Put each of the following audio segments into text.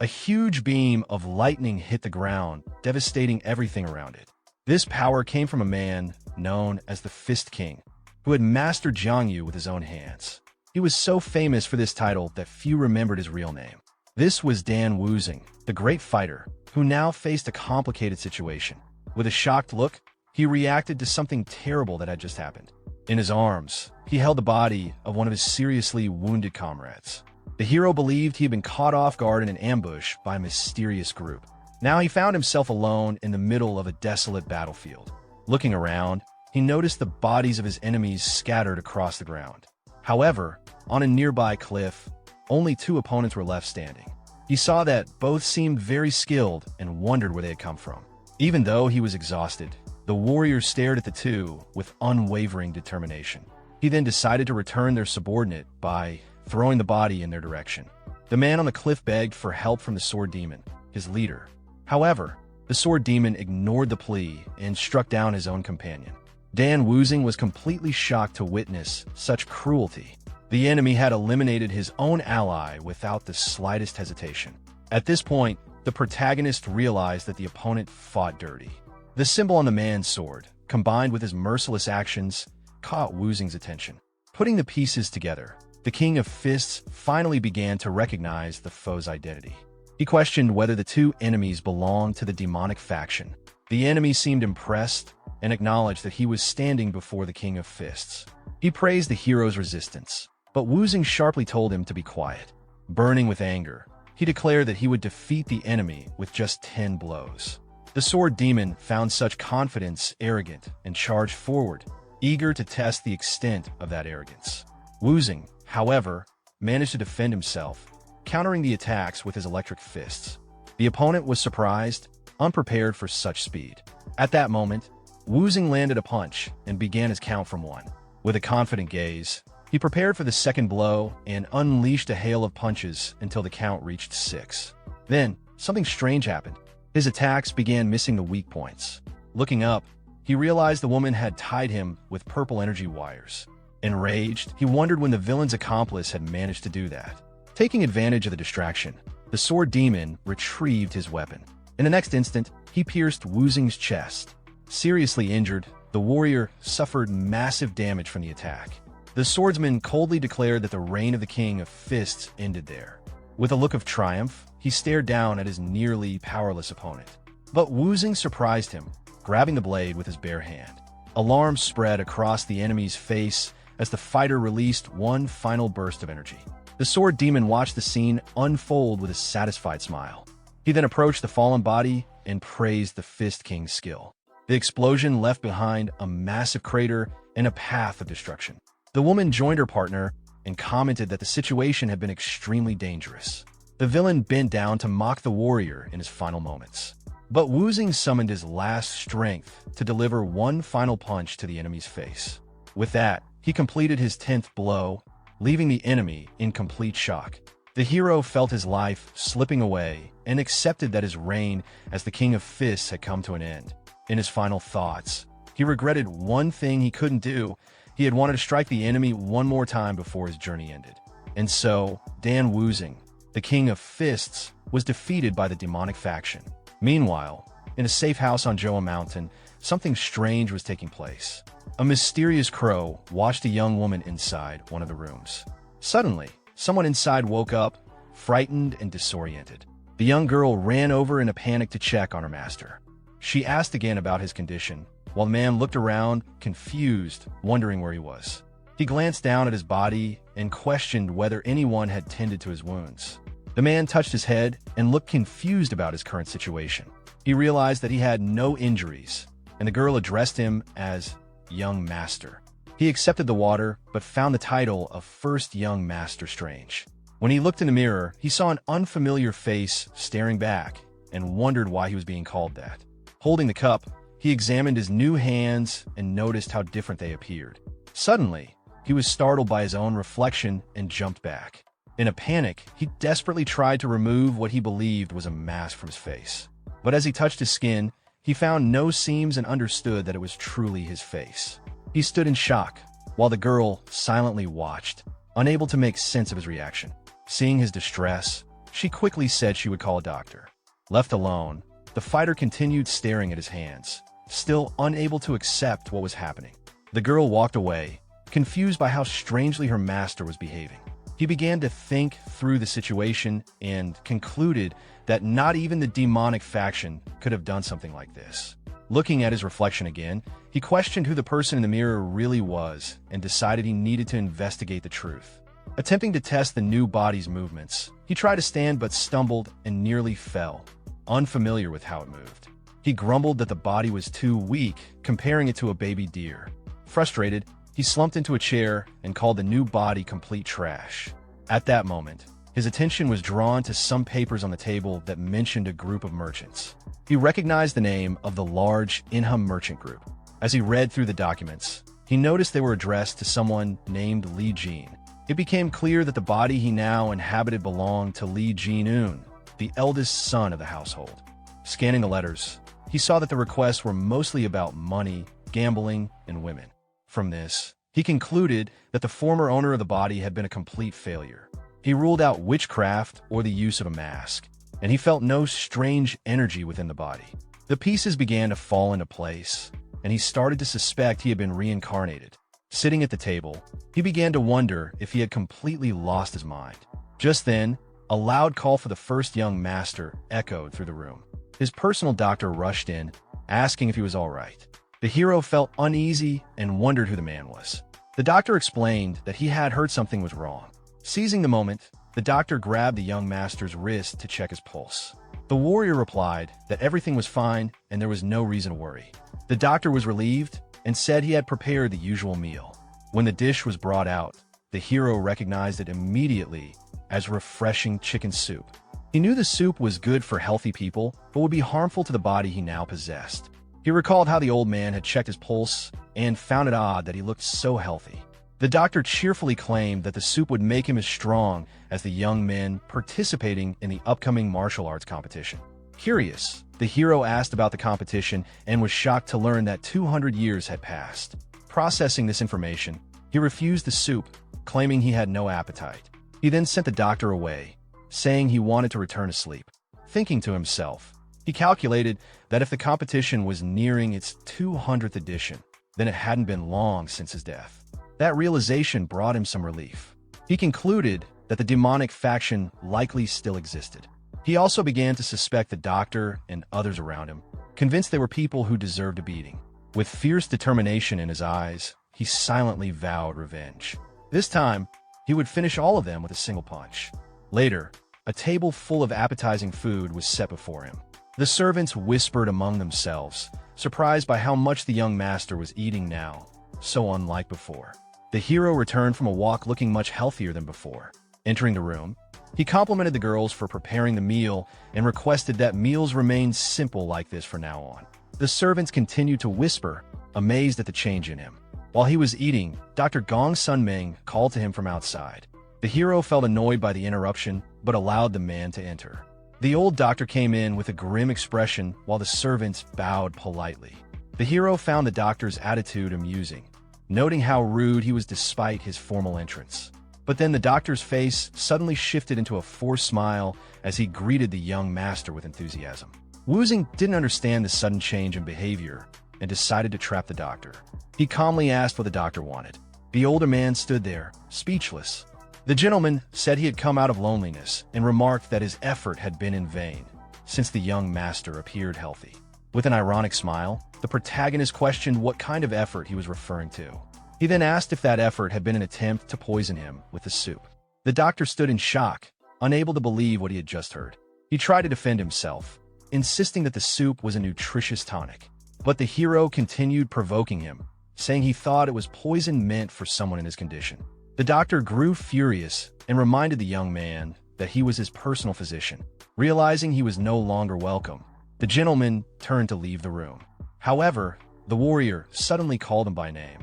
A huge beam of lightning hit the ground, devastating everything around it. This power came from a man known as the Fist King, who had mastered Jiangyu with his own hands. He was so famous for this title that few remembered his real name. This was Dan Wuzing, the great fighter, who now faced a complicated situation. With a shocked look, he reacted to something terrible that had just happened. In his arms, he held the body of one of his seriously wounded comrades. The hero believed he had been caught off guard in an ambush by a mysterious group. Now he found himself alone in the middle of a desolate battlefield. Looking around, he noticed the bodies of his enemies scattered across the ground. However, on a nearby cliff, only 2 opponents were left standing. He saw that both seemed very skilled and wondered where they had come from. Even though he was exhausted, the warrior stared at the 2 with unwavering determination. He then decided to return their subordinate by throwing the body in their direction. The man on the cliff begged for help from the sword demon, his leader. However, the sword demon ignored the plea and struck down his own companion. Dan Wuzing was completely shocked to witness such cruelty. The enemy had eliminated his own ally without the slightest hesitation. At this point, the protagonist realized that the opponent fought dirty. The symbol on the man's sword, combined with his merciless actions, caught Wuzing's attention. Putting the pieces together, the King of Fists finally began to recognize the foe's identity. He questioned whether the 2 enemies belonged to the demonic faction. The enemy seemed impressed and acknowledged that he was standing before the King of Fists. He praised the hero's resistance, but Wuzing sharply told him to be quiet. Burning with anger, he declared that he would defeat the enemy with just 10 blows. The sword demon found such confidence arrogant and charged forward, eager to test the extent of that arrogance. Wuzing, however, managed to defend himself, countering the attacks with his electric fists. The opponent was surprised, unprepared for such speed. At that moment, Wuzing landed a punch and began his count from 1. With a confident gaze, he prepared for the second blow and unleashed a hail of punches until the count reached 6. Then, something strange happened. His attacks began missing the weak points. Looking up, he realized the woman had tied him with purple energy wires. Enraged, he wondered when the villain's accomplice had managed to do that. Taking advantage of the distraction, the sword demon retrieved his weapon. In the next instant, he pierced Wuzing's chest. Seriously injured, the warrior suffered massive damage from the attack. The swordsman coldly declared that the reign of the King of Fists ended there. With a look of triumph, he stared down at his nearly powerless opponent. But Wuzing surprised him, grabbing the blade with his bare hand. Alarm spread across the enemy's face as the fighter released one final burst of energy. The sword demon watched the scene unfold with a satisfied smile. He then approached the fallen body and praised the Fist King's skill. The explosion left behind a massive crater and a path of destruction. The woman joined her partner and commented that the situation had been extremely dangerous. The villain bent down to mock the warrior in his final moments. But Wuzing summoned his last strength to deliver one final punch to the enemy's face. With that, he completed his 10th blow, leaving the enemy in complete shock. The hero felt his life slipping away and accepted that his reign as the King of Fists had come to an end. In his final thoughts, he regretted one thing he couldn't do. He had wanted to strike the enemy one more time before his journey ended. And so, Dan Wuzing, the King of Fists, was defeated by the demonic faction. Meanwhile, in a safe house on Joa Mountain, something strange was taking place. A mysterious crow watched a young woman inside one of the rooms. Suddenly, someone inside woke up, frightened and disoriented. The young girl ran over in a panic to check on her master. She asked again about his condition, while the man looked around, confused, wondering where he was. He glanced down at his body and questioned whether anyone had tended to his wounds. The man touched his head and looked confused about his current situation. He realized that he had no injuries, and the girl addressed him as Young Master. He accepted the water, but found the title of First Young Master strange. When he looked in the mirror, he saw an unfamiliar face staring back and wondered why he was being called that. Holding the cup, he examined his new hands and noticed how different they appeared. Suddenly, he was startled by his own reflection and jumped back. In a panic, he desperately tried to remove what he believed was a mask from his face. But as he touched his skin, he found no seams and understood that it was truly his face. He stood in shock, while the girl silently watched, unable to make sense of his reaction. Seeing his distress, She quickly said she would call a doctor. Left alone, the fighter continued staring at his hands, still unable to accept what was happening. The girl walked away, confused by how strangely her master was behaving. He began to think through the situation and concluded that not even the demonic faction could have done something like this. Looking at his reflection again, he questioned who the person in the mirror really was and decided he needed to investigate the truth. Attempting to test the new body's movements, he tried to stand but stumbled and nearly fell, unfamiliar with how it moved. He grumbled that the body was too weak, comparing it to a baby deer. Frustrated, he slumped into a chair and called the new body complete trash. At that moment, his attention was drawn to some papers on the table that mentioned a group of merchants. He recognized the name of the large Inhum merchant group. As he read through the documents, he noticed they were addressed to someone named Li Jin. It became clear that the body he now inhabited belonged to Li Jin-un, the eldest son of the household. Scanning the letters, he saw that the requests were mostly about money, gambling, and women. From this, he concluded that the former owner of the body had been a complete failure. He ruled out witchcraft or the use of a mask, and he felt no strange energy within the body. The pieces began to fall into place, and he started to suspect he had been reincarnated. Sitting at the table, he began to wonder if he had completely lost his mind. Just then, a loud call for the first young master echoed through the room. His personal doctor rushed in, asking if he was all right. The hero felt uneasy and wondered who the man was. The doctor explained that he had heard something was wrong. Seizing the moment, the doctor grabbed the young master's wrist to check his pulse. The warrior replied that everything was fine and there was no reason to worry. The doctor was relieved and said he had prepared the usual meal. When the dish was brought out, the hero recognized it immediately as refreshing chicken soup. He knew the soup was good for healthy people, but would be harmful to the body he now possessed. He recalled how the old man had checked his pulse and found it odd that he looked so healthy. The doctor cheerfully claimed that the soup would make him as strong as the young men participating in the upcoming martial arts competition. Curious, the hero asked about the competition and was shocked to learn that 200 years had passed. Processing this information, he refused the soup, claiming he had no appetite. He then sent the doctor away, saying he wanted to return to sleep. Thinking to himself, he calculated that if the competition was nearing its 200th edition, then it hadn't been long since his death. That realization brought him some relief. He concluded that the demonic faction likely still existed. He also began to suspect the doctor and others around him, convinced they were people who deserved a beating. With fierce determination in his eyes, he silently vowed revenge. This time, he would finish all of them with a single punch. Later, a table full of appetizing food was set before him. The servants whispered among themselves, surprised by how much the young master was eating now, so unlike before. The hero returned from a walk looking much healthier than before. Entering the room, he complimented the girls for preparing the meal and requested that meals remain simple like this from now on. The servants continued to whisper, amazed at the change in him. While he was eating, Dr. Gong Sunming called to him from outside. The hero felt annoyed by the interruption, but allowed the man to enter. The old doctor came in with a grim expression while the servants bowed politely. The hero found the doctor's attitude amusing, noting how rude he was despite his formal entrance. But then the doctor's face suddenly shifted into a forced smile as he greeted the young master with enthusiasm. Wuzing didn't understand the sudden change in behavior and decided to trap the doctor. He calmly asked what the doctor wanted. The older man stood there, speechless. The gentleman said he had come out of loneliness and remarked that his effort had been in vain, since the young master appeared healthy. With an ironic smile, the protagonist questioned what kind of effort he was referring to. He then asked if that effort had been an attempt to poison him with the soup. The doctor stood in shock, unable to believe what he had just heard. He tried to defend himself, insisting that the soup was a nutritious tonic. But the hero continued provoking him, saying he thought it was poison meant for someone in his condition. The doctor grew furious and reminded the young man that he was his personal physician. Realizing he was no longer welcome, the gentleman turned to leave the room. However, the warrior suddenly called him by name,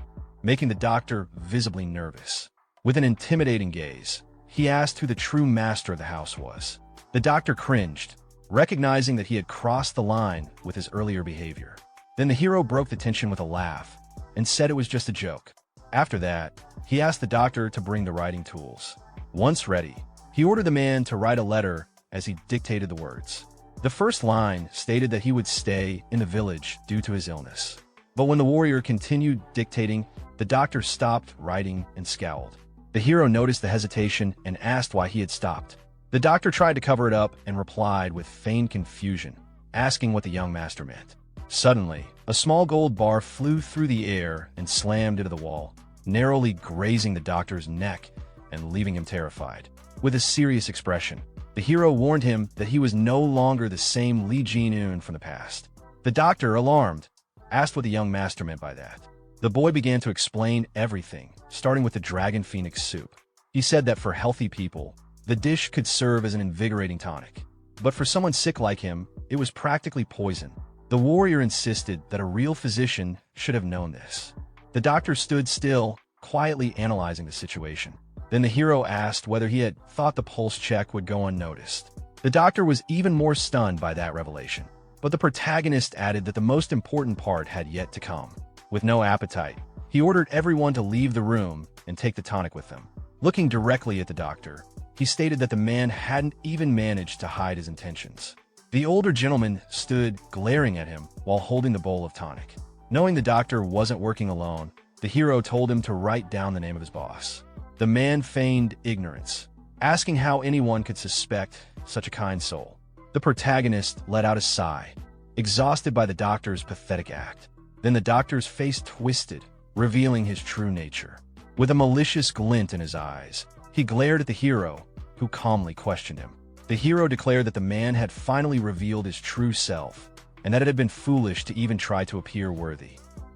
making the doctor visibly nervous. With an intimidating gaze, he asked who the true master of the house was. The doctor cringed, recognizing that he had crossed the line with his earlier behavior. Then the hero broke the tension with a laugh and said it was just a joke. After that, he asked the doctor to bring the writing tools. Once ready, he ordered the man to write a letter as he dictated the words. The first line stated that he would stay in the village due to his illness. But when the warrior continued dictating, the doctor stopped writing and scowled. The hero noticed the hesitation and asked why he had stopped. The doctor tried to cover it up and replied with feigned confusion, asking what the young master meant. Suddenly, a small gold bar flew through the air and slammed into the wall, narrowly grazing the doctor's neck and leaving him terrified. With a serious expression, the hero warned him that he was no longer the same Lee Jin-un from the past. The doctor, alarmed, asked what the young master meant by that. The boy began to explain everything, starting with the dragon phoenix soup. He said that for healthy people, the dish could serve as an invigorating tonic. But for someone sick like him, it was practically poison. The warrior insisted that a real physician should have known this. The doctor stood still, quietly analyzing the situation. Then the hero asked whether he had thought the pulse check would go unnoticed. The doctor was even more stunned by that revelation. But the protagonist added that the most important part had yet to come. With no appetite, he ordered everyone to leave the room and take the tonic with them. Looking directly at the doctor, he stated that the man hadn't even managed to hide his intentions. The older gentleman stood glaring at him while holding the bowl of tonic. Knowing the doctor wasn't working alone, the hero told him to write down the name of his boss. The man feigned ignorance, asking how anyone could suspect such a kind soul. The protagonist let out a sigh, exhausted by the doctor's pathetic act. Then the doctor's face twisted, revealing his true nature. With a malicious glint in his eyes, he glared at the hero, who calmly questioned him. The hero declared that the man had finally revealed his true self, and that it had been foolish to even try to appear worthy.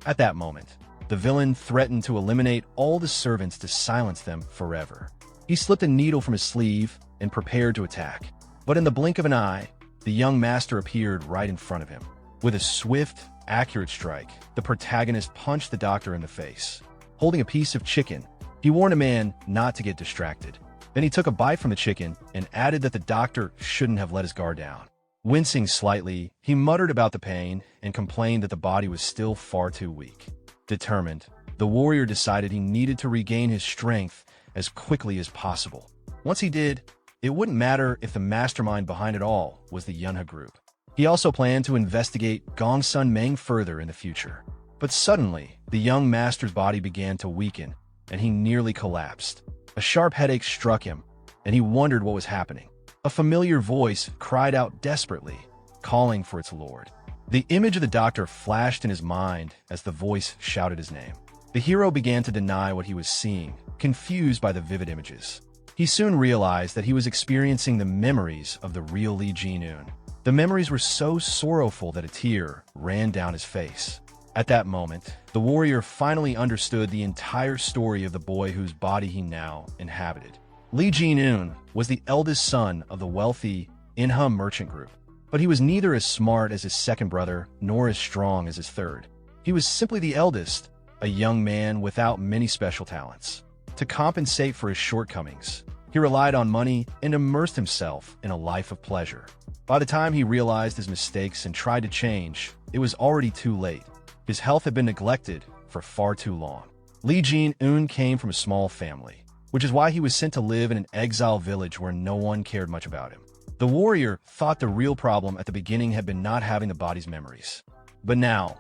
At that moment, the villain threatened to eliminate all the servants to silence them forever. He slipped a needle from his sleeve and prepared to attack. But in the blink of an eye, the young master appeared right in front of him. With a swift, accurate strike, the protagonist punched the doctor in the face. Holding a piece of chicken, he warned a man not to get distracted. Then he took a bite from the chicken and added that the doctor shouldn't have let his guard down. Wincing slightly, he muttered about the pain and complained that the body was still far too weak. Determined, the warrior decided he needed to regain his strength as quickly as possible. Once he did, it wouldn't matter if the mastermind behind it all was the Yunha group. He also planned to investigate Gongsun Meng further in the future. But suddenly, the young master's body began to weaken, and he nearly collapsed. A sharp headache struck him, and he wondered what was happening. A familiar voice cried out desperately, calling for its lord. The image of the doctor flashed in his mind as the voice shouted his name. The hero began to deny what he was seeing, confused by the vivid images. He soon realized that he was experiencing the memories of the real Lee Jin-un. The memories were so sorrowful that a tear ran down his face. At that moment, the warrior finally understood the entire story of the boy whose body he now inhabited. Lee Jin-un was the eldest son of the wealthy Inha merchant group, but he was neither as smart as his second brother nor as strong as his third. He was simply the eldest, a young man without many special talents. To compensate for his shortcomings, he relied on money and immersed himself in a life of pleasure. By the time he realized his mistakes and tried to change, it was already too late. His health had been neglected for far too long. Lee Jin-un came from a small family, which is why he was sent to live in an exile village where no one cared much about him. The warrior thought the real problem at the beginning had been not having the body's memories. But now,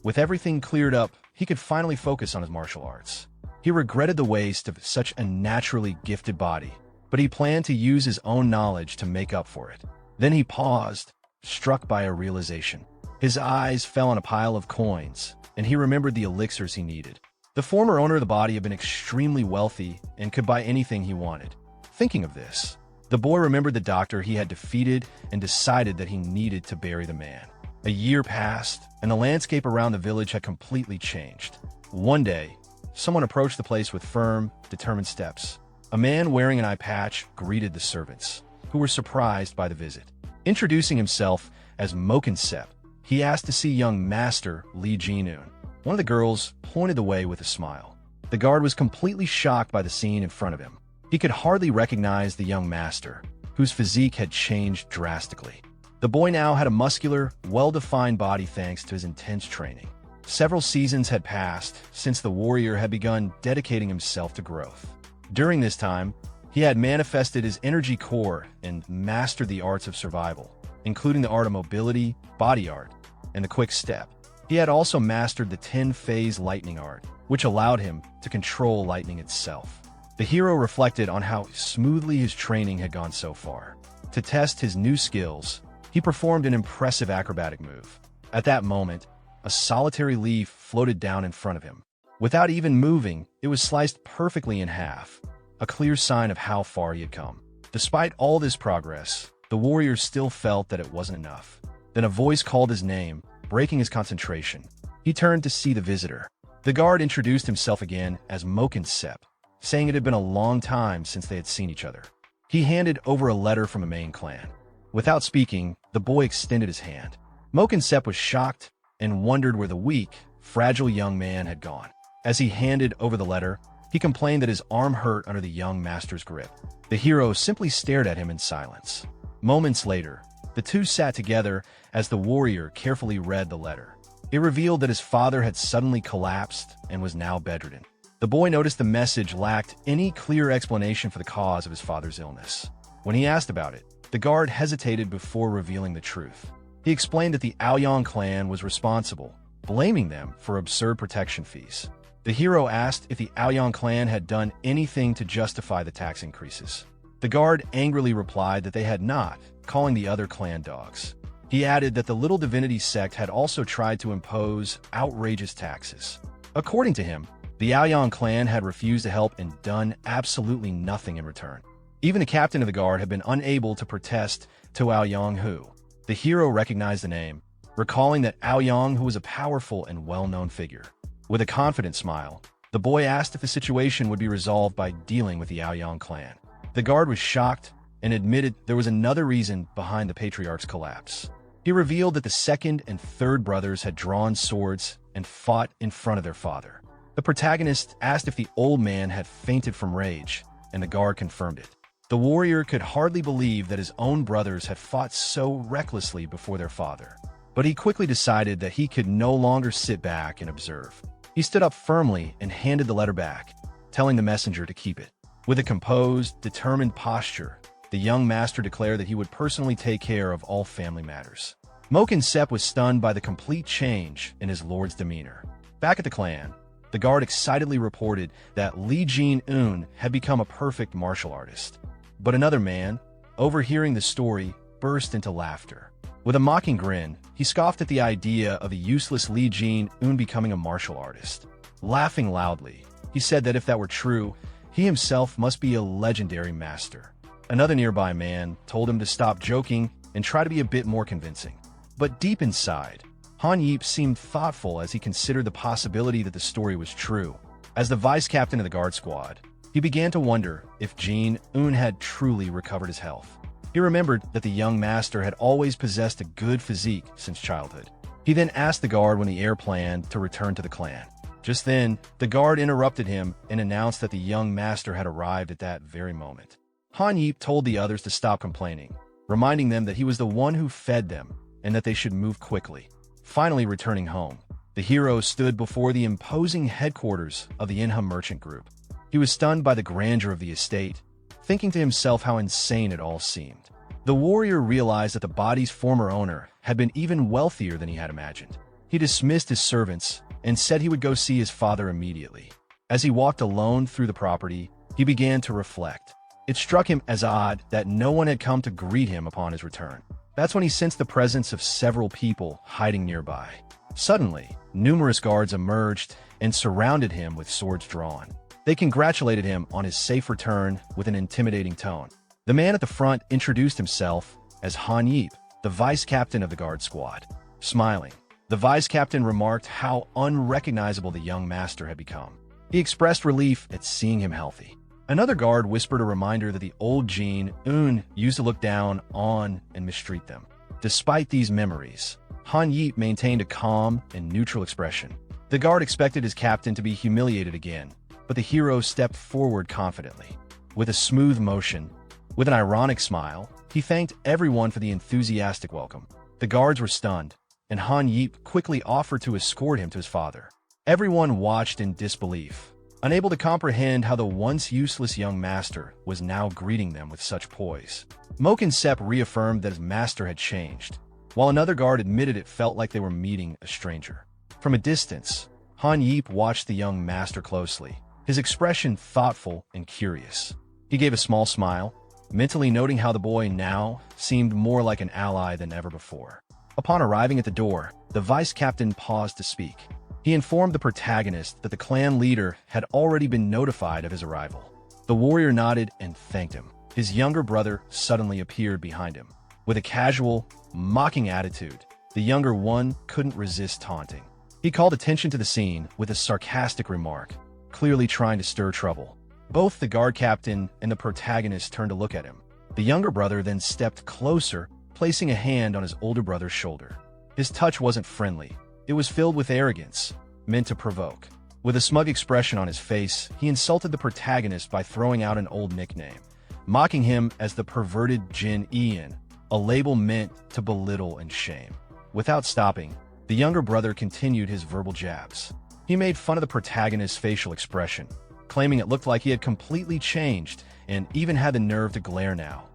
with everything cleared up, he could finally focus on his martial arts. He regretted the waste of such a naturally gifted body, but he planned to use his own knowledge to make up for it. Then he paused, struck by a realization. His eyes fell on a pile of coins, and he remembered the elixirs he needed. The former owner of the body had been extremely wealthy and could buy anything he wanted. Thinking of this, the boy remembered the doctor he had defeated and decided that he needed to bury the man. A year passed, and the landscape around the village had completely changed. One day, someone approached the place with firm, determined steps. A man wearing an eye patch greeted the servants, who were surprised by the visit. Introducing himself as Mokinsep, he asked to see young master Lee Jin-un. One of the girls pointed the way with a smile. The guard was completely shocked by the scene in front of him. He could hardly recognize the young master, whose physique had changed drastically. The boy now had a muscular, well-defined body thanks to his intense training. Several seasons had passed since the warrior had begun dedicating himself to growth. During this time, He had manifested his energy core and mastered the arts of survival, including the art of mobility, body art, and the quick step. He had also mastered the 10-phase lightning art, which allowed him to control lightning itself. The hero reflected on how smoothly his training had gone so far. To test his new skills, he performed an impressive acrobatic move. At that moment, a solitary leaf floated down in front of him. Without even moving, it was sliced perfectly in half, a clear sign of how far he had come. Despite all this progress, the warrior still felt that it wasn't enough. Then a voice called his name, breaking his concentration. He turned to see the visitor. The guard introduced himself again as ManhwaCapped, saying it had been a long time since they had seen each other. He handed over a letter from the main clan. Without speaking, the boy extended his hand. ManhwaCapped was shocked and wondered where the weak, fragile young man had gone. As he handed over the letter, he complained that his arm hurt under the young master's grip. The hero simply stared at him in silence. Moments later, the two sat together as the warrior carefully read the letter. It revealed that his father had suddenly collapsed and was now bedridden. The boy noticed the message lacked any clear explanation for the cause of his father's illness. When he asked about it, the guard hesitated before revealing the truth. He explained that the Aoyang clan was responsible, blaming them for absurd protection fees. The hero asked if the Aoyang clan had done anything to justify the tax increases. The guard angrily replied that they had not, calling the other clan dogs. He added that the Little Divinity sect had also tried to impose outrageous taxes. According to him, the Aoyang clan had refused to help and done absolutely nothing in return. Even the captain of the guard had been unable to protest to Aoyang Hu. The hero recognized the name, recalling that Aoyang Hu was a powerful and well-known figure. With a confident smile, the boy asked if the situation would be resolved by dealing with the Aoyang clan. The guard was shocked and admitted there was another reason behind the patriarch's collapse. He revealed that the second and third brothers had drawn swords and fought in front of their father. The protagonist asked if the old man had fainted from rage, and the guard confirmed it. The warrior could hardly believe that his own brothers had fought so recklessly before their father. But he quickly decided that he could no longer sit back and observe. He stood up firmly and handed the letter back, telling the messenger to keep it. With a composed, determined posture, the young master declared that he would personally take care of all family matters. ManhwaCapped was stunned by the complete change in his lord's demeanor. Back at the clan, the guard excitedly reported that Li Jin-un had become a perfect martial artist. But another man, overhearing the story, burst into laughter. With a mocking grin, he scoffed at the idea of a useless Li Jin-un becoming a martial artist. Laughing loudly, he said that if that were true, he himself must be a legendary master. Another nearby man told him to stop joking and try to be a bit more convincing. But deep inside, Han Yip seemed thoughtful as he considered the possibility that the story was true. As the vice captain of the guard squad, he began to wonder if Jin-un had truly recovered his health. He remembered that the young master had always possessed a good physique since childhood. He then asked the guard when the heir planned to return to the clan. Just then, the guard interrupted him and announced that the young master had arrived at that very moment. Han Yip told the others to stop complaining, reminding them that he was the one who fed them and that they should move quickly. Finally returning home, the hero stood before the imposing headquarters of the Inhum merchant group. He was stunned by the grandeur of the estate, thinking to himself how insane it all seemed. The warrior realized that the body's former owner had been even wealthier than he had imagined. He dismissed his servants and said he would go see his father immediately. As he walked alone through the property, he began to reflect. It struck him as odd that no one had come to greet him upon his return. That's when he sensed the presence of several people hiding nearby. Suddenly, numerous guards emerged and surrounded him with swords drawn. They congratulated him on his safe return with an intimidating tone. The man at the front introduced himself as Han Yip, the vice captain of the guard squad. Smiling, the vice captain remarked how unrecognizable the young master had become. He expressed relief at seeing him healthy. Another guard whispered a reminder that the old Jin-un used to look down on and mistreat them. Despite these memories, Han Yip maintained a calm and neutral expression. The guard expected his captain to be humiliated again, but the hero stepped forward confidently. With a smooth motion, with an ironic smile, he thanked everyone for the enthusiastic welcome. The guards were stunned, and Han Yip quickly offered to escort him to his father. Everyone watched in disbelief. unable to comprehend how the once useless young master was now greeting them with such poise. Moke and Sep reaffirmed that his master had changed, while another guard admitted it felt like they were meeting a stranger. From a distance, Han Yeep watched the young master closely, his expression thoughtful and curious. He gave a small smile, mentally noting how the boy now seemed more like an ally than ever before. Upon arriving at the door, the vice captain paused to speak. He informed the protagonist that the clan leader had already been notified of his arrival. The warrior nodded and thanked him. His younger brother suddenly appeared behind him. With a casual, mocking attitude, the younger one couldn't resist taunting. He called attention to the scene with a sarcastic remark, clearly trying to stir trouble. Both the guard captain and the protagonist turned to look at him. The younger brother then stepped closer, placing a hand on his older brother's shoulder. His touch wasn't friendly. It was filled with arrogance, meant to provoke. With a smug expression on his face, he insulted the protagonist by throwing out an old nickname, mocking him as the perverted Jin Ian, a label meant to belittle and shame. Without stopping, the younger brother continued his verbal jabs. He made fun of the protagonist's facial expression, claiming it looked like he had completely changed and even had the nerve to glare now,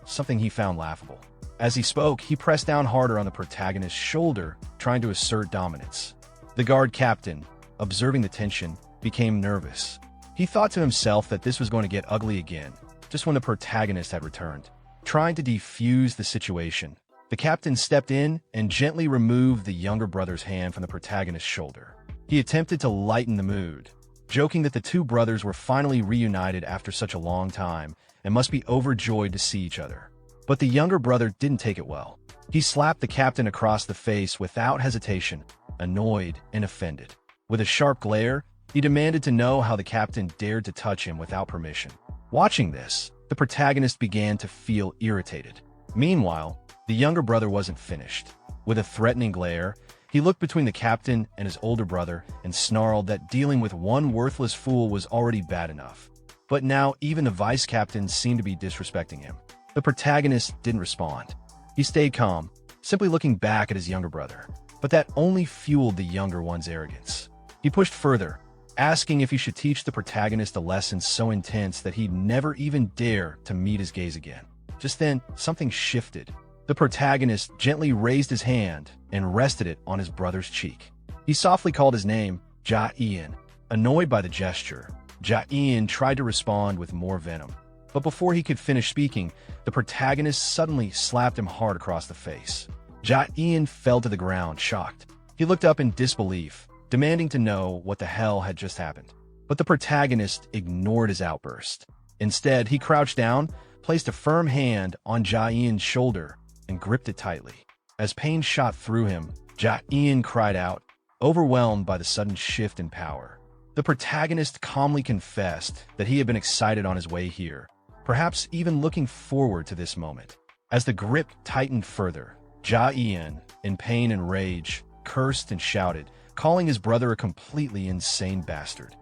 something he found laughable. As he spoke, he pressed down harder on the protagonist's shoulder, trying to assert dominance. The guard captain, observing the tension, became nervous. He thought to himself that this was going to get ugly again, just when the protagonist had returned. Trying to defuse the situation, the captain stepped in and gently removed the younger brother's hand from the protagonist's shoulder. He attempted to lighten the mood, joking that the two brothers were finally reunited after such a long time and must be overjoyed to see each other. But the younger brother didn't take it well. He slapped the captain across the face without hesitation, annoyed and offended. With a sharp glare, he demanded to know how the captain dared to touch him without permission. Watching this, the protagonist began to feel irritated. Meanwhile, the younger brother wasn't finished. With a threatening glare, he looked between the captain and his older brother and snarled that dealing with one worthless fool was already bad enough. But now even the vice captain seemed to be disrespecting him. The protagonist didn't respond. He stayed calm, simply looking back at his younger brother. But that only fueled the younger one's arrogance. He pushed further, asking if he should teach the protagonist a lesson so intense that he'd never even dare to meet his gaze again. Just then, something shifted. The protagonist gently raised his hand and rested it on his brother's cheek. He softly called his name, Ja Ian. Annoyed by the gesture, Ja Ian tried to respond with more venom. But before he could finish speaking, the protagonist suddenly slapped him hard across the face. Ja Ian fell to the ground, shocked. He looked up in disbelief, demanding to know what the hell had just happened. But the protagonist ignored his outburst. Instead, he crouched down, placed a firm hand on Ja Ian's shoulder, and gripped it tightly. As pain shot through him, Ja Ian cried out, overwhelmed by the sudden shift in power. The protagonist calmly confessed that he had been excited on his way here, perhaps even looking forward to this moment. As the grip tightened further, Ja Ian, in pain and rage, cursed and shouted, calling his brother a completely insane bastard.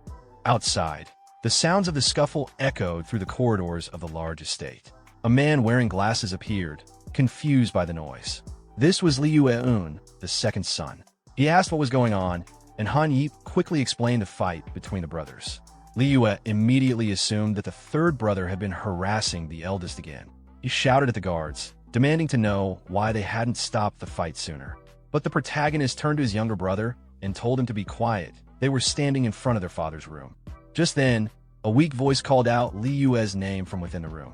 Outside, the sounds of the scuffle echoed through the corridors of the large estate. A man wearing glasses appeared, confused by the noise. This was Liu Eun, the second son. He asked what was going on, and Han Yi quickly explained the fight between the brothers. Liu immediately assumed that the third brother had been harassing the eldest again. He shouted at the guards, demanding to know why they hadn't stopped the fight sooner. But the protagonist turned to his younger brother and told him to be quiet. They were standing in front of their father's room. Just then, a weak voice called out Li Yue's name from within the room.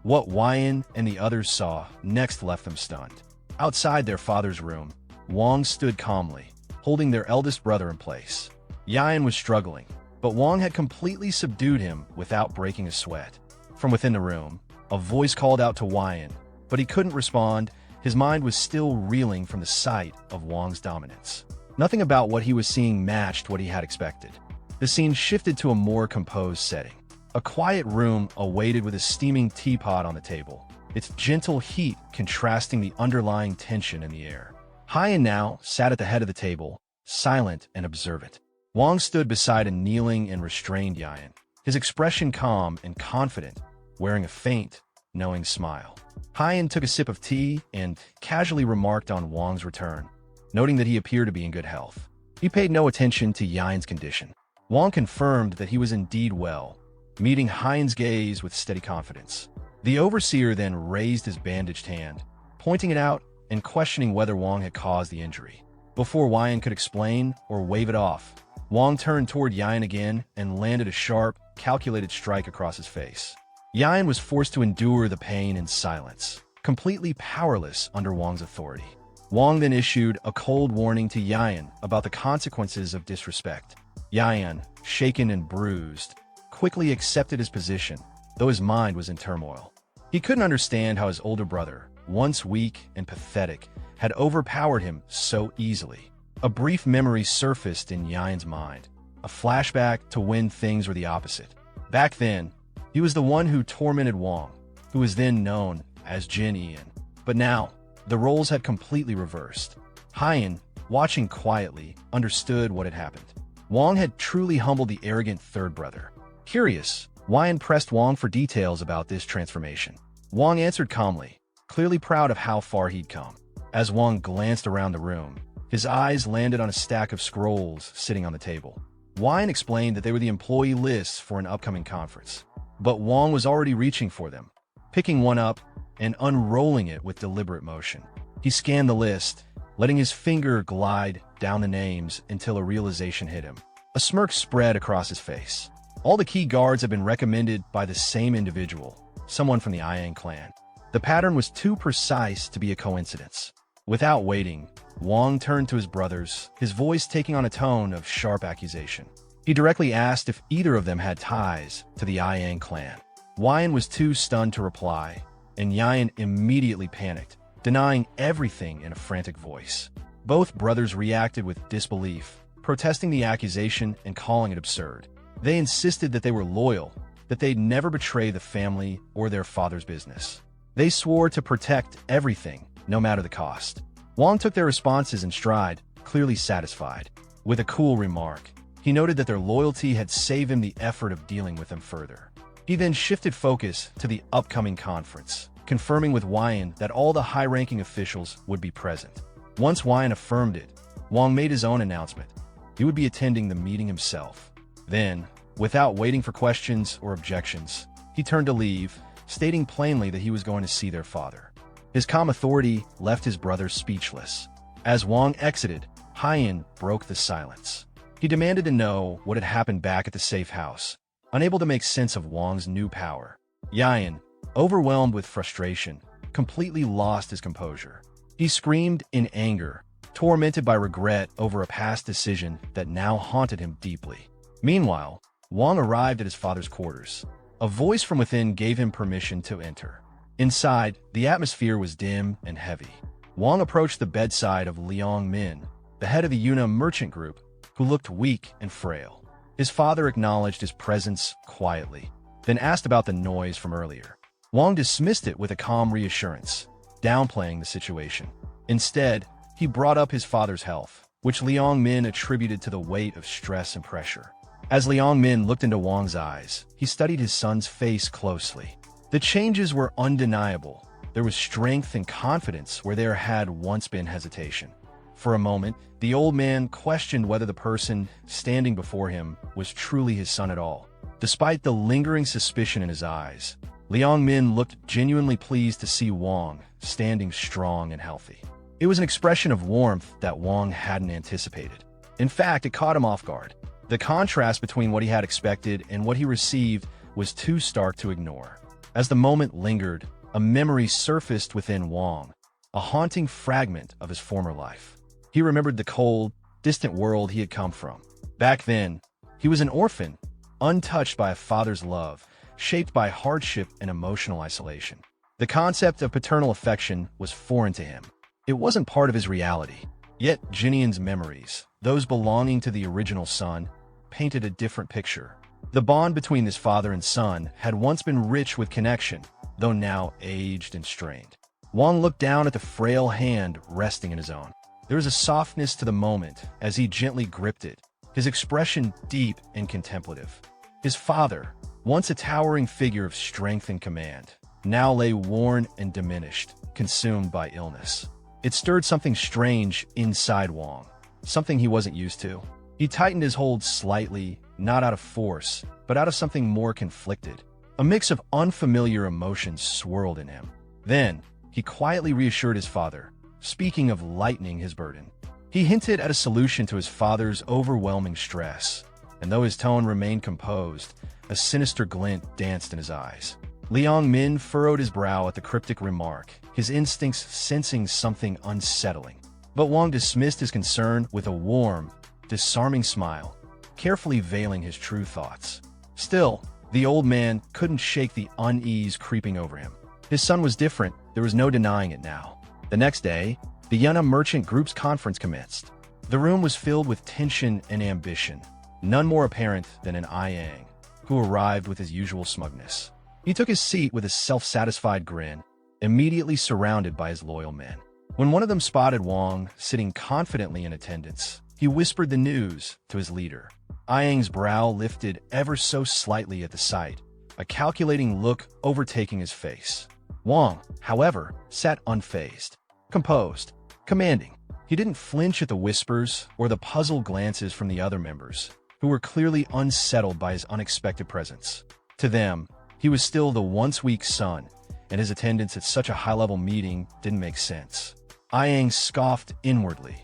What Wyan and the others saw next left them stunned. Outside their father's room, Wang stood calmly, holding their eldest brother in place. Yan was struggling, but Wang had completely subdued him without breaking a sweat. From within the room, a voice called out to Wyan, but he couldn't respond. His mind was still reeling from the sight of Wang's dominance. Nothing about what he was seeing matched what he had expected. The scene shifted to a more composed setting. A quiet room awaited with a steaming teapot on the table, its gentle heat contrasting the underlying tension in the air. Hyan now sat at the head of the table, silent and observant. Wang stood beside a kneeling and restrained Yan, his expression calm and confident, wearing a faint, knowing smile. Hyan took a sip of tea and casually remarked on Wang's return, noting that he appeared to be in good health. He paid no attention to Yan's condition. Wang confirmed that he was indeed well, meeting Hyan's gaze with steady confidence. The overseer then raised his bandaged hand, pointing it out and questioning whether Wang had caused the injury. Before Hyan could explain or wave it off, Wang turned toward Hyan again and landed a sharp, calculated strike across his face. Hyan was forced to endure the pain in silence, completely powerless under Wang's authority. Wang then issued a cold warning to Hyan about the consequences of disrespect. Hyan, shaken and bruised, quickly accepted his position, though his mind was in turmoil. He couldn't understand how his older brother, once weak and pathetic, had overpowered him so easily. A brief memory surfaced in Hyan's mind, a flashback to when things were the opposite. Back then, he was the one who tormented Wang, who was then known as Jin Ian. But now, the roles had completely reversed. Hyan, watching quietly, understood what had happened. Wang had truly humbled the arrogant third brother. Curious, Hyan pressed Wang for details about this transformation. Wang answered calmly, clearly proud of how far he'd come. As Wang glanced around the room, his eyes landed on a stack of scrolls sitting on the table. Hyan explained that they were the employee lists for an upcoming conference. But Wang was already reaching for them, picking one up and unrolling it with deliberate motion. He scanned the list, letting his finger glide down the names until a realization hit him. A smirk spread across his face. All the key guards had been recommended by the same individual, someone from the Iang clan. The pattern was too precise to be a coincidence. Without waiting, Wang turned to his brothers, his voice taking on a tone of sharp accusation. He directly asked if either of them had ties to the Iang clan. Hyan was too stunned to reply, and Hyan immediately panicked, denying everything in a frantic voice. Both brothers reacted with disbelief, protesting the accusation and calling it absurd. They insisted that they were loyal, that they'd never betray the family or their father's business. They swore to protect everything, no matter the cost. Wang took their responses in stride, clearly satisfied. With a cool remark, he noted that their loyalty had saved him the effort of dealing with them further. He then shifted focus to the upcoming conference, confirming with Hyan that all the high-ranking officials would be present. Once Hyan affirmed it, Wang made his own announcement. He would be attending the meeting himself. Then, without waiting for questions or objections, he turned to leave, stating plainly that he was going to see their father. His calm authority left his brothers speechless. As Wang exited, Hyan broke the silence. He demanded to know what had happened back at the safe house, unable to make sense of Wang's new power. Hyan, overwhelmed with frustration, completely lost his composure. He screamed in anger, tormented by regret over a past decision that now haunted him deeply. Meanwhile, Wang arrived at his father's quarters. A voice from within gave him permission to enter. Inside, the atmosphere was dim and heavy. Wang approached the bedside of Liang Min, the head of the Yuna merchant group, who looked weak and frail. His father acknowledged his presence quietly, then asked about the noise from earlier. Wang dismissed it with a calm reassurance, downplaying the situation. Instead, he brought up his father's health, which Liang Min attributed to the weight of stress and pressure. As Liang Min looked into Wang's eyes, he studied his son's face closely. The changes were undeniable. There was strength and confidence where there had once been hesitation. For a moment, the old man questioned whether the person standing before him was truly his son at all. Despite the lingering suspicion in his eyes, Liang Min looked genuinely pleased to see Wang standing strong and healthy. It was an expression of warmth that Wang hadn't anticipated. In fact, it caught him off guard. The contrast between what he had expected and what he received was too stark to ignore. As the moment lingered, a memory surfaced within Wang, a haunting fragment of his former life. He remembered the cold, distant world he had come from. Back then, he was an orphan, untouched by a father's love, shaped by hardship and emotional isolation. The concept of paternal affection was foreign to him. It wasn't part of his reality. Yet Jinian's memories, those belonging to the original son, painted a different picture. The bond between his father and son had once been rich with connection, though now aged and strained. Wang looked down at the frail hand resting in his own. There was a softness to the moment as he gently gripped it, his expression deep and contemplative. His father, once a towering figure of strength and command, now lay worn and diminished, consumed by illness. It stirred something strange inside Wang, something he wasn't used to. He tightened his hold slightly, not out of force, but out of something more conflicted. A mix of unfamiliar emotions swirled in him. Then, he quietly reassured his father, speaking of lightening his burden. He hinted at a solution to his father's overwhelming stress, and though his tone remained composed, a sinister glint danced in his eyes. Liang Min furrowed his brow at the cryptic remark, his instincts sensing something unsettling. But Wang dismissed his concern with a warm, disarming smile, carefully veiling his true thoughts. Still, the old man couldn't shake the unease creeping over him. His son was different, there was no denying it now. The next day, the Manhwa Merchant Group's conference commenced. The room was filled with tension and ambition, none more apparent than an Yang, who arrived with his usual smugness. He took his seat with a self-satisfied grin, immediately surrounded by his loyal men. When one of them spotted Wang sitting confidently in attendance, he whispered the news to his leader. Yang's brow lifted ever so slightly at the sight, a calculating look overtaking his face. Wang, however, sat unfazed, composed, commanding. He didn't flinch at the whispers or the puzzled glances from the other members, who were clearly unsettled by his unexpected presence. To them, he was still the once weak son, and his attendance at such a high-level meeting didn't make sense. Yang scoffed inwardly,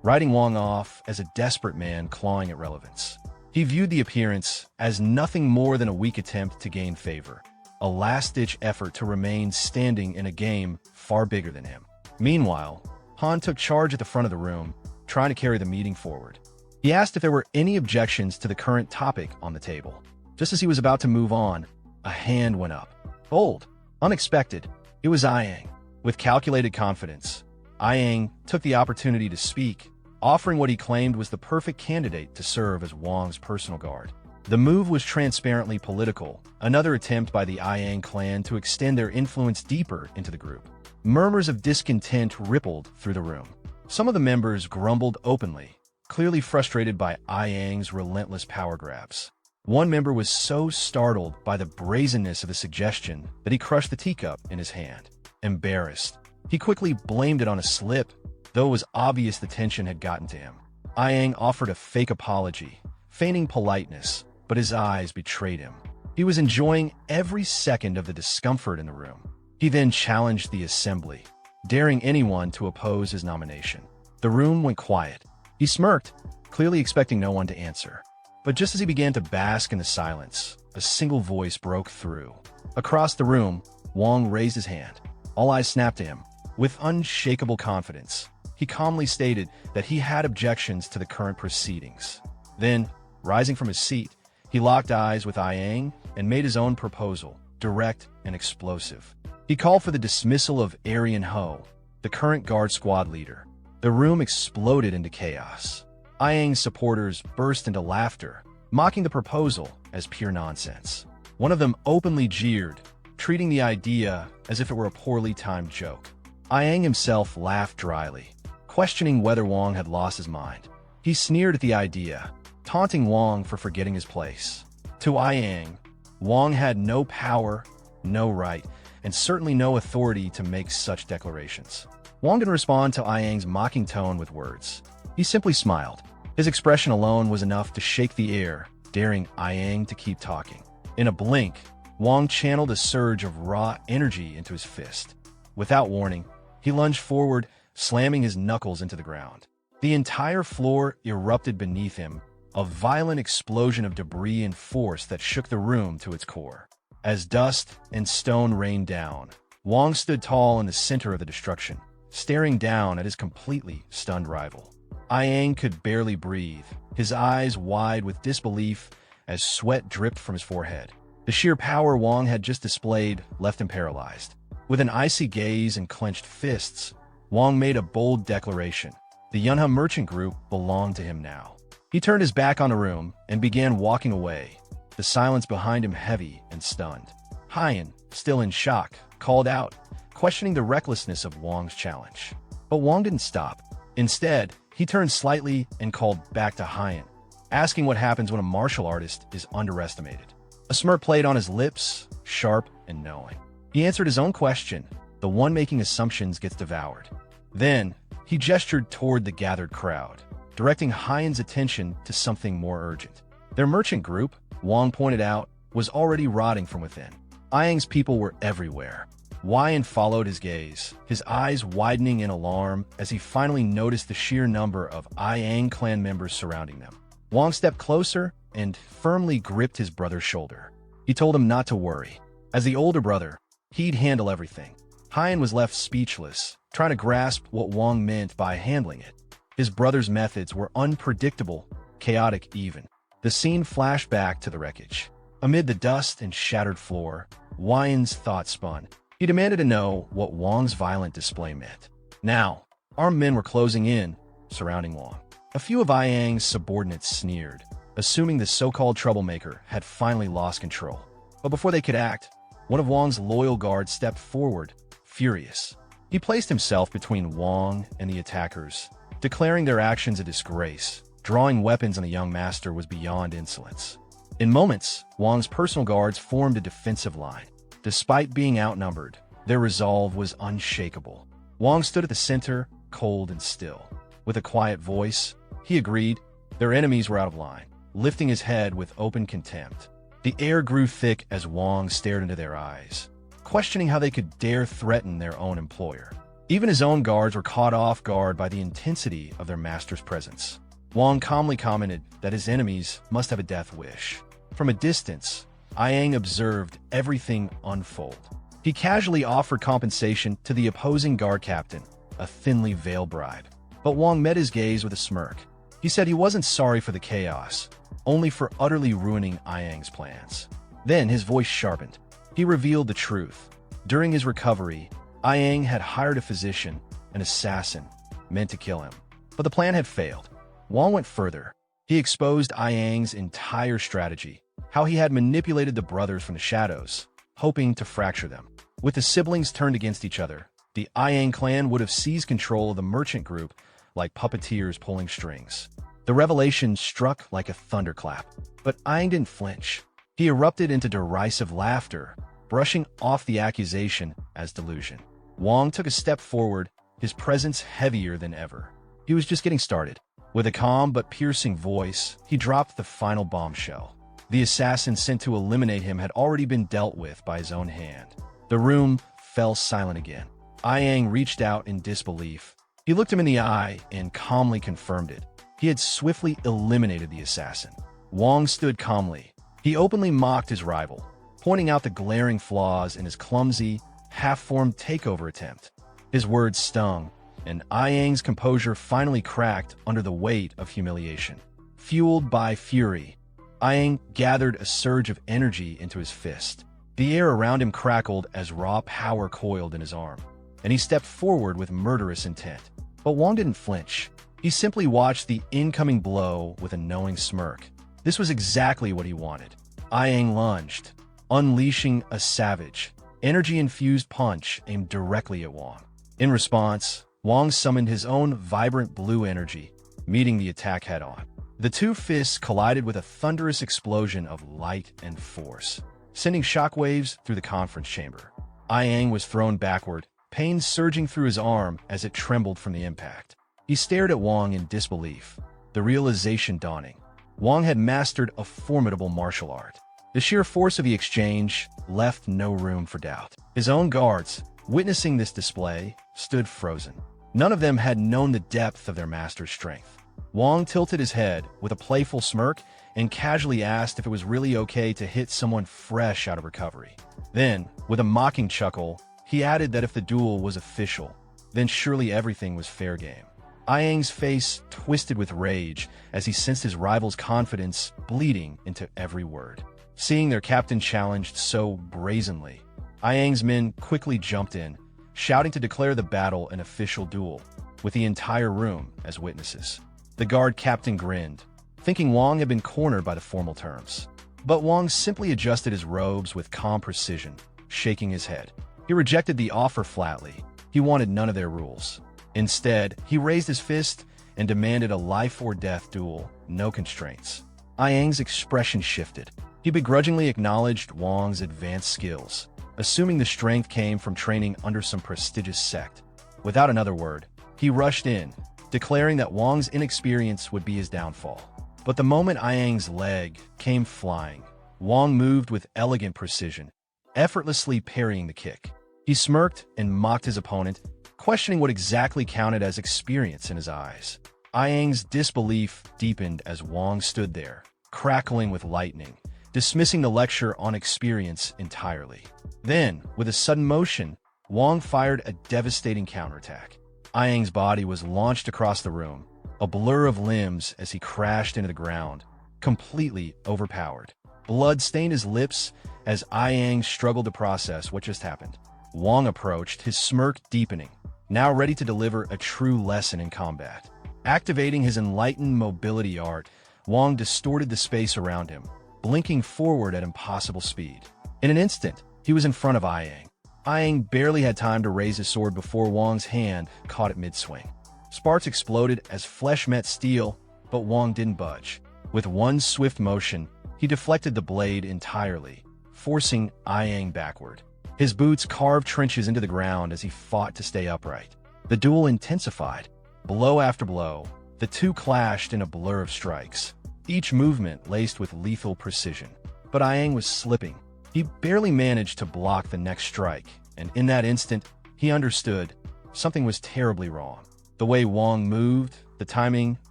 writing Wang off as a desperate man clawing at relevance. He viewed the appearance as nothing more than a weak attempt to gain favor, a last-ditch effort to remain standing in a game far bigger than him. Meanwhile, Han took charge at the front of the room, trying to carry the meeting forward. He asked if there were any objections to the current topic on the table. Just as he was about to move on, a hand went up. Bold, unexpected, it was Yang. With calculated confidence, Yang took the opportunity to speak, offering what he claimed was the perfect candidate to serve as Wang's personal guard. The move was transparently political, another attempt by the Yang clan to extend their influence deeper into the group. Murmurs of discontent rippled through the room. Some of the members grumbled openly, clearly frustrated by Yang's relentless power grabs. One member was so startled by the brazenness of the suggestion that he crushed the teacup in his hand. Embarrassed, he quickly blamed it on a slip, though it was obvious the tension had gotten to him. Yang offered a fake apology, feigning politeness, but his eyes betrayed him. He was enjoying every second of the discomfort in the room. He then challenged the assembly, daring anyone to oppose his nomination. The room went quiet. He smirked, clearly expecting no one to answer. But just as he began to bask in the silence, a single voice broke through. Across the room, Wang raised his hand. All eyes snapped to him. With unshakable confidence, he calmly stated that he had objections to the current proceedings. Then, rising from his seat, he locked eyes with Yang and made his own proposal, direct and explosive. He called for the dismissal of Aryan Ho, the current guard squad leader. The room exploded into chaos. Yang's supporters burst into laughter, mocking the proposal as pure nonsense. One of them openly jeered, treating the idea as if it were a poorly timed joke. Yang himself laughed dryly, questioning whether Wang had lost his mind. He sneered at the idea, taunting Wang for forgetting his place. To Yang, Wang had no power, no right, and certainly no authority to make such declarations. Wang didn't respond to Yang's mocking tone with words. He simply smiled. His expression alone was enough to shake the air, daring Yang to keep talking. In a blink, Wang channeled a surge of raw energy into his fist. Without warning, he lunged forward, slamming his knuckles into the ground. The entire floor erupted beneath him, a violent explosion of debris and force that shook the room to its core. As dust and stone rained down, Wang stood tall in the center of the destruction, staring down at his completely stunned rival. Yang could barely breathe, his eyes wide with disbelief as sweat dripped from his forehead. The sheer power Wang had just displayed left him paralyzed. With an icy gaze and clenched fists, Wang made a bold declaration. The Manhwa Merchant Group belonged to him now. He turned his back on the room and began walking away, the silence behind him heavy and stunned. Hyan, still in shock, called out, questioning the recklessness of Wang's challenge. But Wang didn't stop. Instead, he turned slightly and called back to Hyan, asking what happens when a martial artist is underestimated. A smirk played on his lips, sharp and knowing. He answered his own question, the one making assumptions gets devoured. Then, he gestured toward the gathered crowd, directing Hyan's attention to something more urgent. Their merchant group, Wang pointed out, was already rotting from within. Ayang's people were everywhere. Yan followed his gaze, his eyes widening in alarm as he finally noticed the sheer number of Ayang clan members surrounding them. Wang stepped closer and firmly gripped his brother's shoulder. He told him not to worry. As the older brother, he'd handle everything. Yan was left speechless, trying to grasp what Wang meant by handling it. His brother's methods were unpredictable, chaotic even. The scene flashed back to the wreckage. Amid the dust and shattered floor, Yan's thoughts spun. He demanded to know what Wang's violent display meant. Now, armed men were closing in, surrounding Wang. A few of Ayang's subordinates sneered, assuming the so-called troublemaker had finally lost control. But before they could act, one of Wang's loyal guards stepped forward, furious. He placed himself between Wang and the attackers, declaring their actions a disgrace. Drawing weapons on the young master was beyond insolence. In moments, Wang's personal guards formed a defensive line. Despite being outnumbered, their resolve was unshakable. Wang stood at the center, cold and still. With a quiet voice, he agreed their enemies were out of line, lifting his head with open contempt. The air grew thick as Wang stared into their eyes, questioning how they could dare threaten their own employer. Even his own guards were caught off guard by the intensity of their master's presence. Wang calmly commented that his enemies must have a death wish. From a distance, Ayang observed everything unfold. He casually offered compensation to the opposing guard captain, a thinly veiled bribe. But Wang met his gaze with a smirk. He said he wasn't sorry for the chaos, only for utterly ruining Ayang's plans. Then his voice sharpened. He revealed the truth. During his recovery, Ayang had hired a physician, an assassin, meant to kill him. But the plan had failed. Wang went further. He exposed Ayang's entire strategy, how he had manipulated the brothers from the shadows, hoping to fracture them. With the siblings turned against each other, the Ayang clan would have seized control of the merchant group like puppeteers pulling strings. The revelation struck like a thunderclap, but Ayang didn't flinch. He erupted into derisive laughter, brushing off the accusation as delusion. Wang took a step forward, his presence heavier than ever. He was just getting started. With a calm but piercing voice, he dropped the final bombshell. The assassin sent to eliminate him had already been dealt with by his own hand. The room fell silent again. Ayang reached out in disbelief. He looked him in the eye and calmly confirmed it. He had swiftly eliminated the assassin. Wang stood calmly. He openly mocked his rival, pointing out the glaring flaws in his clumsy, half-formed takeover attempt. His words stung, and Ayang's composure finally cracked under the weight of humiliation. Fueled by fury, Ayang gathered a surge of energy into his fist. The air around him crackled as raw power coiled in his arm, and he stepped forward with murderous intent. But Wang didn't flinch. He simply watched the incoming blow with a knowing smirk. This was exactly what he wanted. Ayang lunged, unleashing a savage, energy-infused punch aimed directly at Wang. In response, Wang summoned his own vibrant blue energy, meeting the attack head-on. The two fists collided with a thunderous explosion of light and force, sending shockwaves through the conference chamber. Ayang was thrown backward, pain surging through his arm as it trembled from the impact. He stared at Wang in disbelief, the realization dawning. Wang had mastered a formidable martial art. The sheer force of the exchange left no room for doubt. His own guards, witnessing this display, stood frozen. None of them had known the depth of their master's strength. Wang tilted his head with a playful smirk and casually asked if it was really okay to hit someone fresh out of recovery. Then, with a mocking chuckle, he added that if the duel was official, then surely everything was fair game. Ayang's face twisted with rage as he sensed his rival's confidence bleeding into every word. Seeing their captain challenged so brazenly, Ayang's men quickly jumped in, shouting to declare the battle an official duel, with the entire room as witnesses. The guard captain grinned, thinking Wang had been cornered by the formal terms. But Wang simply adjusted his robes with calm precision, shaking his head. He rejected the offer flatly. He wanted none of their rules. Instead, he raised his fist and demanded a life-or-death duel, no constraints. Ayang's expression shifted. He begrudgingly acknowledged Wang's advanced skills, assuming the strength came from training under some prestigious sect. Without another word, he rushed in, declaring that Wang's inexperience would be his downfall. But the moment Ayang's leg came flying, Wong moved with elegant precision, effortlessly parrying the kick. He smirked and mocked his opponent, questioning what exactly counted as experience in his eyes. Ayang's disbelief deepened as Wong stood there, crackling with lightning, dismissing the lecture on experience entirely. Then, with a sudden motion, Wong fired a devastating counterattack. Ayang's body was launched across the room, a blur of limbs as he crashed into the ground, completely overpowered. Blood stained his lips as Ayang struggled to process what just happened. Wong approached, his smirk deepening, now ready to deliver a true lesson in combat. Activating his enlightened mobility art, Wong distorted the space around him, blinking forward at impossible speed. In an instant, he was in front of Ayang. Ayang barely had time to raise his sword before Wong's hand caught it mid-swing. Sparks exploded as flesh met steel, but Wong didn't budge. With one swift motion, he deflected the blade entirely, forcing Ayang backward. His boots carved trenches into the ground as he fought to stay upright. The duel intensified. Blow after blow, the two clashed in a blur of strikes, each movement laced with lethal precision. But Ayang was slipping. He barely managed to block the next strike, and in that instant, he understood something was terribly wrong. The way Wong moved, the timing,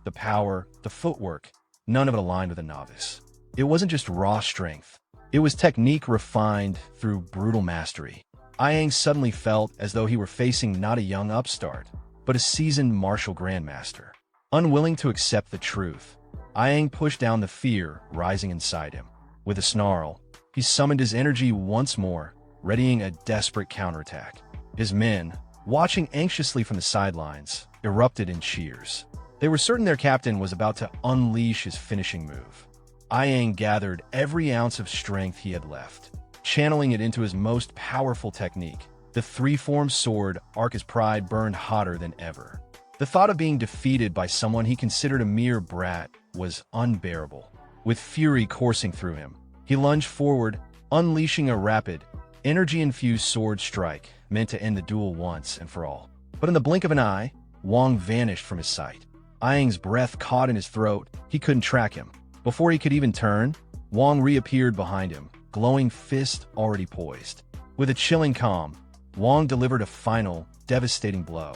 the power, the footwork, none of it aligned with a novice. It wasn't just raw strength. It was technique refined through brutal mastery. Ayang suddenly felt as though he were facing not a young upstart, but a seasoned martial grandmaster. Unwilling to accept the truth, Ayang pushed down the fear rising inside him. With a snarl, he summoned his energy once more, readying a desperate counterattack. His men, watching anxiously from the sidelines, erupted in cheers. They were certain their captain was about to unleash his finishing move. Ayang gathered every ounce of strength he had left, channeling it into his most powerful technique. The three-form sword arc his pride burned hotter than ever. The thought of being defeated by someone he considered a mere brat was unbearable. With fury coursing through him, he lunged forward, unleashing a rapid, energy-infused sword strike meant to end the duel once and for all. But in the blink of an eye, Wong vanished from his sight. Ayang's breath caught in his throat. He couldn't track him. Before he could even turn, Wong reappeared behind him, glowing fist already poised. With a chilling calm, Wong delivered a final, devastating blow.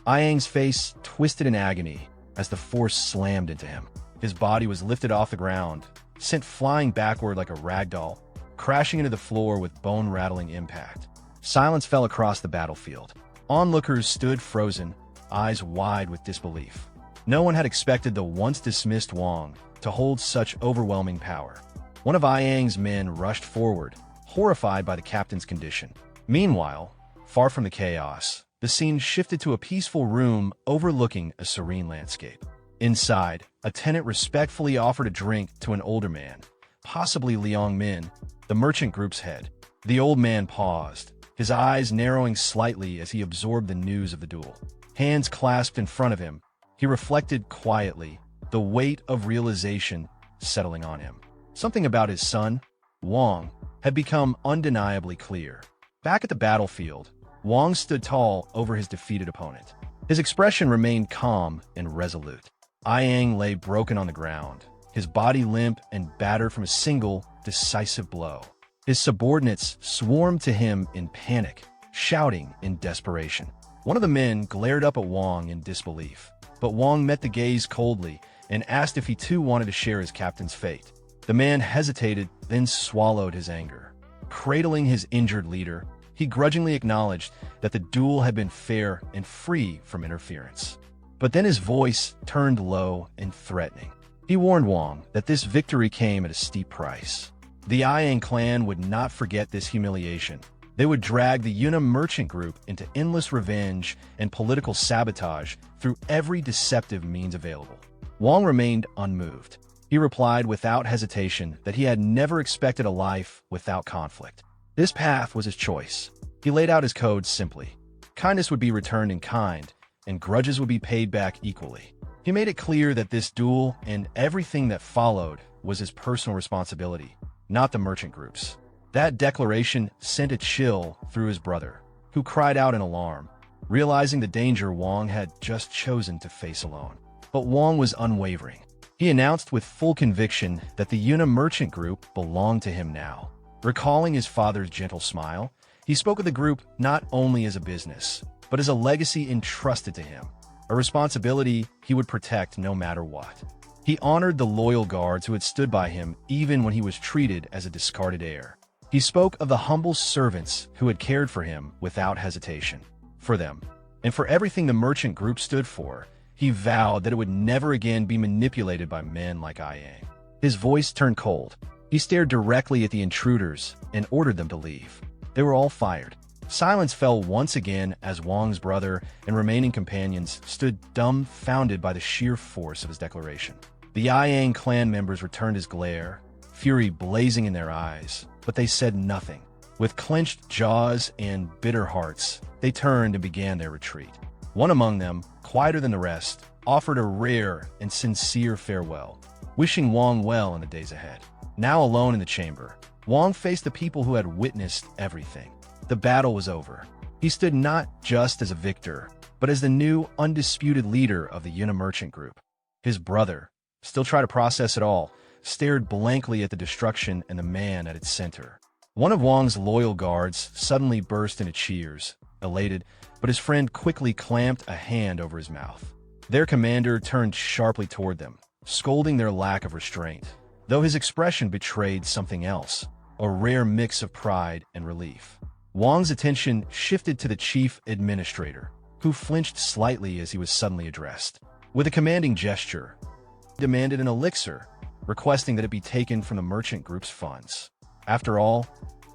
Ayang's face twisted in agony as the force slammed into him. His body was lifted off the ground, sent flying backward like a ragdoll, crashing into the floor with bone-rattling impact. Silence fell across the battlefield. Onlookers stood frozen, eyes wide with disbelief. No one had expected the once-dismissed Wong to hold such overwhelming power. One of Ayang's men rushed forward, horrified by the captain's condition. Meanwhile, far from the chaos, the scene shifted to a peaceful room overlooking a serene landscape. Inside, a tenant respectfully offered a drink to an older man, possibly Liang Min, the merchant group's head. The old man paused, his eyes narrowing slightly as he absorbed the news of the duel. Hands clasped in front of him, he reflected quietly, the weight of realization settling on him. Something about his son, Wong, had become undeniably clear. Back at the battlefield, Wong stood tall over his defeated opponent. His expression remained calm and resolute. Ayang lay broken on the ground, his body limp and battered from a single, decisive blow. His subordinates swarmed to him in panic, shouting in desperation. One of the men glared up at Wong in disbelief, but Wong met the gaze coldly and asked if he too wanted to share his captain's fate. The man hesitated, then swallowed his anger. Cradling his injured leader, he grudgingly acknowledged that the duel had been fair and free from interference. But then his voice turned low and threatening. He warned Wong that this victory came at a steep price. The Ayang clan would not forget this humiliation. They would drag the Yuna merchant group into endless revenge and political sabotage through every deceptive means available. Wong remained unmoved. He replied without hesitation that he had never expected a life without conflict. This path was his choice. He laid out his codes simply. Kindness would be returned in kind, and grudges would be paid back equally. He made it clear that this duel and everything that followed was his personal responsibility, not the merchant group's. That declaration sent a chill through his brother, who cried out in alarm, realizing the danger Wong had just chosen to face alone. But Wong was unwavering. He He announced with full conviction that the Yuna merchant group belonged to him now. Recalling his father's gentle smile, he spoke of the group not only as a business, but as a legacy entrusted to him, a responsibility he would protect no matter what. He honored the loyal guards who had stood by him even when he was treated as a discarded heir. He spoke of the humble servants who had cared for him without hesitation. For them, and for everything the merchant group stood for, he vowed that it would never again be manipulated by men like Yang. His voice turned cold. He stared directly at the intruders and ordered them to leave. They were all fired. Silence fell once again as Wang's brother and remaining companions stood dumbfounded by the sheer force of his declaration. The Yang clan members returned his glare, fury blazing in their eyes, but they said nothing. With clenched jaws and bitter hearts, they turned and began their retreat. One among them, quieter than the rest, offered a rare and sincere farewell, wishing Wang well in the days ahead. Now alone in the chamber, Wang faced the people who had witnessed everything. The battle was over. He stood not just as a victor, but as the new, undisputed leader of the Yuna merchant group. His brother, still trying to process it all, stared blankly at the destruction and the man at its center. One of Wang's loyal guards suddenly burst into cheers, elated, but his friend quickly clamped a hand over his mouth. Their commander turned sharply toward them, scolding their lack of restraint, though his expression betrayed something else, a rare mix of pride and relief. Wang's attention shifted to the chief administrator, who flinched slightly as he was suddenly addressed. With a commanding gesture, he demanded an elixir, requesting that it be taken from the merchant group's funds. After all,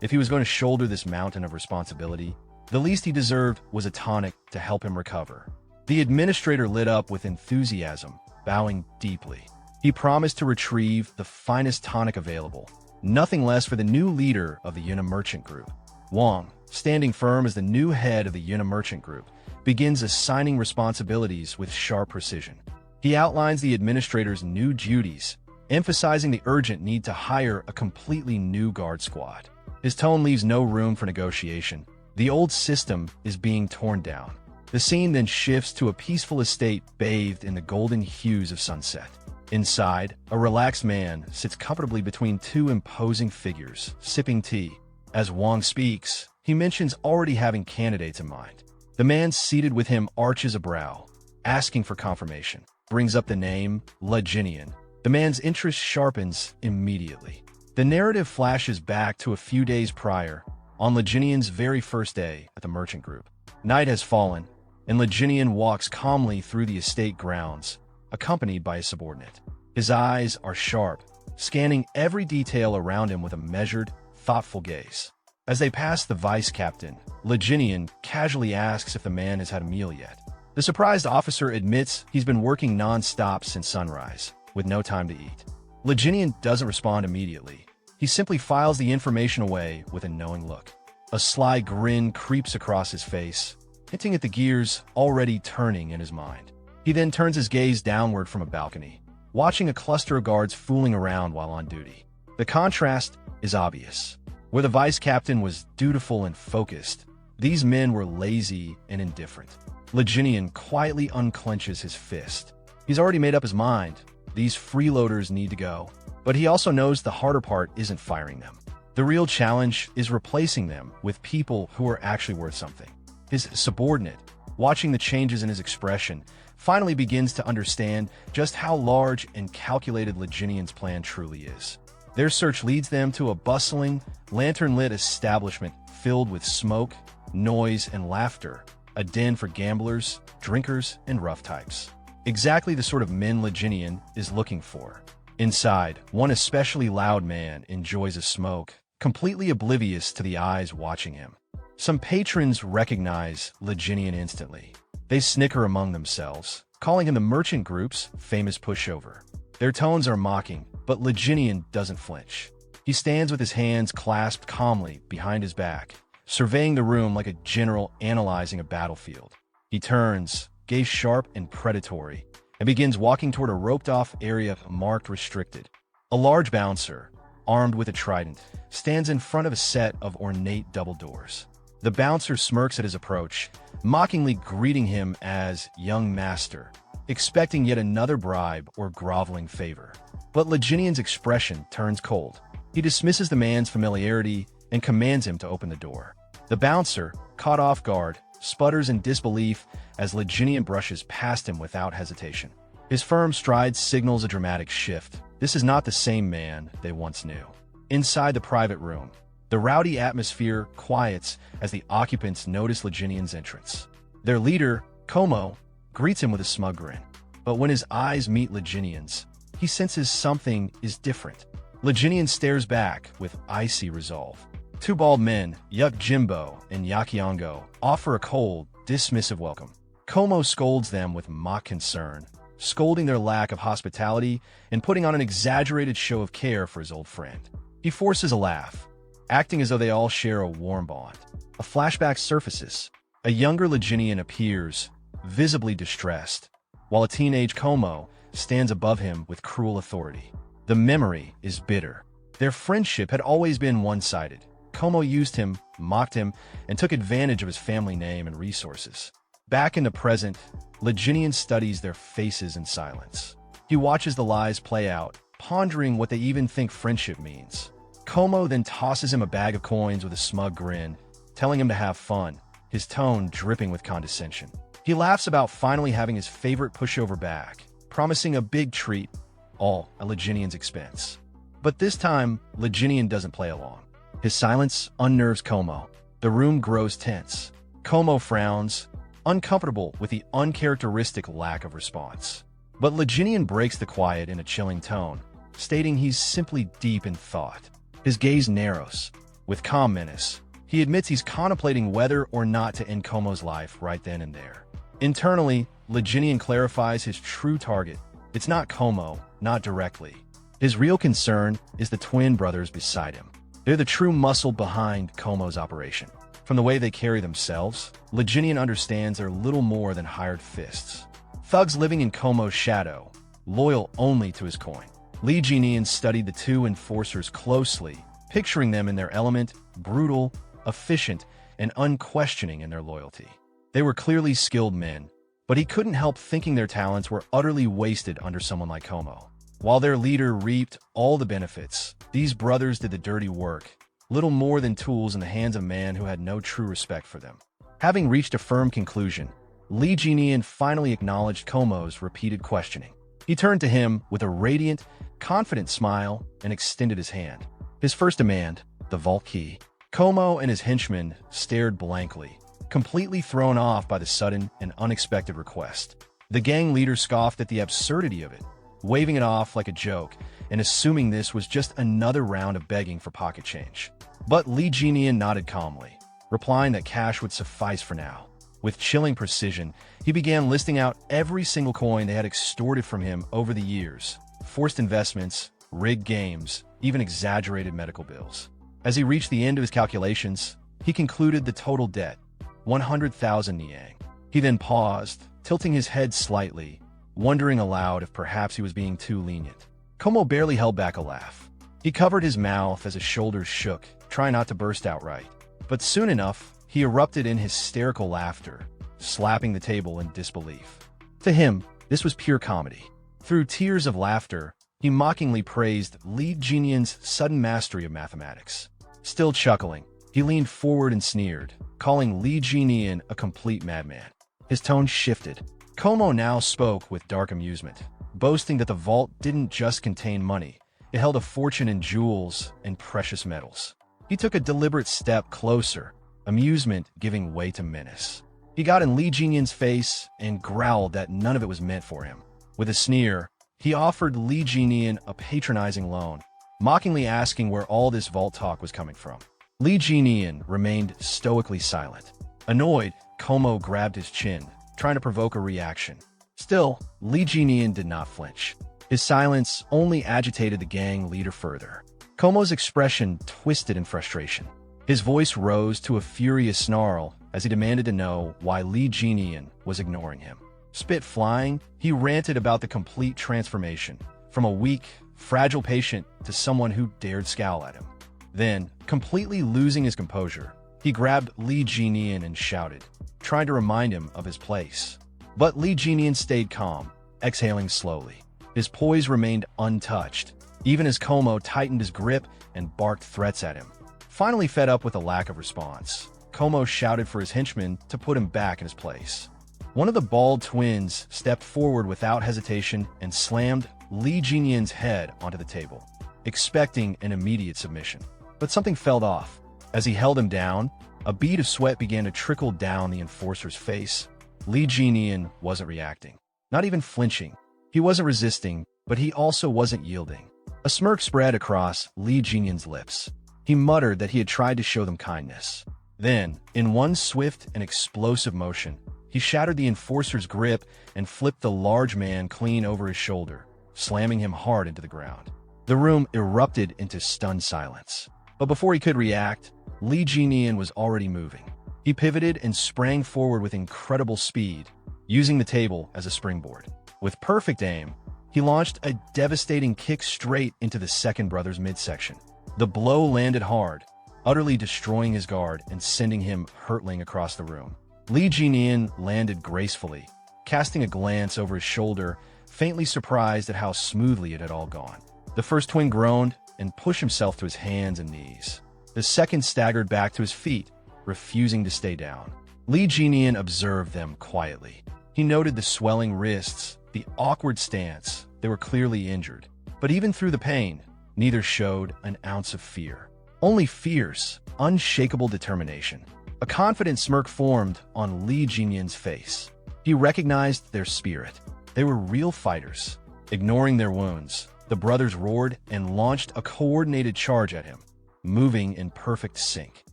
if he was going to shoulder this mountain of responsibility, the least he deserved was a tonic to help him recover. The administrator lit up with enthusiasm, bowing deeply. He promised to retrieve the finest tonic available, nothing less for the new leader of the Yuna merchant group. Wang, standing firm as the new head of the Yuna merchant group, begins assigning responsibilities with sharp precision. He outlines the administrator's new duties, emphasizing the urgent need to hire a completely new guard squad. His tone leaves no room for negotiation. The old system is being torn down. The scene then shifts to a peaceful estate bathed in the golden hues of sunset. Inside, a relaxed man sits comfortably between two imposing figures, sipping tea. As Wang speaks, he mentions already having candidates in mind. The man seated with him arches a brow, asking for confirmation, brings up the name Leginian. The man's interest sharpens immediately. The narrative flashes back to a few days prior, on Leginian's very first day at the merchant group. Night has fallen, and Leginian walks calmly through the estate grounds, accompanied by his subordinate. His eyes are sharp, scanning every detail around him with a measured, thoughtful gaze. As they pass the vice captain, Leginian casually asks if the man has had a meal yet. The surprised officer admits he's been working non-stop since sunrise, with no time to eat. Leginian doesn't respond immediately. He simply files the information away with a knowing look. A sly grin creeps across his face, hinting at the gears already turning in his mind. He then turns his gaze downward from a balcony, watching a cluster of guards fooling around while on duty. The contrast is obvious. Where the vice captain was dutiful and focused, these men were lazy and indifferent. Leginian quietly unclenches his fist. He's already made up his mind. These freeloaders need to go. But he also knows the harder part isn't firing them. The real challenge is replacing them with people who are actually worth something. His subordinate, watching the changes in his expression, finally begins to understand just how large and calculated Leginian's plan truly is. Their search leads them to a bustling, lantern-lit establishment filled with smoke, noise, and laughter, a den for gamblers, drinkers, and rough types. Exactly the sort of men Leginian is looking for. Inside, one especially loud man enjoys a smoke, completely oblivious to the eyes watching him. Some patrons recognize Leginian instantly. They snicker among themselves, calling him the merchant group's famous pushover. Their tones are mocking, but Leginian doesn't flinch. He stands with his hands clasped calmly behind his back, surveying the room like a general analyzing a battlefield. He turns, gaze sharp and predatory, and begins walking toward a roped-off area marked restricted. A large bouncer, armed with a trident, stands in front of a set of ornate double doors. The bouncer smirks at his approach, mockingly greeting him as young master. expecting yet another bribe or groveling favor. But Li Jinian's expression turns cold. He dismisses the man's familiarity and commands him to open the door. The bouncer, caught off guard, sputters in disbelief as Li Jinian brushes past him without hesitation. His firm stride signals a dramatic shift. This is not the same man they once knew. Inside the private room, the rowdy atmosphere quiets as the occupants notice Li Jinian's entrance. Their leader, Como, greets him with a smug grin. But when his eyes meet Li Jinian's, he senses something is different. Li Jinian stares back with icy resolve. Two bald men, Yuk Jimbo and Yakiongo, offer a cold, dismissive welcome. Como scolds them with mock concern, scolding their lack of hospitality and putting on an exaggerated show of care for his old friend. He forces a laugh, acting as though they all share a warm bond. A flashback surfaces. A younger Li Jinian appears, visibly distressed, while a teenage Como stands above him with cruel authority. The memory is bitter. Their friendship had always been one-sided. Como used him, mocked him, and took advantage of his family name and resources. Back in the present, Li Jinian studies their faces in silence. He watches the lies play out, pondering what they even think friendship means. Como then tosses him a bag of coins with a smug grin, telling him to have fun, his tone dripping with condescension. He laughs about finally having his favorite pushover back, promising a big treat, all at Li Jinian's expense. But this time, Li Jinian doesn't play along. His silence unnerves Como. The room grows tense. Como frowns, uncomfortable with the uncharacteristic lack of response. But Li Jinian breaks the quiet in a chilling tone, stating he's simply deep in thought. His gaze narrows. With calm menace, he admits he's contemplating whether or not to end Como's life right then and there. Internally, Li Jinian clarifies his true target. It's not Como, not directly. His real concern is the twin brothers beside him. They're the true muscle behind Como's operation. From the way they carry themselves, Li Jinian understands they're little more than hired fists. Thugs living in Como's shadow, loyal only to his coin. Li Jinian studied the two enforcers closely, picturing them in their element, brutal, efficient, and unquestioning in their loyalty. They were clearly skilled men, but he couldn't help thinking their talents were utterly wasted under someone like Como. While their leader reaped all the benefits, these brothers did the dirty work, little more than tools in the hands of a man who had no true respect for them. Having reached a firm conclusion, Li Jinian finally acknowledged Como's repeated questioning. He turned to him with a radiant, confident smile and extended his hand. His first demand, the vault key. Como and his henchmen stared blankly, completely thrown off by the sudden and unexpected request. The gang leader scoffed at the absurdity of it, waving it off like a joke and assuming this was just another round of begging for pocket change. But Li Jinian nodded calmly, replying that cash would suffice for now. With chilling precision, he began listing out every single coin they had extorted from him over the years. Forced investments, rigged games, even exaggerated medical bills. As he reached the end of his calculations, he concluded the total debt, 100,000 niang. He then paused, tilting his head slightly, wondering aloud if perhaps he was being too lenient. Como barely held back a laugh. He covered his mouth as his shoulders shook, trying not to burst outright. But soon enough, he erupted in hysterical laughter, slapping the table in disbelief. To him, this was pure comedy. Through tears of laughter, he mockingly praised Li Jinian's sudden mastery of mathematics. Still chuckling, he leaned forward and sneered, calling Li Jinian a complete madman. His tone shifted. Como now spoke with dark amusement, boasting that the vault didn't just contain money, it held a fortune in jewels and precious metals. He took a deliberate step closer, amusement giving way to menace. He got in Li Jinian's face and growled that none of it was meant for him. With a sneer, he offered Li Jinian a patronizing loan, mockingly asking where all this vault talk was coming from. Li Jinian remained stoically silent. Annoyed, Como grabbed his chin, trying to provoke a reaction. Still, Li Jinian did not flinch. His silence only agitated the gang leader further. Como's expression twisted in frustration. His voice rose to a furious snarl as he demanded to know why Li Jinian was ignoring him. Spit flying, he ranted about the complete transformation, from a weak, fragile patient to someone who dared scowl at him. Then, completely losing his composure, he grabbed Li Jinian and shouted, trying to remind him of his place. But Li Jinian stayed calm, exhaling slowly. His poise remained untouched, even as Como tightened his grip and barked threats at him. Finally fed up with the lack of response, Como shouted for his henchmen to put him back in his place. One of the bald twins stepped forward without hesitation and slammed Li Jinyan's head onto the table, expecting an immediate submission. But something fell off. As he held him down, a bead of sweat began to trickle down the enforcer's face. Li Jinyan wasn't reacting, not even flinching. He wasn't resisting, but he also wasn't yielding. A smirk spread across Li Jinyan's lips. He muttered that he had tried to show them kindness. Then, in one swift and explosive motion, he shattered the enforcer's grip and flipped the large man clean over his shoulder, slamming him hard into the ground. The room erupted into stunned silence. But before he could react, Li Jinyan was already moving. He pivoted and sprang forward with incredible speed, using the table as a springboard. With perfect aim, he launched a devastating kick straight into the second brother's midsection. The blow landed hard, utterly destroying his guard and sending him hurtling across the room. Li Jinyan landed gracefully, casting a glance over his shoulder, faintly surprised at how smoothly it had all gone. The first twin groaned and pushed himself to his hands and knees. The second staggered back to his feet, refusing to stay down. Li Jinyan observed them quietly. He noted the swelling wrists, the awkward stance. They were clearly injured. But even through the pain, neither showed an ounce of fear. Only fierce, unshakable determination. A confident smirk formed on Li Jinyan's face. He recognized their spirit. They were real fighters. Ignoring their wounds, the brothers roared and launched a coordinated charge at him, moving in perfect sync.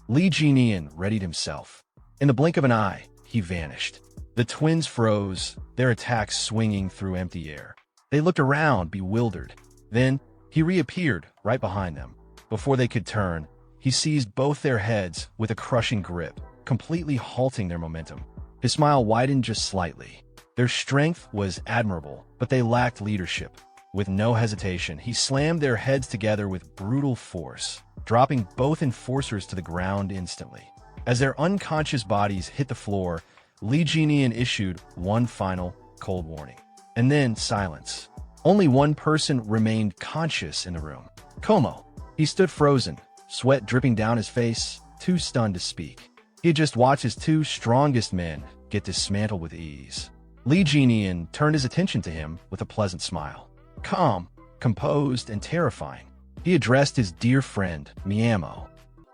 Li Jinyan readied himself. In the blink of an eye, he vanished. The twins froze, their attacks swinging through empty air. They looked around, bewildered. Then, he reappeared right behind them. Before they could turn, he seized both their heads with a crushing grip, completely halting their momentum. His smile widened just slightly. Their strength was admirable, but they lacked leadership. With no hesitation, he slammed their heads together with brutal force, dropping both enforcers to the ground instantly. As their unconscious bodies hit the floor, Li Jinyan issued one final, cold warning. And then silence. Only one person remained conscious in the room. Como. He stood frozen, sweat dripping down his face, too stunned to speak. He had just watched his two strongest men get dismantled with ease. Li Jinyan turned his attention to him with a pleasant smile. Calm, composed, and terrifying, he addressed his dear friend, Miamo.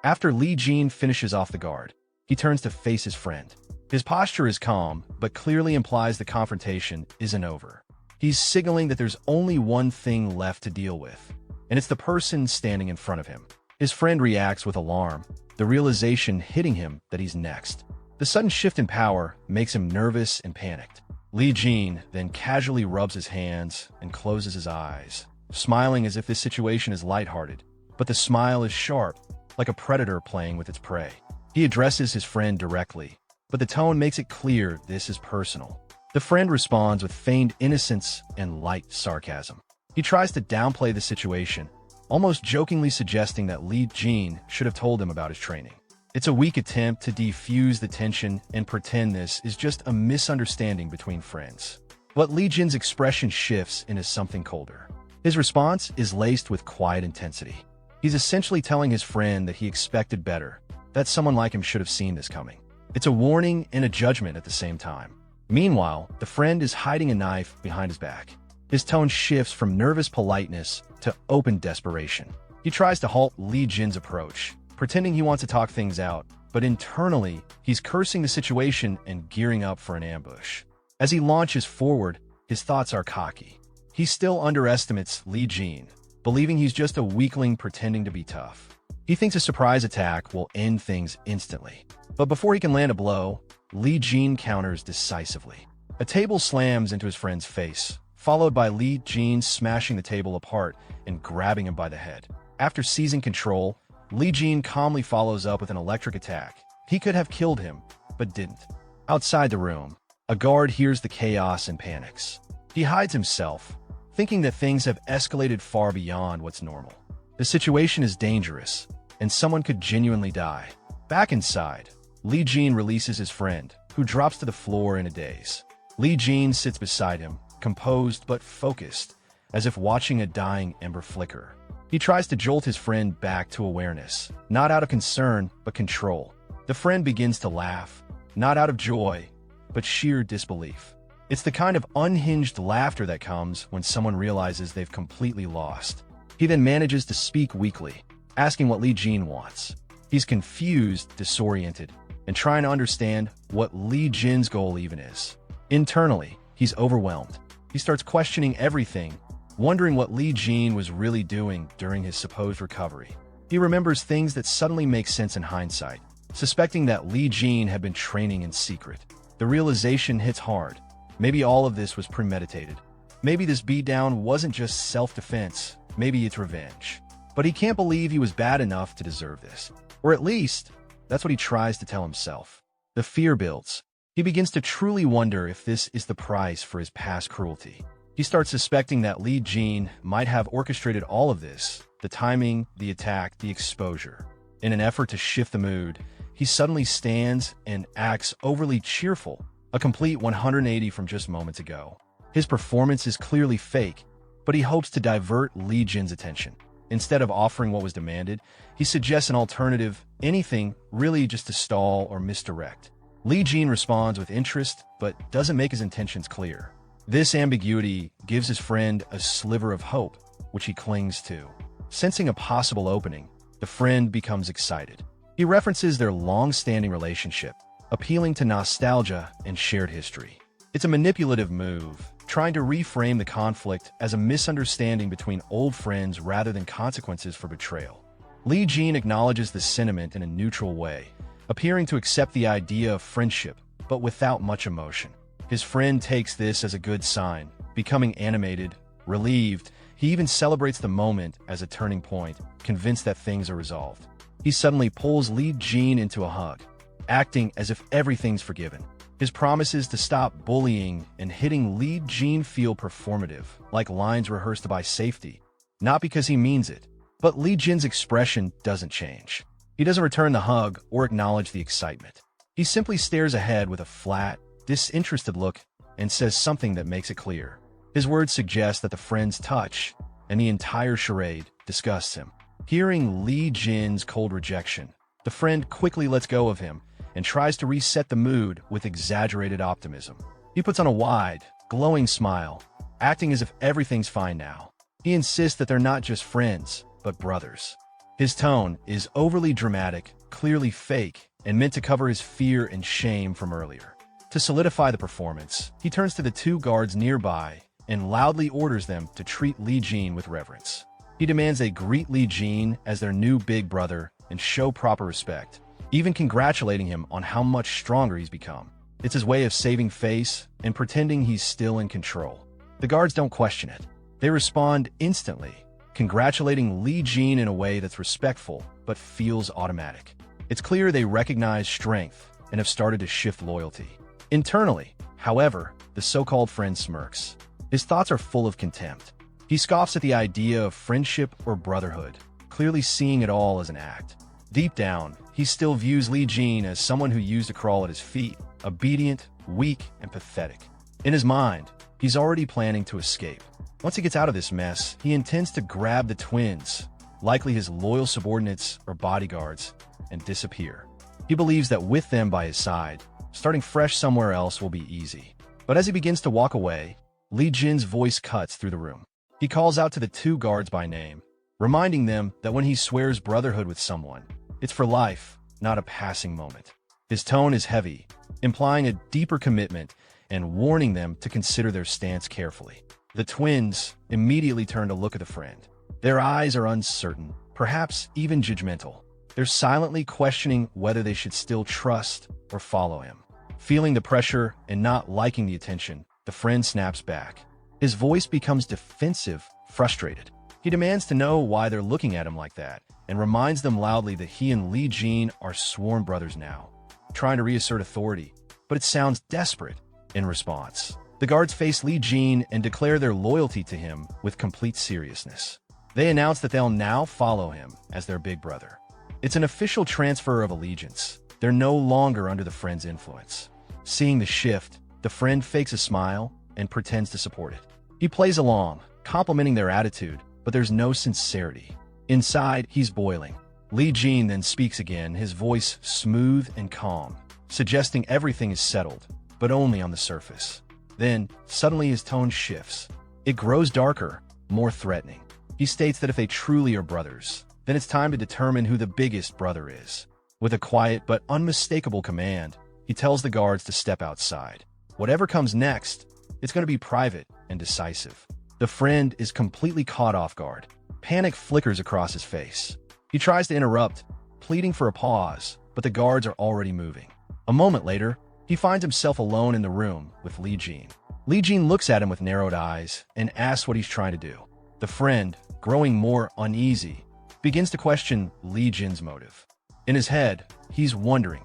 After Li Jin finishes off the guard, he turns to face his friend. His posture is calm, but clearly implies the confrontation isn't over. He's signaling that there's only one thing left to deal with, and it's the person standing in front of him. His friend reacts with alarm, the realization hitting him that he's next. The sudden shift in power makes him nervous and panicked. Li Jin then casually rubs his hands and closes his eyes, smiling as if this situation is lighthearted, but the smile is sharp, like a predator playing with its prey. He addresses his friend directly, but the tone makes it clear this is personal. The friend responds with feigned innocence and light sarcasm. He tries to downplay the situation, almost jokingly suggesting that Li Jin should have told him about his training. It's a weak attempt to defuse the tension and pretend this is just a misunderstanding between friends. But Li Jin's expression shifts into something colder. His response is laced with quiet intensity. He's essentially telling his friend that he expected better, that someone like him should have seen this coming. It's a warning and a judgment at the same time. Meanwhile, the friend is hiding a knife behind his back. His tone shifts from nervous politeness to open desperation. He tries to halt Li Jin's approach, pretending he wants to talk things out, but internally, he's cursing the situation and gearing up for an ambush. As he launches forward, his thoughts are cocky. He still underestimates Li Jin, believing he's just a weakling pretending to be tough. He thinks a surprise attack will end things instantly. But before he can land a blow, Li Jin counters decisively. A table slams into his friend's face, followed by Li Jin smashing the table apart and grabbing him by the head. After seizing control, Li Jin calmly follows up with an electric attack. He could have killed him, but didn't. Outside the room, a guard hears the chaos and panics. He hides himself, thinking that things have escalated far beyond what's normal. The situation is dangerous, and someone could genuinely die. Back inside, Li Jin releases his friend, who drops to the floor in a daze. Li Jin sits beside him, composed but focused, as if watching a dying ember flicker. He tries to jolt his friend back to awareness, not out of concern, but control. The friend begins to laugh, not out of joy, but sheer disbelief. It's the kind of unhinged laughter that comes when someone realizes they've completely lost. He then manages to speak weakly, asking what Li Jin wants. He's confused, disoriented, and trying to understand what Li Jin's goal even is. Internally, he's overwhelmed. He starts questioning everything, wondering what Li Jin was really doing during his supposed recovery. He remembers things that suddenly make sense in hindsight, suspecting that Li Jin had been training in secret. The realization hits hard. Maybe all of this was premeditated. Maybe this beatdown wasn't just self-defense, maybe it's revenge. But he can't believe he was bad enough to deserve this. Or at least, that's what he tries to tell himself. The fear builds. He begins to truly wonder if this is the price for his past cruelty. He starts suspecting that Li Jin might have orchestrated all of this, the timing, the attack, the exposure. In an effort to shift the mood, he suddenly stands and acts overly cheerful, a complete 180 from just moments ago. His performance is clearly fake, but he hopes to divert Li Jin's attention. Instead of offering what was demanded, he suggests an alternative, anything really just to stall or misdirect. Li Jin responds with interest, but doesn't make his intentions clear. This ambiguity gives his friend a sliver of hope, which he clings to. Sensing a possible opening, the friend becomes excited. He references their long-standing relationship, appealing to nostalgia and shared history. It's a manipulative move, trying to reframe the conflict as a misunderstanding between old friends rather than consequences for betrayal. Li Jin acknowledges the sentiment in a neutral way, appearing to accept the idea of friendship, but without much emotion. His friend takes this as a good sign, becoming animated, relieved. He even celebrates the moment as a turning point, convinced that things are resolved. He suddenly pulls Li Jin into a hug, acting as if everything's forgiven. His promises to stop bullying and hitting Li Jin feel performative, like lines rehearsed by safety. Not because he means it, but Li Jin's expression doesn't change. He doesn't return the hug or acknowledge the excitement. He simply stares ahead with a flat, disinterested look and says something that makes it clear. His words suggest that the friend's touch and the entire charade disgusts him. Hearing Li Jin's cold rejection, the friend quickly lets go of him and tries to reset the mood with exaggerated optimism. He puts on a wide, glowing smile, acting as if everything's fine now. He insists that they're not just friends, but brothers. His tone is overly dramatic, clearly fake, and meant to cover his fear and shame from earlier. To solidify the performance, he turns to the two guards nearby and loudly orders them to treat Li Jin with reverence. He demands they greet Li Jin as their new big brother and show proper respect, even congratulating him on how much stronger he's become. It's his way of saving face and pretending he's still in control. The guards don't question it. They respond instantly, congratulating Li Jin in a way that's respectful but feels automatic. It's clear they recognize strength and have started to shift loyalty. Internally, however, the so-called friend smirks. His thoughts are full of contempt. He scoffs at the idea of friendship or brotherhood, clearly seeing it all as an act. Deep down, he still views Li Jin as someone who used to crawl at his feet, obedient, weak, and pathetic. In his mind, he's already planning to escape. Once he gets out of this mess, he intends to grab the twins, likely his loyal subordinates or bodyguards, and disappear. He believes that with them by his side, starting fresh somewhere else will be easy. But as he begins to walk away, Li Jin's voice cuts through the room. He calls out to the two guards by name, reminding them that when he swears brotherhood with someone, it's for life, not a passing moment. His tone is heavy, implying a deeper commitment and warning them to consider their stance carefully. The twins immediately turn to look at the friend. Their eyes are uncertain, perhaps even judgmental. They're silently questioning whether they should still trust or follow him. Feeling the pressure and not liking the attention, the friend snaps back. His voice becomes defensive, frustrated. He demands to know why they're looking at him like that, and reminds them loudly that he and Li Jin are sworn brothers now, trying to reassert authority, but it sounds desperate in response. The guards face Li Jin and declare their loyalty to him with complete seriousness. They announce that they'll now follow him as their big brother. It's an official transfer of allegiance. They're no longer under the friend's influence. Seeing the shift, the friend fakes a smile, and pretends to support it. He plays along, complimenting their attitude, but there's no sincerity. Inside, he's boiling. Li Jin then speaks again, his voice smooth and calm, suggesting everything is settled, but only on the surface. Then, suddenly his tone shifts. It grows darker, more threatening. He states that if they truly are brothers, then it's time to determine who the biggest brother is. With a quiet but unmistakable command, he tells the guards to step outside. Whatever comes next, it's going to be private and decisive. The friend is completely caught off guard. Panic flickers across his face. He tries to interrupt, pleading for a pause, but the guards are already moving. A moment later, he finds himself alone in the room with Li Jin. Li Jin looks at him with narrowed eyes and asks what he's trying to do. The friend, growing more uneasy, begins to question Li Jin's motive. In his head, he's wondering,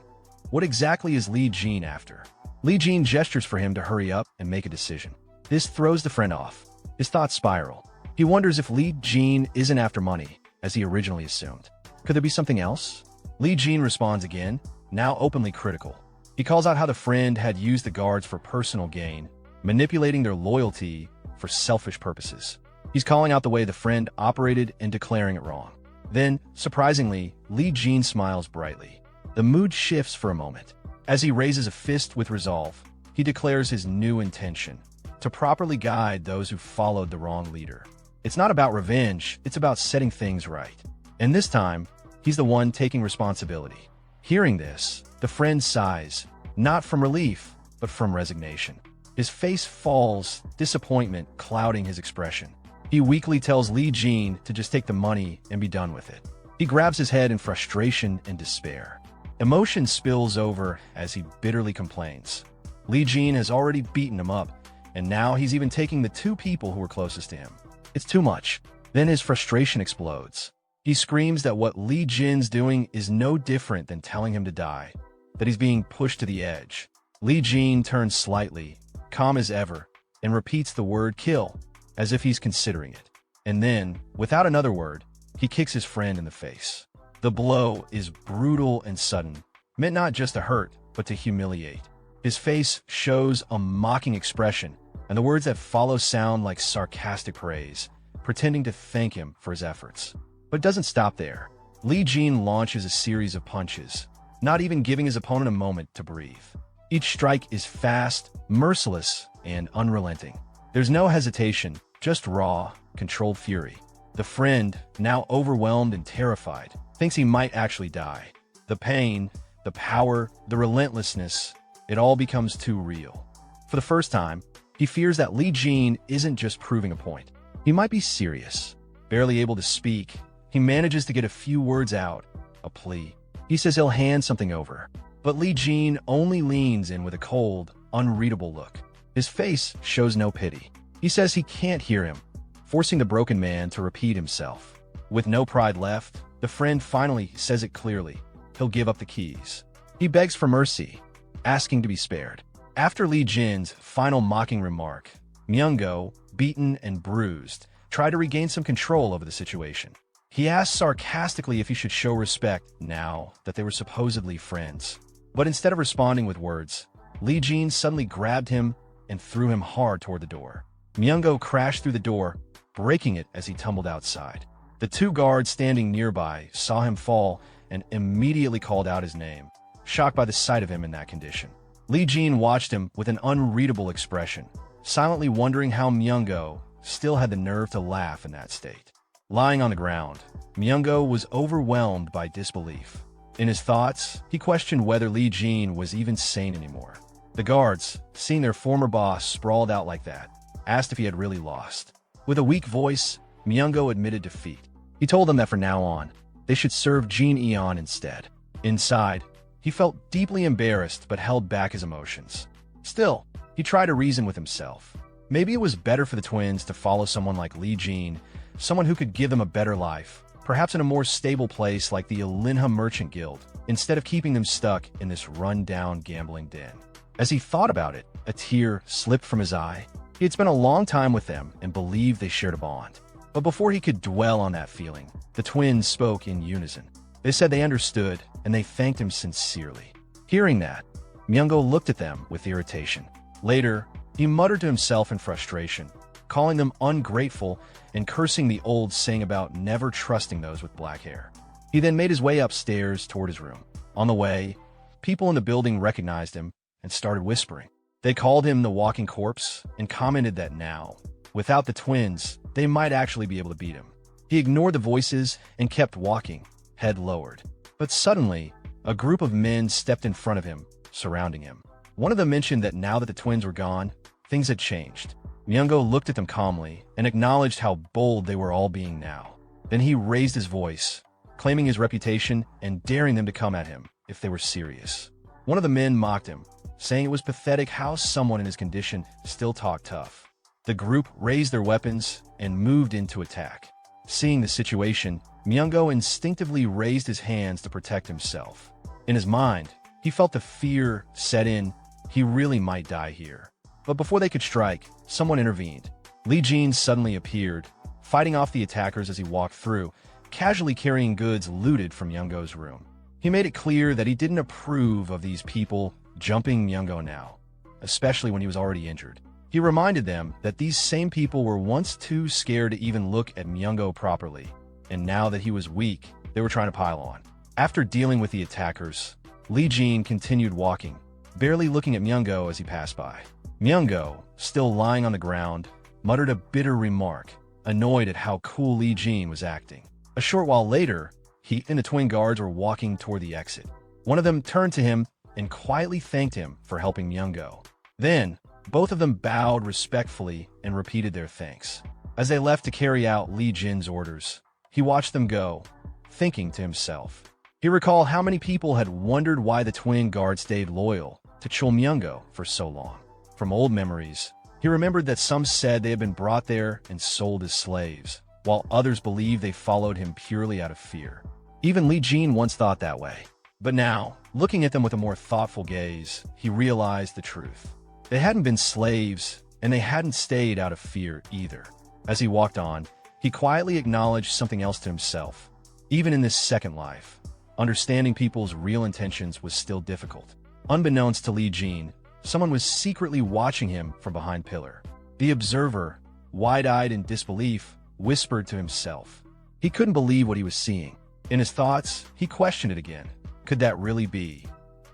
what exactly is Li Jin after? Li Jin gestures for him to hurry up and make a decision. This throws the friend off. His thoughts spiral. He wonders if Li Jin isn't after money, as he originally assumed. Could there be something else? Li Jin responds again, now openly critical. He calls out how the friend had used the guards for personal gain, manipulating their loyalty for selfish purposes. He's calling out the way the friend operated and declaring it wrong. Then, surprisingly, Li Jin smiles brightly. The mood shifts for a moment. As he raises a fist with resolve, he declares his new intention: to properly guide those who followed the wrong leader. It's not about revenge, it's about setting things right. And this time, he's the one taking responsibility. Hearing this, the friend sighs, not from relief, but from resignation. His face falls, disappointment clouding his expression. He weakly tells Li Jin to just take the money and be done with it. He grabs his head in frustration and despair. Emotion spills over as he bitterly complains. Li Jin has already beaten him up, and now he's even taking the two people who were closest to him. It's too much. Then his frustration explodes. He screams that what Li Jin's doing is no different than telling him to die, that he's being pushed to the edge. Li Jin turns slightly, calm as ever, and repeats the word kill, as if he's considering it. And then, without another word, he kicks his friend in the face. The blow is brutal and sudden, meant not just to hurt, but to humiliate. His face shows a mocking expression, and the words that follow sound like sarcastic praise, pretending to thank him for his efforts. But it doesn't stop there. Li Jin launches a series of punches, not even giving his opponent a moment to breathe. Each strike is fast, merciless, and unrelenting. There's no hesitation, just raw, controlled fury. The friend, now overwhelmed and terrified, thinks he might actually die. The pain, the power, the relentlessness, it all becomes too real. For the first time, he fears that Li Jin isn't just proving a point. He might be serious. Barely able to speak, he manages to get a few words out, a plea. He says he'll hand something over, but Li Jin only leans in with a cold, unreadable look. His face shows no pity. He says he can't hear him, forcing the broken man to repeat himself. With no pride left, the friend finally says it clearly. He'll give up the keys. He begs for mercy, asking to be spared. After Li Jin's final mocking remark, Myungo, beaten and bruised, tried to regain some control over the situation. He asked sarcastically if he should show respect now that they were supposedly friends. But instead of responding with words, Li Jin suddenly grabbed him and threw him hard toward the door. Myungo crashed through the door, breaking it as he tumbled outside. The two guards standing nearby saw him fall and immediately called out his name, shocked by the sight of him in that condition. Li Jin watched him with an unreadable expression, silently wondering how Myungo still had the nerve to laugh in that state. Lying on the ground, Myungo was overwhelmed by disbelief. In his thoughts, he questioned whether Li Jin was even sane anymore. The guards, seeing their former boss sprawled out like that, asked if he had really lost. With a weak voice, Myungo admitted defeat. He told them that from now on, they should serve Jin Eon instead. Inside, he felt deeply embarrassed but held back his emotions. Still, he tried to reason with himself. Maybe it was better for the twins to follow someone like Li Jin, someone who could give them a better life, perhaps in a more stable place like the Alinha Merchant Guild, instead of keeping them stuck in this run-down gambling den. As he thought about it, a tear slipped from his eye. He had spent a long time with them and believed they shared a bond. But before he could dwell on that feeling, the twins spoke in unison. They said they understood, and they thanked him sincerely. Hearing that, Myungo looked at them with irritation. Later, He muttered to himself in frustration, calling them ungrateful and cursing the old saying about never trusting those with black hair. He then made his way upstairs toward his room. On the way, people in the building recognized him and started whispering. They called him the walking corpse and commented that now, without the twins, they might actually be able to beat him. He ignored the voices and kept walking, head lowered. But suddenly, a group of men stepped in front of him, surrounding him. One of them mentioned that now that the twins were gone, things had changed. Myungo looked at them calmly and acknowledged how bold they were all being now. Then he raised his voice, claiming his reputation and daring them to come at him if they were serious. One of the men mocked him, saying it was pathetic how someone in his condition still talked tough. The group raised their weapons and moved in to attack. Seeing the situation, Myungo instinctively raised his hands to protect himself. In his mind, he felt the fear set in. He really might die here. But before they could strike, someone intervened. Lee Jin suddenly appeared, fighting off the attackers as he walked through, casually carrying goods looted from Myungo's room. He made it clear that he didn't approve of these people jumping Myungo now, especially when he was already injured. He reminded them that these same people were once too scared to even look at Myungo properly, and now that he was weak, they were trying to pile on. After dealing with the attackers, Lee Jin continued walking, barely looking at Myungo as he passed by. Myungo, still lying on the ground, muttered a bitter remark, annoyed at how cool Lee Jin was acting. A short while later, he and the twin guards were walking toward the exit. One of them turned to him and quietly thanked him for helping Myungo. Then, both of them bowed respectfully and repeated their thanks. As they left to carry out Lee Jin's orders, he watched them go, thinking to himself. He recalled how many people had wondered why the twin guards stayed loyal to Chul Myungo for so long. From old memories, he remembered that some said they had been brought there and sold as slaves, while others believed they followed him purely out of fear. Even Lee Jin once thought that way. But now, looking at them with a more thoughtful gaze, he realized the truth. They hadn't been slaves, and they hadn't stayed out of fear either. As he walked on, he quietly acknowledged something else to himself. Even in this second life, understanding people's real intentions was still difficult. Unbeknownst to Lee Jin, someone was secretly watching him from behind pillar. The observer, wide-eyed in disbelief, whispered to himself. He couldn't believe what he was seeing. In his thoughts, he questioned it again. Could that really be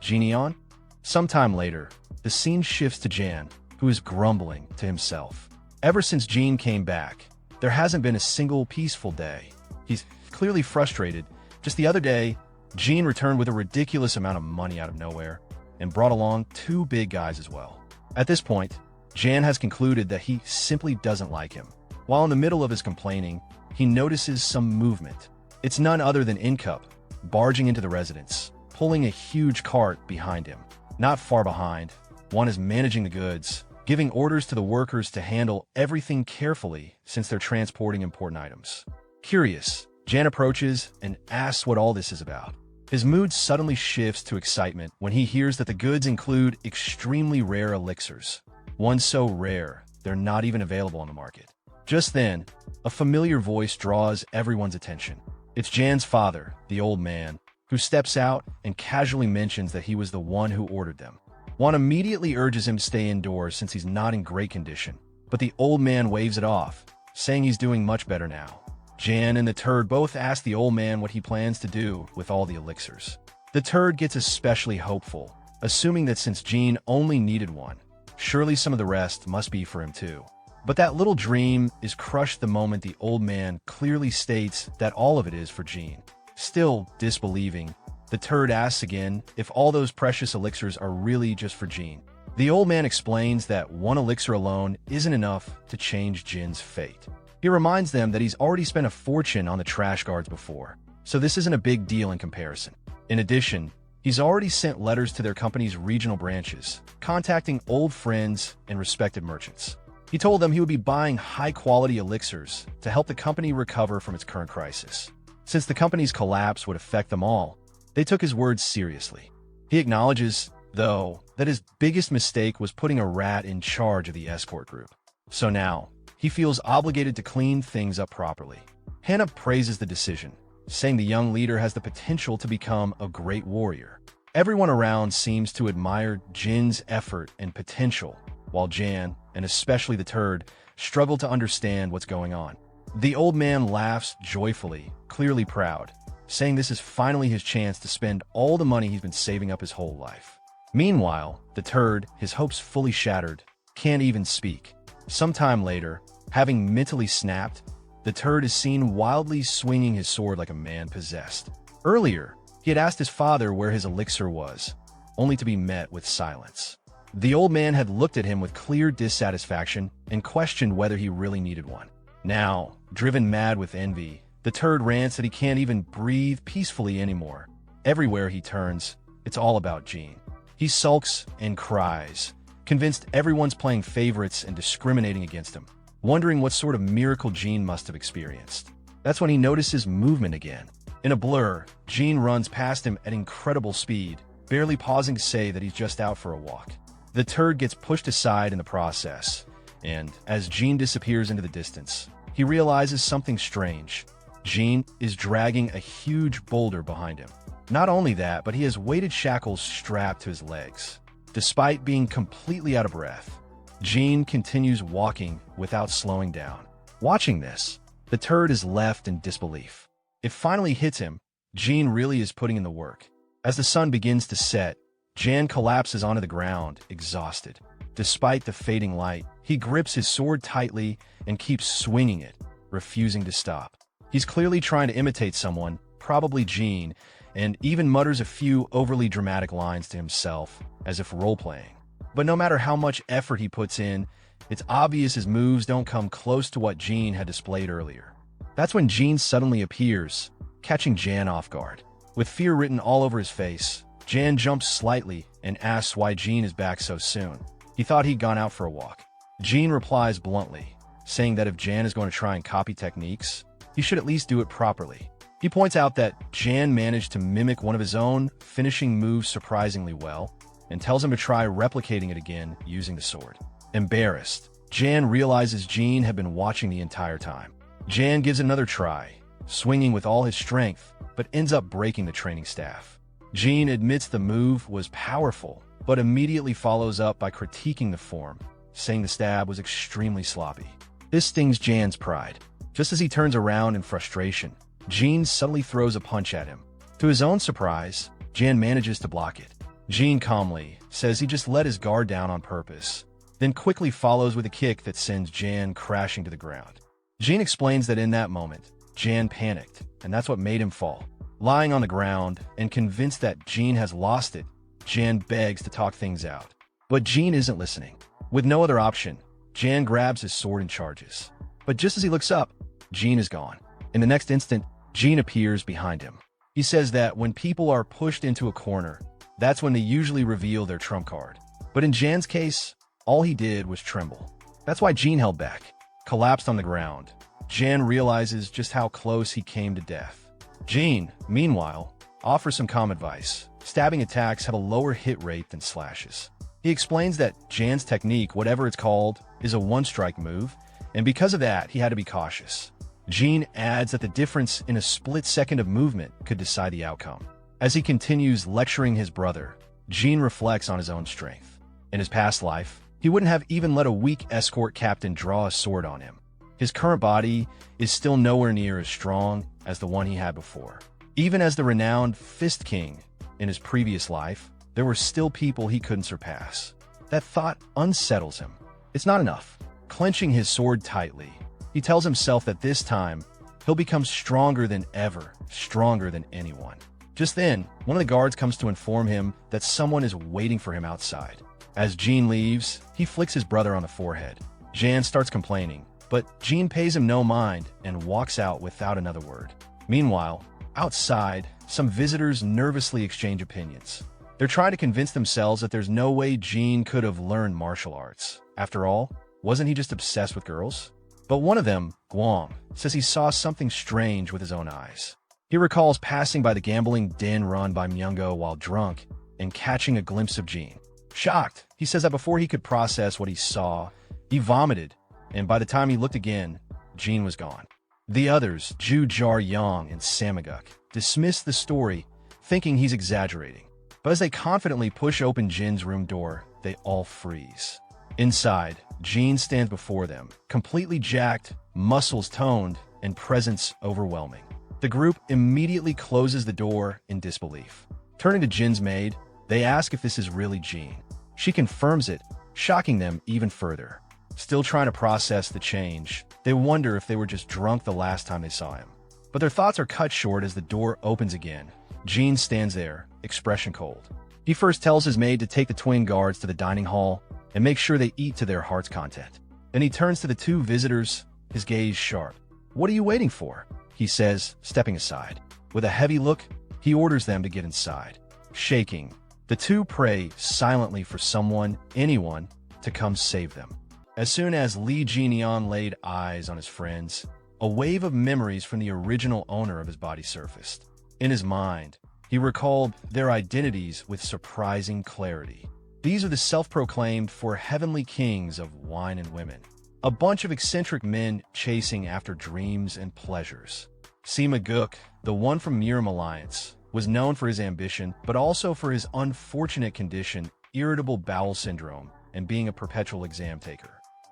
Jineon? Sometime later, the scene shifts to Jan, who is grumbling to himself. Ever since Jean came back, there hasn't been a single peaceful day. He's clearly frustrated. Just the other day, Jean returned with a ridiculous amount of money out of nowhere and brought along two big guys as well. At this point, Jan has concluded that he simply doesn't like him. While in the middle of his complaining, he notices some movement. It's none other than Incup, barging into the residence, pulling a huge cart behind him. Not far behind, one is managing the goods, giving orders to the workers to handle everything carefully since they're transporting important items. Curious, Jan approaches and asks what all this is about. His mood suddenly shifts to excitement when he hears that the goods include extremely rare elixirs. One so rare, they're not even available on the market. Just then, a familiar voice draws everyone's attention. It's Jan's father, the old man, who steps out and casually mentions that he was the one who ordered them. Juan immediately urges him to stay indoors since he's not in great condition, but the old man waves it off, saying he's doing much better now. Jan and the turd both ask the old man what he plans to do with all the elixirs. The turd gets especially hopeful, assuming that since Jean only needed one, surely some of the rest must be for him too. But that little dream is crushed the moment the old man clearly states that all of it is for Jean. Still disbelieving, the turd asks again if all those precious elixirs are really just for Jean. The old man explains that one elixir alone isn't enough to change Jin's fate. He reminds them that he's already spent a fortune on the trash guards before, so this isn't a big deal in comparison. In addition, he's already sent letters to their company's regional branches, contacting old friends and respected merchants. He told them he would be buying high-quality elixirs to help the company recover from its current crisis. Since the company's collapse would affect them all, they took his words seriously. He acknowledges, though, that his biggest mistake was putting a rat in charge of the escort group. So now, he feels obligated to clean things up properly. Hannah praises the decision, saying the young leader has the potential to become a great warrior. Everyone around seems to admire Jin's effort and potential, while Jan, and especially the turd, struggle to understand what's going on. The old man laughs joyfully, clearly proud, saying this is finally his chance to spend all the money he's been saving up his whole life. Meanwhile, the turd, his hopes fully shattered, can't even speak. Sometime later, having mentally snapped, the turd is seen wildly swinging his sword like a man possessed. Earlier, he had asked his father where his elixir was, only to be met with silence. The old man had looked at him with clear dissatisfaction and questioned whether he really needed one. Now, driven mad with envy, the turd rants that he can't even breathe peacefully anymore. Everywhere he turns, it's all about Jean. He sulks and cries, convinced everyone's playing favorites and discriminating against him, wondering what sort of miracle Jean must have experienced. That's when he notices movement again. In a blur, Jean runs past him at incredible speed, barely pausing to say that he's just out for a walk. The turd gets pushed aside in the process, and as Jean disappears into the distance, he realizes something strange. Jean is dragging a huge boulder behind him. Not only that, but he has weighted shackles strapped to his legs. Despite being completely out of breath, Jean continues walking without slowing down. Watching this, the turd is left in disbelief. It finally hits him. Jean really is putting in the work. As the sun begins to set, Jan collapses onto the ground, exhausted. Despite the fading light, he grips his sword tightly and keeps swinging it, refusing to stop. He's clearly trying to imitate someone, probably Jean, and even mutters a few overly dramatic lines to himself, as if role-playing. But no matter how much effort he puts in, it's obvious his moves don't come close to what Jean had displayed earlier. That's when Jean suddenly appears, catching Jan off guard. With fear written all over his face, Jan jumps slightly and asks why Jean is back so soon. He thought he'd gone out for a walk. Jean replies bluntly, saying that if Jan is going to try and copy techniques, he should at least do it properly. He points out that Jan managed to mimic one of his own finishing moves surprisingly well, and tells him to try replicating it again using the sword. Embarrassed, Jan realizes Jean had been watching the entire time. Jan gives it another try, swinging with all his strength, but ends up breaking the training staff. Jean admits the move was powerful, but immediately follows up by critiquing the form, saying the stab was extremely sloppy. This stings Jan's pride. Just as he turns around in frustration, Jean suddenly throws a punch at him. To his own surprise, Jan manages to block it. Jean calmly says he just let his guard down on purpose, then quickly follows with a kick that sends Jan crashing to the ground. Jean explains that in that moment, Jan panicked, and that's what made him fall. Lying on the ground and convinced that Jean has lost it, Jan begs to talk things out. But Jean isn't listening. With no other option, Jan grabs his sword and charges. But just as he looks up, Jean is gone. In the next instant, Jean appears behind him. He says that when people are pushed into a corner, that's when they usually reveal their trump card. But in Jan's case, all he did was tremble. That's why Jean held back, collapsed on the ground. Jan realizes just how close he came to death. Jean, meanwhile, offers some calm advice. Stabbing attacks have a lower hit rate than slashes. He explains that Jan's technique, whatever it's called, is a one-strike move, and because of that, he had to be cautious. Jean adds that the difference in a split second of movement could decide the outcome. As he continues lecturing his brother, Jean reflects on his own strength. In his past life, he wouldn't have even let a weak escort captain draw a sword on him. His current body is still nowhere near as strong as the one he had before. Even as the renowned Fist King in his previous life, there were still people he couldn't surpass. That thought unsettles him. It's not enough. Clenching his sword tightly, he tells himself that this time, he'll become stronger than ever, stronger than anyone. Just then, one of the guards comes to inform him that someone is waiting for him outside. As Jean leaves, he flicks his brother on the forehead. Jan starts complaining, but Jean pays him no mind and walks out without another word. Meanwhile, outside, some visitors nervously exchange opinions. They're trying to convince themselves that there's no way Jean could have learned martial arts. After all, wasn't he just obsessed with girls? But one of them, Guang, says he saw something strange with his own eyes. He recalls passing by the gambling den run by Manga while drunk and catching a glimpse of Jean. Shocked, he says that before he could process what he saw, he vomited, and by the time he looked again, Jean was gone. The others, Ju Jar Yang and Samaguk, dismiss the story, thinking he's exaggerating. But as they confidently push open Jin's room door, they all freeze. Inside, Jean stands before them, completely jacked, muscles toned, and presence overwhelming. The group immediately closes the door in disbelief. Turning to Jin's maid, they ask if this is really Jean. She confirms it, shocking them even further. Still trying to process the change, they wonder if they were just drunk the last time they saw him. But their thoughts are cut short as the door opens again. Jean stands there, expression cold. He first tells his maid to take the twin guards to the dining hall and make sure they eat to their heart's content. Then he turns to the two visitors, his gaze sharp. "What are you waiting for?" he says, stepping aside. With a heavy look, he orders them to get inside. Shaking, the two pray silently for someone, anyone, to come save them. As soon as Lee Jian laid eyes on his friends, a wave of memories from the original owner of his body surfaced. In his mind, he recalled their identities with surprising clarity. These are the self-proclaimed four heavenly kings of wine and women. A bunch of eccentric men chasing after dreams and pleasures. Sima Guk, the one from Miram Alliance, was known for his ambition, but also for his unfortunate condition, irritable bowel syndrome, and being a perpetual exam taker.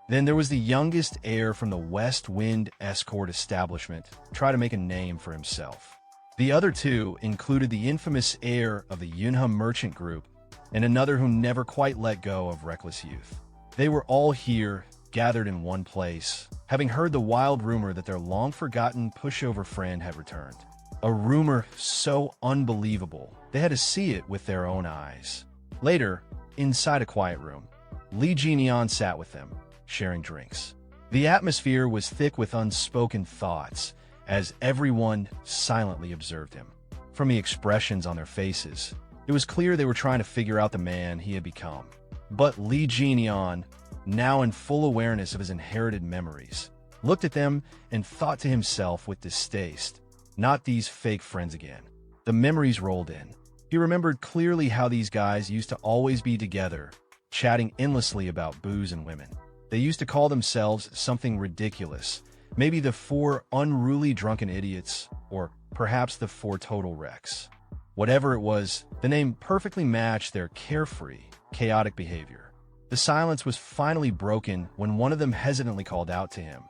Then there was the youngest heir from the West Wind escort establishment, try to make a name for himself. The other two included the infamous heir of the Yunha merchant group and another who never quite let go of reckless youth. They were all here, gathered in one place, having heard the wild rumor that their long-forgotten pushover friend had returned. A rumor so unbelievable, they had to see it with their own eyes. Later, inside a quiet room, Lee Jian sat with them, sharing drinks. The atmosphere was thick with unspoken thoughts, as everyone silently observed him. From the expressions on their faces, it was clear they were trying to figure out the man he had become. But Lee Jian, now in full awareness of his inherited memories, looked at them and thought to himself with distaste, not these fake friends again. The memories rolled in. He remembered clearly how these guys used to always be together, chatting endlessly about booze and women. They used to call themselves something ridiculous, maybe the four unruly drunken idiots, or perhaps the four total wrecks. Whatever it was, the name perfectly matched their carefree, chaotic behavior. The silence was finally broken when one of them hesitantly called out to him,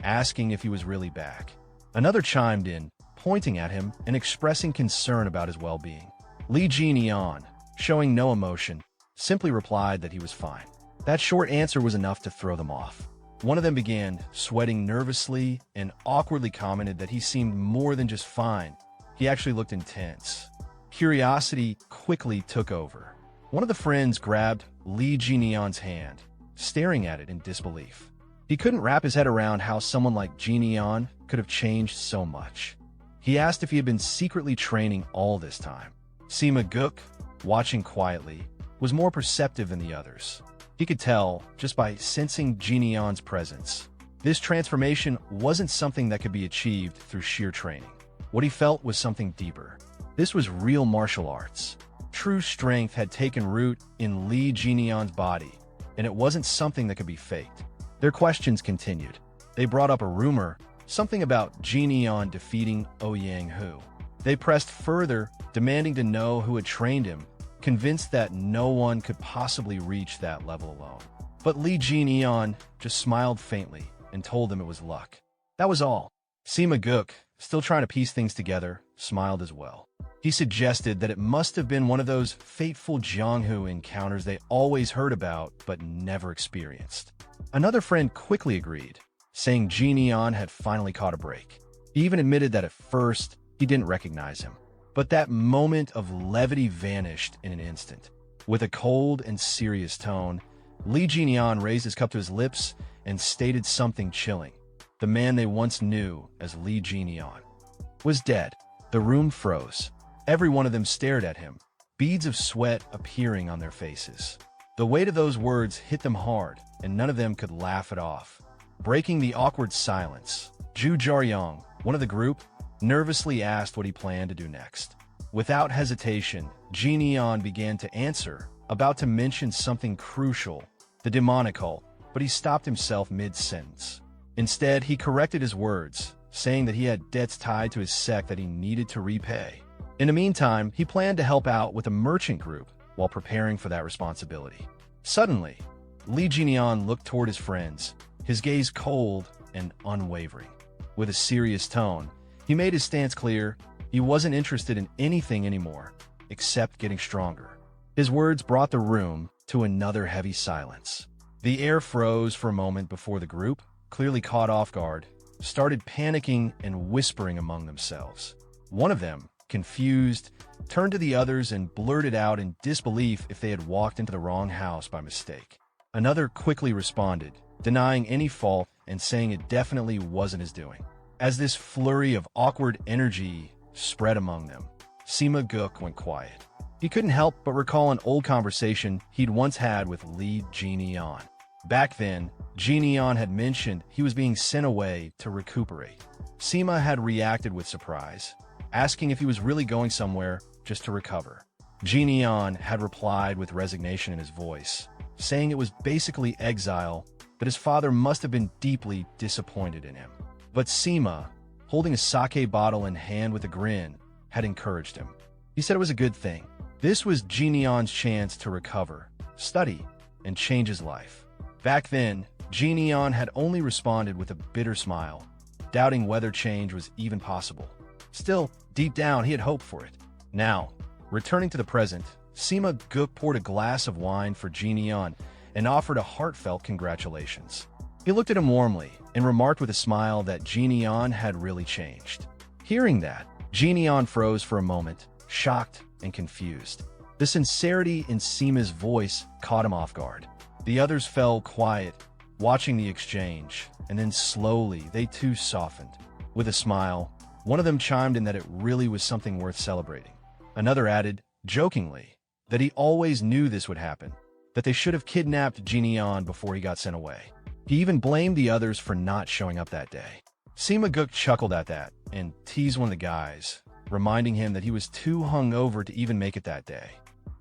asking if he was really back. Another chimed in, pointing at him and expressing concern about his well-being. Lee Jian, showing no emotion, simply replied that he was fine. That short answer was enough to throw them off. One of them began sweating nervously and awkwardly commented that he seemed more than just fine. He actually looked intense. Curiosity quickly took over. One of the friends grabbed Lee Jian's hand, staring at it in disbelief. He couldn't wrap his head around how someone like Jian could have changed so much. He asked if he had been secretly training all this time. Sima Guk, watching quietly, was more perceptive than the others. He could tell, just by sensing Jian's presence, this transformation wasn't something that could be achieved through sheer training. What he felt was something deeper. This was real martial arts. True strength had taken root in Lee Jian's body, and it wasn't something that could be faked. Their questions continued. They brought up a rumor, something about Jian defeating Ouyang Hu. They pressed further, demanding to know who had trained him, convinced that no one could possibly reach that level alone. But Lee Jian just smiled faintly and told them it was luck. That was all. Sima Guk, still trying to piece things together, smiled as well. He suggested that it must have been one of those fateful Jianghu encounters they always heard about but never experienced. Another friend quickly agreed, saying Jian had finally caught a break. He even admitted that at first he didn't recognize him. But that moment of levity vanished in an instant. With a cold and serious tone, Lee Jian raised his cup to his lips and stated something chilling. The man they once knew as Lee Jian was dead. The room froze. Every one of them stared at him, beads of sweat appearing on their faces. The weight of those words hit them hard, and none of them could laugh it off. Breaking the awkward silence, Zhu Jiaoyang, one of the group, nervously asked what he planned to do next. Without hesitation, Jian began to answer, about to mention something crucial, the demonical, but he stopped himself mid-sentence. Instead, he corrected his words, saying that he had debts tied to his sect that he needed to repay. In the meantime, he planned to help out with a merchant group while preparing for that responsibility. Suddenly, Lee Jineon looked toward his friends, his gaze cold and unwavering. With a serious tone, he made his stance clear. He wasn't interested in anything anymore, except getting stronger. His words brought the room to another heavy silence. The air froze for a moment before the group, clearly caught off guard, started panicking and whispering among themselves. One of them, confused, turned to the others and blurted out in disbelief if they had walked into the wrong house by mistake. Another quickly responded, denying any fault and saying it definitely wasn't his doing. As this flurry of awkward energy spread among them, Sima Guk went quiet. He couldn't help but recall an old conversation he'd once had with Lee Jineon. Back then, Jineon had mentioned he was being sent away to recuperate. Sima had reacted with surprise, asking if he was really going somewhere just to recover. Jineon had replied with resignation in his voice, saying it was basically exile, that his father must have been deeply disappointed in him. But Sima, holding a sake bottle in hand with a grin, had encouraged him. He said it was a good thing. This was Jineon's chance to recover, study, and change his life. Back then, Jineon had only responded with a bitter smile, doubting whether change was even possible. Still, deep down, he had hoped for it. Now, returning to the present, Sima Guk poured a glass of wine for Jineon and offered a heartfelt congratulations. He looked at him warmly and remarked with a smile that Jineon had really changed. Hearing that, Jineon froze for a moment, shocked and confused. The sincerity in Sima's voice caught him off guard. The others fell quiet, watching the exchange, and then slowly they too softened. With a smile, one of them chimed in that it really was something worth celebrating. Another added, jokingly, that he always knew this would happen, that they should have kidnapped Jineon before he got sent away. He even blamed the others for not showing up that day. Sima Guk chuckled at that and teased one of the guys, reminding him that he was too hungover to even make it that day.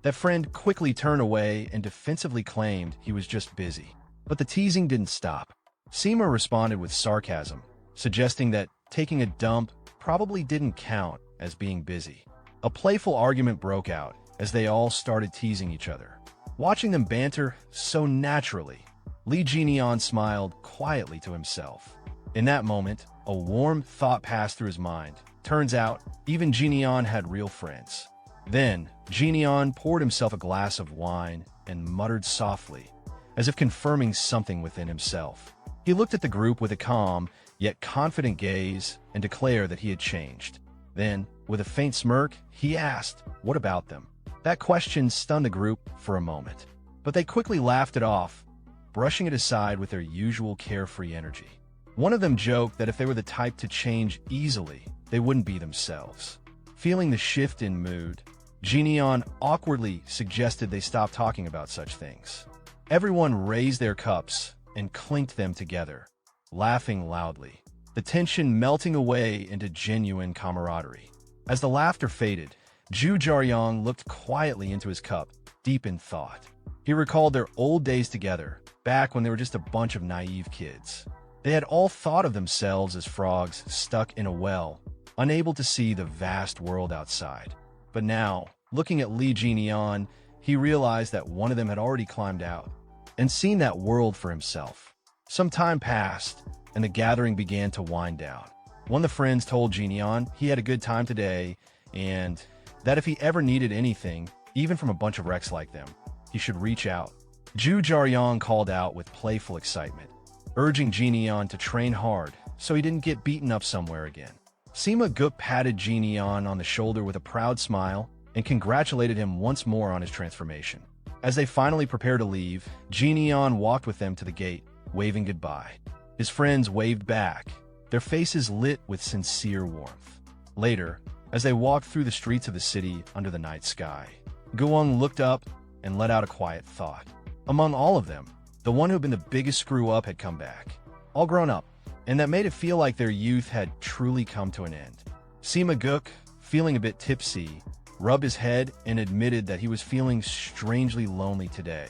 That friend quickly turned away and defensively claimed he was just busy. But the teasing didn't stop. Sima responded with sarcasm, suggesting that taking a dump probably didn't count as being busy. A playful argument broke out as they all started teasing each other. Watching them banter so naturally, Lee Jineon smiled quietly to himself. In that moment, a warm thought passed through his mind. Turns out, even Jineon had real friends. Then, Jineon poured himself a glass of wine and muttered softly, as if confirming something within himself. He looked at the group with a calm, yet confident gaze and declared that he had changed. Then, with a faint smirk, he asked, "What about them?" That question stunned the group for a moment, but they quickly laughed it off, brushing it aside with their usual carefree energy. One of them joked that if they were the type to change easily, they wouldn't be themselves. Feeling the shift in mood, Jineon awkwardly suggested they stop talking about such things. Everyone raised their cups and clinked them together, laughing loudly, the tension melting away into genuine camaraderie. As the laughter faded, Ju Jaryong looked quietly into his cup, deep in thought. He recalled their old days together, back when they were just a bunch of naive kids. They had all thought of themselves as frogs stuck in a well, unable to see the vast world outside. But now, looking at Lee Jineon, he realized that one of them had already climbed out and seen that world for himself. Some time passed, and the gathering began to wind down. One of the friends told Jineon he had a good time today, and that if he ever needed anything, even from a bunch of wrecks like them, he should reach out. Ju Jaryong called out with playful excitement, urging Jineon to train hard so he didn't get beaten up somewhere again. Sima Guk patted Jineon on the shoulder with a proud smile and congratulated him once more on his transformation. As they finally prepared to leave, Jineon walked with them to the gate, waving goodbye. His friends waved back, their faces lit with sincere warmth. Later, as they walked through the streets of the city under the night sky, Guang looked up and let out a quiet thought. Among all of them, the one who had been the biggest screw-up had come back, all grown up, and that made it feel like their youth had truly come to an end. Sima Guk, feeling a bit tipsy, rubbed his head and admitted that he was feeling strangely lonely today.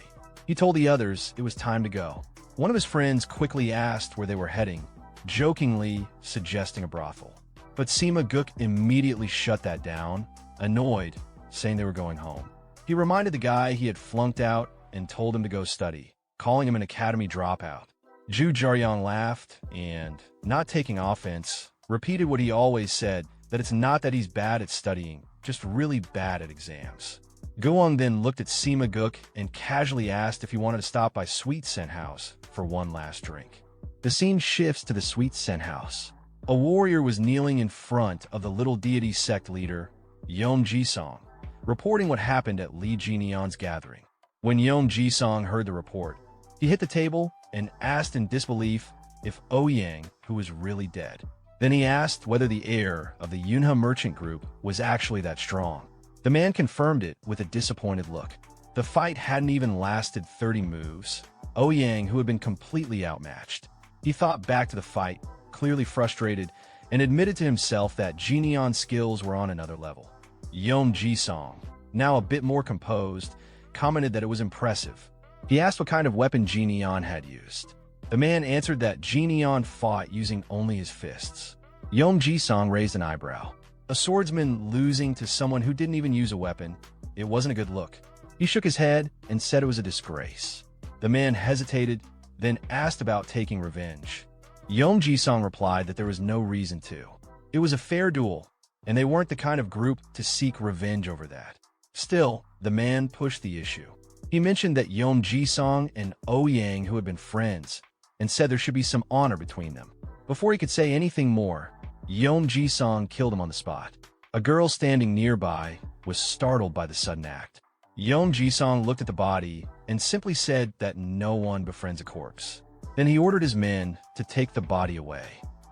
He told the others it was time to go. One of his friends quickly asked where they were heading, jokingly suggesting a brothel. But Sima Guk immediately shut that down, annoyed, saying they were going home. He reminded the guy he had flunked out and told him to go study. calling him an academy dropout. Zhu Jiaoyang laughed and, not taking offense, repeated what he always said, that it's not that he's bad at studying, just really bad at exams. Guang then looked at Sima Guk and casually asked if he wanted to stop by Sweet Scent House for one last drink. The scene shifts to the Sweet Scent House. A warrior was kneeling in front of the little deity sect leader, Yom Jisong, reporting what happened at Li Jinian's gathering. When Yom Jisong heard the report, he hit the table and asked in disbelief if Ouyang, who was really dead. Then he asked whether the heir of the Yunhe merchant group was actually that strong. The man confirmed it with a disappointed look. The fight hadn't even lasted 30 moves. Ouyang, who had been completely outmatched. He thought back to the fight, clearly frustrated, and admitted to himself that Jinian's skills were on another level. Yom Jisong, now a bit more composed, commented that it was impressive. He asked what kind of weapon Jinian had used. The man answered that Jinian fought using only his fists. Yom Jisong raised an eyebrow. A swordsman losing to someone who didn't even use a weapon, it wasn't a good look. He shook his head and said it was a disgrace. The man hesitated, then asked about taking revenge. Yom Jisong replied that there was no reason to. It was a fair duel, and they weren't the kind of group to seek revenge over that. Still, the man pushed the issue. He mentioned that Yom Jisong and Ouyang, who had been friends, and said there should be some honor between them. Before he could say anything more, Yom Jisong killed him on the spot. A girl standing nearby was startled by the sudden act. Yom Jisong looked at the body and simply said that no one befriends a corpse. Then he ordered his men to take the body away.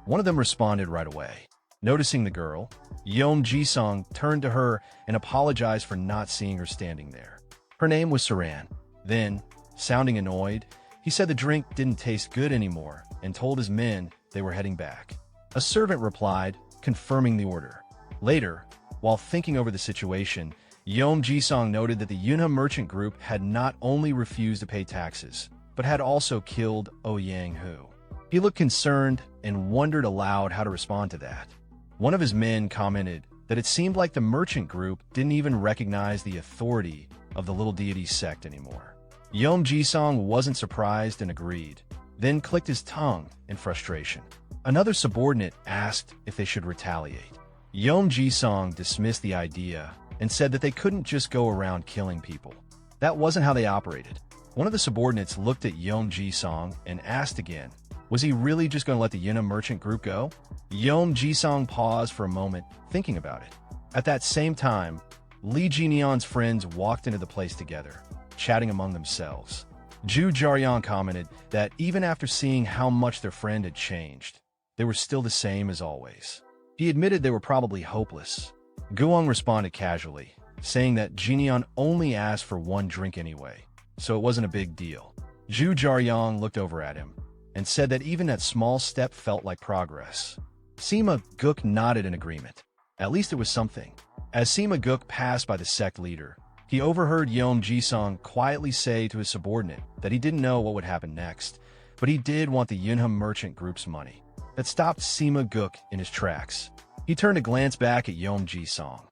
One of them responded right away. Noticing the girl, Yom Jisong turned to her and apologized for not seeing her standing there. Her name was Saran. Then, sounding annoyed, he said the drink didn't taste good anymore and told his men they were heading back. A servant replied, confirming the order. Later, while thinking over the situation, Yom Jisong noted that the Yunhe merchant group had not only refused to pay taxes, but had also killed Ouyang Hu. He looked concerned and wondered aloud how to respond to that. One of his men commented that it seemed like the merchant group didn't even recognize the authority of the little deity sect anymore. Yom Jisong wasn't surprised and agreed, then clicked his tongue in frustration. Another subordinate asked if they should retaliate. Yom Jisong dismissed the idea and said that they couldn't just go around killing people. That wasn't how they operated. One of the subordinates looked at Yom Jisong and asked again, was he really just going to let the Yunhe merchant group go? Yom Jisong paused for a moment, thinking about it. At that same time, Li Jinian's friends walked into the place together, chatting among themselves. Zhu Jiaoyang commented that even after seeing how much their friend had changed, they were still the same as always. He admitted they were probably hopeless. Guang responded casually, saying that Jinian only asked for one drink anyway, so it wasn't a big deal. Zhu Jiaoyang looked over at him and said that even that small step felt like progress. Sima Guk nodded in agreement. At least it was something. As Sima Guk passed by the sect leader, he overheard Yom Jisong quietly say to his subordinate that he didn't know what would happen next, but he did want the Yunhe merchant group's money. That stopped Sima Guk in his tracks. He turned to glance back at Yom Jisong,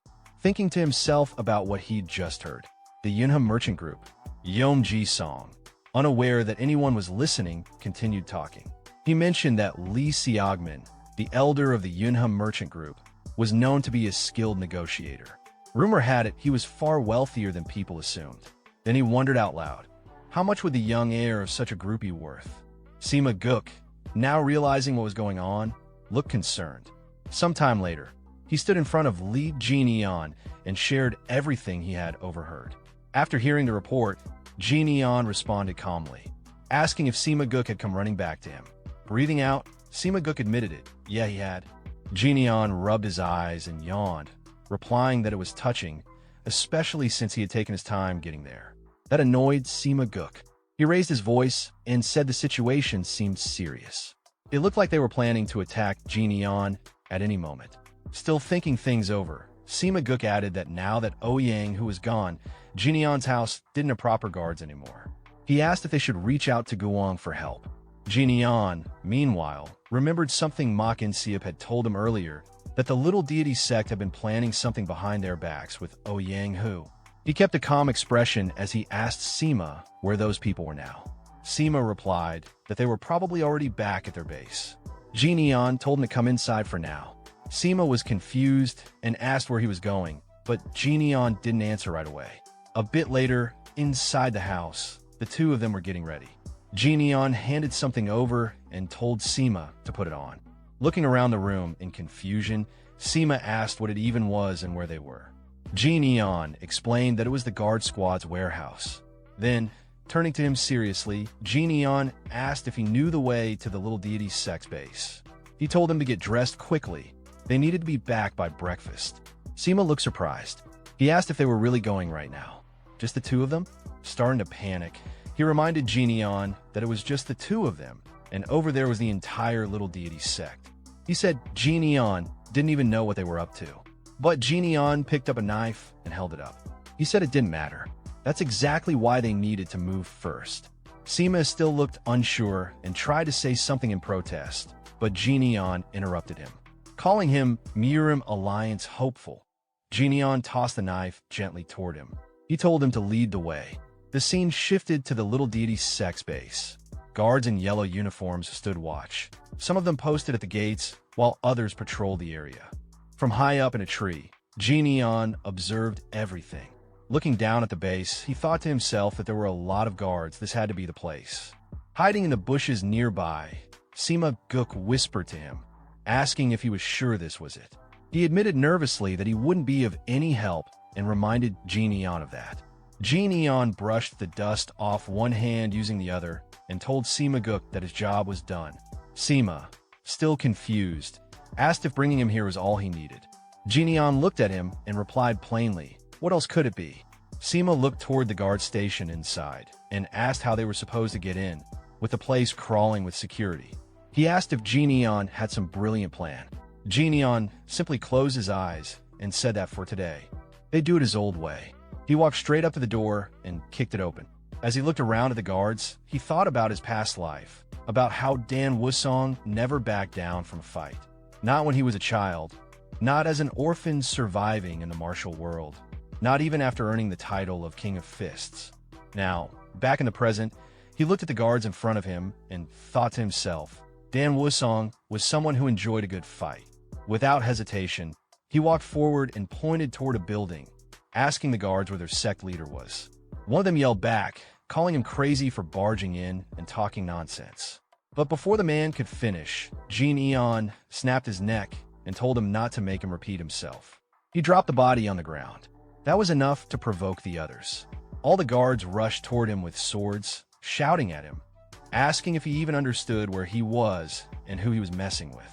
thinking to himself about what he'd just heard. The Yunhe merchant group. Yom Jisong, unaware that anyone was listening, continued talking. He mentioned that Li Xiaogman, the elder of the Yunhe merchant group, was known to be a skilled negotiator. Rumor had it he was far wealthier than people assumed. Then he wondered out loud, how much would the young heir of such a group be worth? Sima Guk, now realizing what was going on, looked concerned. Sometime later, he stood in front of Li Jinian and shared everything he had overheard. After hearing the report, Jinian responded calmly, asking if Sima Guk had come running back to him. Breathing out, Sima Guk admitted it. Yeah, he had. Jinian rubbed his eyes and yawned, replying that it was touching, especially since he had taken his time getting there. That annoyed Sima Guk. He raised his voice and said the situation seemed serious. It looked like they were planning to attack Jinian at any moment. Still thinking things over, Sima Guk added that now that Ouyang, who was gone, Jinian's house didn't have proper guards anymore. He asked if they should reach out to Guang for help. Jinian, meanwhile, remembered something Makin Siep had told him earlier, that the little deity sect had been planning something behind their backs with Ouyang Hu. He kept a calm expression as he asked Sima where those people were now. Sima replied that they were probably already back at their base. Jineon told him to come inside for now. Sima was confused and asked where he was going, but Jineon didn't answer right away. A bit later, inside the house, the two of them were getting ready. Jineon handed something over and told Sima to put it on. Looking around the room in confusion, Sima asked what it even was and where they were. Jineon explained that it was the guard squad's warehouse. Then, turning to him seriously, Jineon asked if he knew the way to the little deity's sex base. He told them to get dressed quickly. They needed to be back by breakfast. Sima looked surprised. He asked if they were really going right now. Just the two of them? Starting to panic, he reminded Jineon that it was just the two of them, and over there was the entire little deity sect. He said Jineon didn't even know what they were up to. But Jineon picked up a knife and held it up. He said it didn't matter. That's exactly why they needed to move first. Sima still looked unsure and tried to say something in protest, but Jineon interrupted him, calling him Mirim Alliance hopeful. Jineon tossed the knife gently toward him. He told him to lead the way. The scene shifted to the little deity's sex base. Guards in yellow uniforms stood watch. Some of them posted at the gates, while others patrolled the area. From high up in a tree, Jineon observed everything. Looking down at the base, he thought to himself that there were a lot of guards. This had to be the place. Hiding in the bushes nearby, Sima Guk whispered to him, asking if he was sure this was it. He admitted nervously that he wouldn't be of any help and reminded Jineon of that. Jineon brushed the dust off one hand using the other and told Sima Guk that his job was done. Sima, still confused, asked if bringing him here was all he needed. Jineon looked at him and replied plainly, "What else could it be?" Sima looked toward the guard station inside and asked how they were supposed to get in, with the place crawling with security. He asked if Jineon had some brilliant plan. Jineon simply closed his eyes and said that for today, they'd do it his old way. He walked straight up to the door and kicked it open. As he looked around at the guards, he thought about his past life, about how Dan Wusong never backed down from a fight. Not when he was a child, not as an orphan surviving in the martial world, not even after earning the title of King of Fists. Now, back in the present, he looked at the guards in front of him and thought to himself, Dan Wusong was someone who enjoyed a good fight. Without hesitation, he walked forward and pointed toward a building, asking the guards where their sect leader was. One of them yelled back, calling him crazy for barging in and talking nonsense. But before the man could finish, Jineon snapped his neck and told him not to make him repeat himself. He dropped the body on the ground. That was enough to provoke the others. All the guards rushed toward him with swords, shouting at him, asking if he even understood where he was and who he was messing with.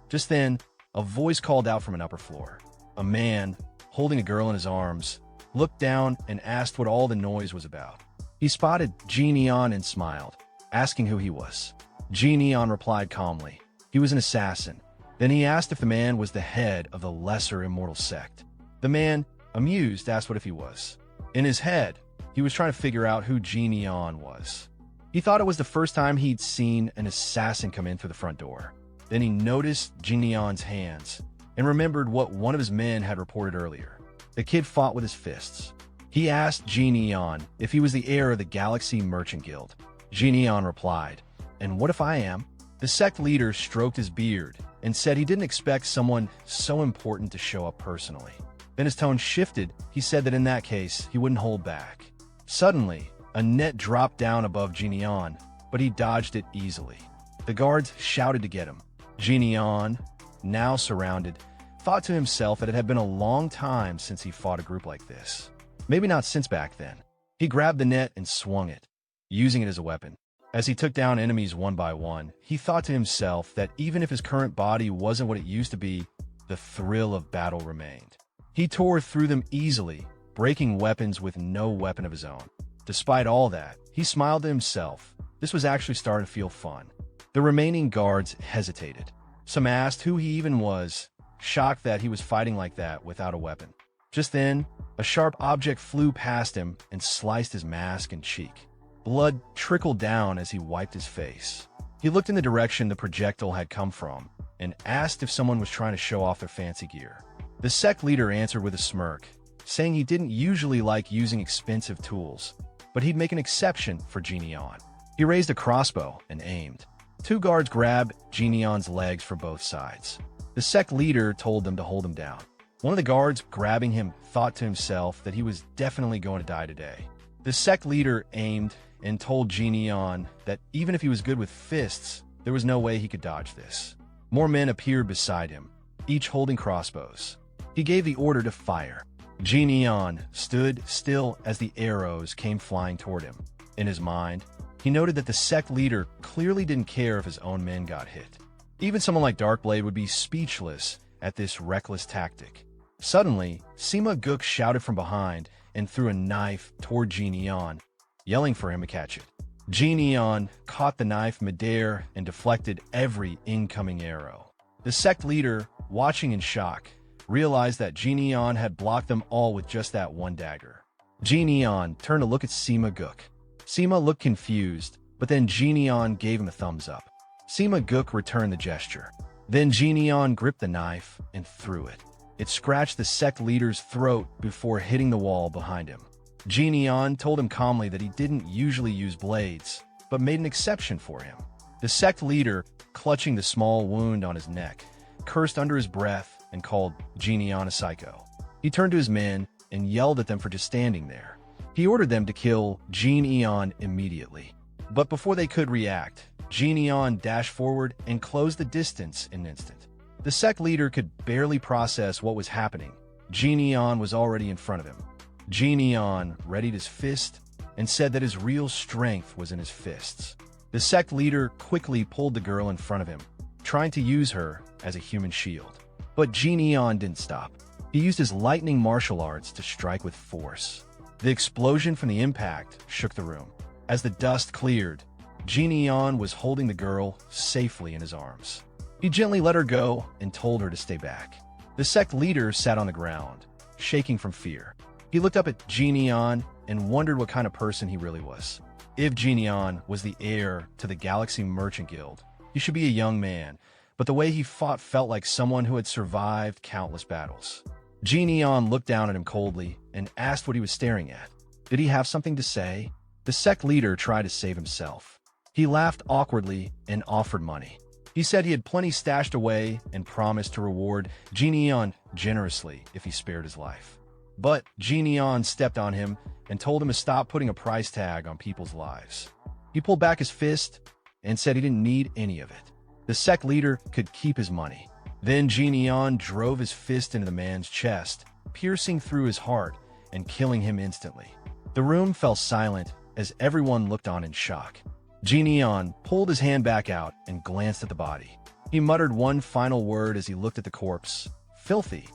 Just then, a voice called out from an upper floor. A man, holding a girl in his arms, looked down and asked what all the noise was about. He spotted Jineon and smiled, asking who he was. Jineon replied calmly, he was an assassin. Then he asked if the man was the head of the lesser immortal sect. The man, amused, asked what if he was. In his head, he was trying to figure out who Jineon was. He thought it was the first time he'd seen an assassin come in through the front door. Then he noticed Jineon's hands and remembered what one of his men had reported earlier. The kid fought with his fists. He asked Jineon if he was the heir of the Galaxy Merchant Guild. Jineon replied, "And what if I am?" The sect leader stroked his beard and said he didn't expect someone so important to show up personally. Then his tone shifted. He said that in that case, he wouldn't hold back. Suddenly, a net dropped down above Jineon, but he dodged it easily. The guards shouted to get him. Jineon, now surrounded, thought to himself that it had been a long time since he fought a group like this. Maybe not since back then. He grabbed the net and swung it, using it as a weapon. As he took down enemies one by one, he thought to himself that even if his current body wasn't what it used to be, the thrill of battle remained. He tore through them easily, breaking weapons with no weapon of his own. Despite all that, he smiled to himself. This was actually starting to feel fun. The remaining guards hesitated. Some asked who he even was, shocked that he was fighting like that without a weapon. Just then, a sharp object flew past him and sliced his mask and cheek. Blood trickled down as he wiped his face. He looked in the direction the projectile had come from and asked if someone was trying to show off their fancy gear. The sect leader answered with a smirk, saying he didn't usually like using expensive tools, but he'd make an exception for Jineon. He raised a crossbow and aimed. Two guards grabbed Jinion's legs for both sides. The sect leader told them to hold him down. One of the guards grabbing him thought to himself that he was definitely going to die today. The sect leader aimed and told Jinion that even if he was good with fists, there was no way he could dodge this. More men appeared beside him, each holding crossbows. He gave the order to fire. Jinion stood still as the arrows came flying toward him. In his mind, he noted that the sect leader clearly didn't care if his own men got hit. Even someone like Darkblade would be speechless at this reckless tactic. Suddenly, Sima Guk shouted from behind and threw a knife toward Jinion, yelling for him to catch it. Jinion caught the knife midair and deflected every incoming arrow. The sect leader, watching in shock, realized that Jinion had blocked them all with just that one dagger. Jinion turned to look at Sima Guk. Sima looked confused, but then Jinion gave him a thumbs up. Sima Guk returned the gesture. Then Jinion gripped the knife and threw it. It scratched the sect leader's throat before hitting the wall behind him. Jinion told him calmly that he didn't usually use blades, but made an exception for him. The sect leader, clutching the small wound on his neck, cursed under his breath and called Jinion a psycho. He turned to his men and yelled at them for just standing there. He ordered them to kill Jinion immediately. But before they could react, Jinion dashed forward and closed the distance in an instant. The sect leader could barely process what was happening. Jinion was already in front of him. Jinion readied his fist and said that his real strength was in his fists. The sect leader quickly pulled the girl in front of him, trying to use her as a human shield. But Jinion didn't stop. He used his lightning martial arts to strike with force. The explosion from the impact shook the room. As the dust cleared, Jinion was holding the girl safely in his arms. He gently let her go and told her to stay back. The sect leader sat on the ground, shaking from fear. He looked up at Jinion and wondered what kind of person he really was. If Jinion was the heir to the Galaxy Merchant Guild, he should be a young man, but the way he fought felt like someone who had survived countless battles. Jinion looked down at him coldly and asked what he was staring at. Did he have something to say? The sect leader tried to save himself. He laughed awkwardly and offered money. He said he had plenty stashed away and promised to reward Jinion generously if he spared his life. But Jinion stepped on him and told him to stop putting a price tag on people's lives. He pulled back his fist and said he didn't need any of it. The sect leader could keep his money. Then Jinion drove his fist into the man's chest, piercing through his heart and killing him instantly. The room fell silent as everyone looked on in shock. Jinion pulled his hand back out and glanced at the body. He muttered one final word as he looked at the corpse. Filthy.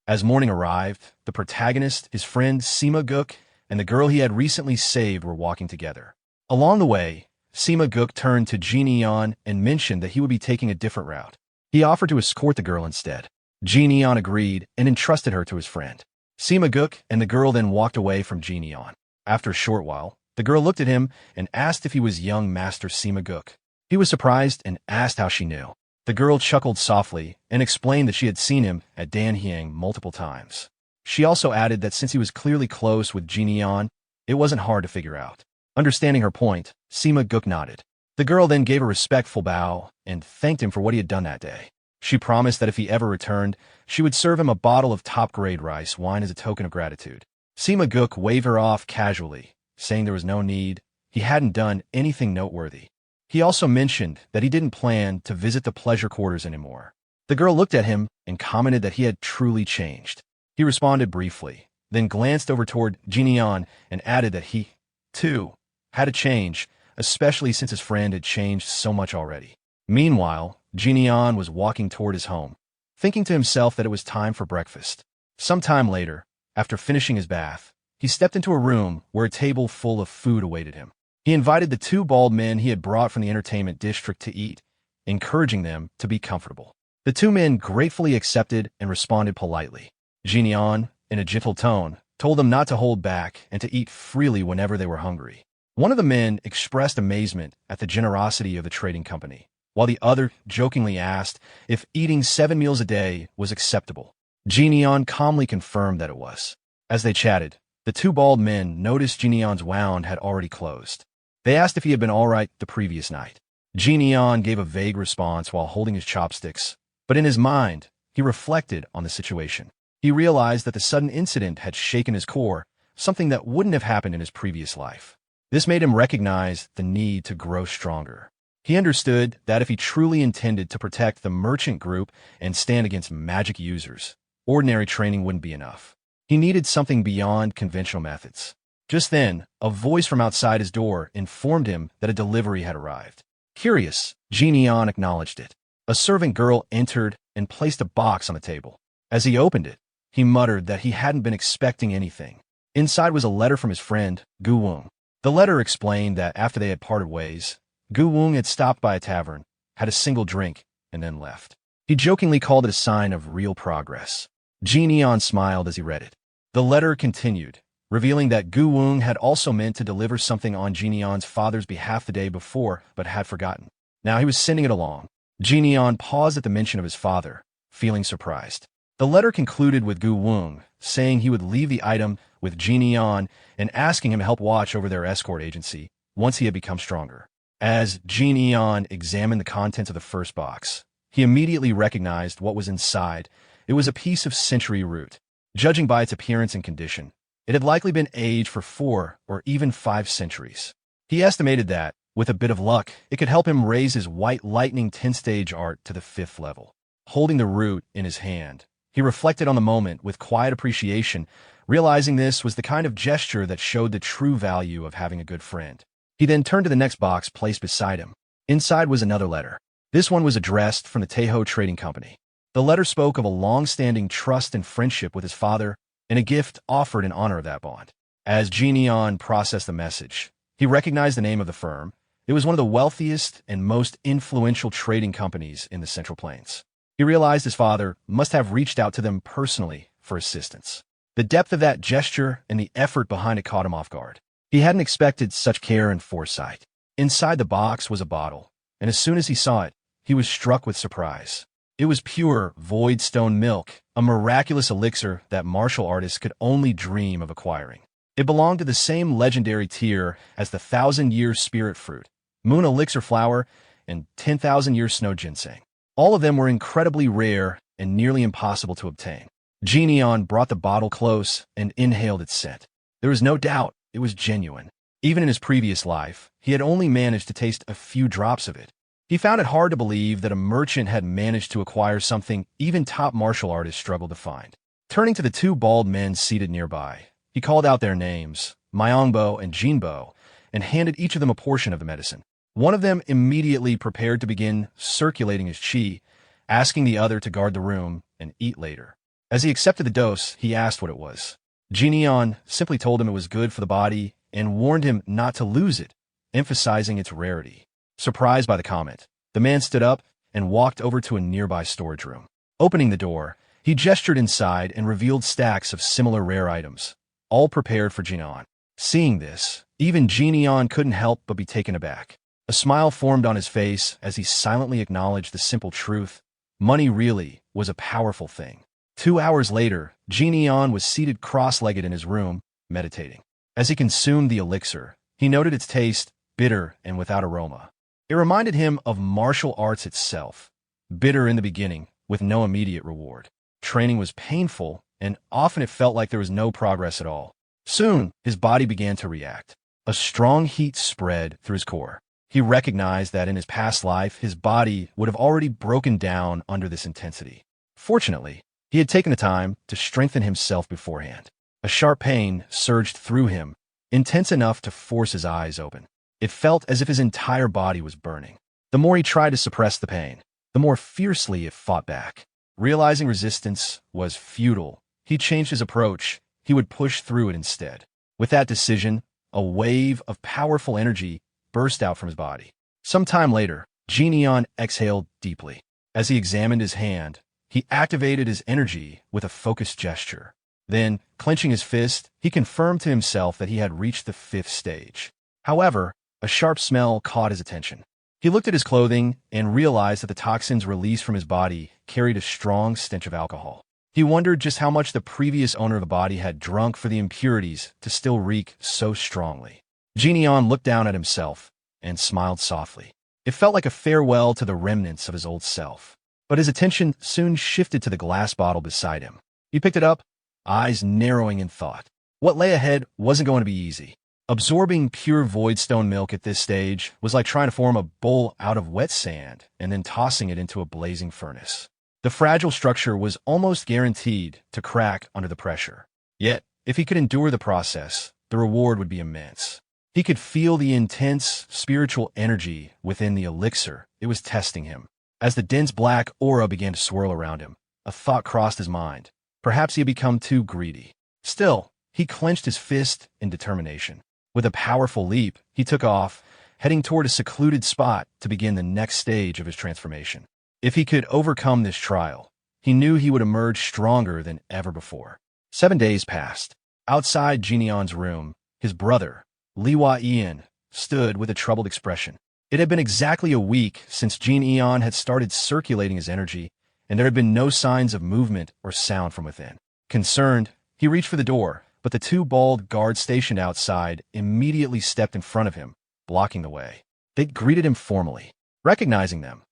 As morning arrived, the protagonist, his friend Sima Guk, and the girl he had recently saved were walking together. Along the way, Sima Guk turned to Jinion and mentioned that he would be taking a different route. He offered to escort the girl instead. Jinion agreed and entrusted her to his friend. Sima Guk and the girl then walked away from Jinion. After a short while, the girl looked at him and asked if he was young Master Sima Guk. He was surprised and asked how she knew. The girl chuckled softly and explained that she had seen him at Danhyang multiple times. She also added that since he was clearly close with Jinion, it wasn't hard to figure out. Understanding her point, Sima Guk nodded. The girl then gave a respectful bow and thanked him for what he had done that day. She promised that if he ever returned, she would serve him a bottle of top-grade rice wine as a token of gratitude. Sima Guk waved her off casually, saying there was no need. He hadn't done anything noteworthy. He also mentioned that he didn't plan to visit the pleasure quarters anymore. The girl looked at him and commented that he had truly changed. He responded briefly, then glanced over toward Jinion and added that he, too, had a change, especially since his friend had changed so much already. Meanwhile, Jinion was walking toward his home, thinking to himself that it was time for breakfast. Some time later, after finishing his bath, he stepped into a room where a table full of food awaited him. He invited the two bald men he had brought from the entertainment district to eat, encouraging them to be comfortable. The two men gratefully accepted and responded politely. Jinion, in a gentle tone, told them not to hold back and to eat freely whenever they were hungry. One of the men expressed amazement at the generosity of the trading company, while the other jokingly asked if eating 7 meals a day was acceptable. Jinion calmly confirmed that it was. As they chatted, the two bald men noticed Jinion's wound had already closed. They asked if he had been all right the previous night. Neon gave a vague response while holding his chopsticks, but in his mind, he reflected on the situation. He realized that the sudden incident had shaken his core, something that wouldn't have happened in his previous life. This made him recognize the need to grow stronger. He understood that if he truly intended to protect the merchant group and stand against magic users, ordinary training wouldn't be enough. He needed something beyond conventional methods. Just then, a voice from outside his door informed him that a delivery had arrived. Curious, Neon acknowledged it. A servant girl entered and placed a box on the table. As he opened it, he muttered that he hadn't been expecting anything. Inside was a letter from his friend, Gu Wong. The letter explained that after they had parted ways, Gu Wong had stopped by a tavern, had a single drink, and then left. He jokingly called it a sign of real progress. Neon smiled as he read it. The letter continued, revealing that Gu Wong had also meant to deliver something on Neon's father's behalf the day before, but had forgotten. Now he was sending it along. Neon paused at the mention of his father, feeling surprised. The letter concluded with Gu Wong saying he would leave the item with Neon and asking him to help watch over their escort agency once he had become stronger. As Neon examined the contents of the first box, he immediately recognized what was inside. It was a piece of century root. Judging by its appearance and condition, it had likely been aged for 4 or even 5 centuries. He estimated that, with a bit of luck, it could help him raise his White Lightning 10-stage art to the 5th level. Holding the root in his hand, he reflected on the moment with quiet appreciation, realizing this was the kind of gesture that showed the true value of having a good friend. He then turned to the next box placed beside him. Inside was another letter. This one was addressed from the Tejo Trading Company. The letter spoke of a long-standing trust and friendship with his father and a gift offered in honor of that bond. As Neon processed the message, he recognized the name of the firm. It was one of the wealthiest and most influential trading companies in the Central Plains. He realized his father must have reached out to them personally for assistance. The depth of that gesture and the effort behind it caught him off guard. He hadn't expected such care and foresight. Inside the box was a bottle, and as soon as he saw it, he was struck with surprise. It was pure, void stone milk, a miraculous elixir that martial artists could only dream of acquiring. It belonged to the same legendary tier as the 1,000-year spirit fruit, moon elixir flower, and 10,000-year snow ginseng. All of them were incredibly rare and nearly impossible to obtain. Neon brought the bottle close and inhaled its scent. There was no doubt it was genuine. Even in his previous life, he had only managed to taste a few drops of it. He found it hard to believe that a merchant had managed to acquire something even top martial artists struggled to find. Turning to the 2 bald men seated nearby, he called out their names, Myongbo and Jinbo, and handed each of them a portion of the medicine. One of them immediately prepared to begin circulating his chi, asking the other to guard the room and eat later. As he accepted the dose, he asked what it was. Neon simply told him it was good for the body and warned him not to lose it, emphasizing its rarity. Surprised by the comment, the man stood up and walked over to a nearby storage room. Opening the door, he gestured inside and revealed stacks of similar rare items, all prepared for Neon. Seeing this, even Neon couldn't help but be taken aback. A smile formed on his face as he silently acknowledged the simple truth: money really was a powerful thing. 2 hours later, Neon was seated cross-legged in his room, meditating. As he consumed the elixir, he noted its taste, bitter and without aroma. It reminded him of martial arts itself, bitter in the beginning, with no immediate reward. Training was painful, and often it felt like there was no progress at all. Soon, his body began to react. A strong heat spread through his core. He recognized that in his past life, his body would have already broken down under this intensity. Fortunately, he had taken the time to strengthen himself beforehand. A sharp pain surged through him, intense enough to force his eyes open. It felt as if his entire body was burning. The more he tried to suppress the pain, the more fiercely it fought back. Realizing resistance was futile, he changed his approach. He would push through it instead. With that decision, a wave of powerful energy burst out from his body. Some time later, Neon exhaled deeply. As he examined his hand, he activated his energy with a focused gesture. Then, clenching his fist, he confirmed to himself that he had reached the 5th stage. However, a sharp smell caught his attention. He looked at his clothing and realized that the toxins released from his body carried a strong stench of alcohol. He wondered just how much the previous owner of the body had drunk for the impurities to still reek so strongly. Jian looked down at himself and smiled softly. It felt like a farewell to the remnants of his old self. But his attention soon shifted to the glass bottle beside him. He picked it up, eyes narrowing in thought. What lay ahead wasn't going to be easy. Absorbing pure voidstone milk at this stage was like trying to form a bowl out of wet sand and then tossing it into a blazing furnace. The fragile structure was almost guaranteed to crack under the pressure. Yet, if he could endure the process, the reward would be immense. He could feel the intense spiritual energy within the elixir. It was testing him. As the dense black aura began to swirl around him, a thought crossed his mind. Perhaps he had become too greedy. Still, he clenched his fist in determination. With a powerful leap, he took off, heading toward a secluded spot to begin the next stage of his transformation. If he could overcome this trial, he knew he would emerge stronger than ever before. 7 days passed. Outside Jian's room, his brother, Ian, stood with a troubled expression. It had been exactly a week since Jian had started circulating his energy, and there had been no signs of movement or sound from within. Concerned, he reached for the door, but the two bald guards stationed outside immediately stepped in front of him, blocking the way. They greeted him formally. Recognizing them,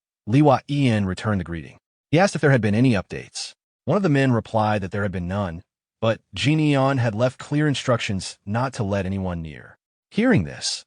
Ian returned the greeting. He asked if there had been any updates. One of the men replied that there had been none, but Jian had left clear instructions not to let anyone near. Hearing this,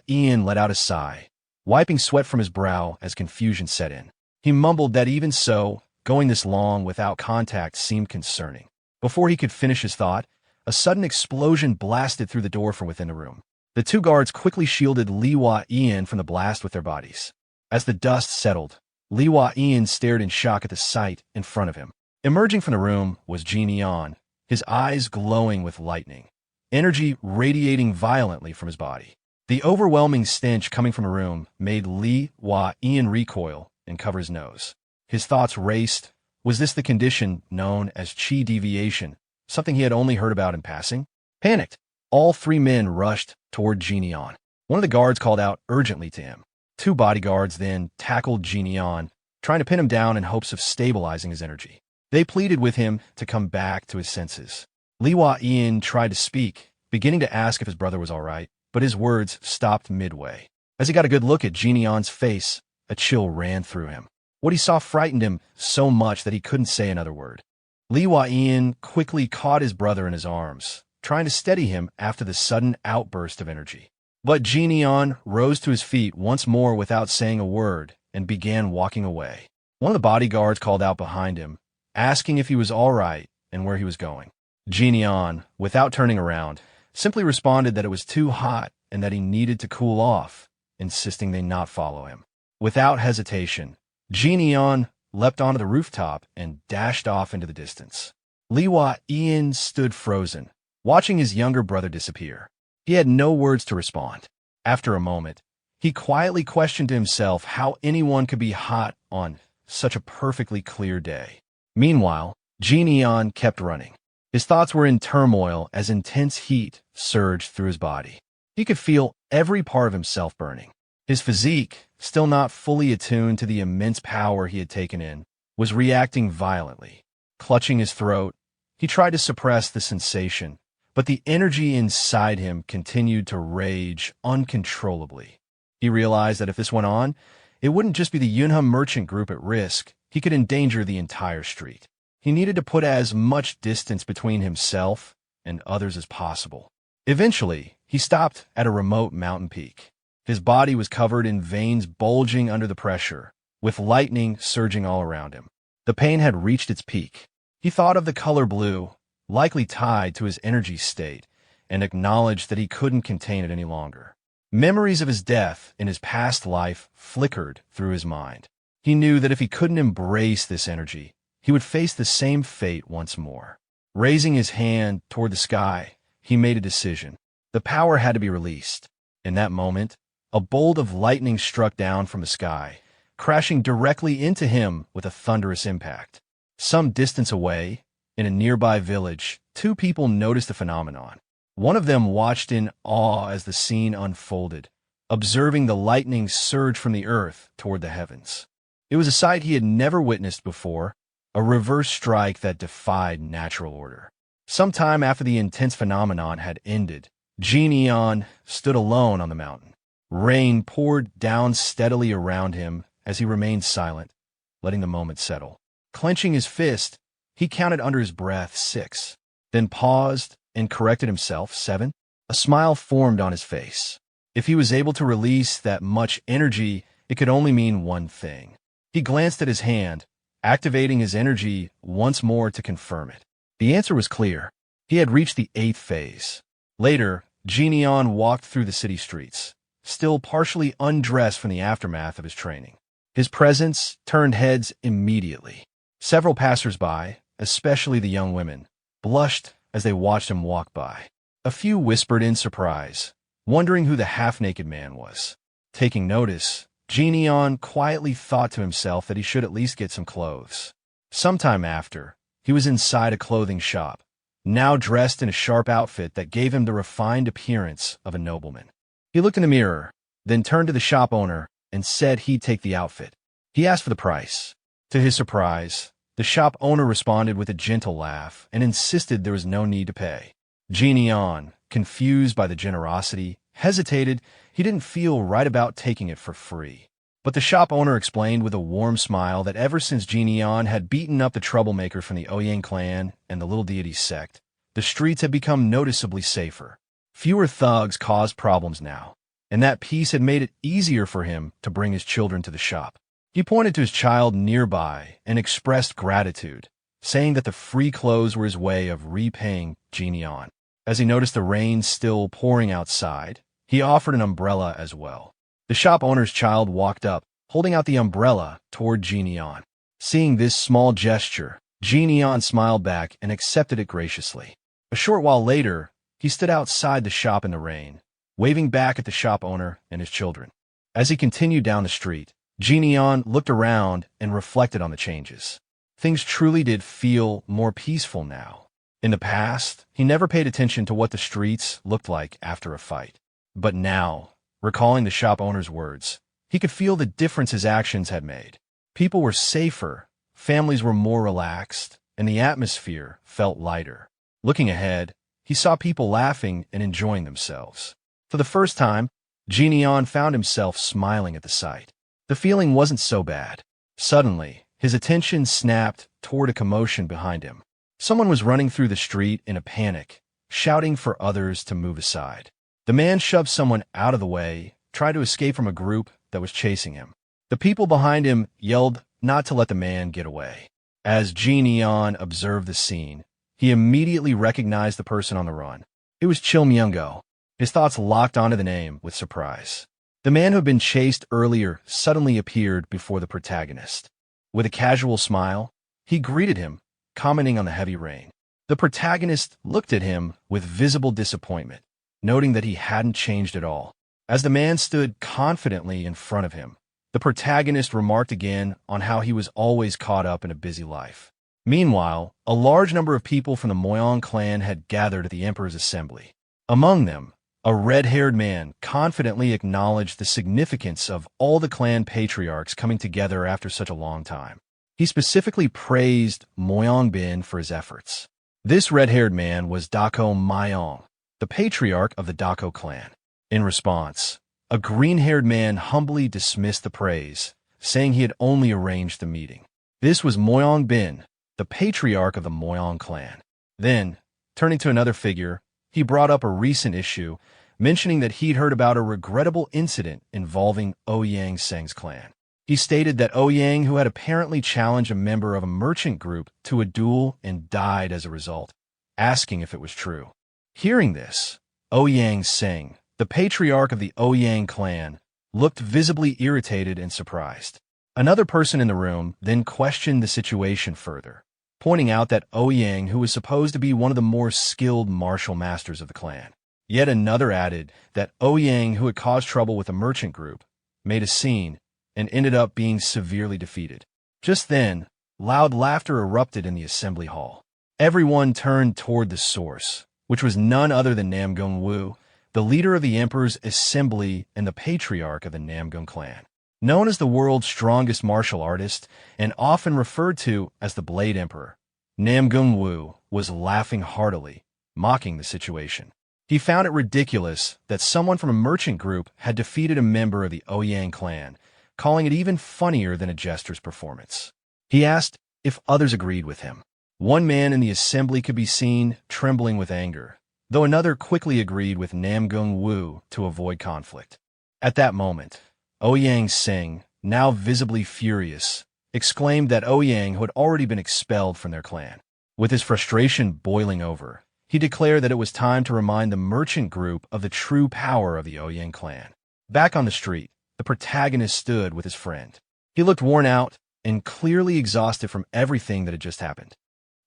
Ian let out a sigh, wiping sweat from his brow as confusion set in. He mumbled that even so, going this long without contact seemed concerning. Before he could finish his thought, a sudden explosion blasted through the door from within the room. The two guards quickly shielded Ian from the blast with their bodies. As the dust settled, Ian stared in shock at the sight in front of him. Emerging from the room was Jian, his eyes glowing with lightning, energy radiating violently from his body. The overwhelming stench coming from the room made Ian recoil and cover his nose. His thoughts raced. Was this the condition known as chi deviation, something he had only heard about in passing? Panicked, all three men rushed toward Jian. One of the guards called out urgently to him. Two bodyguards then tackled Jian, trying to pin him down in hopes of stabilizing his energy. They pleaded with him to come back to his senses. Ian tried to speak, beginning to ask if his brother was all right, but his words stopped midway. As he got a good look at Jian's face, a chill ran through him. What he saw frightened him so much that he couldn't say another word. Ian quickly caught his brother in his arms, trying to steady him after the sudden outburst of energy. But Jian rose to his feet once more without saying a word and began walking away. One of the bodyguards called out behind him, asking if he was all right and where he was going. Jian, without turning around, simply responded that it was too hot and that he needed to cool off, insisting they not follow him. Without hesitation, Jian leapt onto the rooftop and dashed off into the distance. Ian stood frozen, watching his younger brother disappear. He had no words to respond. After a moment, he quietly questioned himself how anyone could be hot on such a perfectly clear day. Meanwhile, Jian kept running. His thoughts were in turmoil as intense heat surged through his body. He could feel every part of himself burning. His physique, still not fully attuned to the immense power he had taken in, was reacting violently. Clutching his throat, he tried to suppress the sensation, but the energy inside him continued to rage uncontrollably. He realized that if this went on, it wouldn't just be the Yunhe merchant group at risk, he could endanger the entire street. He needed to put as much distance between himself and others as possible. Eventually, he stopped at a remote mountain peak. His body was covered in veins bulging under the pressure, with lightning surging all around him. The pain had reached its peak. He thought of the color blue, likely tied to his energy state, and acknowledged that he couldn't contain it any longer. Memories of his death in his past life flickered through his mind. He knew that if he couldn't embrace this energy, he would face the same fate once more. Raising his hand toward the sky, he made a decision. The power had to be released. In that moment, a bolt of lightning struck down from the sky, crashing directly into him with a thunderous impact. Some distance away, in a nearby village, two people noticed the phenomenon. One of them watched in awe as the scene unfolded, observing the lightning surge from the earth toward the heavens. It was a sight he had never witnessed before, a reverse strike that defied natural order. Sometime after the intense phenomenon had ended, Neon stood alone on the mountain. Rain poured down steadily around him as he remained silent, letting the moment settle. Clenching his fist, he counted under his breath 6, then paused and corrected himself 7. A smile formed on his face. If he was able to release that much energy, it could only mean one thing. He glanced at his hand, activating his energy once more to confirm it. The answer was clear. He had reached the 8th phase. Later, Neon walked through the city streets, still partially undressed from the aftermath of his training. His presence turned heads immediately. Several passers-by, especially the young women, blushed as they watched him walk by. A few whispered in surprise, wondering who the half-naked man was. Taking notice, Neon quietly thought to himself that he should at least get some clothes. Sometime after, he was inside a clothing shop, now dressed in a sharp outfit that gave him the refined appearance of a nobleman. He looked in the mirror, then turned to the shop owner and said he'd take the outfit. He asked for the price. To his surprise, the shop owner responded with a gentle laugh and insisted there was no need to pay. Neon, confused by the generosity, hesitated. He didn't feel right about taking it for free. But the shop owner explained with a warm smile that ever since Neon had beaten up the troublemaker from the Ouyang clan and the Little Deity sect, the streets had become noticeably safer. Fewer thugs caused problems now, and that peace had made it easier for him to bring his children to the shop. He pointed to his child nearby and expressed gratitude, saying that the free clothes were his way of repaying Neon. As he noticed the rain still pouring outside, he offered an umbrella as well. The shop owner's child walked up, holding out the umbrella toward Neon. Seeing this small gesture, Neon smiled back and accepted it graciously. A short while later, he stood outside the shop in the rain, waving back at the shop owner and his children. As he continued down the street, Neon looked around and reflected on the changes. Things truly did feel more peaceful now. In the past, he never paid attention to what the streets looked like after a fight. But now, recalling the shop owner's words, he could feel the difference his actions had made. People were safer, families were more relaxed, and the atmosphere felt lighter. Looking ahead, he saw people laughing and enjoying themselves. For the first time, Neon found himself smiling at the sight. The feeling wasn't so bad. Suddenly, his attention snapped toward a commotion behind him. Someone was running through the street in a panic, shouting for others to move aside. The man shoved someone out of the way, tried to escape from a group that was chasing him. The people behind him yelled not to let the man get away. As Neon observed the scene, he immediately recognized the person on the run. It was Chil Myung-go. His thoughts locked onto the name with surprise. The man who had been chased earlier suddenly appeared before the protagonist. With a casual smile, he greeted him, commenting on the heavy rain. The protagonist looked at him with visible disappointment, noting that he hadn't changed at all. As the man stood confidently in front of him, the protagonist remarked again on how he was always caught up in a busy life. Meanwhile, a large number of people from the Moyang clan had gathered at the Emperor's assembly. Among them, a red-haired man confidently acknowledged the significance of all the clan patriarchs coming together after such a long time. He specifically praised Moyang Bin for his efforts. This red-haired man was Dako Mayong, the patriarch of the Dako clan. In response, a green-haired man humbly dismissed the praise, saying he had only arranged the meeting. This was Moyang Bin, the patriarch of the Moyang clan. Then, turning to another figure, he brought up a recent issue, mentioning that he'd heard about a regrettable incident involving Ouyang Seng's clan. He stated that Ouyang, who had apparently challenged a member of a merchant group to a duel and died as a result, asking if it was true. Hearing this, Ouyang Seng, the patriarch of the Ouyang clan, looked visibly irritated and surprised. Another person in the room then questioned the situation further, pointing out that Ouyang, who was supposed to be one of the more skilled martial masters of the clan. Yet another added that Ouyang, who had caused trouble with a merchant group, made a scene and ended up being severely defeated. Just then, loud laughter erupted in the assembly hall. Everyone turned toward the source, which was none other than Namgung Wu, the leader of the Emperor's assembly and the patriarch of the Namgung clan. Known as the world's strongest martial artist and often referred to as the Blade Emperor, Namgung Wu was laughing heartily, mocking the situation. He found it ridiculous that someone from a merchant group had defeated a member of the Ouyang clan, calling it even funnier than a jester's performance. He asked if others agreed with him. One man in the assembly could be seen trembling with anger, though another quickly agreed with Namgung Wu to avoid conflict. At that moment, Ouyang Sing, now visibly furious, exclaimed that Ouyang had already been expelled from their clan. With his frustration boiling over, he declared that it was time to remind the merchant group of the true power of the Ouyang clan. Back on the street, the protagonist stood with his friend. He looked worn out and clearly exhausted from everything that had just happened.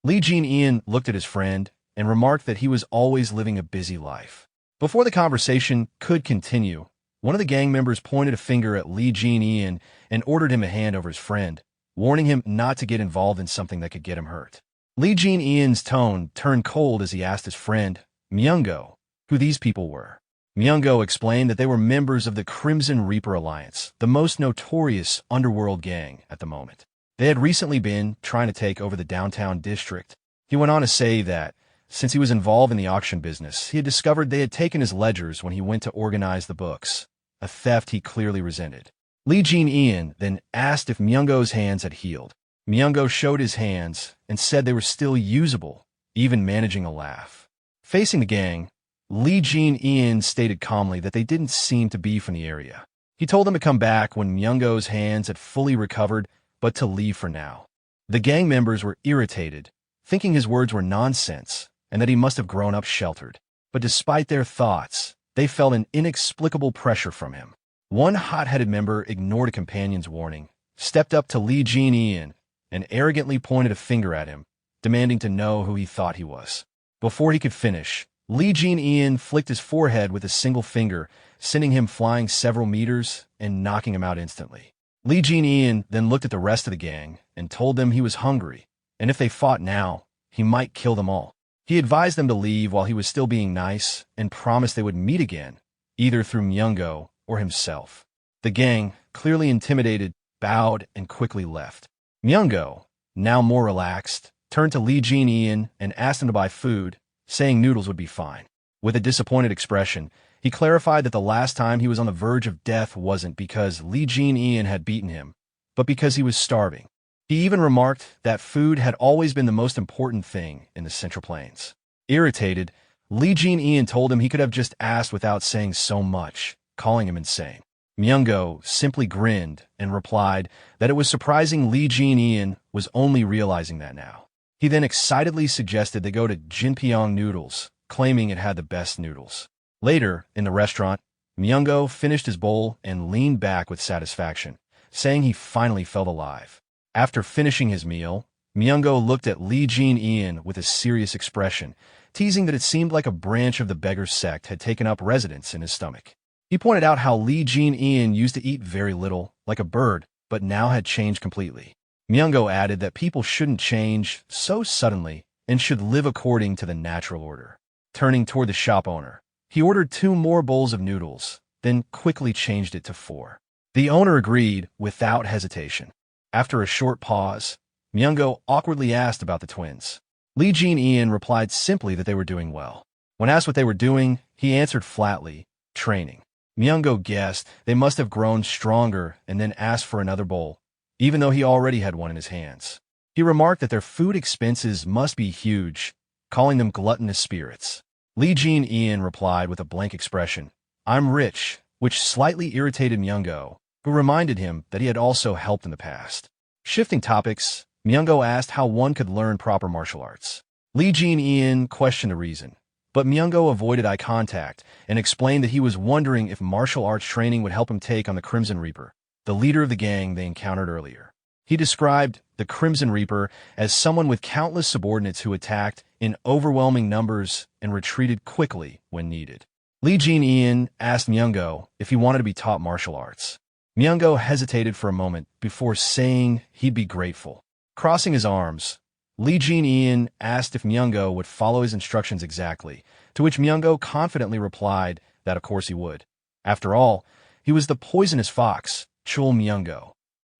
Lee Jin-ian looked at his friend and remarked that he was always living a busy life. Before the conversation could continue, one of the gang members pointed a finger at Lee Jin-ian and ordered him a hand over his friend, warning him not to get involved in something that could get him hurt. Lee Jin-ian's tone turned cold as he asked his friend, Myungo, who these people were. Myungo explained that they were members of the Crimson Reaper Alliance, the most notorious underworld gang at the moment. They had recently been trying to take over the downtown district. He went on to say that, since he was involved in the auction business, he had discovered they had taken his ledgers when he went to organize the books, a theft he clearly resented. Lee Jin-ian then asked if Myungo's hands had healed. Myungo showed his hands and said they were still usable, even managing a laugh. Facing the gang, Lee Jin-ian stated calmly that they didn't seem to be from the area. He told them to come back when Myungo's hands had fully recovered, but to leave for now. The gang members were irritated, thinking his words were nonsense and that he must have grown up sheltered. But despite their thoughts, they felt an inexplicable pressure from him. One hot-headed member ignored a companion's warning, stepped up to Lee Jin-ian, and arrogantly pointed a finger at him, demanding to know who he thought he was. Before he could finish, Lee Jin-ian flicked his forehead with a single finger, sending him flying several meters and knocking him out instantly. Lee Jin-ian then looked at the rest of the gang and told them he was hungry, and if they fought now, he might kill them all. He advised them to leave while he was still being nice and promised they would meet again, either through Myungo or himself. The gang, clearly intimidated, bowed and quickly left. Myungo, now more relaxed, turned to Lee Jin-ian and asked him to buy food, saying noodles would be fine. With a disappointed expression, he clarified that the last time he was on the verge of death wasn't because Lee Jin-ian had beaten him, but because he was starving. He even remarked that food had always been the most important thing in the Central Plains. Irritated, Lee Jin-ian told him he could have just asked without saying so much, calling him insane. Myungo simply grinned and replied that it was surprising Lee Jin-ian was only realizing that now. He then excitedly suggested they go to Jinpyeong Noodles, claiming it had the best noodles. Later, in the restaurant, Myungo finished his bowl and leaned back with satisfaction, saying he finally felt alive. After finishing his meal, Myungo looked at Lee Jin-ian with a serious expression, teasing that it seemed like a branch of the beggar sect had taken up residence in his stomach. He pointed out how Lee Jin-ian used to eat very little, like a bird, but now had changed completely. Myungo added that people shouldn't change so suddenly and should live according to the natural order. Turning toward the shop owner, he ordered 2 more bowls of noodles, then quickly changed it to 4. The owner agreed without hesitation. After a short pause, Myungo awkwardly asked about the twins. Lee Jin-ian replied simply that they were doing well. When asked what they were doing, he answered flatly, training. Myungo guessed they must have grown stronger and then asked for another bowl, even though he already had one in his hands. He remarked that their food expenses must be huge, calling them gluttonous spirits. Lee Jin-ian replied with a blank expression, I'm rich, which slightly irritated Myungo, who reminded him that he had also helped in the past. Shifting topics, Myungo asked how one could learn proper martial arts. Lee Jin-ian questioned the reason, but Myungo avoided eye contact and explained that he was wondering if martial arts training would help him take on the Crimson Reaper, the leader of the gang they encountered earlier. He described the Crimson Reaper as someone with countless subordinates who attacked in overwhelming numbers and retreated quickly when needed. Lee Jin-ian asked Myungo if he wanted to be taught martial arts. Myungo hesitated for a moment before saying he'd be grateful. Crossing his arms, Lee Jin-ian asked if Myungo would follow his instructions exactly, to which Myungo confidently replied that of course he would. After all, he was the poisonous fox, Chul Myungo.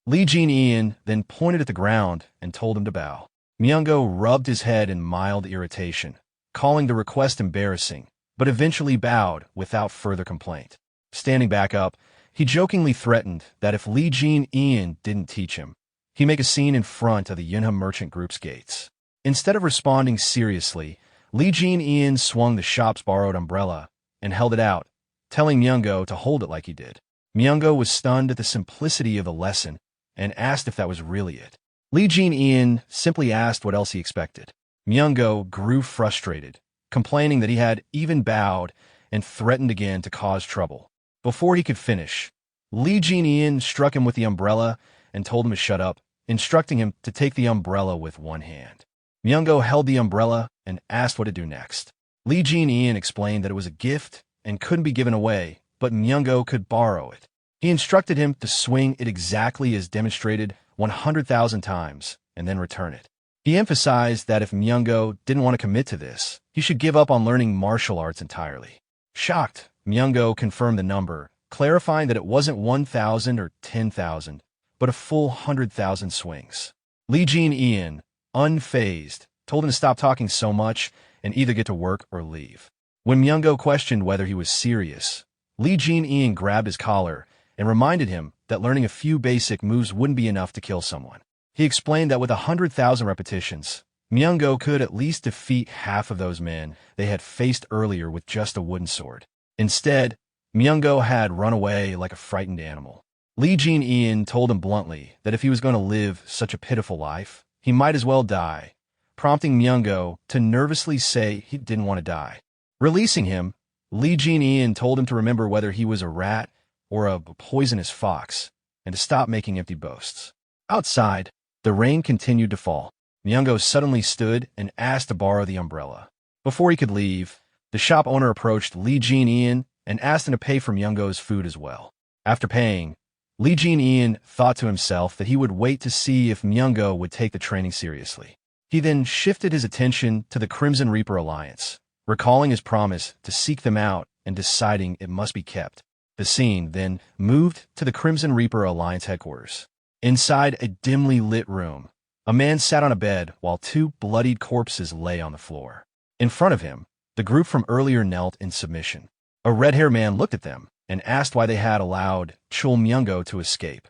Lee Jin-ian then pointed at the ground and told him to bow. Myungo rubbed his head in mild irritation, calling the request embarrassing, but eventually bowed without further complaint. Standing back up, he jokingly threatened that if Lee Jin-ian didn't teach him, he'd make a scene in front of the Yunha Merchant Group's gates. Instead of responding seriously, Lee Jin-ian swung the shop's borrowed umbrella and held it out, telling Myungo to hold it like he did. Myungo was stunned at the simplicity of the lesson and asked if that was really it. Lee Jin-ian simply asked what else he expected. Myungo grew frustrated, complaining that he had even bowed and threatened again to cause trouble. Before he could finish, Lee Jin-ian struck him with the umbrella and told him to shut up, instructing him to take the umbrella with one hand. Myungo held the umbrella and asked what to do next. Lee Jin-ian explained that it was a gift and couldn't be given away, but Myungo could borrow it. He instructed him to swing it exactly as demonstrated 100,000 times and then return it. He emphasized that if Myungo didn't want to commit to this, he should give up on learning martial arts entirely. Shocked, Myungo confirmed the number, clarifying that it wasn't 1,000 or 10,000, but a full 100,000 swings. Lee Jin-ian, unfazed, told him to stop talking so much and either get to work or leave. When Myungo questioned whether he was serious, Lee Jin-ian grabbed his collar and reminded him that learning a few basic moves wouldn't be enough to kill someone. He explained that with 100,000 repetitions, Myungo could at least defeat half of those men they had faced earlier with just a wooden sword. Instead, Myungo had run away like a frightened animal. Lee Jin-ian told him bluntly that if he was going to live such a pitiful life, he might as well die, prompting Myungo to nervously say he didn't want to die. Releasing him, Lee Jin-ian told him to remember whether he was a rat or a poisonous fox, and to stop making empty boasts. Outside, the rain continued to fall. Myungo suddenly stood and asked to borrow the umbrella. Before he could leave, the shop owner approached Lee Jin-ian and asked him to pay for Myungo's food as well. After paying, Lee Jin-ian thought to himself that he would wait to see if Myungo would take the training seriously. He then shifted his attention to the Crimson Reaper Alliance, recalling his promise to seek them out and deciding it must be kept. The scene then moved to the Crimson Reaper Alliance headquarters. Inside a dimly lit room, a man sat on a bed while two bloodied corpses lay on the floor. In front of him, the group from earlier knelt in submission. A red-haired man looked at them and asked why they had allowed Chul Myungo to escape.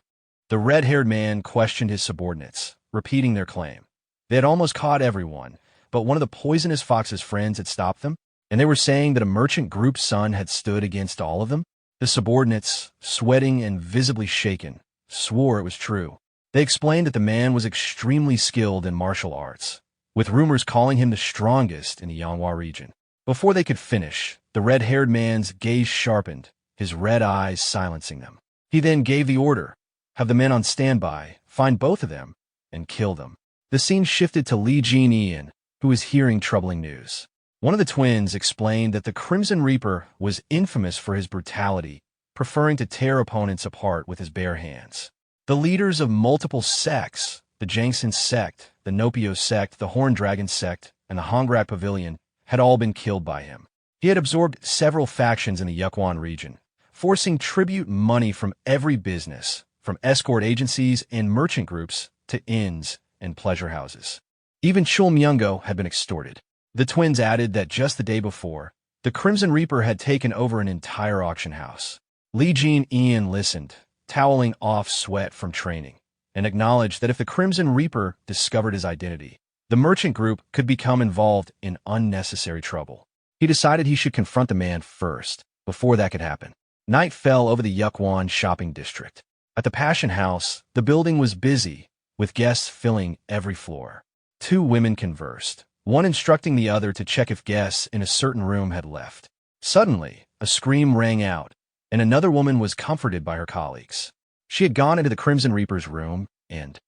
The red-haired man questioned his subordinates, repeating their claim. They had almost caught everyone, but one of the poisonous fox's friends had stopped them, and they were saying that a merchant group's son had stood against all of them. The subordinates, sweating and visibly shaken, swore it was true. They explained that the man was extremely skilled in martial arts, with rumors calling him the strongest in the Yanhua region. Before they could finish, the red-haired man's gaze sharpened, his red eyes silencing them. He then gave the order, have the men on standby, find both of them, and kill them. The scene shifted to Lee Jin-ian, who was hearing troubling news. One of the twins explained that the Crimson Reaper was infamous for his brutality, preferring to tear opponents apart with his bare hands. The leaders of multiple sects, the Jangsen sect, the Nopio sect, the Horn Dragon sect, and the Hongrak Pavilion, had all been killed by him. He had absorbed several factions in the Yukwan region, forcing tribute money from every business, from escort agencies and merchant groups to inns and pleasure houses. Even Chul Myungo had been extorted. The twins added that just the day before, the Crimson Reaper had taken over an entire auction house. Lee Jin-ian listened, toweling off sweat from training, and acknowledged that if the Crimson Reaper discovered his identity, the merchant group could become involved in unnecessary trouble. He decided he should confront the man first, before that could happen. Night fell over the Yukwan shopping district. At the Passion House, the building was busy, with guests filling every floor. Two women conversed, one instructing the other to check if guests in a certain room had left. Suddenly, a scream rang out, and another woman was comforted by her colleagues. She had gone into the Crimson Reaper's room, and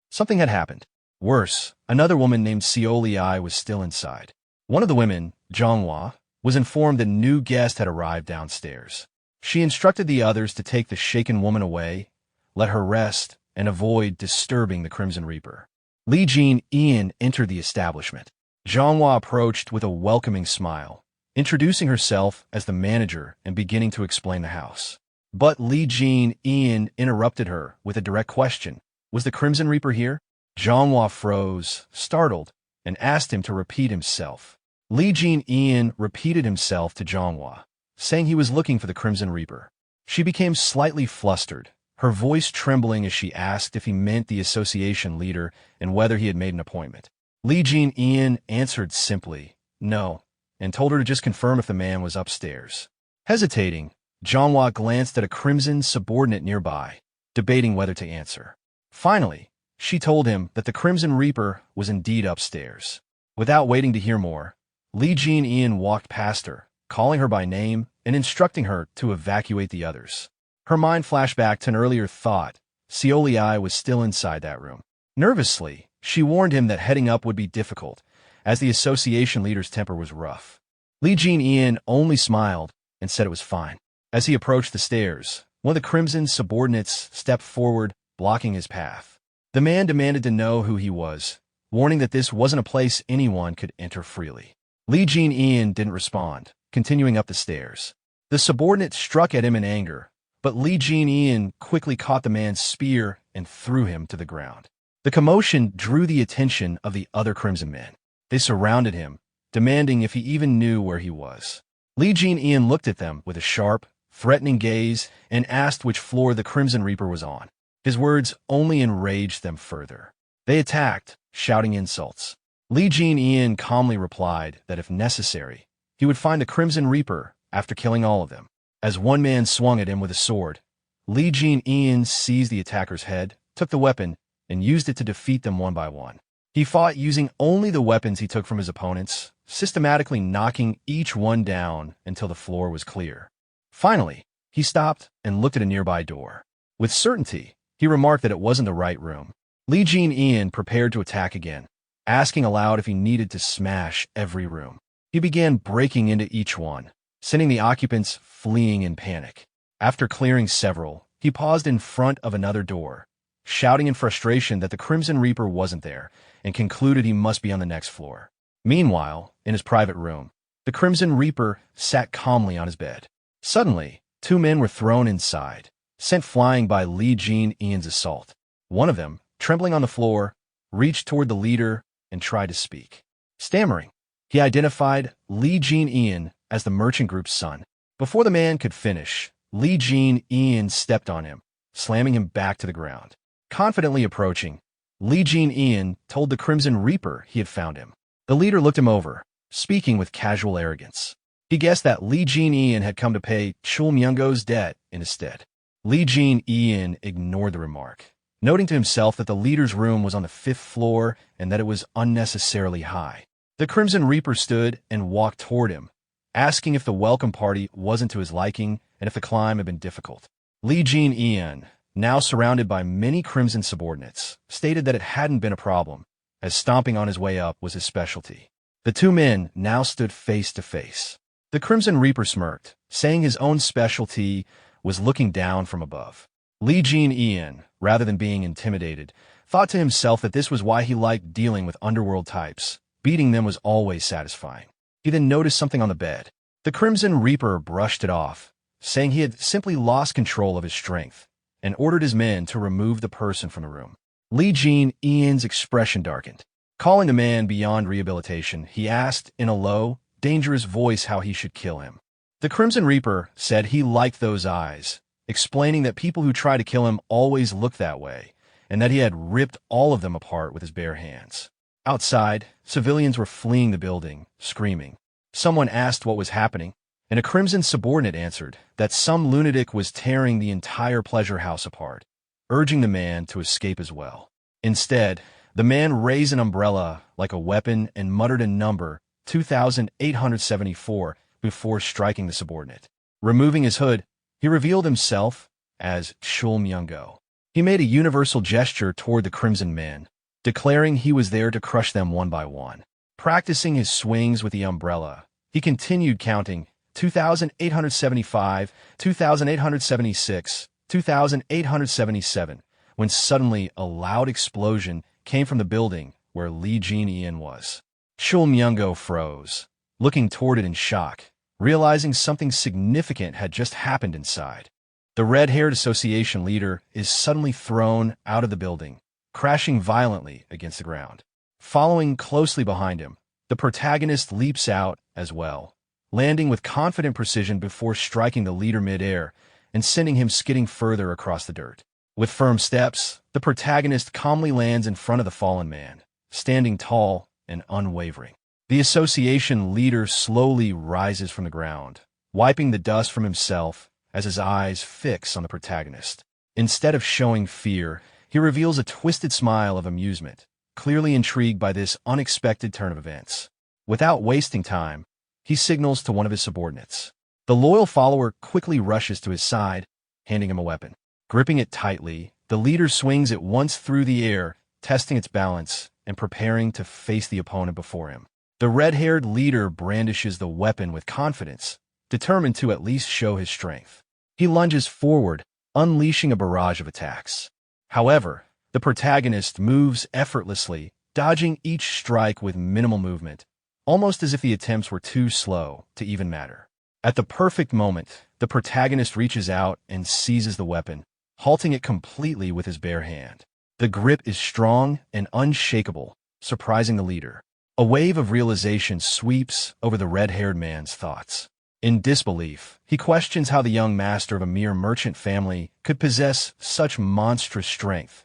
something had happened. Worse, another woman named Seoli was still inside. One of the women, Zhonghua, was informed that a new guest had arrived downstairs. She instructed the others to take the shaken woman away, let her rest, and avoid disturbing the Crimson Reaper. Lee Jin-ian entered the establishment. Zhonghua approached with a welcoming smile, introducing herself as the manager and beginning to explain the house. But Lee Jin-ian interrupted her with a direct question. Was the Crimson Reaper here? Zhonghua froze, startled, and asked him to repeat himself. Li Jin-ian repeated himself to Zhonghua, saying he was looking for the Crimson Reaper. She became slightly flustered, her voice trembling as she asked if he meant the association leader and whether he had made an appointment. Li Jin-ian answered simply, no, and told her to just confirm if the man was upstairs. Hesitating, Zhonghua glanced at a crimson subordinate nearby, debating whether to answer. Finally, she told him that the Crimson Reaper was indeed upstairs. Without waiting to hear more, Li Jin-ian walked past her, calling her by name and instructing her to evacuate the others. Her mind flashed back to an earlier thought. Seoliai was still inside that room. Nervously, she warned him that heading up would be difficult, as the association leader's temper was rough. Li Jin-ian only smiled and said it was fine. As he approached the stairs, one of the Crimson subordinates stepped forward, blocking his path. The man demanded to know who he was, warning that this wasn't a place anyone could enter freely. Li Jin-ian didn't respond, continuing up the stairs. The subordinate struck at him in anger, but Li Jin-ian quickly caught the man's spear and threw him to the ground. The commotion drew the attention of the other Crimson men. They surrounded him, demanding if he even knew where he was. Li Jin-ian looked at them with a sharp, threatening gaze and asked which floor the Crimson Reaper was on. His words only enraged them further. They attacked, shouting insults. Li Jin-ian calmly replied that if necessary, he would find the Crimson Reaper after killing all of them. As one man swung at him with a sword, Li Jin-ian seized the attacker's head, took the weapon, and used it to defeat them one by one. He fought using only the weapons he took from his opponents, systematically knocking each one down until the floor was clear. Finally, he stopped and looked at a nearby door. With certainty, he remarked that it wasn't the right room. Li Jin-ian prepared to attack again, asking aloud if he needed to smash every room. He began breaking into each one, sending the occupants fleeing in panic. After clearing several, he paused in front of another door, shouting in frustration that the Crimson Reaper wasn't there, and concluded he must be on the next floor. Meanwhile, in his private room, the Crimson Reaper sat calmly on his bed. Suddenly, two men were thrown inside, sent flying by Li Jin-ian's assault. One of them, trembling on the floor, reached toward the leader and tried to speak. Stammering, he identified Li Jin-ian as the merchant group's son. Before the man could finish, Li Jin-ian stepped on him, slamming him back to the ground. Confidently approaching, Li Jin-ian told the Crimson Reaper he had found him. The leader looked him over, speaking with casual arrogance. He guessed that Li Jin-ian had come to pay Chul Myungo's debt in his stead. Li Jin-ian ignored the remark, noting to himself that the leader's room was on the 5th floor and that it was unnecessarily high. The Crimson Reaper stood and walked toward him, asking if the welcome party wasn't to his liking and if the climb had been difficult. Li Jin-ian, now surrounded by many Crimson subordinates, stated that it hadn't been a problem, as stomping on his way up was his specialty. The two men now stood face to face. The Crimson Reaper smirked, saying his own specialty was looking down from above. Li Jin-ian, rather than being intimidated, thought to himself that this was why he liked dealing with underworld types. Beating them was always satisfying. He then noticed something on the bed. The Crimson Reaper brushed it off, saying he had simply lost control of his strength, and ordered his men to remove the person from the room. Li Jin-ian's expression darkened. Calling the man beyond rehabilitation, he asked in a low, dangerous voice how he should kill him. The Crimson Reaper said he liked those eyes, explaining that people who try to kill him always look that way, and that he had ripped all of them apart with his bare hands. Outside, civilians were fleeing the building, screaming. Someone asked what was happening, and a Crimson subordinate answered that some lunatic was tearing the entire pleasure house apart, urging the man to escape as well. Instead, the man raised an umbrella like a weapon and muttered a number, 2874, before striking the subordinate. Removing his hood, he revealed himself as Chul Myungo. He made a universal gesture toward the Crimson men, declaring he was there to crush them one by one. Practicing his swings with the umbrella, he continued counting 2875, 2876, 2877, when suddenly a loud explosion came from the building where Li Jin-ian was. Chul Myungo froze, looking toward it in shock, realizing something significant had just happened inside. The red-haired association leader is suddenly thrown out of the building, crashing violently against the ground. Following closely behind him, The protagonist leaps out as well, landing with confident precision before striking the leader mid-air and sending him skidding further across the dirt. With firm steps, the protagonist calmly lands in front of the fallen man, standing tall and unwavering. The association leader slowly rises from the ground, wiping the dust from himself as his eyes fix on the protagonist. Instead of showing fear, he reveals a twisted smile of amusement, clearly intrigued by this unexpected turn of events. Without wasting time, he signals to one of his subordinates. The loyal follower quickly rushes to his side, handing him a weapon. Gripping it tightly, the leader swings it once through the air, testing its balance and preparing to face the opponent before him. The red-haired leader brandishes the weapon with confidence, determined to at least show his strength. He lunges forward, unleashing a barrage of attacks. However, the protagonist moves effortlessly, dodging each strike with minimal movement, almost as if the attempts were too slow to even matter. At the perfect moment, the protagonist reaches out and seizes the weapon, halting it completely with his bare hand. The grip is strong and unshakable, surprising the leader. A wave of realization sweeps over the red-haired man's thoughts. In disbelief, he questions how the young master of a mere merchant family could possess such monstrous strength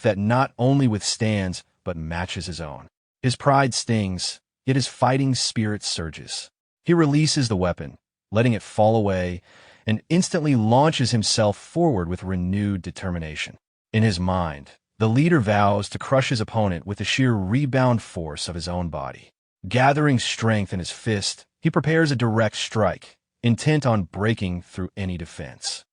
that not only withstands but matches his own. His pride stings, yet his fighting spirit surges. He releases the weapon, letting it fall away, and instantly launches himself forward with renewed determination. In his mind, the leader vows to crush his opponent with the sheer rebound force of his own body. Gathering strength in his fist, he prepares a direct strike, intent on breaking through any defense,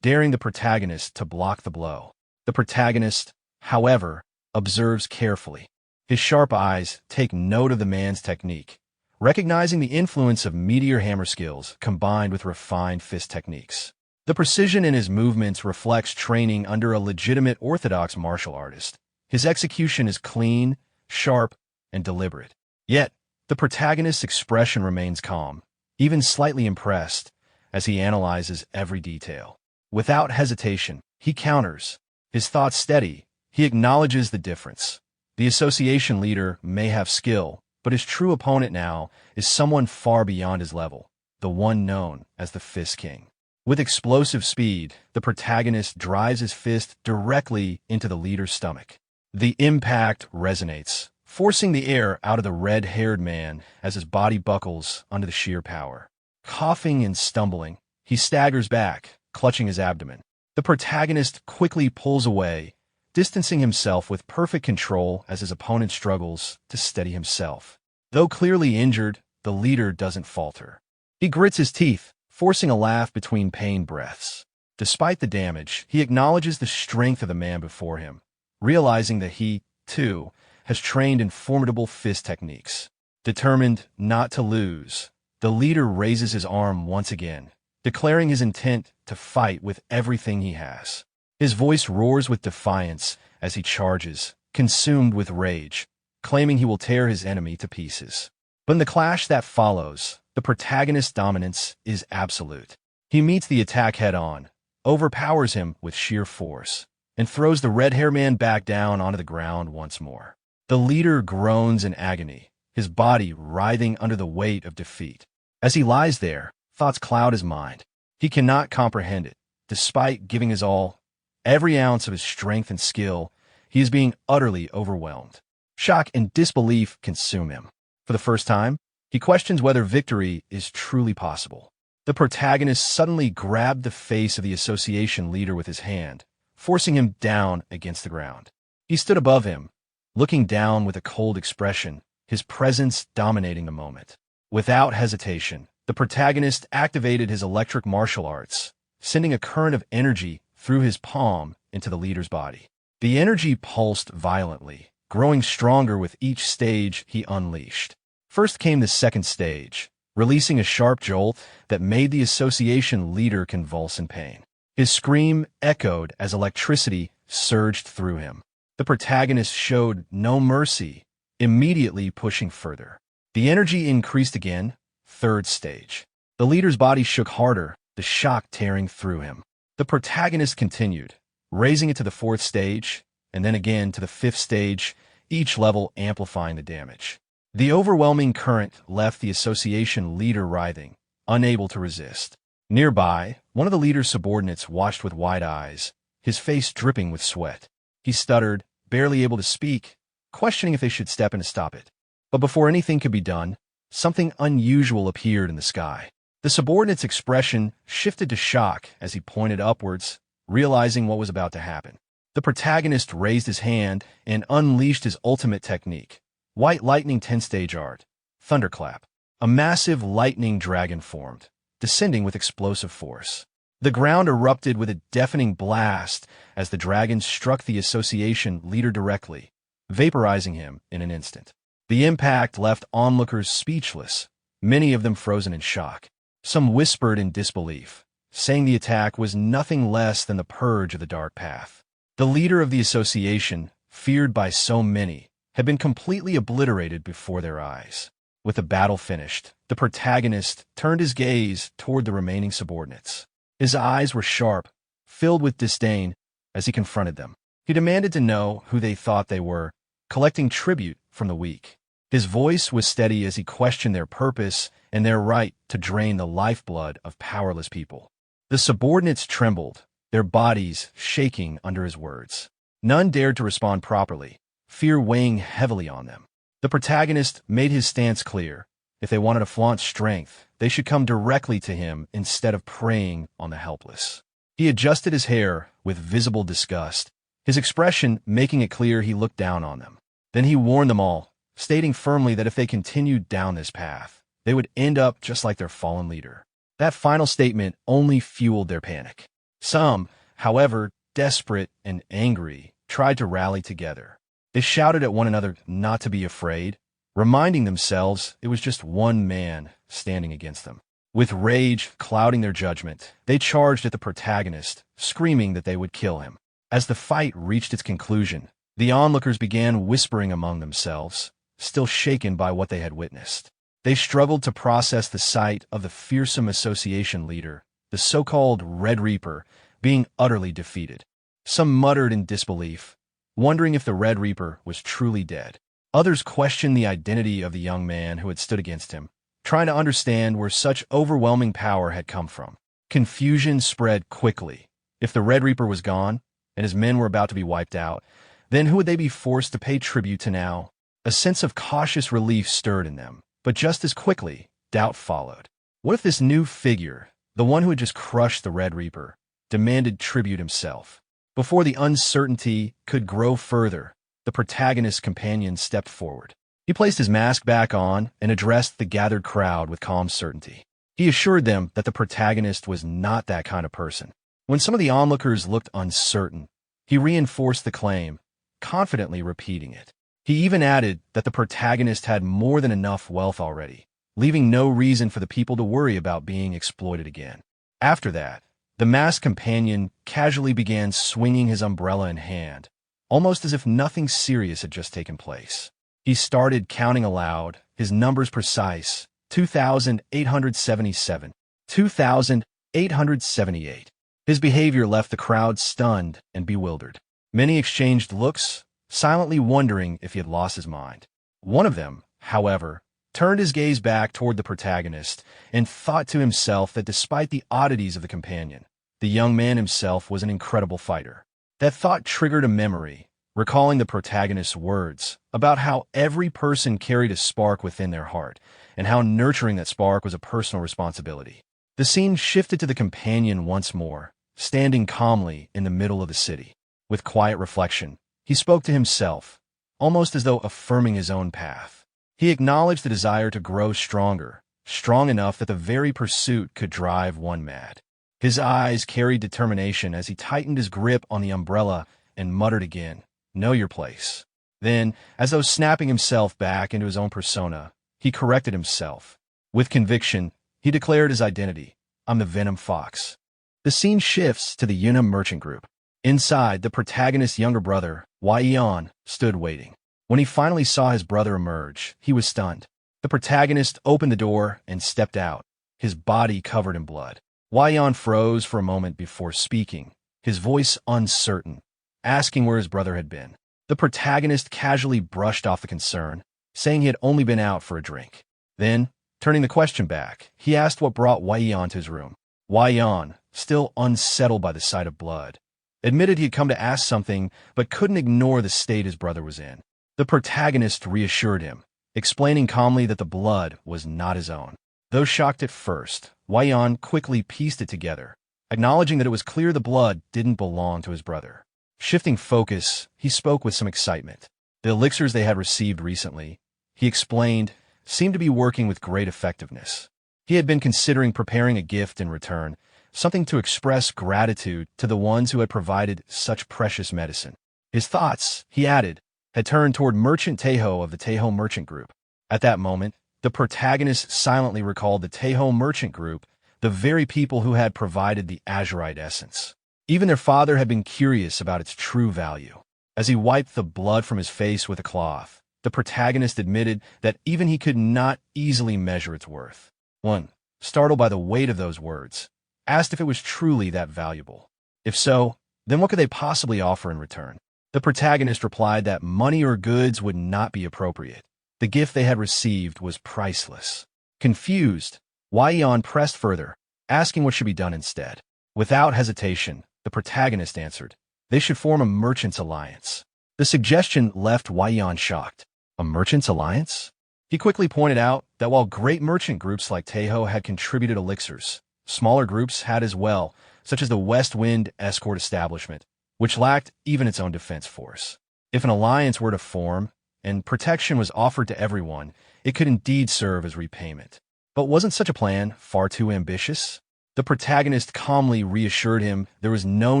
daring the protagonist to block the blow. The protagonist, however, observes carefully. His sharp eyes take note of the man's technique, recognizing the influence of meteor hammer skills combined with refined fist techniques. The precision in his movements reflects training under a legitimate orthodox martial artist. His execution is clean, sharp, and deliberate. Yet, the protagonist's expression remains calm, even slightly impressed, as he analyzes every detail. Without hesitation, he counters. His thoughts steady, he acknowledges the difference. The association leader may have skill, but his true opponent now is someone far beyond his level, the one known as the Fist King. With explosive speed, the protagonist drives his fist directly into the leader's stomach. The impact resonates, forcing the air out of the red-haired man as his body buckles under the sheer power. Coughing and stumbling, he staggers back, clutching his abdomen. The protagonist quickly pulls away, distancing himself with perfect control as his opponent struggles to steady himself. Though clearly injured, the leader doesn't falter. He grits his teeth, forcing a laugh between pain breaths. Despite the damage, he acknowledges the strength of the man before him, realizing that he, too, has trained in formidable fist techniques. Determined not to lose, the leader raises his arm once again, declaring his intent to fight with everything he has. His voice roars with defiance as he charges, consumed with rage, claiming he will tear his enemy to pieces. But in the clash that follows, the protagonist's dominance is absolute. He meets the attack head-on, overpowers him with sheer force, and throws the red-haired man back down onto the ground once more. The leader groans in agony, his body writhing under the weight of defeat. As he lies there, thoughts cloud his mind. He cannot comprehend it. Despite giving his all, every ounce of his strength and skill, he is being utterly overwhelmed. Shock and disbelief consume him. For the first time, he questions whether victory is truly possible. The protagonist suddenly grabbed the face of the association leader with his hand, forcing him down against the ground. He stood above him, looking down with a cold expression, his presence dominating the moment. Without hesitation, the protagonist activated his electric martial arts, sending a current of energy through his palm into the leader's body. The energy pulsed violently, growing stronger with each stage he unleashed. First came the second stage, releasing a sharp jolt that made the association leader convulse in pain. His scream echoed as electricity surged through him. The protagonist showed no mercy, immediately pushing further. The energy increased again, third stage. The leader's body shook harder, the shock tearing through him. The protagonist continued, raising it to the fourth stage, and then again to the fifth stage, each level amplifying the damage. The overwhelming current left the association leader writhing, unable to resist. Nearby, one of the leader's subordinates watched with wide eyes, his face dripping with sweat. He stuttered, barely able to speak, questioning if they should step in to stop it. But before anything could be done, something unusual appeared in the sky. The subordinate's expression shifted to shock as he pointed upwards, realizing what was about to happen. The protagonist raised his hand and unleashed his ultimate technique. White lightning 10-stage art. Thunderclap. A massive lightning dragon formed, descending with explosive force. The ground erupted with a deafening blast as the dragon struck the association leader directly, vaporizing him in an instant. The impact left onlookers speechless, many of them frozen in shock. Some whispered in disbelief, saying the attack was nothing less than the purge of the dark path. The leader of the association, feared by so many, had been completely obliterated before their eyes. With the battle finished, the protagonist turned his gaze toward the remaining subordinates. His eyes were sharp, filled with disdain, as he confronted them. He demanded to know who they thought they were, collecting tribute from the weak. His voice was steady as he questioned their purpose and their right to drain the lifeblood of powerless people. The subordinates trembled, their bodies shaking under his words. None dared to respond properly, fear weighing heavily on them. The protagonist made his stance clear. If they wanted to flaunt strength, they should come directly to him instead of preying on the helpless. He adjusted his hair with visible disgust, his expression making it clear he looked down on them. Then he warned them all, stating firmly that if they continued down this path, they would end up just like their fallen leader. That final statement only fueled their panic. Some, however, desperate and angry, tried to rally together. They shouted at one another not to be afraid, reminding themselves it was just one man standing against them. With rage clouding their judgment, they charged at the protagonist, screaming that they would kill him. As the fight reached its conclusion, the onlookers began whispering among themselves, still shaken by what they had witnessed. They struggled to process the sight of the fearsome association leader, the so-called Red Reaper, being utterly defeated. Some muttered in disbelief, wondering if the Red Reaper was truly dead. Others questioned the identity of the young man who had stood against him, trying to understand where such overwhelming power had come from. Confusion spread quickly. If the Red Reaper was gone, and his men were about to be wiped out, then who would they be forced to pay tribute to now? A sense of cautious relief stirred in them, but just as quickly, doubt followed. What if this new figure, the one who had just crushed the Red Reaper, demanded tribute himself? Before the uncertainty could grow further, the protagonist's companion stepped forward. He placed his mask back on and addressed the gathered crowd with calm certainty. He assured them that the protagonist was not that kind of person. When some of the onlookers looked uncertain, he reinforced the claim, confidently repeating it. He even added that the protagonist had more than enough wealth already, leaving no reason for the people to worry about being exploited again. After that, the masked companion casually began swinging his umbrella in hand, almost as if nothing serious had just taken place. He started counting aloud, his numbers precise, 2,877, 2,878. His behavior left the crowd stunned and bewildered. Many exchanged looks, silently wondering if he had lost his mind. One of them, however, turned his gaze back toward the protagonist and thought to himself that despite the oddities of the companion, the young man himself was an incredible fighter. That thought triggered a memory, recalling the protagonist's words about how every person carried a spark within their heart and how nurturing that spark was a personal responsibility. The scene shifted to the companion once more, standing calmly in the middle of the city. With quiet reflection, he spoke to himself, almost as though affirming his own path. He acknowledged the desire to grow stronger, strong enough that the very pursuit could drive one mad. His eyes carried determination as he tightened his grip on the umbrella and muttered again, "Know your place." Then, as though snapping himself back into his own persona, he corrected himself. With conviction, he declared his identity. "I'm the Venom Fox." The scene shifts to the Yunam merchant group. Inside, the protagonist's younger brother, Waiyan, stood waiting. When he finally saw his brother emerge, he was stunned. The protagonist opened the door and stepped out, his body covered in blood. Waiyan froze for a moment before speaking, his voice uncertain, asking where his brother had been. The protagonist casually brushed off the concern, saying he had only been out for a drink. Then, turning the question back, he asked what brought Wei Yan to his room. Wei Yan, still unsettled by the sight of blood, admitted he had come to ask something but couldn't ignore the state his brother was in. The protagonist reassured him, explaining calmly that the blood was not his own. Though shocked at first, Wei Yan quickly pieced it together, acknowledging that it was clear the blood didn't belong to his brother. Shifting focus, he spoke with some excitement. The elixirs they had received recently, he explained, seemed to be working with great effectiveness. He had been considering preparing a gift in return, something to express gratitude to the ones who had provided such precious medicine. His thoughts, he added, had turned toward Merchant Taeho of the Taeho Merchant Group. At that moment, the protagonist silently recalled the Taeho Merchant Group, the very people who had provided the azurite essence. Even their father had been curious about its true value. As he wiped the blood from his face with a cloth, the protagonist admitted that even he could not easily measure its worth. One, startled by the weight of those words, asked if it was truly that valuable. If so, then what could they possibly offer in return? The protagonist replied that money or goods would not be appropriate. The gift they had received was priceless. Confused, Wei Yan pressed further, asking what should be done instead. Without hesitation, the protagonist answered, they should form a merchant's alliance. The suggestion left Wei Yan shocked. A merchant's alliance? He quickly pointed out that while great merchant groups like Taeho had contributed elixirs, smaller groups had as well, such as the West Wind Escort Establishment, which lacked even its own defense force. If an alliance were to form, and protection was offered to everyone, it could indeed serve as repayment. But wasn't such a plan far too ambitious? The protagonist calmly reassured him there was no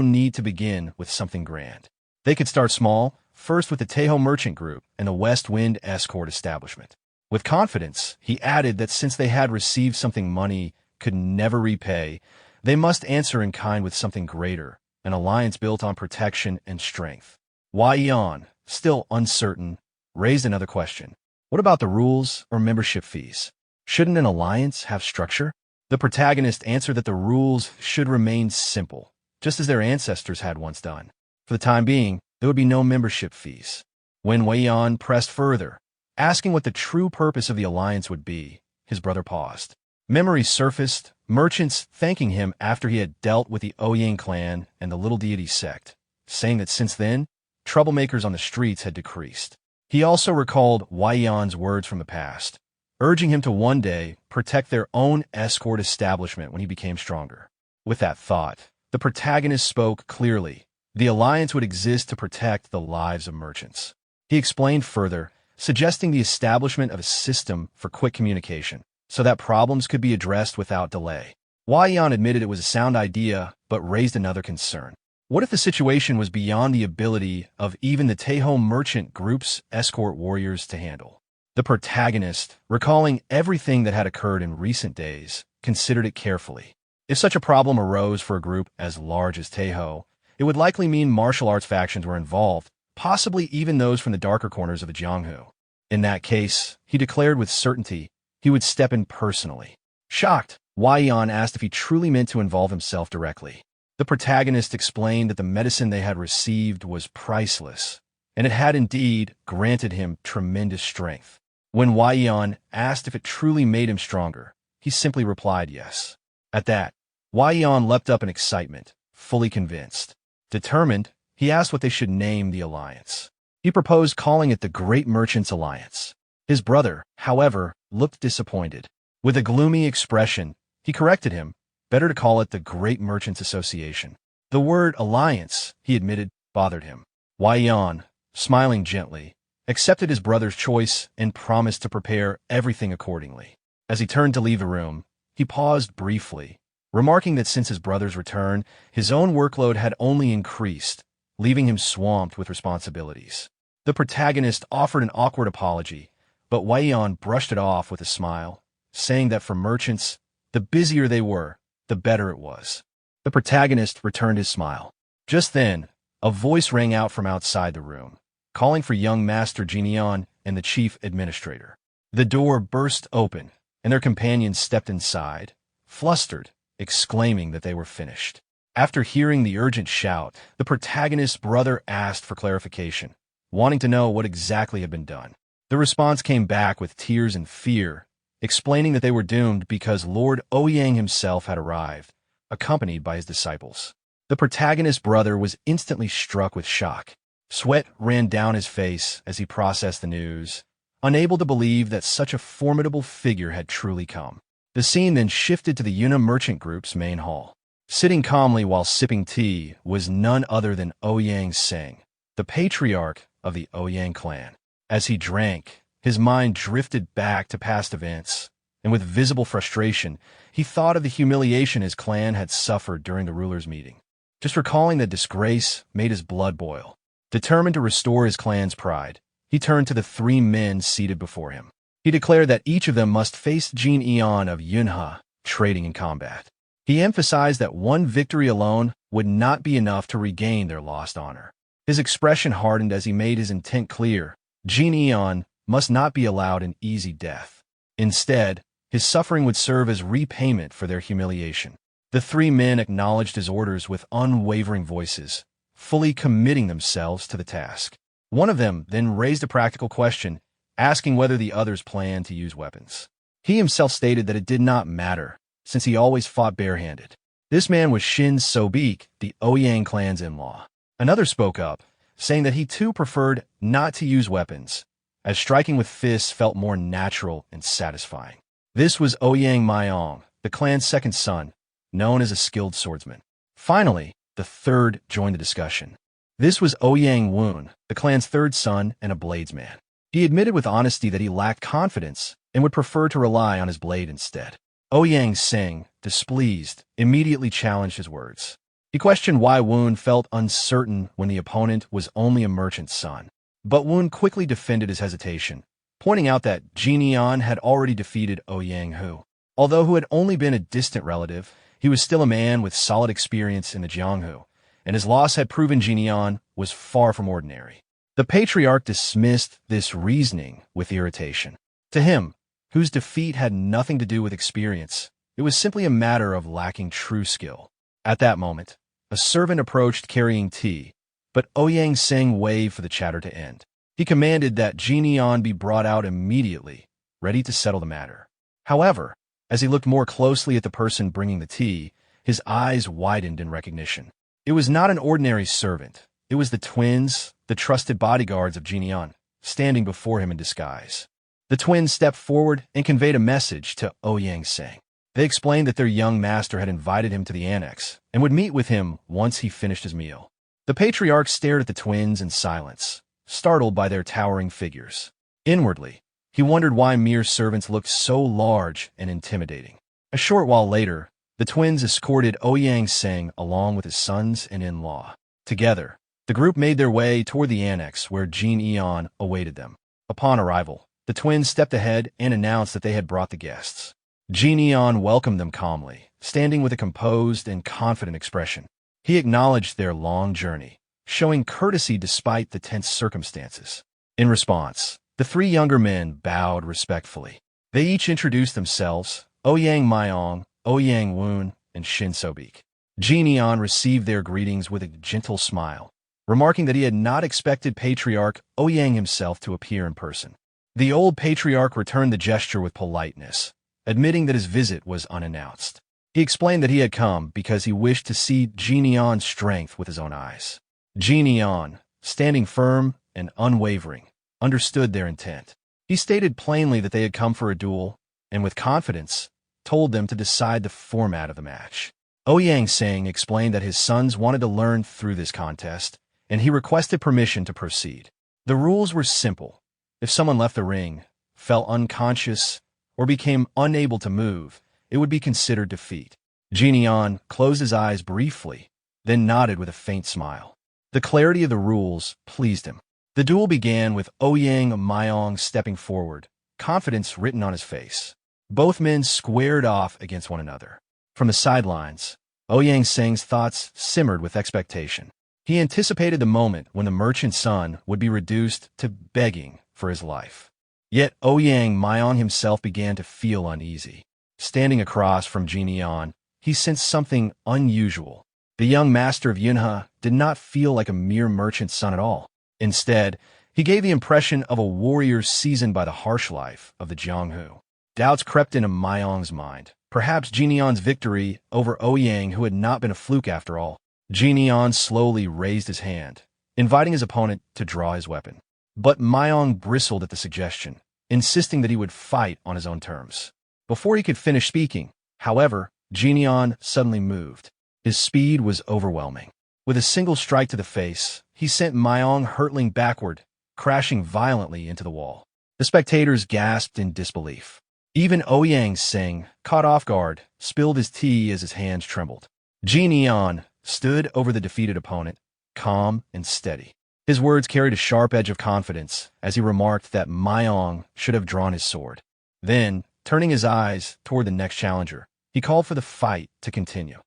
need to begin with something grand. They could start small, first with the Taeho Merchant Group and the West Wind Escort Establishment. With confidence, he added that since they had received something money could never repay, they must answer in kind with something greater, an alliance built on protection and strength. Wei Yan, still uncertain, raised another question. What about the rules or membership fees? Shouldn't an alliance have structure? The protagonist answered that the rules should remain simple, just as their ancestors had once done. For the time being, there would be no membership fees. When Wei Yan pressed further, asking what the true purpose of the alliance would be, his brother paused. Memories surfaced, merchants thanking him after he had dealt with the Ouyang clan and the Little Deity sect, saying that since then, troublemakers on the streets had decreased. He also recalled Wei Yan's words from the past, urging him to one day protect their own escort establishment when he became stronger. With that thought, the protagonist spoke clearly. The alliance would exist to protect the lives of merchants. He explained further, suggesting the establishment of a system for quick communication, so that problems could be addressed without delay. Wei Yan admitted it was a sound idea, but raised another concern. What if the situation was beyond the ability of even the Taeho Merchant Group's escort warriors to handle? The protagonist, recalling everything that had occurred in recent days, considered it carefully. If such a problem arose for a group as large as Taeho, it would likely mean martial arts factions were involved, possibly even those from the darker corners of the Jianghu. In that case, he declared with certainty, he would step in personally. Shocked, Wei Yan asked if he truly meant to involve himself directly. The protagonist explained that the medicine they had received was priceless, and it had indeed granted him tremendous strength. When Wei Yan asked if it truly made him stronger, he simply replied yes. At that, Wei Yan leapt up in excitement, fully convinced. Determined, he asked what they should name the alliance. He proposed calling it the Great Merchants Alliance. His brother, however, looked disappointed. With a gloomy expression, he corrected him, better to call it the Great Merchants Association. The word alliance, he admitted, bothered him. Wei Yan, smiling gently, accepted his brother's choice and promised to prepare everything accordingly. As he turned to leave the room, he paused briefly, remarking that since his brother's return, his own workload had only increased, leaving him swamped with responsibilities. The protagonist offered an awkward apology, but Wei Yan brushed it off with a smile, saying that for merchants, the busier they were, the better it was. The protagonist returned his smile. Just then, a voice rang out from outside the room, calling for young Master Jinian and the chief administrator. The door burst open, and their companions stepped inside, flustered, exclaiming that they were finished. After hearing the urgent shout, the protagonist's brother asked for clarification, wanting to know what exactly had been done. The The response came back with tears and fear, explaining that they were doomed because Lord Ouyang himself had arrived, accompanied by his disciples. The protagonist's brother was instantly struck with shock. Sweat ran down his face as he processed the news, unable to believe that such a formidable figure had truly come. The scene then shifted to the Yuna merchant group's main hall. Sitting calmly while sipping tea was none other than Ouyang Seng, the patriarch of the Ouyang clan. As he drank, his mind drifted back to past events, and with visible frustration, he thought of the humiliation his clan had suffered during the ruler's meeting. Just recalling the disgrace made his blood boil. Determined to restore his clan's pride, he turned to the three men seated before him. He declared that each of them must face Jin Eon of Yunha, trading in combat. He emphasized that one victory alone would not be enough to regain their lost honor. His expression hardened as he made his intent clear. Jin Eon must not be allowed an easy death. Instead, his suffering would serve as repayment for their humiliation. The three men acknowledged his orders with unwavering voices, fully committing themselves to the task. One of them then raised a practical question, asking whether the others planned to use weapons. He himself stated that it did not matter, since he always fought barehanded. This man was Shin Sobik, the Ouyang clan's in-law. Another spoke up, saying that he too preferred not to use weapons, as striking with fists felt more natural and satisfying. This was Ouyang Mayong, the clan's second son, known as a skilled swordsman. Finally, the third joined the discussion. This was Ouyang Woon, the clan's third son and a bladesman. He admitted with honesty that he lacked confidence and would prefer to rely on his blade instead. Ouyang Seng, displeased, immediately challenged his words. He questioned why Woon felt uncertain when the opponent was only a merchant's son. But Woon quickly defended his hesitation, pointing out that Jin Eon had already defeated Ouyang Hu. Although who had only been a distant relative, he was still a man with solid experience in the Jianghu, and his loss had proven Jin Eon was far from ordinary. The patriarch dismissed this reasoning with irritation. To him, whose defeat had nothing to do with experience, it was simply a matter of lacking true skill. At that moment, a servant approached carrying tea, but Ouyang Seng waved for the chatter to end. He commanded that Jin Eon be brought out immediately, ready to settle the matter. However, as he looked more closely at the person bringing the tea, his eyes widened in recognition. It was not an ordinary servant. It was the twins, the trusted bodyguards of Jin Eon, standing before him in disguise. The twins stepped forward and conveyed a message to Ouyang Seng. They explained that their young master had invited him to the annex and would meet with him once he finished his meal. The patriarch stared at the twins in silence, startled by their towering figures. Inwardly, he wondered why mere servants looked so large and intimidating. A short while later, the twins escorted Ouyang Seng along with his sons and in-law. Together, the group made their way toward the annex where Jin Eon awaited them. Upon arrival, the twins stepped ahead and announced that they had brought the guests. Jin Eon welcomed them calmly, standing with a composed and confident expression. He acknowledged their long journey, showing courtesy despite the tense circumstances. In response, the three younger men bowed respectfully. They each introduced themselves, Ouyang Mayong, Ouyang Woon, and Shin Sobik. Jin Eon received their greetings with a gentle smile, remarking that he had not expected Patriarch Ouyang himself to appear in person. The old patriarch returned the gesture with politeness, admitting that his visit was unannounced. He explained that he had come because he wished to see Jin Eon's strength with his own eyes. Jin Eon, standing firm and unwavering, understood their intent. He stated plainly that they had come for a duel, and with confidence, told them to decide the format of the match. Ouyang Seng explained that his sons wanted to learn through this contest, and he requested permission to proceed. The rules were simple. If someone left the ring, fell unconscious, or became unable to move, it would be considered defeat. Jin Eon closed his eyes briefly, then nodded with a faint smile. The clarity of the rules pleased him. The duel began with Ouyang Mayong stepping forward, confidence written on his face. Both men squared off against one another. From the sidelines, Ouyang Seng's thoughts simmered with expectation. He anticipated the moment when the merchant's son would be reduced to begging for his life. Yet Ouyang Mayong himself began to feel uneasy. Standing across from Jin Eon, he sensed something unusual. The young master of Yunha did not feel like a mere merchant's son at all. Instead, He gave the impression of a warrior seasoned by the harsh life of the Jianghu. Doubts crept into Mayong's mind. Perhaps Jinion's victory over Ouyang, who had not been a fluke after all. Jinion slowly raised his hand, inviting his opponent to draw his weapon. But Mayong bristled at the suggestion, insisting that he would fight on his own terms. Before he could finish speaking, however, Jinion suddenly moved. His speed was overwhelming. With a single strike to the face, he sent Mayong hurtling backward, crashing violently into the wall. The spectators gasped in disbelief. Even Ouyang Sing, caught off guard, spilled his tea as his hands trembled. Jinion stood over the defeated opponent, calm and steady. His words carried a sharp edge of confidence as he remarked that Mayong should have drawn his sword. Then, turning his eyes toward the next challenger, he called for the fight to continue.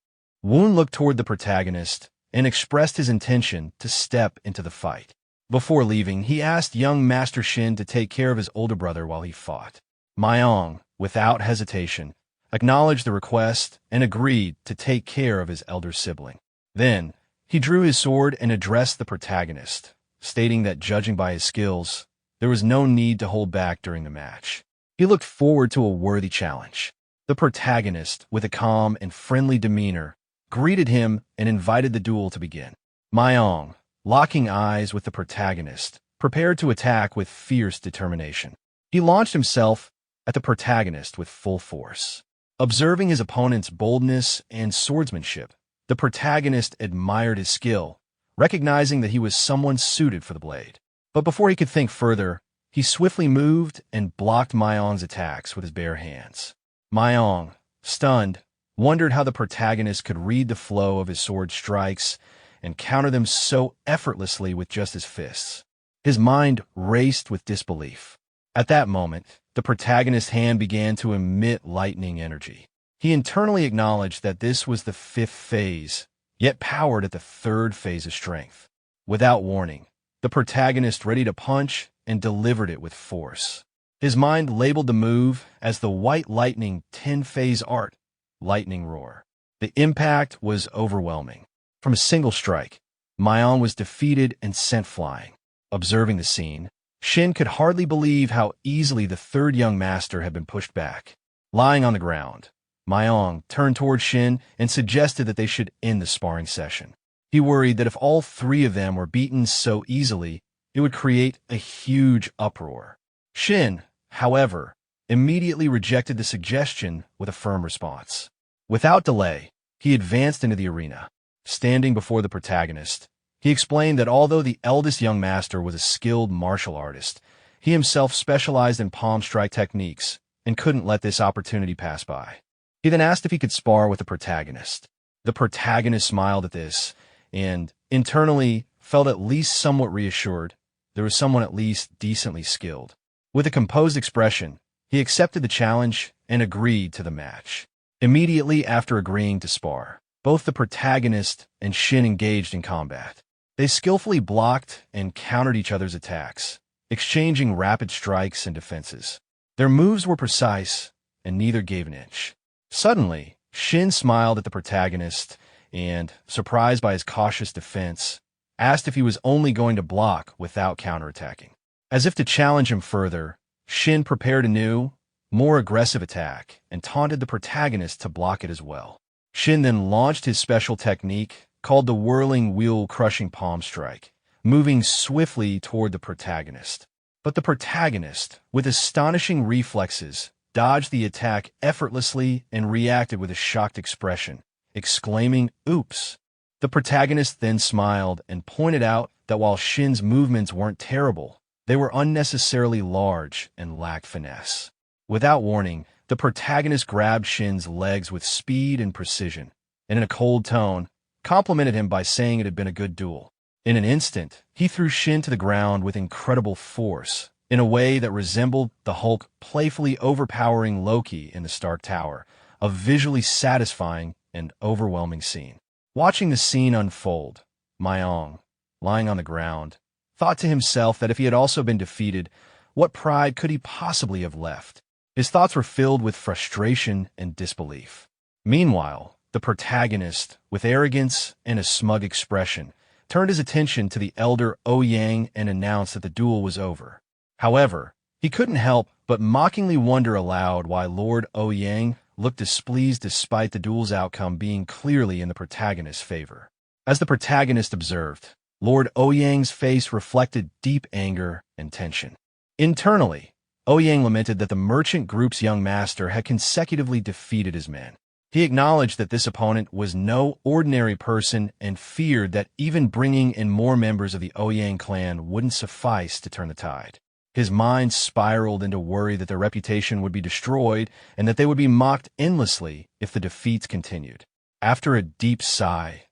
Woon looked toward the protagonist and expressed his intention to step into the fight. Before leaving, he asked young Master Shin to take care of his older brother while he fought. Mayong, without hesitation, acknowledged the request and agreed to take care of his elder sibling. Then, he drew his sword and addressed the protagonist, stating that judging by his skills, there was no need to hold back during the match. He looked forward to a worthy challenge. The protagonist, with a calm and friendly demeanor, greeted him and invited the duel to begin. Mayong, locking eyes with the protagonist, prepared to attack with fierce determination. He launched himself at the protagonist with full force. Observing his opponent's boldness and swordsmanship, the protagonist admired his skill, recognizing that he was someone suited for the blade. But before he could think further, he swiftly moved and blocked Mayong's attacks with his bare hands. Mayong, stunned, wondered how the protagonist could read the flow of his sword strikes and counter them so effortlessly with just his fists. His mind raced with disbelief. At that moment, the protagonist's hand began to emit lightning energy. He internally acknowledged that this was the 5th phase, yet powered at the 3rd phase of strength. Without warning, the protagonist readied a punch and delivered it with force. His mind labeled the move as the White Lightning 10-phase art, Lightning Roar. The impact was overwhelming. From a single strike, Mayong was defeated and sent flying. Observing the scene, Shin could hardly believe how easily the 3rd young master had been pushed back. Lying on the ground, Mayong turned toward Shin and suggested that they should end the sparring session. He worried that if all 3 of them were beaten so easily, it would create a huge uproar. Shin, however, immediately rejected the suggestion with a firm response. Without delay, he advanced into the arena. Standing before the protagonist, he explained that although the eldest young master was a skilled martial artist, he himself specialized in palm strike techniques and couldn't let this opportunity pass by. He then asked if he could spar with the protagonist. The protagonist smiled at this and, internally, felt at least somewhat reassured there was someone at least decently skilled. With a composed expression, he accepted the challenge and agreed to the match. Immediately after agreeing to spar, both the protagonist and Shin engaged in combat. They skillfully blocked and countered each other's attacks, exchanging rapid strikes and defenses. Their moves were precise, and neither gave an inch. Suddenly, Shin smiled at the protagonist and, surprised by his cautious defense, asked if he was only going to block without counterattacking. As if to challenge him further, Shin prepared a new, more aggressive attack and taunted the protagonist to block it as well. Shin then launched his special technique called the whirling wheel-crushing palm strike, moving swiftly toward the protagonist. But the protagonist, with astonishing reflexes, dodged the attack effortlessly and reacted with a shocked expression, exclaiming, "Oops!" The protagonist then smiled and pointed out that while Shin's movements weren't terrible, they were unnecessarily large and lacked finesse. Without warning, the protagonist grabbed Shin's legs with speed and precision, and in a cold tone, complimented him by saying it had been a good duel. In an instant, he threw Shin to the ground with incredible force, in a way that resembled the Hulk playfully overpowering Loki in the Stark Tower, a visually satisfying and overwhelming scene. Watching the scene unfold, Mayong, lying on the ground, thought to himself that if he had also been defeated, what pride could he possibly have left? His thoughts were filled with frustration and disbelief. Meanwhile, the protagonist, with arrogance and a smug expression, turned his attention to the elder Ouyang and announced that the duel was over. However, he couldn't help but mockingly wonder aloud why Lord Ouyang looked displeased despite the duel's outcome being clearly in the protagonist's favor. As the protagonist observed, Lord Ouyang's face reflected deep anger and tension. Internally, Ouyang lamented that the merchant group's young master had consecutively defeated his men. He acknowledged that this opponent was no ordinary person and feared that even bringing in more members of the Ouyang clan wouldn't suffice to turn the tide. His mind spiraled into worry that their reputation would be destroyed and that they would be mocked endlessly if the defeats continued. After a deep sigh,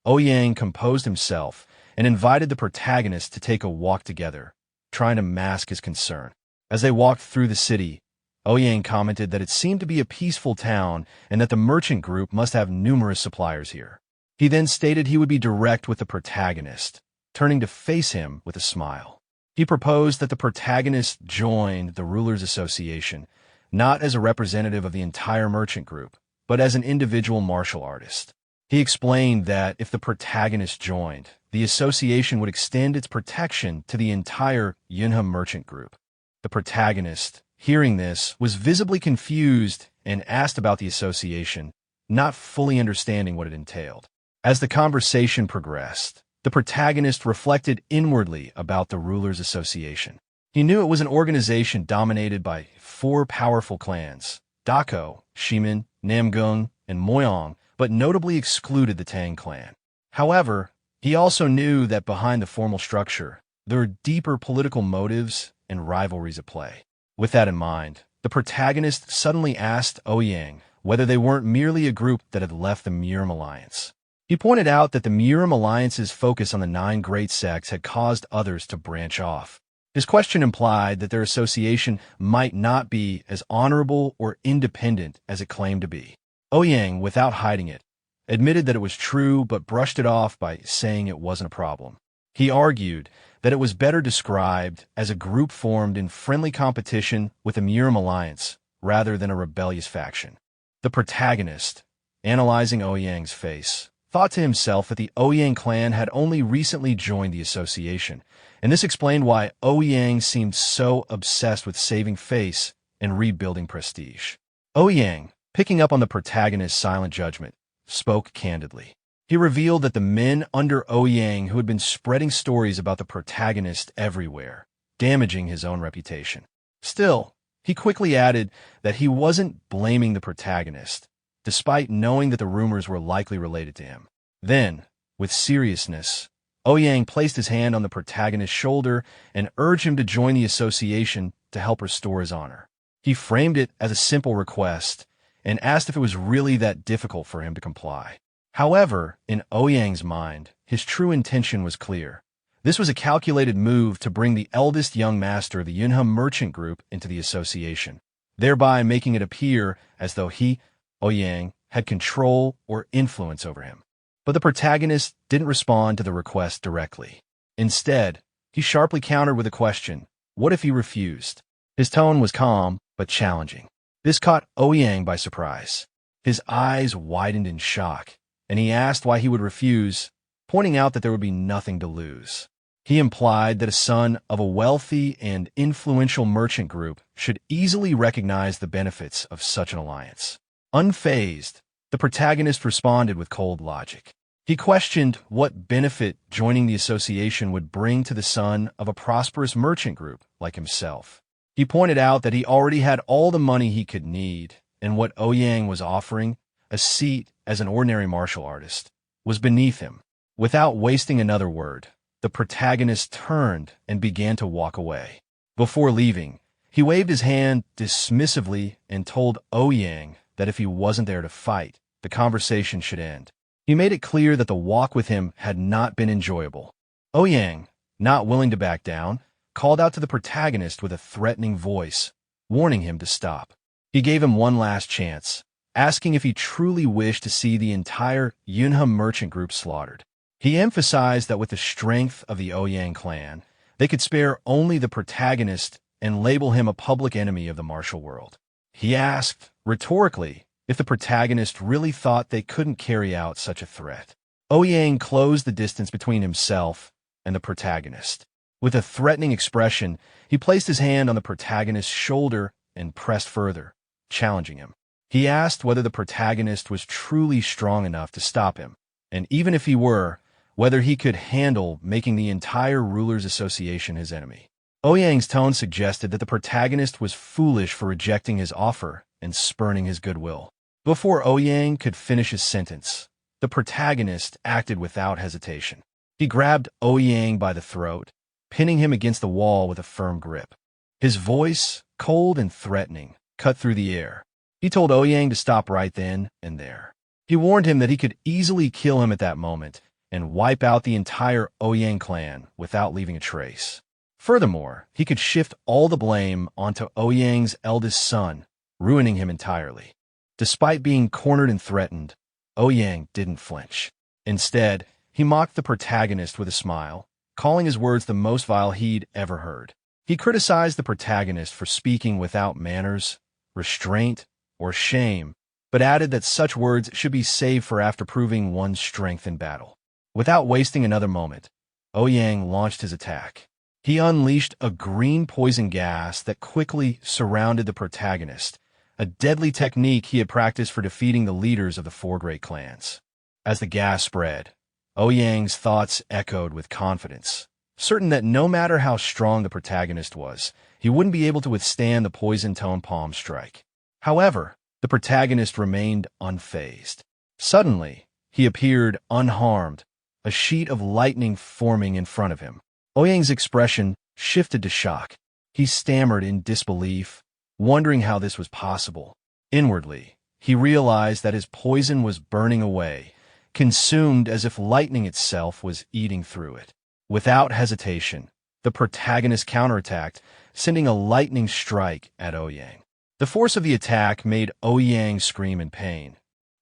Ouyang composed himself and invited the protagonist to take a walk together, trying to mask his concern. As they walked through the city, Ouyang commented that it seemed to be a peaceful town and that the merchant group must have numerous suppliers here. He then stated he would be direct with the protagonist, turning to face him with a smile. He proposed that the protagonist join the Rulers Association, not as a representative of the entire merchant group, but as an individual martial artist. He explained that if the protagonist joined, the association would extend its protection to the entire Yunhe merchant group. The protagonist, hearing this, was visibly confused and asked about the association, not fully understanding what it entailed. As the conversation progressed, the protagonist reflected inwardly about the Rulers Association. He knew it was an organization dominated by 4 powerful clans, Dako, Shimin, Namgung, and Moyong, but notably excluded the Tang clan. However, he also knew that behind the formal structure, there are deeper political motives and rivalries at play. With that in mind, the protagonist suddenly asked Ouyang whether they weren't merely a group that had left the Murim Alliance. He pointed out that the Murim Alliance's focus on the 9 great sects had caused others to branch off. His question implied that their association might not be as honorable or independent as it claimed to be. Ouyang, without hiding it, admitted that it was true but brushed it off by saying it wasn't a problem. He argued that it was better described as a group formed in friendly competition with the Murim Alliance rather than a rebellious faction. The protagonist, analyzing Ouyang's face, thought to himself that the Ouyang clan had only recently joined the association, and this explained why Ouyang seemed so obsessed with saving face and rebuilding prestige. Ouyang, picking up on the protagonist's silent judgment, spoke candidly. He revealed that the men under Ouyang who had been spreading stories about the protagonist everywhere, damaging his own reputation. Still, he quickly added that he wasn't blaming the protagonist, despite knowing that the rumors were likely related to him. Then, with seriousness, Ouyang placed his hand on the protagonist's shoulder and urged him to join the association to help restore his honor. He framed it as a simple request and asked if it was really that difficult for him to comply. However, in Ouyang's mind, his true intention was clear. This was a calculated move to bring the eldest young master of the Yunhe merchant group into the association, thereby making it appear as though he, Ouyang, had control or influence over him. But the protagonist didn't respond to the request directly. Instead, he sharply countered with a question: what if he refused? His tone was calm, but challenging. This caught Ouyang by surprise. His eyes widened in shock, and he asked why he would refuse, pointing out that there would be nothing to lose. He implied that a son of a wealthy and influential merchant group should easily recognize the benefits of such an alliance. Unfazed, the protagonist responded with cold logic. He questioned what benefit joining the association would bring to the son of a prosperous merchant group like himself. He pointed out that he already had all the money he could need, and what Ouyang was offering, a seat as an ordinary martial artist, was beneath him. Without wasting another word, the protagonist turned and began to walk away. Before leaving, he waved his hand dismissively and told Ouyang that if he wasn't there to fight, the conversation should end. He made it clear that the walk with him had not been enjoyable. Ouyang, not willing to back down, called out to the protagonist with a threatening voice, warning him to stop. He gave him one last chance, asking if he truly wished to see the entire Yunhe merchant group slaughtered. He emphasized that with the strength of the Ouyang clan, they could spare only the protagonist and label him a public enemy of the martial world. He asked, rhetorically, if the protagonist really thought they couldn't carry out such a threat. Ouyang closed the distance between himself and the protagonist. With a threatening expression, he placed his hand on the protagonist's shoulder and pressed further, challenging him. He asked whether the protagonist was truly strong enough to stop him, and even if he were, whether he could handle making the entire Rulers Association his enemy. Ouyang's tone suggested that the protagonist was foolish for rejecting his offer and spurning his goodwill. Before Ouyang could finish his sentence, the protagonist acted without hesitation. He grabbed Ouyang by the throat, pinning him against the wall with a firm grip. His voice, cold and threatening, cut through the air. He told Ouyang to stop right then and there. He warned him that he could easily kill him at that moment and wipe out the entire Ouyang clan without leaving a trace. Furthermore, he could shift all the blame onto Ouyang's eldest son, ruining him entirely. Despite being cornered and threatened, Ouyang didn't flinch. Instead, he mocked the protagonist with a smile, calling his words the most vile he'd ever heard. He criticized the protagonist for speaking without manners, restraint, or shame, but added that such words should be saved for after proving one's strength in battle. Without wasting another moment, Ouyang launched his attack. He unleashed a green poison gas that quickly surrounded the protagonist, a deadly technique he had practiced for defeating the leaders of the four great clans. As the gas spread, Ouyang's thoughts echoed with confidence, certain that no matter how strong the protagonist was, he wouldn't be able to withstand the poison-toned palm strike. However, the protagonist remained unfazed. Suddenly, he appeared unharmed, a sheet of lightning forming in front of him. Ouyang's expression shifted to shock. He stammered in disbelief, wondering how this was possible. Inwardly, he realized that his poison was burning away, consumed as if lightning itself was eating through it. Without hesitation, the protagonist counterattacked, sending a lightning strike at Ouyang. The force of the attack made Ouyang scream in pain.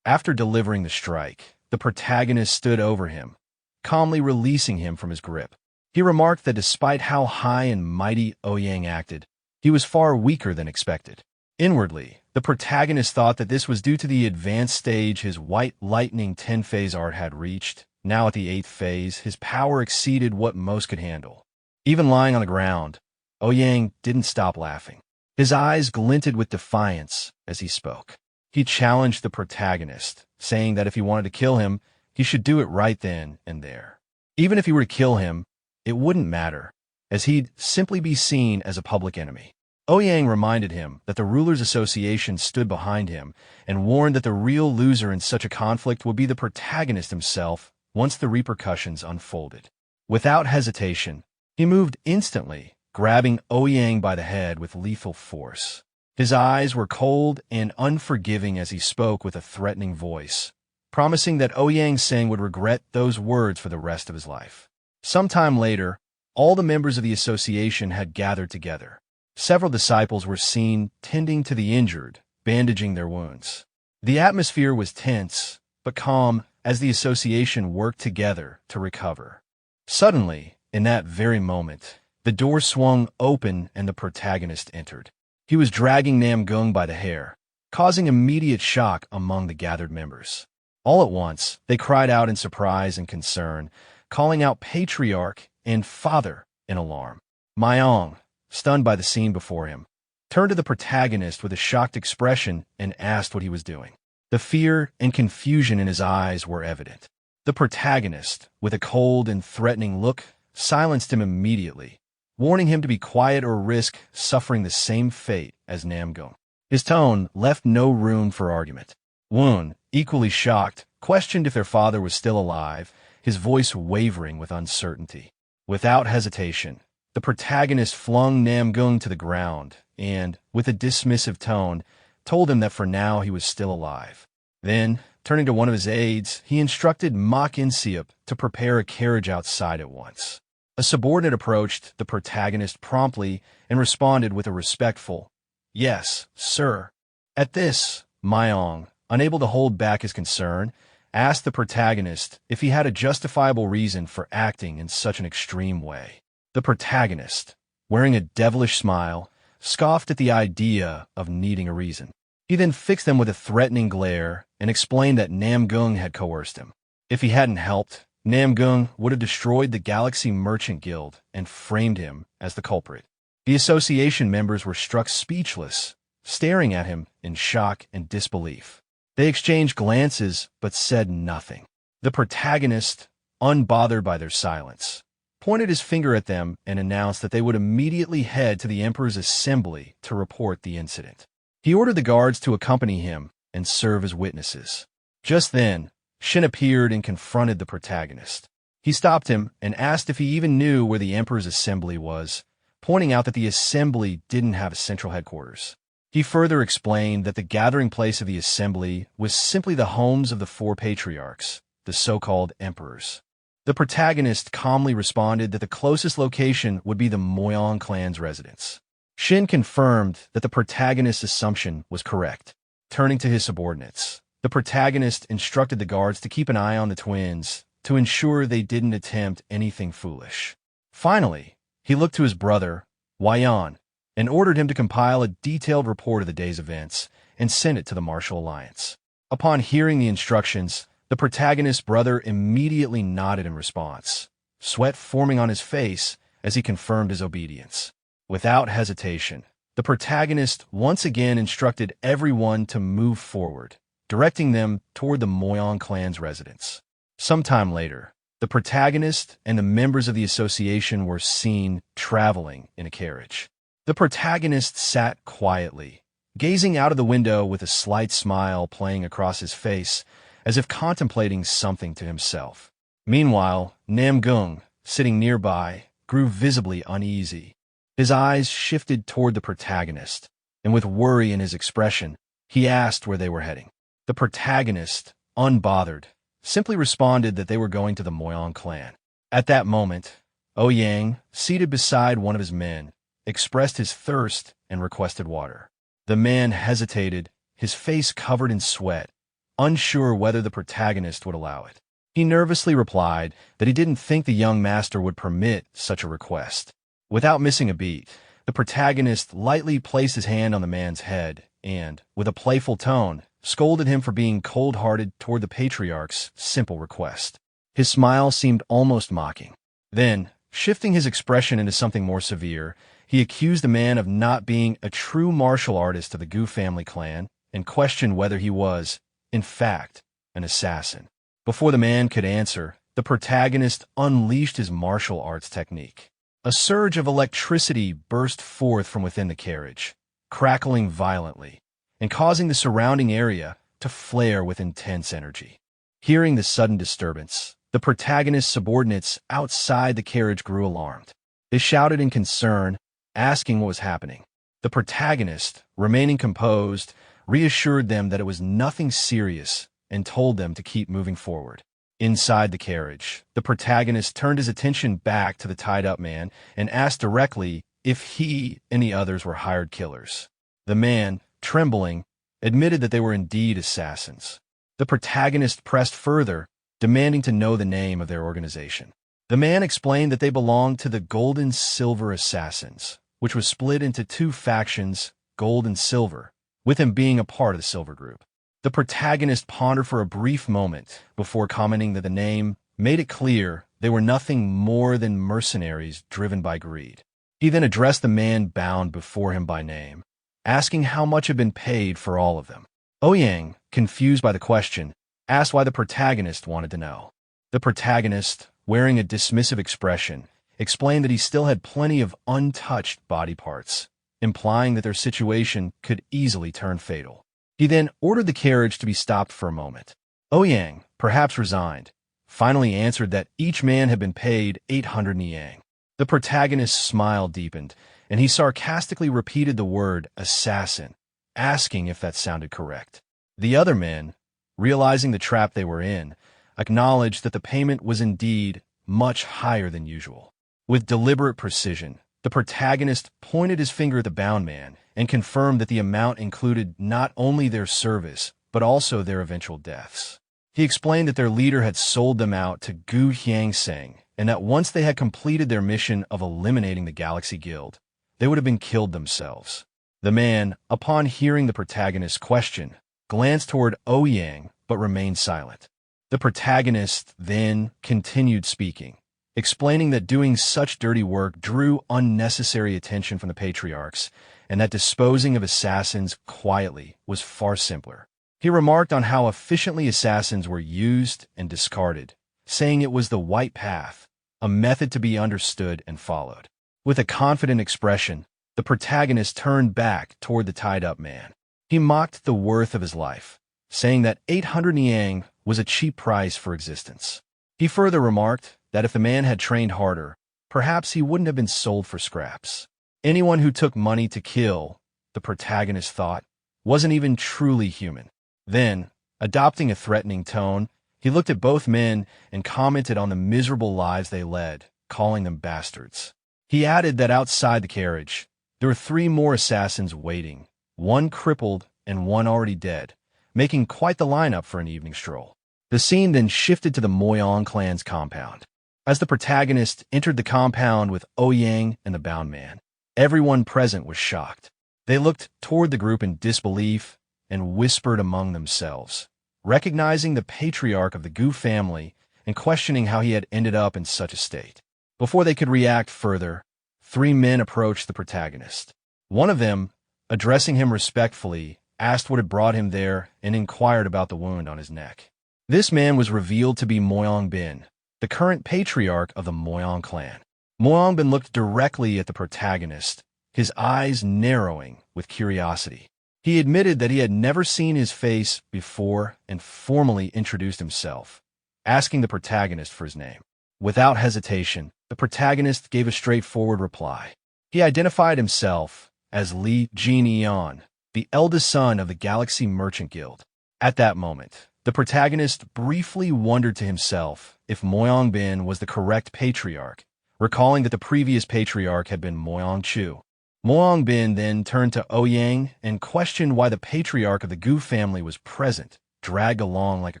After delivering the strike, the protagonist stood over him, calmly releasing him from his grip. He remarked that despite how high and mighty Ouyang acted, he was far weaker than expected. Inwardly, the protagonist thought that this was due to the advanced stage his White Lightning 10-phase art had reached. Now at the 8th phase, his power exceeded what most could handle. Even lying on the ground, Ouyang didn't stop laughing. His eyes glinted with defiance as he spoke. He challenged the protagonist, saying that if he wanted to kill him, he should do it right then and there. Even if he were to kill him, it wouldn't matter, as he'd simply be seen as a public enemy. Ouyang reminded him that the Rulers Association stood behind him and warned that the real loser in such a conflict would be the protagonist himself once the repercussions unfolded. Without hesitation, he moved instantly, grabbing Ouyang by the head with lethal force. His eyes were cold and unforgiving as he spoke with a threatening voice, promising that Ouyang Singh would regret those words for the rest of his life. Sometime later, all the members of the association had gathered together. Several disciples were seen tending to the injured, bandaging their wounds. The atmosphere was tense, but calm as the association worked together to recover. Suddenly, in that very moment, the door swung open and the protagonist entered. He was dragging Namgung by the hair, causing immediate shock among the gathered members. All at once, they cried out in surprise and concern, calling out Patriarch and Father in alarm. Myong, stunned by the scene before him, turned to the protagonist with a shocked expression and asked what he was doing. The fear and confusion in his eyes were evident. The protagonist, with a cold and threatening look, silenced him immediately, warning him to be quiet or risk suffering the same fate as Namgung. His tone left no room for argument. Woon, equally shocked, questioned if their father was still alive, his voice wavering with uncertainty. Without hesitation, the protagonist flung Namgung to the ground and, with a dismissive tone, told him that for now he was still alive. Then, turning to one of his aides, he instructed Mok Inseop to prepare a carriage outside at once. A subordinate approached the protagonist promptly and responded with a respectful, "Yes, sir." At this, Myong, unable to hold back his concern, asked the protagonist if he had a justifiable reason for acting in such an extreme way. The protagonist, wearing a devilish smile, scoffed at the idea of needing a reason. He then fixed them with a threatening glare and explained that Namgung had coerced him. If he hadn't helped, Namgung would have destroyed the Galaxy Merchant Guild and framed him as the culprit. The association members were struck speechless, staring at him in shock and disbelief. They exchanged glances but said nothing. The protagonist, unbothered by their silence, pointed his finger at them and announced that they would immediately head to the Emperor's assembly to report the incident. He ordered the guards to accompany him and serve as witnesses. Just then, Shin appeared and confronted the protagonist. He stopped him and asked if he even knew where the Emperor's assembly was, pointing out that the assembly didn't have a central headquarters. He further explained that the gathering place of the assembly was simply the homes of the 4 patriarchs, the so-called emperors. The protagonist calmly responded that the closest location would be the Moyong clan's residence. Shin confirmed that the protagonist's assumption was correct. Turning to his subordinates, the protagonist instructed the guards to keep an eye on the twins to ensure they didn't attempt anything foolish. Finally, he looked to his brother, Wyan, and ordered him to compile a detailed report of the day's events and send it to the Martial Alliance. Upon hearing the instructions, the protagonist's brother immediately nodded in response, sweat forming on his face as he confirmed his obedience. Without hesitation, the protagonist once again instructed everyone to move forward, directing them toward the Moyong clan's residence. Sometime later, the protagonist and the members of the association were seen traveling in a carriage. The protagonist sat quietly, gazing out of the window with a slight smile playing across his face, as if contemplating something to himself. Meanwhile, Namgung, sitting nearby, grew visibly uneasy. His eyes shifted toward the protagonist, and with worry in his expression, he asked where they were heading. The protagonist, unbothered, simply responded that they were going to the Moyong clan. At that moment, Ouyang, seated beside one of his men, expressed his thirst and requested water. The man hesitated, his face covered in sweat, unsure whether the protagonist would allow it. He nervously replied that he didn't think the young master would permit such a request. Without missing a beat, the protagonist lightly placed his hand on the man's head and, with a playful tone, scolded him for being cold-hearted toward the patriarch's simple request. His smile seemed almost mocking. Then, shifting his expression into something more severe, he accused the man of not being a true martial artist of the Gu family clan and questioned whether he was, in fact, an assassin. Before the man could answer, the protagonist unleashed his martial arts technique. A surge of electricity burst forth from within the carriage, crackling violently, and causing the surrounding area to flare with intense energy. Hearing the sudden disturbance, the protagonist's subordinates outside the carriage grew alarmed. They shouted in concern, asking what was happening. The protagonist, remaining composed, reassured them that it was nothing serious and told them to keep moving forward. Inside the carriage, the protagonist turned his attention back to the tied-up man and asked directly if he and the others were hired killers. The man, trembling, admitted that they were indeed assassins. The protagonist pressed further, demanding to know the name of their organization. The man explained that they belonged to the Gold and Silver Assassins, which was split into 2 factions, Gold and Silver, with him being a part of the Silver Group. The protagonist pondered for a brief moment before commenting that the name made it clear they were nothing more than mercenaries driven by greed. He then addressed the man bound before him by name, asking how much had been paid for all of them. Ouyang, confused by the question, asked why the protagonist wanted to know. The protagonist, wearing a dismissive expression, explained that he still had plenty of untouched body parts, implying that their situation could easily turn fatal. He then ordered the carriage to be stopped for a moment. Ouyang, perhaps resigned, finally answered that each man had been paid 800 niang. The protagonist's smile deepened, and he sarcastically repeated the word assassin, asking if that sounded correct. The other men, realizing the trap they were in, acknowledged that the payment was indeed much higher than usual. With deliberate precision, the protagonist pointed his finger at the bound man and confirmed that the amount included not only their service, but also their eventual deaths. He explained that their leader had sold them out to Gu Hyang-seng, and that once they had completed their mission of eliminating the Galaxy Guild, they would have been killed themselves. The man, upon hearing the protagonist's question, glanced toward Ouyang but remained silent. The protagonist then continued speaking, explaining that doing such dirty work drew unnecessary attention from the patriarchs, and that disposing of assassins quietly was far simpler. He remarked on how efficiently assassins were used and discarded, saying it was the white path, a method to be understood and followed. With a confident expression, the protagonist turned back toward the tied-up man. He mocked the worth of his life, saying that 800 yang was a cheap price for existence. He further remarked that if the man had trained harder, perhaps he wouldn't have been sold for scraps. Anyone who took money to kill, the protagonist thought, wasn't even truly human. Then, adopting a threatening tone, he looked at both men and commented on the miserable lives they led, calling them bastards. He added that outside the carriage, there were 3 more assassins waiting, one crippled and one already dead, making quite the lineup for an evening stroll. The scene then shifted to the Moyang clan's compound. As the protagonist entered the compound with Ouyang and the bound man, everyone present was shocked. They looked toward the group in disbelief and whispered among themselves, recognizing the patriarch of the Gu family and questioning how he had ended up in such a state. Before they could react further, 3 men approached the protagonist. One of them, addressing him respectfully, asked what had brought him there and inquired about the wound on his neck. This man was revealed to be Moyang Bin, the current patriarch of the Moyang clan. Moyang Bin looked directly at the protagonist, his eyes narrowing with curiosity. He admitted that he had never seen his face before and formally introduced himself, asking the protagonist for his name. Without hesitation, the protagonist gave a straightforward reply. He identified himself as Li Jin-Eon, the eldest son of the Galaxy Merchant Guild. At that moment, the protagonist briefly wondered to himself if Moyang Bin was the correct patriarch, recalling that the previous patriarch had been Moyang Chu. Moyang Bin then turned to Ouyang and questioned why the patriarch of the Gu family was present, dragged along like a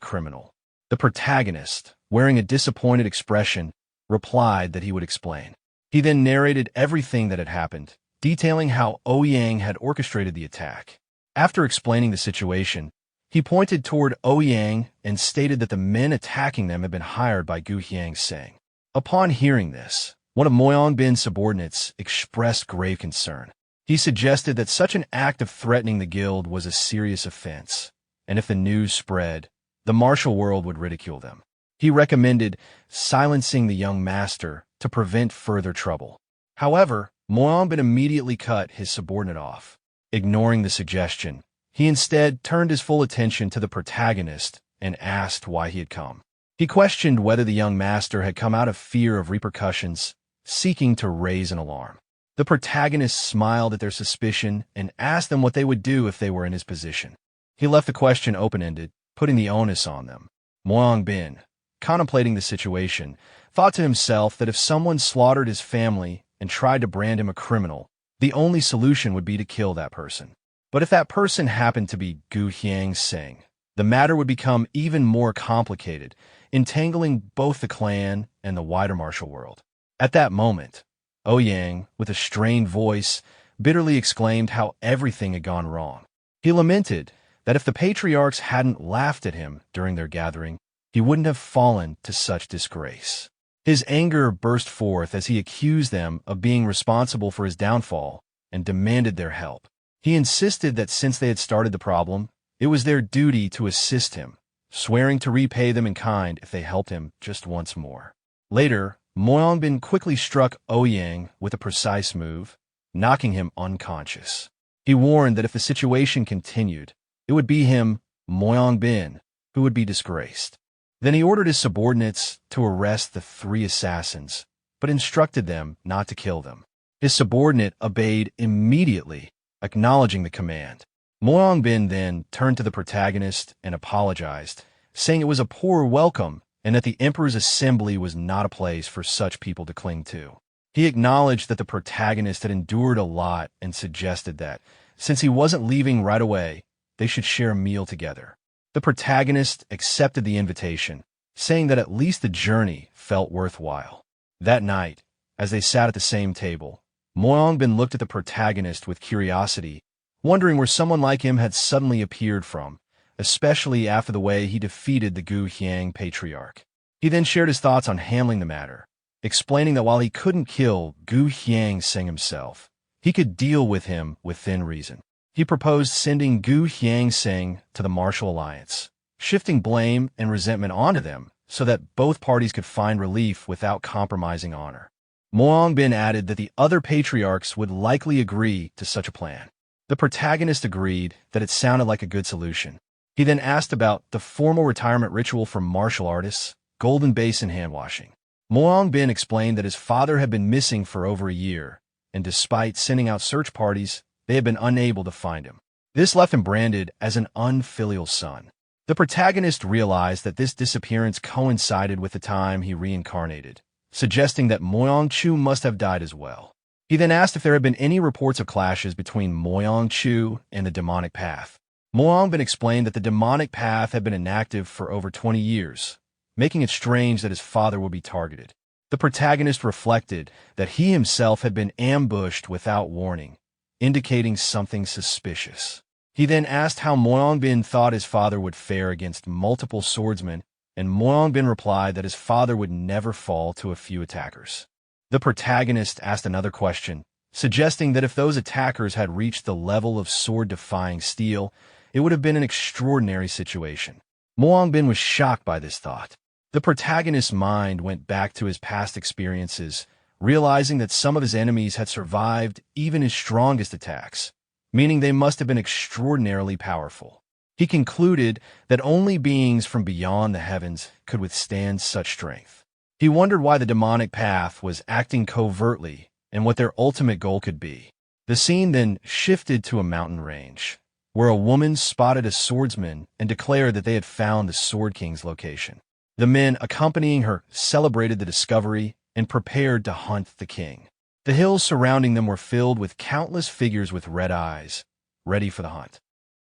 criminal. The protagonist, wearing a disappointed expression, replied that he would explain. He then narrated everything that had happened, detailing how Ouyang had orchestrated the attack. After explaining the situation, he pointed toward Ouyang and stated that the men attacking them had been hired by Gu Hyang-seng. Upon hearing this, one of Moyang Bin's subordinates expressed grave concern. He suggested that such an act of threatening the guild was a serious offense, and if the news spread, the martial world would ridicule them. He recommended silencing the young master to prevent further trouble. However, Moyang Bin immediately cut his subordinate off. Ignoring the suggestion, he instead turned his full attention to the protagonist and asked why he had come. He questioned whether the young master had come out of fear of repercussions, seeking to raise an alarm. The protagonist smiled at their suspicion and asked them what they would do if they were in his position. He left the question open-ended, putting the onus on them. Moyang Bin, contemplating the situation, thought to himself that if someone slaughtered his family and tried to brand him a criminal, the only solution would be to kill that person. But if that person happened to be Gu Hyang-seng, the matter would become even more complicated, entangling both the clan and the wider martial world. At that moment, Ouyang, with a strained voice, bitterly exclaimed how everything had gone wrong. He lamented that if the patriarchs hadn't laughed at him during their gathering, he wouldn't have fallen to such disgrace. His anger burst forth as he accused them of being responsible for his downfall and demanded their help. He insisted that since they had started the problem, it was their duty to assist him, swearing to repay them in kind if they helped him just once more. Later, Moyang Bin quickly struck Ouyang with a precise move, knocking him unconscious. He warned that if the situation continued, it would be him, Moyang Bin, who would be disgraced. Then he ordered his subordinates to arrest the 3 assassins, but instructed them not to kill them. His subordinate obeyed immediately, acknowledging the command. Moyang Bin then turned to the protagonist and apologized, saying it was a poor welcome and that the emperor's assembly was not a place for such people to cling to. He acknowledged that the protagonist had endured a lot and suggested that, since he wasn't leaving right away, they should share a meal together. The protagonist accepted the invitation, saying that at least the journey felt worthwhile. That night, as they sat at the same table, Moyang Bin looked at the protagonist with curiosity, wondering where someone like him had suddenly appeared from, especially after the way he defeated the Gu Hyang Patriarch. He then shared his thoughts on handling the matter, explaining that while he couldn't kill Gu Hyang Sing himself, he could deal with him within reason. He proposed sending Gu Hyang Sing to the Martial Alliance, shifting blame and resentment onto them so that both parties could find relief without compromising honor. Moang Bin added that the other patriarchs would likely agree to such a plan. The protagonist agreed that it sounded like a good solution. He then asked about the formal retirement ritual for martial artists, golden basin hand washing. Moang Bin explained that his father had been missing for over a year, and despite sending out search parties, they had been unable to find him. This left him branded as an unfilial son. The protagonist realized that this disappearance coincided with the time he reincarnated, suggesting that Moyang Chu must have died as well. He then asked if there had been any reports of clashes between Moyang Chu and the demonic path. Moyang Bin explained that the demonic path had been inactive for over 20 years, making it strange that his father would be targeted. The protagonist reflected that he himself had been ambushed without warning, indicating something suspicious. He then asked how Moyang Bin thought his father would fare against multiple swordsmen, and Moyang Bin replied that his father would never fall to a few attackers. The protagonist asked another question, suggesting that if those attackers had reached the level of sword-defying steel, it would have been an extraordinary situation. Moyang Bin was shocked by this thought. The protagonist's mind went back to his past experiences, realizing that some of his enemies had survived even his strongest attacks, meaning they must have been extraordinarily powerful. He concluded that only beings from beyond the heavens could withstand such strength. He wondered why the demonic path was acting covertly and what their ultimate goal could be. The scene then shifted to a mountain range, where a woman spotted a swordsman and declared that they had found the Sword King's location. The men accompanying her celebrated the discovery and prepared to hunt the king. The hills surrounding them were filled with countless figures with red eyes, ready for the hunt.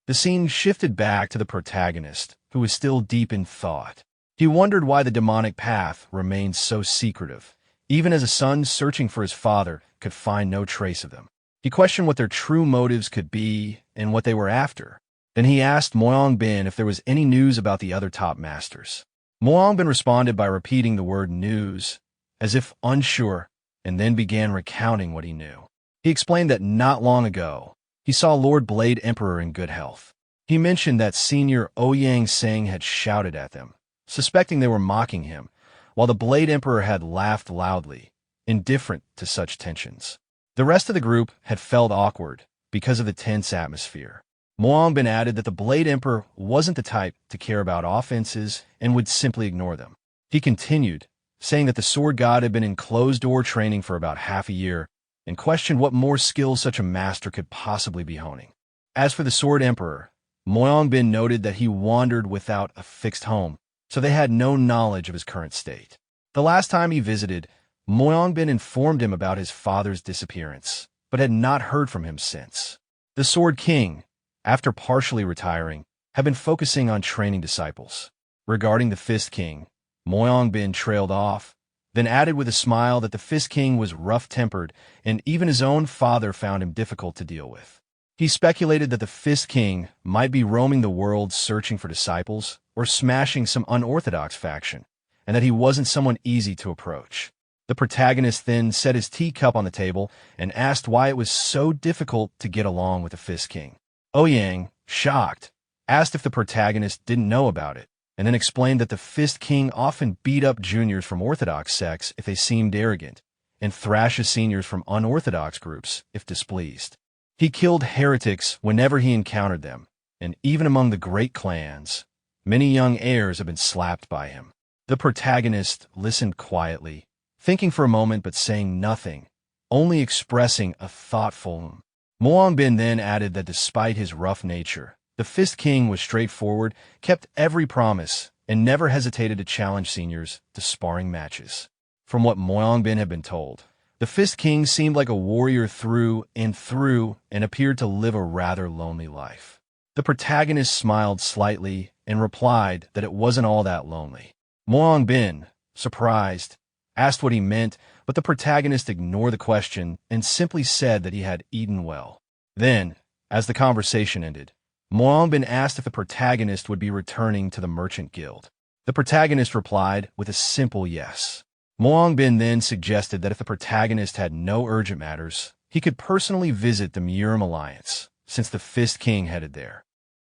The scene shifted back to the protagonist, who was still deep in thought. He wondered why the demonic path remained so secretive, even as a son searching for his father could find no trace of them. He questioned what their true motives could be and what they were after. Then he asked Moyang Bin if there was any news about the other top masters. Moyang Bin responded by repeating the word news, as if unsure, and then began recounting what he knew. He explained that not long ago, he saw Lord Blade Emperor in good health. He mentioned that Senior Ouyang Seng had shouted at them, suspecting they were mocking him, while the Blade Emperor had laughed loudly, indifferent to such tensions. The rest of the group had felt awkward because of the tense atmosphere. Moang Bin added that the Blade Emperor wasn't the type to care about offenses and would simply ignore them. He continued, saying that the Sword God had been in closed-door training for about half a year, and questioned what more skills such a master could possibly be honing. As for the Sword Emperor, Moyang Bin noted that he wandered without a fixed home, so they had no knowledge of his current state. The last time he visited, Moyang Bin informed him about his father's disappearance, but had not heard from him since. The Sword King, after partially retiring, had been focusing on training disciples. Regarding the Fist King, Moyang Bin trailed off, then added with a smile that the Fist King was rough-tempered and even his own father found him difficult to deal with. He speculated that the Fist King might be roaming the world searching for disciples or smashing some unorthodox faction, and that he wasn't someone easy to approach. The protagonist then set his teacup on the table and asked why it was so difficult to get along with the Fist King. Ouyang, shocked, asked if the protagonist didn't know about it, and then explained that the Fist King often beat up juniors from orthodox sects if they seemed arrogant, and thrashes seniors from unorthodox groups if displeased. He killed heretics whenever he encountered them, and even among the great clans, many young heirs have been slapped by him. The protagonist listened quietly, thinking for a moment but saying nothing, only expressing a thoughtful. Moang Bin then added that despite his rough nature, the Fist King was straightforward, kept every promise, and never hesitated to challenge seniors to sparring matches. From what Moang Bin had been told, the Fist King seemed like a warrior through and appeared to live a rather lonely life. The protagonist smiled slightly and replied that it wasn't all that lonely. Moang Bin, surprised, asked what he meant, but the protagonist ignored the question and simply said that he had eaten well. Then, as the conversation ended, Bin asked if the protagonist would be returning to the Merchant Guild. The protagonist replied with a simple yes. Bin then suggested that if the protagonist had no urgent matters, he could personally visit the Murim Alliance, since the Fist King headed there.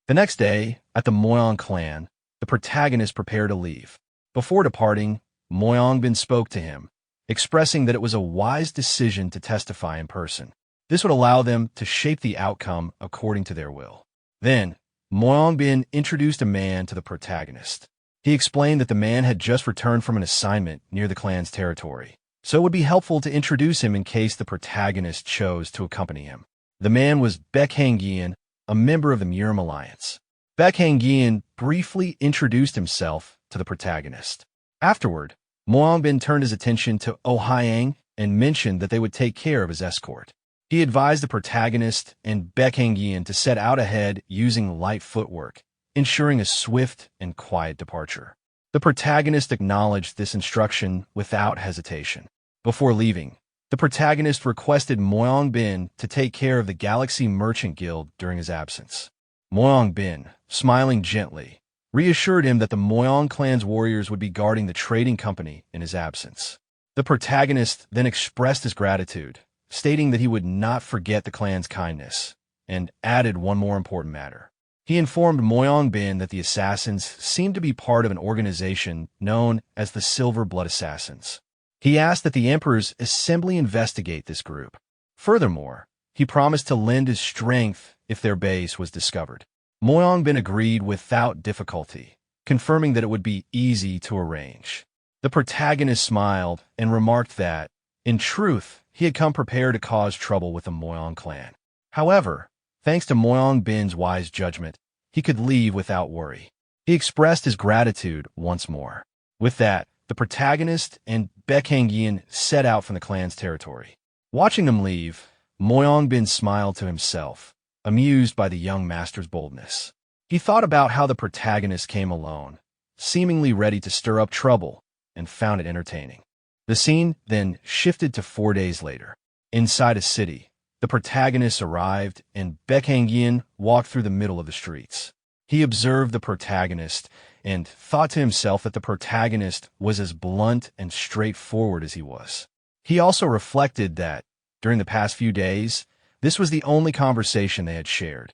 The next day, at the Moyong clan, the protagonist prepared to leave. Before departing, Bin spoke to him, expressing that it was a wise decision to testify in person. This would allow them to shape the outcome according to their will. Then, Bin introduced a man to the protagonist. He explained that the man had just returned from an assignment near the clan's territory, so it would be helpful to introduce him in case the protagonist chose to accompany him. The man was Baekhangian, a member of the Murim Alliance. Baekhangian briefly introduced himself to the protagonist. Afterward, Bin turned his attention to Oh Hyang and mentioned that they would take care of his escort. He advised the protagonist and Baekhangian to set out ahead using light footwork, ensuring a swift and quiet departure. The protagonist acknowledged this instruction without hesitation. Before leaving, the protagonist requested Bin to take care of the Galaxy Merchant Guild during his absence. Bin, smiling gently, reassured him that the Moyong clan's warriors would be guarding the trading company in his absence. The protagonist then expressed his gratitude, stating that he would not forget the clan's kindness, and added one more important matter. He informed Bin that the assassins seemed to be part of an organization known as the Silver Blood Assassins. He asked that the Emperor's assembly investigate this group. Furthermore, he promised to lend his strength if their base was discovered. Bin agreed without difficulty, confirming that it would be easy to arrange. The protagonist smiled and remarked that, in truth, he had come prepared to cause trouble with the Moyong clan. However, thanks to Bin's wise judgment, he could leave without worry. He expressed his gratitude once more. With that, the protagonist and Baekhangian set out from the clan's territory. Watching them leave, Bin smiled to himself, amused by the young master's boldness. He thought about how the protagonist came alone, seemingly ready to stir up trouble, and found it entertaining. The scene then shifted to 4 days later. Inside a city, the protagonist arrived and Baekhangian walked through the middle of the streets. He observed the protagonist and thought to himself that the protagonist was as blunt and straightforward as he was. He also reflected that, during the past few days, this was the only conversation they had shared.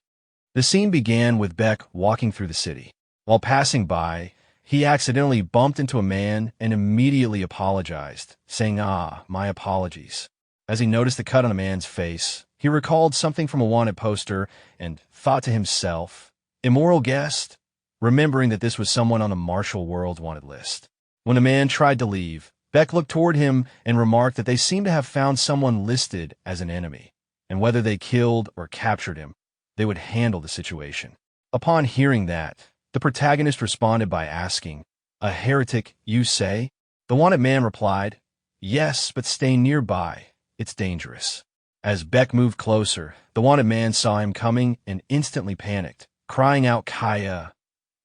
The scene began with Beck walking through the city. While passing by, he accidentally bumped into a man and immediately apologized, saying, my apologies. As he noticed the cut on the man's face, he recalled something from a wanted poster and thought to himself, immoral guest, remembering that this was someone on the Martial World's wanted list. When the man tried to leave, Beck looked toward him and remarked that they seemed to have found someone listed as an enemy, and whether they killed or captured him, they would handle the situation. Upon hearing that, the protagonist responded by asking, a heretic, you say? The wanted man replied, yes, but stay nearby. It's dangerous. As Beck moved closer, the wanted man saw him coming and instantly panicked, crying out Kaya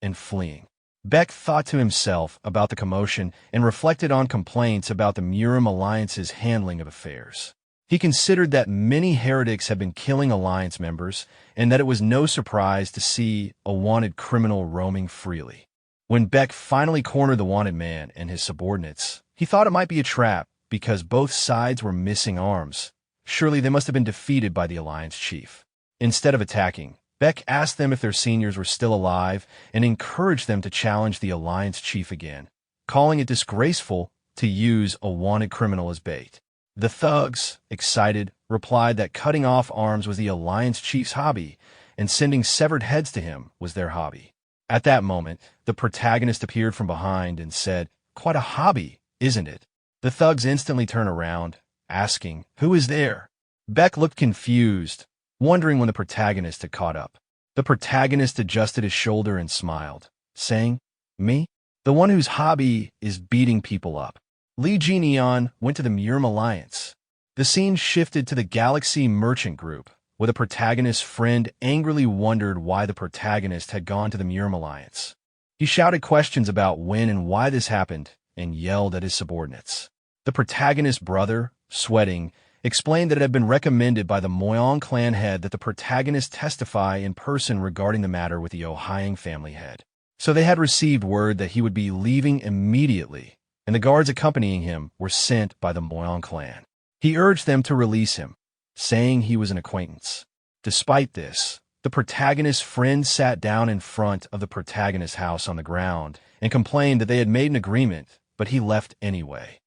and fleeing. Beck thought to himself about the commotion and reflected on complaints about the Murim Alliance's handling of affairs. He considered that many heretics had been killing Alliance members and that it was no surprise to see a wanted criminal roaming freely. When Beck finally cornered the wanted man and his subordinates, he thought it might be a trap because both sides were missing arms. Surely they must have been defeated by the Alliance chief. Instead of attacking, Beck asked them if their seniors were still alive and encouraged them to challenge the Alliance chief again, calling it disgraceful to use a wanted criminal as bait. The thugs, excited, replied that cutting off arms was the Alliance chief's hobby and sending severed heads to him was their hobby. At that moment, the protagonist appeared from behind and said, quite a hobby, isn't it? The thugs instantly turned around, asking, who is there? Beck looked confused, wondering when the protagonist had caught up. The protagonist adjusted his shoulder and smiled, saying, me? The one whose hobby is beating people up. Li Jineon went to the Murim Alliance. The scene shifted to the Galaxy Merchant Group, where the protagonist's friend angrily wondered why the protagonist had gone to the Murim Alliance. He shouted questions about when and why this happened and yelled at his subordinates. The protagonist's brother, sweating, explained that it had been recommended by the Moyong clan head that the protagonist testify in person regarding the matter with the Ohyang family head. So they had received word that he would be leaving immediately, and the guards accompanying him were sent by the Moyong clan. He urged them to release him, saying he was an acquaintance. Despite this, the protagonist's friend sat down in front of the protagonist's house on the ground and complained that they had made an agreement, but he left anyway.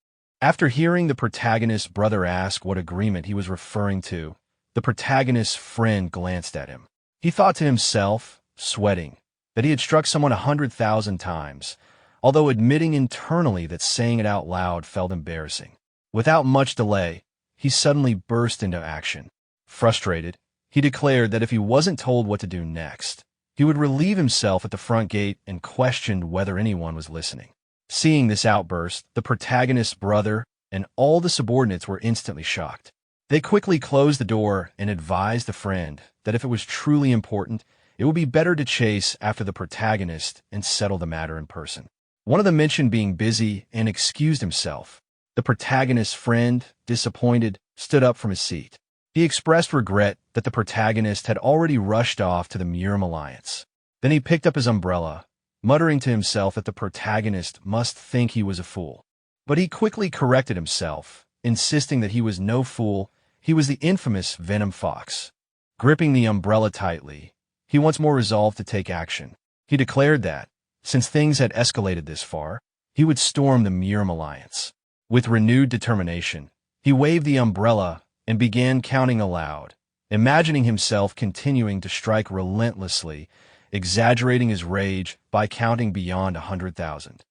After hearing the protagonist's brother ask what agreement he was referring to, the protagonist's friend glanced at him. He thought to himself, sweating, that he had struck someone 100,000 times, although admitting internally that saying it out loud felt embarrassing. Without much delay, he suddenly burst into action. Frustrated, he declared that if he wasn't told what to do next, he would relieve himself at the front gate and questioned whether anyone was listening. Seeing this outburst, the protagonist's brother and all the subordinates were instantly shocked. They quickly closed the door and advised the friend that if it was truly important, it would be better to chase after the protagonist and settle the matter in person. One of them mentioned being busy and excused himself. The protagonist's friend, disappointed, stood up from his seat. He expressed regret that the protagonist had already rushed off to the Murim Alliance. Then he picked up his umbrella, muttering to himself that the protagonist must think he was a fool. But he quickly corrected himself, insisting that he was no fool, he was the infamous Venom Fox. Gripping the umbrella tightly, he once more resolved to take action. He declared that, since things had escalated this far, he would storm the Murim Alliance. With renewed determination, he waved the umbrella and began counting aloud, imagining himself continuing to strike relentlessly, exaggerating his rage by counting beyond 100,000.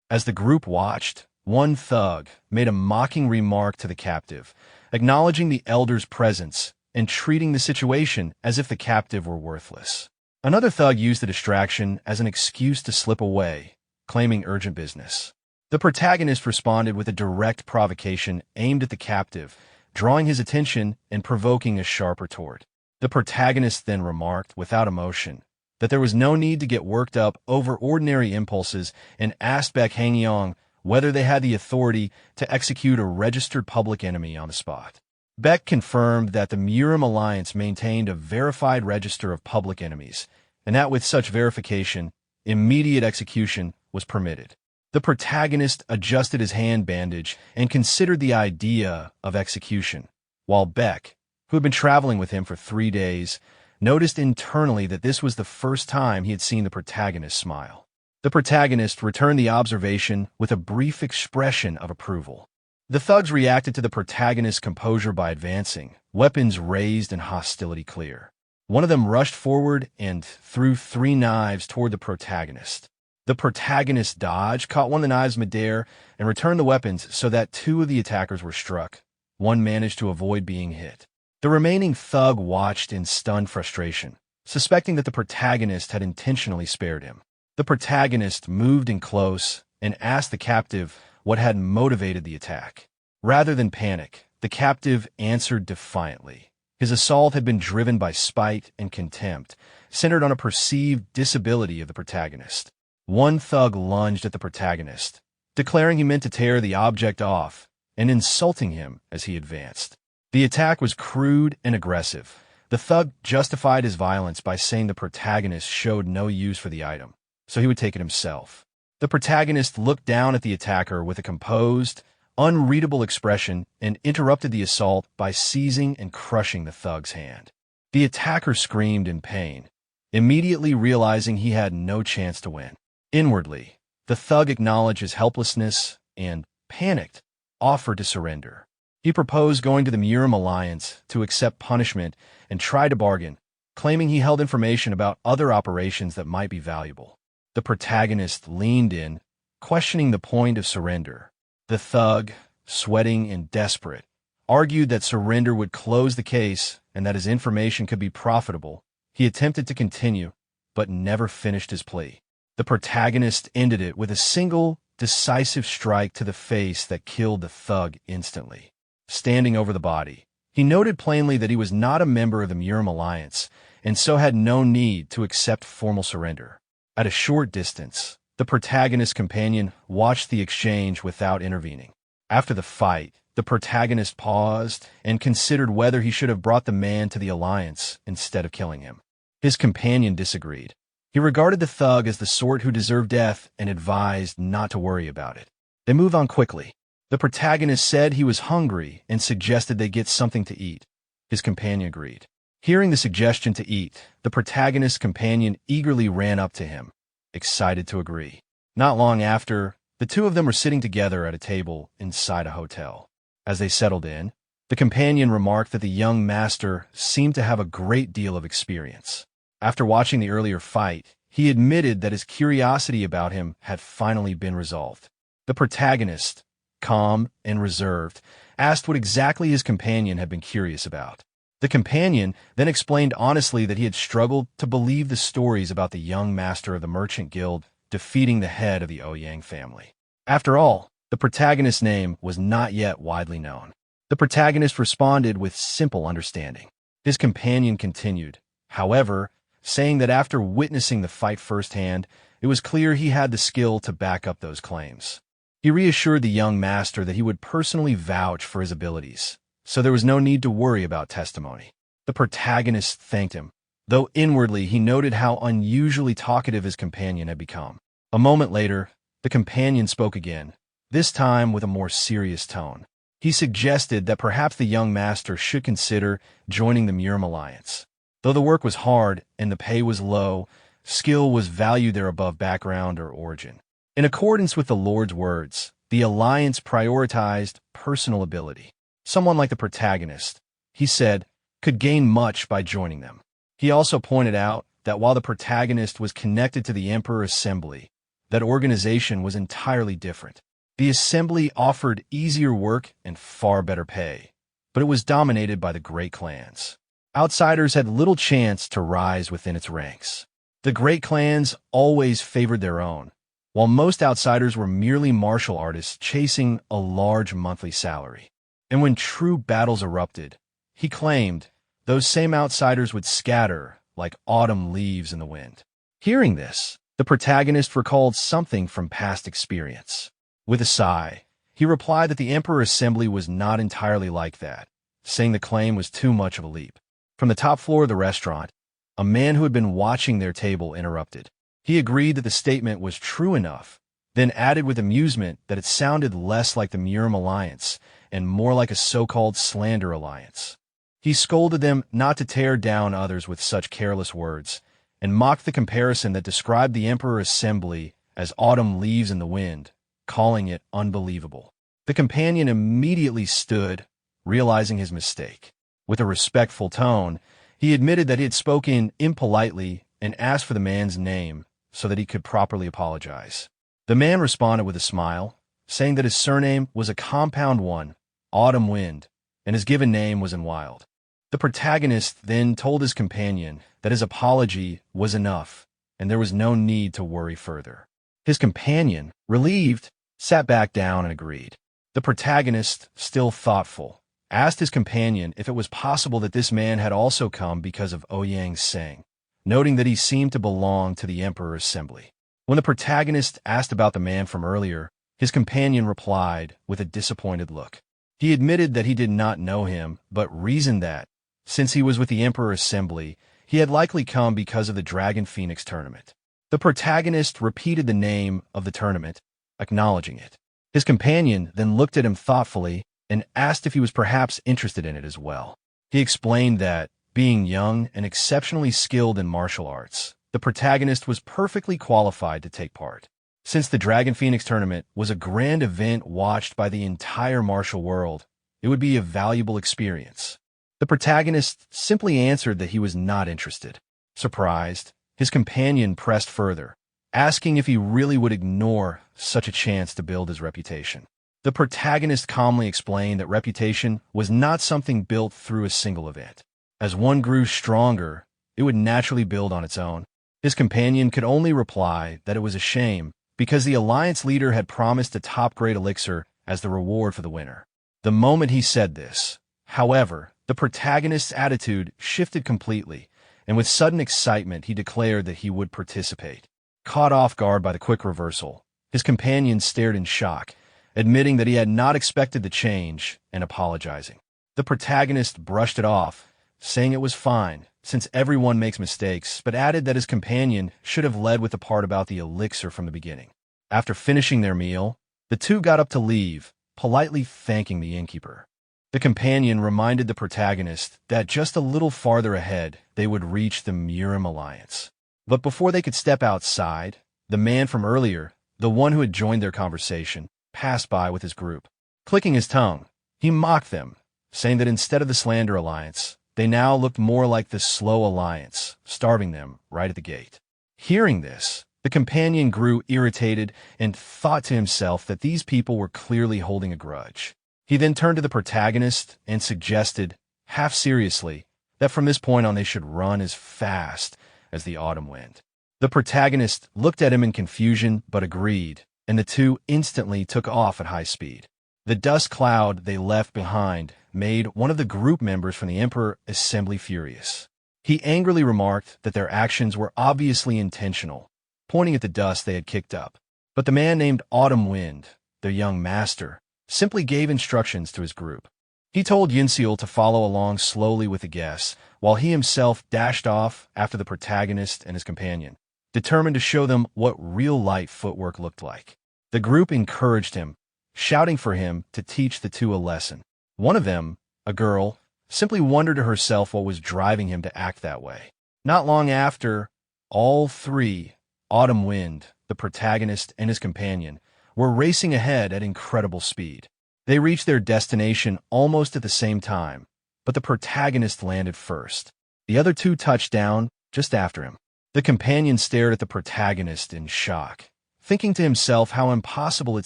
As the group watched, one thug made a mocking remark to the captive, acknowledging the elder's presence and treating the situation as if the captive were worthless. Another thug used the distraction as an excuse to slip away, claiming urgent business. The protagonist responded with a direct provocation aimed at the captive, drawing his attention and provoking a sharp retort. The protagonist then remarked, without emotion, that there was no need to get worked up over ordinary impulses and asked Baek Hangyeong whether they had the authority to execute a registered public enemy on the spot. Baek confirmed that the Murim Alliance maintained a verified register of public enemies, and that with such verification, immediate execution was permitted. The protagonist adjusted his hand bandage and considered the idea of execution, while Baek, who had been traveling with him for 3 days, noticed internally that this was the first time he had seen the protagonist smile. The protagonist returned the observation with a brief expression of approval. The thugs reacted to the protagonist's composure by advancing, weapons raised and hostility clear. One of them rushed forward and threw 3 knives toward the protagonist. The protagonist dodged, caught one of the knives midair, and returned the weapons so that 2 of the attackers were struck. One managed to avoid being hit. The remaining thug watched in stunned frustration, suspecting that the protagonist had intentionally spared him. The protagonist moved in close and asked the captive what had motivated the attack. Rather than panic, the captive answered defiantly. His assault had been driven by spite and contempt, centered on a perceived disability of the protagonist. One thug lunged at the protagonist, declaring he meant to tear the object off and insulting him as he advanced. The attack was crude and aggressive. The thug justified his violence by saying the protagonist showed no use for the item, so he would take it himself. The protagonist looked down at the attacker with a composed, unreadable expression and interrupted the assault by seizing and crushing the thug's hand. The attacker screamed in pain, immediately realizing he had no chance to win. Inwardly, the thug acknowledged his helplessness and, panicked, offered to surrender. He proposed going to the Murim Alliance to accept punishment and try to bargain, claiming he held information about other operations that might be valuable. The protagonist leaned in, questioning the point of surrender. The thug, sweating and desperate, argued that surrender would close the case and that his information could be profitable. He attempted to continue, but never finished his plea. The protagonist ended it with a single, decisive strike to the face that killed the thug instantly. Standing over the body, he noted plainly that he was not a member of the Murim Alliance, and so had no need to accept formal surrender. At a short distance, the protagonist's companion watched the exchange without intervening. After the fight, the protagonist paused and considered whether he should have brought the man to the alliance instead of killing him. His companion disagreed. He regarded the thug as the sort who deserved death and advised not to worry about it. They moved on quickly. The protagonist said he was hungry and suggested they get something to eat. His companion agreed. Hearing the suggestion to eat, the protagonist's companion eagerly ran up to him, excited to agree. Not long after, the two of them were sitting together at a table inside a hotel. As they settled in, the companion remarked that the young master seemed to have a great deal of experience. After watching the earlier fight, he admitted that his curiosity about him had finally been resolved. The protagonist, calm and reserved, asked what exactly his companion had been curious about. The companion then explained honestly that he had struggled to believe the stories about the young master of the Merchant Guild defeating the head of the Ouyang family. After all, the protagonist's name was not yet widely known. The protagonist responded with simple understanding. His companion continued, however, saying that after witnessing the fight firsthand, it was clear he had the skill to back up those claims. He reassured the young master that he would personally vouch for his abilities, so there was no need to worry about testimony. The protagonist thanked him, though inwardly he noted how unusually talkative his companion had become. A moment later, the companion spoke again, this time with a more serious tone. He suggested that perhaps the young master should consider joining the Murim Alliance. Though the work was hard and the pay was low, skill was valued there above background or origin. In accordance with the Lord's words, the alliance prioritized personal ability. Someone like the protagonist, he said, could gain much by joining them. He also pointed out that while the protagonist was connected to the Emperor Assembly, that organization was entirely different. The assembly offered easier work and far better pay, but it was dominated by the great clans. Outsiders had little chance to rise within its ranks. The great clans always favored their own, while most outsiders were merely martial artists chasing a large monthly salary. And when true battles erupted, he claimed, those same outsiders would scatter like autumn leaves in the wind. Hearing this, the protagonist recalled something from past experience. With a sigh, he replied that the Emperor Assembly was not entirely like that, saying the claim was too much of a leap. From the top floor of the restaurant, a man who had been watching their table interrupted. He agreed that the statement was true enough, then added with amusement that it sounded less like the Murim Alliance and more like a so-called slander alliance. He scolded them not to tear down others with such careless words, and mocked the comparison that described the Emperor Assembly as autumn leaves in the wind, calling it unbelievable. The companion immediately stood, realizing his mistake. With a respectful tone, he admitted that he had spoken impolitely and asked for the man's name so that he could properly apologize. The man responded with a smile, saying that his surname was a compound one, Autumn Wind, and his given name was in Wild. The protagonist then told his companion that his apology was enough and there was no need to worry further. His companion, relieved, sat back down and agreed. The protagonist, still thoughtful, asked his companion if it was possible that this man had also come because of Ouyang Seng, noting that he seemed to belong to the Emperor Assembly. When the protagonist asked about the man from earlier, his companion replied with a disappointed look. He admitted that he did not know him, but reasoned that, since he was with the Emperor Assembly, he had likely come because of the Dragon Phoenix tournament. The protagonist repeated the name of the tournament, acknowledging it. His companion then looked at him thoughtfully and asked if he was perhaps interested in it as well. He explained that, being young and exceptionally skilled in martial arts, the protagonist was perfectly qualified to take part. Since the Dragon Phoenix tournament was a grand event watched by the entire martial world, it would be a valuable experience. The protagonist simply answered that he was not interested. Surprised, his companion pressed further, asking if he really would ignore such a chance to build his reputation. The protagonist calmly explained that reputation was not something built through a single event. As one grew stronger, it would naturally build on its own. His companion could only reply that it was a shame because the alliance leader had promised a top-grade elixir as the reward for the winner. The moment he said this, however, the protagonist's attitude shifted completely, and with sudden excitement he declared that he would participate. Caught off guard by the quick reversal, his companion stared in shock, admitting that he had not expected the change and apologizing. The protagonist brushed it off, saying it was fine, since everyone makes mistakes, but added that his companion should have led with the part about the elixir from the beginning. After finishing their meal, the two got up to leave, politely thanking the innkeeper. The companion reminded the protagonist that just a little farther ahead they would reach the Murim Alliance. But before they could step outside, the man from earlier, the one who had joined their conversation, passed by with his group. Clicking his tongue, he mocked them, saying that instead of the Slander Alliance, they now looked more like the Slow Alliance, starving them right at the gate. Hearing this, the companion grew irritated and thought to himself that these people were clearly holding a grudge. He then turned to the protagonist and suggested, half seriously, that from this point on they should run as fast as the autumn wind. The protagonist looked at him in confusion but agreed, and the two instantly took off at high speed. The dust cloud they left behind made one of the group members from the Emperor Assembly furious. He angrily remarked that their actions were obviously intentional, pointing at the dust they had kicked up. But the man named Autumn Wind, their young master, simply gave instructions to his group. He told Yinseal to follow along slowly with the guests, while he himself dashed off after the protagonist and his companion, determined to show them what real light footwork looked like. The group encouraged him, shouting for him to teach the two a lesson. One of them, a girl, simply wondered to herself what was driving him to act that way. Not long after, all three, Autumn Wind, the protagonist, and his companion, were racing ahead at incredible speed. They reached their destination almost at the same time, but the protagonist landed first. The other two touched down just after him. The companion stared at the protagonist in shock, thinking to himself how impossible it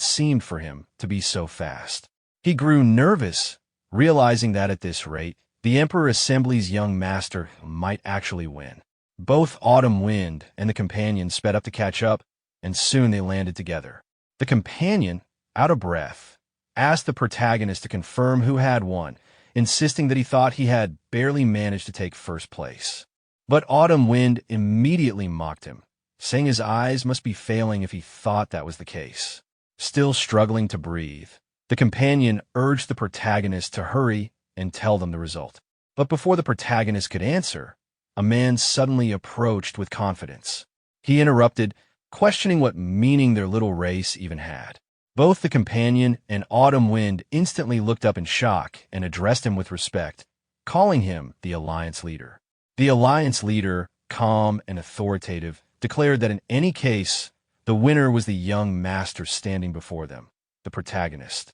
seemed for him to be so fast. He grew nervous, realizing that at this rate, the Emperor Assembly's young master might actually win. Both Autumn Wind and the companion sped up to catch up, and soon they landed together. The companion, out of breath, asked the protagonist to confirm who had won, insisting that he thought he had barely managed to take first place. But Autumn Wind immediately mocked him, saying his eyes must be failing if he thought that was the case. Still struggling to breathe, the companion urged the protagonist to hurry and tell them the result. But before the protagonist could answer, a man suddenly approached with confidence. He interrupted, questioning what meaning their little race even had. Both the companion and Autumn Wind instantly looked up in shock and addressed him with respect, calling him the Alliance Leader. The Alliance Leader, calm and authoritative, declared that in any case, the winner was the young master standing before them, the protagonist.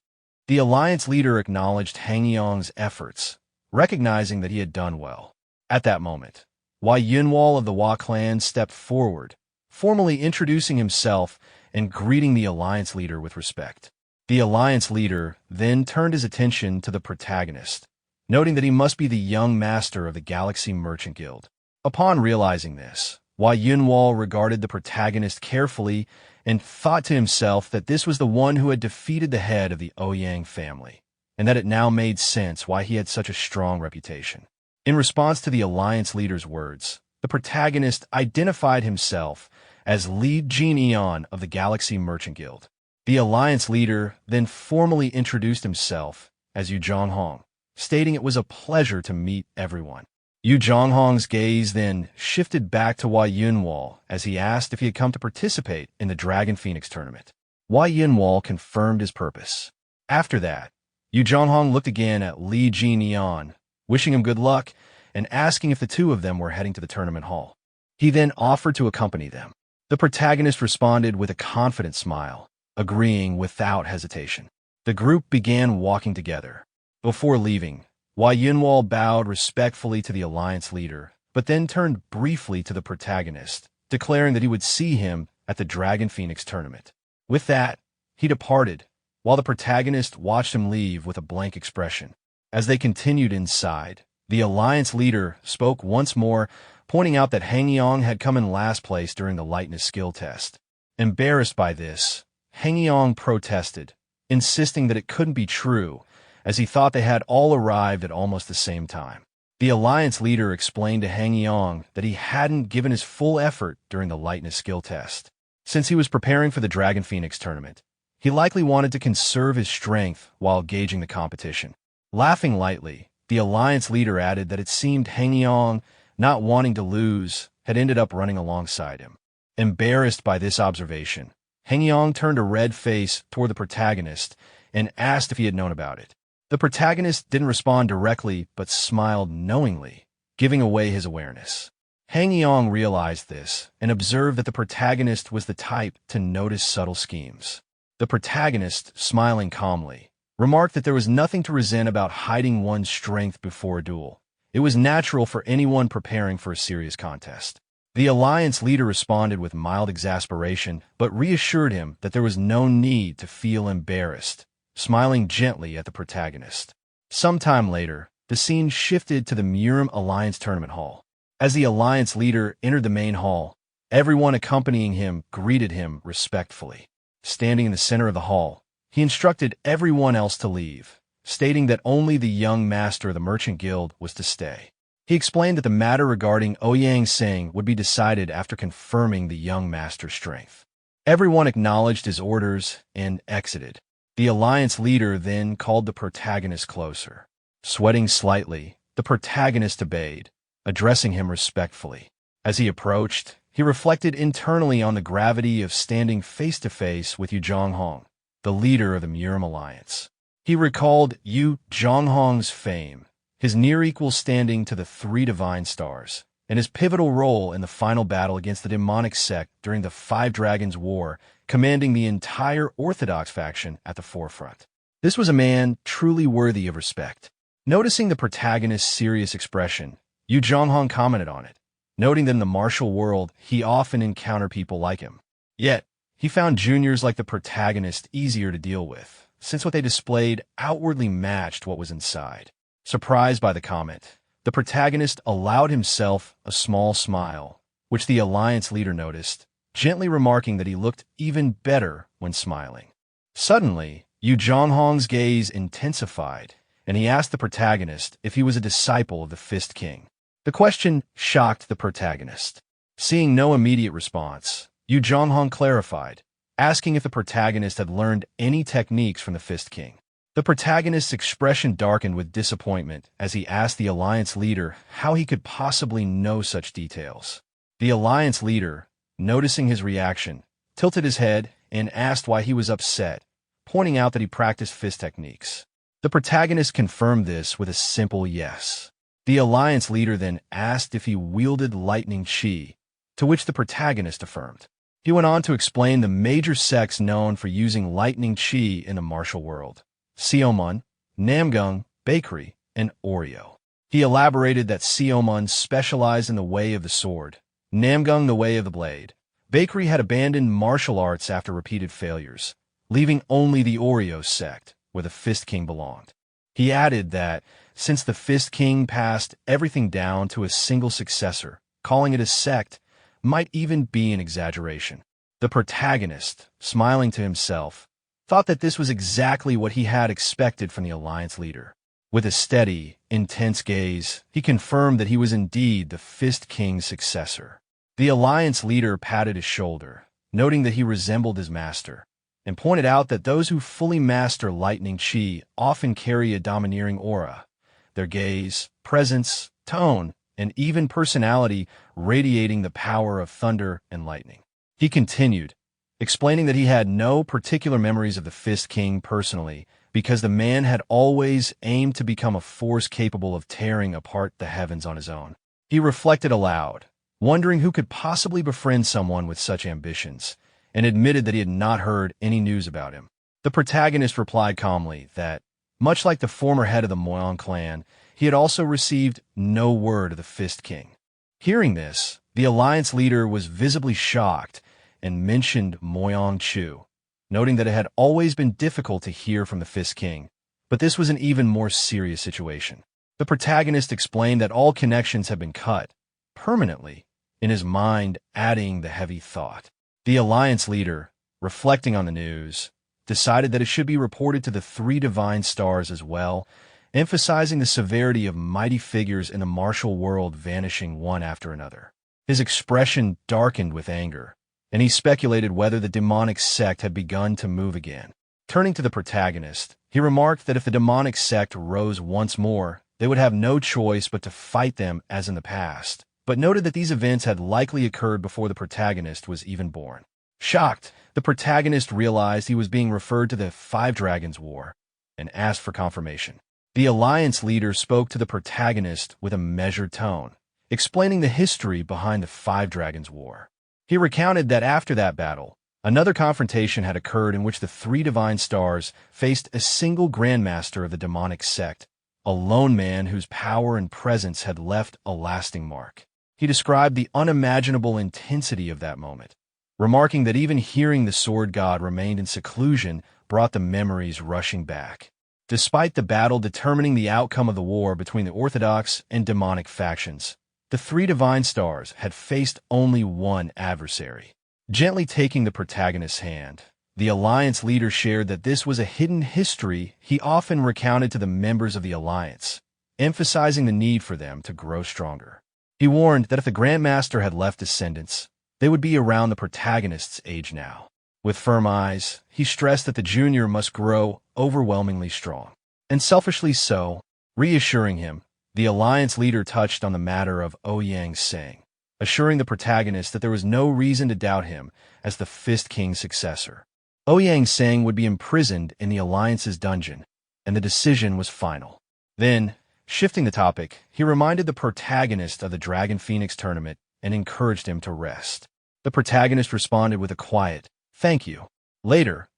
The Alliance Leader acknowledged Hangyong's efforts, recognizing that he had done well. At that moment, Wai Yunwal of the Hua clan stepped forward, formally introducing himself and greeting the Alliance Leader with respect. The Alliance Leader then turned his attention to the protagonist, noting that he must be the young master of the Galaxy Merchant Guild. Upon realizing this, Wai Yunwal regarded the protagonist carefully and thought to himself that this was the one who had defeated the head of the Ouyang family, and that it now made sense why he had such a strong reputation. In response to the Alliance Leader's words, the protagonist identified himself as Li Jin Eon of the Galaxy Merchant Guild. The Alliance Leader then formally introduced himself as Yu Zhonghong, stating it was a pleasure to meet everyone. Yu Zhonghong's gaze then shifted back to Wai Yunwal as he asked if he had come to participate in the Dragon Phoenix tournament. Wai Yunwal confirmed his purpose. After that, Yu Zhonghong looked again at Li Jin Eon, wishing him good luck and asking if the two of them were heading to the tournament hall. He then offered to accompany them. The protagonist responded with a confident smile, agreeing without hesitation. The group began walking together. Before leaving, Wai Yunwal bowed respectfully to the Alliance Leader, but then turned briefly to the protagonist, declaring that he would see him at the Dragon Phoenix tournament. With that, he departed, while the protagonist watched him leave with a blank expression. As they continued inside, the Alliance Leader spoke once more, pointing out that Hangyong had come in last place during the lightness skill test. Embarrassed by this, Hangyong protested, insisting that it couldn't be true, as he thought they had all arrived at almost the same time. The Alliance Leader explained to Hangyong that he hadn't given his full effort during the lightness skill test. Since he was preparing for the Dragon Phoenix tournament, He likely wanted to conserve his strength while gauging the competition. Laughing lightly, the alliance leader added that it seemed Hangyong, not wanting to lose, had ended up running alongside him. Embarrassed by this observation, Hangyong turned a red face toward the protagonist and asked if he had known about it. The protagonist didn't respond directly but smiled knowingly, giving away his awareness. Hangyong realized this and observed that the protagonist was the type to notice subtle schemes. The protagonist, smiling calmly, remarked that there was nothing to resent about hiding one's strength before a duel. It was natural for anyone preparing for a serious contest. The alliance leader responded with mild exasperation, but reassured him that there was no need to feel embarrassed, smiling gently at the protagonist. Sometime later, the scene shifted to the Murim Alliance Tournament Hall. As the alliance leader entered the main hall, everyone accompanying him greeted him respectfully. Standing in the center of the hall, he instructed everyone else to leave, stating that only the young master of the Merchant Guild was to stay. He explained that the matter regarding Ouyang Sing would be decided after confirming the young master's strength. Everyone acknowledged his orders and exited. The alliance leader then called the protagonist closer. Sweating slightly, the protagonist obeyed, addressing him respectfully. As he approached, he reflected internally on the gravity of standing face-to-face with Yu Zhonghong, the leader of the Murim Alliance. He recalled Yu Zhonghong's fame, his near-equal standing to the three divine stars, and his pivotal role in the final battle against the demonic sect during the Five Dragons War, commanding the entire Orthodox faction at the forefront. This was a man truly worthy of respect. Noticing the protagonist's serious expression, Yu Zhonghong commented on it, noting that in the martial world he often encountered people like him. Yet, he found juniors like the protagonist easier to deal with, since what they displayed outwardly matched what was inside. Surprised by the comment, the protagonist allowed himself a small smile, which the alliance leader noticed, gently remarking that he looked even better when smiling. Suddenly, Yu Zhonghong's gaze intensified, and he asked the protagonist if he was a disciple of the Fist King. The question shocked the protagonist. Seeing no immediate response, Yu Zhonghong clarified, asking if the protagonist had learned any techniques from the Fist King. The protagonist's expression darkened with disappointment as he asked the alliance leader how he could possibly know such details. The alliance leader, noticing his reaction, tilted his head and asked why he was upset, pointing out that he practiced fist techniques. The protagonist confirmed this with a simple yes. The alliance leader then asked if he wielded lightning chi, to which the protagonist affirmed. He went on to explain the major sects known for using lightning chi in the martial world: Seomun, Namgung, Bakery, and Oreo. He elaborated that Seomun specialized in the way of the sword, Namgung the way of the blade. Bakery had abandoned martial arts after repeated failures, leaving only the Oreo sect, where the Fist King belonged. He added that, since the Fist King passed everything down to a single successor, calling it a sect might even be an exaggeration. The protagonist, smiling to himself, thought that this was exactly what he had expected from the alliance leader. With a steady, intense gaze, he confirmed that he was indeed the Fist King's successor. The alliance leader patted his shoulder, noting that he resembled his master, and pointed out that those who fully master lightning chi often carry a domineering aura, their gaze, presence, tone, and even personality radiating the power of thunder and lightning. He continued, explaining that he had no particular memories of the Fist King personally, because the man had always aimed to become a force capable of tearing apart the heavens on his own. He reflected aloud, wondering who could possibly befriend someone with such ambitions, and admitted that he had not heard any news about him. The protagonist replied calmly that, much like the former head of the Moyang clan, he had also received no word of the Fist King. Hearing this, the alliance leader was visibly shocked and mentioned Moyang Chu, noting that it had always been difficult to hear from the Fist King, but this was an even more serious situation. The protagonist explained that all connections had been cut, permanently, in his mind adding the heavy thought. The alliance leader, reflecting on the news, decided that it should be reported to the three divine stars as well, emphasizing the severity of mighty figures in the martial world vanishing one after another. His expression darkened with anger, and he speculated whether the demonic sect had begun to move again. Turning to the protagonist, he remarked that if the demonic sect rose once more, they would have no choice but to fight them as in the past, but noted that these events had likely occurred before the protagonist was even born. Shocked, the protagonist realized he was being referred to the Five Dragons War and asked for confirmation. The Alliance leader spoke to the protagonist with a measured tone, explaining the history behind the Five Dragons War. He recounted that after that battle, another confrontation had occurred in which the three divine stars faced a single grandmaster of the demonic sect, a lone man whose power and presence had left a lasting mark. He described the unimaginable intensity of that moment, remarking that even hearing the sword god remained in seclusion brought the memories rushing back. Despite the battle determining the outcome of the war between the orthodox and demonic factions, the three divine stars had faced only one adversary. Gently taking the protagonist's hand, the Alliance leader shared that this was a hidden history he often recounted to the members of the Alliance, emphasizing the need for them to grow stronger. He warned that if the Grandmaster had left descendants, they would be around the protagonist's age now. With firm eyes, he stressed that the junior must grow overwhelmingly strong. And selfishly so, reassuring him, the Alliance leader touched on the matter of Ouyang Sang, assuring the protagonist that there was no reason to doubt him as the Fist King's successor. Ouyang Sang would be imprisoned in the Alliance's dungeon, and the decision was final. Then, shifting the topic, he reminded the protagonist of the Dragon Phoenix tournament and encouraged him to rest. The protagonist responded with a quiet, "Thank you." Later,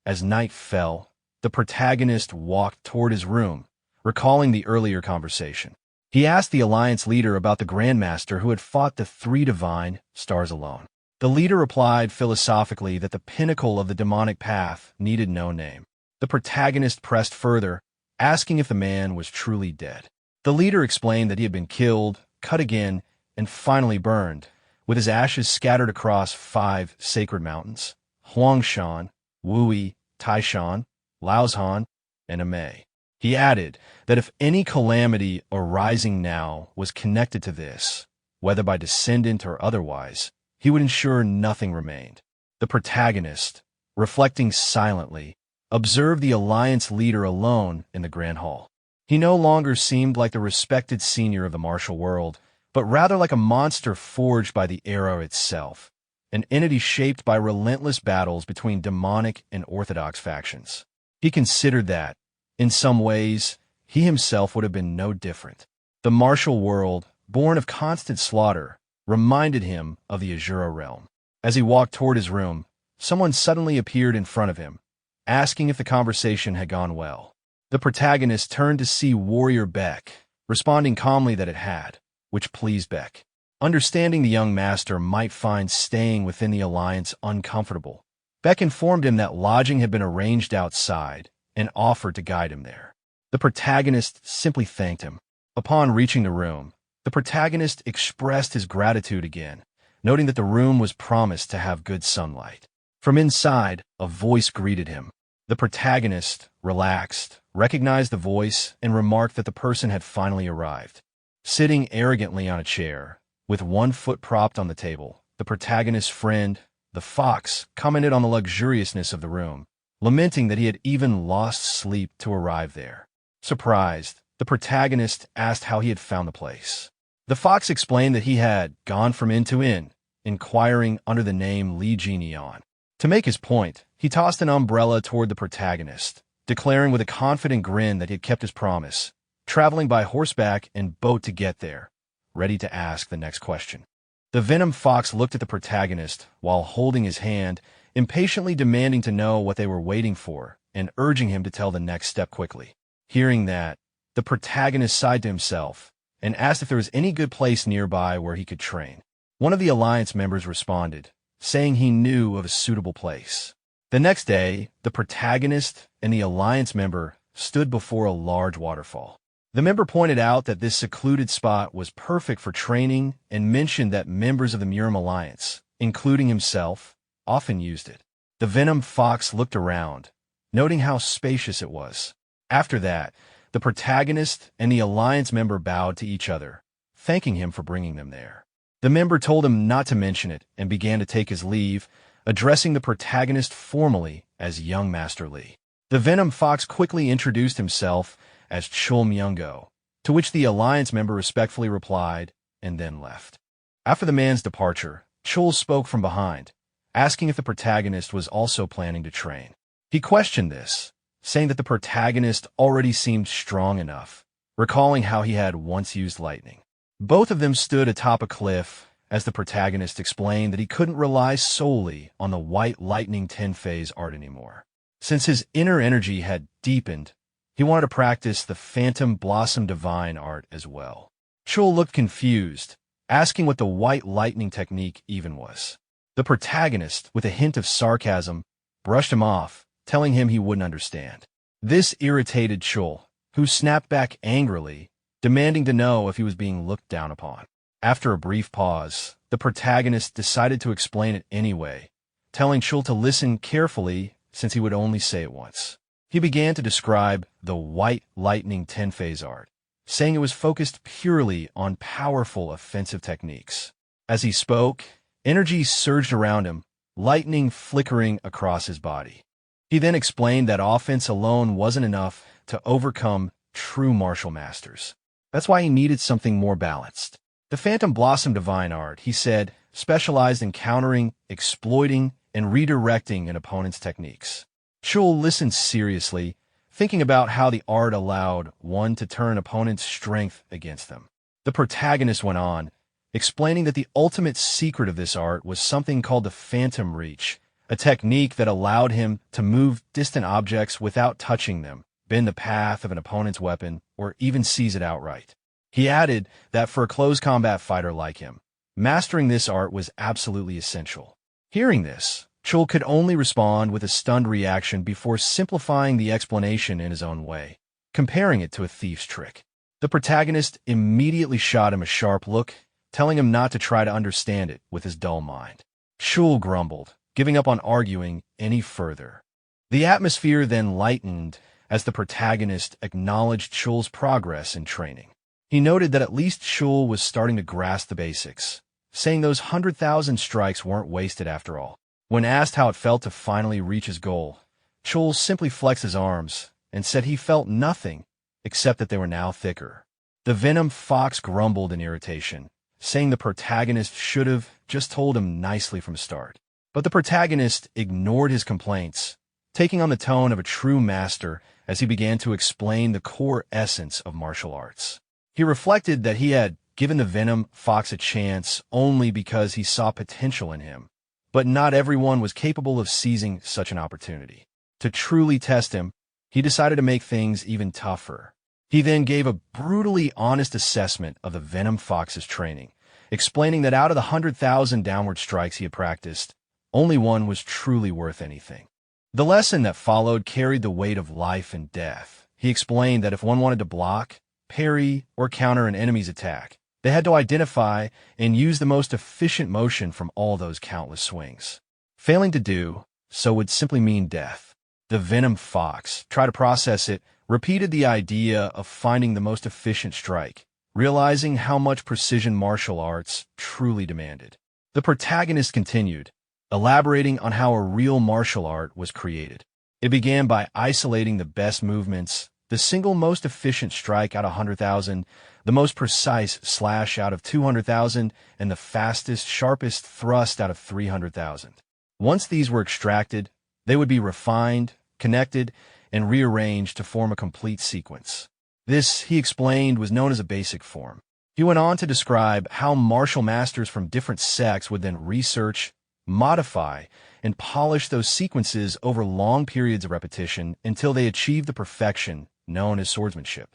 as night fell, the protagonist walked toward his room, recalling the earlier conversation. He asked the Alliance leader about the Grandmaster who had fought the three divine stars alone. The leader replied philosophically that the pinnacle of the demonic path needed no name. The protagonist pressed further, asking if the man was truly dead. The leader explained that he had been killed, cut again, and finally burned, with his ashes scattered across 5 sacred mountains: Huangshan, Wui, Taishan, Laoshan, and Amei. He added that if any calamity arising now was connected to this, whether by descendant or otherwise, he would ensure nothing remained. The protagonist, reflecting silently, observed the Alliance leader alone in the Grand Hall. He no longer seemed like the respected senior of the martial world, but rather like a monster forged by the era itself, an entity shaped by relentless battles between demonic and orthodox factions. He considered that, in some ways, he himself would have been no different. The martial world, born of constant slaughter, reminded him of the Asura realm. As he walked toward his room, someone suddenly appeared in front of him, asking if the conversation had gone well. The protagonist turned to see Warrior Beck, responding calmly that it had, which pleased Beck. Understanding the young master might find staying within the Alliance uncomfortable, Beck informed him that lodging had been arranged outside and offered to guide him there. The protagonist simply thanked him. Upon reaching the room, the protagonist expressed his gratitude again, noting that the room was promised to have good sunlight. From inside, a voice greeted him. The protagonist, relaxed, recognized the voice and remarked that the person had finally arrived. Sitting arrogantly on a chair, with one foot propped on the table, the protagonist's friend, the fox, commented on the luxuriousness of the room, lamenting that he had even lost sleep to arrive there. Surprised, the protagonist asked how he had found the place. The fox explained that he had gone from inn to inn, inquiring under the name Li Jianian. To make his point, he tossed an umbrella toward the protagonist, declaring with a confident grin that he had kept his promise, traveling by horseback and boat to get there, ready to ask the next question. The Venom Fox looked at the protagonist while holding his hand, impatiently demanding to know what they were waiting for and urging him to tell the next step quickly. Hearing that, the protagonist sighed to himself and asked if there was any good place nearby where he could train. One of the Alliance members responded, saying he knew of a suitable place. The next day, the protagonist and the Alliance member stood before a large waterfall. The member pointed out that this secluded spot was perfect for training and mentioned that members of the Murim Alliance, including himself, often used it. The Venom Fox looked around, noting how spacious it was. After that, the protagonist and the Alliance member bowed to each other, thanking him for bringing them there. The member told him not to mention it and began to take his leave, addressing the protagonist formally as Young Master Lee. The Venom Fox quickly introduced himself as Chul Myungo, to which the Alliance member respectfully replied and then left. After the man's departure, Chul spoke from behind, asking if the protagonist was also planning to train. He questioned this, saying that the protagonist already seemed strong enough, recalling how he had once used lightning. Both of them stood atop a cliff as the protagonist explained that he couldn't rely solely on the white lightning 10-phase art anymore. Since his inner energy had deepened, he wanted to practice the Phantom Blossom Divine art as well. Chul looked confused, asking what the white lightning technique even was. The protagonist, with a hint of sarcasm, brushed him off, telling him he wouldn't understand. This irritated Chul, who snapped back angrily, demanding to know if he was being looked down upon. After a brief pause, the protagonist decided to explain it anyway, telling Chul to listen carefully since he would only say it once. He began to describe the white lightning 10-phase art, saying it was focused purely on powerful offensive techniques. As he spoke, energy surged around him, lightning flickering across his body. He then explained that offense alone wasn't enough to overcome true martial masters. That's why he needed something more balanced. The Phantom Blossom Divine art, he said, specialized in countering, exploiting, and redirecting an opponent's techniques. Chul listened seriously, thinking about how the art allowed one to turn opponent's strength against them. The protagonist went on, explaining that the ultimate secret of this art was something called the Phantom Reach, a technique that allowed him to move distant objects without touching them, bend the path of an opponent's weapon, or even seize it outright. He added that for a close combat fighter like him, mastering this art was absolutely essential. Hearing this, Chul could only respond with a stunned reaction before simplifying the explanation in his own way, comparing it to a thief's trick. The protagonist immediately shot him a sharp look, telling him not to try to understand it with his dull mind. Chul grumbled, giving up on arguing any further. The atmosphere then lightened as the protagonist acknowledged Chul's progress in training. He noted that at least Chul was starting to grasp the basics, saying those 100,000 strikes weren't wasted after all. When asked how it felt to finally reach his goal, Chul simply flexed his arms and said he felt nothing except that they were now thicker. The Venom Fox grumbled in irritation, saying the protagonist should have just told him nicely from start. But the protagonist ignored his complaints, taking on the tone of a true master as he began to explain the core essence of martial arts. He reflected that he had given the Venom Fox a chance only because he saw potential in him, but not everyone was capable of seizing such an opportunity. To truly test him, he decided to make things even tougher. He then gave a brutally honest assessment of the Venom Fox's training, explaining that out of the 100,000 downward strikes he had practiced, only one was truly worth anything. The lesson that followed carried the weight of life and death. He explained that if one wanted to block, parry, or counter an enemy's attack, they had to identify and use the most efficient motion from all those countless swings. Failing to do so would simply mean death. The Venom Fox tried to process it, repeated the idea of finding the most efficient strike, realizing how much precision martial arts truly demanded. The protagonist continued, elaborating on how a real martial art was created. It began by isolating the best movements, the single most efficient strike out of 100,000, the most precise slash out of 200,000, and the fastest, sharpest thrust out of 300,000. Once these were extracted, they would be refined, connected, and rearranged to form a complete sequence. This, he explained, was known as a basic form. He went on to describe how martial masters from different sects would then research, modify, and polish those sequences over long periods of repetition until they achieved the perfection known as swordsmanship.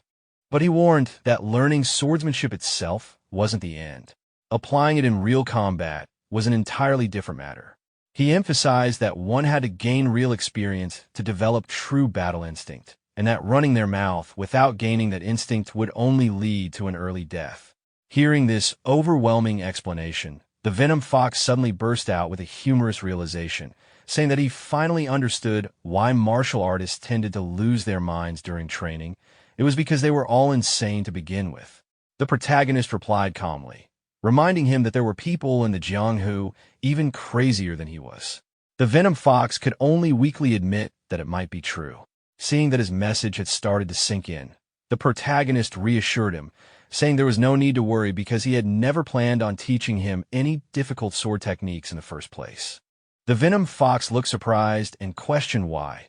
But he warned that learning swordsmanship itself wasn't the end. Applying it in real combat was an entirely different matter. He emphasized that one had to gain real experience to develop true battle instinct, and that running their mouth without gaining that instinct would only lead to an early death. Hearing this overwhelming explanation, the Venom Fox suddenly burst out with a humorous realization, saying that he finally understood why martial artists tended to lose their minds during training. It was because they were all insane to begin with. The protagonist replied calmly, reminding him that there were people in the Jianghu even crazier than he was. The Venom Fox could only weakly admit that it might be true. Seeing that his message had started to sink in, the protagonist reassured him, saying there was no need to worry because he had never planned on teaching him any difficult sword techniques in the first place. The Venom Fox looked surprised and questioned why,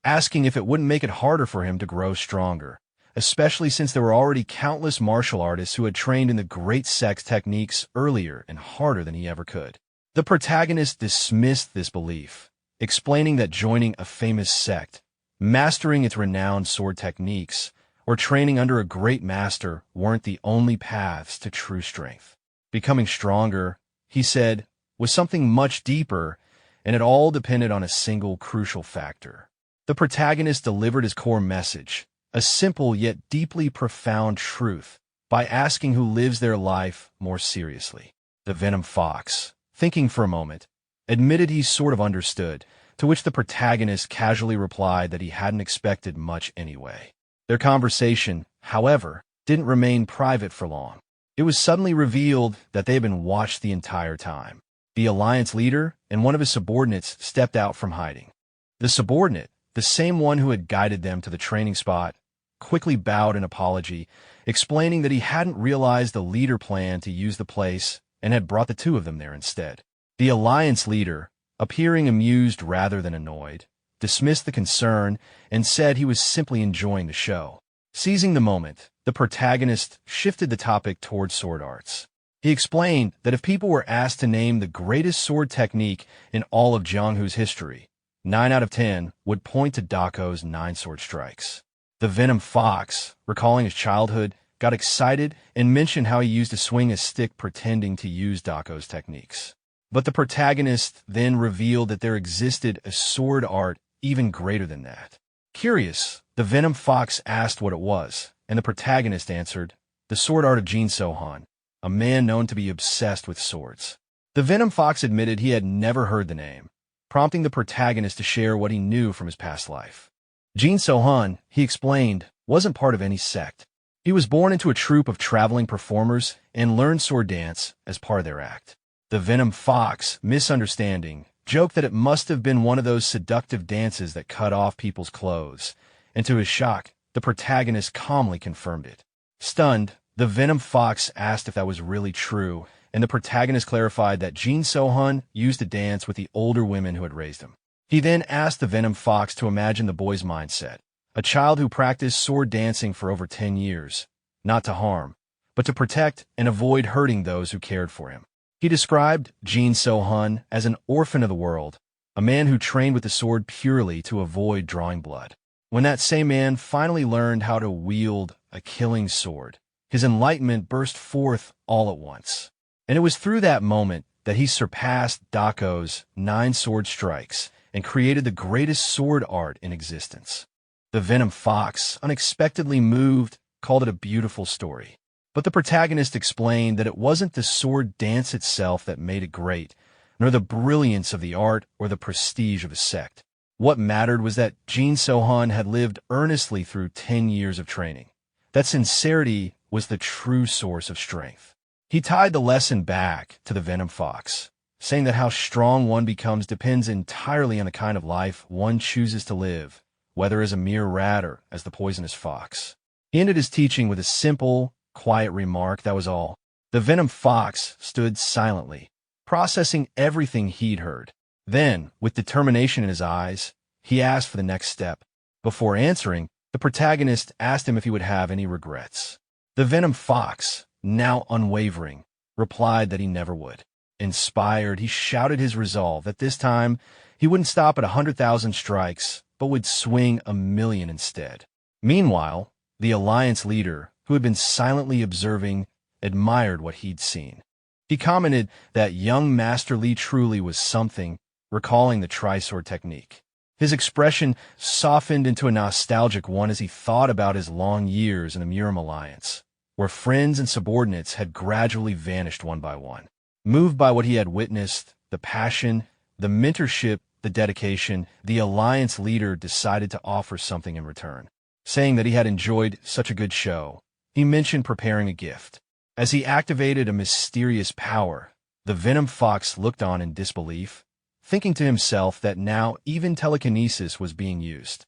asking if it wouldn't make it harder for him to grow stronger, especially since there were already countless martial artists who had trained in the great sex techniques earlier and harder than he ever could. The protagonist dismissed this belief, explaining that joining a famous sect, mastering its renowned sword techniques, or training under a great master weren't the only paths to true strength. Becoming stronger, he said, was something much deeper, and it all depended on a single crucial factor. The protagonist delivered his core message, a simple yet deeply profound truth, by asking who lives their life more seriously. The Venom Fox, thinking for a moment, admitted he sort of understood, to which the protagonist casually replied that he hadn't expected much anyway. Their conversation, however, didn't remain private for long. It was suddenly revealed that they had been watched the entire time. The Alliance leader and one of his subordinates stepped out from hiding. The subordinate, the same one who had guided them to the training spot, quickly bowed in apology, explaining that he hadn't realized the leader planned to use the place and had brought the two of them there instead. The Alliance leader, appearing amused rather than annoyed, dismissed the concern and said he was simply enjoying the show. Seizing the moment, the protagonist shifted the topic towards sword arts. He explained that if people were asked to name the greatest sword technique in all of Jianghu's history, 9 out of 10 would point to Dako's 9 sword strikes. The Venom Fox, recalling his childhood, got excited and mentioned how he used to swing a stick pretending to use Dako's techniques. But the protagonist then revealed that there existed a sword art even greater than that. Curious, the Venom Fox asked what it was, and the protagonist answered, the sword art of Jin Sohan, a man known to be obsessed with swords. The Venom Fox admitted he had never heard the name, prompting the protagonist to share what he knew from his past life. Jin Sohan, he explained, wasn't part of any sect. He was born into a troupe of traveling performers and learned sword dance as part of their act. The Venom Fox, misunderstanding, joked that it must have been one of those seductive dances that cut off people's clothes, and to his shock, the protagonist calmly confirmed it. Stunned, the Venom Fox asked if that was really true, and the protagonist clarified that Jin Sohan used to dance with the older women who had raised him. He then asked the Venom Fox to imagine the boy's mindset, a child who practiced sword dancing for over 10 years, not to harm, but to protect and avoid hurting those who cared for him. He described Jin Sohan as an orphan of the world, a man who trained with the sword purely to avoid drawing blood. When that same man finally learned how to wield a killing sword, his enlightenment burst forth all at once. And it was through that moment that he surpassed Dako's 9 sword strikes and created the greatest sword art in existence. The Venom Fox, unexpectedly moved, called it a beautiful story. But the protagonist explained that it wasn't the sword dance itself that made it great, nor the brilliance of the art or the prestige of a sect. What mattered was that Jin Sohan had lived earnestly through 10 years of training. That sincerity was the true source of strength. He tied the lesson back to the Venom Fox, saying that how strong one becomes depends entirely on the kind of life one chooses to live, whether as a mere rat or as the poisonous fox. He ended his teaching with a simple, quiet remark, that was all. The Venom Fox stood silently, processing everything he'd heard. Then, with determination in his eyes, he asked for the next step. Before answering, the protagonist asked him if he would have any regrets. The Venom Fox, now unwavering, replied that he never would. Inspired, he shouted his resolve that this time he wouldn't stop at 100,000 strikes, but would swing 1,000,000 instead. Meanwhile, the Alliance leader, who had been silently observing, admired what he'd seen. He commented that young Master Li truly was something, recalling the tri-sword technique. His expression softened into a nostalgic one as he thought about his long years in the Murim Alliance, where friends and subordinates had gradually vanished one by one. Moved by what he had witnessed, the passion, the mentorship, the dedication, the Alliance leader decided to offer something in return. Saying that he had enjoyed such a good show, he mentioned preparing a gift. As he activated a mysterious power, the Venom Fox looked on in disbelief, thinking to himself that now even telekinesis was being used.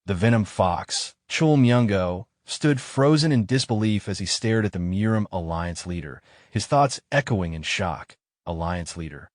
The Venom Fox, Chul Myungo, stood frozen in disbelief as he stared at the Murim Alliance leader, his thoughts echoing in shock. Alliance leader.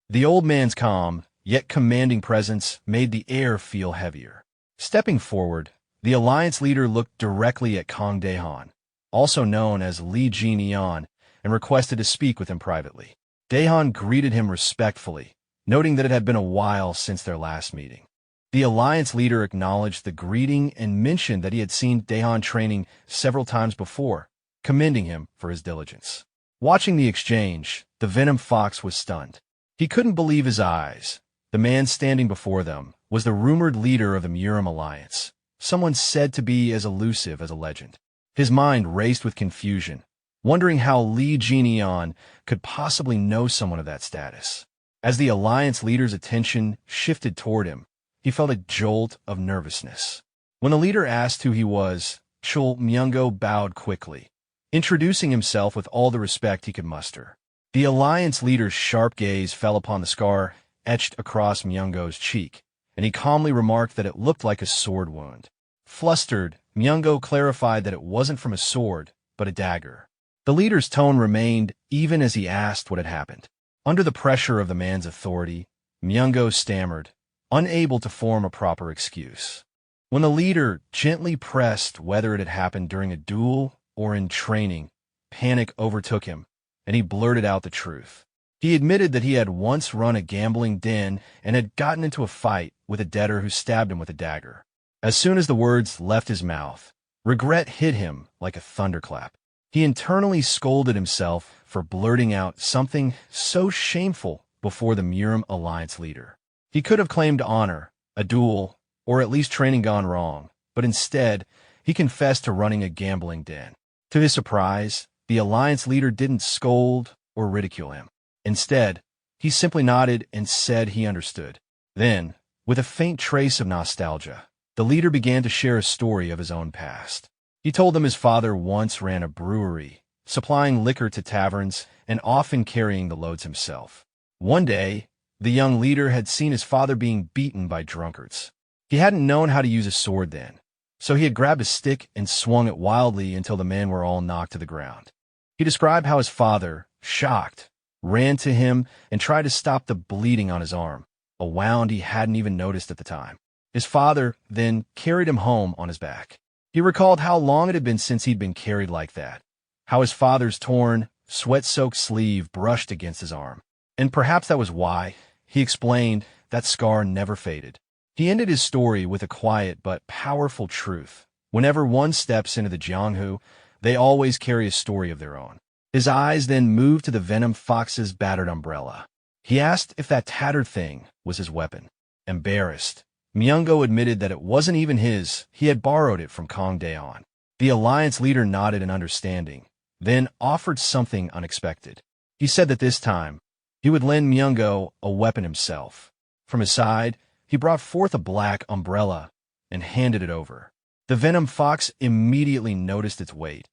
The old man's calm, yet commanding presence made the air feel heavier. Stepping forward, the Alliance leader looked directly at Kong Daehan, also known as Li Jin-eon, and requested to speak with him privately. Daehan greeted him respectfully, noting that it had been a while since their last meeting. The Alliance leader acknowledged the greeting and mentioned that he had seen Daehan training several times before, commending him for his diligence. Watching the exchange, the Venom Fox was stunned. He couldn't believe his eyes. The man standing before them was the rumored leader of the Murim Alliance, someone said to be as elusive as a legend. His mind raced with confusion, wondering how Li Jin-eon could possibly know someone of that status. As the Alliance leader's attention shifted toward him, he felt a jolt of nervousness. When the leader asked who he was, Chul Myungo bowed quickly, introducing himself with all the respect he could muster. The Alliance leader's sharp gaze fell upon the scar etched across Myungo's cheek, and he calmly remarked that it looked like a sword wound. Flustered, Myungo clarified that it wasn't from a sword, but a dagger. The leader's tone remained even as he asked what had happened. Under the pressure of the man's authority, Myungo stammered, unable to form a proper excuse. When the leader gently pressed whether it had happened during a duel or in training, panic overtook him, and he blurted out the truth. He admitted that he had once run a gambling den and had gotten into a fight with a debtor who stabbed him with a dagger. As soon as the words left his mouth, regret hit him like a thunderclap. He internally scolded himself for blurting out something so shameful before the Murim Alliance leader. He could have claimed honor, a duel, or at least training gone wrong, but instead, he confessed to running a gambling den. To his surprise, the Alliance leader didn't scold or ridicule him. Instead, he simply nodded and said he understood. Then, with a faint trace of nostalgia, the leader began to share a story of his own past. He told them his father once ran a brewery, supplying liquor to taverns and often carrying the loads himself. One day, the young leader had seen his father being beaten by drunkards. He hadn't known how to use a sword then, so he had grabbed a stick and swung it wildly until the men were all knocked to the ground. He described how his father, shocked, ran to him and tried to stop the bleeding on his arm, a wound he hadn't even noticed at the time. His father then carried him home on his back. He recalled how long it had been since he'd been carried like that, how his father's torn, sweat-soaked sleeve brushed against his arm. And perhaps that was why, he explained, that scar never faded. He ended his story with a quiet but powerful truth. Whenever one steps into the Jianghu, they always carry a story of their own. His eyes then moved to the Venom Fox's battered umbrella. He asked if that tattered thing was his weapon. Embarrassed, Myungo admitted that it wasn't even his. He had borrowed it from Kong Daehan. The Alliance leader nodded in understanding, then offered something unexpected. He said that this time, he would lend Myungo a weapon himself. From his side, he brought forth a black umbrella and handed it over. The Venom Fox immediately noticed its weight,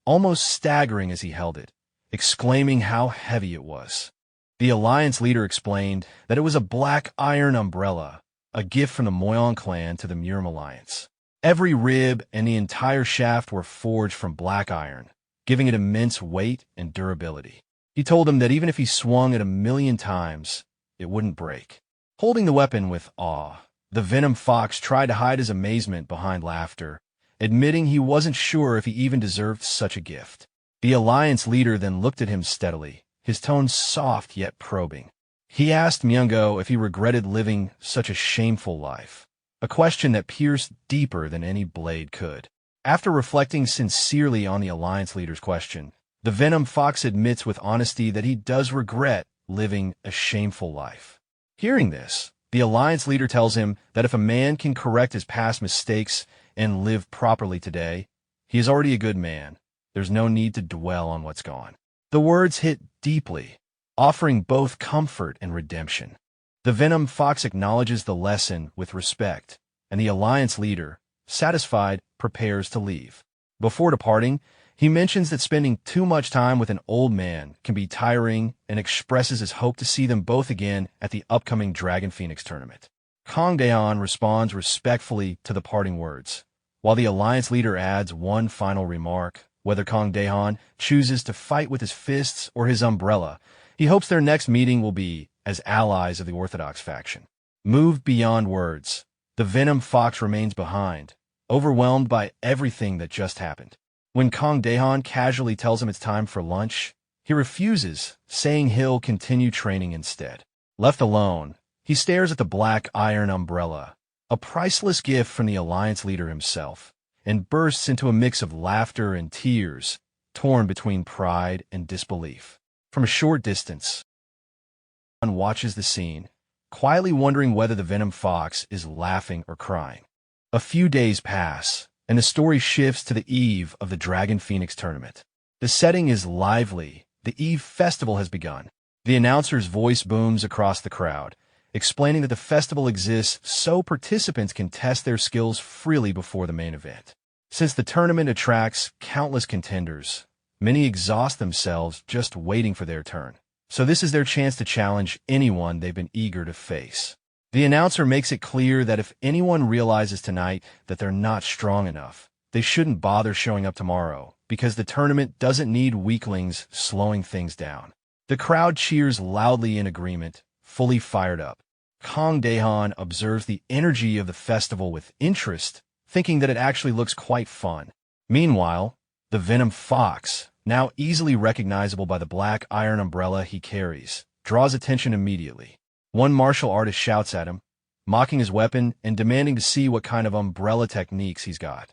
almost staggering as he held it, exclaiming how heavy it was. The Alliance leader explained that it was a black iron umbrella, a gift from the Moyon clan to the Murim Alliance. Every rib and the entire shaft were forged from black iron, giving it immense weight and durability. He told him that even if he swung it 1,000,000 times, it wouldn't break. Holding the weapon with awe, the Venom Fox tried to hide his amazement behind laughter, admitting he wasn't sure if he even deserved such a gift. The Alliance leader then looked at him steadily, his tone soft yet probing. He asked Myungo if he regretted living such a shameful life, a question that pierced deeper than any blade could. After reflecting sincerely on the Alliance leader's question, the Venom Fox admits with honesty that he does regret living a shameful life. Hearing this, the Alliance leader tells him that if a man can correct his past mistakes and live properly today, he is already a good man. There's no need to dwell on what's gone. The words hit deeply, offering both comfort and redemption. The Venom Fox acknowledges the lesson with respect, and the Alliance leader, satisfied, prepares to leave. Before departing, He mentions that spending too much time with an old man can be tiring and expresses his hope to see them both again at the upcoming Dragon Phoenix tournament. Kang Daehan responds respectfully to the parting words, while the alliance leader adds one final remark. Whether Kang Daehan chooses to fight with his fists or his umbrella, he hopes their next meeting will be as allies of the Orthodox faction. Moved beyond words, the Venom Fox remains behind, overwhelmed by everything that just happened. When Kang Daehan casually tells him it's time for lunch, he refuses, saying he'll continue training instead. Left alone, he stares at the black iron umbrella, a priceless gift from the alliance leader himself, and bursts into a mix of laughter and tears, torn between pride and disbelief. From a short distance, one watches the scene, quietly wondering whether the Venom Fox is laughing or crying. A few days pass, and the story shifts to the eve of the Dragon Phoenix tournament. The setting is lively. The Eve Festival has begun. The announcer's voice booms across the crowd, explaining that the festival exists so participants can test their skills freely before the main event. Since the tournament attracts countless contenders, many exhaust themselves just waiting for their turn. So this is their chance to challenge anyone they've been eager to face. The announcer makes it clear that if anyone realizes tonight that they're not strong enough, they shouldn't bother showing up tomorrow, because the tournament doesn't need weaklings slowing things down. The crowd cheers loudly in agreement, fully fired up. Kang Daehan observes the energy of the festival with interest, thinking that it actually looks quite fun. Meanwhile, the Venom Fox, now easily recognizable by the black iron umbrella he carries, draws attention immediately. One martial artist shouts at him, mocking his weapon and demanding to see what kind of umbrella techniques he's got.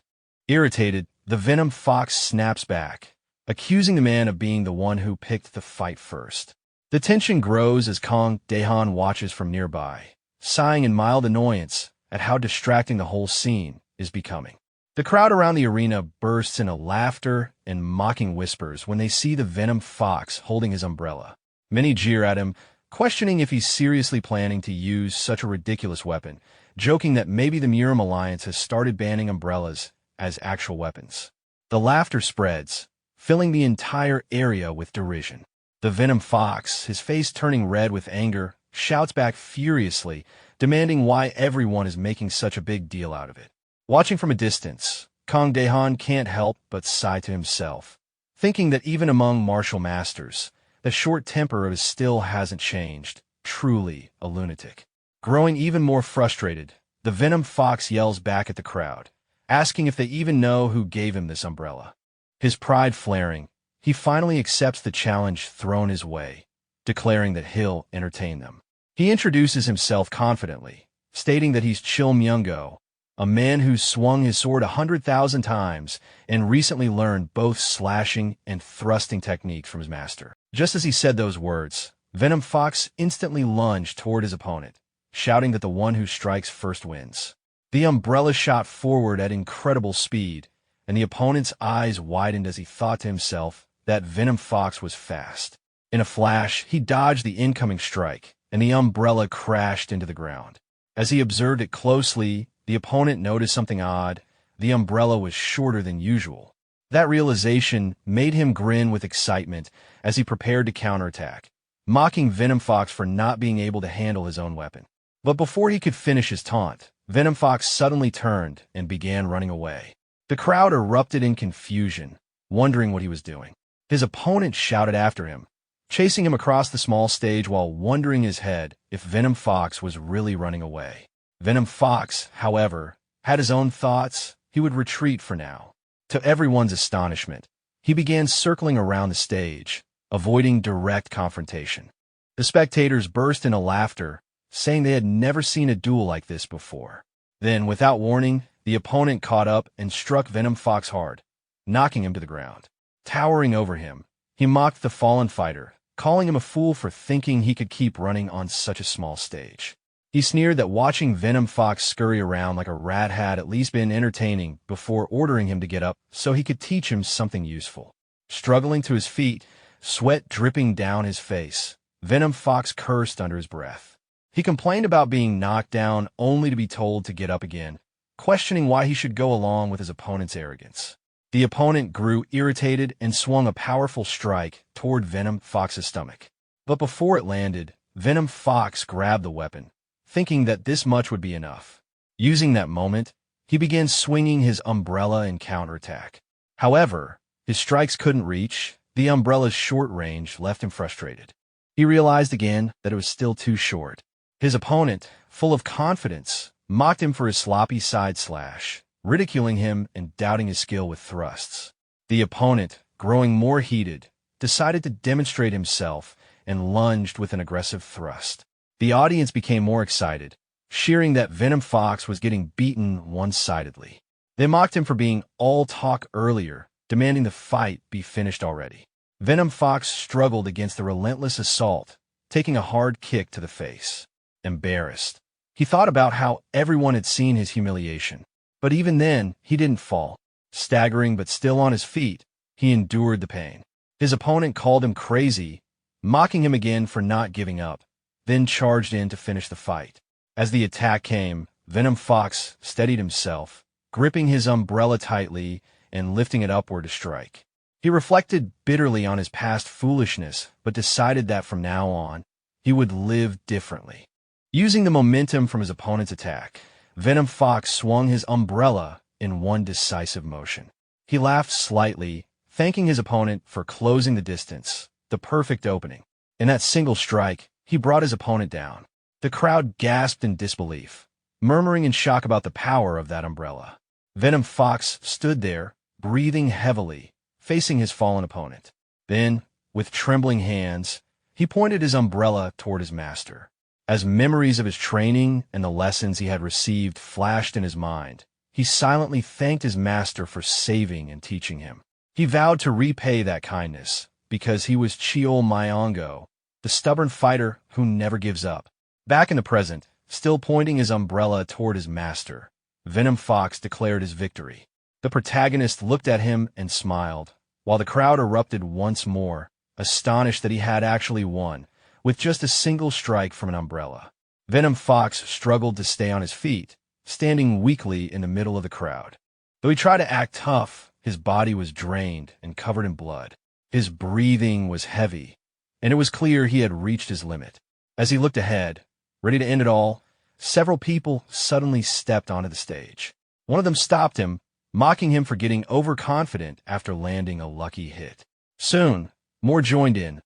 Irritated, the Venom Fox snaps back, accusing the man of being the one who picked the fight first. The tension grows as Kang Daehan watches from nearby, sighing in mild annoyance at how distracting the whole scene is becoming. The crowd around the arena bursts into laughter and mocking whispers when they see the Venom Fox holding his umbrella. Many jeer at him, questioning if he's seriously planning to use such a ridiculous weapon, joking that maybe the Muram Alliance has started banning umbrellas as actual weapons. The laughter spreads, filling the entire area with derision. The Venom Fox, his face turning red with anger, shouts back furiously, demanding why everyone is making such a big deal out of it. Watching from a distance, Kang Daehan can't help but sigh to himself, thinking that even among martial masters, the short temper of his still hasn't changed. Truly a lunatic. Growing even more frustrated, the Venom Fox yells back at the crowd, asking if they even know who gave him this umbrella. His pride flaring, he finally accepts the challenge thrown his way, declaring that he'll entertain them. He introduces himself confidently, stating that he's Chil Myung-go, a man who's swung his sword 100,000 times and recently learned both slashing and thrusting techniques from his master. Just as he said those words, Venom Fox instantly lunged toward his opponent, shouting that the one who strikes first wins. The umbrella shot forward at incredible speed, and the opponent's eyes widened as he thought to himself that Venom Fox was fast. In a flash, he dodged the incoming strike, and the umbrella crashed into the ground. As he observed it closely, the opponent noticed something odd. The umbrella was shorter than usual. That realization made him grin with excitement as he prepared to counterattack, mocking Venom Fox for not being able to handle his own weapon. But before he could finish his taunt, Venom Fox suddenly turned and began running away. The crowd erupted in confusion, wondering what he was doing. His opponent shouted after him, chasing him across the small stage while wondering in his head if Venom Fox was really running away. Venom Fox, however, had his own thoughts. He would retreat for now. To everyone's astonishment, he began circling around the stage, avoiding direct confrontation. The spectators burst into laughter, saying they had never seen a duel like this before. Then, without warning, the opponent caught up and struck Venom Fox hard, knocking him to the ground. Towering over him, he mocked the fallen fighter, calling him a fool for thinking he could keep running on such a small stage. He sneered that watching Venom Fox scurry around like a rat had at least been entertaining before ordering him to get up so he could teach him something useful. Struggling to his feet, sweat dripping down his face, Venom Fox cursed under his breath. He complained about being knocked down only to be told to get up again, questioning why he should go along with his opponent's arrogance. The opponent grew irritated and swung a powerful strike toward Venom Fox's stomach. But before it landed, Venom Fox grabbed the weapon, thinking that this much would be enough. Using that moment, he began swinging his umbrella in counterattack. However, his strikes couldn't reach. The umbrella's short range left him frustrated. He realized again that it was still too short. His opponent, full of confidence, mocked him for his sloppy side slash, ridiculing him and doubting his skill with thrusts. The opponent, growing more heated, decided to demonstrate himself and lunged with an aggressive thrust. The audience became more excited, cheering that Venom Fox was getting beaten one-sidedly. They mocked him for being all talk earlier, demanding the fight be finished already. Venom Fox struggled against the relentless assault, taking a hard kick to the face. Embarrassed, he thought about how everyone had seen his humiliation. But even then, he didn't fall. Staggering but still on his feet, he endured the pain. His opponent called him crazy, mocking him again for not giving up, then charged in to finish the fight. As the attack came, Venom Fox steadied himself, gripping his umbrella tightly and lifting it upward to strike. He reflected bitterly on his past foolishness, but decided that from now on, he would live differently. Using the momentum from his opponent's attack, Venom Fox swung his umbrella in one decisive motion. He laughed slightly, thanking his opponent for closing the distance, the perfect opening. In that single strike, he brought his opponent down. The crowd gasped in disbelief, murmuring in shock about the power of that umbrella. Venom Fox stood there, breathing heavily, facing his fallen opponent. Then, with trembling hands, he pointed his umbrella toward his master. As memories of his training and the lessons he had received flashed in his mind, he silently thanked his master for saving and teaching him. He vowed to repay that kindness, because he was Cheol Myongo, the stubborn fighter who never gives up. Back in the present, still pointing his umbrella toward his master, Venom Fox declared his victory. The protagonist looked at him and smiled, while the crowd erupted once more, astonished that he had actually won, with just a single strike from an umbrella. Venom Fox struggled to stay on his feet, standing weakly in the middle of the crowd. Though he tried to act tough, his body was drained and covered in blood. His breathing was heavy, and it was clear he had reached his limit. As he looked ahead, ready to end it all, several people suddenly stepped onto the stage. One of them stopped him, mocking him for getting overconfident after landing a lucky hit. Soon, more joined in,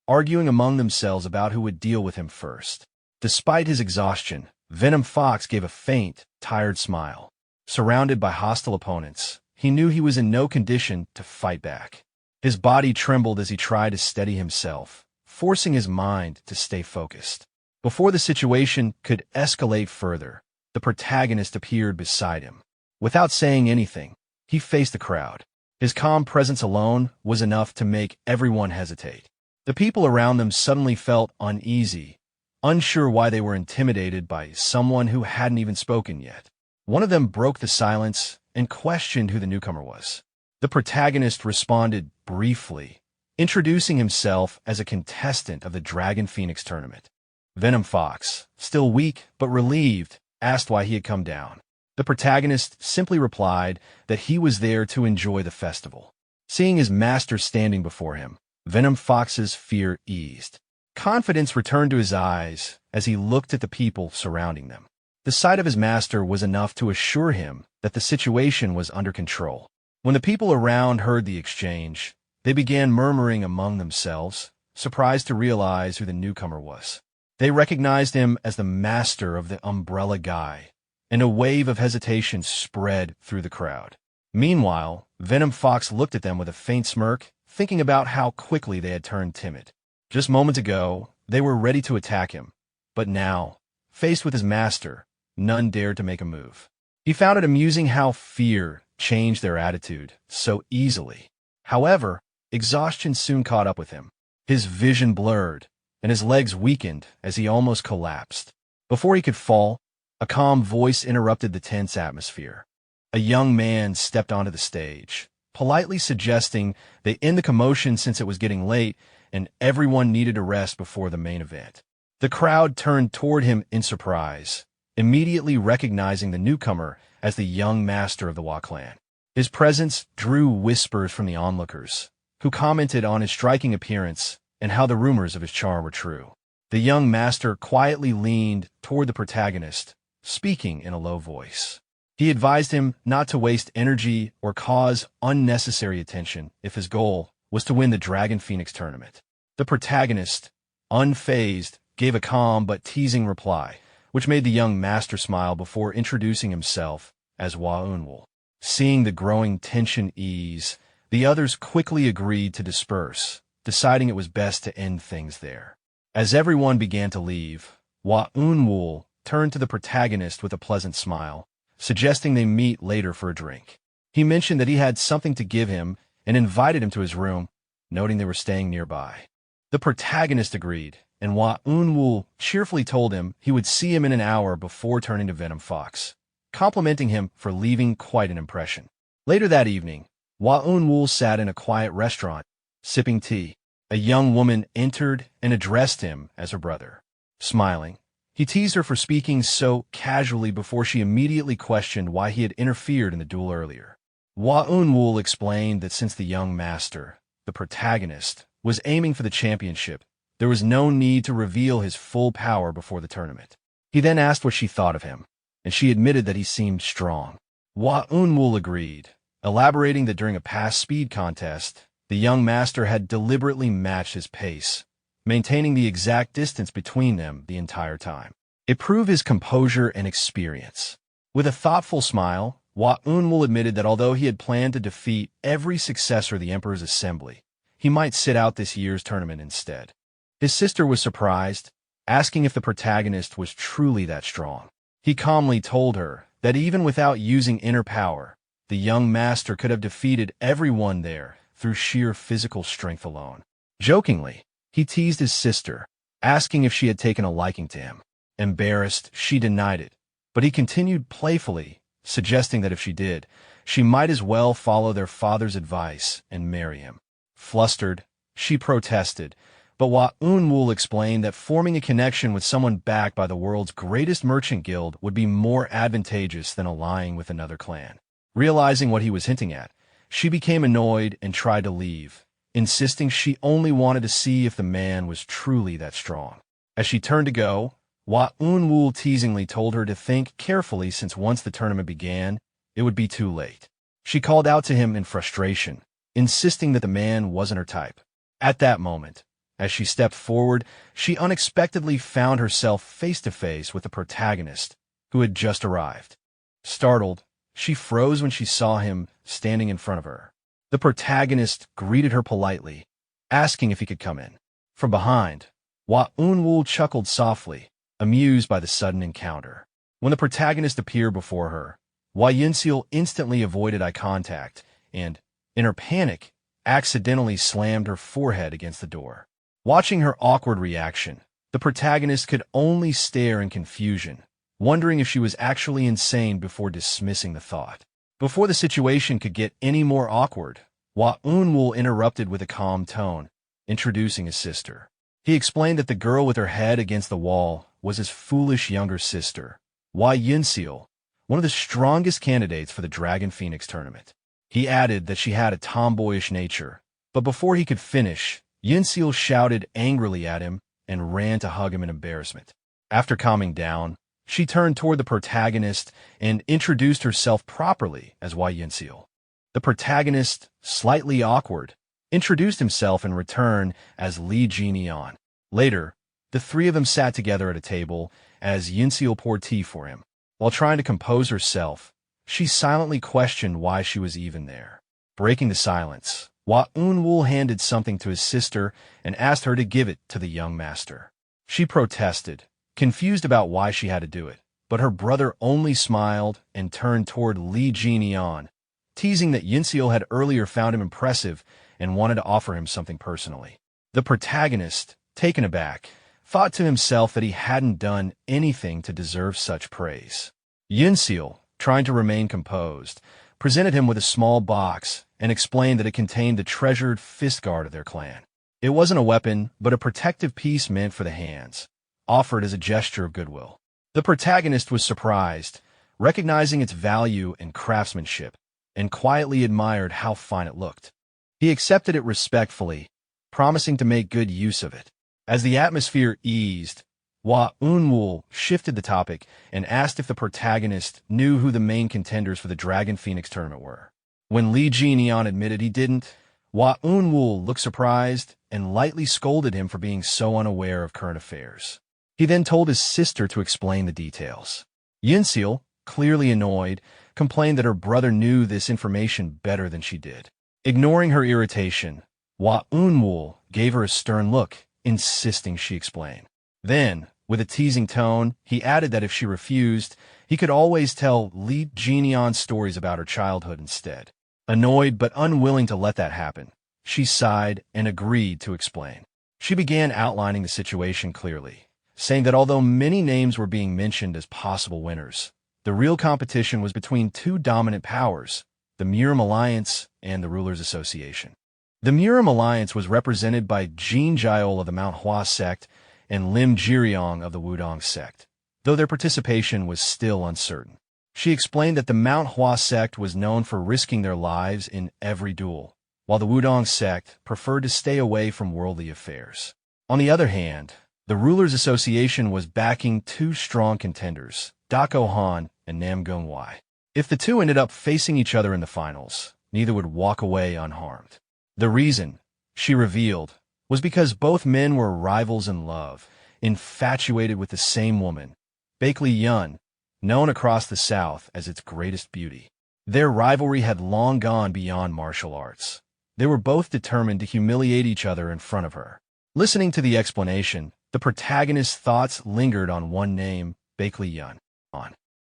arguing among themselves about who would deal with him first. Despite his exhaustion, Venom Fox gave a faint, tired smile. Surrounded by hostile opponents, he knew he was in no condition to fight back. His body trembled as he tried to steady himself, forcing his mind to stay focused. Before the situation could escalate further, the protagonist appeared beside him. Without saying anything, he faced the crowd. His calm presence alone was enough to make everyone hesitate. The people around them suddenly felt uneasy, unsure why they were intimidated by someone who hadn't even spoken yet. One of them broke the silence and questioned who the newcomer was. The protagonist responded briefly, introducing himself as a contestant of the Dragon Phoenix tournament. Venom Fox, still weak but relieved, asked why he had come down. The protagonist simply replied that he was there to enjoy the festival. Seeing his master standing before him, Venom Fox's fear eased. Confidence returned to his eyes as he looked at the people surrounding them. The sight of his master was enough to assure him that the situation was under control. When the people around heard the exchange, they began murmuring among themselves, surprised to realize who the newcomer was. They recognized him as the master of the Umbrella Guy, and a wave of hesitation spread through the crowd. Meanwhile, Venom Fox looked at them with a faint smirk, thinking about how quickly they had turned timid. Just moments ago, they were ready to attack him, but now, faced with his master, none dared to make a move. He found it amusing how fear changed their attitude so easily. However, exhaustion soon caught up with him. His vision blurred, and his legs weakened as he almost collapsed. Before he could fall, a calm voice interrupted the tense atmosphere. A young man stepped onto the stage, politely suggesting they end the commotion since it was getting late and everyone needed a rest before the main event. The crowd turned toward him in surprise, immediately recognizing the newcomer as the young master of the Wa clan. His presence drew whispers from the onlookers, who commented on his striking appearance and how the rumors of his charm were true. The young master quietly leaned toward the protagonist, speaking in a low voice. He advised him not to waste energy or cause unnecessary attention if his goal was to win the Dragon Phoenix tournament. The protagonist, unfazed, gave a calm but teasing reply, which made the young master smile before introducing himself as Waunwul. Seeing the growing tension ease, the others quickly agreed to disperse, deciding it was best to end things there. As everyone began to leave, Waunwul turned to the protagonist with a pleasant smile, suggesting they meet later for a drink. He mentioned that he had something to give him and invited him to his room, noting they were staying nearby. The protagonist agreed, and Waunwul cheerfully told him he would see him in an hour before turning to Venom Fox, complimenting him for leaving quite an impression. Later that evening, Waunwul sat in a quiet restaurant, sipping tea. A young woman entered and addressed him as her brother. Smiling, he teased her for speaking so casually before she immediately questioned why he had interfered in the duel earlier. Waunwul explained that since the young master, the protagonist, was aiming for the championship, there was no need to reveal his full power before the tournament. He then asked what she thought of him, and she admitted that he seemed strong. Waunwul agreed, elaborating that during a past speed contest, the young master had deliberately matched his pace, maintaining the exact distance between them the entire time. It proved his composure and experience. With a thoughtful smile, Waunwul admitted that although he had planned to defeat every successor of the Emperor's assembly, he might sit out this year's tournament instead. His sister was surprised, asking if the protagonist was truly that strong. He calmly told her that even without using inner power, the young master could have defeated everyone there through sheer physical strength alone. Jokingly, he teased his sister, asking if she had taken a liking to him. Embarrassed, she denied it, but he continued playfully, suggesting that if she did, she might as well follow their father's advice and marry him. Flustered, she protested, but Waunwul explained that forming a connection with someone backed by the world's greatest merchant guild would be more advantageous than allying with another clan. Realizing what he was hinting at, she became annoyed and tried to leave, insisting she only wanted to see if the man was truly that strong. As she turned to go, Waunwul teasingly told her to think carefully since once the tournament began, it would be too late. She called out to him in frustration, insisting that the man wasn't her type. At that moment, as she stepped forward, she unexpectedly found herself face to face with the protagonist, who had just arrived. Startled, she froze when she saw him standing in front of her. The protagonist greeted her politely, asking if he could come in. From behind, Waunwul chuckled softly, amused by the sudden encounter. When the protagonist appeared before her, Yinseal instantly avoided eye contact and, in her panic, accidentally slammed her forehead against the door. Watching her awkward reaction, the protagonist could only stare in confusion, wondering if she was actually insane before dismissing the thought. Before the situation could get any more awkward, Waunwul interrupted with a calm tone, introducing his sister. He explained that the girl with her head against the wall was his foolish younger sister, Yinseal, one of the strongest candidates for the Dragon Phoenix tournament. He added that she had a tomboyish nature, but before he could finish, Yinseal shouted angrily at him and ran to hug him in embarrassment. After calming down, she turned toward the protagonist and introduced herself properly as Yinseal. The protagonist, slightly awkward, introduced himself in return as Li Jianian. Later, the three of them sat together at a table as Yinseal poured tea for him. While trying to compose herself, she silently questioned why she was even there. Breaking the silence, Waunwul handed something to his sister and asked her to give it to the young master. She protested, confused about why she had to do it, but her brother only smiled and turned toward Li Jianian, teasing that Yinseal had earlier found him impressive and wanted to offer him something personally. The protagonist, taken aback, thought to himself that he hadn't done anything to deserve such praise. Yinseal, trying to remain composed, presented him with a small box and explained that it contained the treasured fist guard of their clan. It wasn't a weapon, but a protective piece meant for the hands, offered as a gesture of goodwill. The protagonist was surprised, recognizing its value and craftsmanship, and quietly admired how fine it looked. He accepted it respectfully, promising to make good use of it. As the atmosphere eased, Hua Unwoo shifted the topic and asked if the protagonist knew who the main contenders for the Dragon Phoenix tournament were. When Lee Ji-neon admitted he didn't, Hua Unwoo looked surprised and lightly scolded him for being so unaware of current affairs. He then told his sister to explain the details. Yinseal, clearly annoyed, complained that her brother knew this information better than she did. Ignoring her irritation, Hua Unwoo gave her a stern look, insisting she explain. Then, with a teasing tone, he added that if she refused, he could always tell Lee Ji-neon stories about her childhood instead. Annoyed but unwilling to let that happen, she sighed and agreed to explain. She began outlining the situation clearly, saying that although many names were being mentioned as possible winners, the real competition was between two dominant powers, the Murim Alliance and the Rulers Association. The Murim Alliance was represented by Jin Jiol of the Manhwa sect and Lim Jiryong of the Wudong sect, though their participation was still uncertain. She explained that the Manhwa sect was known for risking their lives in every duel, while the Wudong sect preferred to stay away from worldly affairs. On the other hand, the Rulers Association was backing two strong contenders, Dako Han and Namgung Wai. If the two ended up facing each other in the finals, neither would walk away unharmed. The reason, she revealed, was because both men were rivals in love, infatuated with the same woman, Baek Yun, known across the South as its greatest beauty. Their rivalry had long gone beyond martial arts. They were both determined to humiliate each other in front of her. Listening to the explanation, the protagonist's thoughts lingered on one name, Baek Yun.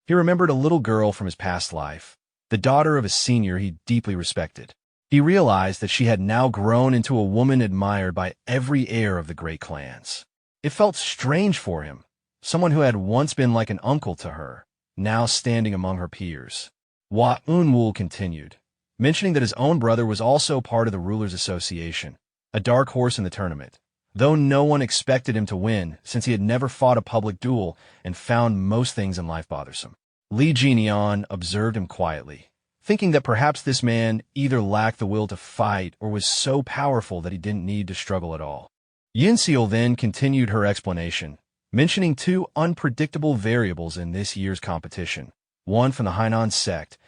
He remembered a little girl from his past life, the daughter of a senior he deeply respected. He realized that she had now grown into a woman admired by every heir of the great clans. It felt strange for him, someone who had once been like an uncle to her, now standing among her peers. Hua Unwoo continued, mentioning that his own brother was also part of the Rulers Association, a dark horse in the tournament, though no one expected him to win since he had never fought a public duel and found most things in life bothersome. Lee Ji-neon observed him quietly, thinking that perhaps this man either lacked the will to fight or was so powerful that he didn't need to struggle at all. Yinseal then continued her explanation, mentioning two unpredictable variables in this year's competition, one from the Hainan sect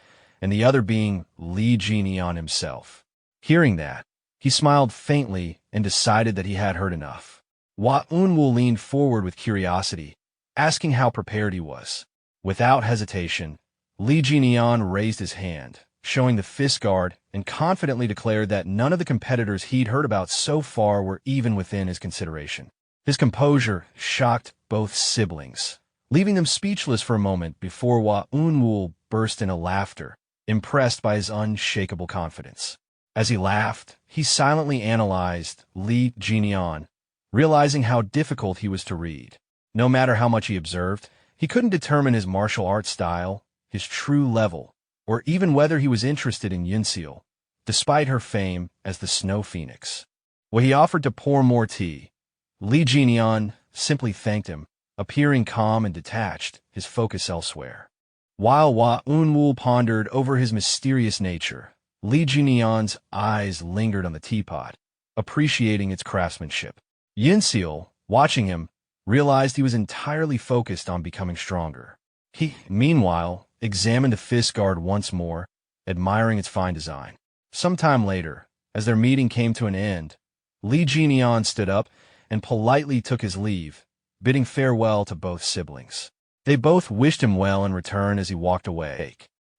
and the other being Lee Ji-neon himself. Hearing that, he smiled faintly and decided that he had heard enough. Hua Unwoo leaned forward with curiosity, asking how prepared he was. Without hesitation, Lee Ji-neon raised his hand, showing the fist guard, and confidently declared that none of the competitors he'd heard about so far were even within his consideration. His composure shocked both siblings, leaving them speechless for a moment before Hua Unwoo burst into laughter, impressed by his unshakable confidence. As he laughed, he silently analyzed Lee Ji-neon, realizing how difficult he was to read. No matter how much he observed, he couldn't determine his martial arts style, his true level, or even whether he was interested in Yinseal, despite her fame as the Snow Phoenix. When he offered to pour more tea, Lee Ji-neon simply thanked him, appearing calm and detached, his focus elsewhere. While Hua Unwoo pondered over his mysterious nature, Lee Ji-neon's eyes lingered on the teapot, appreciating its craftsmanship. Yinseal, watching him, realized he was entirely focused on becoming stronger. He, meanwhile, examined the fist guard once more, admiring its fine design. Sometime later, as their meeting came to an end, Lee Ji-neon stood up and politely took his leave, bidding farewell to both siblings. They both wished him well in return as he walked away.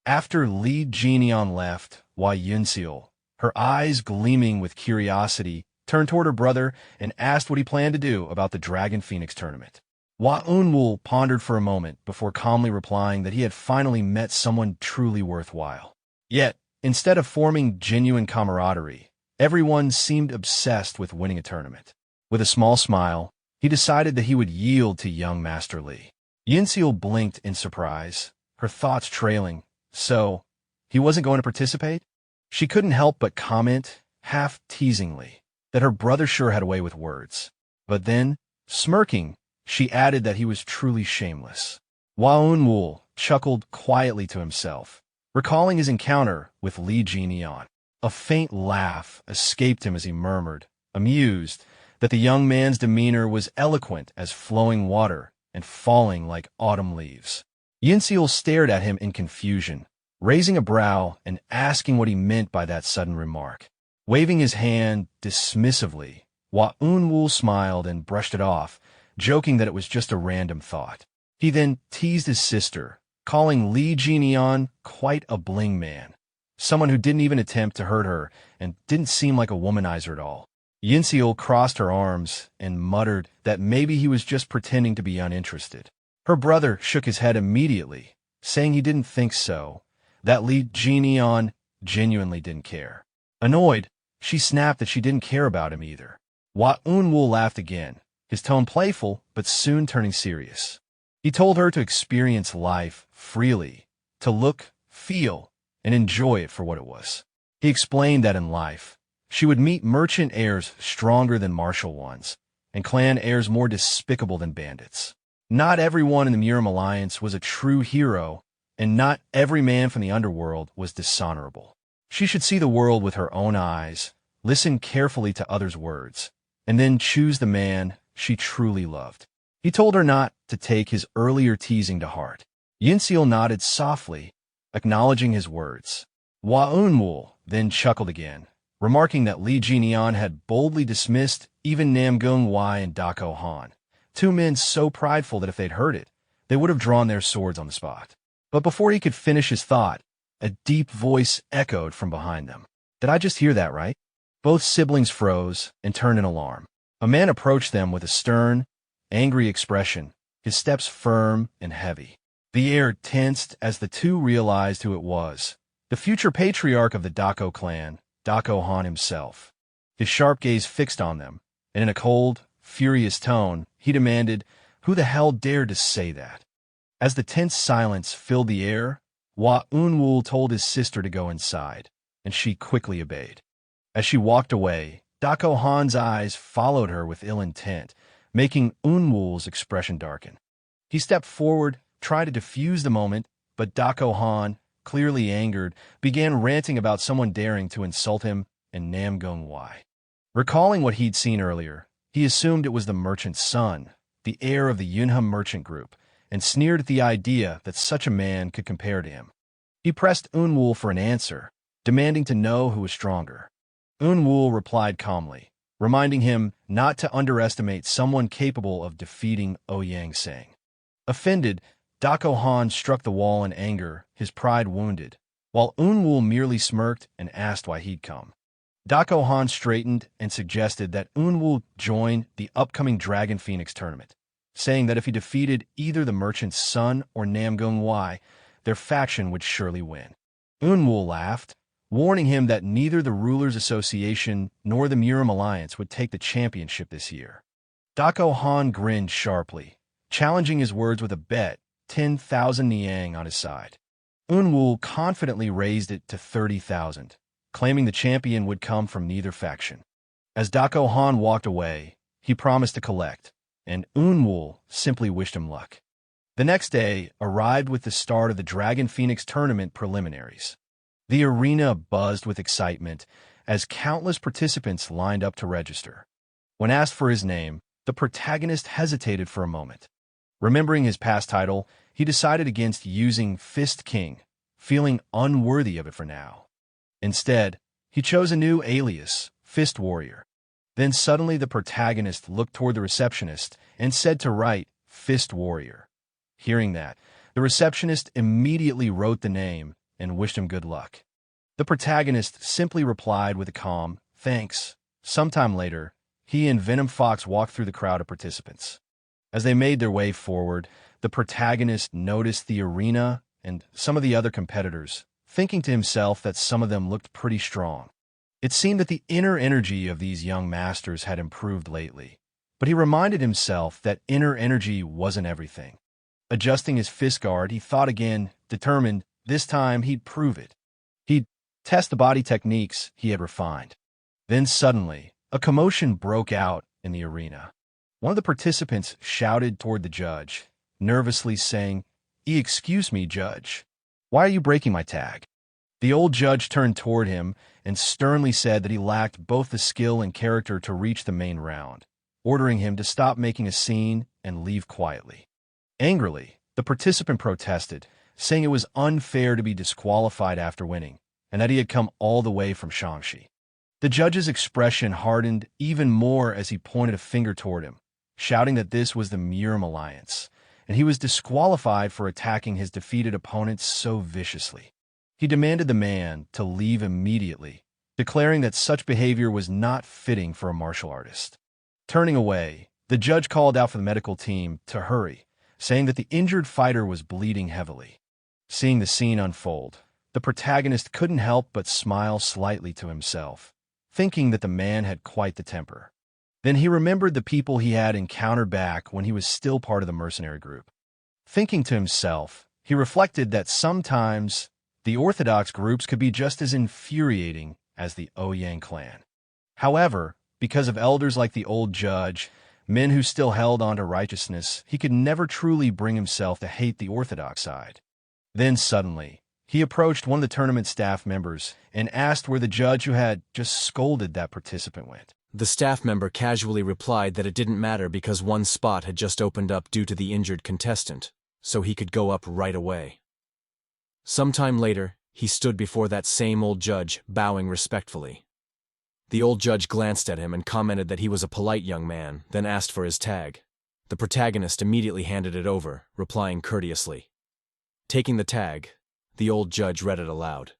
After Lee Ji-neon left, Hua Yinseal, her eyes gleaming with curiosity, turned toward her brother and asked what he planned to do about the Dragon Phoenix tournament. Hua Unwoo pondered for a moment before calmly replying that he had finally met someone truly worthwhile. Yet, instead of forming genuine camaraderie, everyone seemed obsessed with winning a tournament. With a small smile, he decided that he would yield to young Master Lee. Yinseal blinked in surprise, her thoughts trailing. So, he wasn't going to participate? She couldn't help but comment, half teasingly, that her brother sure had a way with words. But then, smirking, she added that he was truly shameless. Hua Unwoo chuckled quietly to himself, recalling his encounter with Li Jianian. A faint laugh escaped him as he murmured, amused, that the young man's demeanor was eloquent as flowing water and falling like autumn leaves. Yinseal stared at him in confusion, raising a brow and asking what he meant by that sudden remark. Waving his hand dismissively, Hua Unwoo smiled and brushed it off, joking that it was just a random thought. He then teased his sister, calling Li Jianian quite a bling man, someone who didn't even attempt to hurt her and didn't seem like a womanizer at all. Yinseal crossed her arms and muttered that maybe he was just pretending to be uninterested. Her brother shook his head immediately, saying he didn't think so, that Li Jianian genuinely didn't care. Annoyed, she snapped that she didn't care about him either. Hua Unwoo laughed again, his tone playful but soon turning serious. He told her to experience life freely, to look, feel, and enjoy it for what it was. He explained that in life, she would meet merchant heirs stronger than martial ones, and clan heirs more despicable than bandits. Not everyone in the Murim Alliance was a true hero, and not every man from the underworld was dishonorable. She should see the world with her own eyes, listen carefully to others' words, and then choose the man she truly loved. He told her not to take his earlier teasing to heart. Yinseal nodded softly, acknowledging his words. Hua Unwoo then chuckled again, remarking that Li Jianian had boldly dismissed even Namgung Wai and Dako Han, two men so prideful that if they'd heard it, they would have drawn their swords on the spot. But before he could finish his thought, a deep voice echoed from behind them. Did I just hear that right? Both siblings froze and turned in alarm. A man approached them with a stern, angry expression, his steps firm and heavy. The air tensed as the two realized who it was, the future patriarch of the Dako clan, Dako Han himself. His sharp gaze fixed on them, and in a cold, furious tone, he demanded, "Who the hell dared to say that?" As the tense silence filled the air, Hua Unwoo told his sister to go inside, and she quickly obeyed. As she walked away, Dako Han's eyes followed her with ill intent, making Unwoo's expression darken. He stepped forward, tried to defuse the moment, but Dako Han, clearly angered, began ranting about someone daring to insult him and Namgung Wai. Recalling what he'd seen earlier, he assumed it was the merchant's son, the heir of the Yunha merchant group, and sneered at the idea that such a man could compare to him. He pressed Unwoo for an answer, demanding to know who was stronger. Unwoo replied calmly, reminding him not to underestimate someone capable of defeating Ouyang Sang. Offended, Dako Han struck the wall in anger, his pride wounded, while Unwoo merely smirked and asked why he'd come. Dako Han straightened and suggested that Unwoo join the upcoming Dragon Phoenix tournament, saying that if he defeated either the merchant's son or Namgung Wai, their faction would surely win. Unwoo laughed, warning him that neither the Rulers Association nor the Murim Alliance would take the championship this year. Dako Han grinned sharply, challenging his words with a bet, 10,000 Niang on his side. Unwoo confidently raised it to 30,000, claiming the champion would come from neither faction. As Dako Han walked away, he promised to collect, and Unwoo simply wished him luck. The next day arrived with the start of the Dragon Phoenix tournament preliminaries. The arena buzzed with excitement as countless participants lined up to register. When asked for his name, the protagonist hesitated for a moment. Remembering his past title, he decided against using Fist King, feeling unworthy of it for now. Instead, he chose a new alias, Fist Warrior. Then suddenly the protagonist looked toward the receptionist and said to write Fist Warrior. Hearing that, the receptionist immediately wrote the name and wished him good luck. The protagonist simply replied with a calm, "Thanks." Sometime later, he and Venom Fox walked through the crowd of participants. As they made their way forward, the protagonist noticed the arena and some of the other competitors, thinking to himself that some of them looked pretty strong. It seemed that the inner energy of these young masters had improved lately, but he reminded himself that inner energy wasn't everything. Adjusting his fist guard, he thought again, determined this time he'd prove it. He'd test the body techniques he had refined. Then suddenly, a commotion broke out in the arena. One of the participants shouted toward the judge, nervously saying, "Excuse me, Judge." Why are you breaking my tag? The old judge turned toward him and sternly said that he lacked both the skill and character to reach the main round, ordering him to stop making a scene and leave quietly. Angrily, the participant protested, saying it was unfair to be disqualified after winning, and that he had come all the way from Shaanxi. The judge's expression hardened even more as he pointed a finger toward him, shouting that this was the Murim Alliance, and he was disqualified for attacking his defeated opponent so viciously. He demanded the man to leave immediately, declaring that such behavior was not fitting for a martial artist. Turning away, the judge called out for the medical team to hurry, saying that the injured fighter was bleeding heavily. Seeing the scene unfold, the protagonist couldn't help but smile slightly to himself, thinking that the man had quite the temper. Then he remembered the people he had encountered back when he was still part of the mercenary group. Thinking to himself, he reflected that sometimes the orthodox groups could be just as infuriating as the Ouyang clan. However, because of elders like the old judge, men who still held on to righteousness, he could never truly bring himself to hate the orthodox side. Then suddenly, he approached one of the tournament staff members and asked where the judge who had just scolded that participant went. The staff member casually replied that it didn't matter because one spot had just opened up due to the injured contestant, so he could go up right away. Sometime later, he stood before that same old judge, bowing respectfully. The old judge glanced at him and commented that he was a polite young man, then asked for his tag. The protagonist immediately handed it over, replying courteously. Taking the tag, the old judge read it aloud.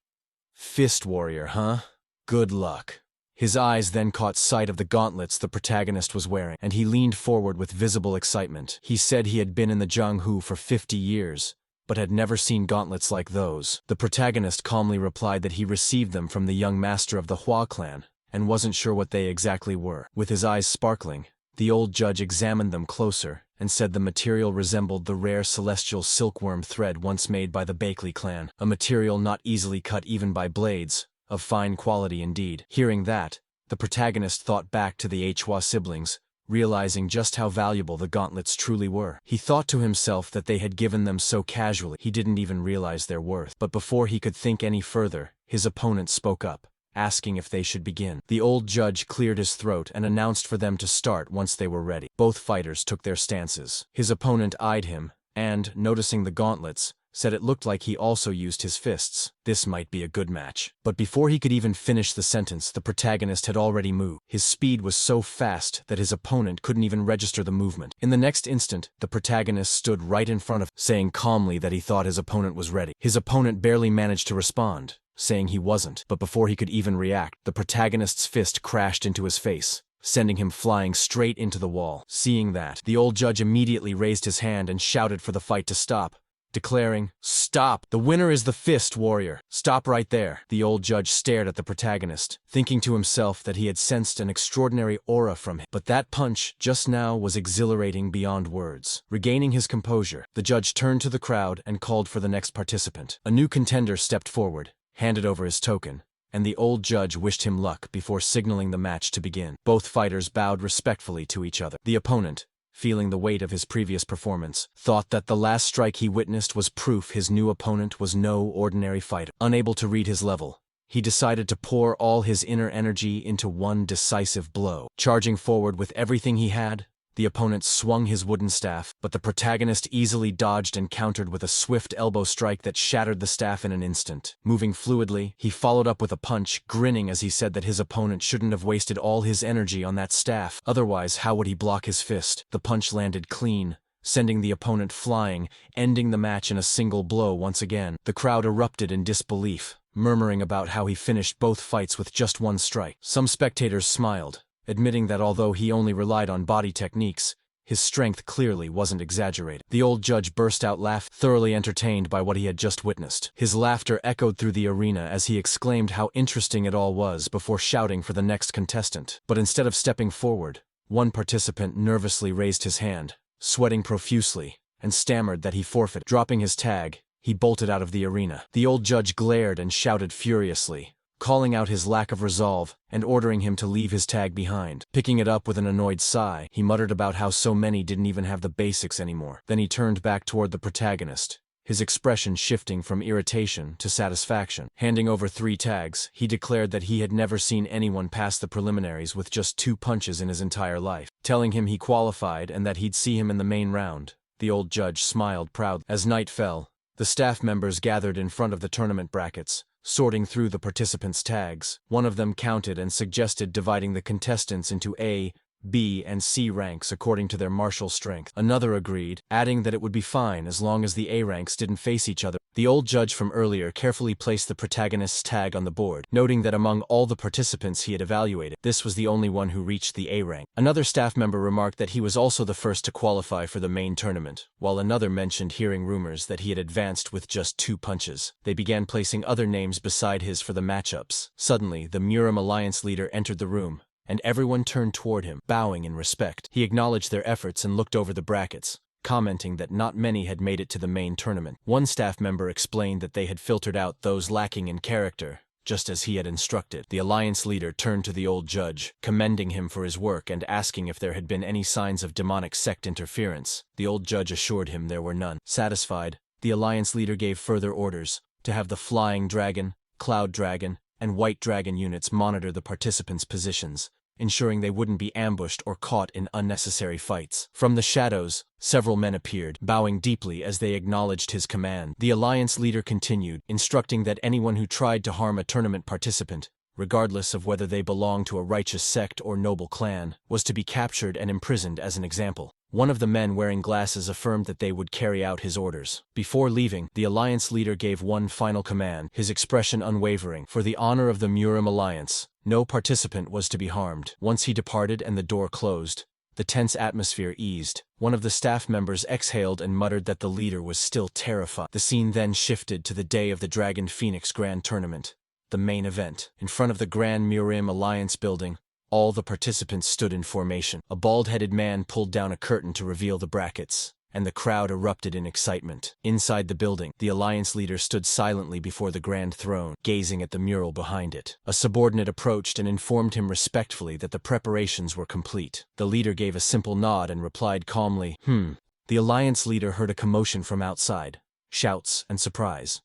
"Fist warrior, huh? Good luck." His eyes then caught sight of the gauntlets the protagonist was wearing, and he leaned forward with visible excitement. He said he had been in the Jianghu for 50 years, but had never seen gauntlets like those. The protagonist calmly replied that he received them from the young master of the Hua clan, and wasn't sure what they exactly were. With his eyes sparkling, the old judge examined them closer, and said the material resembled the rare celestial silkworm thread once made by the Bakley clan, a material not easily cut even by blades, of fine quality indeed. Hearing that, the protagonist thought back to the Hua siblings, realizing just how valuable the gauntlets truly were. He thought to himself that they had given them so casually he didn't even realize their worth. But before he could think any further, his opponent spoke up, asking if they should begin. The old judge cleared his throat and announced for them to start once they were ready. Both fighters took their stances. His opponent eyed him, and, noticing the gauntlets, said it looked like he also used his fists. This might be a good match. But before he could even finish the sentence, the protagonist had already moved. His speed was so fast that his opponent couldn't even register the movement. In the next instant, the protagonist stood right in front of him, saying calmly that he thought his opponent was ready. His opponent barely managed to respond, saying he wasn't. But before he could even react, the protagonist's fist crashed into his face, sending him flying straight into the wall. Seeing that, the old judge immediately raised his hand and shouted for the fight to stop, declaring, "Stop! The winner is the fist warrior. Stop right there." The old judge stared at the protagonist, thinking to himself that he had sensed an extraordinary aura from him. But that punch just now was exhilarating beyond words. Regaining his composure, the judge turned to the crowd and called for the next participant. A new contender stepped forward, handed over his token, and the old judge wished him luck before signaling the match to begin. Both fighters bowed respectfully to each other. The opponent, feeling the weight of his previous performance, thought that the last strike he witnessed was proof his new opponent was no ordinary fighter. Unable to read his level, he decided to pour all his inner energy into one decisive blow. Charging forward with everything he had, the opponent swung his wooden staff, but the protagonist easily dodged and countered with a swift elbow strike that shattered the staff in an instant. Moving fluidly, he followed up with a punch, grinning as he said that his opponent shouldn't have wasted all his energy on that staff. Otherwise, how would he block his fist? The punch landed clean, sending the opponent flying, ending the match in a single blow once again. The crowd erupted in disbelief, murmuring about how he finished both fights with just one strike. Some spectators smiled, admitting that although he only relied on body techniques, his strength clearly wasn't exaggerated. The old judge burst out laughing, thoroughly entertained by what he had just witnessed. His laughter echoed through the arena as he exclaimed how interesting it all was before shouting for the next contestant. But instead of stepping forward, one participant nervously raised his hand, sweating profusely, and stammered that he forfeited. Dropping his tag, he bolted out of the arena. The old judge glared and shouted furiously, calling out his lack of resolve and ordering him to leave his tag behind. Picking it up with an annoyed sigh, he muttered about how so many didn't even have the basics anymore. Then he turned back toward the protagonist, his expression shifting from irritation to satisfaction. Handing over 3 tags, he declared that he had never seen anyone pass the preliminaries with just 2 punches in his entire life. Telling him he qualified and that he'd see him in the main round, the old judge smiled proudly. As night fell, the staff members gathered in front of the tournament brackets, sorting through the participants' tags. One of them counted and suggested dividing the contestants into A, B, and C ranks according to their martial strength. Another agreed, adding that it would be fine as long as the A ranks didn't face each other. The old judge from earlier carefully placed the protagonist's tag on the board, noting that among all the participants he had evaluated, this was the only one who reached the A rank. Another staff member remarked that he was also the first to qualify for the main tournament, while another mentioned hearing rumors that he had advanced with just 2 punches. They began placing other names beside his for the matchups. Suddenly, the Murim Alliance leader entered the room, and everyone turned toward him, bowing in respect. He acknowledged their efforts and looked over the brackets, commenting that not many had made it to the main tournament. One staff member explained that they had filtered out those lacking in character, just as he had instructed. The alliance leader turned to the old judge, commending him for his work and asking if there had been any signs of demonic sect interference. The old judge assured him there were none. Satisfied, the alliance leader gave further orders to have the Flying Dragon, Cloud Dragon, and White Dragon units monitor the participants' positions, ensuring they wouldn't be ambushed or caught in unnecessary fights. From the shadows, several men appeared, bowing deeply as they acknowledged his command. The alliance leader continued, instructing that anyone who tried to harm a tournament participant, regardless of whether they belonged to a righteous sect or noble clan, was to be captured and imprisoned as an example. One of the men wearing glasses affirmed that they would carry out his orders. Before leaving, the alliance leader gave one final command, his expression unwavering. For the honor of the Murim Alliance, no participant was to be harmed. Once he departed and the door closed, the tense atmosphere eased. One of the staff members exhaled and muttered that the leader was still terrified. The scene then shifted to the day of the Dragon Phoenix Grand Tournament, the main event. In front of the Grand Murim Alliance building, all the participants stood in formation. A bald-headed man pulled down a curtain to reveal the brackets, and the crowd erupted in excitement. Inside the building, the alliance leader stood silently before the grand throne, gazing at the mural behind it. A subordinate approached and informed him respectfully that the preparations were complete. The leader gave a simple nod and replied calmly, The alliance leader heard a commotion from outside, shouts and surprise.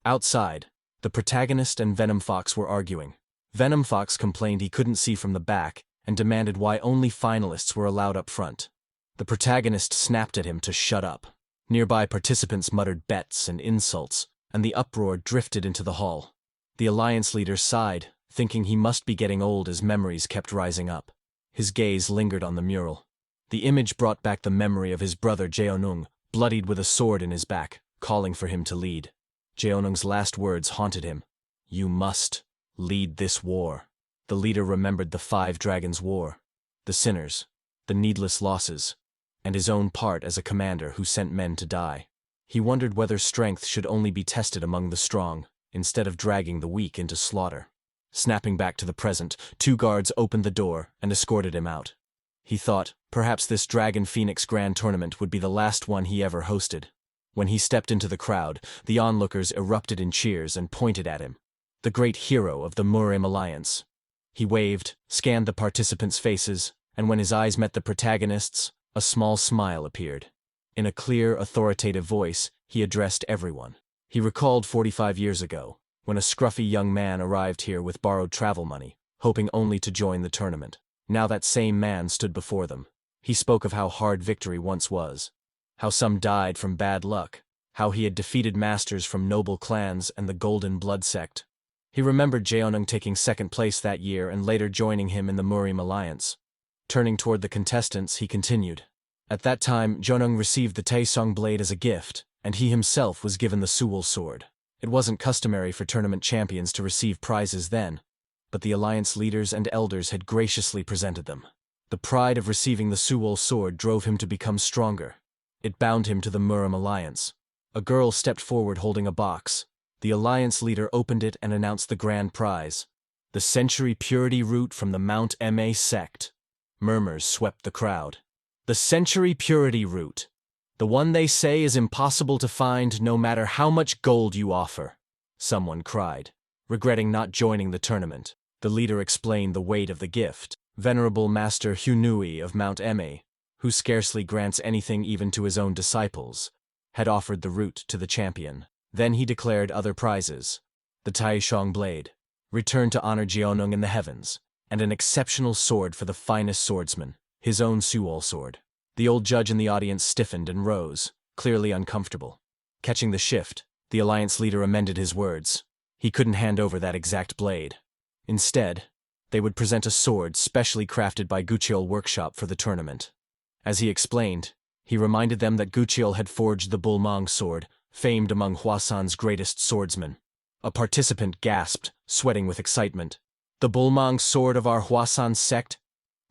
Outside, the protagonist and Venom Fox were arguing. Venom Fox complained he couldn't see from the back and demanded why only finalists were allowed up front. The protagonist snapped at him to shut up. Nearby participants muttered bets and insults, and the uproar drifted into the hall. The alliance leader sighed, thinking he must be getting old as memories kept rising up. His gaze lingered on the mural. The image brought back the memory of his brother Jeonung, bloodied with a sword in his back, calling for him to lead. Jeonung's last words haunted him. "You must lead this war." The leader remembered the 5 Dragons' War, the sinners, the needless losses, and his own part as a commander who sent men to die. He wondered whether strength should only be tested among the strong, instead of dragging the weak into slaughter. Snapping back to the present, 2 guards opened the door and escorted him out. He thought, perhaps this Dragon Phoenix Grand Tournament would be the last one he ever hosted. When he stepped into the crowd, the onlookers erupted in cheers and pointed at him, the great hero of the Murim Alliance. He waved, scanned the participants' faces, and when his eyes met the protagonists, a small smile appeared. In a clear, authoritative voice, he addressed everyone. He recalled 45 years ago, when a scruffy young man arrived here with borrowed travel money, hoping only to join the tournament. Now that same man stood before them. He spoke of how hard victory once was, how some died from bad luck, how he had defeated masters from noble clans and the Golden Blood sect. He remembered Jeonung taking 2nd place that year and later joining him in the Murim Alliance. Turning toward the contestants, he continued. At that time, Jeonung received the Taesong blade as a gift, and he himself was given the Suwol sword. It wasn't customary for tournament champions to receive prizes then, but the alliance leaders and elders had graciously presented them. The pride of receiving the Suwol sword drove him to become stronger. It bound him to the Murim Alliance. A girl stepped forward holding a box. The alliance leader opened it and announced the grand prize, the Century Purity Root from the Mount Ma sect. Murmurs swept the crowd. The Century Purity Root. The one they say is impossible to find no matter how much gold you offer, someone cried. Regretting not joining the tournament, the leader explained the weight of the gift. Venerable Master Hunui of Mount Ma, who scarcely grants anything even to his own disciples, had offered the route to the champion. Then he declared other prizes: the Taishong blade, return to honor Jeonung in the heavens, and an exceptional sword for the finest swordsman, his own Suol sword. The old judge in the audience stiffened and rose, clearly uncomfortable. Catching the shift, the alliance leader amended his words. He couldn't hand over that exact blade. Instead, they would present a sword specially crafted by Guchiol Workshop for the tournament. As he explained, he reminded them that Guchiol had forged the Bulmang sword, famed among Hwasan's greatest swordsmen. A participant gasped, sweating with excitement. The Bulmang sword of our Hwasan sect?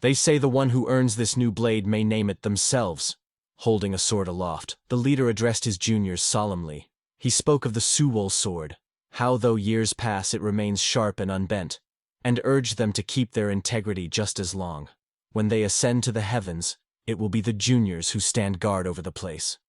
They say the one who earns this new blade may name it themselves. Holding a sword aloft, the leader addressed his juniors solemnly. He spoke of the Suwol sword, how though years pass it remains sharp and unbent, and urged them to keep their integrity just as long. When they ascend to the heavens, it will be the juniors who stand guard over the place.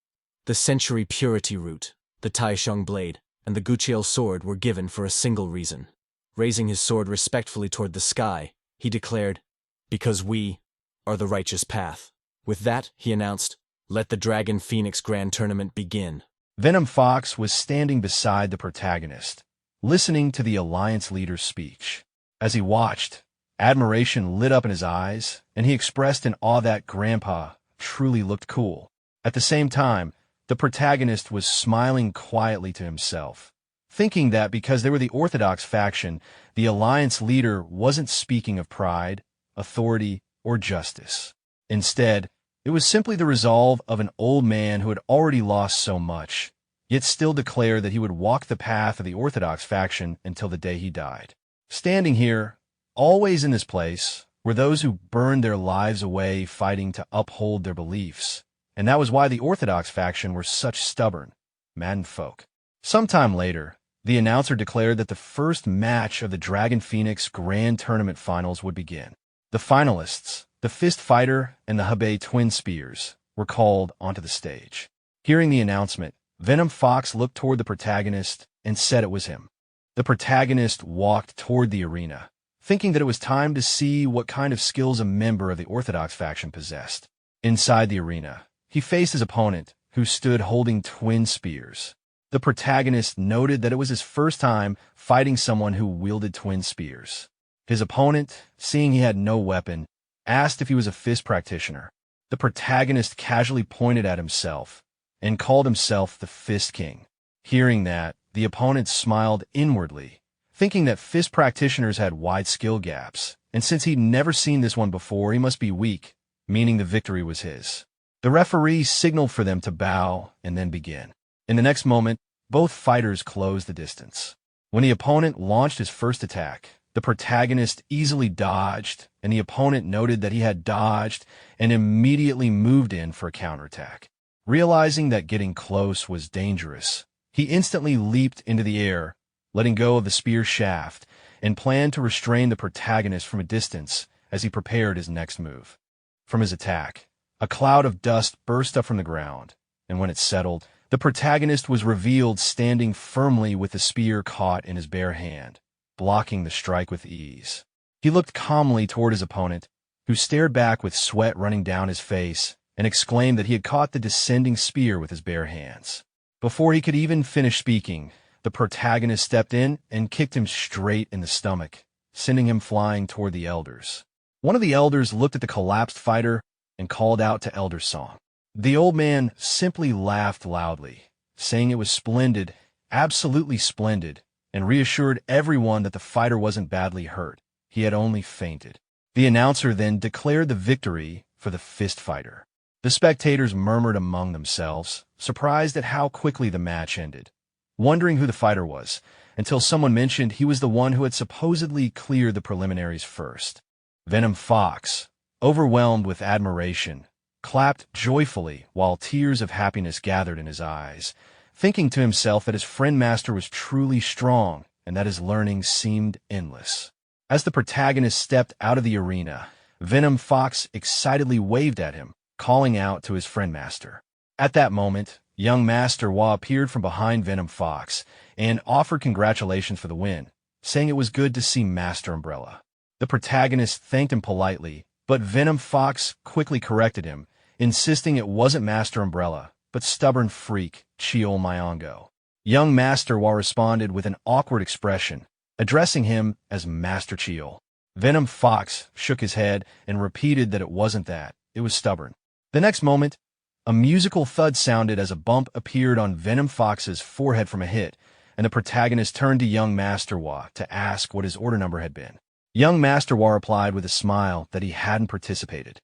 The century purity root, the Taishong blade, and the Guchiel sword were given for a single reason. Raising his sword respectfully toward the sky, he declared, "Because we are the righteous path." With that, he announced, "Let the Dragon Phoenix Grand Tournament begin." Venom Fox was standing beside the protagonist, listening to the Alliance leader's speech. As he watched, admiration lit up in his eyes, and he expressed in awe that Grandpa truly looked cool. At the same time, the protagonist was smiling quietly to himself, thinking that because they were the Orthodox faction, the Alliance leader wasn't speaking of pride, authority, or justice. Instead, it was simply the resolve of an old man who had already lost so much, yet still declared that he would walk the path of the Orthodox faction until the day he died. Standing here, always in this place, were those who burned their lives away fighting to uphold their beliefs, and that was why the Orthodox faction were such stubborn, maddened folk. Sometime later, the announcer declared that the first match of the Dragon Phoenix Grand Tournament Finals would begin. The finalists, the Fist Fighter and the Hebei Twin Spears, were called onto the stage. Hearing the announcement, Venom Fox looked toward the protagonist and said it was him. The protagonist walked toward the arena, thinking that it was time to see what kind of skills a member of the Orthodox faction possessed. Inside the arena, he faced his opponent, who stood holding twin spears. The protagonist noted that it was his first time fighting someone who wielded twin spears. His opponent, seeing he had no weapon, asked if he was a fist practitioner. The protagonist casually pointed at himself and called himself the Fist King. Hearing that, the opponent smiled inwardly, thinking that fist practitioners had wide skill gaps, and since he'd never seen this one before, he must be weak, meaning the victory was his. The referee signaled for them to bow and then begin. In the next moment, both fighters closed the distance. When the opponent launched his first attack, the protagonist easily dodged, and the opponent noted that he had dodged and immediately moved in for a counterattack. Realizing that getting close was dangerous, he instantly leaped into the air, letting go of the spear shaft, and planned to restrain the protagonist from a distance as he prepared his next move. From his attack, a cloud of dust burst up from the ground, and when it settled, the protagonist was revealed standing firmly with the spear caught in his bare hand, blocking the strike with ease. He looked calmly toward his opponent, who stared back with sweat running down his face, and exclaimed that he had caught the descending spear with his bare hands. Before he could even finish speaking, the protagonist stepped in and kicked him straight in the stomach, sending him flying toward the elders. One of the elders looked at the collapsed fighter and called out to Elder Song. The old man simply laughed loudly, saying it was splendid, absolutely splendid, and reassured everyone that the fighter wasn't badly hurt. He had only fainted. The announcer then declared the victory for the fist fighter. The spectators murmured among themselves, surprised at how quickly the match ended, wondering who the fighter was, until someone mentioned he was the one who had supposedly cleared the preliminaries first. Venom Fox, overwhelmed with admiration, clapped joyfully while tears of happiness gathered in his eyes, thinking to himself that his friend master was truly strong and that his learning seemed endless. As the protagonist stepped out of the arena, Venom Fox excitedly waved at him, calling out to his friend master. At that moment, young Master Hua appeared from behind Venom Fox and offered congratulations for the win, saying it was good to see Master Umbrella. The protagonist thanked him politely, but Venom Fox quickly corrected him, insisting it wasn't Master Umbrella, but stubborn freak, Chiol Myongo. Young Master Wa responded with an awkward expression, addressing him as Master Chiol. Venom Fox shook his head and repeated that it wasn't that, it was stubborn. The next moment, a musical thud sounded as a bump appeared on Venom Fox's forehead from a hit, and the protagonist turned to young Master Wa to ask what his order number had been. Young Master Wa replied with a smile that he hadn't participated.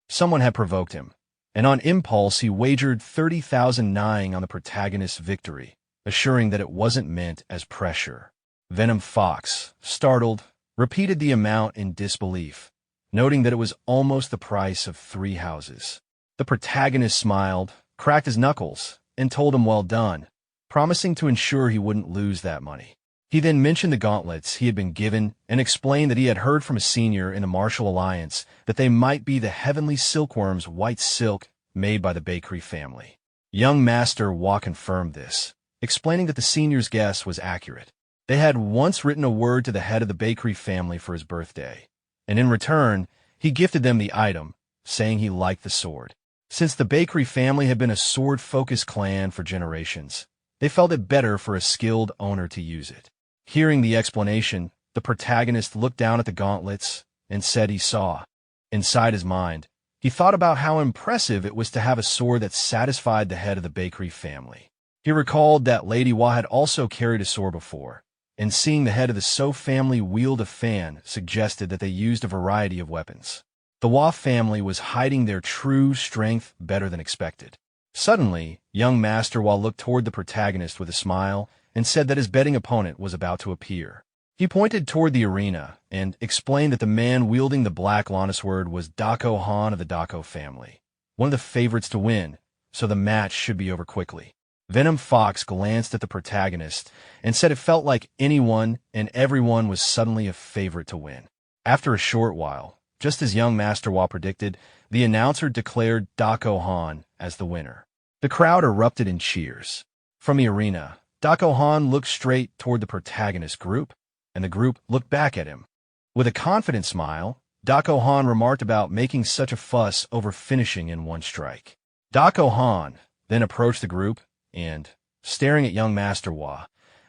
Someone had provoked him, and on impulse he wagered 30,000 nying on the protagonist's victory, assuring that it wasn't meant as pressure. Venom Fox, startled, repeated the amount in disbelief, noting that it was almost the price of 3 houses. The protagonist smiled, cracked his knuckles, and told him well done, promising to ensure he wouldn't lose that money. He then mentioned the gauntlets he had been given and explained that he had heard from a senior in the Martial Alliance that they might be the heavenly silkworm's white silk made by the bakery family. Young Master Wa confirmed this, explaining that the senior's guess was accurate. They had once written a word to the head of the bakery family for his birthday, and in return, he gifted them the item, saying he liked the sword. Since the bakery family had been a sword-focused clan for generations, they felt it better for a skilled owner to use it. Hearing the explanation, the protagonist looked down at the gauntlets and said he saw. Inside his mind, he thought about how impressive it was to have a sword that satisfied the head of the bakery family. He recalled that Lady Wa had also carried a sword before, and seeing the head of the So family wield a fan suggested that they used a variety of weapons. The Wa family was hiding their true strength better than expected. Suddenly, young Master Wa looked toward the protagonist with a smile and said that his betting opponent was about to appear. He pointed toward the arena and explained that the man wielding the black Lana sword was Dako Han of the Dako family, one of the favorites to win, so the match should be over quickly. Venom Fox glanced at the protagonist and said it felt like anyone and everyone was suddenly a favorite to win. After a short while, just as young Master Wa predicted, the announcer declared Dako Han as the winner. The crowd erupted in cheers. From the arena, Dako Han looked straight toward the protagonist group, and the group looked back at him. With a confident smile, Dako Han remarked about making such a fuss over finishing in one strike. Dako Han then approached the group and, staring at young Master Wa,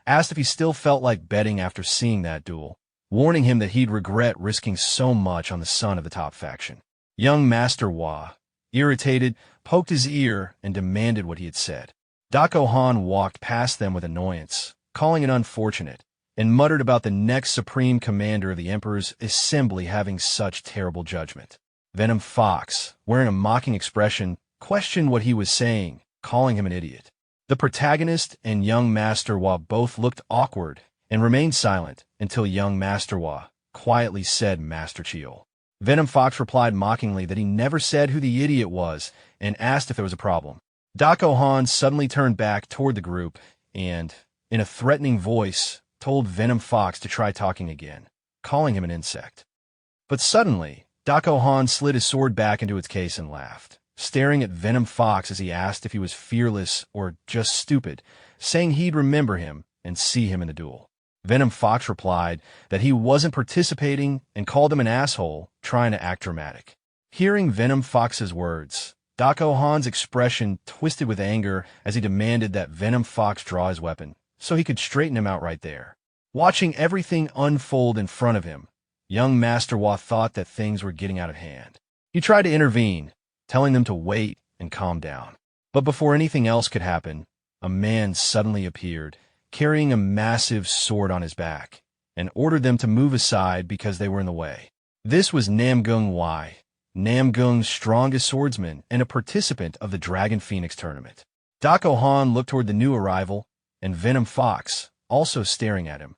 asked if he still felt like betting after seeing that duel, warning him that he'd regret risking so much on the son of the top faction. Young Master Wa, irritated, poked his ear and demanded what he had said. Dako Han walked past them with annoyance, calling it unfortunate, and muttered about the next Supreme Commander of the Emperor's assembly having such terrible judgment. Venom Fox, wearing a mocking expression, questioned what he was saying, calling him an idiot. The protagonist and young Master Wa both looked awkward and remained silent until young Master Wa quietly said Master Chiol. Venom Fox replied mockingly that he never said who the idiot was and asked if there was a problem. Dako Han suddenly turned back toward the group and, in a threatening voice, told Venom Fox to try talking again, calling him an insect. But suddenly, Dako Han slid his sword back into its case and laughed, staring at Venom Fox as he asked if he was fearless or just stupid, saying he'd remember him and see him in the duel. Venom Fox replied that he wasn't participating and called him an asshole, trying to act dramatic. Hearing Venom Fox's words, Dako Han's expression twisted with anger as he demanded that Venom Fox draw his weapon, so he could straighten him out right there. Watching everything unfold in front of him, young Master Wa thought that things were getting out of hand. He tried to intervene, telling them to wait and calm down. But before anything else could happen, a man suddenly appeared, carrying a massive sword on his back, and ordered them to move aside because they were in the way. This was Namgung Wai, Namgung's strongest swordsman and a participant of the Dragon Phoenix tournament. Dako Han looked toward the new arrival, and Venom Fox, also staring at him,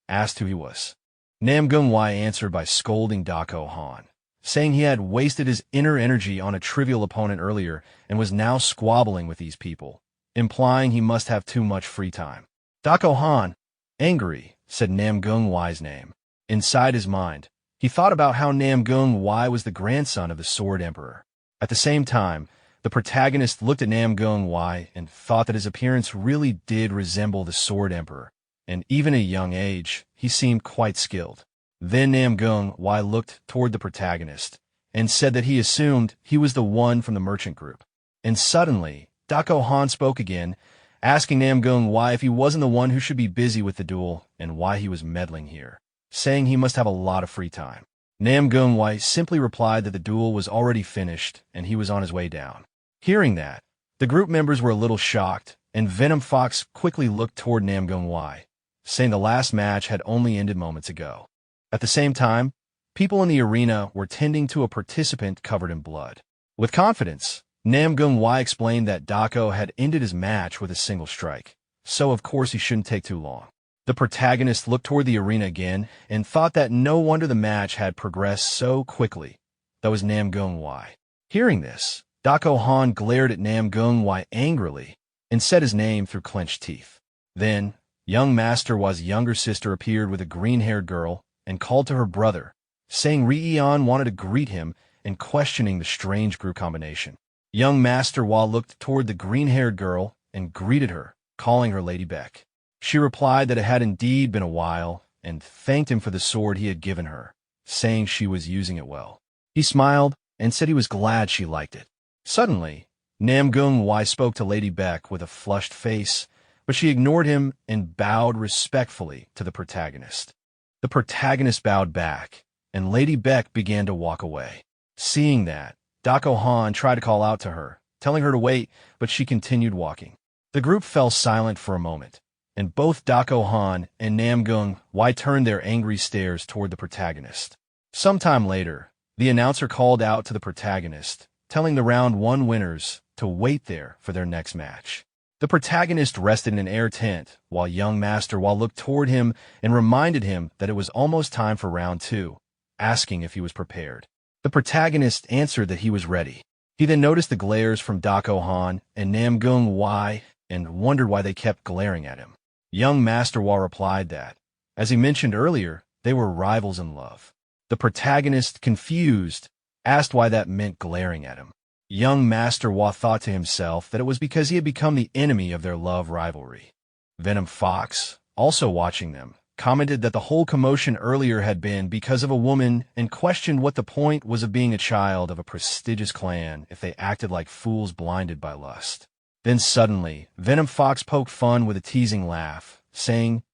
asked who he was. Namgung Wai answered by scolding Dako Han, saying he had wasted his inner energy on a trivial opponent earlier and was now squabbling with these people, implying he must have too much free time. Dako Han, angry, said Namgung Wai's name. Inside his mind, he thought about how Namgung Wai was the grandson of the Sword Emperor. At the same time, the protagonist looked at Namgung Wai and thought that his appearance really did resemble the Sword Emperor, and even at a young age, he seemed quite skilled. Then Namgung Wai looked toward the protagonist and said that he assumed he was the one from the merchant group. And suddenly, Dako Han spoke again, asking Namgung why if he wasn't the one who should be busy with the duel and why he was meddling here, saying he must have a lot of free time. Namgung Wai simply replied that the duel was already finished and he was on his way down. Hearing that, the group members were a little shocked, and Venom Fox quickly looked toward Namgung Wai, saying the last match had only ended moments ago. At the same time, people in the arena were tending to a participant covered in blood. With confidence, Namgung Wai explained that Dako had ended his match with a single strike, so of course he shouldn't take too long. The protagonist looked toward the arena again and thought that no wonder the match had progressed so quickly. That was Namgung Wai. Hearing this, Dako Han glared at Namgung Wai angrily and said his name through clenched teeth. Then, young Master Wa's younger sister appeared with a green-haired girl and called to her brother, saying Rei-Eon wanted to greet him and questioning the strange group combination. Young Master Wa looked toward the green-haired girl and greeted her, calling her Lady Beck. She replied that it had indeed been a while and thanked him for the sword he had given her, saying she was using it well. He smiled and said he was glad she liked it. Suddenly, Namgung Wai spoke to Lady Beck with a flushed face, but she ignored him and bowed respectfully to the protagonist. The protagonist bowed back, and Lady Beck began to walk away. Seeing that, Dako Han tried to call out to her, telling her to wait, but she continued walking. The group fell silent for a moment, and both Dako Han and Namgung Wai turned their angry stares toward the protagonist. Sometime later, the announcer called out to the protagonist, telling the round 1 winners to wait there for their next match. The protagonist rested in an air tent while young Master Wa looked toward him and reminded him that it was almost time for round 2, asking if he was prepared. The protagonist answered that he was ready. He then noticed the glares from Dako Han and Namgung Wai and wondered why they kept glaring at him. Young Master Wa replied that, as he mentioned earlier, they were rivals in love. The protagonist, confused, asked why that meant glaring at him. Young Master Wa thought to himself that it was because he had become the enemy of their love rivalry. Venom Fox, also watching them, commented that the whole commotion earlier had been because of a woman and questioned what the point was of being a child of a prestigious clan if they acted like fools blinded by lust. Then suddenly, Venom Fox poked fun with a teasing laugh, saying,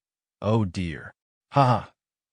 "Oh dear. Haha."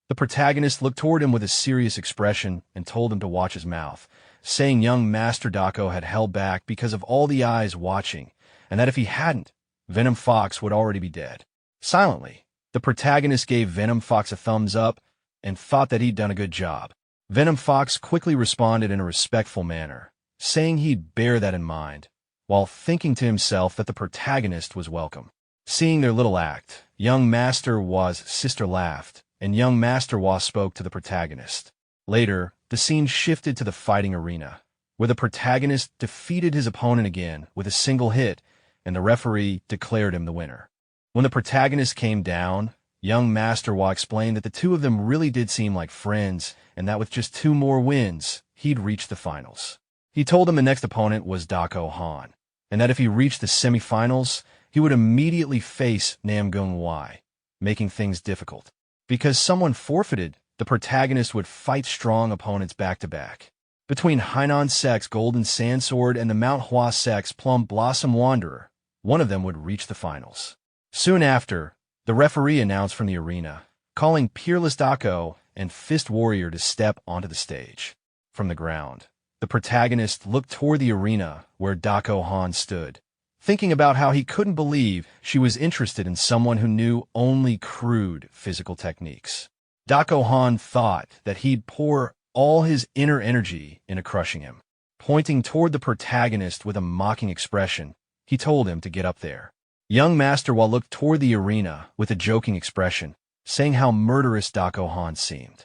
The protagonist looked toward him with a serious expression and told him to watch his mouth, saying young Master Dako had held back because of all the eyes watching, and that if he hadn't, Venom Fox would already be dead. Silently, the protagonist gave Venom Fox a thumbs up and thought that he'd done a good job. Venom Fox quickly responded in a respectful manner, saying he'd bear that in mind, while thinking to himself that the protagonist was welcome. Seeing their little act, young Master Wa's sister laughed, and young Master Wa spoke to the protagonist. Later, the scene shifted to the fighting arena, where the protagonist defeated his opponent again with a single hit, and the referee declared him the winner. When the protagonist came down, young Master Wa explained that the two of them really did seem like friends, and that with just 2 more wins, he'd reach the finals. He told him the next opponent was Dako Han, and that if he reached the semifinals, he would immediately face Namgung Wai, making things difficult. Because someone forfeited, the protagonist would fight strong opponents back-to-back. Between Hainan Sect's Golden Sandsword and the Manhwa Sect's Plum Blossom Wanderer, one of them would reach the finals. Soon after, the referee announced from the arena, calling Peerless Dako and Fist Warrior to step onto the stage. From the ground, the protagonist looked toward the arena where Dako Han stood, thinking about how he couldn't believe she was interested in someone who knew only crude physical techniques. Dako Han thought that he'd pour all his inner energy into crushing him. Pointing toward the protagonist with a mocking expression, he told him to get up there. Young Master Wa looked toward the arena with a joking expression, saying how murderous Dako Han seemed.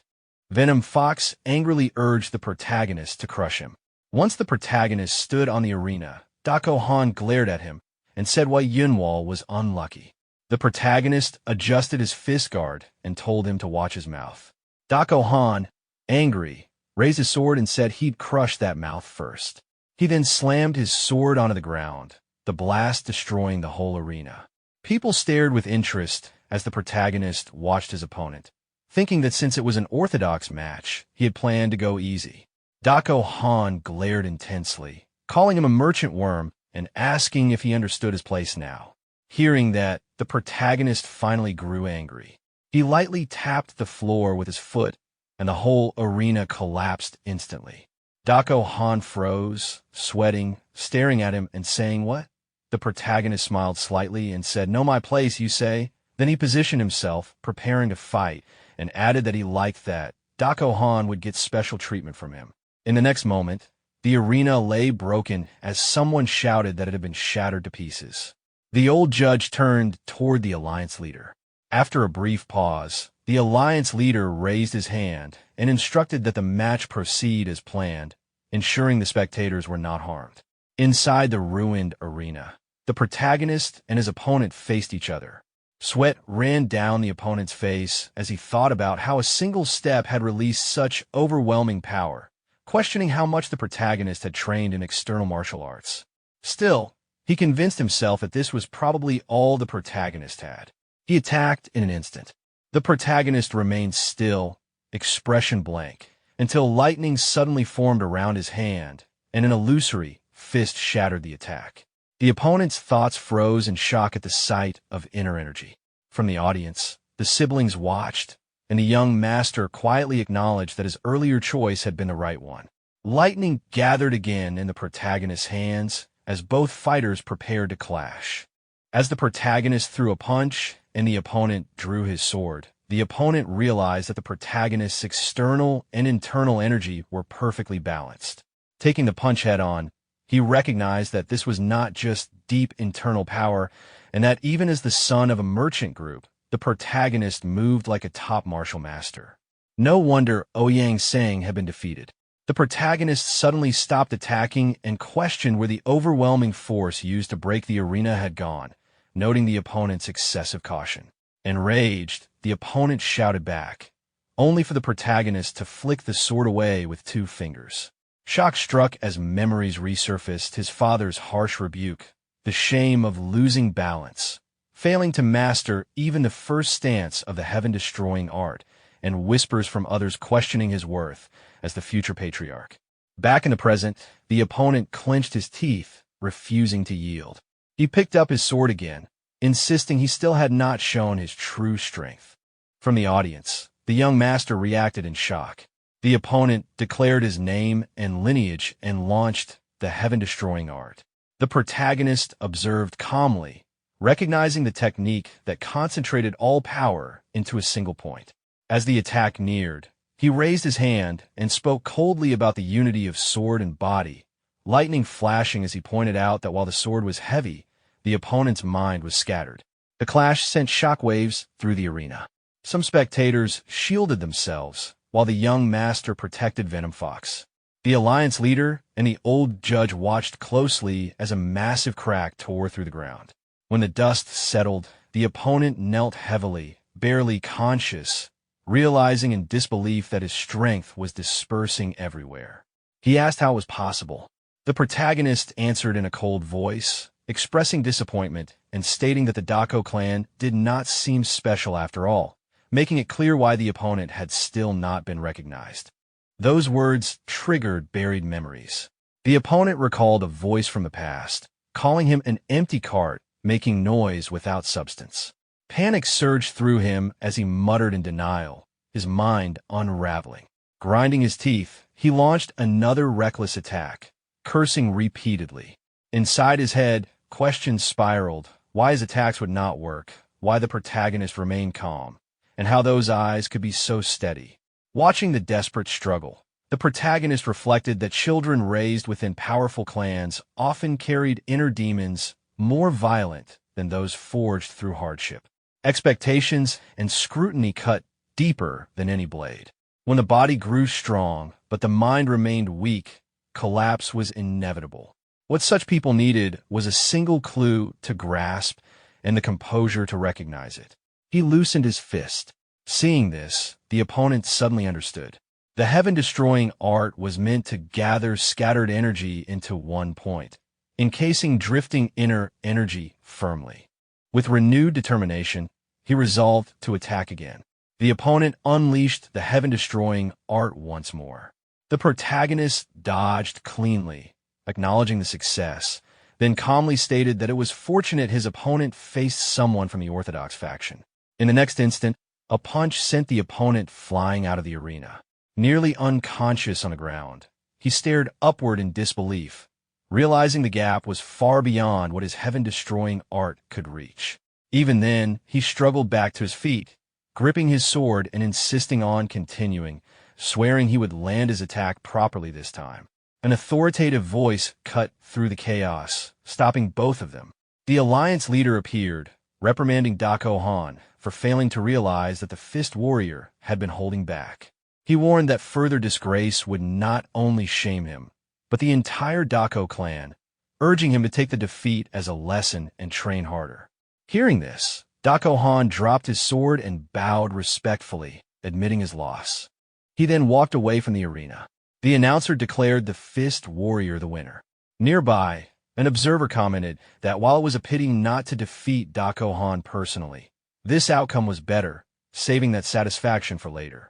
Venom Fox angrily urged the protagonist to crush him. Once the protagonist stood on the arena, Dako Han glared at him and said why Yunwal was unlucky. The protagonist adjusted his fist guard and told him to watch his mouth. Dako Han, angry, raised his sword and said he'd crush that mouth first. He then slammed his sword onto the ground, the blast destroying the whole arena. People stared with interest as the protagonist watched his opponent, thinking that since it was an orthodox match, he had planned to go easy. Dako Han glared intensely, calling him a merchant worm and asking if he understood his place now. Hearing that, the protagonist finally grew angry. He lightly tapped the floor with his foot, and the whole arena collapsed instantly. Dako Han froze, sweating, staring at him and saying, "What?" The protagonist smiled slightly and said, "Know my place, you say?" Then he positioned himself, preparing to fight, and added that he liked that Dako Han would get special treatment from him. In the next moment, the arena lay broken as someone shouted that it had been shattered to pieces. The old judge turned toward the alliance leader. After a brief pause, the alliance leader raised his hand and instructed that the match proceed as planned, ensuring the spectators were not harmed. Inside the ruined arena, the protagonist and his opponent faced each other. Sweat ran down the opponent's face as he thought about how a single step had released such overwhelming power, questioning how much the protagonist had trained in external martial arts. Still, he convinced himself that this was probably all the protagonist had. He attacked in an instant. The protagonist remained still, expression blank, until lightning suddenly formed around his hand, and an illusory fist shattered the attack. The opponent's thoughts froze in shock at the sight of inner energy. From the audience, the siblings watched, and the young master quietly acknowledged that his earlier choice had been the right one. Lightning gathered again in the protagonist's hands as both fighters prepared to clash. As the protagonist threw a punch and the opponent drew his sword, the opponent realized that the protagonist's external and internal energy were perfectly balanced. Taking the punch head-on, he recognized that this was not just deep internal power, and that even as the son of a merchant group, the protagonist moved like a top martial master. No wonder Ouyang Sang had been defeated. The protagonist suddenly stopped attacking and questioned where the overwhelming force used to break the arena had gone, noting the opponent's excessive caution. Enraged, the opponent shouted back, only for the protagonist to flick the sword away with 2 fingers. Shock struck as memories resurfaced his father's harsh rebuke, the shame of losing balance, failing to master even the first stance of the heaven-destroying art, and whispers from others questioning his worth as the future patriarch. Back in the present, the opponent clenched his teeth, refusing to yield. He picked up his sword again, insisting he still had not shown his true strength. From the audience, the young master reacted in shock. The opponent declared his name and lineage and launched the heaven-destroying art. The protagonist observed calmly, recognizing the technique that concentrated all power into a single point. As the attack neared, he raised his hand and spoke coldly about the unity of sword and body, lightning flashing as he pointed out that while the sword was heavy, the opponent's mind was scattered. The clash sent shockwaves through the arena. Some spectators shielded themselves, while the young master protected Venom Fox. The alliance leader and the old judge watched closely as a massive crack tore through the ground. When the dust settled, the opponent knelt heavily, barely conscious, realizing in disbelief that his strength was dispersing everywhere. He asked how it was possible. The protagonist answered in a cold voice, expressing disappointment and stating that the Dako clan did not seem special after all, making it clear why the opponent had still not been recognized. Those words triggered buried memories. The opponent recalled a voice from the past, calling him an empty cart, making noise without substance. Panic surged through him as he muttered in denial, his mind unraveling. Grinding his teeth, he launched another reckless attack, cursing repeatedly. Inside his head, questions spiraled, why his attacks would not work, why the protagonist remained calm, and how those eyes could be so steady. Watching the desperate struggle, the protagonist reflected that children raised within powerful clans often carried inner demons more violent than those forged through hardship. Expectations and scrutiny cut deeper than any blade. When the body grew strong, but the mind remained weak, collapse was inevitable. What such people needed was a single clue to grasp and the composure to recognize it. He loosened his fist. Seeing this, the opponent suddenly understood. The heaven-destroying art was meant to gather scattered energy into one point, encasing drifting inner energy firmly. With renewed determination, he resolved to attack again. The opponent unleashed the heaven-destroying art once more. The protagonist dodged cleanly, acknowledging the success, then calmly stated that it was fortunate his opponent faced someone from the Orthodox faction. In the next instant, a punch sent the opponent flying out of the arena. Nearly unconscious on the ground, he stared upward in disbelief, realizing the gap was far beyond what his heaven-destroying art could reach. Even then, he struggled back to his feet, gripping his sword and insisting on continuing, swearing he would land his attack properly this time. An authoritative voice cut through the chaos, stopping both of them. The Alliance leader appeared, reprimanding Dako Han for failing to realize that the Fist Warrior had been holding back. He warned that further disgrace would not only shame him, but the entire Dako clan, urging him to take the defeat as a lesson and train harder. Hearing this, Dako Han dropped his sword and bowed respectfully, admitting his loss. He then walked away from the arena. The announcer declared the Fist Warrior the winner. Nearby, an observer commented that while it was a pity not to defeat Dako Han personally, this outcome was better, saving that satisfaction for later.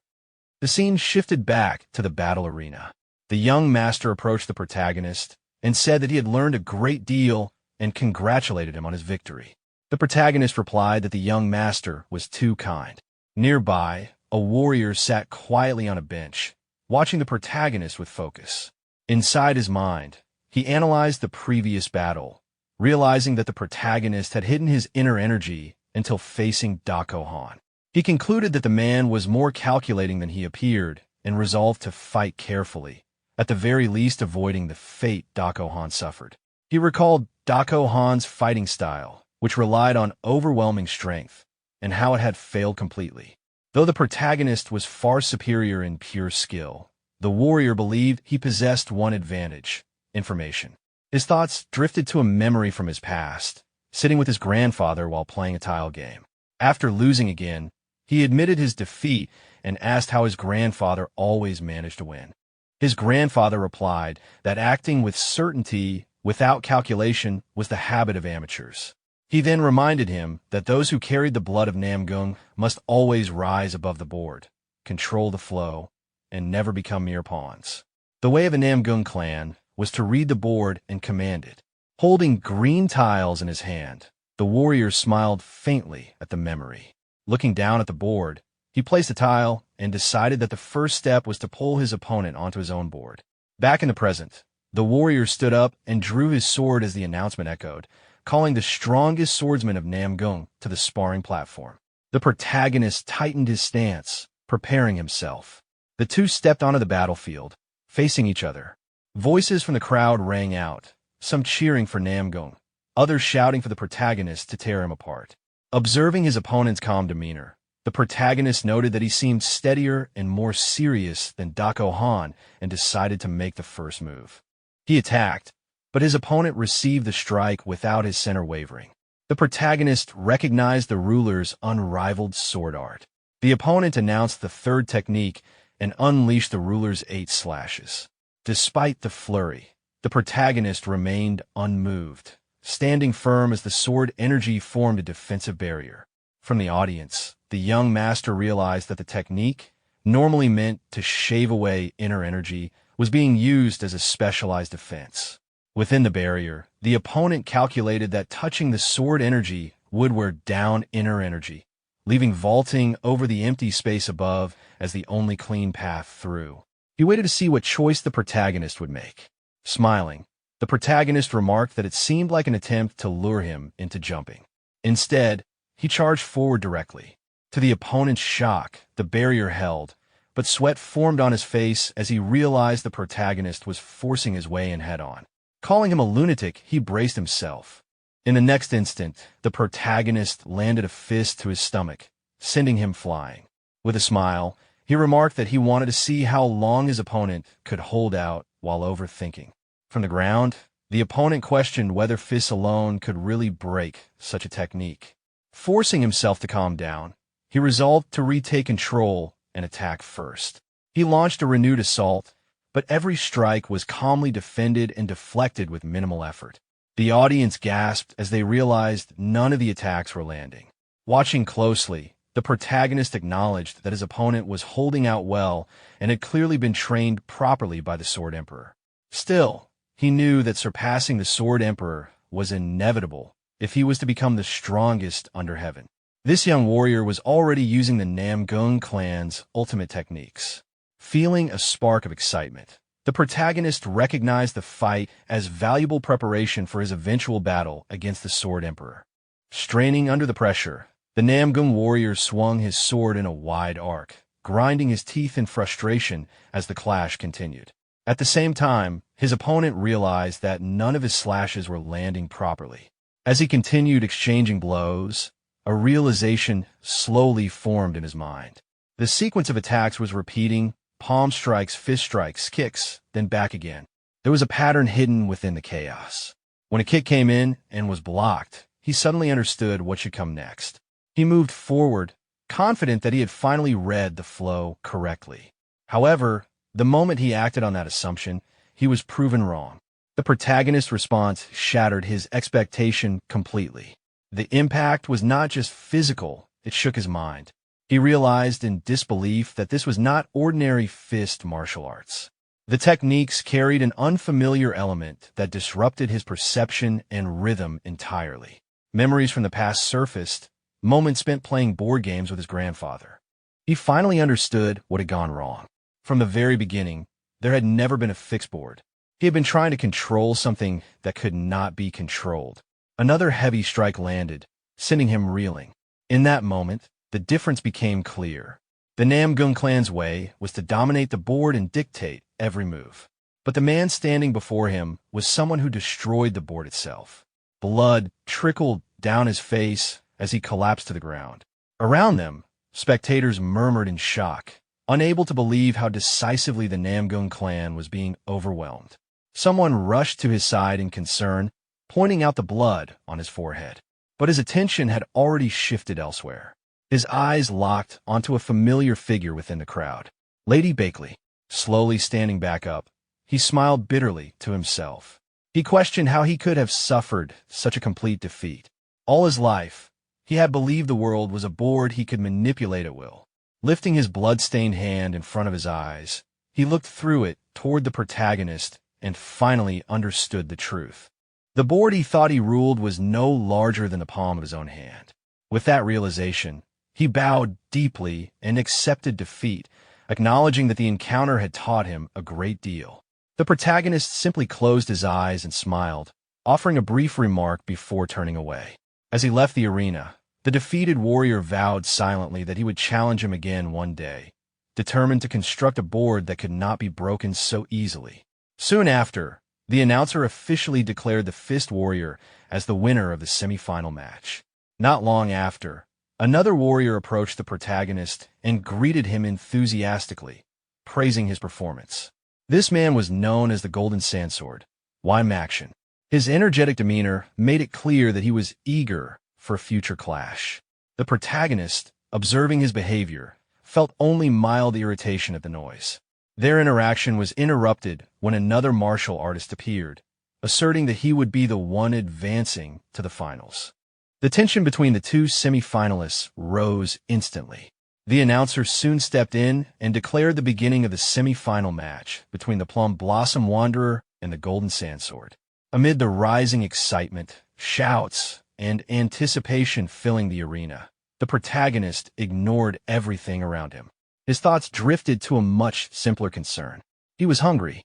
The scene shifted back to the battle arena. The young master approached the protagonist and said that he had learned a great deal and congratulated him on his victory. The protagonist replied that the young master was too kind. Nearby, a warrior sat quietly on a bench, watching the protagonist with focus. Inside his mind, he analyzed the previous battle, realizing that the protagonist had hidden his inner energy until facing Dako Han. He concluded that the man was more calculating than he appeared and resolved to fight carefully, at the very least avoiding the fate Dako Han suffered. He recalled Dako Han's fighting style, which relied on overwhelming strength, and how it had failed completely. Though the protagonist was far superior in pure skill, the warrior believed he possessed one advantage: information. His thoughts drifted to a memory from his past, sitting with his grandfather while playing a tile game. After losing again, he admitted his defeat and asked how his grandfather always managed to win. His grandfather replied that acting with certainty without calculation was the habit of amateurs. He then reminded him that those who carried the blood of Namgung must always rise above the board, control the flow, and never become mere pawns. The way of a Namgung clan was to read the board and command it. Holding green tiles in his hand, the warrior smiled faintly at the memory. Looking down at the board, he placed a tile and decided that the first step was to pull his opponent onto his own board. Back in the present, the warrior stood up and drew his sword as the announcement echoed, calling the strongest swordsman of Namgung to the sparring platform. The protagonist tightened his stance, preparing himself. The two stepped onto the battlefield, facing each other. Voices from the crowd rang out, some cheering for Namgung, others shouting for the protagonist to tear him apart. Observing his opponent's calm demeanor, the protagonist noted that he seemed steadier and more serious than Dako Han and decided to make the first move. He attacked, but his opponent received the strike without his center wavering. The protagonist recognized the ruler's unrivaled sword art. The opponent announced the third technique and unleashed the ruler's 8 slashes. Despite the flurry, the protagonist remained unmoved, standing firm as the sword energy formed a defensive barrier. From the audience, the young master realized that the technique, normally meant to shave away inner energy, was being used as a specialized defense. Within the barrier, the opponent calculated that touching the sword energy would wear down inner energy, leaving vaulting over the empty space above as the only clean path through. He waited to see what choice the protagonist would make. Smiling, the protagonist remarked that it seemed like an attempt to lure him into jumping. Instead, he charged forward directly. To the opponent's shock, the barrier held, but sweat formed on his face as he realized the protagonist was forcing his way in head-on. Calling him a lunatic, he braced himself. In the next instant, the protagonist landed a fist to his stomach, sending him flying. With a smile, he remarked that he wanted to see how long his opponent could hold out while overthinking. From the ground, the opponent questioned whether fists alone could really break such a technique. Forcing himself to calm down, he resolved to retake control and attack first. He launched a renewed assault, but every strike was calmly defended and deflected with minimal effort. The audience gasped as they realized none of the attacks were landing. Watching closely, the protagonist acknowledged that his opponent was holding out well and had clearly been trained properly by the Sword Emperor. Still, he knew that surpassing the Sword Emperor was inevitable if he was to become the strongest under heaven. This young warrior was already using the Namgung clan's ultimate techniques. Feeling a spark of excitement, the protagonist recognized the fight as valuable preparation for his eventual battle against the Sword Emperor. Straining under the pressure, the Namgung warrior swung his sword in a wide arc, grinding his teeth in frustration as the clash continued. At the same time, his opponent realized that none of his slashes were landing properly. As he continued exchanging blows, a realization slowly formed in his mind. The sequence of attacks was repeating: palm strikes, fist strikes, kicks, then back again. There was a pattern hidden within the chaos. When a kick came in and was blocked, he suddenly understood what should come next. He moved forward, confident that he had finally read the flow correctly. However, the moment he acted on that assumption, he was proven wrong. The protagonist's response shattered his expectation completely. The impact was not just physical, it shook his mind. He realized in disbelief that this was not ordinary fist martial arts. The techniques carried an unfamiliar element that disrupted his perception and rhythm entirely. Memories from the past surfaced, moments spent playing board games with his grandfather. He finally understood what had gone wrong. From the very beginning, there had never been a fixed board. He had been trying to control something that could not be controlled. Another heavy strike landed, sending him reeling. In that moment, the difference became clear. The Namgung clan's way was to dominate the board and dictate every move. But the man standing before him was someone who destroyed the board itself. Blood trickled down his face as he collapsed to the ground. Around them, spectators murmured in shock, unable to believe how decisively the Namgung clan was being overwhelmed. Someone rushed to his side in concern, pointing out the blood on his forehead. But his attention had already shifted elsewhere. His eyes locked onto a familiar figure within the crowd. Lady Bakley. Slowly standing back up, he smiled bitterly to himself. He questioned how he could have suffered such a complete defeat. All his life, he had believed the world was a board he could manipulate at will. Lifting his blood-stained hand in front of his eyes, he looked through it toward the protagonist and finally understood the truth. The board he thought he ruled was no larger than the palm of his own hand. With that realization, he bowed deeply and accepted defeat, acknowledging that the encounter had taught him a great deal. The protagonist simply closed his eyes and smiled, offering a brief remark before turning away. As he left the arena, the defeated warrior vowed silently that he would challenge him again one day, determined to construct a board that could not be broken so easily. Soon after, the announcer officially declared the Fist Warrior as the winner of the semi-final match. Not long after, another warrior approached the protagonist and greeted him enthusiastically, praising his performance. This man was known as the Golden Sandsword, Action. His energetic demeanor made it clear that he was eager for a future clash. The protagonist, observing his behavior, felt only mild irritation at the noise. Their interaction was interrupted when another martial artist appeared, asserting that he would be the one advancing to the finals. The tension between the two semi-finalists rose instantly. The announcer soon stepped in and declared the beginning of the semi-final match between the Plum Blossom Wanderer and the Golden Sandsword. Amid the rising excitement, shouts, and anticipation filling the arena, the protagonist ignored everything around him. His thoughts drifted to a much simpler concern. He was hungry.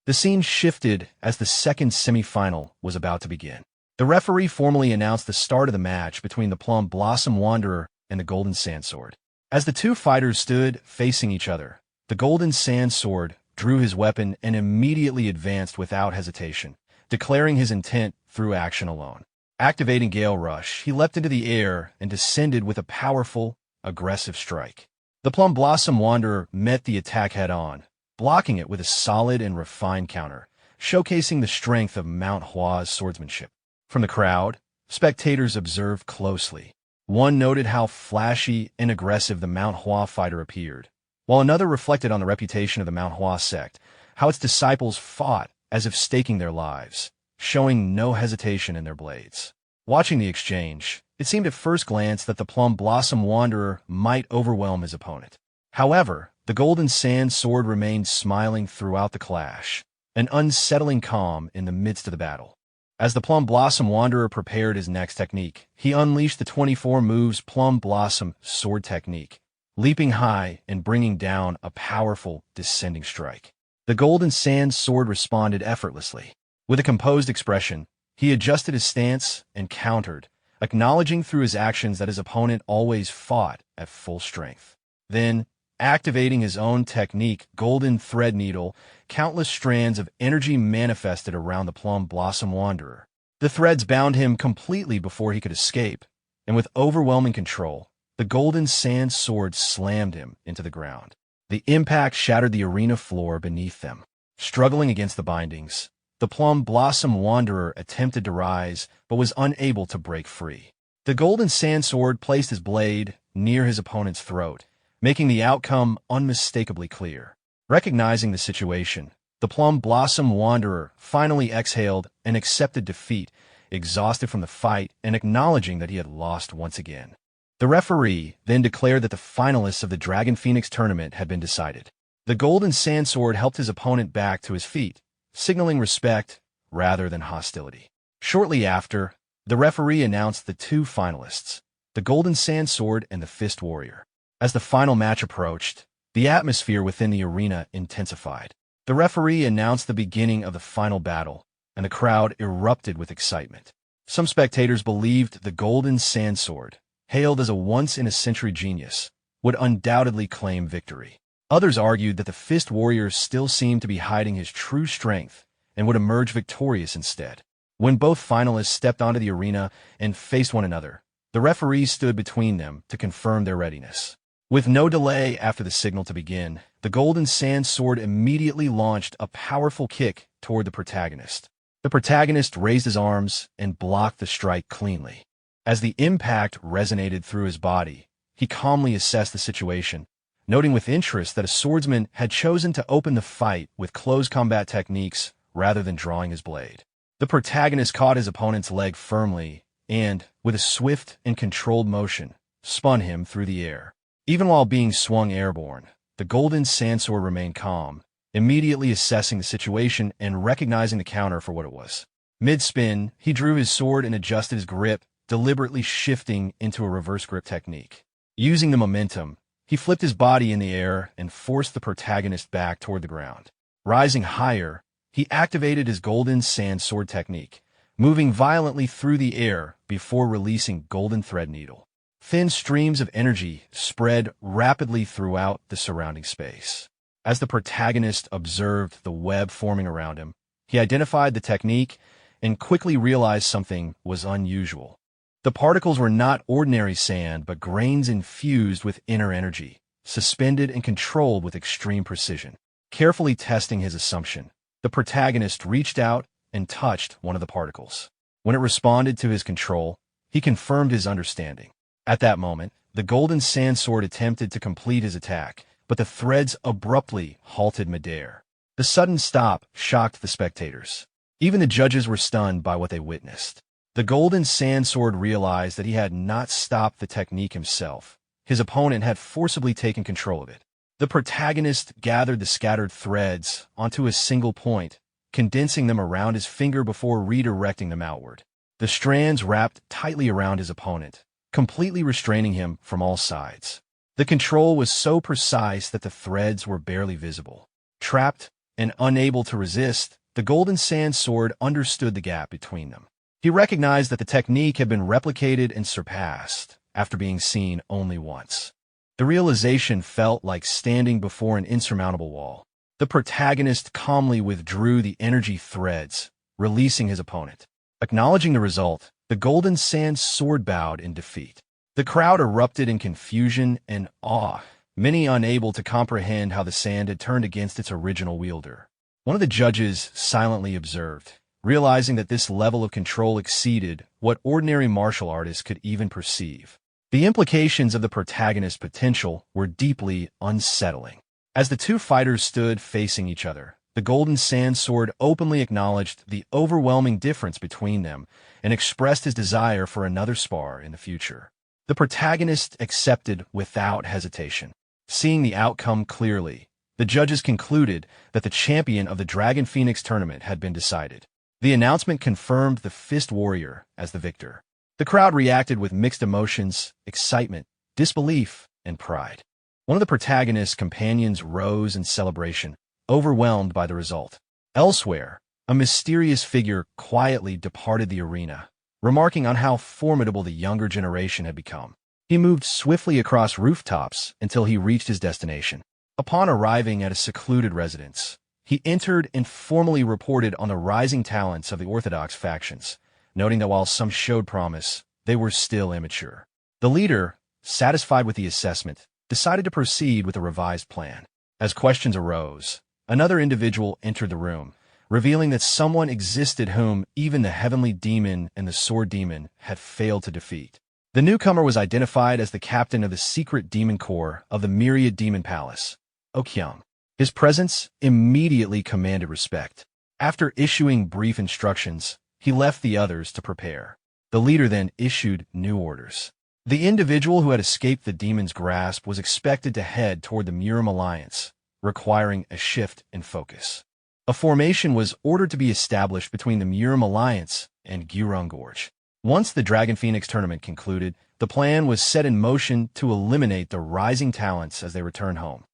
The scene shifted as the second semi-final was about to begin. The referee formally announced the start of the match between the Plum Blossom Wanderer and the Golden Sandsword. As the two fighters stood facing each other, the Golden Sandsword drew his weapon and immediately advanced without hesitation, declaring his intent through action alone. Activating Gale Rush, he leapt into the air and descended with a powerful, aggressive strike. The Plum Blossom Wanderer met the attack head-on, blocking it with a solid and refined counter, showcasing the strength of Manhwa's swordsmanship. From the crowd, spectators observed closely. One noted how flashy and aggressive the Manhwa fighter appeared, while another reflected on the reputation of the Manhwa sect, how its disciples fought as if staking their lives, showing no hesitation in their blades. Watching the exchange, it seemed at first glance that the Plum Blossom Wanderer might overwhelm his opponent. However, the Golden Sandsword remained smiling throughout the clash, an unsettling calm in the midst of the battle. As the Plum Blossom Wanderer prepared his next technique, he unleashed the 24 moves Plum Blossom Sword Technique, leaping high and bringing down a powerful, descending strike. The Golden Sand Sword responded effortlessly. With a composed expression, he adjusted his stance and countered, acknowledging through his actions that his opponent always fought at full strength. Then, activating his own technique, Golden Thread Needle, countless strands of energy manifested around the Plum Blossom Wanderer. The threads bound him completely before he could escape, and with overwhelming control, the Golden Sand Sword slammed him into the ground. The impact shattered the arena floor beneath them. Struggling against the bindings, the Plum Blossom Wanderer attempted to rise, but was unable to break free. The Golden Sand Sword placed his blade near his opponent's throat, making the outcome unmistakably clear. Recognizing the situation, the Plum Blossom Wanderer finally exhaled and accepted defeat, exhausted from the fight and acknowledging that he had lost once again. The referee then declared that the finalists of the Dragon Phoenix tournament had been decided. The Golden Sand Sword helped his opponent back to his feet, signaling respect rather than hostility. Shortly after, the referee announced the two finalists, the Golden Sand Sword and the Fist Warrior. As the final match approached, the atmosphere within the arena intensified. The referee announced the beginning of the final battle, and the crowd erupted with excitement. Some spectators believed the Golden Sand Sword, hailed as a once-in-a-century genius, would undoubtedly claim victory. Others argued that the Fist Warrior still seemed to be hiding his true strength and would emerge victorious instead. When both finalists stepped onto the arena and faced one another, the referee stood between them to confirm their readiness. With no delay after the signal to begin, the Golden Sand Sword immediately launched a powerful kick toward the protagonist. The protagonist raised his arms and blocked the strike cleanly. As the impact resonated through his body, he calmly assessed the situation, noting with interest that a swordsman had chosen to open the fight with close combat techniques rather than drawing his blade. The protagonist caught his opponent's leg firmly and, with a swift and controlled motion, spun him through the air. Even while being swung airborne, the Golden Sand Sword remained calm, immediately assessing the situation and recognizing the counter for what it was. Mid-spin, he drew his sword and adjusted his grip, deliberately shifting into a reverse grip technique. Using the momentum, he flipped his body in the air and forced the protagonist back toward the ground. Rising higher, he activated his Golden Sand Sword technique, moving violently through the air before releasing Golden Thread Needle. Thin streams of energy spread rapidly throughout the surrounding space. As the protagonist observed the web forming around him, he identified the technique and quickly realized something was unusual. The particles were not ordinary sand, but grains infused with inner energy, suspended and controlled with extreme precision. Carefully testing his assumption, the protagonist reached out and touched one of the particles. When it responded to his control, he confirmed his understanding. At that moment, the Golden Sand Sword attempted to complete his attack, but the threads abruptly halted midair. The sudden stop shocked the spectators. Even the judges were stunned by what they witnessed. The Golden Sand Sword realized that he had not stopped the technique himself. His opponent had forcibly taken control of it. The protagonist gathered the scattered threads onto a single point, condensing them around his finger before redirecting them outward. The strands wrapped tightly around his opponent, completely restraining him from all sides. The control was so precise that the threads were barely visible. Trapped and unable to resist, the Golden Sand Sword understood the gap between them. He recognized that the technique had been replicated and surpassed after being seen only once. The realization felt like standing before an insurmountable wall. The protagonist calmly withdrew the energy threads, releasing his opponent. Acknowledging the result, the Golden Sand Sword bowed in defeat. The crowd erupted in confusion and awe, many unable to comprehend how the sand had turned against its original wielder. One of the judges silently observed, realizing that this level of control exceeded what ordinary martial artists could even perceive. The implications of the protagonist's potential were deeply unsettling. As the two fighters stood facing each other, the Golden Sand Sword openly acknowledged the overwhelming difference between them and expressed his desire for another spar in the future. The protagonist accepted without hesitation. Seeing the outcome clearly, the judges concluded that the champion of the Dragon Phoenix tournament had been decided. The announcement confirmed the Fist Warrior as the victor. The crowd reacted with mixed emotions, excitement, disbelief, and pride. One of the protagonist's companions rose in celebration, overwhelmed by the result. Elsewhere, a mysterious figure quietly departed the arena, remarking on how formidable the younger generation had become. He moved swiftly across rooftops until he reached his destination. Upon arriving at a secluded residence, he entered and formally reported on the rising talents of the orthodox factions, noting that while some showed promise, they were still immature. The leader, satisfied with the assessment, decided to proceed with a revised plan. As questions arose, another individual entered the room, revealing that someone existed whom even the Heavenly Demon and the Sword Demon had failed to defeat. The newcomer was identified as the captain of the secret demon corps of the Myriad Demon Palace, Okyung. His presence immediately commanded respect. After issuing brief instructions, he left the others to prepare. The leader then issued new orders. The individual who had escaped the demon's grasp was expected to head toward the Murim Alliance, requiring a shift in focus. A formation was ordered to be established between the Murim Alliance and Gurung Gorge. Once the Dragon Phoenix tournament concluded, the plan was set in motion to eliminate the rising talents as they returned home.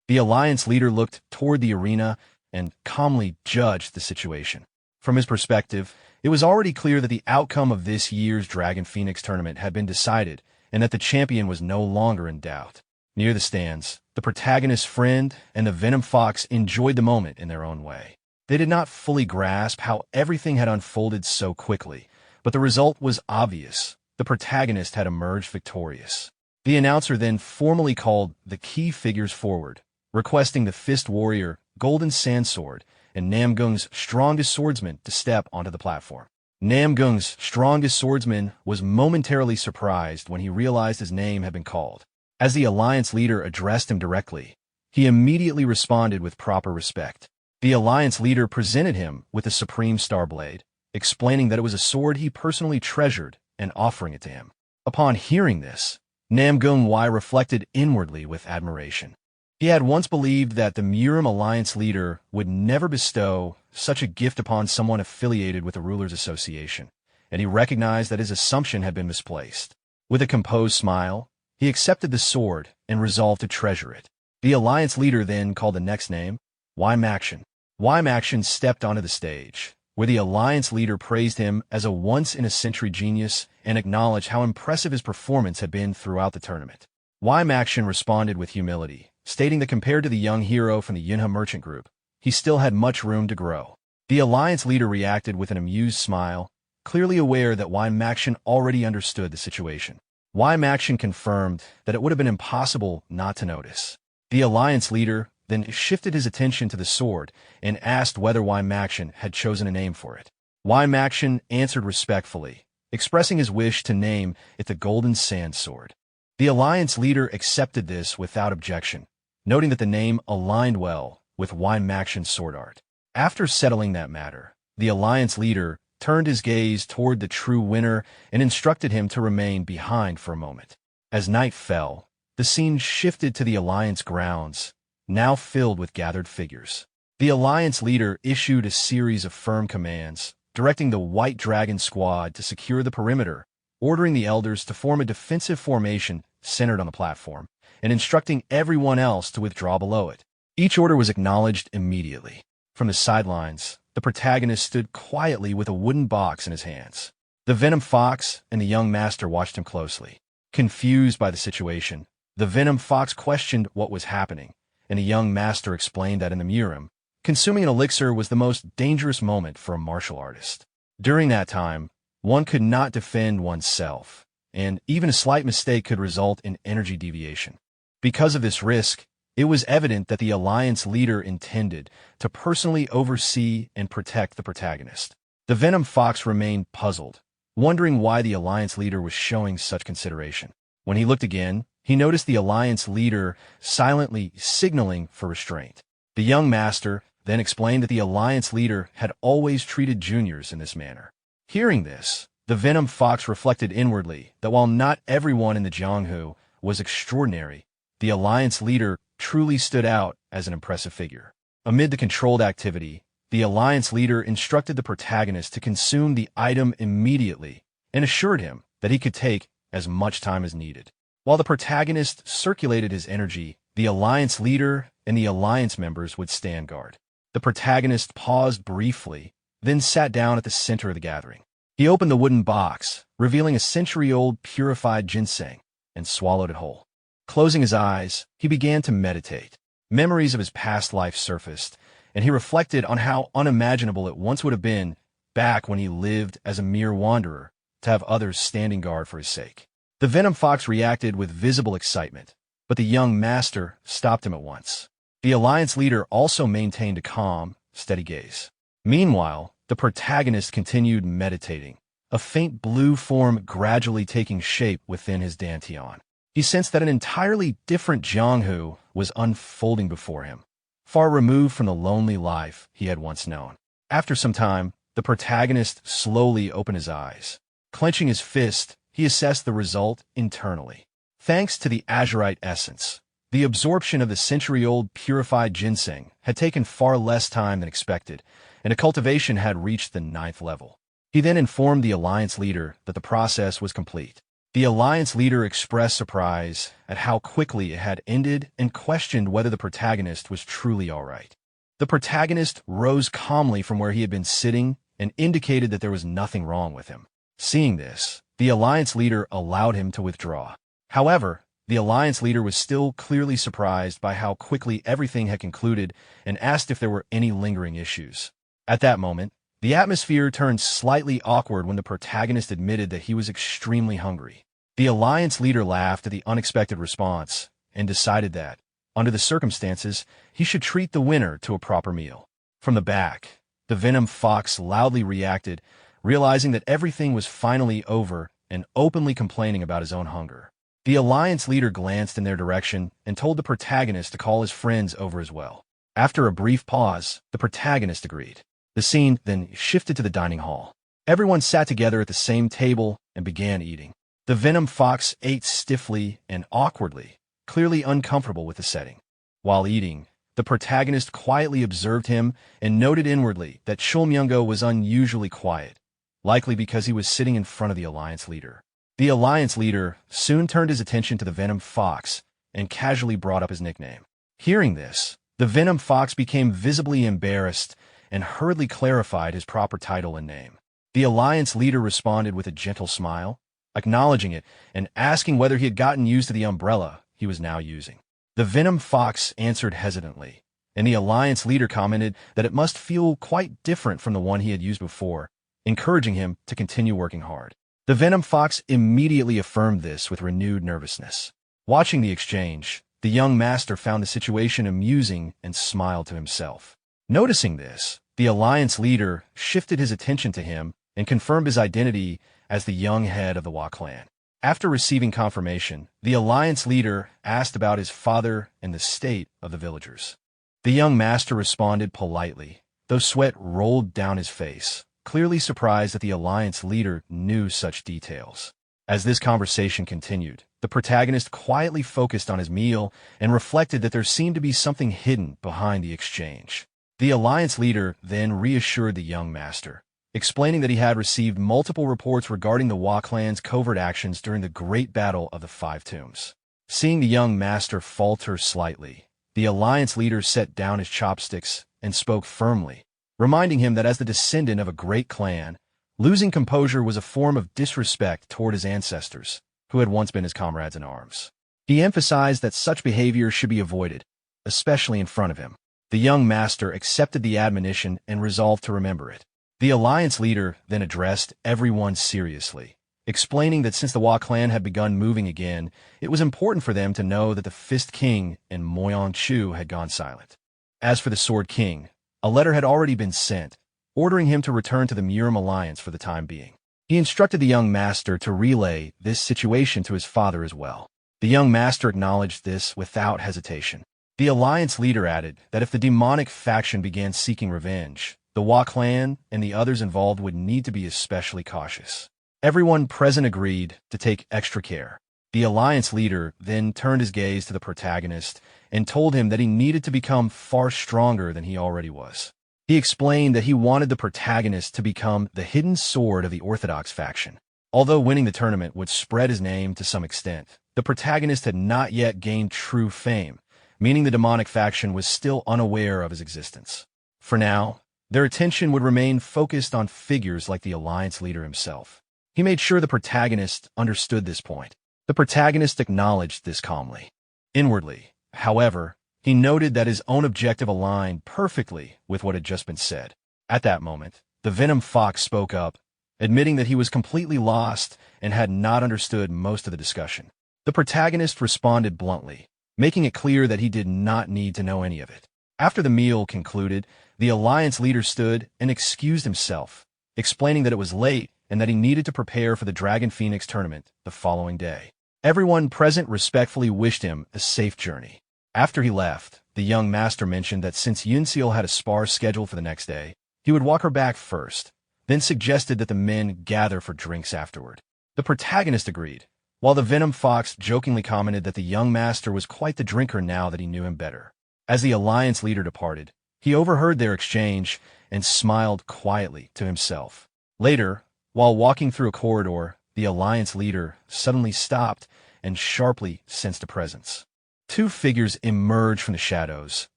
The Alliance leader looked toward the arena and calmly judged the situation. From his perspective, it was already clear that the outcome of this year's Dragon Phoenix tournament had been decided and that the champion was no longer in doubt. Near the stands, the protagonist's friend and the Venom Fox enjoyed the moment in their own way. They did not fully grasp how everything had unfolded so quickly, but the result was obvious. The protagonist had emerged victorious. The announcer then formally called the key figures forward, requesting the Fist Warrior, Golden Sandsword, and Namgung's strongest swordsman to step onto the platform. Namgung's strongest swordsman was momentarily surprised when he realized his name had been called. As the Alliance leader addressed him directly, he immediately responded with proper respect. The Alliance leader presented him with the Supreme Star Blade, explaining that it was a sword he personally treasured and offering it to him. Upon hearing this, Namgung Wai reflected inwardly with admiration. He had once believed that the Murim Alliance leader would never bestow such a gift upon someone affiliated with the Rulers Association, and he recognized that his assumption had been misplaced. With a composed smile, he accepted the sword and resolved to treasure it. The Alliance leader then called the next name, Maxian. Maxian stepped onto the stage, where the Alliance leader praised him as a once-in-a-century genius and acknowledged how impressive his performance had been throughout the tournament. Maxian responded with humility, stating that compared to the young hero from the Yunha merchant group, he still had much room to grow. The Alliance leader reacted with an amused smile, clearly aware that Maxian already understood the situation. Maxian confirmed that it would have been impossible not to notice. The Alliance leader then shifted his attention to the sword and asked whether Maxian had chosen a name for it. Maxian answered respectfully, expressing his wish to name it the Golden Sand Sword. The Alliance leader accepted this without objection, noting that the name aligned well with Maxian's sword art. After settling that matter, the Alliance leader turned his gaze toward the true winner and instructed him to remain behind for a moment. As night fell, the scene shifted to the Alliance grounds, now filled with gathered figures. The Alliance leader issued a series of firm commands, directing the White Dragon squad to secure the perimeter, ordering the elders to form a defensive formation centered on the platform, and instructing everyone else to withdraw below it. Each order was acknowledged immediately. From the sidelines, the protagonist stood quietly with a wooden box in his hands. The Venom Fox and the young master watched him closely. Confused by the situation, the Venom Fox questioned what was happening, and the young master explained that in the Murim, consuming an elixir was the most dangerous moment for a martial artist. During that time, one could not defend oneself, and even a slight mistake could result in energy deviation. Because of this risk, it was evident that the Alliance leader intended to personally oversee and protect the protagonist. The Venom Fox remained puzzled, wondering why the Alliance leader was showing such consideration. When he looked again, he noticed the Alliance leader silently signaling for restraint. The young master then explained that the Alliance leader had always treated juniors in this manner. Hearing this, the Venom Fox reflected inwardly that while not everyone in the Jianghu was extraordinary, the Alliance leader truly stood out as an impressive figure. Amid the controlled activity, the Alliance leader instructed the protagonist to consume the item immediately and assured him that he could take as much time as needed. While the protagonist circulated his energy, the Alliance leader and the Alliance members would stand guard. The protagonist paused briefly, then sat down at the center of the gathering. He opened the wooden box, revealing a century-old purified ginseng, and swallowed it whole. Closing his eyes, he began to meditate. Memories of his past life surfaced, and he reflected on how unimaginable it once would have been back when he lived as a mere wanderer to have others standing guard for his sake. The Venom Fox reacted with visible excitement, but the young master stopped him at once. The Alliance leader also maintained a calm, steady gaze. Meanwhile, the protagonist continued meditating, a faint blue form gradually taking shape within his dantian. He sensed that an entirely different Jianghu was unfolding before him, far removed from the lonely life he had once known. After some time, the protagonist slowly opened his eyes. Clenching his fist, he assessed the result internally. Thanks to the azurite essence, the absorption of the century-old purified ginseng had taken far less time than expected, and a cultivation had reached the 9th level. He then informed the Alliance leader that the process was complete. The Alliance leader expressed surprise at how quickly it had ended and questioned whether the protagonist was truly all right. The protagonist rose calmly from where he had been sitting and indicated that there was nothing wrong with him. Seeing this, the Alliance leader allowed him to withdraw. However, the Alliance leader was still clearly surprised by how quickly everything had concluded and asked if there were any lingering issues. At that moment, the atmosphere turned slightly awkward when the protagonist admitted that he was extremely hungry. The Alliance leader laughed at the unexpected response and decided that, under the circumstances, he should treat the winner to a proper meal. From the back, the Venom Fox loudly reacted, realizing that everything was finally over and openly complaining about his own hunger. The Alliance leader glanced in their direction and told the protagonist to call his friends over as well. After a brief pause, the protagonist agreed. The scene then shifted to the dining hall. Everyone sat together at the same table and began eating. The Venom Fox ate stiffly and awkwardly, clearly uncomfortable with the setting. While eating, the protagonist quietly observed him and noted inwardly that Shulmyungo was unusually quiet, likely because he was sitting in front of the Alliance leader. The Alliance leader soon turned his attention to the Venom Fox and casually brought up his nickname. Hearing this, the Venom Fox became visibly embarrassed and hurriedly clarified his proper title and name. The Alliance leader responded with a gentle smile, acknowledging it and asking whether he had gotten used to the umbrella he was now using. The Venom Fox answered hesitantly, and the Alliance leader commented that it must feel quite different from the one he had used before, encouraging him to continue working hard. The Venom Fox immediately affirmed this with renewed nervousness. Watching the exchange, the young master found the situation amusing and smiled to himself. Noticing this, the Alliance leader shifted his attention to him and confirmed his identity as the young head of the Wa clan. After receiving confirmation, the Alliance leader asked about his father and the state of the villagers. The young master responded politely, though sweat rolled down his face, clearly surprised that the Alliance leader knew such details. As this conversation continued, the protagonist quietly focused on his meal and reflected that there seemed to be something hidden behind the exchange. The Alliance leader then reassured the young master, explaining that he had received multiple reports regarding the Wa clan's covert actions during the Great Battle of the Five Tombs. Seeing the young master falter slightly, the Alliance leader set down his chopsticks and spoke firmly, reminding him that as the descendant of a great clan, losing composure was a form of disrespect toward his ancestors, who had once been his comrades in arms. He emphasized that such behavior should be avoided, especially in front of him. The young master accepted the admonition and resolved to remember it. The Alliance leader then addressed everyone seriously, explaining that since the Wa clan had begun moving again, it was important for them to know that the Fist King and Moyon Chu had gone silent. As for the Sword King, a letter had already been sent, ordering him to return to the Murim Alliance for the time being. He instructed the young master to relay this situation to his father as well. The young master acknowledged this without hesitation. The Alliance leader added that if the demonic faction began seeking revenge, the Wa clan and the others involved would need to be especially cautious. Everyone present agreed to take extra care. The Alliance leader then turned his gaze to the protagonist and told him that he needed to become far stronger than he already was. He explained that he wanted the protagonist to become the hidden sword of the Orthodox faction. Although winning the tournament would spread his name to some extent, the protagonist had not yet gained true fame, meaning the demonic faction was still unaware of his existence. For now, their attention would remain focused on figures like the Alliance leader himself. He made sure the protagonist understood this point. The protagonist acknowledged this calmly. Inwardly, however, he noted that his own objective aligned perfectly with what had just been said. At that moment, the Venom Fox spoke up, admitting that he was completely lost and had not understood most of the discussion. The protagonist responded bluntly, making it clear that he did not need to know any of it. After the meal concluded, the Alliance leader stood and excused himself, explaining that it was late and that he needed to prepare for the Dragon Phoenix tournament the following day. Everyone present respectfully wished him a safe journey. After he left, the young master mentioned that since Yunseal had a spar scheduled for the next day, he would walk her back first, then suggested that the men gather for drinks afterward. The protagonist agreed, while the Venom Fox jokingly commented that the young master was quite the drinker now that he knew him better. As the Alliance leader departed, he overheard their exchange and smiled quietly to himself. Later, while walking through a corridor, the Alliance leader suddenly stopped and sharply sensed a presence. Two figures emerged from the shadows,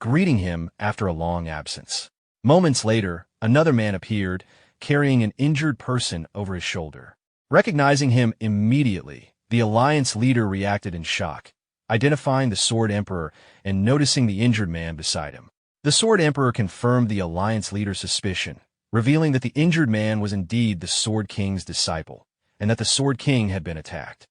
greeting him after a long absence. Moments later, another man appeared, carrying an injured person over his shoulder. Recognizing him immediately, the Alliance leader reacted in shock, identifying the Sword Emperor and noticing the injured man beside him. The Sword Emperor confirmed the Alliance leader's suspicion, revealing that the injured man was indeed the Sword King's disciple, and that the Sword King had been attacked.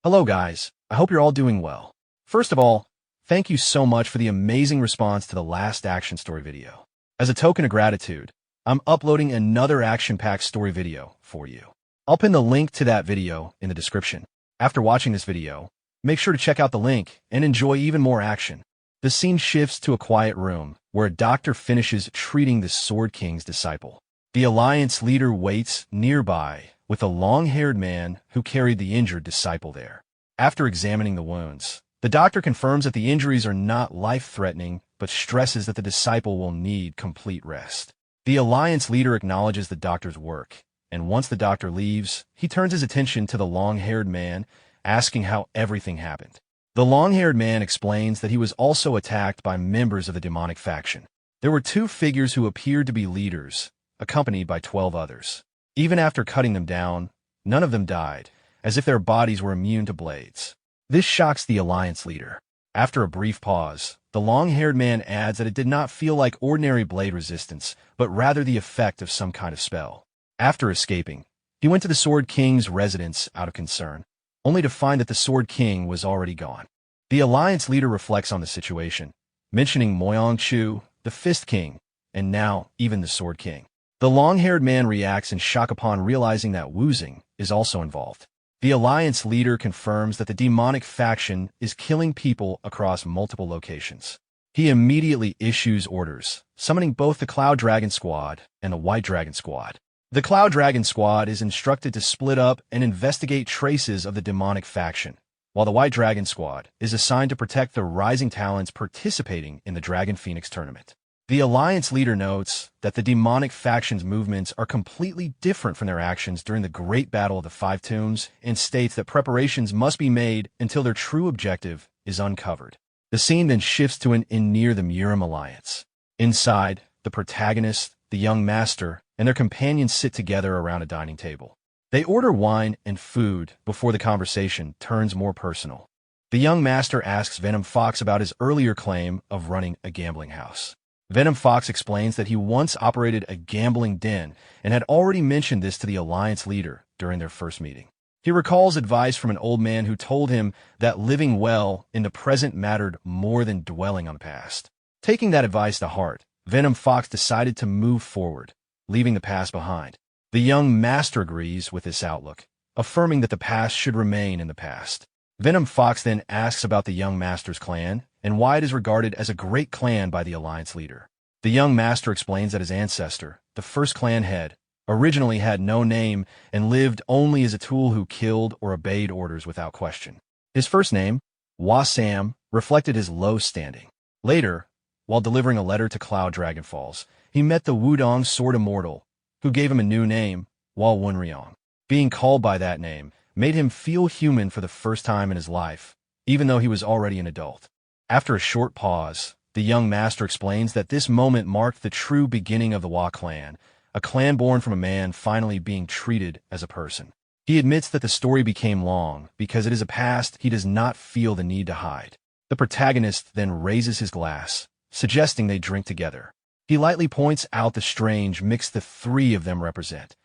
Hello guys, I hope you're all doing well. First of all, thank you so much for the amazing response to the last action story video. As a token of gratitude, I'm uploading another action-packed story video for you. I'll pin the link to that video in the description. After watching this video, make sure to check out the link and enjoy even more action. The scene shifts to a quiet room where a doctor finishes treating the Sword King's disciple. The Alliance leader waits nearby with a long-haired man who carried the injured disciple there. After examining the wounds, the doctor confirms that the injuries are not life-threatening, but stresses that the disciple will need complete rest. The Alliance leader acknowledges the doctor's work, and once the doctor leaves, he turns his attention to the long-haired man, asking how everything happened. The long-haired man explains that he was also attacked by members of the demonic faction. There were two figures who appeared to be leaders, accompanied by 12 others. Even after cutting them down, none of them died, as if their bodies were immune to blades. This shocks the Alliance leader. After a brief pause, the long-haired man adds that it did not feel like ordinary blade resistance, but rather the effect of some kind of spell. After escaping, he went to the Sword King's residence out of concern, only to find that the Sword King was already gone. The Alliance leader reflects on the situation, mentioning Moyang Chu, the Fist King, and now even the Sword King. The long-haired man reacts in shock upon realizing that Wu Xing is also involved. The Alliance leader confirms that the demonic faction is killing people across multiple locations. He immediately issues orders, summoning both the Cloud Dragon Squad and the White Dragon Squad. The Cloud Dragon Squad is instructed to split up and investigate traces of the demonic faction, while the White Dragon Squad is assigned to protect the rising talents participating in the Dragon Phoenix tournament. The Alliance leader notes that the demonic faction's movements are completely different from their actions during the Great Battle of the Five Tombs and states that preparations must be made until their true objective is uncovered. The scene then shifts to an inn near the Murim Alliance. Inside, the protagonist, the young master, and their companions sit together around a dining table. They order wine and food before the conversation turns more personal. The young master asks Venom Fox about his earlier claim of running a gambling house. Venom Fox explains that he once operated a gambling den and had already mentioned this to the Alliance leader during their first meeting. He recalls advice from an old man who told him that living well in the present mattered more than dwelling on the past. Taking that advice to heart, Venom Fox decided to move forward, leaving the past behind. The young master agrees with this outlook, affirming that the past should remain in the past. Venom Fox then asks about the young master's clan and why it is regarded as a great clan by the Alliance leader. The young master explains that his ancestor, the first clan head, originally had no name and lived only as a tool who killed or obeyed orders without question. His first name, Hua Sam, reflected his low standing. Later, while delivering a letter to Cloud Dragonfalls, he met the Wudong Sword Immortal, who gave him a new name, Wal Wunryong. Being called by that name made him feel human for the first time in his life, even though he was already an adult. After a short pause, the young master explains that this moment marked the true beginning of the Wa clan, a clan born from a man finally being treated as a person. He admits that the story became long because it is a past he does not feel the need to hide. The protagonist then raises his glass, suggesting they drink together. He lightly points out the strange mix the three of them represent: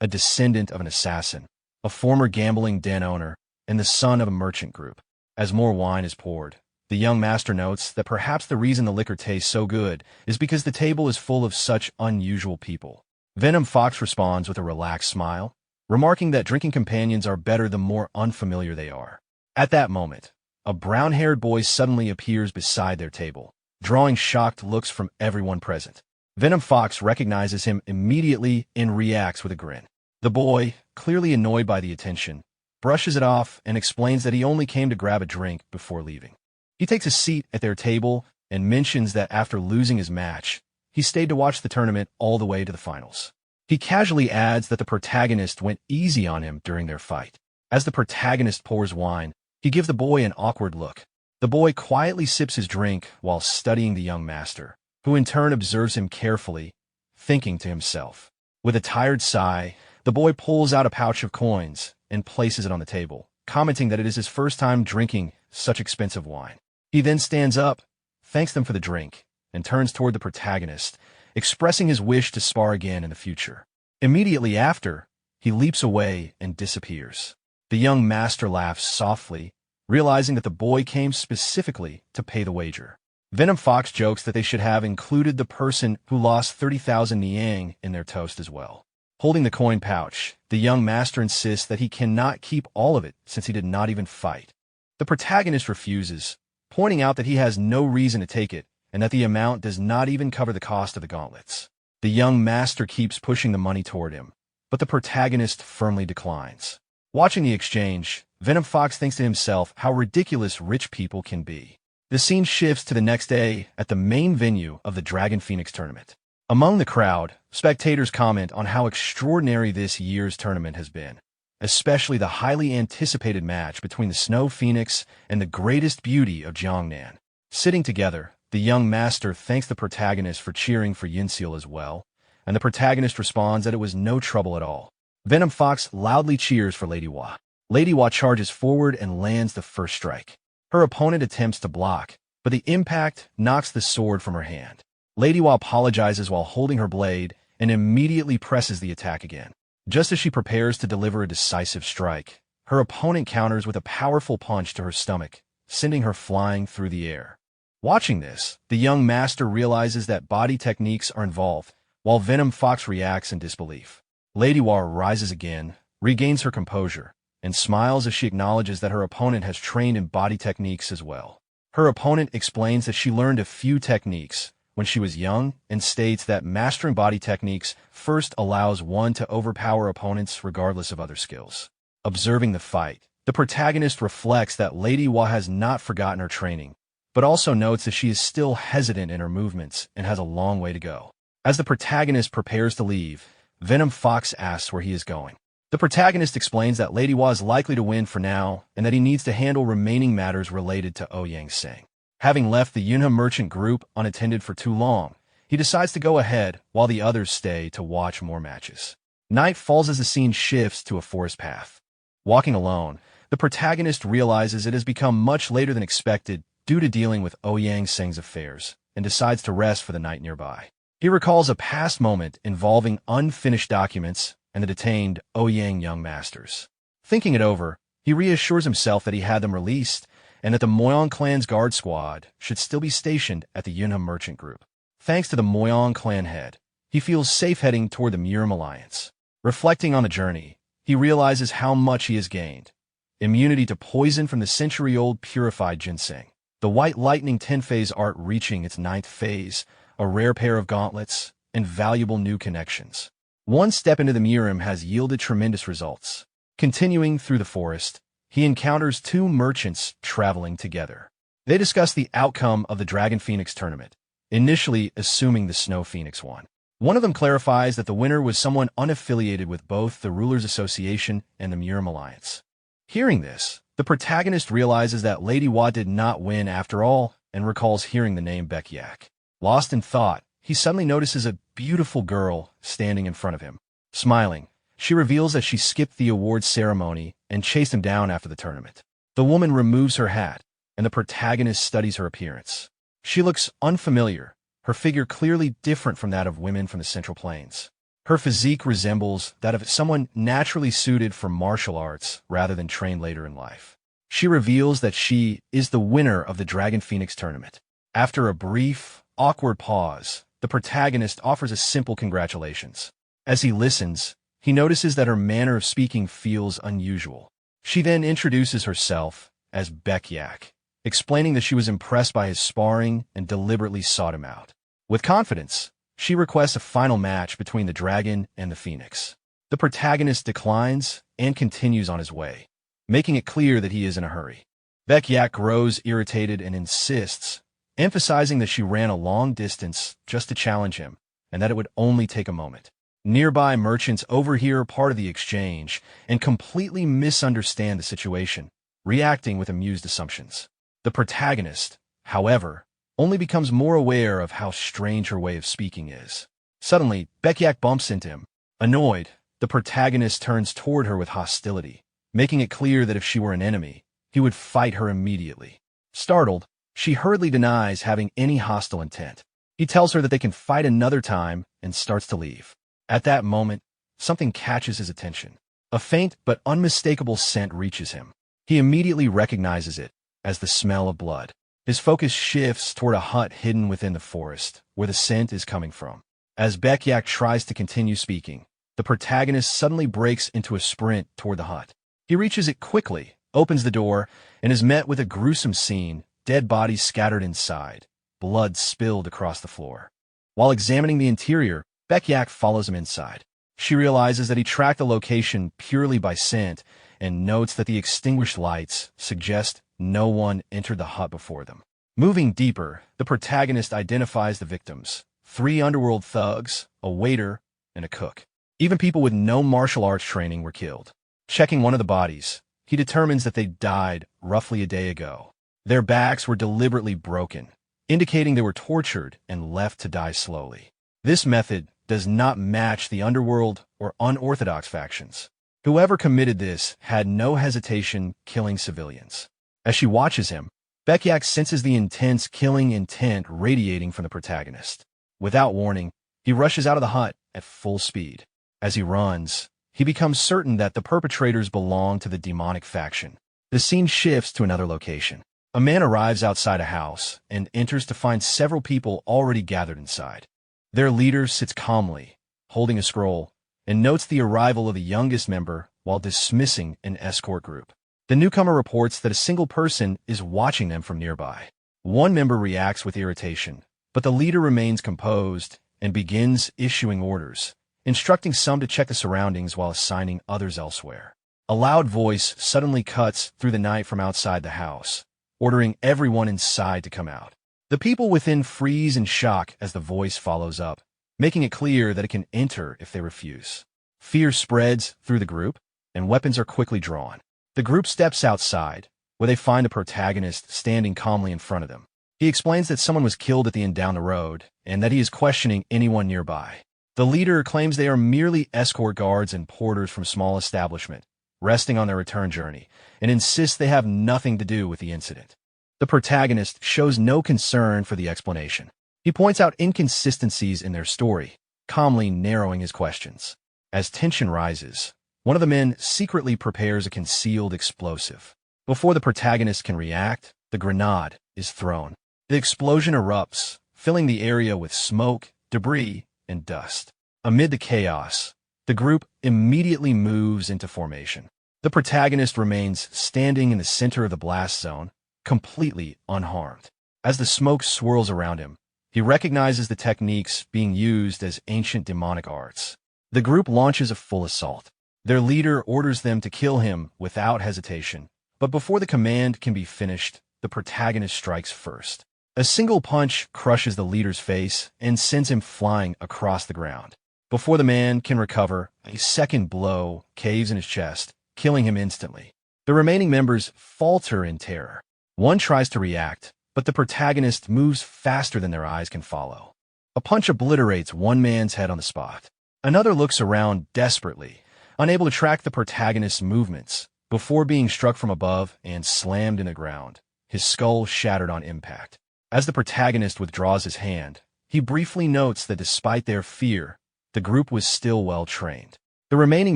a descendant of an assassin, a former gambling den owner, and the son of a merchant group. As more wine is poured, the young master notes that perhaps the reason the liquor tastes so good is because the table is full of such unusual people. Venom Fox responds with a relaxed smile, remarking that drinking companions are better the more unfamiliar they are. At that moment, a brown-haired boy suddenly appears beside their table, drawing shocked looks from everyone present. Venom Fox recognizes him immediately and reacts with a grin. The boy, clearly annoyed by the attention, brushes it off and explains that he only came to grab a drink before leaving. He takes a seat at their table and mentions that after losing his match, he stayed to watch the tournament all the way to the finals. He casually adds that the protagonist went easy on him during their fight. As the protagonist pours wine, he gives the boy an awkward look. The boy quietly sips his drink while studying the young master, who in turn observes him carefully, thinking to himself. With a tired sigh, the boy pulls out a pouch of coins and places it on the table, commenting that it is his first time drinking such expensive wine. He then stands up, thanks them for the drink, and turns toward the protagonist, expressing his wish to spar again in the future. Immediately after, he leaps away and disappears. The young master laughs softly, realizing that the boy came specifically to pay the wager. Venom Fox jokes that they should have included the person who lost 30,000 Niang in their toast as well. Holding the coin pouch, the young master insists that he cannot keep all of it since he did not even fight. The protagonist refuses, pointing out that he has no reason to take it and that the amount does not even cover the cost of the gauntlets. The young master keeps pushing the money toward him, but the protagonist firmly declines. Watching the exchange, Venom Fox thinks to himself how ridiculous rich people can be. The scene shifts to the next day at the main venue of the Dragon Phoenix tournament. Among the crowd, spectators comment on how extraordinary this year's tournament has been, especially the highly anticipated match between the Snow Phoenix and the greatest beauty of Jiangnan. Sitting together, the young master thanks the protagonist for cheering for Yinseal as well, and the protagonist responds that it was no trouble at all. Venom Fox loudly cheers for Lady Hua. Lady Hua charges forward and lands the first strike. Her opponent attempts to block, but the impact knocks the sword from her hand. Lady Hua apologizes while holding her blade and immediately presses the attack again. Just as she prepares to deliver a decisive strike, her opponent counters with a powerful punch to her stomach, sending her flying through the air. Watching this, the young master realizes that body techniques are involved, while Venom Fox reacts in disbelief. Lady Hua rises again, regains her composure, and smiles as she acknowledges that her opponent has trained in body techniques as well. Her opponent explains that she learned a few techniques when she was young and states that mastering body techniques first allows one to overpower opponents regardless of other skills. Observing the fight, the protagonist reflects that Lady Hua has not forgotten her training, but also notes that she is still hesitant in her movements and has a long way to go. As the protagonist prepares to leave, Venom Fox asks where he is going. The protagonist explains that Lady Hua is likely to win for now and that he needs to handle remaining matters related to Ouyang Seng. Having left the Yunhe merchant group unattended for too long, he decides to go ahead while the others stay to watch more matches. Night falls as the scene shifts to a forest path. Walking alone, the protagonist realizes it has become much later than expected due to dealing with Ouyang Seng's affairs and decides to rest for the night nearby. He recalls a past moment involving unfinished documents and the detained Ouyang young masters. Thinking it over, he reassures himself that he had them released and that the Moyang clan's guard squad should still be stationed at the Yunhe merchant group. Thanks to the Moyang clan head, he feels safe heading toward the Murim Alliance. Reflecting on the journey, he realizes how much he has gained. Immunity to poison from the century-old purified ginseng, the White Lightning 10-phase art reaching its 9th phase, a rare pair of gauntlets, and valuable new connections. One step into the Murim has yielded tremendous results. Continuing through the forest, he encounters two merchants traveling together. They discuss the outcome of the Dragon Phoenix tournament, initially assuming the Snow Phoenix won. One of them clarifies that the winner was someone unaffiliated with both the Rulers Association and the Murim Alliance. Hearing this, the protagonist realizes that Lady Hua did not win after all and recalls hearing the name Baekyak. Lost in thought, he suddenly notices a beautiful girl standing in front of him. Smiling, she reveals that she skipped the awards ceremony and chased him down after the tournament. The woman removes her hat, and the protagonist studies her appearance. She looks unfamiliar, her figure clearly different from that of women from the Central Plains. Her physique resembles that of someone naturally suited for martial arts rather than trained later in life. She reveals that she is the winner of the Dragon Phoenix tournament. After a brief, awkward pause, the protagonist offers a simple congratulations. As he listens, he notices that her manner of speaking feels unusual. She then introduces herself as Baekyak, explaining that she was impressed by his sparring and deliberately sought him out. With confidence, she requests a final match between the dragon and the phoenix. The protagonist declines and continues on his way, making it clear that he is in a hurry. Baekyak grows irritated and insists, emphasizing that she ran a long distance just to challenge him and that it would only take a moment. Nearby merchants overhear part of the exchange and completely misunderstand the situation, reacting with amused assumptions. The protagonist, however, only becomes more aware of how strange her way of speaking is. Suddenly, Baekyak bumps into him. Annoyed, the protagonist turns toward her with hostility, making it clear that if she were an enemy, he would fight her immediately. Startled, she hurriedly denies having any hostile intent. He tells her that they can fight another time and starts to leave. At that moment, something catches his attention. A faint but unmistakable scent reaches him. He immediately recognizes it as the smell of blood. His focus shifts toward a hut hidden within the forest, where the scent is coming from. As Baekyak tries to continue speaking, the protagonist suddenly breaks into a sprint toward the hut. He reaches it quickly, opens the door, and is met with a gruesome scene, dead bodies scattered inside, blood spilled across the floor. While examining the interior, Baekyak follows him inside. She realizes that he tracked the location purely by scent and notes that the extinguished lights suggest no one entered the hut before them. Moving deeper, the protagonist identifies the victims: 3 underworld thugs, a waiter, and a cook. Even people with no martial arts training were killed. Checking one of the bodies, he determines that they died roughly a day ago. Their backs were deliberately broken, indicating they were tortured and left to die slowly. This method does not match the underworld or unorthodox factions. Whoever committed this had no hesitation killing civilians. As she watches him, Baekyak senses the intense killing intent radiating from the protagonist. Without warning, he rushes out of the hut at full speed. As he runs, he becomes certain that the perpetrators belong to the demonic faction. The scene shifts to another location. A man arrives outside a house and enters to find several people already gathered inside. Their leader sits calmly, holding a scroll, and notes the arrival of the youngest member while dismissing an escort group. The newcomer reports that a single person is watching them from nearby. One member reacts with irritation, but the leader remains composed and begins issuing orders, instructing some to check the surroundings while assigning others elsewhere. A loud voice suddenly cuts through the night from outside the house, ordering everyone inside to come out. The people within freeze in shock as the voice follows up, making it clear that it can enter if they refuse. Fear spreads through the group, and weapons are quickly drawn. The group steps outside, where they find the protagonist standing calmly in front of them. He explains that someone was killed at the inn down the road, and that he is questioning anyone nearby. The leader claims they are merely escort guards and porters from a small establishment, resting on their return journey, and insists they have nothing to do with the incident. The protagonist shows no concern for the explanation. He points out inconsistencies in their story, calmly narrowing his questions. As tension rises, one of the men secretly prepares a concealed explosive. Before the protagonist can react, the grenade is thrown. The explosion erupts, filling the area with smoke, debris, and dust. Amid the chaos, the group immediately moves into formation. The protagonist remains standing in the center of the blast zone, completely unharmed. As the smoke swirls around him, he recognizes the techniques being used as ancient demonic arts. The group launches a full assault. Their leader orders them to kill him without hesitation, but before the command can be finished, the protagonist strikes first. A single punch crushes the leader's face and sends him flying across the ground. Before the man can recover, a second blow caves in his chest, killing him instantly. The remaining members falter in terror. One tries to react, but the protagonist moves faster than their eyes can follow. A punch obliterates one man's head on the spot. Another looks around desperately, unable to track the protagonist's movements, before being struck from above and slammed in the ground, his skull shattered on impact. As the protagonist withdraws his hand, he briefly notes that despite their fear, the group was still well trained. The remaining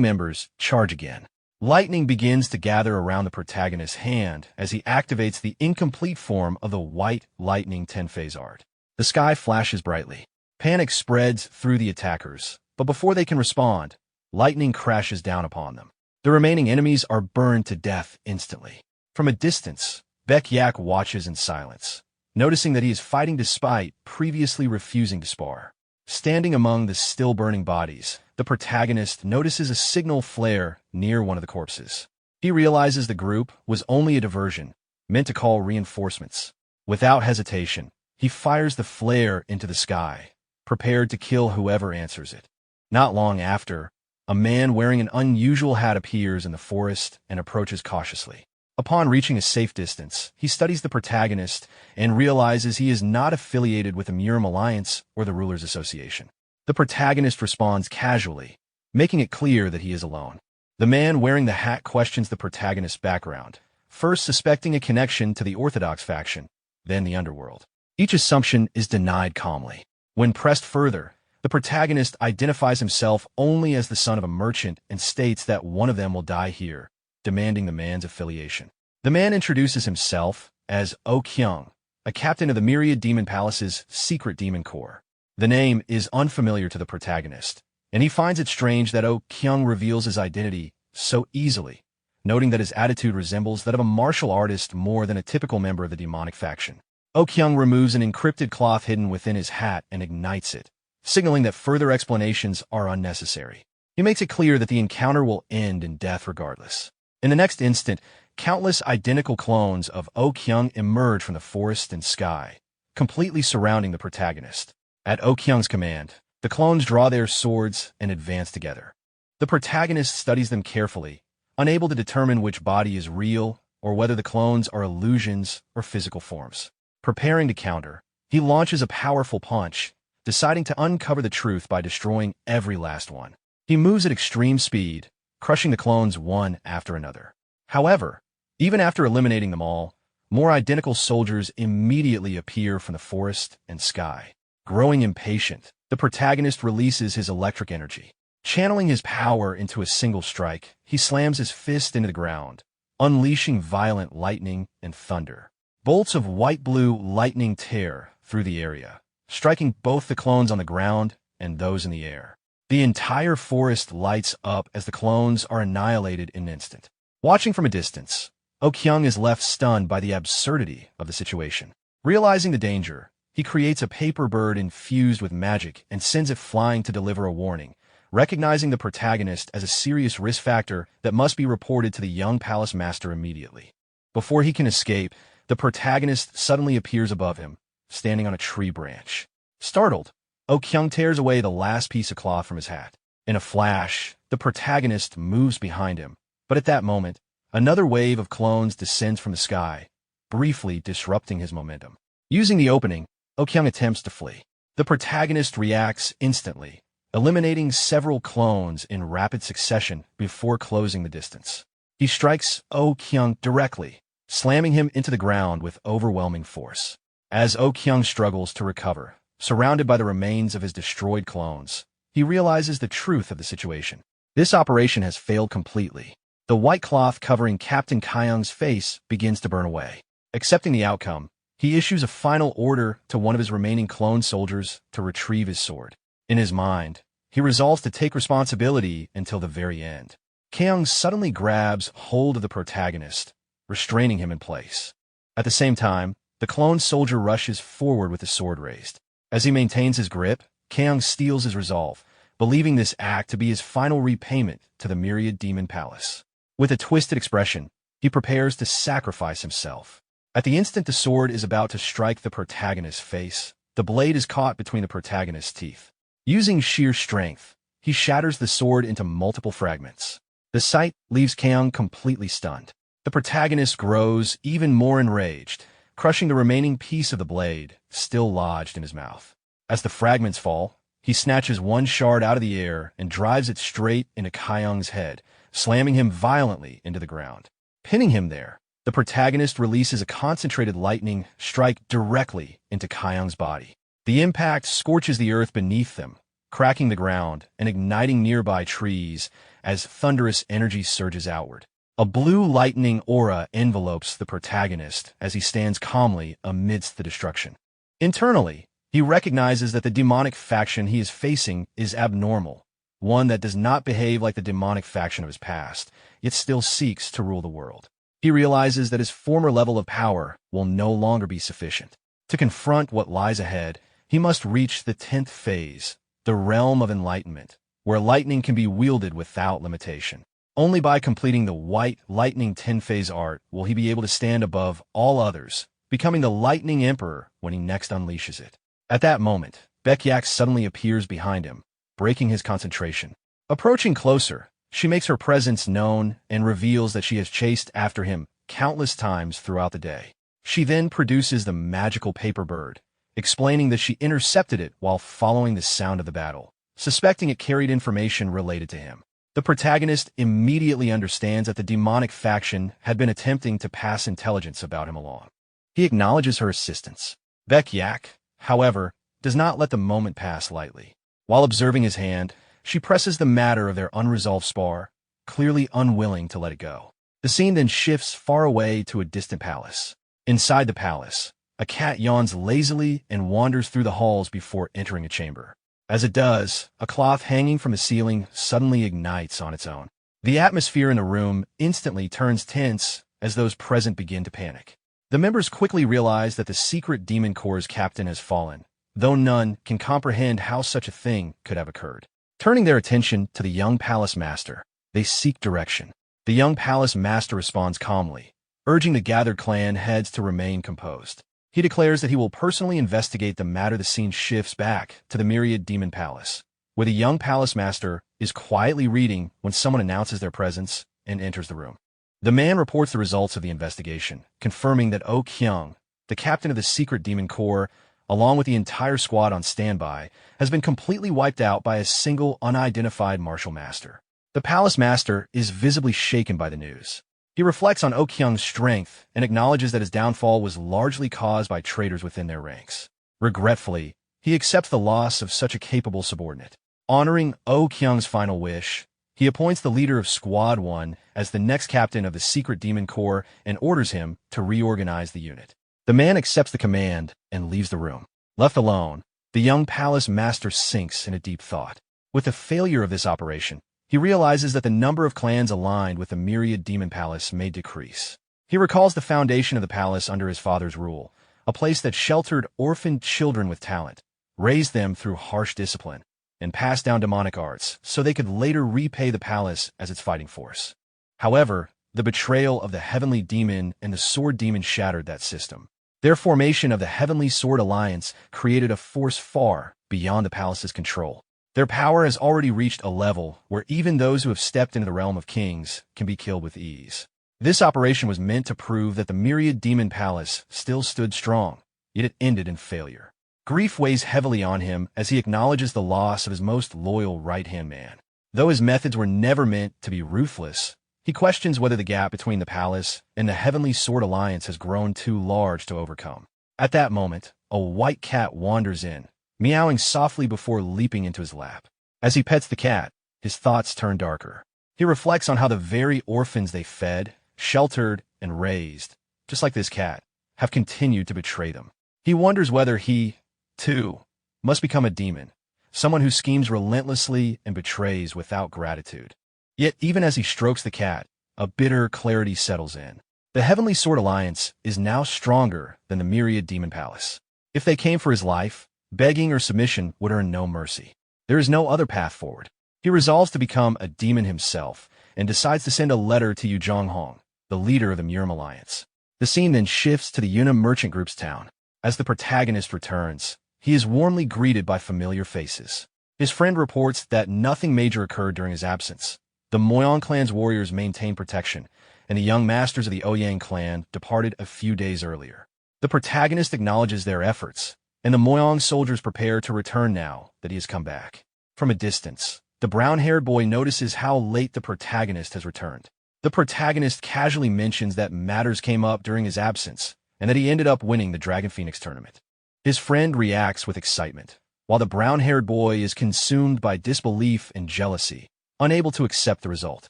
members charge again. Lightning begins to gather around the protagonist's hand as he activates the incomplete form of the white lightning 10-phase art. The sky flashes brightly. Panic spreads through the attackers, but before they can respond, lightning crashes down upon them. The remaining enemies are burned to death instantly. From a distance, Baek-yak watches in silence, noticing that he is fighting despite previously refusing to spar. Standing among the still-burning bodies, the protagonist notices a signal flare near one of the corpses. He realizes the group was only a diversion, meant to call reinforcements. Without hesitation, he fires the flare into the sky, prepared to kill whoever answers it. Not long after, a man wearing an unusual hat appears in the forest and approaches cautiously. Upon reaching a safe distance, he studies the protagonist and realizes he is not affiliated with the Murim Alliance or the Rulers Association. The protagonist responds casually, making it clear that he is alone. The man wearing the hat questions the protagonist's background, first suspecting a connection to the Orthodox faction, then the underworld. Each assumption is denied calmly. When pressed further, the protagonist identifies himself only as the son of a merchant and states that one of them will die here, demanding the man's affiliation. The man introduces himself as Oh Kyung, a captain of the Myriad Demon Palace's secret demon corps. The name is unfamiliar to the protagonist, and he finds it strange that Oh Kyung reveals his identity so easily, noting that his attitude resembles that of a martial artist more than a typical member of the demonic faction. Oh Kyung removes an encrypted cloth hidden within his hat and ignites it, signaling that further explanations are unnecessary. He makes it clear that the encounter will end in death regardless. In the next instant, countless identical clones of Oh Kyung emerge from the forest and sky, completely surrounding the protagonist. At Oh Kyung's command, the clones draw their swords and advance together. The protagonist studies them carefully, unable to determine which body is real or whether the clones are illusions or physical forms. Preparing to counter, he launches a powerful punch, deciding to uncover the truth by destroying every last one. He moves at extreme speed, crushing the clones one after another. However, even after eliminating them all, more identical soldiers immediately appear from the forest and sky. Growing impatient, the protagonist releases his electric energy. Channeling his power into a single strike, he slams his fist into the ground, unleashing violent lightning and thunder. Bolts of white-blue lightning tear through the area, striking both the clones on the ground and those in the air. The entire forest lights up as the clones are annihilated in an instant. Watching from a distance, Oh Kyung is left stunned by the absurdity of the situation. Realizing the danger, he creates a paper bird infused with magic and sends it flying to deliver a warning, recognizing the protagonist as a serious risk factor that must be reported to the young palace master immediately. Before he can escape, the protagonist suddenly appears above him, standing on a tree branch. Startled, Oh Kyung tears away the last piece of cloth from his hat. In a flash, the protagonist moves behind him, but at that moment, another wave of clones descends from the sky, briefly disrupting his momentum. Using the opening, Oh Kyung attempts to flee. The protagonist reacts instantly, eliminating several clones in rapid succession before closing the distance. He strikes Oh Kyung directly, slamming him into the ground with overwhelming force. As Oh Kyung struggles to recover, surrounded by the remains of his destroyed clones, he realizes the truth of the situation. This operation has failed completely. The white cloth covering Captain Kyung's face begins to burn away. Accepting the outcome, he issues a final order to one of his remaining clone soldiers to retrieve his sword. In his mind, he resolves to take responsibility until the very end. Kyung suddenly grabs hold of the protagonist, restraining him in place. At the same time, the clone soldier rushes forward with his sword raised. As he maintains his grip, Kyung steals his resolve, believing this act to be his final repayment to the Myriad Demon Palace. With a twisted expression, he prepares to sacrifice himself. At the instant the sword is about to strike the protagonist's face, the blade is caught between the protagonist's teeth. Using sheer strength, he shatters the sword into multiple fragments. The sight leaves Kyung completely stunned. The protagonist grows even more enraged, crushing the remaining piece of the blade, still lodged in his mouth. As the fragments fall, he snatches one shard out of the air and drives it straight into Kyung's head, slamming him violently into the ground. Pinning him there, the protagonist releases a concentrated lightning strike directly into Kyung's body. The impact scorches the earth beneath them, cracking the ground and igniting nearby trees as thunderous energy surges outward. A blue lightning aura envelopes the protagonist as he stands calmly amidst the destruction. Internally, he recognizes that the demonic faction he is facing is abnormal, one that does not behave like the demonic faction of his past, yet still seeks to rule the world. He realizes that his former level of power will no longer be sufficient. To confront what lies ahead, he must reach the 10th phase, the realm of enlightenment, where lightning can be wielded without limitation. Only by completing the White Lightning 10-phase art will he be able to stand above all others, becoming the Lightning Emperor when he next unleashes it. At that moment, Baekyak suddenly appears behind him, breaking his concentration. Approaching closer, she makes her presence known and reveals that she has chased after him countless times throughout the day. She then produces the magical paper bird, explaining that she intercepted it while following the sound of the battle, suspecting it carried information related to him. The protagonist immediately understands that the demonic faction had been attempting to pass intelligence about him along. He acknowledges her assistance. Baekyak, however, does not let the moment pass lightly. While observing his hand, she presses the matter of their unresolved spar, clearly unwilling to let it go. The scene then shifts far away to a distant palace. Inside the palace, a cat yawns lazily and wanders through the halls before entering a chamber. As it does, a cloth hanging from the ceiling suddenly ignites on its own. The atmosphere in the room instantly turns tense as those present begin to panic. The members quickly realize that the secret Demon Corps' captain has fallen, though none can comprehend how such a thing could have occurred. Turning their attention to the young palace master, they seek direction. The young palace master responds calmly, urging the gathered clan heads to remain composed. He declares that he will personally investigate the matter. The scene shifts back to the Myriad Demon Palace, where the young palace master is quietly reading when someone announces their presence and enters the room. The man reports the results of the investigation, confirming that Oh Kyung, the captain of the secret Demon Corps, along with the entire squad on standby, has been completely wiped out by a single unidentified martial master. The palace master is visibly shaken by the news. He reflects on Oh Kyung's strength and acknowledges that his downfall was largely caused by traitors within their ranks. Regretfully, he accepts the loss of such a capable subordinate. Honoring Oh Kyung's final wish, he appoints the leader of Squad 1 as the next captain of the secret Demon Corps and orders him to reorganize the unit. The man accepts the command and leaves the room. Left alone, the young palace master sinks in a deep thought. With the failure of this operation, he realizes that the number of clans aligned with the Myriad Demon Palace may decrease. He recalls the foundation of the palace under his father's rule, a place that sheltered orphaned children with talent, raised them through harsh discipline, and passed down demonic arts so they could later repay the palace as its fighting force. However, the betrayal of the Heavenly Demon and the Sword Demon shattered that system. Their formation of the Heavenly Sword Alliance created a force far beyond the palace's control. Their power has already reached a level where even those who have stepped into the realm of kings can be killed with ease. This operation was meant to prove that the Myriad Demon Palace still stood strong, yet it ended in failure. Grief weighs heavily on him as he acknowledges the loss of his most loyal right-hand man. Though his methods were never meant to be ruthless, he questions whether the gap between the palace and the Heavenly Sword Alliance has grown too large to overcome. At that moment, a white cat wanders in, meowing softly before leaping into his lap. As he pets the cat, his thoughts turn darker. He reflects on how the very orphans they fed, sheltered, and raised, just like this cat, have continued to betray them. He wonders whether he, too, must become a demon, someone who schemes relentlessly and betrays without gratitude. Yet even as he strokes the cat, a bitter clarity settles in. The Heavenly Sword Alliance is now stronger than the Myriad Demon Palace. If they came for his life, begging or submission would earn no mercy. There is no other path forward. He resolves to become a demon himself and decides to send a letter to Yu Jonghong, the leader of the Murim Alliance. The scene then shifts to the Yuna Merchant Group's town. As the protagonist returns, he is warmly greeted by familiar faces. His friend reports that nothing major occurred during his absence. The Moyang clan's warriors maintained protection, and the young masters of the Ouyang clan departed a few days earlier. The protagonist acknowledges their efforts, and the Moyang soldiers prepare to return now that he has come back. From a distance, the brown-haired boy notices how late the protagonist has returned. The protagonist casually mentions that matters came up during his absence, and that he ended up winning the Dragon Phoenix tournament. His friend reacts with excitement, while the brown-haired boy is consumed by disbelief and jealousy, unable to accept the result.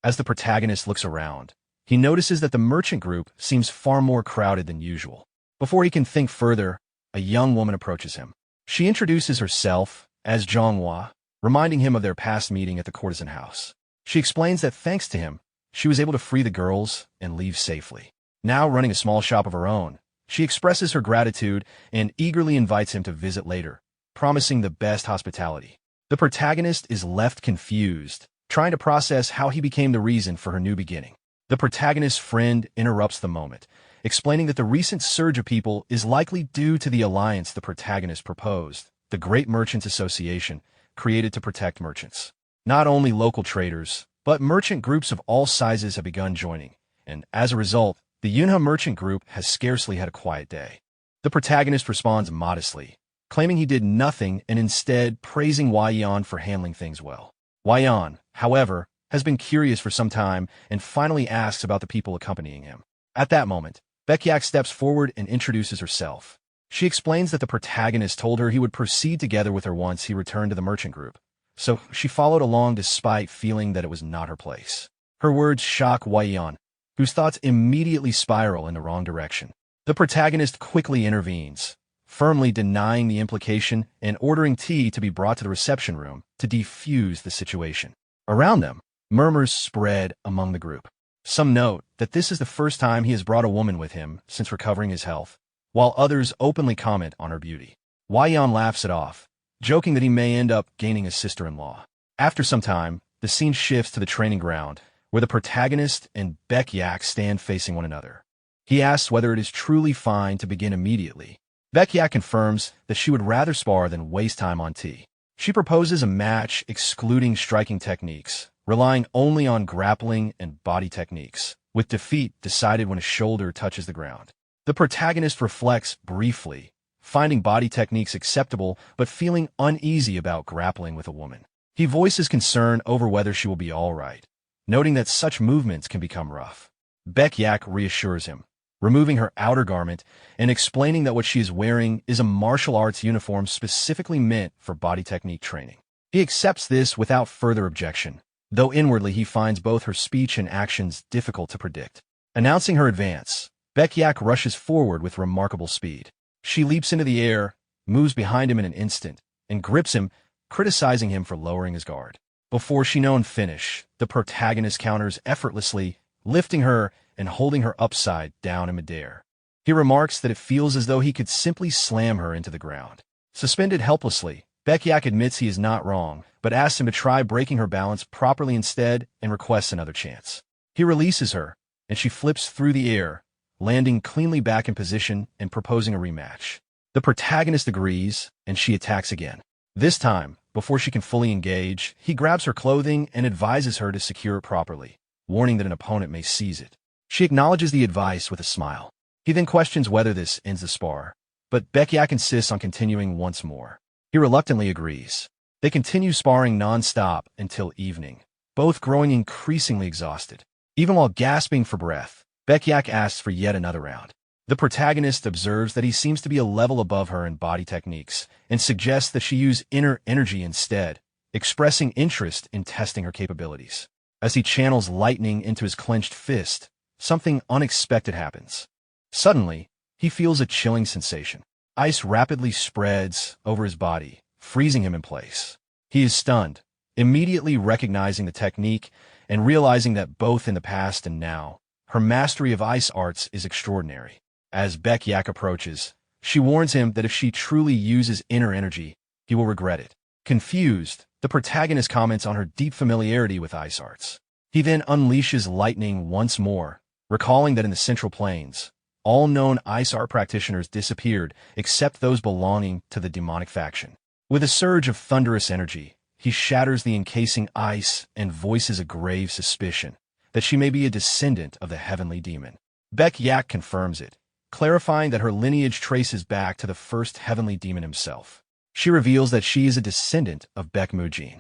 As the protagonist looks around, he notices that the merchant group seems far more crowded than usual. Before he can think further, a young woman approaches him. She introduces herself as Zhonghua, reminding him of their past meeting at the courtesan house. She explains that thanks to him, she was able to free the girls and leave safely. Now running a small shop of her own, she expresses her gratitude and eagerly invites him to visit later, promising the best hospitality. The protagonist is left confused, trying to process how he became the reason for her new beginning. The protagonist's friend interrupts the moment, explaining that the recent surge of people is likely due to the alliance the protagonist proposed, the Great Merchants Association, created to protect merchants. Not only local traders, but merchant groups of all sizes have begun joining, and as a result, the Yunha Merchant Group has scarcely had a quiet day. The protagonist responds modestly, claiming he did nothing and instead praising Wei Yan for handling things well. Wei Yan, however, has been curious for some time and finally asks about the people accompanying him. At that moment, Baekyak steps forward and introduces herself. She explains that the protagonist told her he would proceed together with her once he returned to the merchant group, so she followed along despite feeling that it was not her place. Her words shock Wei Yan, whose thoughts immediately spiral in the wrong direction. The protagonist quickly intervenes, firmly denying the implication and ordering tea to be brought to the reception room to defuse the situation. Around them, murmurs spread among the group. Some note that this is the first time he has brought a woman with him since recovering his health, while others openly comment on her beauty. Wei Yan laughs it off, joking that he may end up gaining a sister-in-law. After some time, the scene shifts to the training ground, where the protagonist and Baekyak stand facing one another. He asks whether it is truly fine to begin immediately. Baekyak confirms that she would rather spar than waste time on tea. She proposes a match excluding striking techniques, relying only on grappling and body techniques, with defeat decided when a shoulder touches the ground. The protagonist reflects briefly, finding body techniques acceptable but feeling uneasy about grappling with a woman. He voices concern over whether she will be all right, noting that such movements can become rough. Baekyak reassures him, removing her outer garment and explaining that what she is wearing is a martial arts uniform specifically meant for body technique training. He accepts this without further objection, though inwardly he finds both her speech and actions difficult to predict. Announcing her advance, Baekyak rushes forward with remarkable speed. She leaps into the air, moves behind him in an instant, and grips him, criticizing him for lowering his guard. Before she known finish, the protagonist counters effortlessly, lifting her and holding her upside down in midair. He remarks that it feels as though he could simply slam her into the ground. Suspended helplessly, Baekyak admits he is not wrong, but asks him to try breaking her balance properly instead and requests another chance. He releases her, and she flips through the air, landing cleanly back in position and proposing a rematch. The protagonist agrees, and she attacks again. This time, before she can fully engage, he grabs her clothing and advises her to secure it properly, warning that an opponent may seize it. She acknowledges the advice with a smile. He then questions whether this ends the spar, but Baekyak insists on continuing once more. He reluctantly agrees. They continue sparring non-stop until evening, both growing increasingly exhausted. Even while gasping for breath, Baekyak asks for yet another round. The protagonist observes that he seems to be a level above her in body techniques and suggests that she use inner energy instead, expressing interest in testing her capabilities. As he channels lightning into his clenched fist, something unexpected happens. Suddenly, he feels a chilling sensation. Ice rapidly spreads over his body, freezing him in place. He is stunned, immediately recognizing the technique and realizing that both in the past and now, her mastery of ice arts is extraordinary. As Baekyak approaches, she warns him that if she truly uses inner energy, he will regret it. Confused, the protagonist comments on her deep familiarity with ice arts. He then unleashes lightning once more, recalling that in the Central Plains, all known ice art practitioners disappeared except those belonging to the demonic faction. With a surge of thunderous energy, he shatters the encasing ice and voices a grave suspicion that she may be a descendant of the heavenly demon. Baek Yak confirms it, clarifying that her lineage traces back to the first heavenly demon himself. She reveals that she is a descendant of Baek Mujin.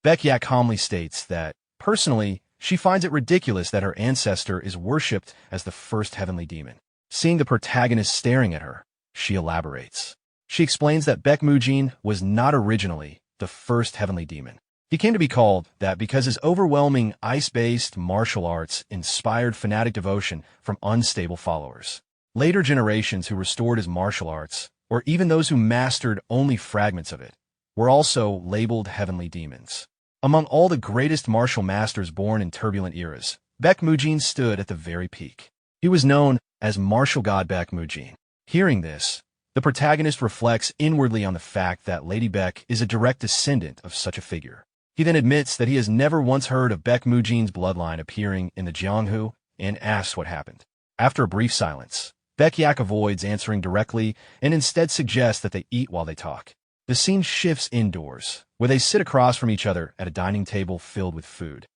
Baek Yak calmly states that, personally, she finds it ridiculous that her ancestor is worshipped as the first heavenly demon. Seeing the protagonist staring at her, she elaborates. She explains that Baek Mujin was not originally the first heavenly demon. He came to be called that because his overwhelming ice-based martial arts inspired fanatic devotion from unstable followers. Later generations who restored his martial arts, or even those who mastered only fragments of it, were also labeled heavenly demons. Among all the greatest martial masters born in turbulent eras, Baek Mujin stood at the very peak. He was known as martial god Baek Mujin. Hearing this, the protagonist reflects inwardly on the fact that Lady Baek is a direct descendant of such a figure. He then admits that he has never once heard of Baek Mujin's bloodline appearing in the Jianghu and asks what happened. After a brief silence, Baek Yak avoids answering directly and instead suggests that they eat while they talk. The scene shifts indoors, where they sit across from each other at a dining table filled with food.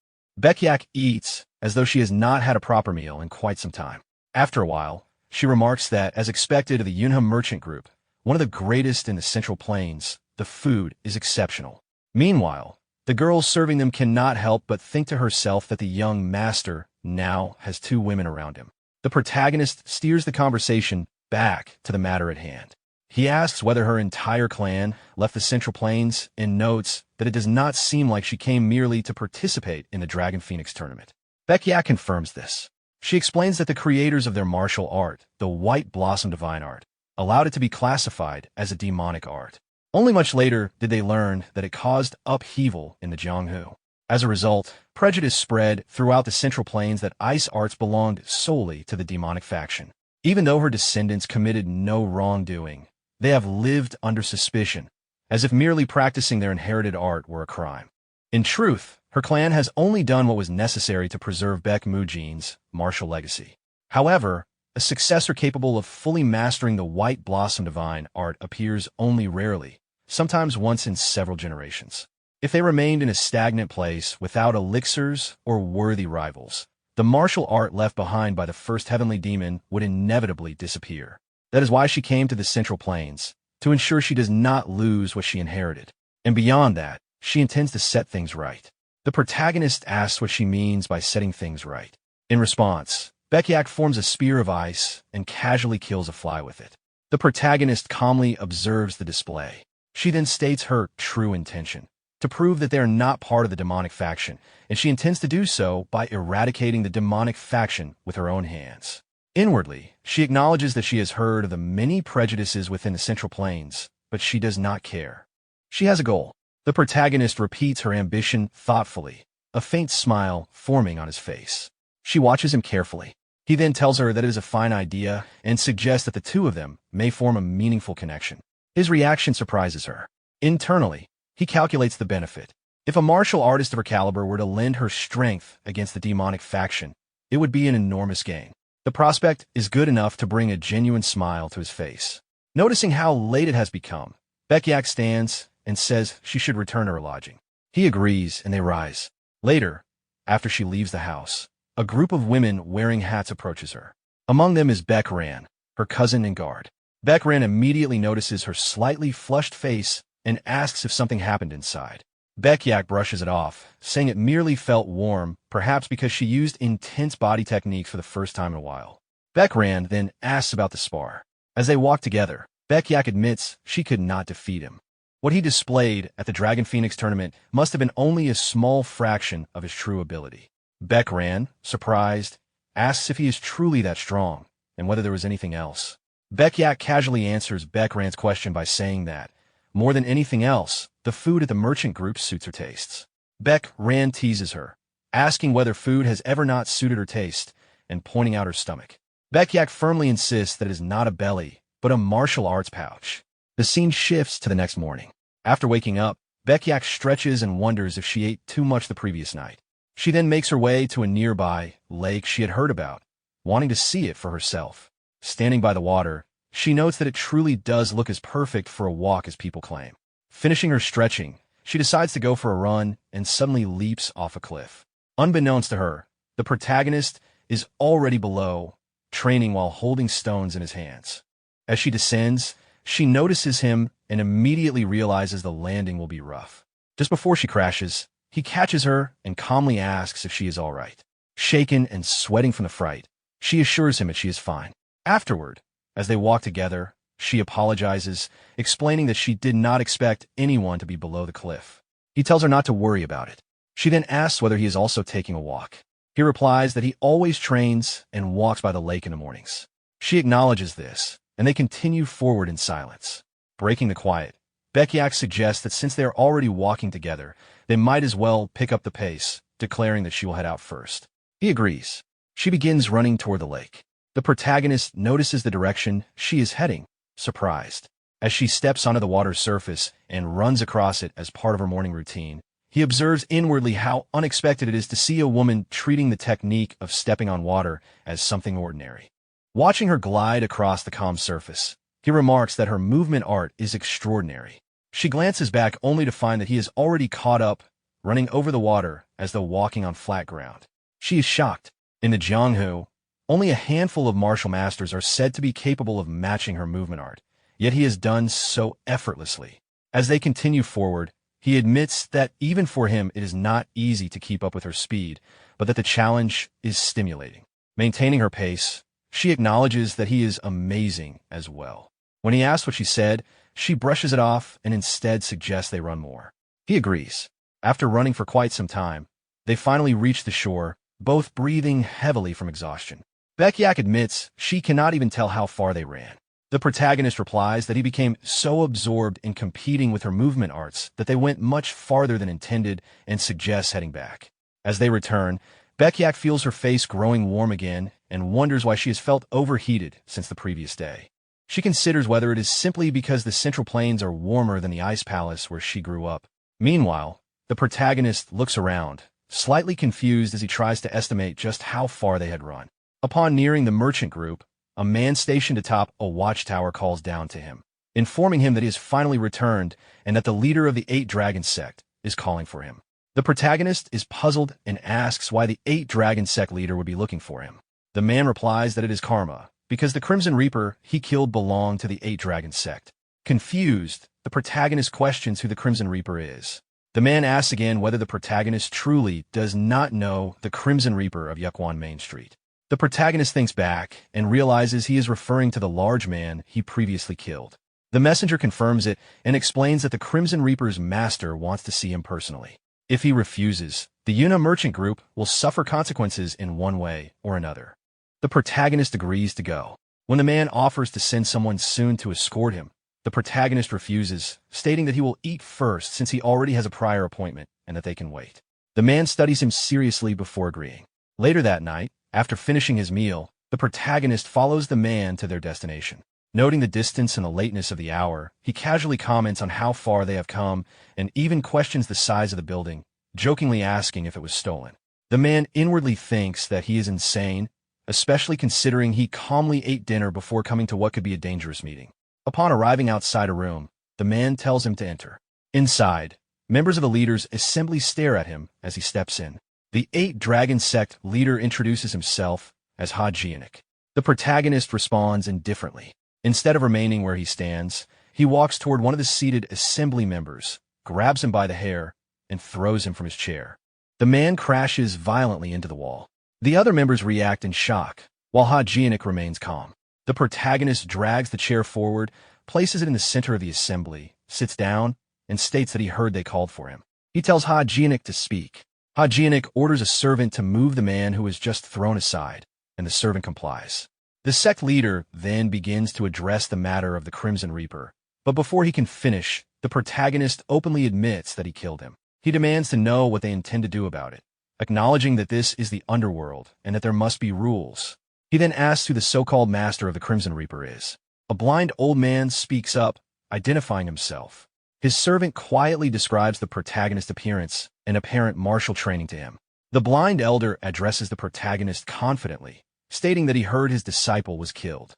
Baek Yak eats as though she has not had a proper meal in quite some time. After a while, she remarks that, as expected of the Yunhe merchant group, one of the greatest in the Central Plains, the food is exceptional. Meanwhile, the girl serving them cannot help but think to herself that the young master now has two women around him. The protagonist steers the conversation back to the matter at hand. He asks whether her entire clan left the Central Plains and notes that it does not seem like she came merely to participate in the Dragon Phoenix tournament. Baek Yak confirms this. She explains that the creators of their martial art, the White Blossom Divine Art, allowed it to be classified as a demonic art. Only much later did they learn that it caused upheaval in the Jianghu. As a result, prejudice spread throughout the Central Plains that ice arts belonged solely to the demonic faction. Even though her descendants committed no wrongdoing, they have lived under suspicion, as if merely practicing their inherited art were a crime. In truth, her clan has only done what was necessary to preserve Baek Mujin's martial legacy. However, a successor capable of fully mastering the White Blossom Divine Art appears only rarely, sometimes once in several generations. If they remained in a stagnant place without elixirs or worthy rivals, the martial art left behind by the first heavenly demon would inevitably disappear. That is why she came to the Central Plains, to ensure she does not lose what she inherited. And beyond that, she intends to set things right. The protagonist asks what she means by setting things right. In response, Baek Yak forms a spear of ice and casually kills a fly with it. The protagonist calmly observes the display. She then states her true intention, to prove that they are not part of the demonic faction, and she intends to do so by eradicating the demonic faction with her own hands. Inwardly, she acknowledges that she has heard of the many prejudices within the Central Plains, but she does not care. She has a goal. The protagonist repeats her ambition thoughtfully, a faint smile forming on his face. She watches him carefully. He then tells her that it is a fine idea and suggests that the two of them may form a meaningful connection. His reaction surprises her. Internally, he calculates the benefit. If a martial artist of her caliber were to lend her strength against the demonic faction, it would be an enormous gain. The prospect is good enough to bring a genuine smile to his face. Noticing how late it has become, Baek Yak stands and says she should return to her lodging. He agrees, and they rise. Later, after she leaves the house, a group of women wearing hats approaches her. Among them is Baek Ran, her cousin and guard. Baek Ran immediately notices her slightly flushed face and asks if something happened inside. Baek Yak brushes it off, saying it merely felt warm, perhaps because she used intense body techniques for the first time in a while. Baek Ran then asks about the spar. As they walk together, Baek Yak admits she could not defeat him. What he displayed at the Dragon Phoenix tournament must have been only a small fraction of his true ability. Baek Ran, surprised, asks if he is truly that strong, and whether there was anything else. Baek Yak casually answers Baek Ran's question by saying that, more than anything else, the food at the merchant group suits her tastes. Baek Ran teases her, asking whether food has ever not suited her taste, and pointing out her stomach. Baek Yak firmly insists that it is not a belly, but a martial arts pouch. The scene shifts to the next morning. After waking up, Baek Yak stretches and wonders if she ate too much the previous night. She then makes her way to a nearby lake she had heard about, wanting to see it for herself. Standing by the water, she notes that it truly does look as perfect for a walk as people claim. Finishing her stretching, she decides to go for a run and suddenly leaps off a cliff. Unbeknownst to her, the protagonist is already below, training while holding stones in his hands. As she descends, she notices him and immediately realizes the landing will be rough. Just before she crashes, he catches her and calmly asks if she is all right. Shaken and sweating from the fright, she assures him that she is fine. Afterward, as they walk together, she apologizes, explaining that she did not expect anyone to be below the cliff. He tells her not to worry about it. She then asks whether he is also taking a walk. He replies that he always trains and walks by the lake in the mornings. She acknowledges this, and they continue forward in silence. Breaking the quiet, Beckiak suggests that since they are already walking together, they might as well pick up the pace, declaring that she will head out first. He agrees. She begins running toward the lake. The protagonist notices the direction she is heading, surprised. As she steps onto the water's surface and runs across it as part of her morning routine, he observes inwardly how unexpected it is to see a woman treating the technique of stepping on water as something ordinary. Watching her glide across the calm surface, he remarks that her movement art is extraordinary. She glances back only to find that he is already caught up, running over the water as though walking on flat ground. She is shocked. In the Jianghu, only a handful of martial masters are said to be capable of matching her movement art, yet he has done so effortlessly. As they continue forward, he admits that even for him it is not easy to keep up with her speed, but that the challenge is stimulating. Maintaining her pace, she acknowledges that he is amazing as well. When he asks what she said, she brushes it off and instead suggests they run more. He agrees. After running for quite some time, they finally reach the shore, both breathing heavily from exhaustion. Beckiak admits she cannot even tell how far they ran. The protagonist replies that he became so absorbed in competing with her movement arts that they went much farther than intended and suggests heading back. As they return, Beckiak feels her face growing warm again and wonders why she has felt overheated since the previous day. She considers whether it is simply because the Central Plains are warmer than the Ice Palace where she grew up. Meanwhile, the protagonist looks around, slightly confused as he tries to estimate just how far they had run. Upon nearing the merchant group, a man stationed atop a watchtower calls down to him, informing him that he has finally returned and that the leader of the 8 Dragon Sect is calling for him. The protagonist is puzzled and asks why the 8 Dragon Sect leader would be looking for him. The man replies that it is karma, because the Crimson Reaper he killed belonged to the 8 Dragon Sect. Confused, the protagonist questions who the Crimson Reaper is. The man asks again whether the protagonist truly does not know the Crimson Reaper of Yukwan Main Street. The protagonist thinks back and realizes he is referring to the large man he previously killed. The messenger confirms it and explains that the Crimson Reaper's master wants to see him personally. If he refuses, the Yuna merchant group will suffer consequences in one way or another. The protagonist agrees to go. When the man offers to send someone soon to escort him, the protagonist refuses, stating that he will eat first since he already has a prior appointment and that they can wait. The man studies him seriously before agreeing. Later that night, after finishing his meal, the protagonist follows the man to their destination. Noting the distance and the lateness of the hour, he casually comments on how far they have come and even questions the size of the building, jokingly asking if it was stolen. The man inwardly thinks that he is insane, especially considering he calmly ate dinner before coming to what could be a dangerous meeting. Upon arriving outside a room, the man tells him to enter. Inside, members of the leader's assembly stare at him as he steps in. The 8 Dragon Sect leader introduces himself as Hajianik. The protagonist responds indifferently. Instead of remaining where he stands, he walks toward one of the seated assembly members, grabs him by the hair, and throws him from his chair. The man crashes violently into the wall. The other members react in shock, while Hajianik remains calm. The protagonist drags the chair forward, places it in the center of the assembly, sits down, and states that he heard they called for him. He tells Hajianik to speak. Hajianik orders a servant to move the man who is just thrown aside, and the servant complies. The sect leader then begins to address the matter of the Crimson Reaper, but before he can finish, the protagonist openly admits that he killed him. He demands to know what they intend to do about it, acknowledging that this is the underworld and that there must be rules. He then asks who the so-called master of the Crimson Reaper is. A blind old man speaks up, identifying himself. His servant quietly describes the protagonist's appearance and apparent martial training to him. The blind elder addresses the protagonist confidently, stating that he heard his disciple was killed.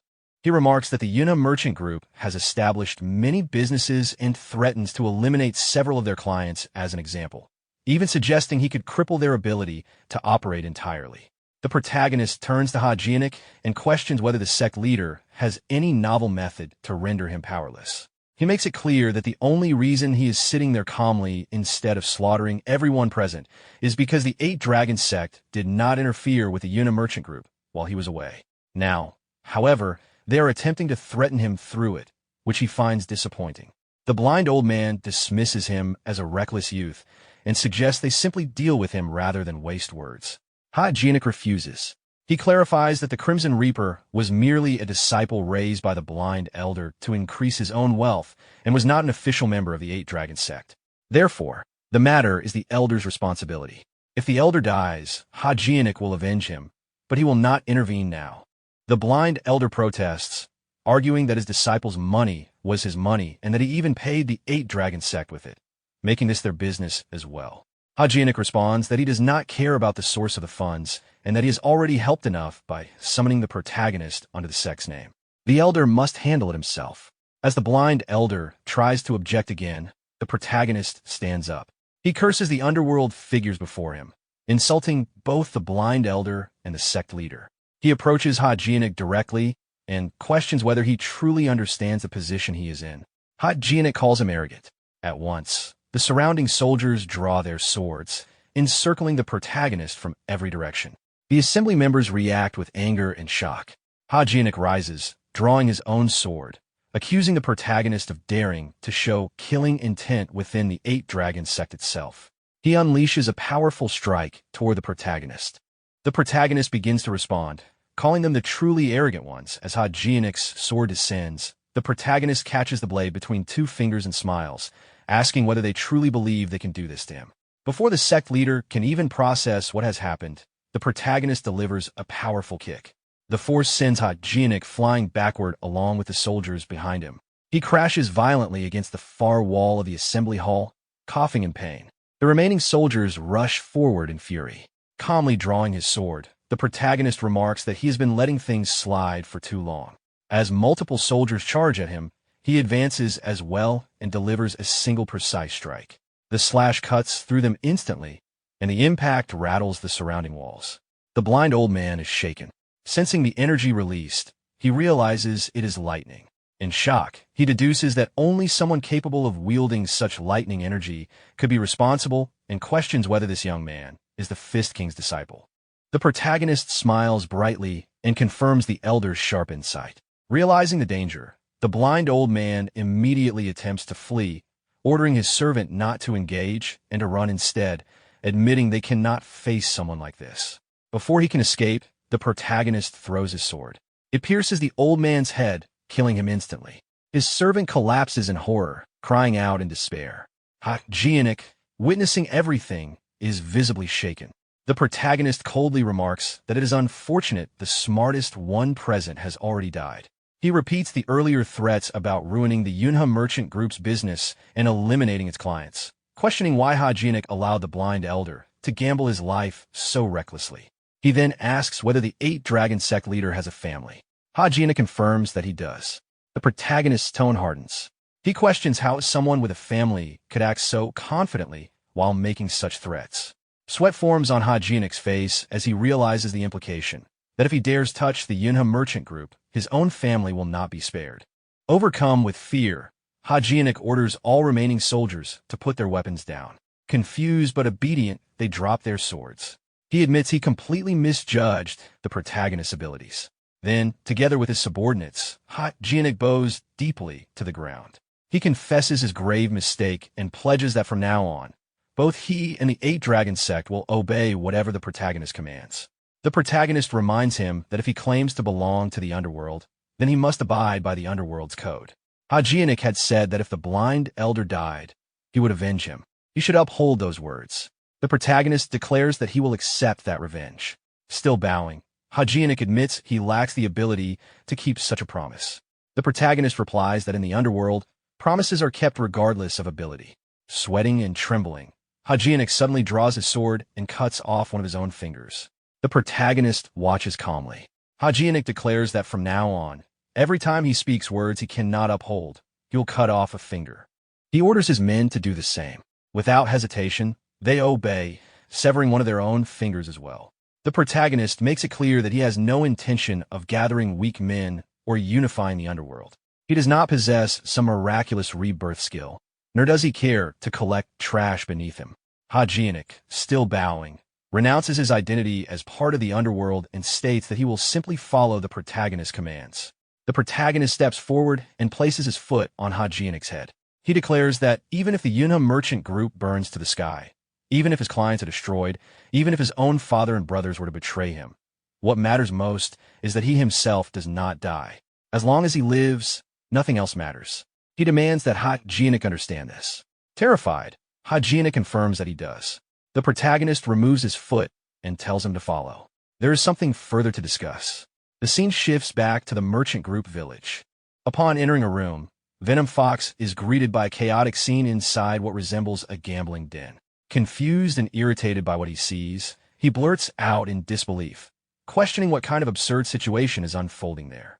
He remarks that the Yuna Merchant Group has established many businesses and threatens to eliminate several of their clients as an example, even suggesting he could cripple their ability to operate entirely. The protagonist turns to Hajinic and questions whether the sect leader has any novel method to render him powerless. He makes it clear that the only reason he is sitting there calmly instead of slaughtering everyone present is because the Eight Dragon sect did not interfere with the Yuna Merchant Group while he was away. Now, however, they are attempting to threaten him through it, which he finds disappointing. The blind old man dismisses him as a reckless youth and suggests they simply deal with him rather than waste words. Hajinic refuses. He clarifies that the Crimson Reaper was merely a disciple raised by the blind elder to increase his own wealth and was not an official member of the Eight Dragon sect. Therefore, the matter is the elder's responsibility. If the elder dies, Hajinic will avenge him, but he will not intervene now. The blind elder protests, arguing that his disciple's money was his money and that he even paid the Eight Dragon sect with it, making this their business as well. Hajinic responds that he does not care about the source of the funds and that he has already helped enough by summoning the protagonist under the sect's name. The elder must handle it himself. As the blind elder tries to object again, the protagonist stands up. He curses the underworld figures before him, insulting both the blind elder and the sect leader. He approaches Hajinic directly and questions whether he truly understands the position he is in. Hajinic calls him arrogant. At once, the surrounding soldiers draw their swords, encircling the protagonist from every direction. The assembly members react with anger and shock. Hajinic rises, drawing his own sword, accusing the protagonist of daring to show killing intent within the Eight Dragon sect itself. He unleashes a powerful strike toward the protagonist. The protagonist begins to respond, calling them the truly arrogant ones. As Hajinic's sword descends, the protagonist catches the blade between two fingers and smiles, asking whether they truly believe they can do this to him. Before the sect leader can even process what has happened, the protagonist delivers a powerful kick. The force sends Hajinic flying backward along with the soldiers behind him. He crashes violently against the far wall of the assembly hall, coughing in pain. The remaining soldiers rush forward in fury. Calmly drawing his sword, the protagonist remarks that he has been letting things slide for too long. As multiple soldiers charge at him, he advances as well and delivers a single precise strike. The slash cuts through them instantly, and the impact rattles the surrounding walls. The blind old man is shaken. Sensing the energy released, he realizes it is lightning. In shock, he deduces that only someone capable of wielding such lightning energy could be responsible and questions whether this young man is the Fist King's disciple. The protagonist smiles brightly and confirms the elder's sharp insight. Realizing the danger, the blind old man immediately attempts to flee, ordering his servant not to engage and to run instead, admitting they cannot face someone like this. Before he can escape, the protagonist throws his sword. It pierces the old man's head, killing him instantly. His servant collapses in horror, crying out in despair. Hajinic, witnessing everything, is visibly shaken. The protagonist coldly remarks that it is unfortunate the smartest one present has already died. He repeats the earlier threats about ruining the Yuna Merchant Group's business and eliminating its clients, questioning why Hajinic allowed the blind elder to gamble his life so recklessly. He then asks whether the Eight Dragon sect leader has a family. Hajinic confirms that he does. The protagonist's tone hardens. He questions how someone with a family could act so confidently while making such threats. Sweat forms on Hajinic's face as he realizes the implication that if he dares touch the Yuna Merchant Group, his own family will not be spared. Overcome with fear, Hajinic orders all remaining soldiers to put their weapons down. Confused but obedient, they drop their swords. He admits he completely misjudged the protagonist's abilities. Then, together with his subordinates, Hajinic bows deeply to the ground. He confesses his grave mistake and pledges that from now on, both he and the Eight Dragon sect will obey whatever the protagonist commands. The protagonist reminds him that if he claims to belong to the underworld, then he must abide by the underworld's code. Hajinic had said that if the blind elder died, he would avenge him. He should uphold those words. The protagonist declares that he will accept that revenge. Still bowing, Hajinic admits he lacks the ability to keep such a promise. The protagonist replies that in the underworld, promises are kept regardless of ability. Sweating and trembling, Hajinic suddenly draws his sword and cuts off one of his own fingers. The protagonist watches calmly. Hajinic declares that from now on, Every time he speaks words he cannot uphold, he will cut off a finger. He orders his men to do the same. Without hesitation, they obey, severing one of their own fingers as well. The protagonist makes it clear that he has no intention of gathering weak men or unifying the underworld. He does not possess some miraculous rebirth skill, nor does he care to collect trash beneath him. Hajionik, still bowing, renounces his identity as part of the underworld and states that he will simply follow the protagonist's commands. The protagonist steps forward and places his foot on Hajionik's head. He declares that even if the Yunha merchant group burns to the sky, even if his clients are destroyed, even if his own father and brothers were to betray him, what matters most is that he himself does not die. As long as he lives, nothing else matters. He demands that Hajionik understand this. Terrified, Hajionik confirms that he does. The protagonist removes his foot and tells him to follow. There is something further to discuss. The scene shifts back to the merchant group village. Upon entering a room, Venom Fox is greeted by a chaotic scene inside what resembles a gambling den. Confused and irritated by what he sees, he blurts out in disbelief, questioning what kind of absurd situation is unfolding there.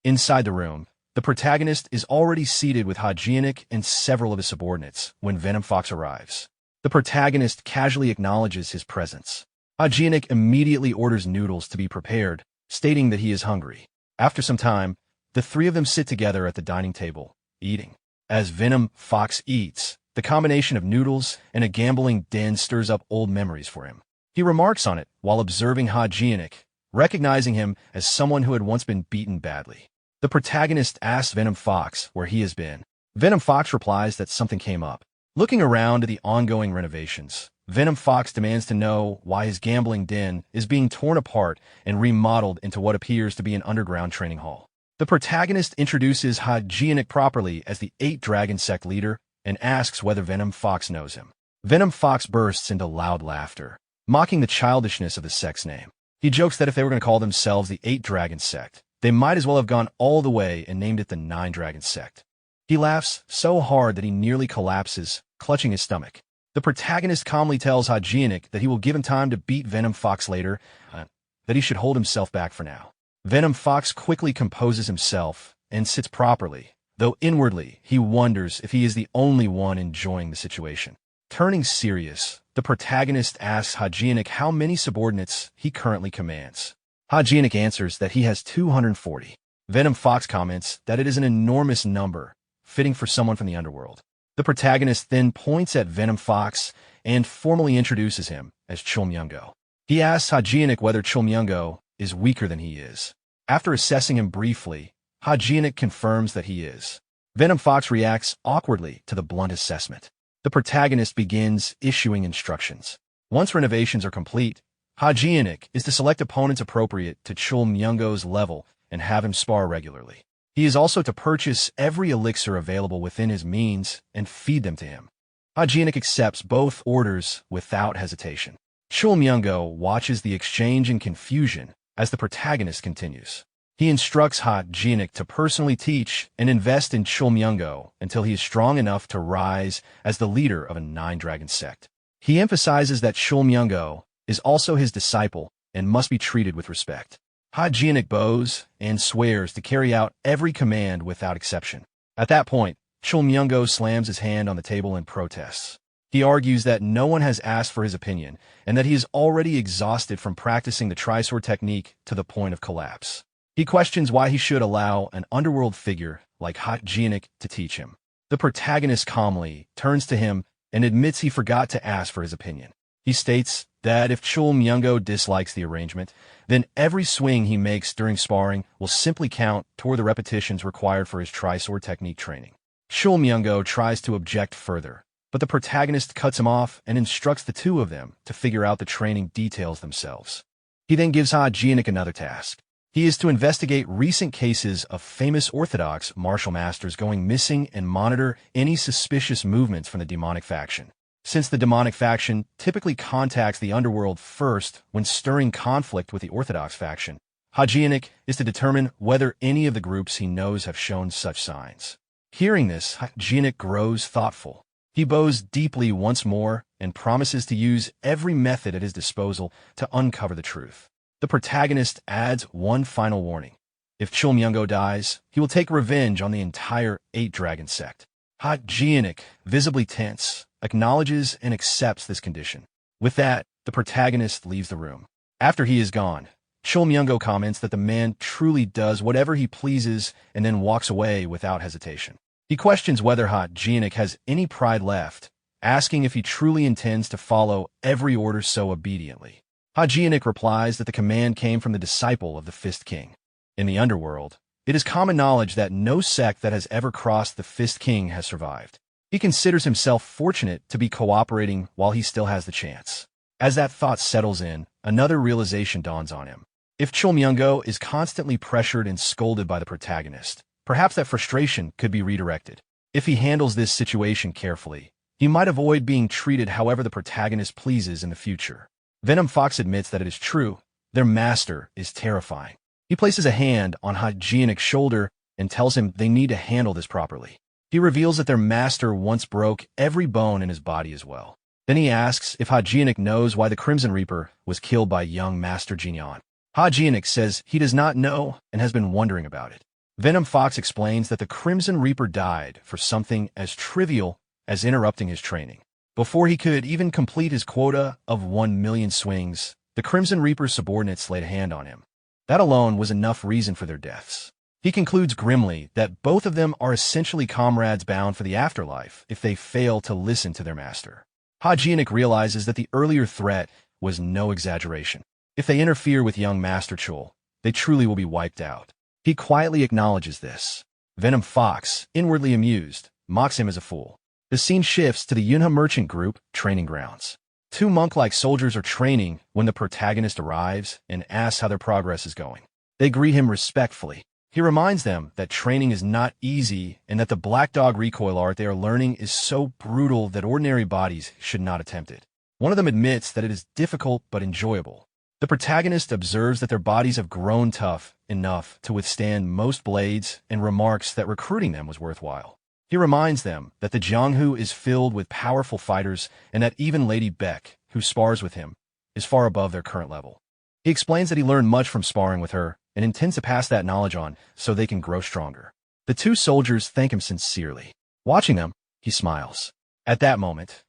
Inside the room, the protagonist is already seated with Hajionik and several of his subordinates when Venom Fox arrives. The protagonist casually acknowledges his presence. Hajionik immediately orders noodles to be prepared, stating that he is hungry. After some time, the three of them sit together at the dining table, eating. As Venom Fox eats, the combination of noodles and a gambling den stirs up old memories for him. He remarks on it while observing Hajionik, recognizing him as someone who had once been beaten badly. The protagonist asks Venom Fox where he has been. Venom Fox replies that something came up. Looking around at the ongoing renovations, Venom Fox demands to know why his gambling den is being torn apart and remodeled into what appears to be an underground training hall. The protagonist introduces Hajionik properly as the 8 Dragon Sect leader and asks whether Venom Fox knows him. Venom Fox bursts into loud laughter, mocking the childishness of the sect's name. He jokes that if they were going to call themselves the 8 Dragon Sect, they might as well have gone all the way and named it the 9 Dragon Sect. He laughs so hard that he nearly collapses, clutching his stomach. The protagonist calmly tells Hajionik that he will give him time to beat Venom Fox later, that he should hold himself back for now. Venom Fox quickly composes himself and sits properly, though inwardly he wonders if he is the only one enjoying the situation. Turning serious, the protagonist asks Hajionik how many subordinates he currently commands. Hajionik answers that he has 240. Venom Fox comments that it is an enormous number, fitting for someone from the underworld. The protagonist then points at Venom Fox and formally introduces him as Chulmyungo. He asks Hajionik whether Chulmyungo is weaker than he is. After assessing him briefly, Hajionik confirms that he is. Venom Fox reacts awkwardly to the blunt assessment. The protagonist begins issuing instructions. Once renovations are complete, Hajionik is to select opponents appropriate to Chulmyungo's level and have him spar regularly. He is also to purchase every elixir available within his means and feed them to him. Hajionik accepts both orders without hesitation. Chulmyungo watches the exchange in confusion as the protagonist continues. He instructs Hajionik to personally teach and invest in Chulmyungo until he is strong enough to rise as the leader of a 9 Dragon Sect. He emphasizes that Chulmyungo is also his disciple and must be treated with respect. Hajionik bows and swears to carry out every command without exception. At that point, Chulmyungo slams his hand on the table and protests. He argues that no one has asked for his opinion and that he is already exhausted from practicing the Trisword technique to the point of collapse. He questions why he should allow an underworld figure like Hajionik to teach him. The protagonist calmly turns to him and admits he forgot to ask for his opinion. He states that if Chulmyungo dislikes the arrangement, then every swing he makes during sparring will simply count toward the repetitions required for his Trisword technique training. Chulmyungo tries to object further, but the protagonist cuts him off and instructs the two of them to figure out the training details themselves. He then gives Hajionik another task. He is to investigate recent cases of famous orthodox martial masters going missing and monitor any suspicious movements from the demonic faction. Since the demonic faction typically contacts the underworld first when stirring conflict with the orthodox faction, Hajionik is to determine whether any of the groups he knows have shown such signs. Hearing this, Hajionik grows thoughtful. He bows deeply once more and promises to use every method at his disposal to uncover the truth. The protagonist adds one final warning. If Chulmyungo dies, he will take revenge on the entire 8-dragon sect. Jianik, visibly tense, acknowledges and accepts this condition. With that, the protagonist leaves the room. After he is gone, Chulmyungo comments that the man truly does whatever he pleases and then walks away without hesitation. He questions whether Jianik has any pride left, asking if he truly intends to follow every order so obediently. Jianik replies that the command came from the disciple of the Fist King. In the underworld, it is common knowledge that no sect that has ever crossed the Fist King has survived. He considers himself fortunate to be cooperating while he still has the chance. As that thought settles in, another realization dawns on him. If Chulmyungo is constantly pressured and scolded by the protagonist, perhaps that frustration could be redirected. If he handles this situation carefully, he might avoid being treated however the protagonist pleases in the future. Venom Fox admits that it is true. Their master is terrifying. He places a hand on Jianik's shoulder and tells him they need to handle this properly. He reveals that their master once broke every bone in his body as well. Then he asks if Jianik knows why the Crimson Reaper was killed by young Master Jinyan. Jianik says he does not know and has been wondering about it. Venom Fox explains that the Crimson Reaper died for something as trivial as interrupting his training. Before he could even complete his quota of 1 million swings, the Crimson Reaper's subordinates laid a hand on him. That alone was enough reason for their deaths. He concludes grimly that both of them are essentially comrades bound for the afterlife if they fail to listen to their master. Jianik realizes that the earlier threat was no exaggeration. If they interfere with young Master Chul, they truly will be wiped out. He quietly acknowledges this. Venom Fox, inwardly amused, mocks him as a fool. The scene shifts to the Yunha merchant group training grounds. 2 monk-like soldiers are training when the protagonist arrives and asks how their progress is going. They greet him respectfully. He reminds them that training is not easy and that the Black Dog recoil art they are learning is so brutal that ordinary bodies should not attempt it. One of them admits that it is difficult but enjoyable. The protagonist observes that their bodies have grown tough enough to withstand most blades and remarks that recruiting them was worthwhile. He reminds them that the Jianghu is filled with powerful fighters and that even Lady Beck, who spars with him, is far above their current level. He explains that he learned much from sparring with her and intends to pass that knowledge on so they can grow stronger. The 2 soldiers thank him sincerely. Watching them, he smiles. At that moment,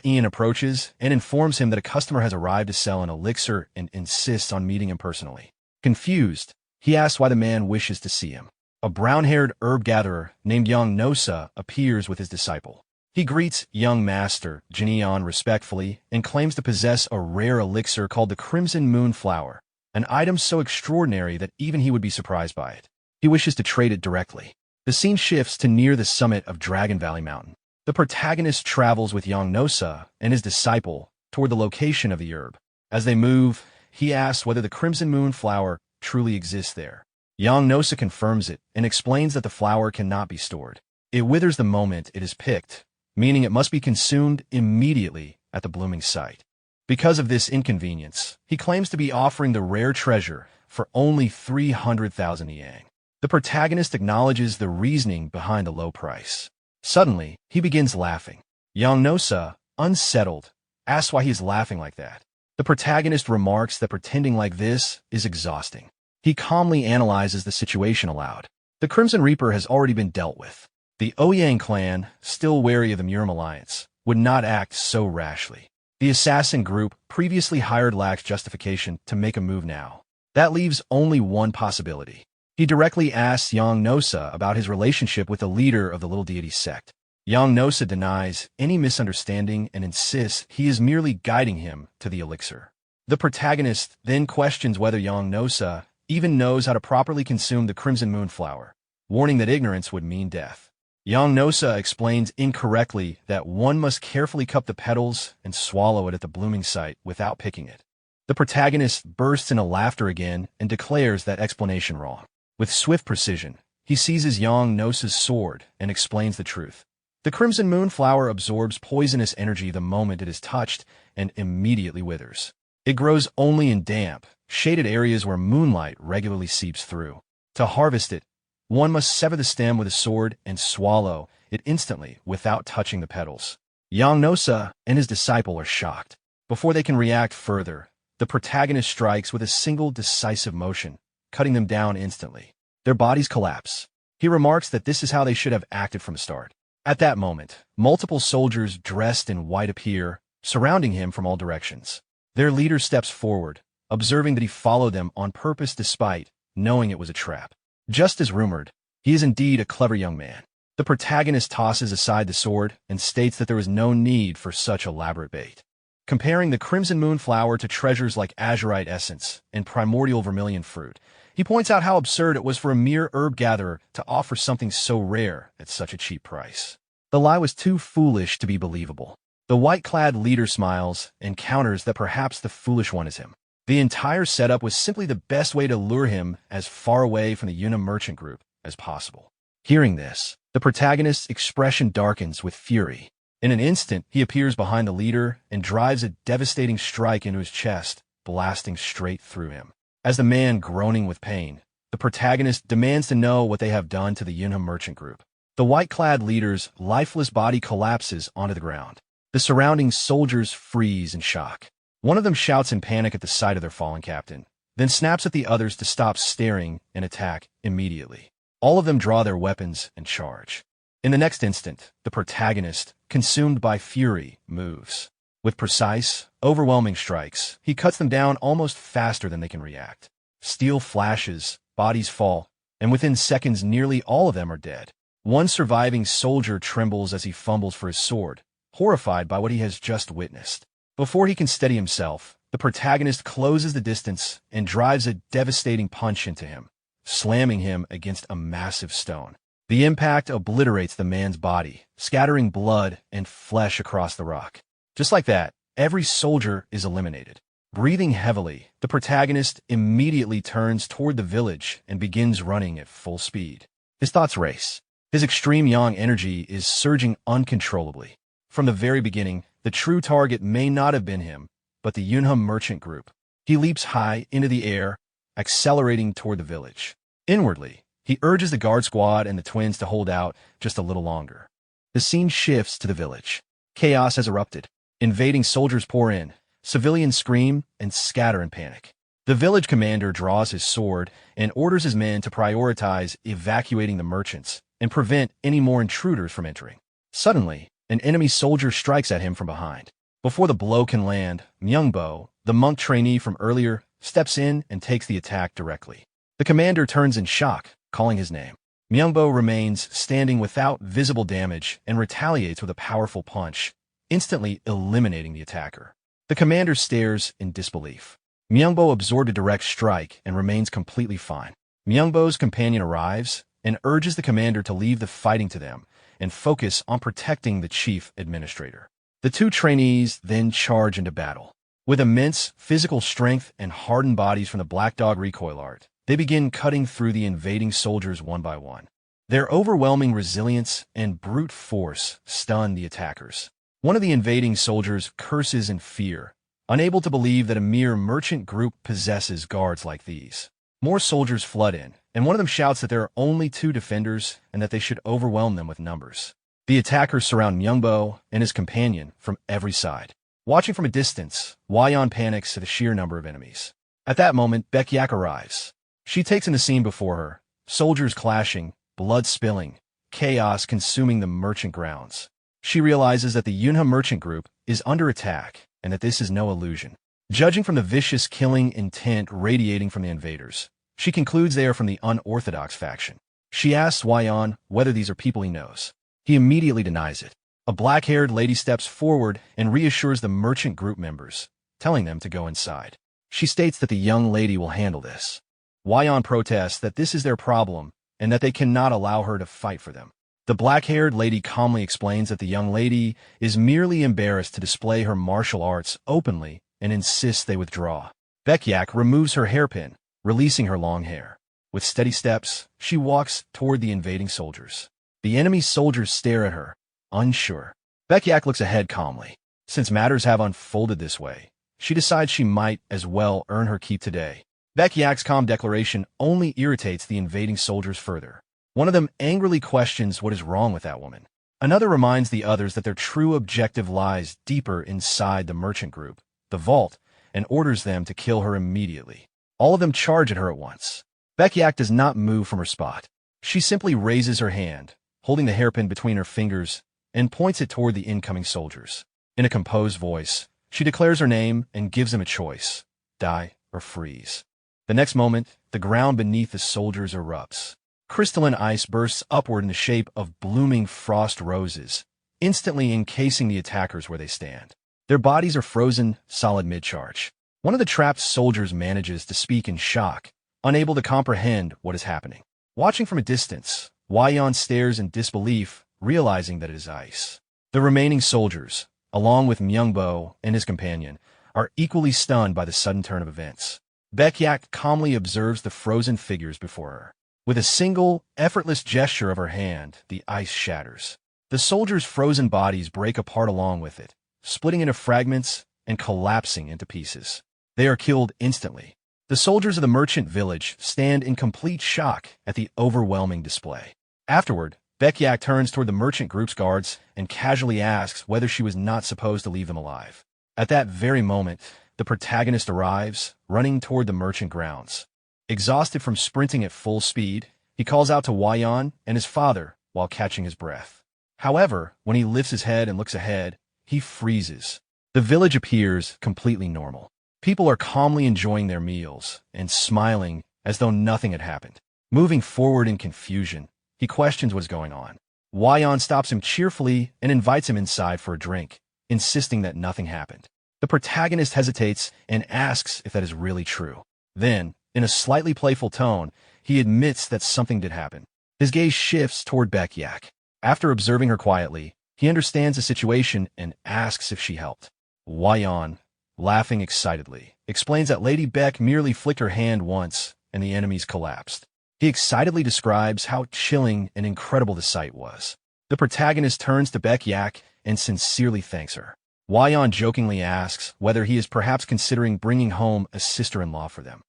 Ian approaches and informs him that a customer has arrived to sell an elixir and insists on meeting him personally. Confused, he asks why the man wishes to see him. A brown-haired herb gatherer named Young Nosa appears with his disciple. He greets young Master Jinyan respectfully and claims to possess a rare elixir called the Crimson Moon Flower, an item so extraordinary that even he would be surprised by it. He wishes to trade it directly. The scene shifts to near the summit of Dragon Valley Mountain. The protagonist travels with Young Nosa and his disciple toward the location of the herb. As they move, he asks whether the Crimson Moon Flower truly exists there. Young Nosa confirms it and explains that the flower cannot be stored. It withers the moment it is picked, meaning it must be consumed immediately at the blooming site. Because of this inconvenience, he claims to be offering the rare treasure for only 300,000 yang. The protagonist acknowledges the reasoning behind the low price. Suddenly, he begins laughing. Young Nosa, unsettled, asks why he is laughing like that. The protagonist remarks that pretending like this is exhausting. He calmly analyzes the situation aloud. The Crimson Reaper has already been dealt with. The Ouyang clan, still wary of the Murim Alliance, would not act so rashly. The assassin group previously hired lacks justification to make a move now. That leaves only one possibility. He directly asks Young Nosa about his relationship with the leader of the Little Deity sect. Young Nosa denies any misunderstanding and insists he is merely guiding him to the elixir. The protagonist then questions whether Young Nosa even knows how to properly consume the Crimson Moon Flower, warning that ignorance would mean death. Young Nosa explains incorrectly that one must carefully cup the petals and swallow it at the blooming site without picking it. The protagonist bursts into laughter again and declares that explanation wrong. With swift precision, he seizes Young Nosa's sword and explains the truth. The Crimson Moon Flower absorbs poisonous energy the moment it is touched and immediately withers. It grows only in damp, shaded areas where moonlight regularly seeps through. To harvest it, one must sever the stem with a sword and swallow it instantly without touching the petals. Young Nosa and his disciple are shocked. Before they can react further, the protagonist strikes with a single decisive motion, cutting them down instantly. their bodies collapse. He remarks that this is how they should have acted from the start. At that moment, multiple soldiers dressed in white appear, surrounding him from all directions. Their leader steps forward, observing that he followed them on purpose despite knowing it was a trap. Just as rumored, he is indeed a clever young man. The protagonist tosses aside the sword and states that there was no need for such elaborate bait. Comparing the crimson moonflower to treasures like azurite essence and primordial vermilion fruit, he points out how absurd it was for a mere herb gatherer to offer something so rare at such a cheap price. The lie was too foolish to be believable. The white-clad leader smiles and counters that perhaps the foolish one is him. The entire setup was simply the best way to lure him as far away from the Yuna merchant group as possible. Hearing this, the protagonist's expression darkens with fury. In an instant, he appears behind the leader and drives a devastating strike into his chest, blasting straight through him. As the man groaning with pain, the protagonist demands to know what they have done to the Yuna merchant group. The white-clad leader's lifeless body collapses onto the ground. The surrounding soldiers freeze in shock. One of them shouts in panic at the sight of their fallen captain, then snaps at the others to stop staring and attack immediately. All of them draw their weapons and charge. In the next instant, the protagonist, consumed by fury, moves. With precise, overwhelming strikes, he cuts them down almost faster than they can react. Steel flashes, bodies fall, and within seconds nearly all of them are dead. One surviving soldier trembles as he fumbles for his sword, horrified by what he has just witnessed. Before he can steady himself, the protagonist closes the distance and drives a devastating punch into him, slamming him against a massive stone. The impact obliterates the man's body, scattering blood and flesh across the rock. Just like that, every soldier is eliminated. Breathing heavily, the protagonist immediately turns toward the village and begins running at full speed. His thoughts race. His extreme yang energy is surging uncontrollably. From the very beginning, the true target may not have been him, but the Yunha merchant group. He leaps high into the air, accelerating toward the village. Inwardly, he urges the guard squad and the twins to hold out just a little longer. The scene shifts to the village. Chaos has erupted. Invading soldiers pour in. Civilians scream and scatter in panic. The village commander draws his sword and orders his men to prioritize evacuating the merchants and prevent any more intruders from entering. Suddenly, an enemy soldier strikes at him from behind. Before the blow can land, Myungbo, the monk trainee from earlier, steps in and takes the attack directly. The commander turns in shock, calling his name. Myungbo remains standing without visible damage and retaliates with a powerful punch, instantly eliminating the attacker. The commander stares in disbelief. Myungbo absorbed a direct strike and remains completely fine. Myungbo's companion arrives and urges the commander to leave the fighting to them and focus on protecting the chief administrator. The two trainees then charge into battle. With immense physical strength and hardened bodies from the Black Dog recoil art, they begin cutting through the invading soldiers one by one. Their overwhelming resilience and brute force stun the attackers. One of the invading soldiers curses in fear, unable to believe that a mere merchant group possesses guards like these. More soldiers flood in, and one of them shouts that there are only two defenders and that they should overwhelm them with numbers. The attackers surround Myungbo and his companion from every side. Watching from a distance, Hwayeon panics at the sheer number of enemies. At that moment, Baekyak arrives. She takes in the scene before her, soldiers clashing, blood spilling, chaos consuming the merchant grounds. She realizes that the Yunha merchant group is under attack and that this is no illusion. Judging from the vicious killing intent radiating from the invaders, she concludes they are from the unorthodox faction. She asks Hwayeon whether these are people he knows. He immediately denies it. A black-haired lady steps forward and reassures the merchant group members, telling them to go inside. She states that the young lady will handle this. Hwayeon protests that this is their problem and that they cannot allow her to fight for them. The black-haired lady calmly explains that the young lady is merely embarrassed to display her martial arts openly and insists they withdraw. Baekyak removes her hairpin, releasing her long hair. With steady steps, she walks toward the invading soldiers. The enemy soldiers stare at her, unsure. Baekyak looks ahead calmly. Since matters have unfolded this way, she decides she might as well earn her keep today. Baekyak's calm declaration only irritates the invading soldiers further. One of them angrily questions what is wrong with that woman. Another reminds the others that their true objective lies deeper inside the merchant group, the vault, and orders them to kill her immediately. All of them charge at her at once. Baekyak does not move from her spot. She simply raises her hand, holding the hairpin between her fingers, and points it toward the incoming soldiers. In a composed voice, she declares her name and gives them a choice: die or freeze. The next moment, the ground beneath the soldiers erupts. Crystalline ice bursts upward in the shape of blooming frost roses, instantly encasing the attackers where they stand. Their bodies are frozen solid mid-charge. One of the trapped soldiers manages to speak in shock, unable to comprehend what is happening. Watching from a distance, Hwa-yeon stares in disbelief, realizing that it is ice. The remaining soldiers, along with Myungbo and his companion, are equally stunned by the sudden turn of events. Baekyak calmly observes the frozen figures before her. With a single, effortless gesture of her hand, the ice shatters. The soldiers' frozen bodies break apart along with it, splitting into fragments and collapsing into pieces. They are killed instantly. The soldiers of the merchant village stand in complete shock at the overwhelming display. Afterward, Baekyak turns toward the merchant group's guards and casually asks whether she was not supposed to leave them alive. At that very moment, the protagonist arrives, running toward the merchant grounds. Exhausted from sprinting at full speed, he calls out to Hwa-yeon and his father while catching his breath. However, when he lifts his head and looks ahead, he freezes. The village appears completely normal. People are calmly enjoying their meals and smiling as though nothing had happened. Moving forward in confusion, he questions what's going on. Hwa-yeon stops him cheerfully and invites him inside for a drink, insisting that nothing happened. The protagonist hesitates and asks if that is really true. Then, in a slightly playful tone, he admits that something did happen. His gaze shifts toward Baekyak. After observing her quietly, he understands the situation and asks if she helped. Hwa-yeon, laughing excitedly, explains that Lady Beck merely flicked her hand once and the enemies collapsed. He excitedly describes how chilling and incredible the sight was. The protagonist turns to Baekyak and sincerely thanks her. Hwa-yeon jokingly asks whether he is perhaps considering bringing home a sister-in-law for them.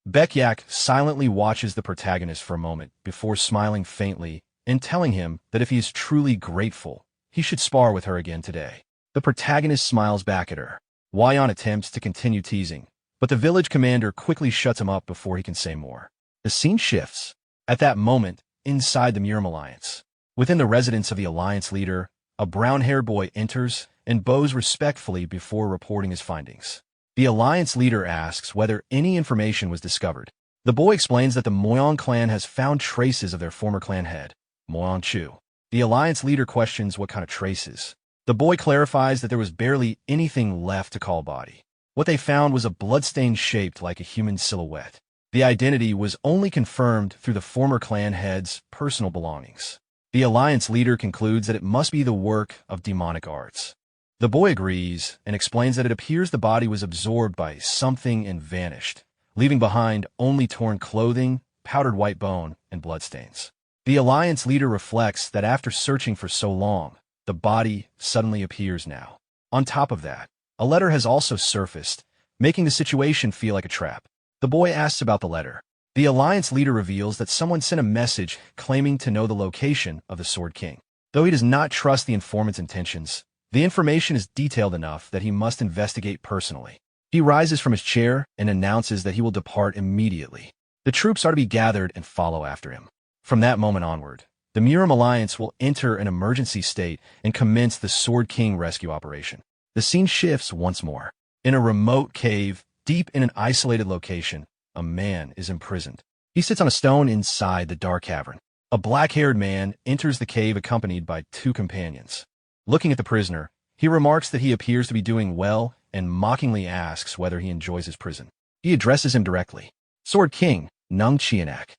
Baekyak silently watches the protagonist for a moment before smiling faintly and telling him that if he is truly grateful, he should spar with her again today. The protagonist smiles back at her. Hwa-yeon attempts to continue teasing, but the village commander quickly shuts him up before he can say more. The scene shifts. At that moment, inside the Murim Alliance. Within the residence of the Alliance leader, a brown-haired boy enters and bows respectfully before reporting his findings. The Alliance leader asks whether any information was discovered. The boy explains that the Moyeon clan has found traces of their former clan head, Moyeon Chu. The Alliance leader questions what kind of traces. The boy clarifies that there was barely anything left to call body. What they found was a bloodstain shaped like a human silhouette. The identity was only confirmed through the former clan head's personal belongings. The Alliance leader concludes that it must be the work of demonic arts. The boy agrees and explains that it appears the body was absorbed by something and vanished, leaving behind only torn clothing, powdered white bone, and bloodstains. The Alliance leader reflects that after searching for so long, the body suddenly appears now. On top of that, a letter has also surfaced, making the situation feel like a trap. The boy asks about the letter. The Alliance leader reveals that someone sent a message claiming to know the location of the Sword King. Though he does not trust the informant's intentions, the information is detailed enough that he must investigate personally. He rises from his chair and announces that he will depart immediately. The troops are to be gathered and follow after him. From that moment onward, the Murim Alliance will enter an emergency state and commence the Sword King rescue operation. The scene shifts once more. In a remote cave, deep in an isolated location, a man is imprisoned. He sits on a stone inside the dark cavern. A black-haired man enters the cave accompanied by two companions. Looking at the prisoner, he remarks that he appears to be doing well and mockingly asks whether he enjoys his prison. He addresses him directly. Sword King, Nung Chianak.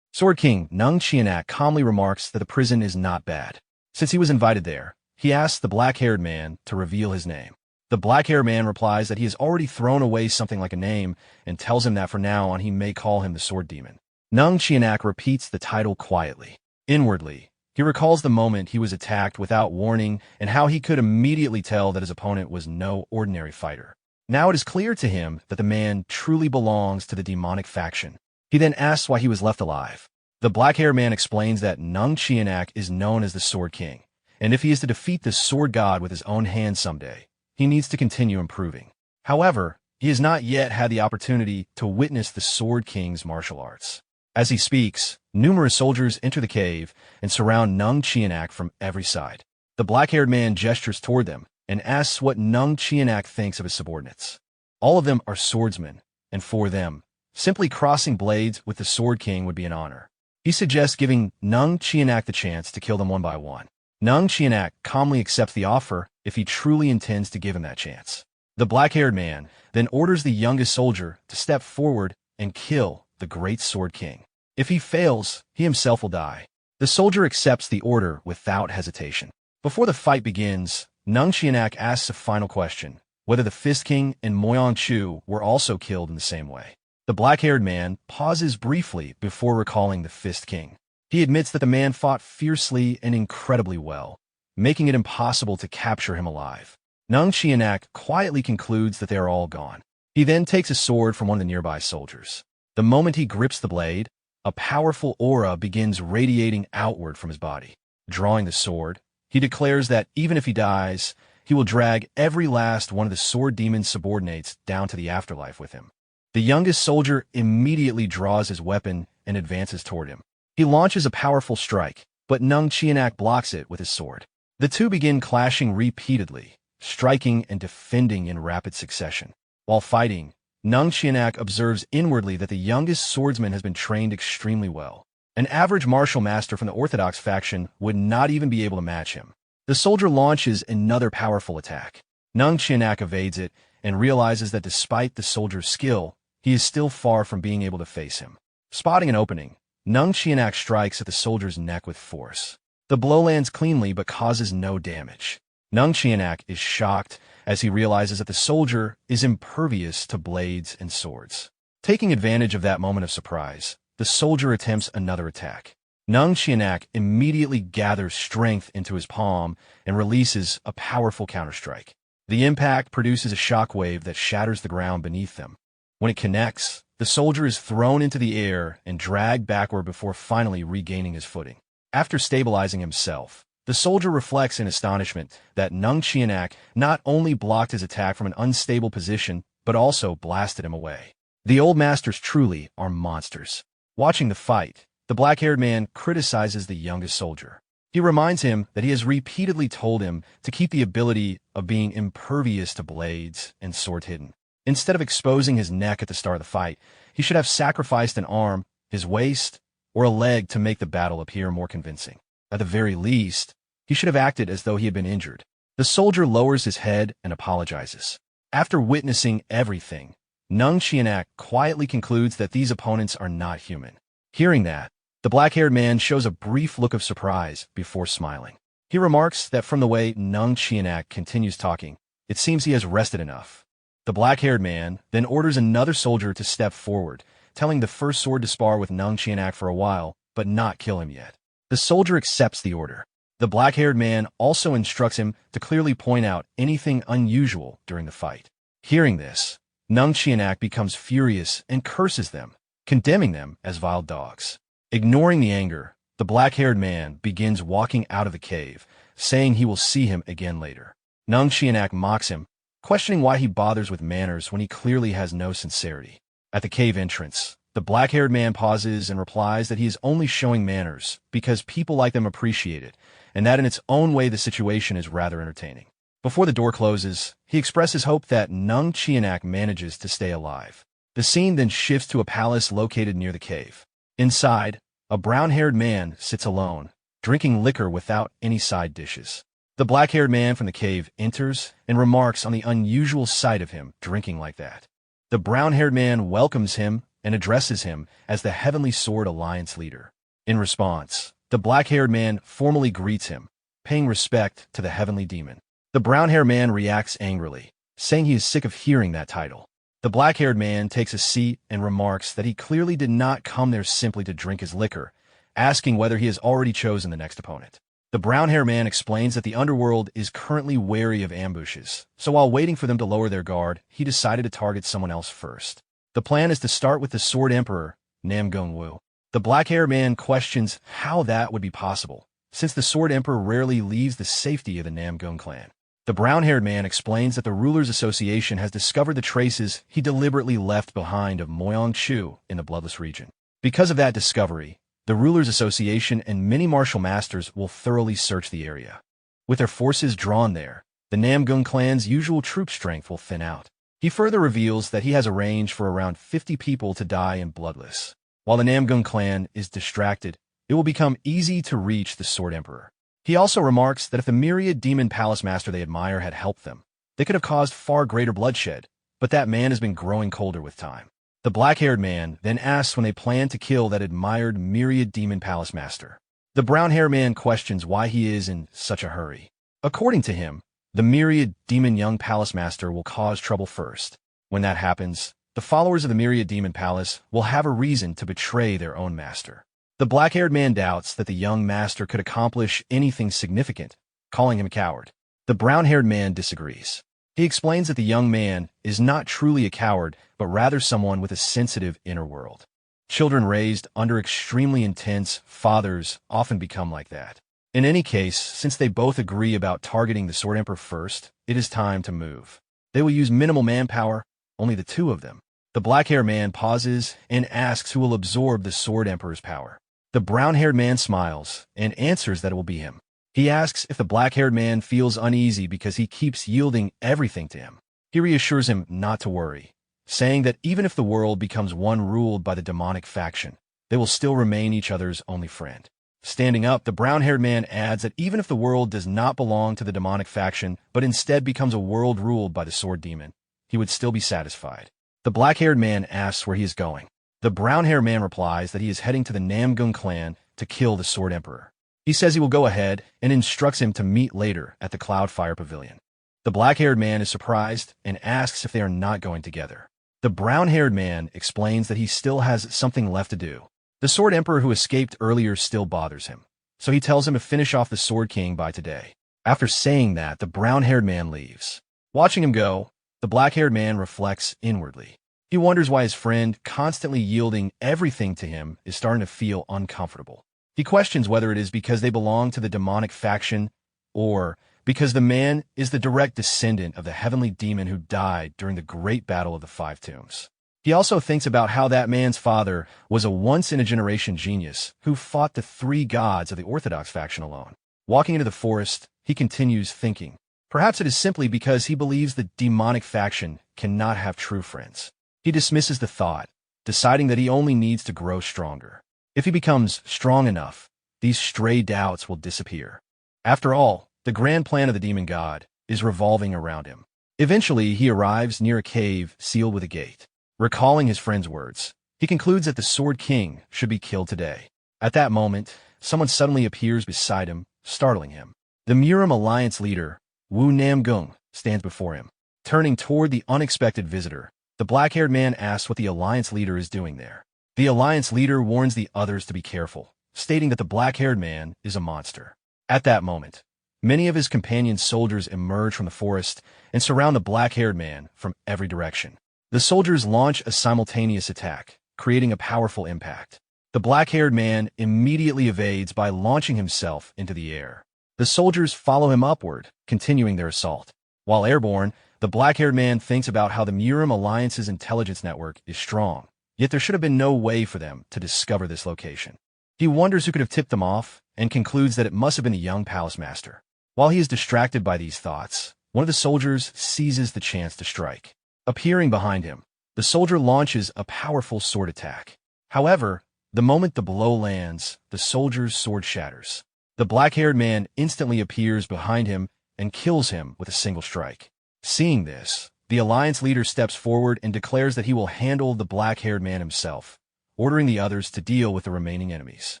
Sword King Nung Chianak calmly remarks that the prison is not bad. Since he was invited there, he asks the black-haired man to reveal his name. The black-haired man replies that he has already thrown away something like a name and tells him that from now on he may call him the Sword Demon. Nung Chianak repeats the title quietly. Inwardly, he recalls the moment he was attacked without warning and how he could immediately tell that his opponent was no ordinary fighter. Now it is clear to him that the man truly belongs to the demonic faction. He then asks why he was left alive. The black-haired man explains that Nung Chianak is known as the Sword King, and if he is to defeat the Sword God with his own hands someday, he needs to continue improving. However, He has not yet had the opportunity to witness the Sword King's martial arts. As he speaks, numerous soldiers enter the cave and surround Nung Chianak from every side. The black-haired man gestures toward them and asks what Nung Chianak thinks of his subordinates. All of them are swordsmen, and for them, simply crossing blades with the Sword King would be an honor. He suggests giving Nung Chianak the chance to kill them one by one. Nung Chianak calmly accepts the offer if he truly intends to give him that chance. The black-haired man then orders the youngest soldier to step forward and kill the great Sword King. If he fails, he himself will die. The soldier accepts the order without hesitation. Before the fight begins, Nung Chianak asks a final question, whether the Fist King and Moyang Chu were also killed in the same way. The black-haired man pauses briefly before recalling the Fist King. He admits that the man fought fiercely and incredibly well, making it impossible to capture him alive. Nung Chianak quietly concludes that they are all gone. He then takes a sword from one of the nearby soldiers. The moment he grips the blade, a powerful aura begins radiating outward from his body. Drawing the sword, he declares that even if he dies, he will drag every last one of the Sword Demon's subordinates down to the afterlife with him. The youngest soldier immediately draws his weapon and advances toward him. He launches a powerful strike, but Nung Chianak blocks it with his sword. The two begin clashing repeatedly, striking and defending in rapid succession. While fighting, Nung Chianak observes inwardly that the youngest swordsman has been trained extremely well. An average martial master from the Orthodox faction would not even be able to match him. The soldier launches another powerful attack. Nung Chianak evades it and realizes that despite the soldier's skill, he is still far from being able to face him. Spotting an opening, Nung Chianak strikes at the soldier's neck with force. The blow lands cleanly but causes no damage. Nung Chianak is shocked as he realizes that the soldier is impervious to blades and swords. Taking advantage of that moment of surprise, the soldier attempts another attack. Nung Chianak immediately gathers strength into his palm and releases a powerful counterstrike. The impact produces a shockwave that shatters the ground beneath them. When it connects, the soldier is thrown into the air and dragged backward before finally regaining his footing. After stabilizing himself, the soldier reflects in astonishment that Nung Chianak not only blocked his attack from an unstable position, but also blasted him away. The old masters truly are monsters. Watching the fight, the black-haired man criticizes the youngest soldier. He reminds him that he has repeatedly told him to keep the ability of being impervious to blades and sword hidden. Instead of exposing his neck at the start of the fight, he should have sacrificed an arm, his waist, or a leg to make the battle appear more convincing. At the very least, he should have acted as though he had been injured. The soldier lowers his head and apologizes. After witnessing everything, Nung Chianak quietly concludes that these opponents are not human. Hearing that, the black-haired man shows a brief look of surprise before smiling. He remarks that from the way Nung Chianak continues talking, it seems he has rested enough. The black-haired man then orders another soldier to step forward, telling the first sword to spar with Nung Chianak for a while, but not kill him yet. The soldier accepts the order. The black-haired man also instructs him to clearly point out anything unusual during the fight. Hearing this, Nung Chianak becomes furious and curses them, condemning them as vile dogs. Ignoring the anger, the black-haired man begins walking out of the cave, saying he will see him again later. Nung Chianak mocks him, questioning why he bothers with manners when he clearly has no sincerity. At the cave entrance, the black-haired man pauses and replies that he is only showing manners because people like them appreciate it, and that in its own way the situation is rather entertaining. Before the door closes, he expresses hope that Nung Chianak manages to stay alive. The scene then shifts to a palace located near the cave. Inside, a brown-haired man sits alone, drinking liquor without any side dishes. The black-haired man from the cave enters and remarks on the unusual sight of him drinking like that. The brown-haired man welcomes him and addresses him as the Heavenly Sword Alliance leader. In response, the black-haired man formally greets him, paying respect to the heavenly demon. The brown-haired man reacts angrily, saying he is sick of hearing that title. The black-haired man takes a seat and remarks that he clearly did not come there simply to drink his liquor, asking whether he has already chosen the next opponent. The brown-haired man explains that the underworld is currently wary of ambushes, so while waiting for them to lower their guard, he decided to target someone else first. The plan is to start with the Sword Emperor, Nam Gongwu. The black-haired man questions how that would be possible, since the Sword Emperor rarely leaves the safety of the Namgong clan. The brown-haired man explains that the Rulers Association has discovered the traces he deliberately left behind of Moyang Chu in the Bloodless region. Because of that discovery, the Rulers Association and many martial masters will thoroughly search the area. With their forces drawn there, the Namgung clan's usual troop strength will thin out. He further reveals that he has arranged for around 50 people to die in Bloodless. While the Namgung clan is distracted, it will become easy to reach the Sword Emperor. He also remarks that if the myriad demon palace master they admire had helped them, they could have caused far greater bloodshed, but that man has been growing colder with time. The black-haired man then asks when they plan to kill that admired myriad demon palace master. The brown-haired man questions why he is in such a hurry. According to him, the myriad demon young palace master will cause trouble first. When that happens, the followers of the myriad demon palace will have a reason to betray their own master. The black-haired man doubts that the young master could accomplish anything significant, calling him a coward. The brown-haired man disagrees. He explains that the young man is not truly a coward, but rather someone with a sensitive inner world. Children raised under extremely intense fathers often become like that. In any case, since they both agree about targeting the Sword Emperor first, it is time to move. They will use minimal manpower, only the two of them. The black-haired man pauses and asks who will absorb the Sword Emperor's power. The brown-haired man smiles and answers that it will be him. He asks if the black-haired man feels uneasy because he keeps yielding everything to him. He reassures him not to worry, saying that even if the world becomes one ruled by the demonic faction, they will still remain each other's only friend. Standing up, the brown-haired man adds that even if the world does not belong to the demonic faction, but instead becomes a world ruled by the sword demon, he would still be satisfied. The black-haired man asks where he is going. The brown-haired man replies that he is heading to the Namgung clan to kill the Sword Emperor. He says he will go ahead and instructs him to meet later at the Cloudfire Pavilion. The black-haired man is surprised and asks if they are not going together. The brown-haired man explains that he still has something left to do. The Sword Emperor who escaped earlier still bothers him, so he tells him to finish off the Sword King by today. After saying that, the brown-haired man leaves. Watching him go, the black-haired man reflects inwardly. He wonders why his friend, constantly yielding everything to him, is starting to feel uncomfortable. He questions whether it is because they belong to the demonic faction or because the man is the direct descendant of the heavenly demon who died during the Great Battle of the Five Tombs. He also thinks about how that man's father was a once-in-a-generation genius who fought the three gods of the Orthodox faction alone. Walking into the forest, he continues thinking. Perhaps it is simply because he believes the demonic faction cannot have true friends. He dismisses the thought, deciding that he only needs to grow stronger. If he becomes strong enough, these stray doubts will disappear. After all, the grand plan of the demon god is revolving around him. Eventually, he arrives near a cave sealed with a gate. Recalling his friend's words, he concludes that the Sword King should be killed today. At that moment, someone suddenly appears beside him, startling him. The Murim Alliance leader, Wu Namgung, stands before him. Turning toward the unexpected visitor, the black-haired man asks what the Alliance leader is doing there. The Alliance leader warns the others to be careful, stating that the black-haired man is a monster. At that moment, many of his companion soldiers emerge from the forest and surround the black-haired man from every direction. The soldiers launch a simultaneous attack, creating a powerful impact. The black-haired man immediately evades by launching himself into the air. The soldiers follow him upward, continuing their assault. While airborne, the black-haired man thinks about how the Murim Alliance's intelligence network is strong, yet there should have been no way for them to discover this location. He wonders who could have tipped them off and concludes that it must have been the young palace master. While he is distracted by these thoughts, one of the soldiers seizes the chance to strike. Appearing behind him, the soldier launches a powerful sword attack. However, the moment the blow lands, the soldier's sword shatters. The black-haired man instantly appears behind him and kills him with a single strike. Seeing this, the Alliance leader steps forward and declares that he will handle the black-haired man himself, ordering the others to deal with the remaining enemies.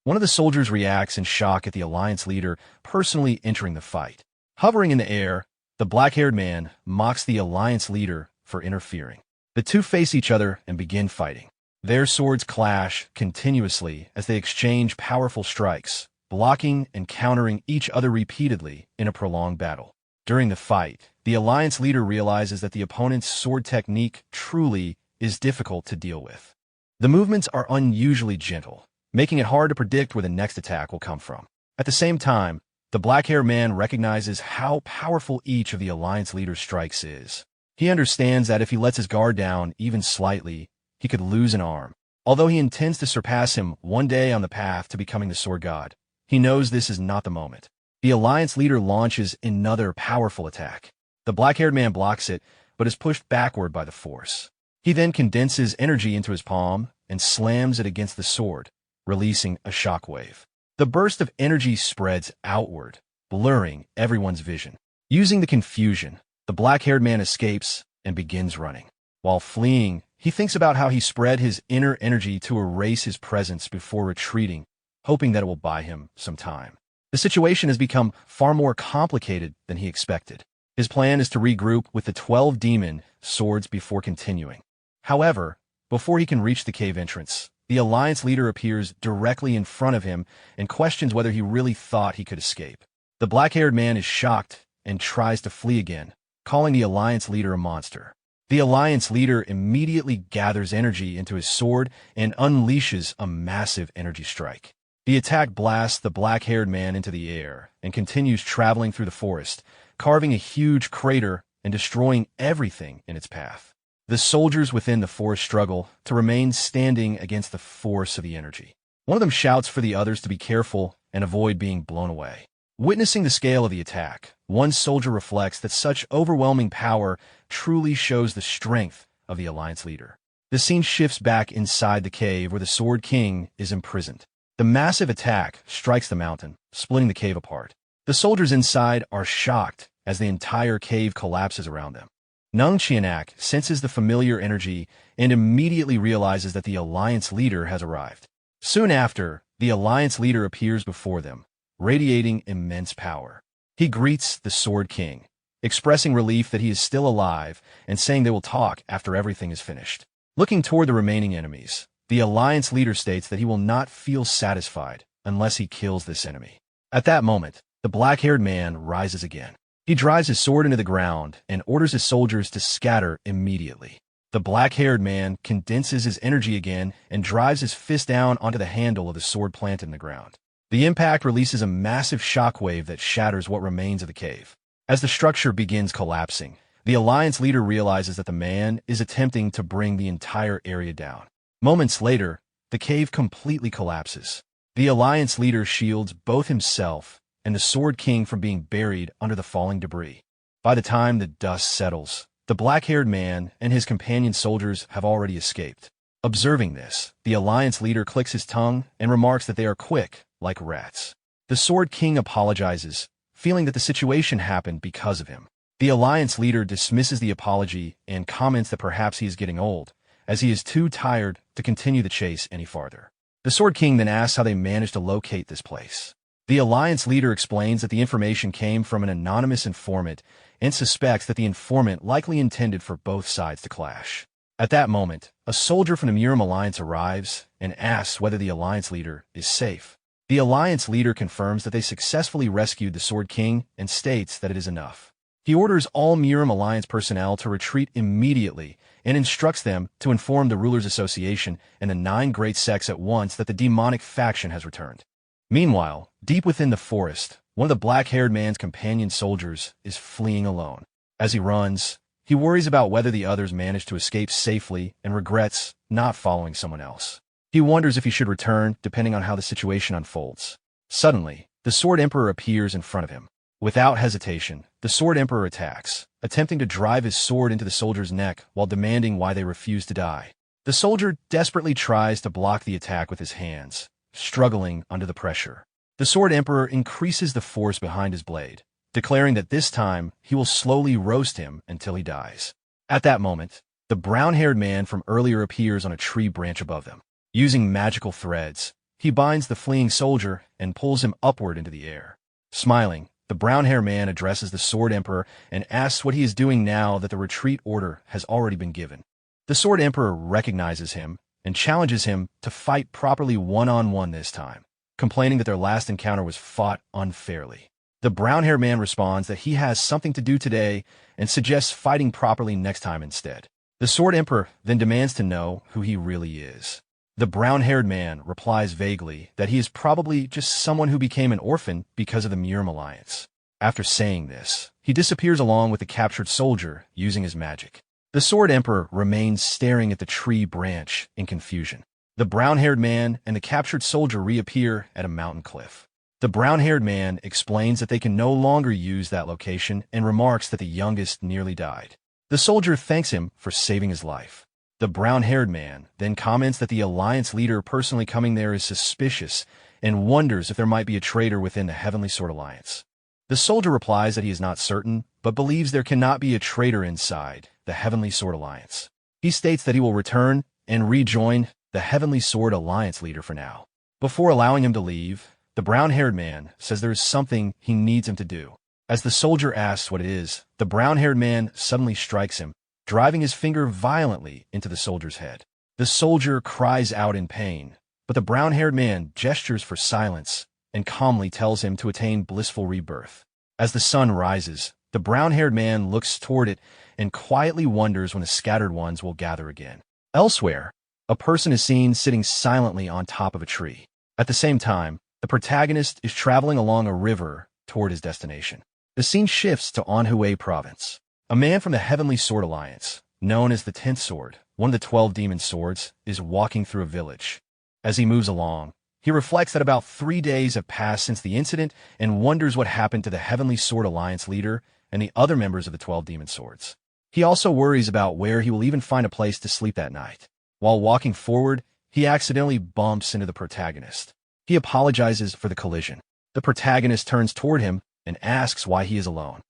One of the soldiers reacts in shock at the Alliance leader personally entering the fight. Hovering in the air, the black-haired man mocks the Alliance leader for interfering. The two face each other and begin fighting. Their swords clash continuously as they exchange powerful strikes, blocking and countering each other repeatedly in a prolonged battle. During the fight, the Alliance leader realizes that the opponent's sword technique truly is difficult to deal with. The movements are unusually gentle, making it hard to predict where the next attack will come from. At the same time, the black-haired man recognizes how powerful each of the Alliance leader's strikes is. He understands that if he lets his guard down even slightly, he could lose an arm. Although he intends to surpass him one day on the path to becoming the Sword God, he knows this is not the moment. The Alliance leader launches another powerful attack. The black-haired man blocks it, but is pushed backward by the force. He then condenses energy into his palm and slams it against the sword, releasing a shockwave. The burst of energy spreads outward, blurring everyone's vision. Using the confusion, the black-haired man escapes and begins running. While fleeing, he thinks about how he spread his inner energy to erase his presence before retreating, hoping that it will buy him some time. The situation has become far more complicated than he expected. His plan is to regroup with the 12 demon swords before continuing. However, before he can reach the cave entrance, the Alliance leader appears directly in front of him and questions whether he really thought he could escape. The black-haired man is shocked and tries to flee again, calling the Alliance leader a monster. The Alliance leader immediately gathers energy into his sword and unleashes a massive energy strike. The attack blasts the black-haired man into the air and continues traveling through the forest, carving a huge crater and destroying everything in its path. The soldiers within the forest struggle to remain standing against the force of the energy. One of them shouts for the others to be careful and avoid being blown away. Witnessing the scale of the attack, one soldier reflects that such overwhelming power truly shows the strength of the Alliance leader. The scene shifts back inside the cave where the Sword King is imprisoned. The massive attack strikes the mountain, splitting the cave apart. The soldiers inside are shocked as the entire cave collapses around them. Nung Chianak senses the familiar energy and immediately realizes that the Alliance leader has arrived. Soon after, the Alliance leader appears before them, radiating immense power. He greets the Sword King, expressing relief that he is still alive and saying they will talk after everything is finished. Looking toward the remaining enemies, the Alliance leader states that he will not feel satisfied unless he kills this enemy. At that moment, the black-haired man rises again. He drives his sword into the ground and orders his soldiers to scatter immediately. The black-haired man condenses his energy again and drives his fist down onto the handle of the sword planted in the ground. The impact releases a massive shockwave that shatters what remains of the cave. As the structure begins collapsing, the Alliance leader realizes that the man is attempting to bring the entire area down. Moments later, the cave completely collapses. The Alliance leader shields both himself and the Sword King from being buried under the falling debris. By the time the dust settles, the black-haired man and his companion soldiers have already escaped. Observing this, the Alliance leader clicks his tongue and remarks that they are quick, like rats. The Sword King apologizes, feeling that the situation happened because of him. The Alliance leader dismisses the apology and comments that perhaps he is getting old, as he is too tired to continue the chase any farther. The Sword King then asks how they managed to locate this place. The Alliance leader explains that the information came from an anonymous informant and suspects that the informant likely intended for both sides to clash. At that moment, a soldier from the Murim Alliance arrives and asks whether the Alliance leader is safe. The Alliance leader confirms that they successfully rescued the Sword King and states that it is enough. He orders all Murim Alliance personnel to retreat immediately and instructs them to inform the Rulers Association and the 9 great sects at once that the demonic faction has returned. Meanwhile, deep within the forest, one of the black-haired man's companion soldiers is fleeing alone. As he runs, he worries about whether the others manage to escape safely and regrets not following someone else. He wonders if he should return, depending on how the situation unfolds. Suddenly, the Sword Emperor appears in front of him. Without hesitation, the Sword Emperor attacks, attempting to drive his sword into the soldier's neck while demanding why they refuse to die. The soldier desperately tries to block the attack with his hands, struggling under the pressure. The Sword Emperor increases the force behind his blade, declaring that this time he will slowly roast him until he dies. At that moment, the brown-haired man from earlier appears on a tree branch above them. Using magical threads, he binds the fleeing soldier and pulls him upward into the air. Smiling, the brown-haired man addresses the Sword Emperor and asks what he is doing now that the retreat order has already been given. The Sword Emperor recognizes him and challenges him to fight properly one-on-one this time, complaining that their last encounter was fought unfairly. The brown-haired man responds that he has something to do today and suggests fighting properly next time instead. The Sword Emperor then demands to know who he really is. The brown-haired man replies vaguely that he is probably just someone who became an orphan because of the Murim Alliance. After saying this, he disappears along with the captured soldier using his magic. The Sword Emperor remains staring at the tree branch in confusion. The brown-haired man and the captured soldier reappear at a mountain cliff. The brown-haired man explains that they can no longer use that location and remarks that the youngest nearly died. The soldier thanks him for saving his life. The brown-haired man then comments that the Alliance leader personally coming there is suspicious and wonders if there might be a traitor within the Heavenly Sword Alliance. The soldier replies that he is not certain, but believes there cannot be a traitor inside the Heavenly Sword Alliance. He states that he will return and rejoin the Heavenly Sword Alliance leader for now. Before allowing him to leave, the brown-haired man says there is something he needs him to do. As the soldier asks what it is, the brown-haired man suddenly strikes him, driving his finger violently into the soldier's head. The soldier cries out in pain, but the brown-haired man gestures for silence and calmly tells him to attain blissful rebirth. As the sun rises, the brown-haired man looks toward it and quietly wonders when the scattered ones will gather again. Elsewhere, a person is seen sitting silently on top of a tree. At the same time, the protagonist is traveling along a river toward his destination. The scene shifts to Anhui Province. A man from the Heavenly Sword Alliance, known as the 10th Sword, one of the 12 demon swords, is walking through a village. As he moves along, he reflects that about 3 days have passed since the incident and wonders what happened to the Heavenly Sword Alliance leader and the other members of the 12 demon swords. He also worries about where he will even find a place to sleep that night. While walking forward, he accidentally bumps into the protagonist. He apologizes for the collision. The protagonist turns toward him and asks why he is alone.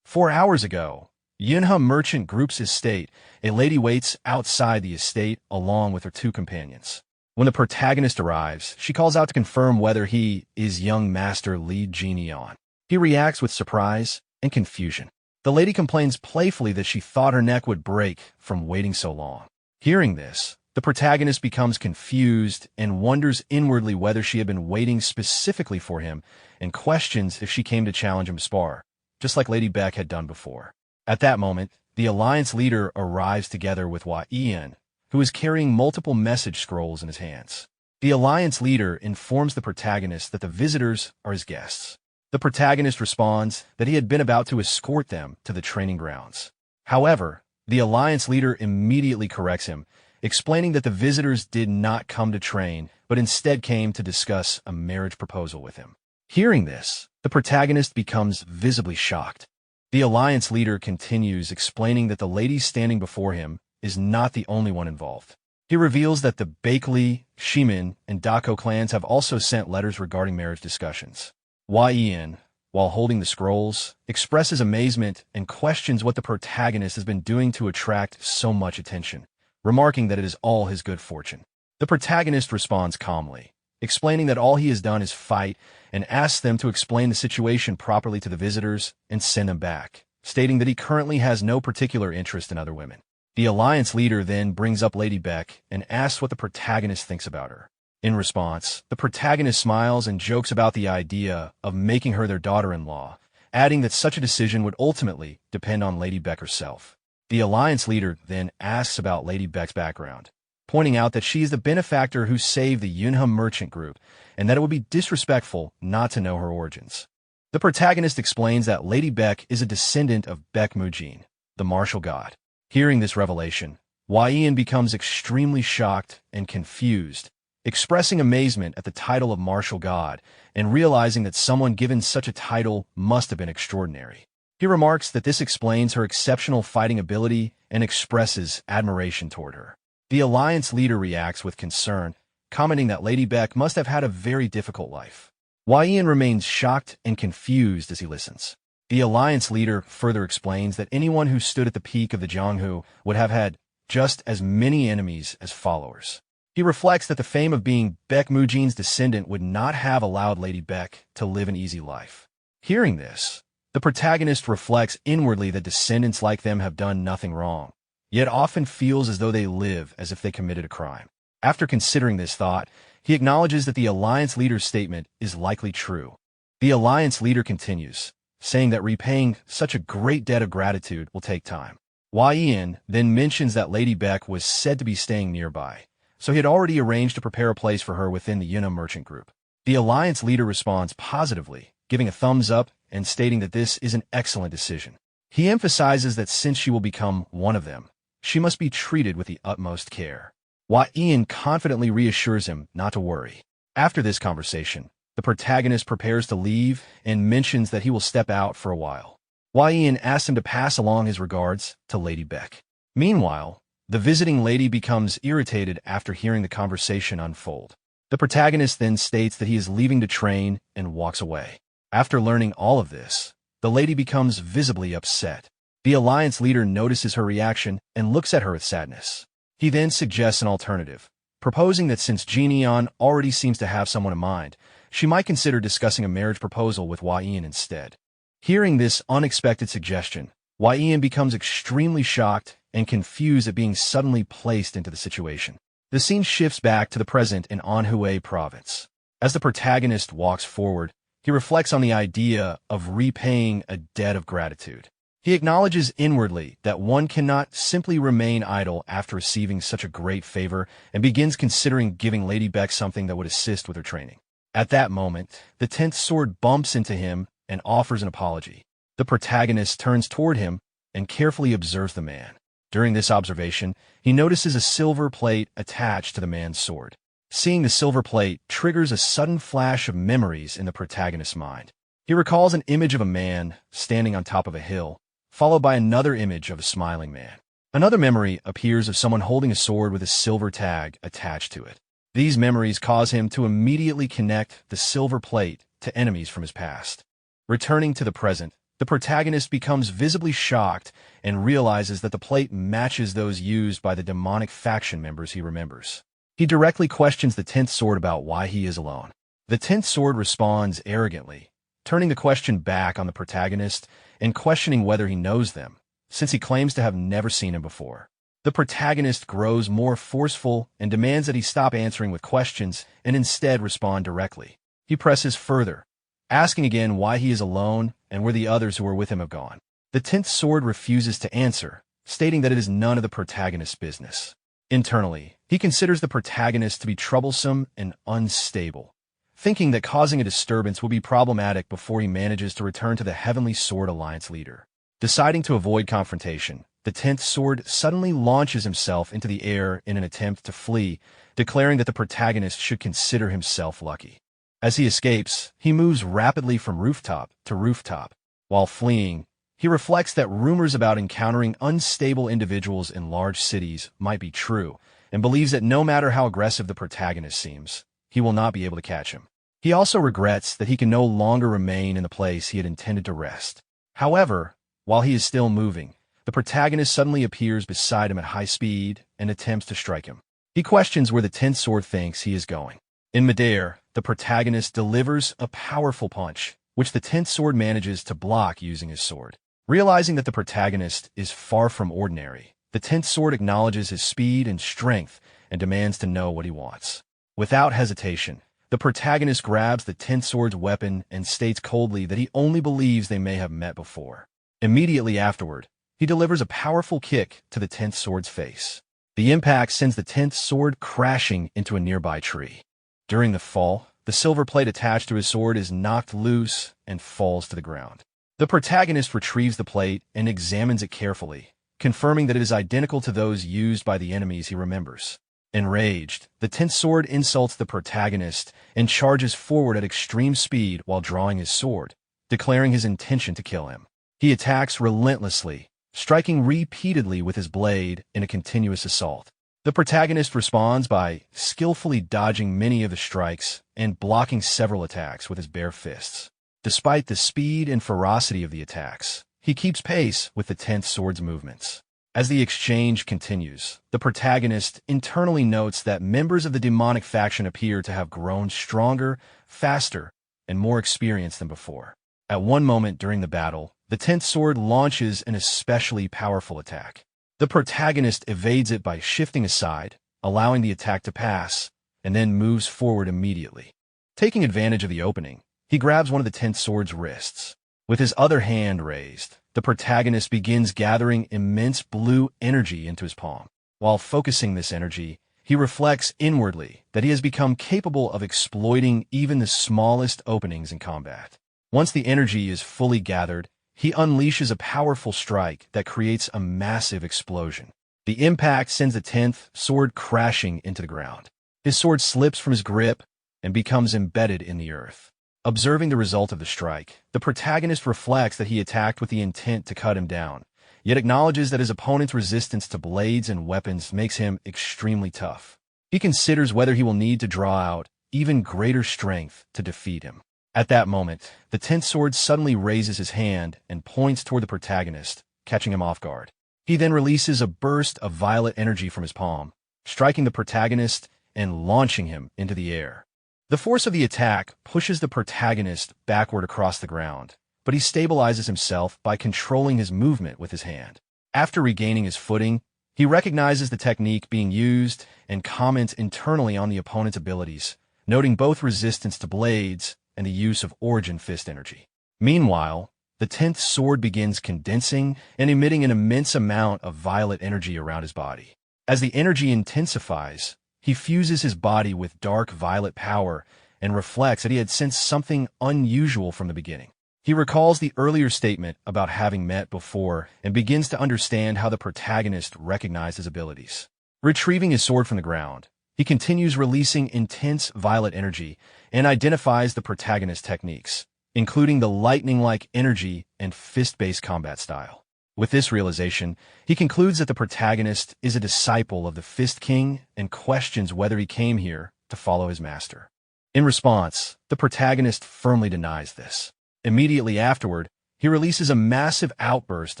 4 hours ago, Yunha Merchant Group's estate, a lady waits outside the estate along with her 2 companions. When the protagonist arrives, she calls out to confirm whether he is young master Li Jineon. He reacts with surprise and confusion. The lady complains playfully that she thought her neck would break from waiting so long. Hearing this, the protagonist becomes confused and wonders inwardly whether she had been waiting specifically for him and questions if she came to challenge him to spar, just like Lady Beck had done before. At that moment, the Alliance leader arrives together with Hua Ian, who is carrying multiple message scrolls in his hands. The Alliance leader informs the protagonist that the visitors are his guests. The protagonist responds that he had been about to escort them to the training grounds. However, the Alliance leader immediately corrects him, explaining that the visitors did not come to train, but instead came to discuss a marriage proposal with him. Hearing this, the protagonist becomes visibly shocked. The Alliance leader continues explaining that the lady standing before him is not the only one involved. He reveals that the Bakeley, Shimin, and Dako clans have also sent letters regarding marriage discussions. Yin, while holding the scrolls, expresses amazement and questions what the protagonist has been doing to attract so much attention, remarking that it is all his good fortune. The protagonist responds calmly, explaining that all he has done is fight and asks them to explain the situation properly to the visitors and send them back, stating that he currently has no particular interest in other women. The Alliance leader then brings up Lady Beck and asks what the protagonist thinks about her. In response, the protagonist smiles and jokes about the idea of making her their daughter-in-law, adding that such a decision would ultimately depend on Lady Beck herself. The Alliance leader then asks about Lady Beck's background, pointing out that she is the benefactor who saved the Yunha Merchant Group and that it would be disrespectful not to know her origins. The protagonist explains that Lady Beck is a descendant of Beck Mujin, the martial god. Hearing this revelation, Ian becomes extremely shocked and confused, expressing amazement at the title of martial god and realizing that someone given such a title must have been extraordinary. He remarks that this explains her exceptional fighting ability and expresses admiration toward her. The Alliance leader reacts with concern, commenting that Lady Beck must have had a very difficult life. Ian remains shocked and confused as he listens. The Alliance leader further explains that anyone who stood at the peak of the Jianghu would have had just as many enemies as followers. He reflects that the fame of being Beck Mujin's descendant would not have allowed Lady Beck to live an easy life. Hearing this, the protagonist reflects inwardly that descendants like them have done nothing wrong, yet often feels as though they live as if they committed a crime. After considering this thought, he acknowledges that the Alliance leader's statement is likely true. The Alliance leader continues, saying that repaying such a great debt of gratitude will take time. Ian then mentions that Lady Beck was said to be staying nearby, so he had already arranged to prepare a place for her within the Yuna merchant group. The alliance leader responds positively, giving a thumbs up and stating that this is an excellent decision. He emphasizes that since she will become one of them, she must be treated with the utmost care. While Ian confidently reassures him not to worry. After this conversation, the protagonist prepares to leave and mentions that he will step out for a while. While Ian asks him to pass along his regards to Lady Beck. Meanwhile, the visiting lady becomes irritated after hearing the conversation unfold. The protagonist then states that he is leaving to train and walks away. After learning all of this, the lady becomes visibly upset. The alliance leader notices her reaction and looks at her with sadness. He then suggests an alternative, proposing that since Jean already seems to have someone in mind, she might consider discussing a marriage proposal with Ian instead. Hearing this unexpected suggestion, Ian becomes extremely shocked and confused at being suddenly placed into the situation. The scene shifts back to the present in Anhui province. As the protagonist walks forward, he reflects on the idea of repaying a debt of gratitude. He acknowledges inwardly that one cannot simply remain idle after receiving such a great favor and begins considering giving Lady Beck something that would assist with her training. At that moment, the 10th sword bumps into him and offers an apology. The protagonist turns toward him and carefully observes the man. During this observation, he notices a silver plate attached to the man's sword. Seeing the silver plate triggers a sudden flash of memories in the protagonist's mind. He recalls an image of a man standing on top of a hill, followed by another image of a smiling man. Another memory appears of someone holding a sword with a silver tag attached to it. These memories cause him to immediately connect the silver plate to enemies from his past. Returning to the present, the protagonist becomes visibly shocked and realizes that the plate matches those used by the demonic faction members he remembers. He directly questions the 10th sword about why he is alone. The 10th sword responds arrogantly, turning the question back on the protagonist and questioning whether he knows them, since he claims to have never seen him before. The protagonist grows more forceful and demands that he stop answering with questions and instead respond directly. He presses further, asking again why he is alone and where the others who are with him have gone. The 10th sword refuses to answer, stating that it is none of the protagonist's business. Internally, he considers the protagonist to be troublesome and unstable, thinking that causing a disturbance will be problematic before he manages to return to the Heavenly Sword Alliance leader. Deciding to avoid confrontation, the 10th sword suddenly launches himself into the air in an attempt to flee, declaring that the protagonist should consider himself lucky. As he escapes, he moves rapidly from rooftop to rooftop. While fleeing, he reflects that rumors about encountering unstable individuals in large cities might be true, and believes that no matter how aggressive the protagonist seems, he will not be able to catch him. He also regrets that he can no longer remain in the place he had intended to rest. However, while he is still moving, the protagonist suddenly appears beside him at high speed and attempts to strike him. He questions where the 10th sword thinks he is going. In midair, the protagonist delivers a powerful punch, which the 10th sword manages to block using his sword. Realizing that the protagonist is far from ordinary, the 10th sword acknowledges his speed and strength and demands to know what he wants. Without hesitation, the protagonist grabs the 10th sword's weapon and states coldly that he only believes they may have met before. Immediately afterward, he delivers a powerful kick to the 10th sword's face. The impact sends the 10th sword crashing into a nearby tree. During the fall, the silver plate attached to his sword is knocked loose and falls to the ground. The protagonist retrieves the plate and examines it carefully, confirming that it is identical to those used by the enemies he remembers. Enraged, the 10th sword insults the protagonist and charges forward at extreme speed while drawing his sword, declaring his intention to kill him. He attacks relentlessly, striking repeatedly with his blade in a continuous assault. The protagonist responds by skillfully dodging many of the strikes and blocking several attacks with his bare fists. Despite the speed and ferocity of the attacks, he keeps pace with the 10th sword's movements. As the exchange continues, the protagonist internally notes that members of the demonic faction appear to have grown stronger, faster, and more experienced than before. At one moment during the battle, the 10th sword launches an especially powerful attack. The protagonist evades it by shifting aside, allowing the attack to pass, and then moves forward immediately. Taking advantage of the opening, he grabs one of the 10th sword's wrists. With his other hand raised, the protagonist begins gathering immense blue energy into his palm. While focusing this energy, he reflects inwardly that he has become capable of exploiting even the smallest openings in combat. Once the energy is fully gathered, he unleashes a powerful strike that creates a massive explosion. The impact sends the 10th sword crashing into the ground. His sword slips from his grip and becomes embedded in the earth. Observing the result of the strike, the protagonist reflects that he attacked with the intent to cut him down, yet acknowledges that his opponent's resistance to blades and weapons makes him extremely tough. He considers whether he will need to draw out even greater strength to defeat him. At that moment, the 10th sword suddenly raises his hand and points toward the protagonist, catching him off guard. He then releases a burst of violet energy from his palm, striking the protagonist and launching him into the air. The force of the attack pushes the protagonist backward across the ground, but he stabilizes himself by controlling his movement with his hand. After regaining his footing, he recognizes the technique being used and comments internally on the opponent's abilities, noting both resistance to blades and the use of origin fist energy. Meanwhile, the 10th sword begins condensing and emitting an immense amount of violet energy around his body. As the energy intensifies, he fuses his body with dark violet power and reflects that he had sensed something unusual from the beginning. He recalls the earlier statement about having met before and begins to understand how the protagonist recognized his abilities. Retrieving his sword from the ground, he continues releasing intense violet energy and identifies the protagonist's techniques, including the lightning-like energy and fist-based combat style. With this realization, he concludes that the protagonist is a disciple of the Fist King and questions whether he came here to follow his master. In response, the protagonist firmly denies this. Immediately afterward, he releases a massive outburst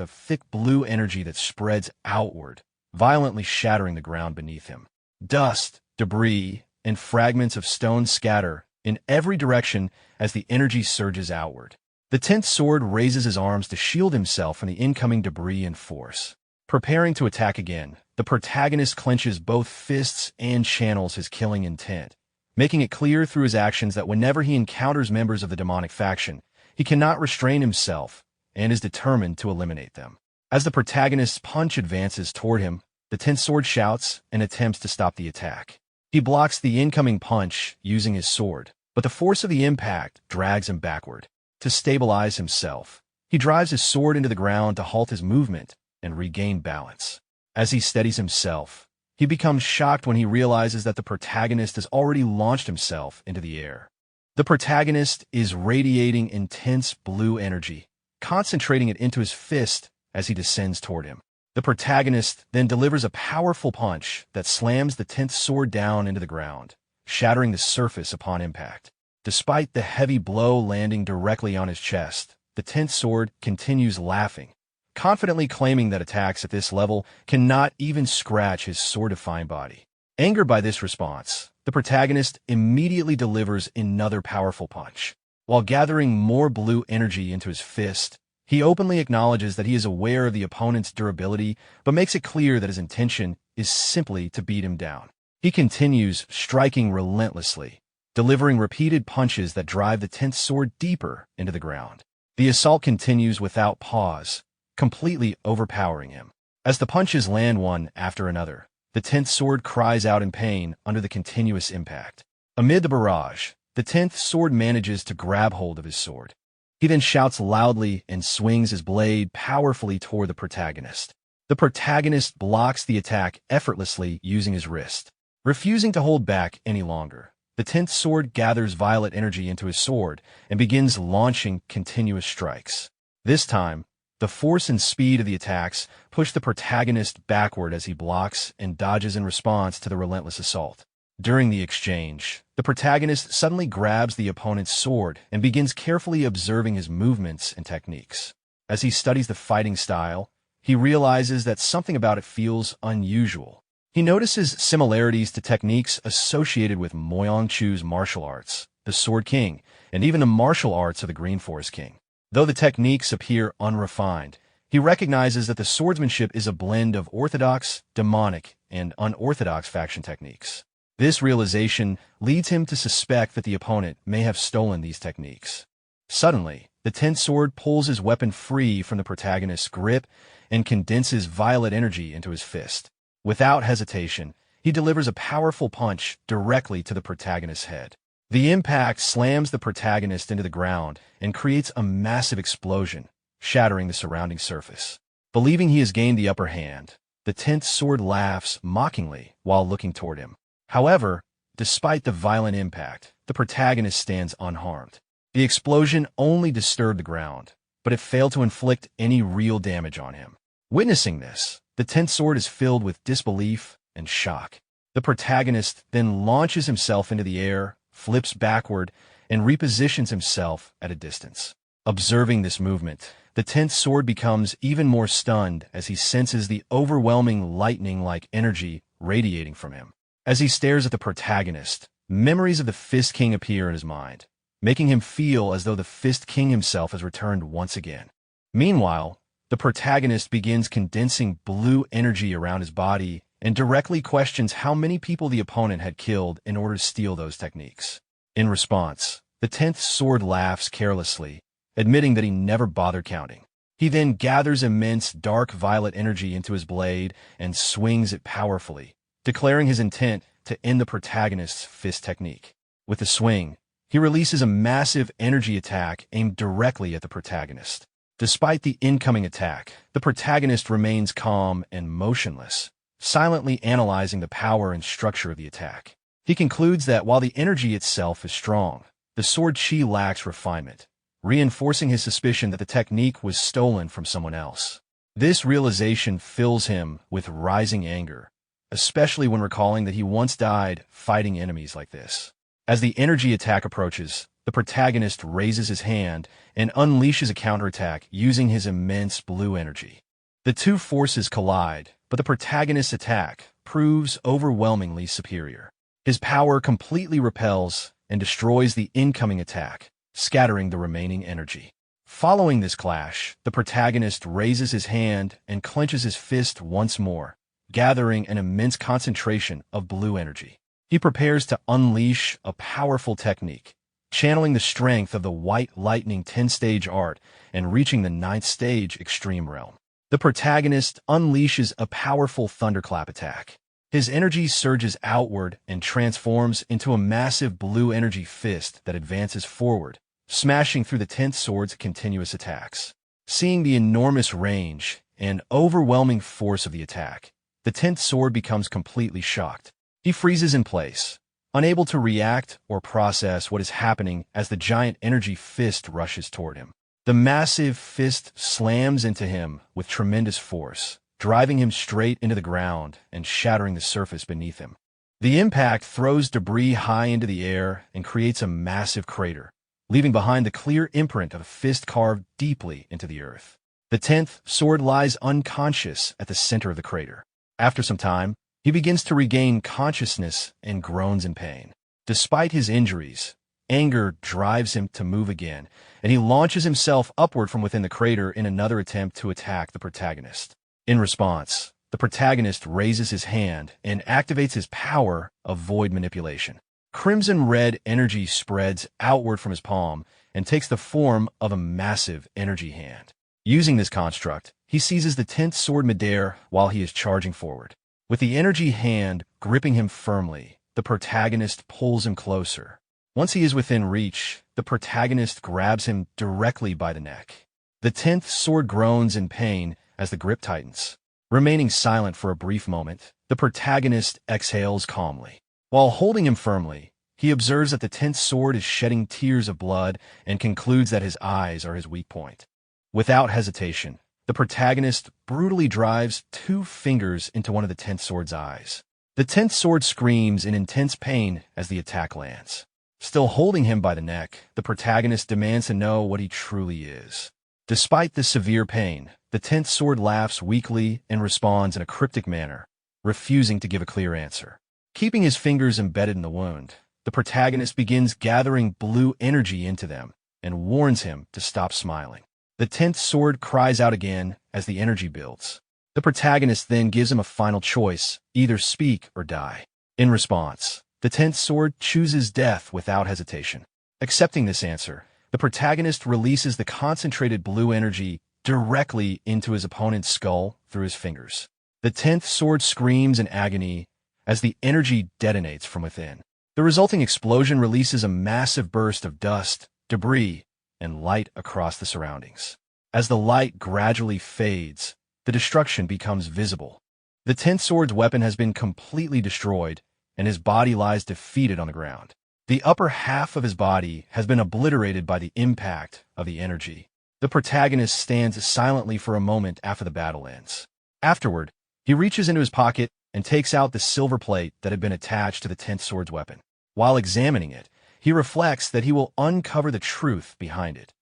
of thick blue energy that spreads outward, violently shattering the ground beneath him. Dust, debris, and fragments of stone scatter in every direction as the energy surges outward. The 10th sword raises his arms to shield himself from the incoming debris and force. Preparing to attack again, the protagonist clenches both fists and channels his killing intent, making it clear through his actions that whenever he encounters members of the demonic faction, he cannot restrain himself and is determined to eliminate them. As the protagonist's punch advances toward him, the 10th sword shouts and attempts to stop the attack. He blocks the incoming punch using his sword, but the force of the impact drags him backward. To stabilize himself, he drives his sword into the ground to halt his movement and regain balance. As he steadies himself, he becomes shocked when he realizes that the protagonist has already launched himself into the air. The protagonist is radiating intense blue energy, concentrating it into his fist as he descends toward him. The protagonist then delivers a powerful punch that slams the 10th sword down into the ground, shattering the surface upon impact. Despite the heavy blow landing directly on his chest, the 10th sword continues laughing, confidently claiming that attacks at this level cannot even scratch his sword-defying body. Angered by this response, the protagonist immediately delivers another powerful punch. While gathering more blue energy into his fist, he openly acknowledges that he is aware of the opponent's durability, but makes it clear that his intention is simply to beat him down. He continues striking relentlessly, delivering repeated punches that drive the 10th sword deeper into the ground. The assault continues without pause, completely overpowering him. As the punches land one after another, the 10th sword cries out in pain under the continuous impact. Amid the barrage, the 10th sword manages to grab hold of his sword. He then shouts loudly and swings his blade powerfully toward the protagonist. The protagonist blocks the attack effortlessly using his wrist. Refusing to hold back any longer, the 10th sword gathers violet energy into his sword and begins launching continuous strikes. This time, the force and speed of the attacks push the protagonist backward as he blocks and dodges in response to the relentless assault. During the exchange, the protagonist suddenly grabs the opponent's sword and begins carefully observing his movements and techniques. As he studies the fighting style, he realizes that something about it feels unusual. He notices similarities to techniques associated with Moyang-Chu's martial arts, the Sword King, and even the martial arts of the Green Forest King. Though the techniques appear unrefined, he recognizes that the swordsmanship is a blend of orthodox, demonic, and unorthodox faction techniques. This realization leads him to suspect that the opponent may have stolen these techniques. Suddenly, the 10th sword pulls his weapon free from the protagonist's grip and condenses violet energy into his fist. Without hesitation, he delivers a powerful punch directly to the protagonist's head. The impact slams the protagonist into the ground and creates a massive explosion, shattering the surrounding surface. Believing he has gained the upper hand, the 10th sword laughs mockingly while looking toward him. However, despite the violent impact, the protagonist stands unharmed. The explosion only disturbed the ground, but it failed to inflict any real damage on him. Witnessing this, the 10th sword is filled with disbelief and shock. The protagonist then launches himself into the air, flips backward, and repositions himself at a distance. Observing this movement, the 10th sword becomes even more stunned as he senses the overwhelming lightning-like energy radiating from him. As he stares at the protagonist, memories of the Fist King appear in his mind, making him feel as though the Fist King himself has returned once again. Meanwhile, the protagonist begins condensing blue energy around his body and directly questions how many people the opponent had killed in order to steal those techniques. In response, the 10th sword laughs carelessly, admitting that he never bothered counting. He then gathers immense dark violet energy into his blade and swings it powerfully, declaring his intent to end the protagonist's fist technique. With the swing, he releases a massive energy attack aimed directly at the protagonist. Despite the incoming attack, the protagonist remains calm and motionless, silently analyzing the power and structure of the attack. He concludes that while the energy itself is strong, the sword chi lacks refinement, reinforcing his suspicion that the technique was stolen from someone else. This realization fills him with rising anger, especially when recalling that he once died fighting enemies like this. As the energy attack approaches, the protagonist raises his hand and unleashes a counterattack using his immense blue energy. The two forces collide, but the protagonist's attack proves overwhelmingly superior. His power completely repels and destroys the incoming attack, scattering the remaining energy. Following this clash, the protagonist raises his hand and clenches his fist once more, gathering an immense concentration of blue energy. He prepares to unleash a powerful technique, channeling the strength of the White Lightning 10-stage art and reaching the 9th stage extreme realm. The protagonist unleashes a powerful thunderclap attack. His energy surges outward and transforms into a massive blue energy fist that advances forward, smashing through the 10th sword's continuous attacks. Seeing the enormous range and overwhelming force of the attack, the 10th sword becomes completely shocked. He freezes in place, unable to react or process what is happening as the giant energy fist rushes toward him. The massive fist slams into him with tremendous force, driving him straight into the ground and shattering the surface beneath him. The impact throws debris high into the air and creates a massive crater, leaving behind the clear imprint of a fist carved deeply into the earth. The 10th sword lies unconscious at the center of the crater. After some time, he begins to regain consciousness and groans in pain. Despite his injuries, anger drives him to move again, and he launches himself upward from within the crater in another attempt to attack the protagonist. In response, the protagonist raises his hand and activates his power of void manipulation. Crimson-red energy spreads outward from his palm and takes the form of a massive energy hand. Using this construct, he seizes the 10th sword midair while he is charging forward. With the energy hand gripping him firmly, the protagonist pulls him closer. Once he is within reach, the protagonist grabs him directly by the neck. The 10th sword groans in pain as the grip tightens. Remaining silent for a brief moment, the protagonist exhales calmly. While holding him firmly, he observes that the 10th sword is shedding tears of blood and concludes that his eyes are his weak point. Without hesitation, the protagonist brutally drives 2 fingers into one of the 10th sword's eyes. The 10th sword screams in intense pain as the attack lands. Still holding him by the neck, the protagonist demands to know what he truly is. Despite the severe pain, the 10th sword laughs weakly and responds in a cryptic manner, refusing to give a clear answer. Keeping his fingers embedded in the wound, the protagonist begins gathering blue energy into them and warns him to stop smiling. The 10th sword cries out again as the energy builds. The protagonist then gives him a final choice, either speak or die. In response, the 10th sword chooses death without hesitation. Accepting this answer, the protagonist releases the concentrated blue energy directly into his opponent's skull through his fingers. The 10th sword screams in agony as the energy detonates from within. The resulting explosion releases a massive burst of dust, debris, and light across the surroundings. As the light gradually fades, the destruction becomes visible. The 10th sword's weapon has been completely destroyed, and his body lies defeated on the ground. The upper half of his body has been obliterated by the impact of the energy. The protagonist stands silently for a moment after the battle ends. Afterward, he reaches into his pocket and takes out the silver plate that had been attached to the 10th sword's weapon. While examining it, he reflects that he will uncover the truth behind it,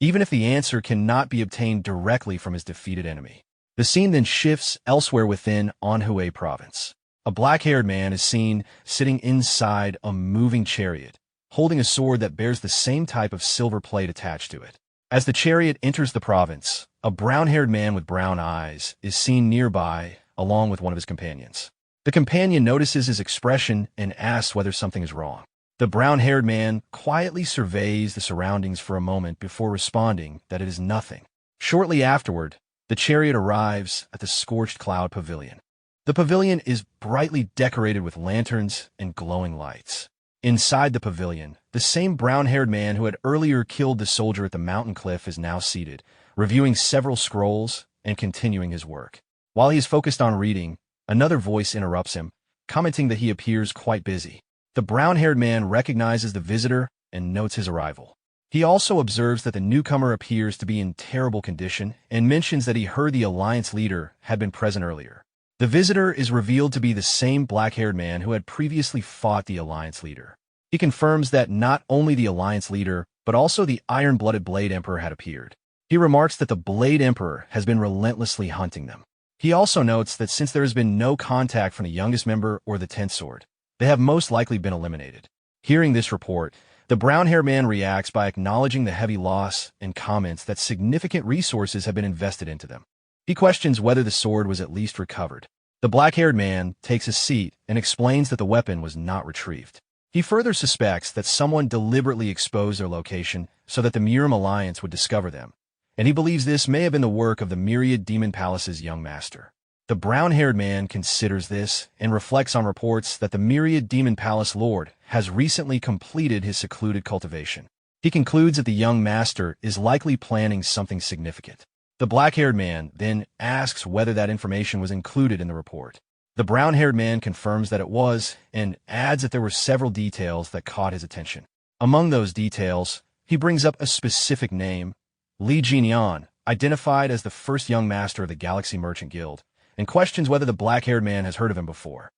even if the answer cannot be obtained directly from his defeated enemy. The scene then shifts elsewhere within Anhui province. A black-haired man is seen sitting inside a moving chariot, holding a sword that bears the same type of silver plate attached to it. As the chariot enters the province, a brown-haired man with brown eyes is seen nearby, along with one of his companions. The companion notices his expression and asks whether something is wrong. The brown-haired man quietly surveys the surroundings for a moment before responding that it is nothing. Shortly afterward, the chariot arrives at the Scorched Cloud Pavilion. The pavilion is brightly decorated with lanterns and glowing lights. Inside the pavilion, the same brown-haired man who had earlier killed the soldier at the mountain cliff is now seated, reviewing several scrolls and continuing his work. While he is focused on reading, another voice interrupts him, commenting that he appears quite busy. The brown-haired man recognizes the visitor and notes his arrival. He also observes that the newcomer appears to be in terrible condition and mentions that he heard the Alliance leader had been present earlier. The visitor is revealed to be the same black-haired man who had previously fought the Alliance leader. He confirms that not only the Alliance leader, but also the iron-blooded Blade Emperor had appeared. He remarks that the Blade Emperor has been relentlessly hunting them. He also notes that since there has been no contact from the youngest member or the 10th sword, they have most likely been eliminated. Hearing this report, the brown-haired man reacts by acknowledging the heavy loss and comments that significant resources have been invested into them. He questions whether the sword was at least recovered. The black-haired man takes a seat and explains that the weapon was not retrieved. He further suspects that someone deliberately exposed their location so that the Murim Alliance would discover them, and he believes this may have been the work of the Myriad Demon Palace's young master. The brown-haired man considers this and reflects on reports that the Myriad Demon Palace Lord has recently completed his secluded cultivation. He concludes that the young master is likely planning something significant. The black-haired man then asks whether that information was included in the report. The brown-haired man confirms that it was and adds that there were several details that caught his attention. Among those details, he brings up a specific name, Li Jinyan, identified as the first young master of the Galaxy Merchant Guild, and questions whether the black-haired man has heard of him before.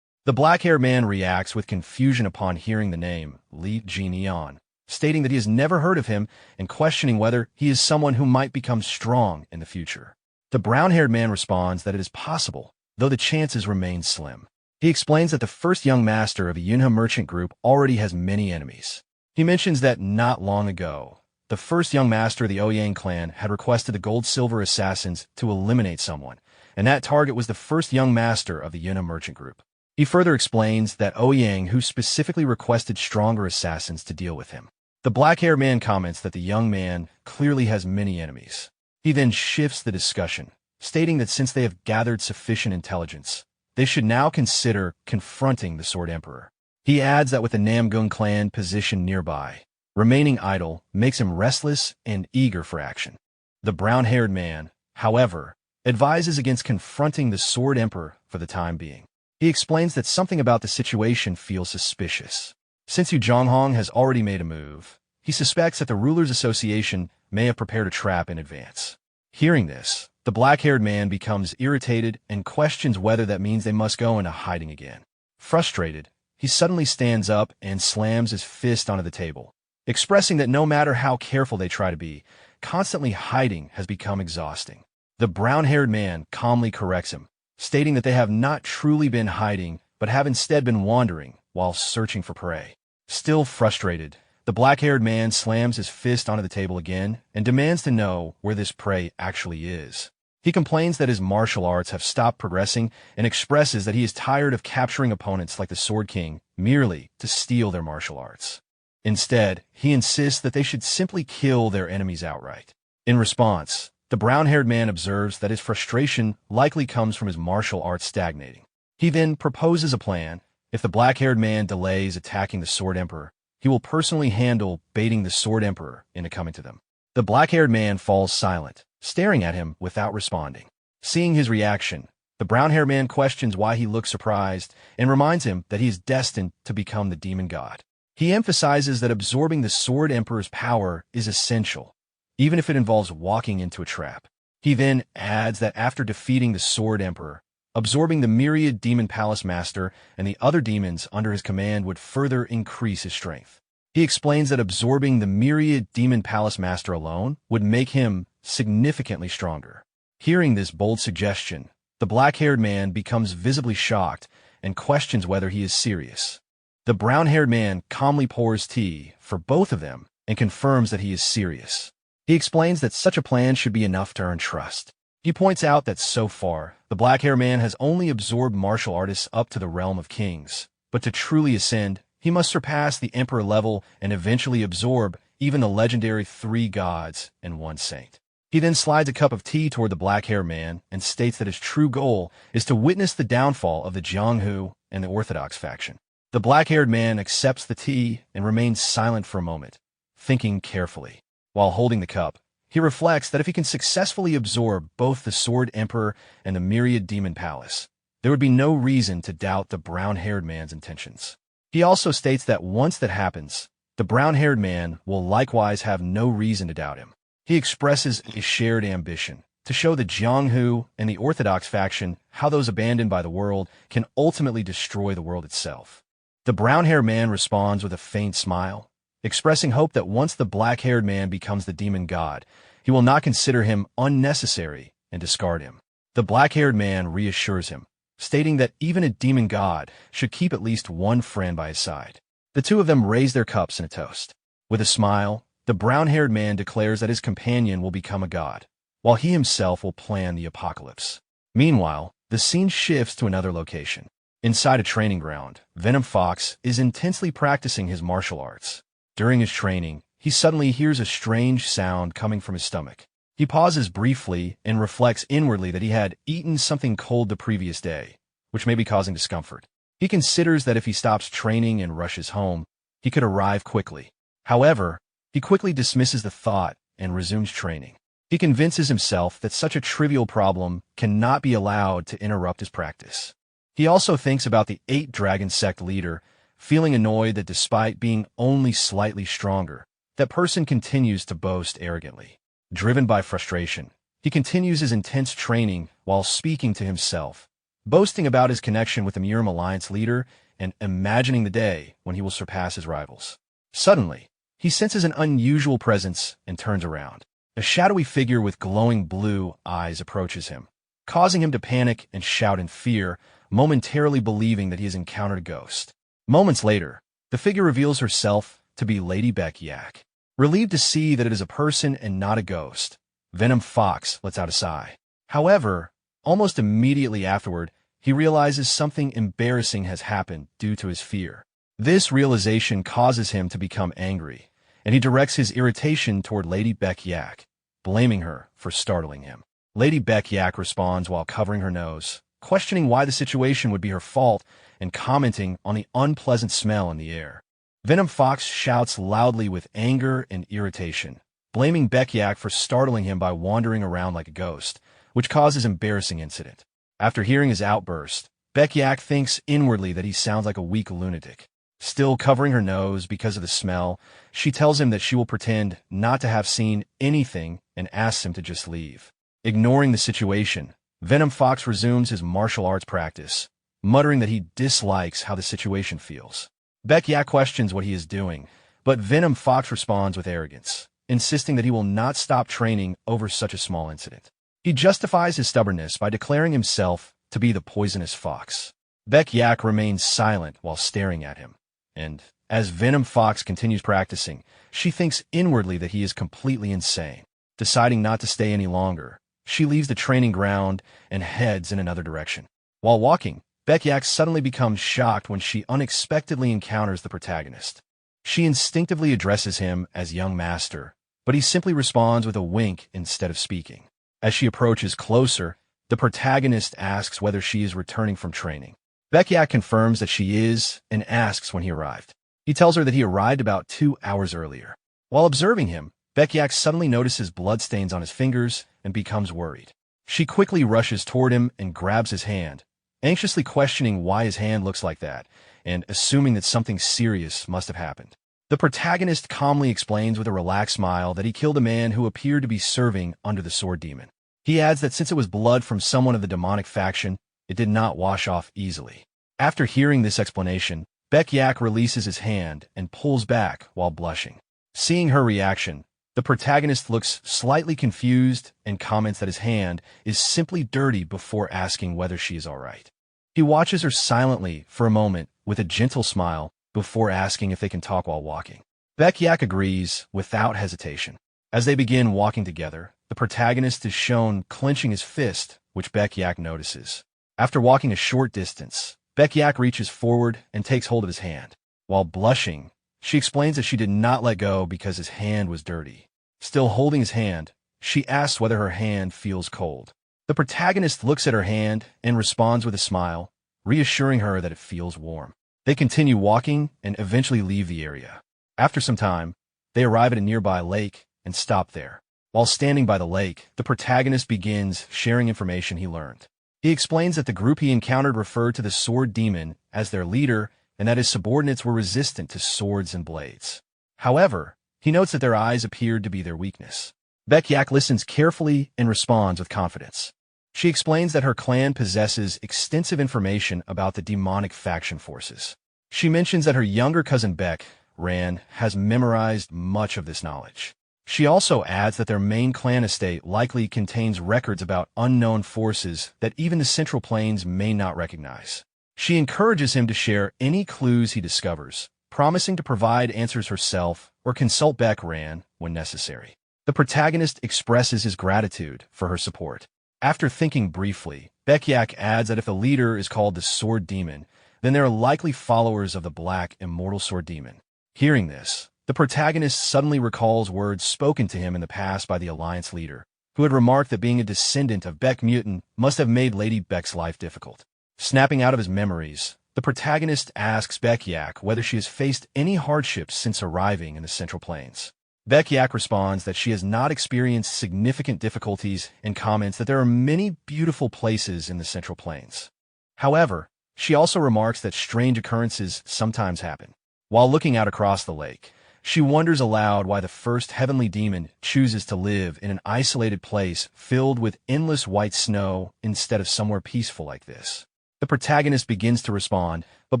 The black-haired man reacts with confusion upon hearing the name, Li Jinyan, stating that he has never heard of him and questioning whether he is someone who might become strong in the future. The brown-haired man responds that it is possible, though the chances remain slim. He explains that the first young master of the Yunha merchant group already has many enemies. He mentions that not long ago, the first young master of the Ouyang clan had requested the gold-silver assassins to eliminate someone, and that target was the first young master of the Yunha merchant group. He further explains that Ouyang who specifically requested stronger assassins to deal with him. The black-haired man comments that the young man clearly has many enemies. He then shifts the discussion, stating that since they have gathered sufficient intelligence, they should now consider confronting the Sword Emperor. He adds that with the Namgung clan positioned nearby, remaining idle makes him restless and eager for action. The brown-haired man, however, advises against confronting the Sword Emperor for the time being. He explains that something about the situation feels suspicious. Since Yu Zhonghong has already made a move, he suspects that the Rulers' Association may have prepared a trap in advance. Hearing this, the black-haired man becomes irritated and questions whether that means they must go into hiding again. Frustrated, he suddenly stands up and slams his fist onto the table, expressing that no matter how careful they try to be, constantly hiding has become exhausting. The brown-haired man calmly corrects him, stating that they have not truly been hiding, but have instead been wandering while searching for prey. Still frustrated, the black-haired man slams his fist onto the table again and demands to know where this prey actually is. He complains that his martial arts have stopped progressing and expresses that he is tired of capturing opponents like the Sword King merely to steal their martial arts. Instead, he insists that they should simply kill their enemies outright. In response, the brown-haired man observes that his frustration likely comes from his martial arts stagnating. He then proposes a plan. If the black-haired man delays attacking the Sword Emperor, he will personally handle baiting the Sword Emperor into coming to them. The black-haired man falls silent, staring at him without responding. Seeing his reaction, the brown-haired man questions why he looks surprised and reminds him that he is destined to become the demon god. He emphasizes that absorbing the Sword Emperor's power is essential, even if it involves walking into a trap. He then adds that after defeating the Sword Emperor, absorbing the myriad demon palace master and the other demons under his command would further increase his strength. He explains that absorbing the myriad demon palace master alone would make him significantly stronger. Hearing this bold suggestion, the black-haired man becomes visibly shocked and questions whether he is serious. The brown-haired man calmly pours tea for both of them and confirms that he is serious. He explains that such a plan should be enough to earn trust. He points out that so far, the black-haired man has only absorbed martial artists up to the realm of kings, but to truly ascend, he must surpass the emperor level and eventually absorb even the legendary 3 gods and 1 saint. He then slides a cup of tea toward the black-haired man and states that his true goal is to witness the downfall of the Jianghu and the Orthodox faction. The black-haired man accepts the tea and remains silent for a moment, thinking carefully. While holding the cup, he reflects that if he can successfully absorb both the Sword Emperor and the Myriad Demon Palace, there would be no reason to doubt the brown-haired man's intentions. He also states that once that happens, the brown-haired man will likewise have no reason to doubt him. He expresses a shared ambition to show the Jianghu and the Orthodox faction how those abandoned by the world can ultimately destroy the world itself. The brown-haired man responds with a faint smile, expressing hope that once the black-haired man becomes the demon god, he will not consider him unnecessary and discard him. The black-haired man reassures him, stating that even a demon god should keep at least one friend by his side. The two of them raise their cups in a toast. With a smile, the brown-haired man declares that his companion will become a god, while he himself will plan the apocalypse. Meanwhile, the scene shifts to another location. Inside a training ground, Venom Fox is intensely practicing his martial arts. During his training, he suddenly hears a strange sound coming from his stomach. He pauses briefly and reflects inwardly that he had eaten something cold the previous day, which may be causing discomfort. He considers that if he stops training and rushes home, he could arrive quickly. However, he quickly dismisses the thought and resumes training. He convinces himself that such a trivial problem cannot be allowed to interrupt his practice. He also thinks about the 8 Dragon Sect leader, feeling annoyed that despite being only slightly stronger, that person continues to boast arrogantly. Driven by frustration, he continues his intense training while speaking to himself, boasting about his connection with the Murim Alliance leader and imagining the day when he will surpass his rivals. Suddenly, he senses an unusual presence and turns around. A shadowy figure with glowing blue eyes approaches him, causing him to panic and shout in fear, momentarily believing that he has encountered a ghost. Moments later, the figure reveals herself to be Lady Beck Yak. Relieved to see that it is a person and not a ghost, Venom Fox lets out a sigh. However, almost immediately afterward, he realizes something embarrassing has happened due to his fear. This realization causes him to become angry, and he directs his irritation toward Lady Beck Yak, blaming her for startling him. Lady Beck Yak responds while covering her nose, questioning why the situation would be her fault and commenting on the unpleasant smell in the air. Venom Fox shouts loudly with anger and irritation, blaming Beck Yak for startling him by wandering around like a ghost, which causes embarrassing incident. After hearing his outburst, Beck Yak thinks inwardly that he sounds like a weak lunatic. Still covering her nose because of the smell, she tells him that she will pretend not to have seen anything and asks him to just leave. Ignoring the situation, Venom Fox resumes his martial arts practice, muttering that he dislikes how the situation feels. Beck Yak questions what he is doing, but Venom Fox responds with arrogance, insisting that he will not stop training over such a small incident. He justifies his stubbornness by declaring himself to be the poisonous fox. Beck Yak remains silent while staring at him, and as Venom Fox continues practicing, she thinks inwardly that he is completely insane. Deciding not to stay any longer, she leaves the training ground and heads in another direction. While walking, Beck Yak suddenly becomes shocked when she unexpectedly encounters the protagonist. She instinctively addresses him as young master, but he simply responds with a wink instead of speaking. As she approaches closer, the protagonist asks whether she is returning from training. Bekyak confirms that she is and asks when he arrived. He tells her that he arrived about 2 hours earlier. While observing him, Bekyak suddenly notices bloodstains on his fingers and becomes worried. She quickly rushes toward him and grabs his hand, anxiously questioning why his hand looks like that and assuming that something serious must have happened. The protagonist calmly explains with a relaxed smile that he killed a man who appeared to be serving under the sword demon. He adds that since it was blood from someone of the demonic faction, it did not wash off easily. After hearing this explanation, Bekyak releases his hand and pulls back while blushing. Seeing her reaction, the protagonist looks slightly confused and comments that his hand is simply dirty before asking whether she is all right. He watches her silently for a moment with a gentle smile before asking if they can talk while walking. Bekyak agrees without hesitation. As they begin walking together, the protagonist is shown clenching his fist, which Bekyak notices. After walking a short distance, Bekyak reaches forward and takes hold of his hand. While blushing, she explains that she did not let go because his hand was dirty. Still holding his hand, she asks whether her hand feels cold. The protagonist looks at her hand and responds with a smile, reassuring her that it feels warm. They continue walking and eventually leave the area. After some time, they arrive at a nearby lake and stop there. While standing by the lake, the protagonist begins sharing information he learned. He explains that the group he encountered referred to the sword demon as their leader and that his subordinates were resistant to swords and blades. However, he notes that their eyes appeared to be their weakness. Bekyak listens carefully and responds with confidence. She explains that her clan possesses extensive information about the demonic faction forces. She mentions that her younger cousin Beck, Ran, has memorized much of this knowledge. She also adds that their main clan estate likely contains records about unknown forces that even the Central Plains may not recognize. She encourages him to share any clues he discovers, promising to provide answers herself or consult Beck Ran when necessary. The protagonist expresses his gratitude for her support. After thinking briefly, Bekyak adds that if the leader is called the Sword Demon, then they are likely followers of the Black Immortal Sword Demon. Hearing this, the protagonist suddenly recalls words spoken to him in the past by the Alliance leader, who had remarked that being a descendant of Beck Mutant must have made Lady Beck's life difficult. Snapping out of his memories, the protagonist asks Bekyak whether she has faced any hardships since arriving in the Central Plains. Bekyak responds that she has not experienced significant difficulties and comments that there are many beautiful places in the Central Plains. However, she also remarks that strange occurrences sometimes happen. While looking out across the lake, she wonders aloud why the first heavenly demon chooses to live in an isolated place filled with endless white snow instead of somewhere peaceful like this. The protagonist begins to respond, but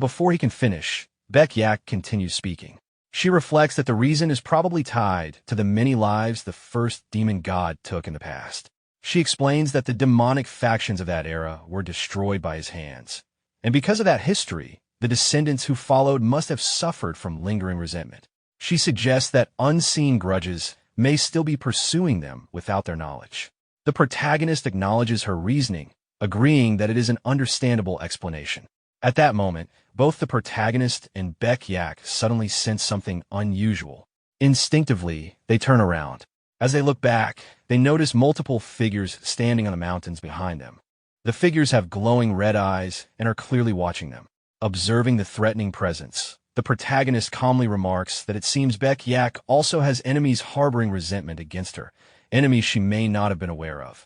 before he can finish, Bekyak continues speaking. She reflects that the reason is probably tied to the many lives the first demon god took in the past. She explains that the demonic factions of that era were destroyed by his hands, and because of that history, the descendants who followed must have suffered from lingering resentment. She suggests that unseen grudges may still be pursuing them without their knowledge. The protagonist acknowledges her reasoning, agreeing that it is an understandable explanation. At that moment, both the protagonist and Bekyak suddenly sense something unusual. Instinctively, they turn around. As they look back, they notice multiple figures standing on the mountains behind them. The figures have glowing red eyes and are clearly watching them. Observing the threatening presence, the protagonist calmly remarks that it seems Bekyak also has enemies harboring resentment against her, enemies she may not have been aware of.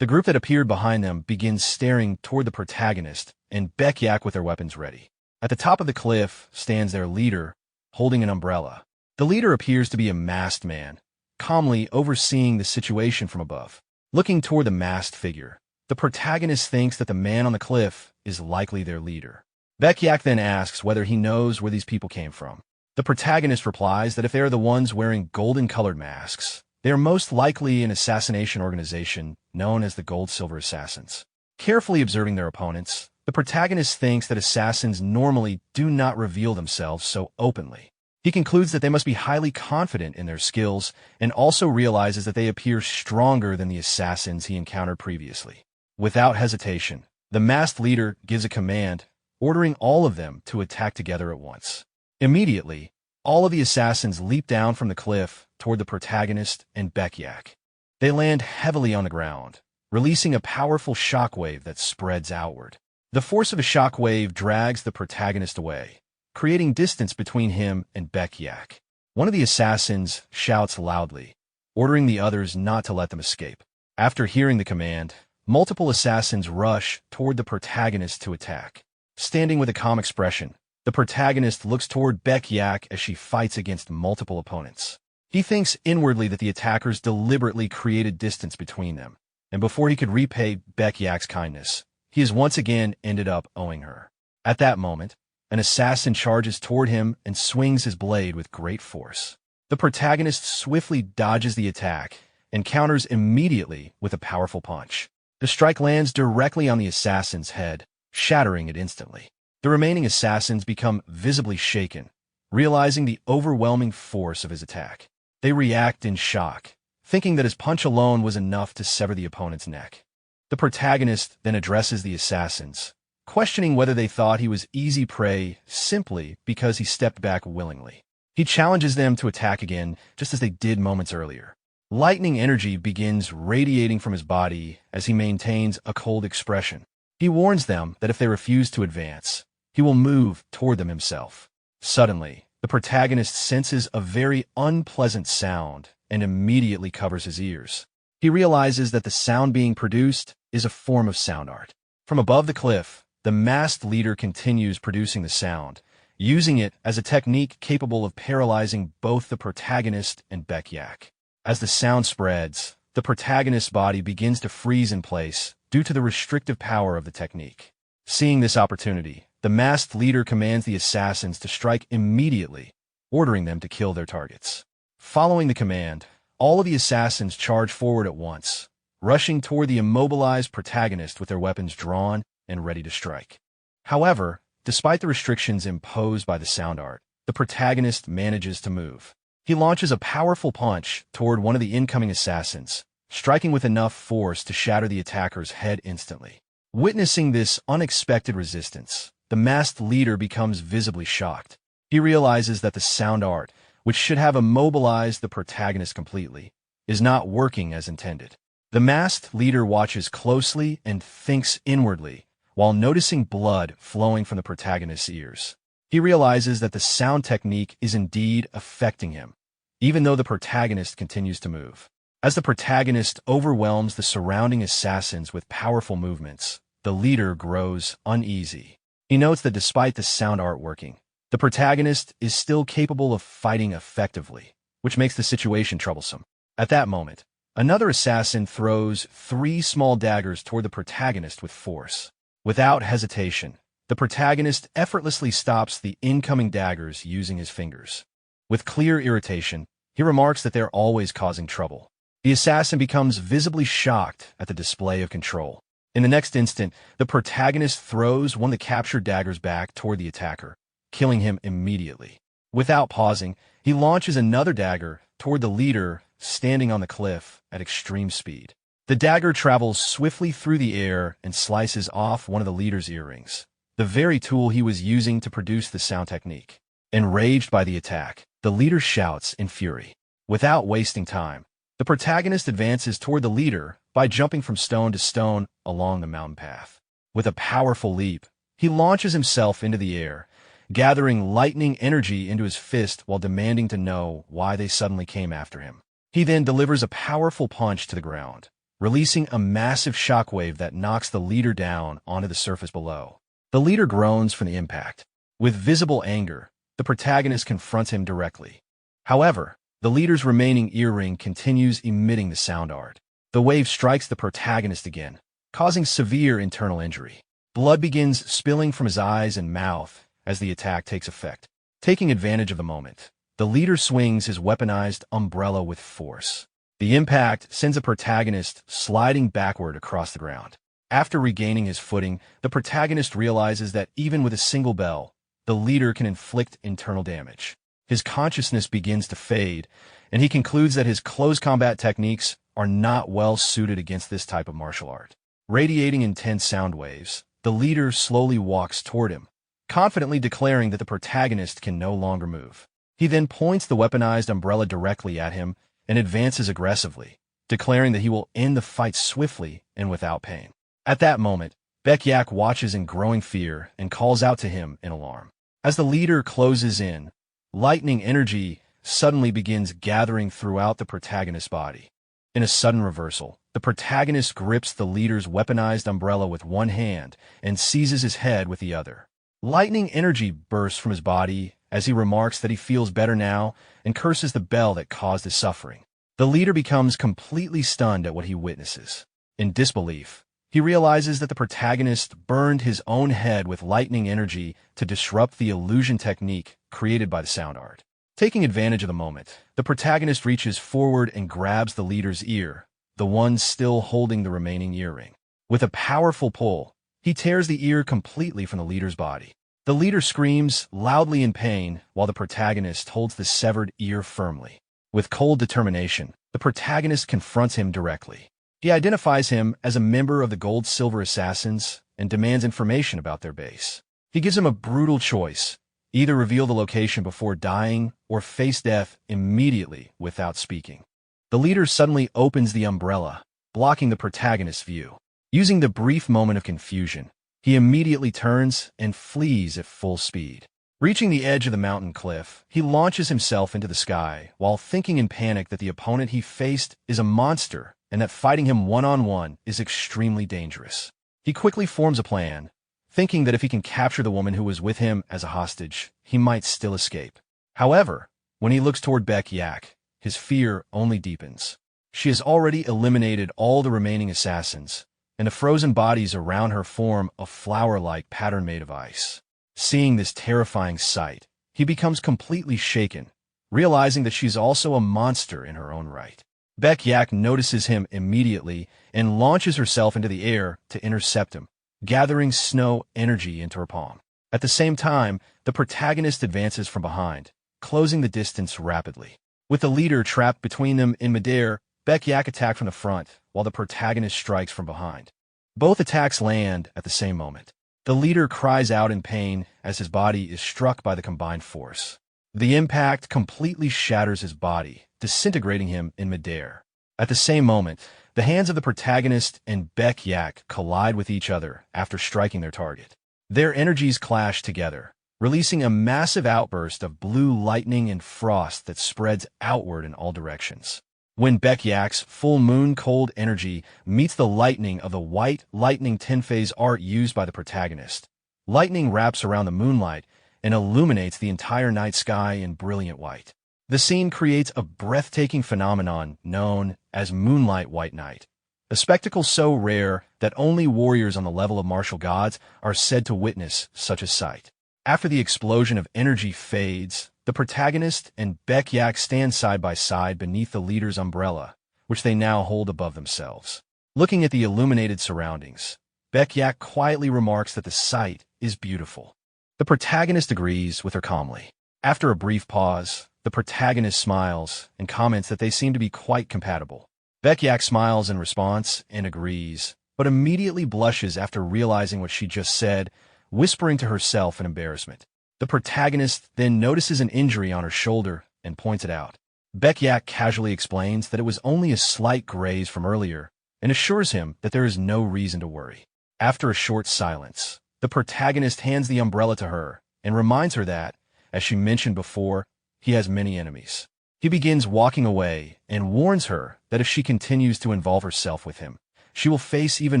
The group that appeared behind them begins staring toward the protagonist and Bekyak with their weapons ready. At the top of the cliff stands their leader, holding an umbrella. The leader appears to be a masked man, calmly overseeing the situation from above. Looking toward the masked figure, the protagonist thinks that the man on the cliff is likely their leader. Bekyak then asks whether he knows where these people came from. The protagonist replies that if they are the ones wearing golden-colored masks, they are most likely an assassination organization known as the Gold-Silver Assassins. Carefully observing their opponents, the protagonist thinks that assassins normally do not reveal themselves so openly. He concludes that they must be highly confident in their skills and also realizes that they appear stronger than the assassins he encountered previously. Without hesitation, the masked leader gives a command, ordering all of them to attack together at once. Immediately, all of the assassins leap down from the cliff toward the protagonist and Bekyak. They land heavily on the ground, releasing a powerful shockwave that spreads outward. The force of a shockwave drags the protagonist away, creating distance between him and Baek-yak. One of the assassins shouts loudly, ordering the others not to let them escape. After hearing the command, multiple assassins rush toward the protagonist to attack. Standing with a calm expression, the protagonist looks toward Baek-yak as she fights against multiple opponents. He thinks inwardly that the attackers deliberately created distance between them, and before he could repay Baek-yak's kindness, he has once again ended up owing her. At that moment, an assassin charges toward him and swings his blade with great force. The protagonist swiftly dodges the attack and counters immediately with a powerful punch. The strike lands directly on the assassin's head, shattering it instantly. The remaining assassins become visibly shaken, realizing the overwhelming force of his attack. They react in shock, thinking that his punch alone was enough to sever the opponent's neck. The protagonist then addresses the assassins, questioning whether they thought he was easy prey simply because he stepped back willingly. He challenges them to attack again, just as they did moments earlier. Lightning energy begins radiating from his body as he maintains a cold expression. He warns them that if they refuse to advance, he will move toward them himself. Suddenly, the protagonist senses a very unpleasant sound and immediately covers his ears. He realizes that the sound being produced is a form of sound art. From above the cliff, the masked leader continues producing the sound, using it as a technique capable of paralyzing both the protagonist and Baek-yak. As the sound spreads, the protagonist's body begins to freeze in place due to the restrictive power of the technique. Seeing this opportunity, the masked leader commands the assassins to strike immediately, ordering them to kill their targets. Following the command, all of the assassins charge forward at once, rushing toward the immobilized protagonist with their weapons drawn and ready to strike. However, despite the restrictions imposed by the sound art, the protagonist manages to move. He launches a powerful punch toward one of the incoming assassins, striking with enough force to shatter the attacker's head instantly. Witnessing this unexpected resistance, the masked leader becomes visibly shocked. He realizes that the sound art, which should have immobilized the protagonist completely, is not working as intended. The masked leader watches closely and thinks inwardly, while noticing blood flowing from the protagonist's ears. He realizes that the sound technique is indeed affecting him, even though the protagonist continues to move. As the protagonist overwhelms the surrounding assassins with powerful movements, the leader grows uneasy. He notes that despite the sound art working, the protagonist is still capable of fighting effectively, which makes the situation troublesome. At that moment, another assassin throws 3 small daggers toward the protagonist with force. Without hesitation, the protagonist effortlessly stops the incoming daggers using his fingers. With clear irritation, he remarks that they're always causing trouble. The assassin becomes visibly shocked at the display of control. In the next instant, the protagonist throws one of the captured daggers back toward the attacker, killing him immediately. Without pausing, he launches another dagger toward the leader standing on the cliff at extreme speed. The dagger travels swiftly through the air and slices off one of the leader's earrings, the very tool he was using to produce the sound technique. Enraged by the attack, the leader shouts in fury. Without wasting time, the protagonist advances toward the leader by jumping from stone to stone along the mountain path. With a powerful leap, he launches himself into the air, gathering lightning energy into his fist while demanding to know why they suddenly came after him. He then delivers a powerful punch to the ground, releasing a massive shockwave that knocks the leader down onto the surface below. The leader groans from the impact. With visible anger, the protagonist confronts him directly. However, the leader's remaining earring continues emitting the sound art. The wave strikes the protagonist again, causing severe internal injury. Blood begins spilling from his eyes and mouth as the attack takes effect. Taking advantage of the moment, the leader swings his weaponized umbrella with force. The impact sends the protagonist sliding backward across the ground. After regaining his footing, the protagonist realizes that even with a single bell, the leader can inflict internal damage. His consciousness begins to fade, and he concludes that his close combat techniques are not well suited against this type of martial art. Radiating intense sound waves, the leader slowly walks toward him, confidently declaring that the protagonist can no longer move. He then points the weaponized umbrella directly at him and advances aggressively, declaring that he will end the fight swiftly and without pain. At that moment, Baek-yak watches in growing fear and calls out to him in alarm. As the leader closes in, lightning energy suddenly begins gathering throughout the protagonist's body. In a sudden reversal, the protagonist grips the leader's weaponized umbrella with one hand and seizes his head with the other. Lightning energy bursts from his body as he remarks that he feels better now and curses the bell that caused his suffering. The leader becomes completely stunned at what he witnesses. In disbelief, he realizes that the protagonist burned his own head with lightning energy to disrupt the illusion technique created by the sound art. Taking advantage of the moment, the protagonist reaches forward and grabs the leader's ear, the one still holding the remaining earring. With a powerful pull, he tears the ear completely from the leader's body. The leader screams loudly in pain while the protagonist holds the severed ear firmly. With cold determination, the protagonist confronts him directly. He identifies him as a member of the Gold-Silver Assassins and demands information about their base. He gives him a brutal choice: either reveal the location before dying or face death immediately without speaking. The leader suddenly opens the umbrella, blocking the protagonist's view. Using the brief moment of confusion, he immediately turns and flees at full speed. Reaching the edge of the mountain cliff, he launches himself into the sky while thinking in panic that the opponent he faced is a monster and that fighting him one-on-one is extremely dangerous. He quickly forms a plan, thinking that if he can capture the woman who was with him as a hostage, he might still escape. However, when he looks toward Baek-yak, his fear only deepens. She has already eliminated all the remaining assassins, and the frozen bodies around her form a flower-like pattern made of ice. Seeing this terrifying sight, he becomes completely shaken, realizing that she's also a monster in her own right. Baek-yak notices him immediately and launches herself into the air to intercept him, gathering snow energy into her palm. At the same time, the protagonist advances from behind, closing the distance rapidly. With the leader trapped between them in midair, Baek-yak attacks from the front, while the protagonist strikes from behind. Both attacks land at the same moment. The leader cries out in pain as his body is struck by the combined force. The impact completely shatters his body, disintegrating him in midair. At the same moment, the hands of the protagonist and Baek-yak collide with each other after striking their target. Their energies clash together, releasing a massive outburst of blue lightning and frost that spreads outward in all directions. When Baek-yak's full moon cold energy meets the lightning of the white lightning 10-phase art used by the protagonist, lightning wraps around the moonlight and illuminates the entire night sky in brilliant white. The scene creates a breathtaking phenomenon known as Moonlight White Night, a spectacle so rare that only warriors on the level of martial gods are said to witness such a sight. After the explosion of energy fades, the protagonist and Baek-yak stand side by side beneath the leader's umbrella, which they now hold above themselves. Looking at the illuminated surroundings, Baek-yak quietly remarks that the sight is beautiful. The protagonist agrees with her calmly. After a brief pause, the protagonist smiles and comments that they seem to be quite compatible. Baek-yak smiles in response and agrees, but immediately blushes after realizing what she just said, whispering to herself in embarrassment. The protagonist then notices an injury on her shoulder and points it out. Baek-yak casually explains that it was only a slight graze from earlier and assures him that there is no reason to worry. After a short silence, the protagonist hands the umbrella to her and reminds her that, as she mentioned before, he has many enemies. He begins walking away and warns her that if she continues to involve herself with him, she will face even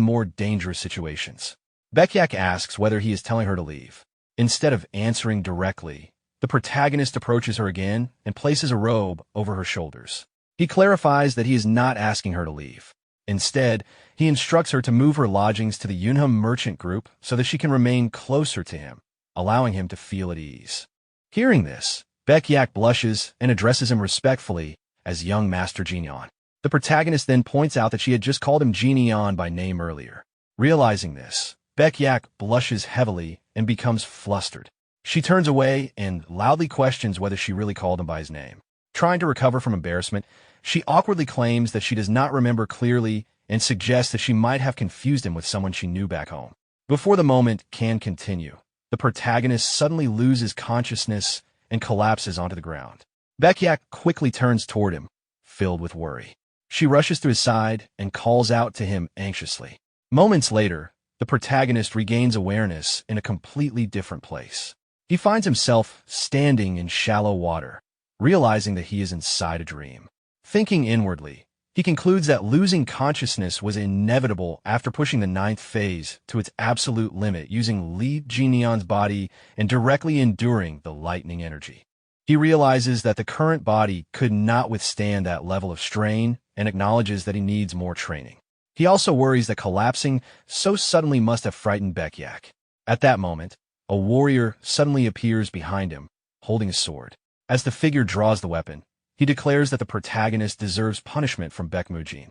more dangerous situations. Baek-yak asks whether he is telling her to leave. Instead of answering directly, the protagonist approaches her again and places a robe over her shoulders. He clarifies that he is not asking her to leave. Instead, he instructs her to move her lodgings to the Yunham merchant group so that she can remain closer to him, allowing him to feel at ease. Hearing this, Baek-yak blushes and addresses him respectfully as young Master Jinyeon. The protagonist then points out that she had just called him Jinyeon by name earlier. Realizing this, Baek-yak blushes heavily and becomes flustered. She turns away and loudly questions whether she really called him by his name. Trying to recover from embarrassment, she awkwardly claims that she does not remember clearly and suggests that she might have confused him with someone she knew back home. Before the moment can continue, the protagonist suddenly loses consciousness and collapses onto the ground. Baek-yak quickly turns toward him, filled with worry. She rushes to his side and calls out to him anxiously. Moments later, the protagonist regains awareness in a completely different place. He finds himself standing in shallow water, realizing that he is inside a dream. Thinking inwardly, he concludes that losing consciousness was inevitable after pushing the ninth phase to its absolute limit using Li Jinyan's body and directly enduring the lightning energy. He realizes that the current body could not withstand that level of strain and acknowledges that he needs more training. He also worries that collapsing so suddenly must have frightened Baekyak. At that moment, a warrior suddenly appears behind him, holding a sword. As the figure draws the weapon, he declares that the protagonist deserves punishment from Baekmujin.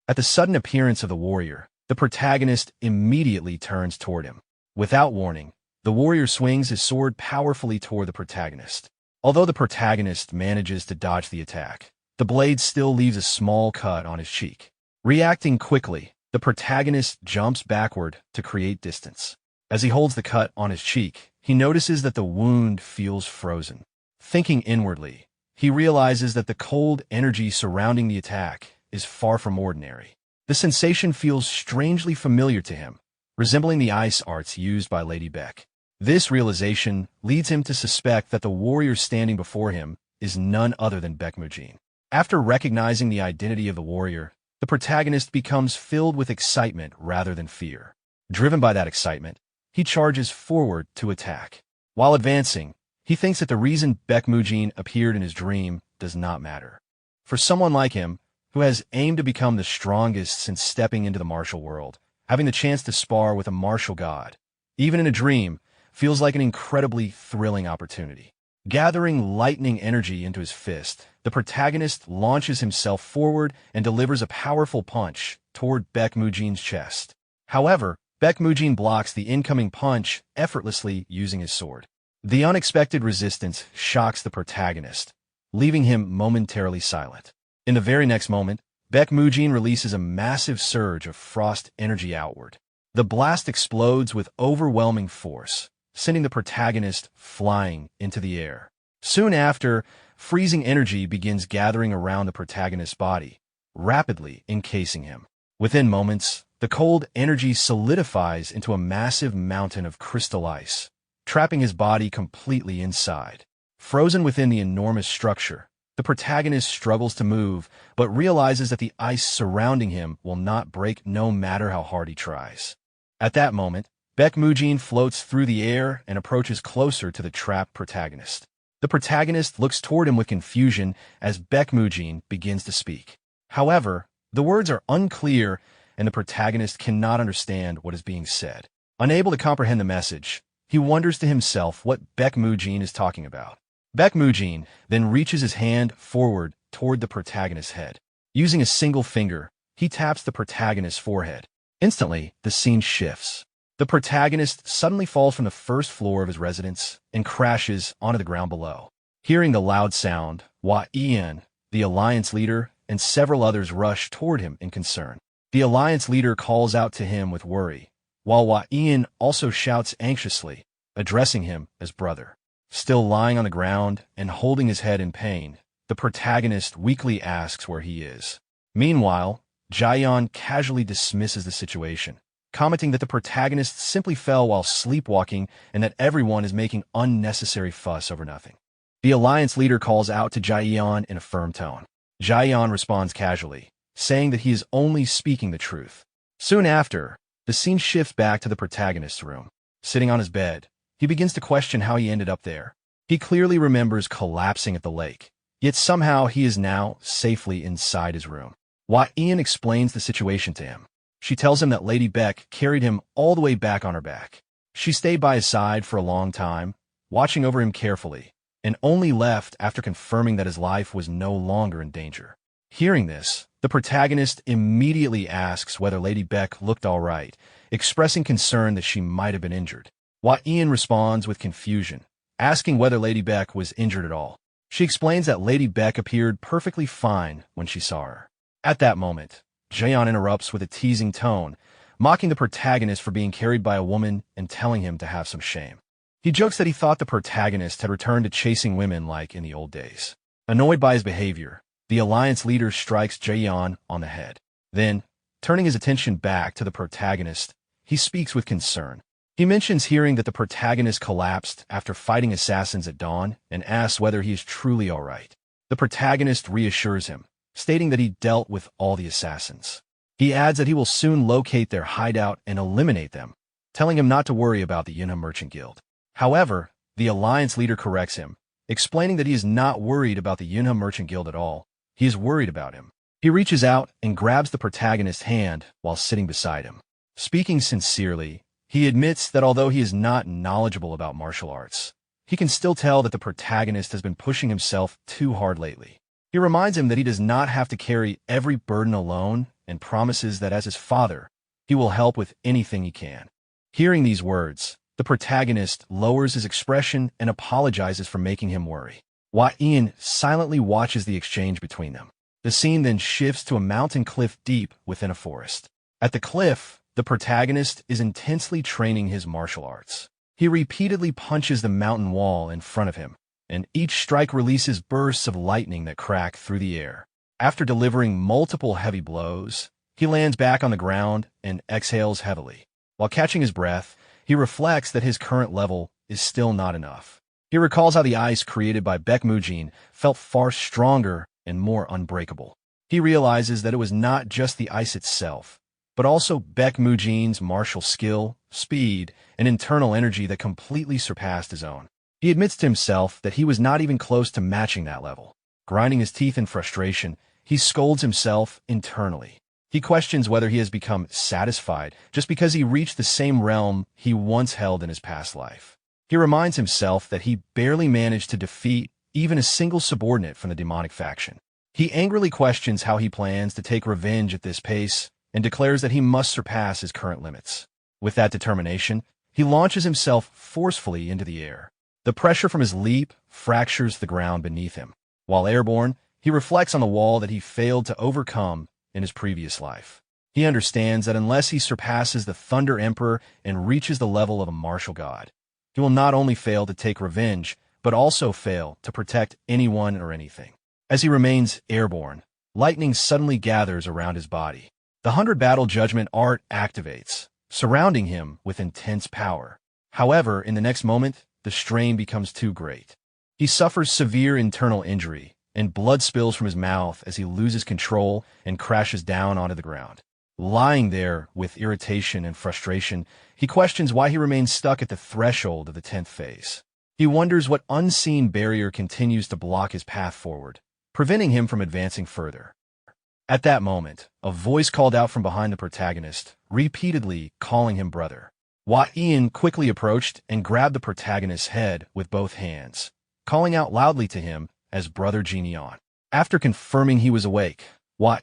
At the sudden appearance of the warrior, the protagonist immediately turns toward him. Without warning, the warrior swings his sword powerfully toward the protagonist. Although the protagonist manages to dodge the attack, the blade still leaves a small cut on his cheek. Reacting quickly, the protagonist jumps backward to create distance. As he holds the cut on his cheek, he notices that the wound feels frozen. Thinking inwardly, he realizes that the cold energy surrounding the attack is far from ordinary. The sensation feels strangely familiar to him, resembling the ice arts used by Lady Beck. This realization leads him to suspect that the warrior standing before him is none other than Baekmujin. After recognizing the identity of the warrior, the protagonist becomes filled with excitement rather than fear. Driven by that excitement, he charges forward to attack. While advancing, he thinks that the reason Baekmujin appeared in his dream does not matter. For someone like him, who has aimed to become the strongest since stepping into the martial world, having the chance to spar with a martial god, even in a dream, feels like an incredibly thrilling opportunity. Gathering lightning energy into his fist, the protagonist launches himself forward and delivers a powerful punch toward Baekmujin's chest. However, Baekmujin blocks the incoming punch effortlessly using his sword. The unexpected resistance shocks the protagonist, leaving him momentarily silent. In the very next moment, Baekmujin releases a massive surge of frost energy outward. The blast explodes with overwhelming force, sending the protagonist flying into the air. Soon after, freezing energy begins gathering around the protagonist's body, rapidly encasing him. Within moments, the cold energy solidifies into a massive mountain of crystal ice, trapping his body completely inside. Frozen within the enormous structure, the protagonist struggles to move, but realizes that the ice surrounding him will not break no matter how hard he tries. At that moment, Baekmujin floats through the air and approaches closer to the trapped protagonist. The protagonist looks toward him with confusion as Baekmujin begins to speak. However, the words are unclear and the protagonist cannot understand what is being said. Unable to comprehend the message, he wonders to himself what Baekmujin is talking about. Baekmujin then reaches his hand forward toward the protagonist's head. Using a single finger, he taps the protagonist's forehead. Instantly, the scene shifts. The protagonist suddenly falls from the first floor of his residence and crashes onto the ground below. Hearing the loud sound, Hua Ian, the Alliance leader, and several others rush toward him in concern. The Alliance leader calls out to him with worry, while Hua Ian also shouts anxiously, addressing him as brother. Still lying on the ground and holding his head in pain, the protagonist weakly asks where he is. Meanwhile, Jaeyeon casually dismisses the situation, commenting that the protagonist simply fell while sleepwalking and that everyone is making unnecessary fuss over nothing. The Alliance leader calls out to Jaeyeon in a firm tone. Jaeyeon responds casually, saying that he is only speaking the truth. Soon after, the scene shifts back to the protagonist's room. Sitting on his bed, he begins to question how he ended up there. He clearly remembers collapsing at the lake, yet somehow he is now safely inside his room. Hua Ian explains the situation to him. She tells him that Lady Beck carried him all the way back on her back. She stayed by his side for a long time, watching over him carefully, and only left after confirming that his life was no longer in danger. Hearing this, the protagonist immediately asks whether Lady Beck looked all right, expressing concern that she might have been injured. Hua Ian responds with confusion, asking whether Lady Beck was injured at all. She explains that Lady Beck appeared perfectly fine when she saw her. At that moment, Jaeyeon interrupts with a teasing tone, mocking the protagonist for being carried by a woman and telling him to have some shame. He jokes that he thought the protagonist had returned to chasing women like in the old days. Annoyed by his behavior, the Alliance leader strikes Jaeyeon on the head. Then, turning his attention back to the protagonist, he speaks with concern. He mentions hearing that the protagonist collapsed after fighting assassins at dawn and asks whether he is truly all right. The protagonist reassures him, stating that he dealt with all the assassins. He adds that he will soon locate their hideout and eliminate them, telling him not to worry about the Manhwa Merchant Guild. However, the Alliance leader corrects him, explaining that he is not worried about the Manhwa Merchant Guild at all. He is worried about him. He reaches out and grabs the protagonist's hand while sitting beside him. Speaking sincerely, he admits that although he is not knowledgeable about martial arts, he can still tell that the protagonist has been pushing himself too hard lately. He reminds him that he does not have to carry every burden alone and promises that as his father, he will help with anything he can. Hearing these words, the protagonist lowers his expression and apologizes for making him worry. Ian silently watches the exchange between them. The scene then shifts to a mountain cliff deep within a forest. At the cliff, the protagonist is intensely training his martial arts. He repeatedly punches the mountain wall in front of him, and each strike releases bursts of lightning that crack through the air. After delivering multiple heavy blows, he lands back on the ground and exhales heavily. While catching his breath, he reflects that his current level is still not enough. He recalls how the ice created by Baekmujin felt far stronger and more unbreakable. He realizes that it was not just the ice itself, but also Baekmujin's martial skill, speed, and internal energy that completely surpassed his own. He admits to himself that he was not even close to matching that level. Grinding his teeth in frustration, he scolds himself internally. He questions whether he has become satisfied just because he reached the same realm he once held in his past life. He reminds himself that he barely managed to defeat even a single subordinate from the demonic faction. He angrily questions how he plans to take revenge at this pace and declares that he must surpass his current limits. With that determination, he launches himself forcefully into the air. The pressure from his leap fractures the ground beneath him. While airborne, he reflects on the wall that he failed to overcome in his previous life. He understands that unless he surpasses the Thunder Emperor and reaches the level of a martial god, he will not only fail to take revenge, but also fail to protect anyone or anything. As he remains airborne, lightning suddenly gathers around his body. The 100 Battle Judgment art activates, surrounding him with intense power. However, in the next moment, the strain becomes too great. He suffers severe internal injury, and blood spills from his mouth as he loses control and crashes down onto the ground. Lying there with irritation and frustration, he questions why he remains stuck at the threshold of the 10th phase. He wonders what unseen barrier continues to block his path forward, preventing him from advancing further. At that moment, a voice called out from behind the protagonist, repeatedly calling him brother. Ian quickly approached and grabbed the protagonist's head with both hands, calling out loudly to him as Brother Genion. After confirming he was awake,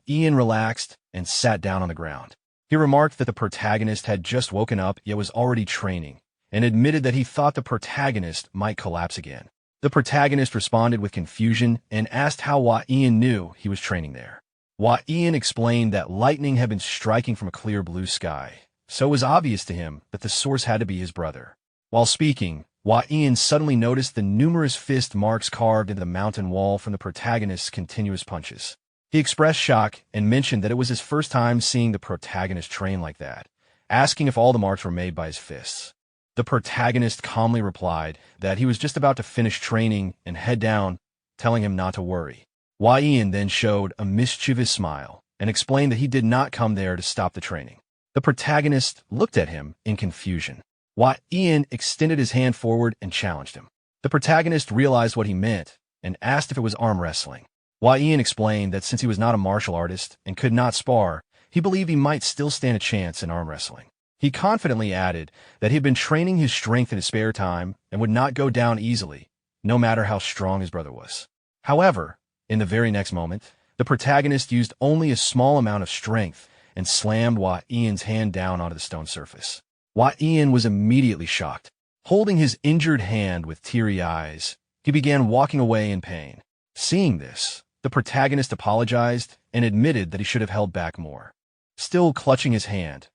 Ian relaxed and sat down on the ground. He remarked that the protagonist had just woken up yet was already training, and admitted that he thought the protagonist might collapse again. The protagonist responded with confusion and asked how Ian knew he was training there. Ian explained that lightning had been striking from a clear blue sky, so it was obvious to him that the source had to be his brother. While speaking, Ian suddenly noticed the numerous fist marks carved into the mountain wall from the protagonist's continuous punches. He expressed shock and mentioned that it was his first time seeing the protagonist train like that, asking if all the marks were made by his fists. The protagonist calmly replied that he was just about to finish training and head down, telling him not to worry. Ian then showed a mischievous smile and explained that he did not come there to stop the training. The protagonist looked at him in confusion. Ian extended his hand forward and challenged him. The protagonist realized what he meant and asked if it was arm wrestling. Ian explained that since he was not a martial artist and could not spar, he believed he might still stand a chance in arm wrestling. He confidently added that he had been training his strength in his spare time and would not go down easily, no matter how strong his brother was. However, in the very next moment, the protagonist used only a small amount of strength and slammed Ian's hand down onto the stone surface. Ian was immediately shocked. Holding his injured hand with teary eyes, he began walking away in pain. Seeing this, the protagonist apologized and admitted that he should have held back more. Still clutching his hand,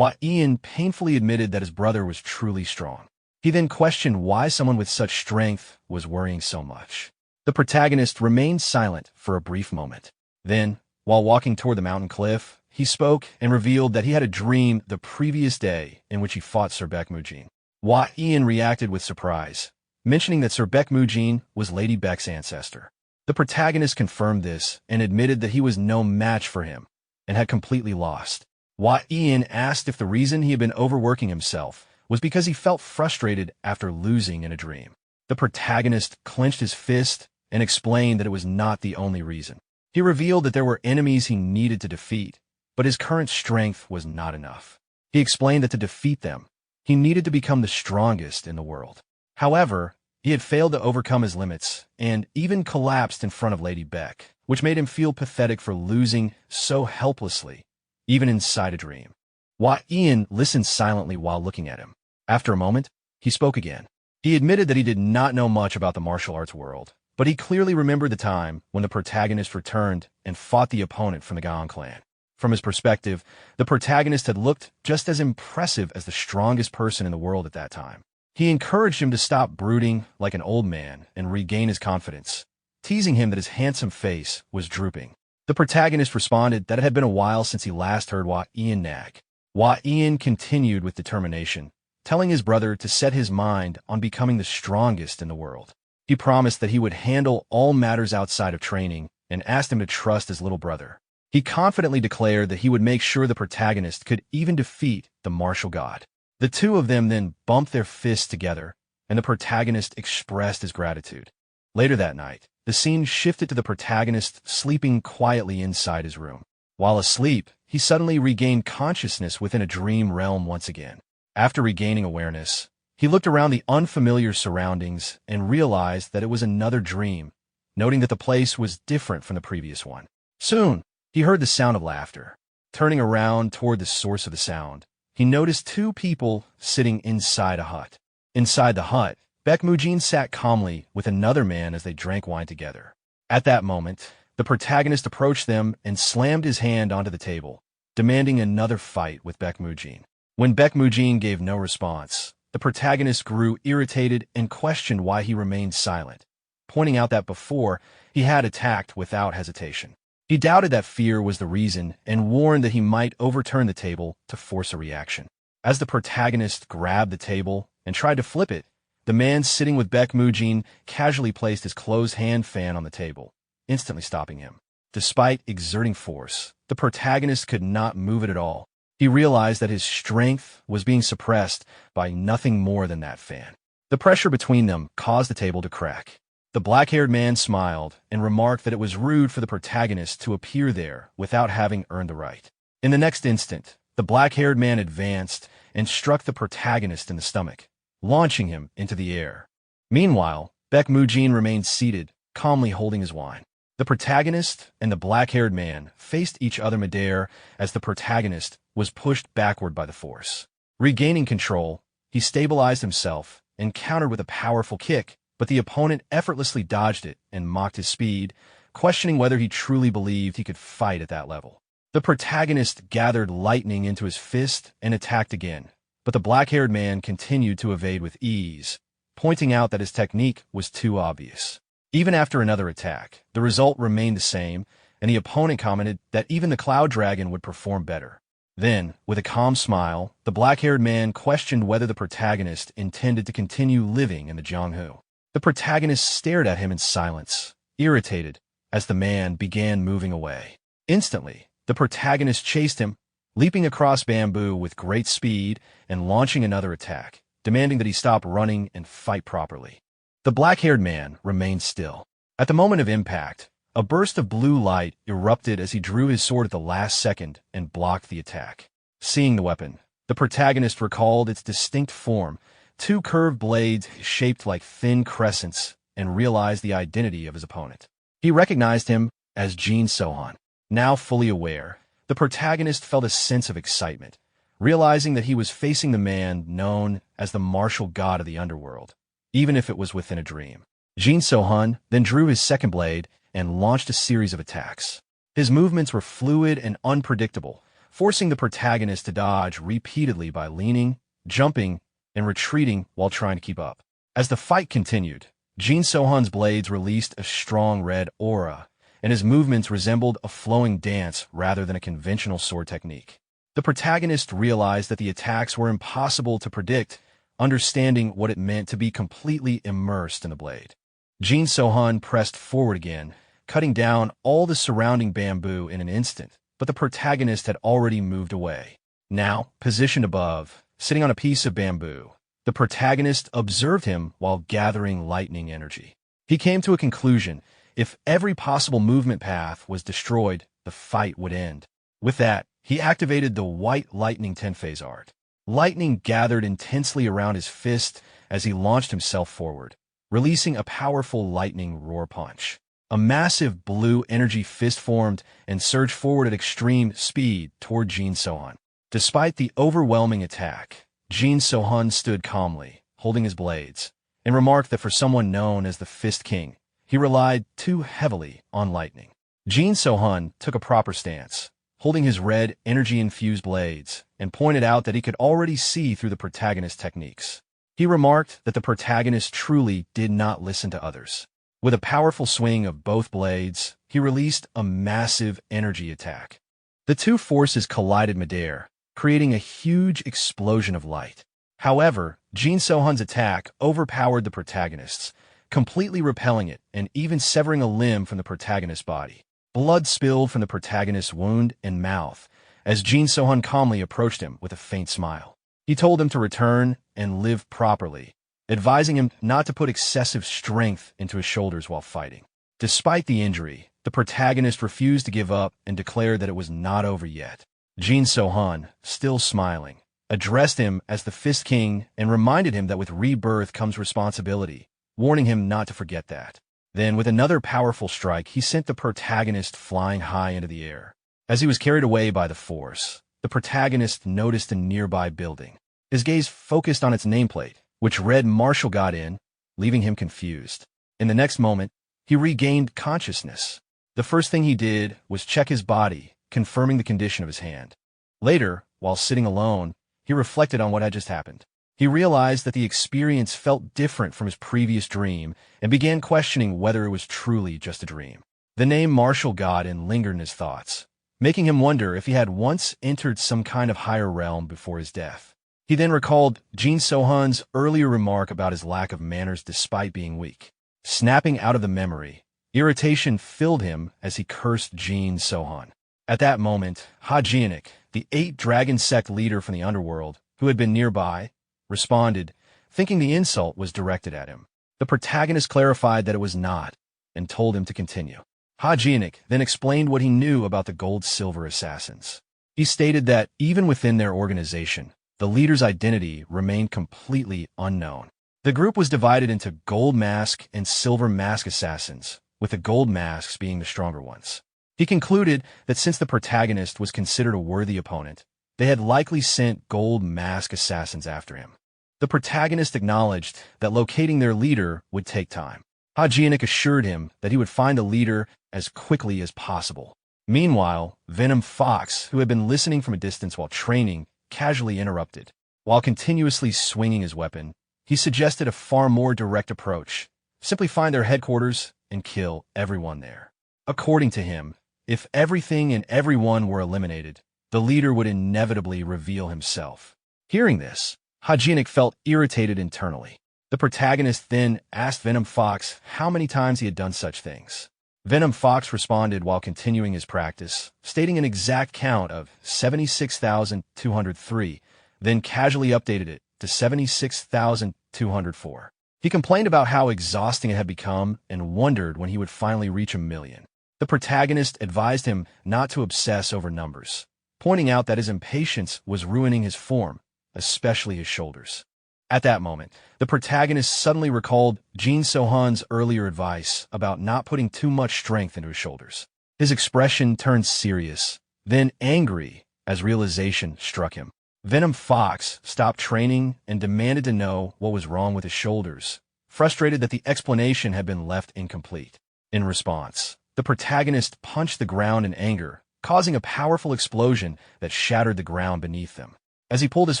Ian painfully admitted that his brother was truly strong. He then questioned why someone with such strength was worrying so much. The protagonist remained silent for a brief moment. Then, while walking toward the mountain cliff, he spoke and revealed that he had a dream the previous day in which he fought Sir Baekmujin. Hua Ian reacted with surprise, mentioning that Sir Baekmujin was Lady Beck's ancestor. The protagonist confirmed this and admitted that he was no match for him and had completely lost. Hua Ian asked if the reason he had been overworking himself was because he felt frustrated after losing in a dream. The protagonist clenched his fist and explained that it was not the only reason. He revealed that there were enemies he needed to defeat, but his current strength was not enough. He explained that to defeat them, he needed to become the strongest in the world. However, he had failed to overcome his limits and even collapsed in front of Lady Beck, which made him feel pathetic for losing so helplessly, even inside a dream. Hua Ian listened silently while looking at him. After a moment, he spoke again. He admitted that he did not know much about the martial arts world, but he clearly remembered the time when the protagonist returned and fought the opponent from the Gaon clan. From his perspective, the protagonist had looked just as impressive as the strongest person in the world at that time. He encouraged him to stop brooding like an old man and regain his confidence, teasing him that his handsome face was drooping. The protagonist responded that it had been a while since he last heard Hua Ian nag. Hua Ian continued with determination, telling his brother to set his mind on becoming the strongest in the world. He promised that he would handle all matters outside of training and asked him to trust his little brother. He confidently declared that he would make sure the protagonist could even defeat the martial god. The two of them then bumped their fists together, and the protagonist expressed his gratitude. Later that night, the scene shifted to the protagonist sleeping quietly inside his room. While asleep, he suddenly regained consciousness within a dream realm once again. After regaining awareness, he looked around the unfamiliar surroundings and realized that it was another dream, noting that the place was different from the previous one. Soon, he heard the sound of laughter. Turning around toward the source of the sound, he noticed two people sitting inside a hut. Inside the hut, Baekmujin sat calmly with another man as they drank wine together. At that moment, the protagonist approached them and slammed his hand onto the table, demanding another fight with Baekmujin. When Baekmujin gave no response, the protagonist grew irritated and questioned why he remained silent, pointing out that before, he had attacked without hesitation. He doubted that fear was the reason and warned that he might overturn the table to force a reaction. As the protagonist grabbed the table and tried to flip it, the man sitting with Baekmujin casually placed his closed hand fan on the table, instantly stopping him. Despite exerting force, the protagonist could not move it at all. He realized that his strength was being suppressed by nothing more than that fan. The pressure between them caused the table to crack. The black-haired man smiled and remarked that it was rude for the protagonist to appear there without having earned the right. In the next instant, the black-haired man advanced and struck the protagonist in the stomach, launching him into the air. Meanwhile, Baekmujin remained seated, calmly holding his wine. The protagonist and the black-haired man faced each other midair as the protagonist was pushed backward by the force. Regaining control, he stabilized himself and countered with a powerful kick, but the opponent effortlessly dodged it and mocked his speed, questioning whether he truly believed he could fight at that level. The protagonist gathered lightning into his fist and attacked again, but the black-haired man continued to evade with ease, pointing out that his technique was too obvious. Even after another attack, the result remained the same, and the opponent commented that even the Cloud Dragon would perform better. Then, with a calm smile, the black-haired man questioned whether the protagonist intended to continue living in the Jianghu. The protagonist stared at him in silence, irritated, as the man began moving away. Instantly, the protagonist chased him, leaping across bamboo with great speed and launching another attack, demanding that he stop running and fight properly. The black-haired man remained still. At the moment of impact, a burst of blue light erupted as he drew his sword at the last second and blocked the attack. Seeing the weapon, the protagonist recalled its distinct form, two curved blades shaped like thin crescents, and realized the identity of his opponent. He recognized him as Jin Sohan. Now fully aware, the protagonist felt a sense of excitement, realizing that he was facing the man known as the martial god of the underworld, even if it was within a dream. Jin Sohan then drew his second blade and launched a series of attacks. His movements were fluid and unpredictable, forcing the protagonist to dodge repeatedly by leaning, jumping, and retreating while trying to keep up. As the fight continued, Jin Sohan's blades released a strong red aura, and his movements resembled a flowing dance rather than a conventional sword technique. The protagonist realized that the attacks were impossible to predict, understanding what it meant to be completely immersed in the blade. Jin So-hun pressed forward again, cutting down all the surrounding bamboo in an instant, but the protagonist had already moved away. Now, positioned above, sitting on a piece of bamboo, the protagonist observed him while gathering lightning energy. He came to a conclusion: if every possible movement path was destroyed, the fight would end. With that, he activated the white lightning 10-phase art. Lightning gathered intensely around his fist as he launched himself forward, releasing a powerful lightning roar punch. A massive blue energy fist formed and surged forward at extreme speed toward Jin So-hun. Despite the overwhelming attack, Jin So-hun stood calmly, holding his blades, and remarked that for someone known as the Fist King, he relied too heavily on lightning. Jin So-hun took a proper stance, holding his red, energy-infused blades, and pointed out that he could already see through the protagonist's techniques. He remarked that the protagonist truly did not listen to others. With a powerful swing of both blades, he released a massive energy attack. The two forces collided midair, creating a huge explosion of light. However, Jin So-hun's attack overpowered the protagonist's, completely repelling it and even severing a limb from the protagonist's body. Blood spilled from the protagonist's wound and mouth as Jin So-hun calmly approached him with a faint smile. He told him to return and live properly, advising him not to put excessive strength into his shoulders while fighting. Despite the injury, the protagonist refused to give up and declared that it was not over yet. Jin So-hun, still smiling, addressed him as the Fist King and reminded him that with rebirth comes responsibility, warning him not to forget that. Then, with another powerful strike, he sent the protagonist flying high into the air. As he was carried away by the force, the protagonist noticed a nearby building. His gaze focused on its nameplate, which read Martial God Inn, leaving him confused. In the next moment, he regained consciousness. The first thing he did was check his body, confirming the condition of his hand. Later, while sitting alone, he reflected on what had just happened. He realized that the experience felt different from his previous dream and began questioning whether it was truly just a dream. The name Martial God Inn lingered in his thoughts, making him wonder if he had once entered some kind of higher realm before his death. He then recalled Jin So-hun's earlier remark about his lack of manners despite being weak. Snapping out of the memory, irritation filled him as he cursed Jin So-hun. At that moment, Ha-jinik, the 8 Dragon Sect leader from the underworld, who had been nearby, responded, thinking the insult was directed at him. The protagonist clarified that it was not, and told him to continue. Ha-jinik then explained what he knew about the gold-silver assassins. He stated that even within their organization, the leader's identity remained completely unknown. The group was divided into gold mask and silver mask assassins, with the gold masks being the stronger ones. He concluded that since the protagonist was considered a worthy opponent, they had likely sent gold mask assassins after him. The protagonist acknowledged that locating their leader would take time. Ha-jinik assured him that he would find the leader as quickly as possible. Meanwhile, Venom Fox, who had been listening from a distance while training, casually interrupted. While continuously swinging his weapon, he suggested a far more direct approach. Simply find their headquarters and kill everyone there. According to him, if everything and everyone were eliminated, the leader would inevitably reveal himself. Hearing this, Ha-jinik felt irritated internally. The protagonist then asked Venom Fox how many times he had done such things. Venom Fox responded while continuing his practice, stating an exact count of 76,203, then casually updated it to 76,204. He complained about how exhausting it had become and wondered when he would finally reach 1,000,000. The protagonist advised him not to obsess over numbers, pointing out that his impatience was ruining his form, especially his shoulders. At that moment, the protagonist suddenly recalled Jin So-hun's earlier advice about not putting too much strength into his shoulders. His expression turned serious, then angry, as realization struck him. Venom Fox stopped training and demanded to know what was wrong with his shoulders, frustrated that the explanation had been left incomplete. In response, the protagonist punched the ground in anger, causing a powerful explosion that shattered the ground beneath them. As he pulled his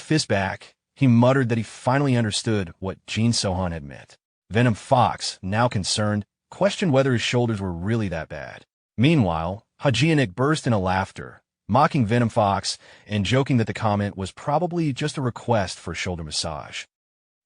fist back, he muttered that he finally understood what Jin So-hun had meant. Venom Fox, now concerned, questioned whether his shoulders were really that bad. Meanwhile, Hajianik burst into laughter, mocking Venom Fox and joking that the comment was probably just a request for a shoulder massage.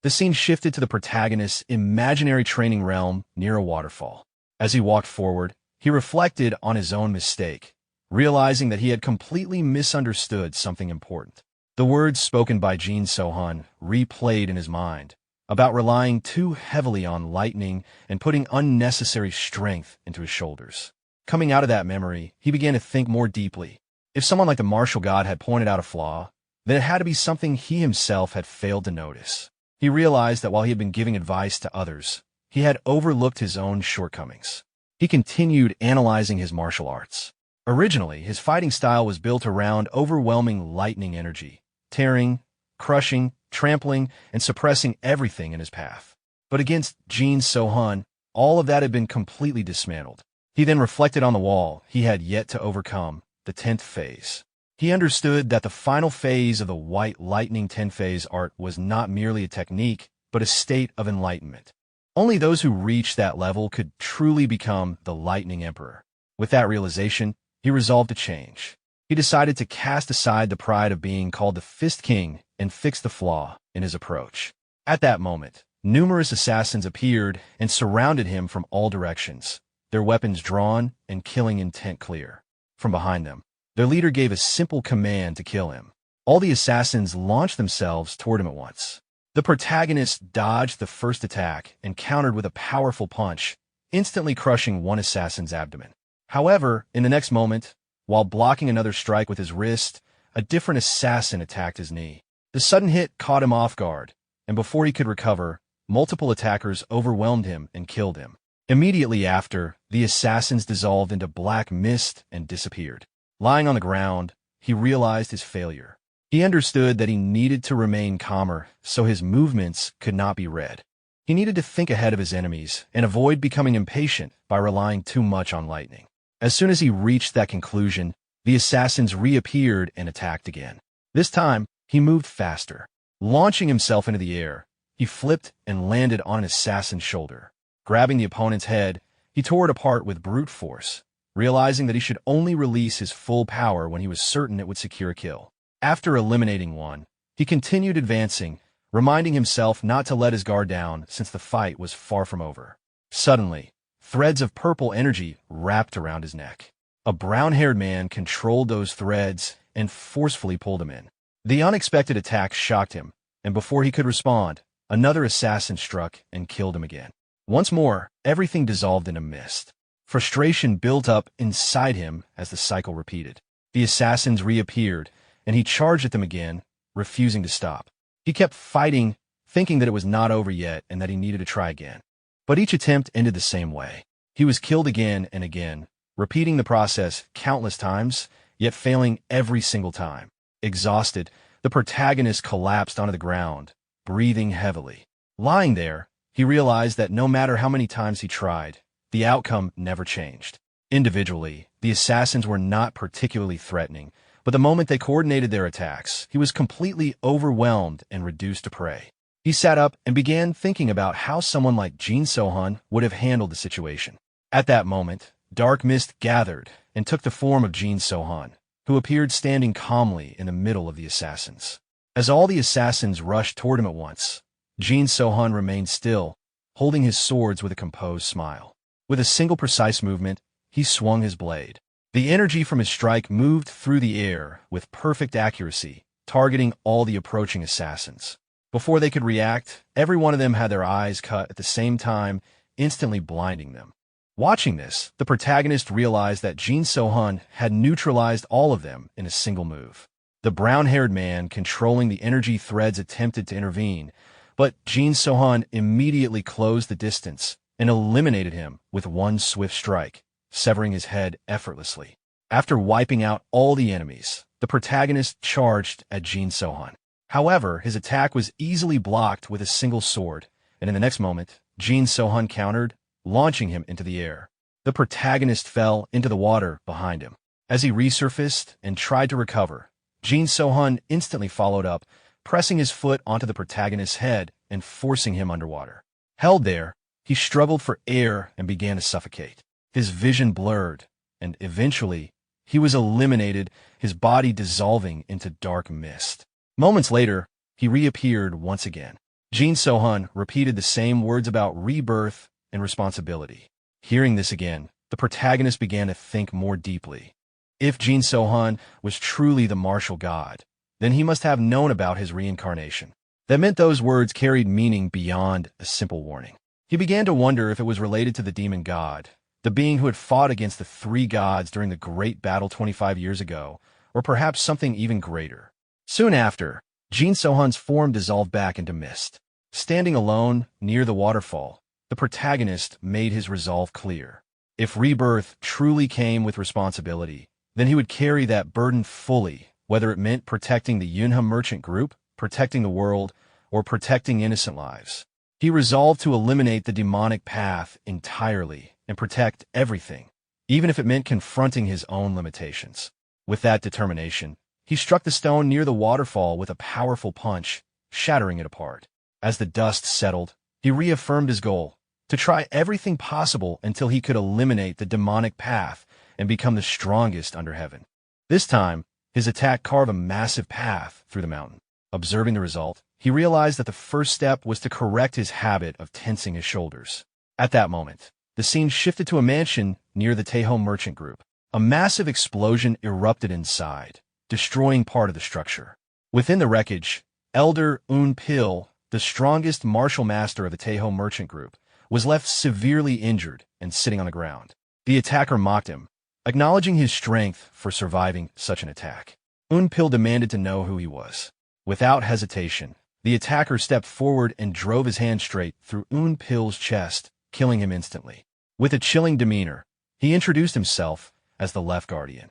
The scene shifted to the protagonist's imaginary training realm near a waterfall. As he walked forward, he reflected on his own mistake, realizing that he had completely misunderstood something important. The words spoken by Jin So-hun replayed in his mind, about relying too heavily on lightning and putting unnecessary strength into his shoulders. Coming out of that memory, he began to think more deeply. If someone like the martial god had pointed out a flaw, then it had to be something he himself had failed to notice. He realized that while he had been giving advice to others, he had overlooked his own shortcomings. He continued analyzing his martial arts. Originally, his fighting style was built around overwhelming lightning energy, tearing, crushing, trampling, and suppressing everything in his path. But against Jin So-hun, all of that had been completely dismantled. He then reflected on the wall he had yet to overcome, the 10th phase. He understood that the final phase of the White Lightning 10-phase art was not merely a technique, but a state of enlightenment. Only those who reached that level could truly become the Lightning Emperor. With that realization, he resolved to change. He decided to cast aside the pride of being called the Fist King and fix the flaw in his approach. At that moment, numerous assassins appeared and surrounded him from all directions, their weapons drawn and killing intent clear. From behind them, their leader gave a simple command to kill him. All the assassins launched themselves toward him at once. The protagonist dodged the first attack and countered with a powerful punch, instantly crushing one assassin's abdomen. However, in the next moment, while blocking another strike with his wrist, a different assassin attacked his knee. The sudden hit caught him off guard, and before he could recover, multiple attackers overwhelmed him and killed him. Immediately after, the assassins dissolved into black mist and disappeared. Lying on the ground, he realized his failure. He understood that he needed to remain calmer so his movements could not be read. He needed to think ahead of his enemies and avoid becoming impatient by relying too much on lightning. As soon as he reached that conclusion, the assassins reappeared and attacked again. This time, he moved faster. Launching himself into the air, he flipped and landed on an assassin's shoulder. Grabbing the opponent's head, he tore it apart with brute force, realizing that he should only release his full power when he was certain it would secure a kill. After eliminating one, he continued advancing, reminding himself not to let his guard down since the fight was far from over. Suddenly, threads of purple energy wrapped around his neck. A brown-haired man controlled those threads and forcefully pulled him in. The unexpected attack shocked him, and before he could respond, another assassin struck and killed him again. Once more, everything dissolved into mist. Frustration built up inside him as the cycle repeated. The assassins reappeared, and he charged at them again, refusing to stop. He kept fighting, thinking that it was not over yet and that he needed to try again. But each attempt ended the same way. He was killed again and again, repeating the process countless times, yet failing every single time. Exhausted, the protagonist collapsed onto the ground, breathing heavily. Lying there, he realized that no matter how many times he tried, the outcome never changed. Individually, the assassins were not particularly threatening, but the moment they coordinated their attacks, he was completely overwhelmed and reduced to prey. He sat up and began thinking about how someone like Jin So-hun would have handled the situation. At that moment, dark mist gathered and took the form of Jin So-hun, who appeared standing calmly in the middle of the assassins. As all the assassins rushed toward him at once, Jin So-hun remained still, holding his swords with a composed smile. With a single precise movement, he swung his blade. The energy from his strike moved through the air with perfect accuracy, targeting all the approaching assassins. Before they could react, every one of them had their eyes cut at the same time, instantly blinding them. Watching this, the protagonist realized that Jin So-hun had neutralized all of them in a single move. The brown-haired man controlling the energy threads attempted to intervene, but Jin So-hun immediately closed the distance and eliminated him with one swift strike, severing his head effortlessly. After wiping out all the enemies, the protagonist charged at Jin So-hun. However, his attack was easily blocked with a single sword, and in the next moment, Jin So-hun countered, launching him into the air. The protagonist fell into the water behind him. As he resurfaced and tried to recover, Jin So-hun instantly followed up, pressing his foot onto the protagonist's head and forcing him underwater. Held there, he struggled for air and began to suffocate. His vision blurred, and eventually, he was eliminated, his body dissolving into dark mist. Moments later, he reappeared once again. Jin So-hun repeated the same words about rebirth and responsibility. Hearing this again, the protagonist began to think more deeply. If Jin So-hun was truly the martial god, then he must have known about his reincarnation. That meant those words carried meaning beyond a simple warning. He began to wonder if it was related to the demon god, the being who had fought against the three gods during the great battle 25 years ago, or perhaps something even greater. Soon after, Jin So-hun's form dissolved back into mist. Standing alone near the waterfall, the protagonist made his resolve clear. If rebirth truly came with responsibility, then he would carry that burden fully, whether it meant protecting the Yunham merchant group, protecting the world, or protecting innocent lives. He resolved to eliminate the demonic path entirely and protect everything, even if it meant confronting his own limitations. With that determination, he struck the stone near the waterfall with a powerful punch, shattering it apart. As the dust settled, he reaffirmed his goal, to try everything possible until he could eliminate the demonic path and become the strongest under heaven. This time, his attack carved a massive path through the mountain. Observing the result, he realized that the first step was to correct his habit of tensing his shoulders. At that moment, the scene shifted to a mansion near the Taeho merchant group. A massive explosion erupted inside, destroying part of the structure. Within the wreckage, Elder Un-pil, the strongest martial master of the Taeho merchant group, was left severely injured and sitting on the ground. The attacker mocked him, acknowledging his strength for surviving such an attack. Un-pil demanded to know who he was. Without hesitation, the attacker stepped forward and drove his hand straight through Un-pil's chest, killing him instantly. With a chilling demeanor, he introduced himself as the Left Guardian.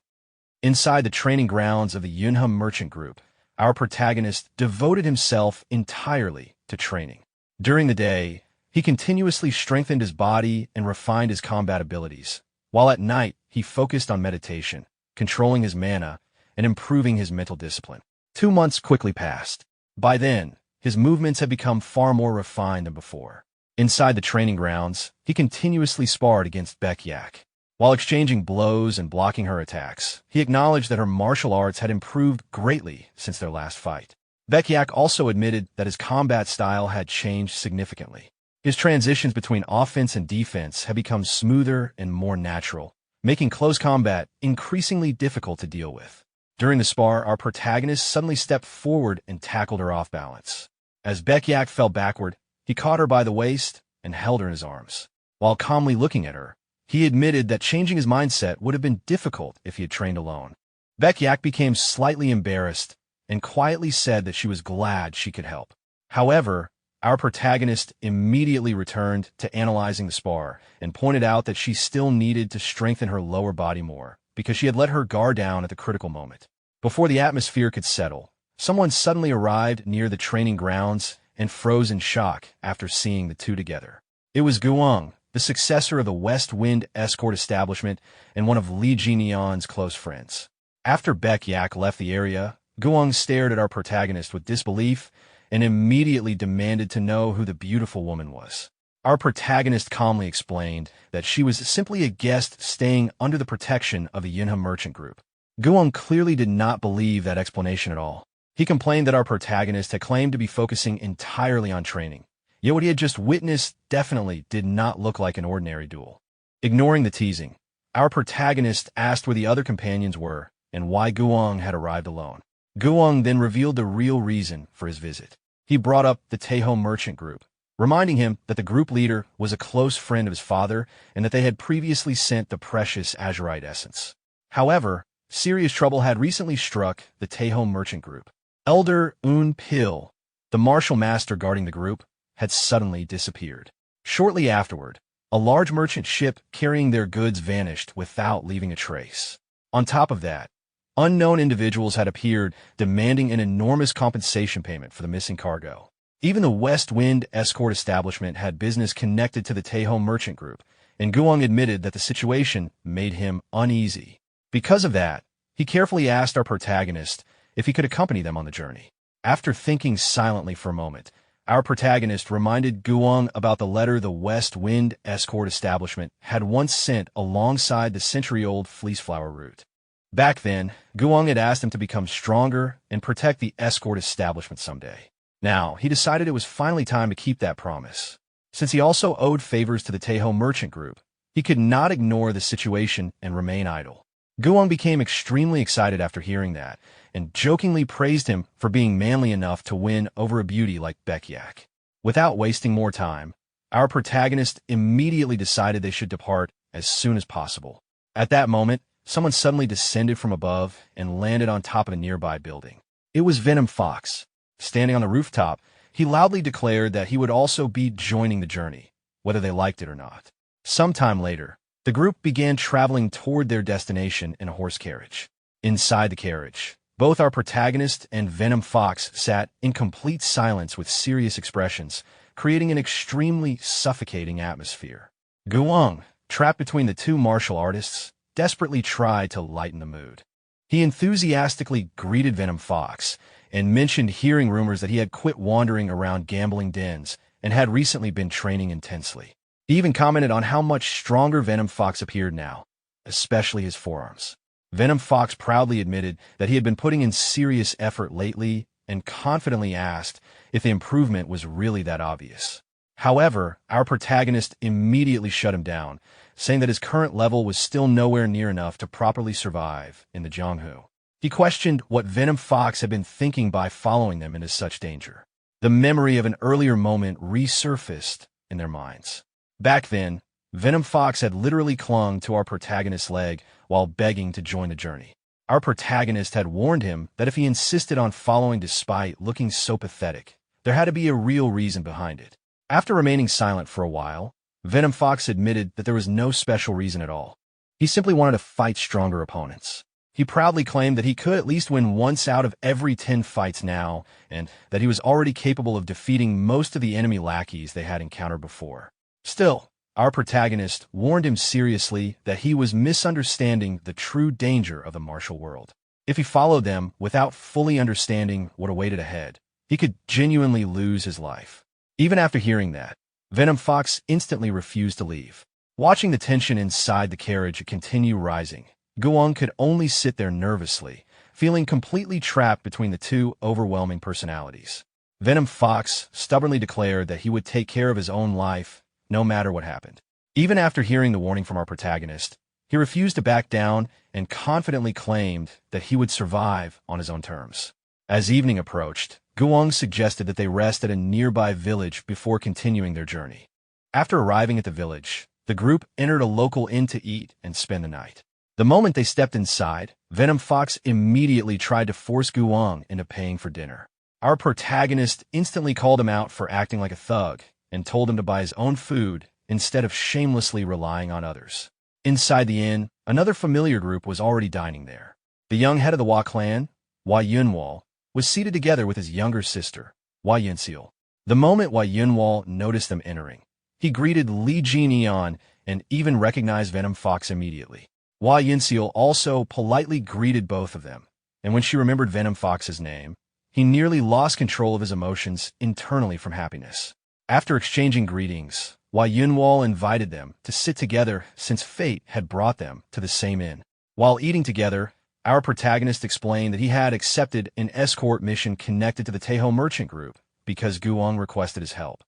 Inside the training grounds of the Yunham merchant group, our protagonist devoted himself entirely to training. During the day, he continuously strengthened his body and refined his combat abilities, while at night he focused on meditation, controlling his mana, and improving his mental discipline. 2 months quickly passed. By then, his movements had become far more refined than before. Inside the training grounds, he continuously sparred against Baek-yak. While exchanging blows and blocking her attacks, he acknowledged that her martial arts had improved greatly since their last fight. Baek-yak also admitted that his combat style had changed significantly. His transitions between offense and defense had become smoother and more natural, making close combat increasingly difficult to deal with. During the spar, our protagonist suddenly stepped forward and tackled her off balance. As Baek-yak fell backward, he caught her by the waist and held her in his arms. While calmly looking at her, he admitted that changing his mindset would have been difficult if he had trained alone. Baek-yak became slightly embarrassed and quietly said that she was glad she could help. However, our protagonist immediately returned to analyzing the spar and pointed out that she still needed to strengthen her lower body more, because she had let her guard down at the critical moment. Before the atmosphere could settle, someone suddenly arrived near the training grounds and froze in shock after seeing the two together. It was Guang, the successor of the West Wind escort establishment and one of Li Jinyan's close friends. After Baek-yak left the area, Guang stared at our protagonist with disbelief and immediately demanded to know who the beautiful woman was. Our protagonist calmly explained that she was simply a guest staying under the protection of the Yunham merchant group. Guang clearly did not believe that explanation at all. He complained that our protagonist had claimed to be focusing entirely on training, yet what he had just witnessed definitely did not look like an ordinary duel. Ignoring the teasing, our protagonist asked where the other companions were and why Guang had arrived alone. Guang then revealed the real reason for his visit. He brought up the Taeho merchant group, reminding him that the group leader was a close friend of his father and that they had previously sent the precious azurite essence. However, serious trouble had recently struck the Taeho merchant group. Elder Un-pil, the martial master guarding the group, had suddenly disappeared. Shortly afterward, a large merchant ship carrying their goods vanished without leaving a trace. On top of that, unknown individuals had appeared demanding an enormous compensation payment for the missing cargo. Even the West Wind escort establishment had business connected to the Taeho merchant group, and Guang admitted that the situation made him uneasy. Because of that, he carefully asked our protagonist if he could accompany them on the journey. After thinking silently for a moment, our protagonist reminded Guang about the letter the West Wind escort establishment had once sent alongside the century-old fleeceflower route. Back then, Guang had asked him to become stronger and protect the escort establishment someday. Now, he decided it was finally time to keep that promise. Since he also owed favors to the Taeho merchant group, he could not ignore the situation and remain idle. Guang became extremely excited after hearing that, and jokingly praised him for being manly enough to win over a beauty like Baekyak. Without wasting more time, our protagonist immediately decided they should depart as soon as possible. At that moment, someone suddenly descended from above and landed on top of a nearby building. It was Venom Fox. Standing on the rooftop, he loudly declared that he would also be joining the journey, whether they liked it or not. Sometime later, the group began traveling toward their destination in a horse carriage. Inside the carriage, both our protagonist and Venom Fox sat in complete silence with serious expressions, creating an extremely suffocating atmosphere. Guang, trapped between the two martial artists, desperately tried to lighten the mood. He enthusiastically greeted Venom Fox and mentioned hearing rumors that he had quit wandering around gambling dens and had recently been training intensely. He even commented on how much stronger Venom Fox appeared now, especially his forearms. Venom Fox proudly admitted that he had been putting in serious effort lately and confidently asked if the improvement was really that obvious. However, our protagonist immediately shut him down, saying that his current level was still nowhere near enough to properly survive in the Jianghu. He questioned what Venom Fox had been thinking by following them into such danger. The memory of an earlier moment resurfaced in their minds. Back then, Venom Fox had literally clung to our protagonist's leg while begging to join the journey. Our protagonist had warned him that if he insisted on following despite looking so pathetic, there had to be a real reason behind it. After remaining silent for a while, Venom Fox admitted that there was no special reason at all. He simply wanted to fight stronger opponents. He proudly claimed that he could at least win once out of every 10 fights now, and that he was already capable of defeating most of the enemy lackeys they had encountered before. Still, our protagonist warned him seriously that he was misunderstanding the true danger of the martial world. If he followed them without fully understanding what awaited ahead, he could genuinely lose his life. Even after hearing that, Venom Fox instantly refused to leave. Watching the tension inside the carriage continue rising, Guang could only sit there nervously, feeling completely trapped between the two overwhelming personalities. Venom Fox stubbornly declared that he would take care of his own life no matter what happened. Even after hearing the warning from our protagonist, he refused to back down and confidently claimed that he would survive on his own terms. As evening approached, Guang suggested that they rest at a nearby village before continuing their journey. After arriving at the village, the group entered a local inn to eat and spend the night. The moment they stepped inside, Venom Fox immediately tried to force Guang into paying for dinner. Our protagonist instantly called him out for acting like a thug and told him to buy his own food instead of shamelessly relying on others. Inside the inn, another familiar group was already dining there. The young head of the Hua clan, Hua Yunwal, was seated together with his younger sister, Hua Yunseal. The moment Hua Yunwal noticed them entering, he greeted Li Jin and even recognized Venom Fox immediately. Hua Yunseal also politely greeted both of them, and when she remembered Venom Fox's name, he nearly lost control of his emotions internally from happiness. After exchanging greetings, Hua Yunwal invited them to sit together since fate had brought them to the same inn. While eating together, our protagonist explained that he had accepted an escort mission connected to the Taeho merchant group because Guang requested his help.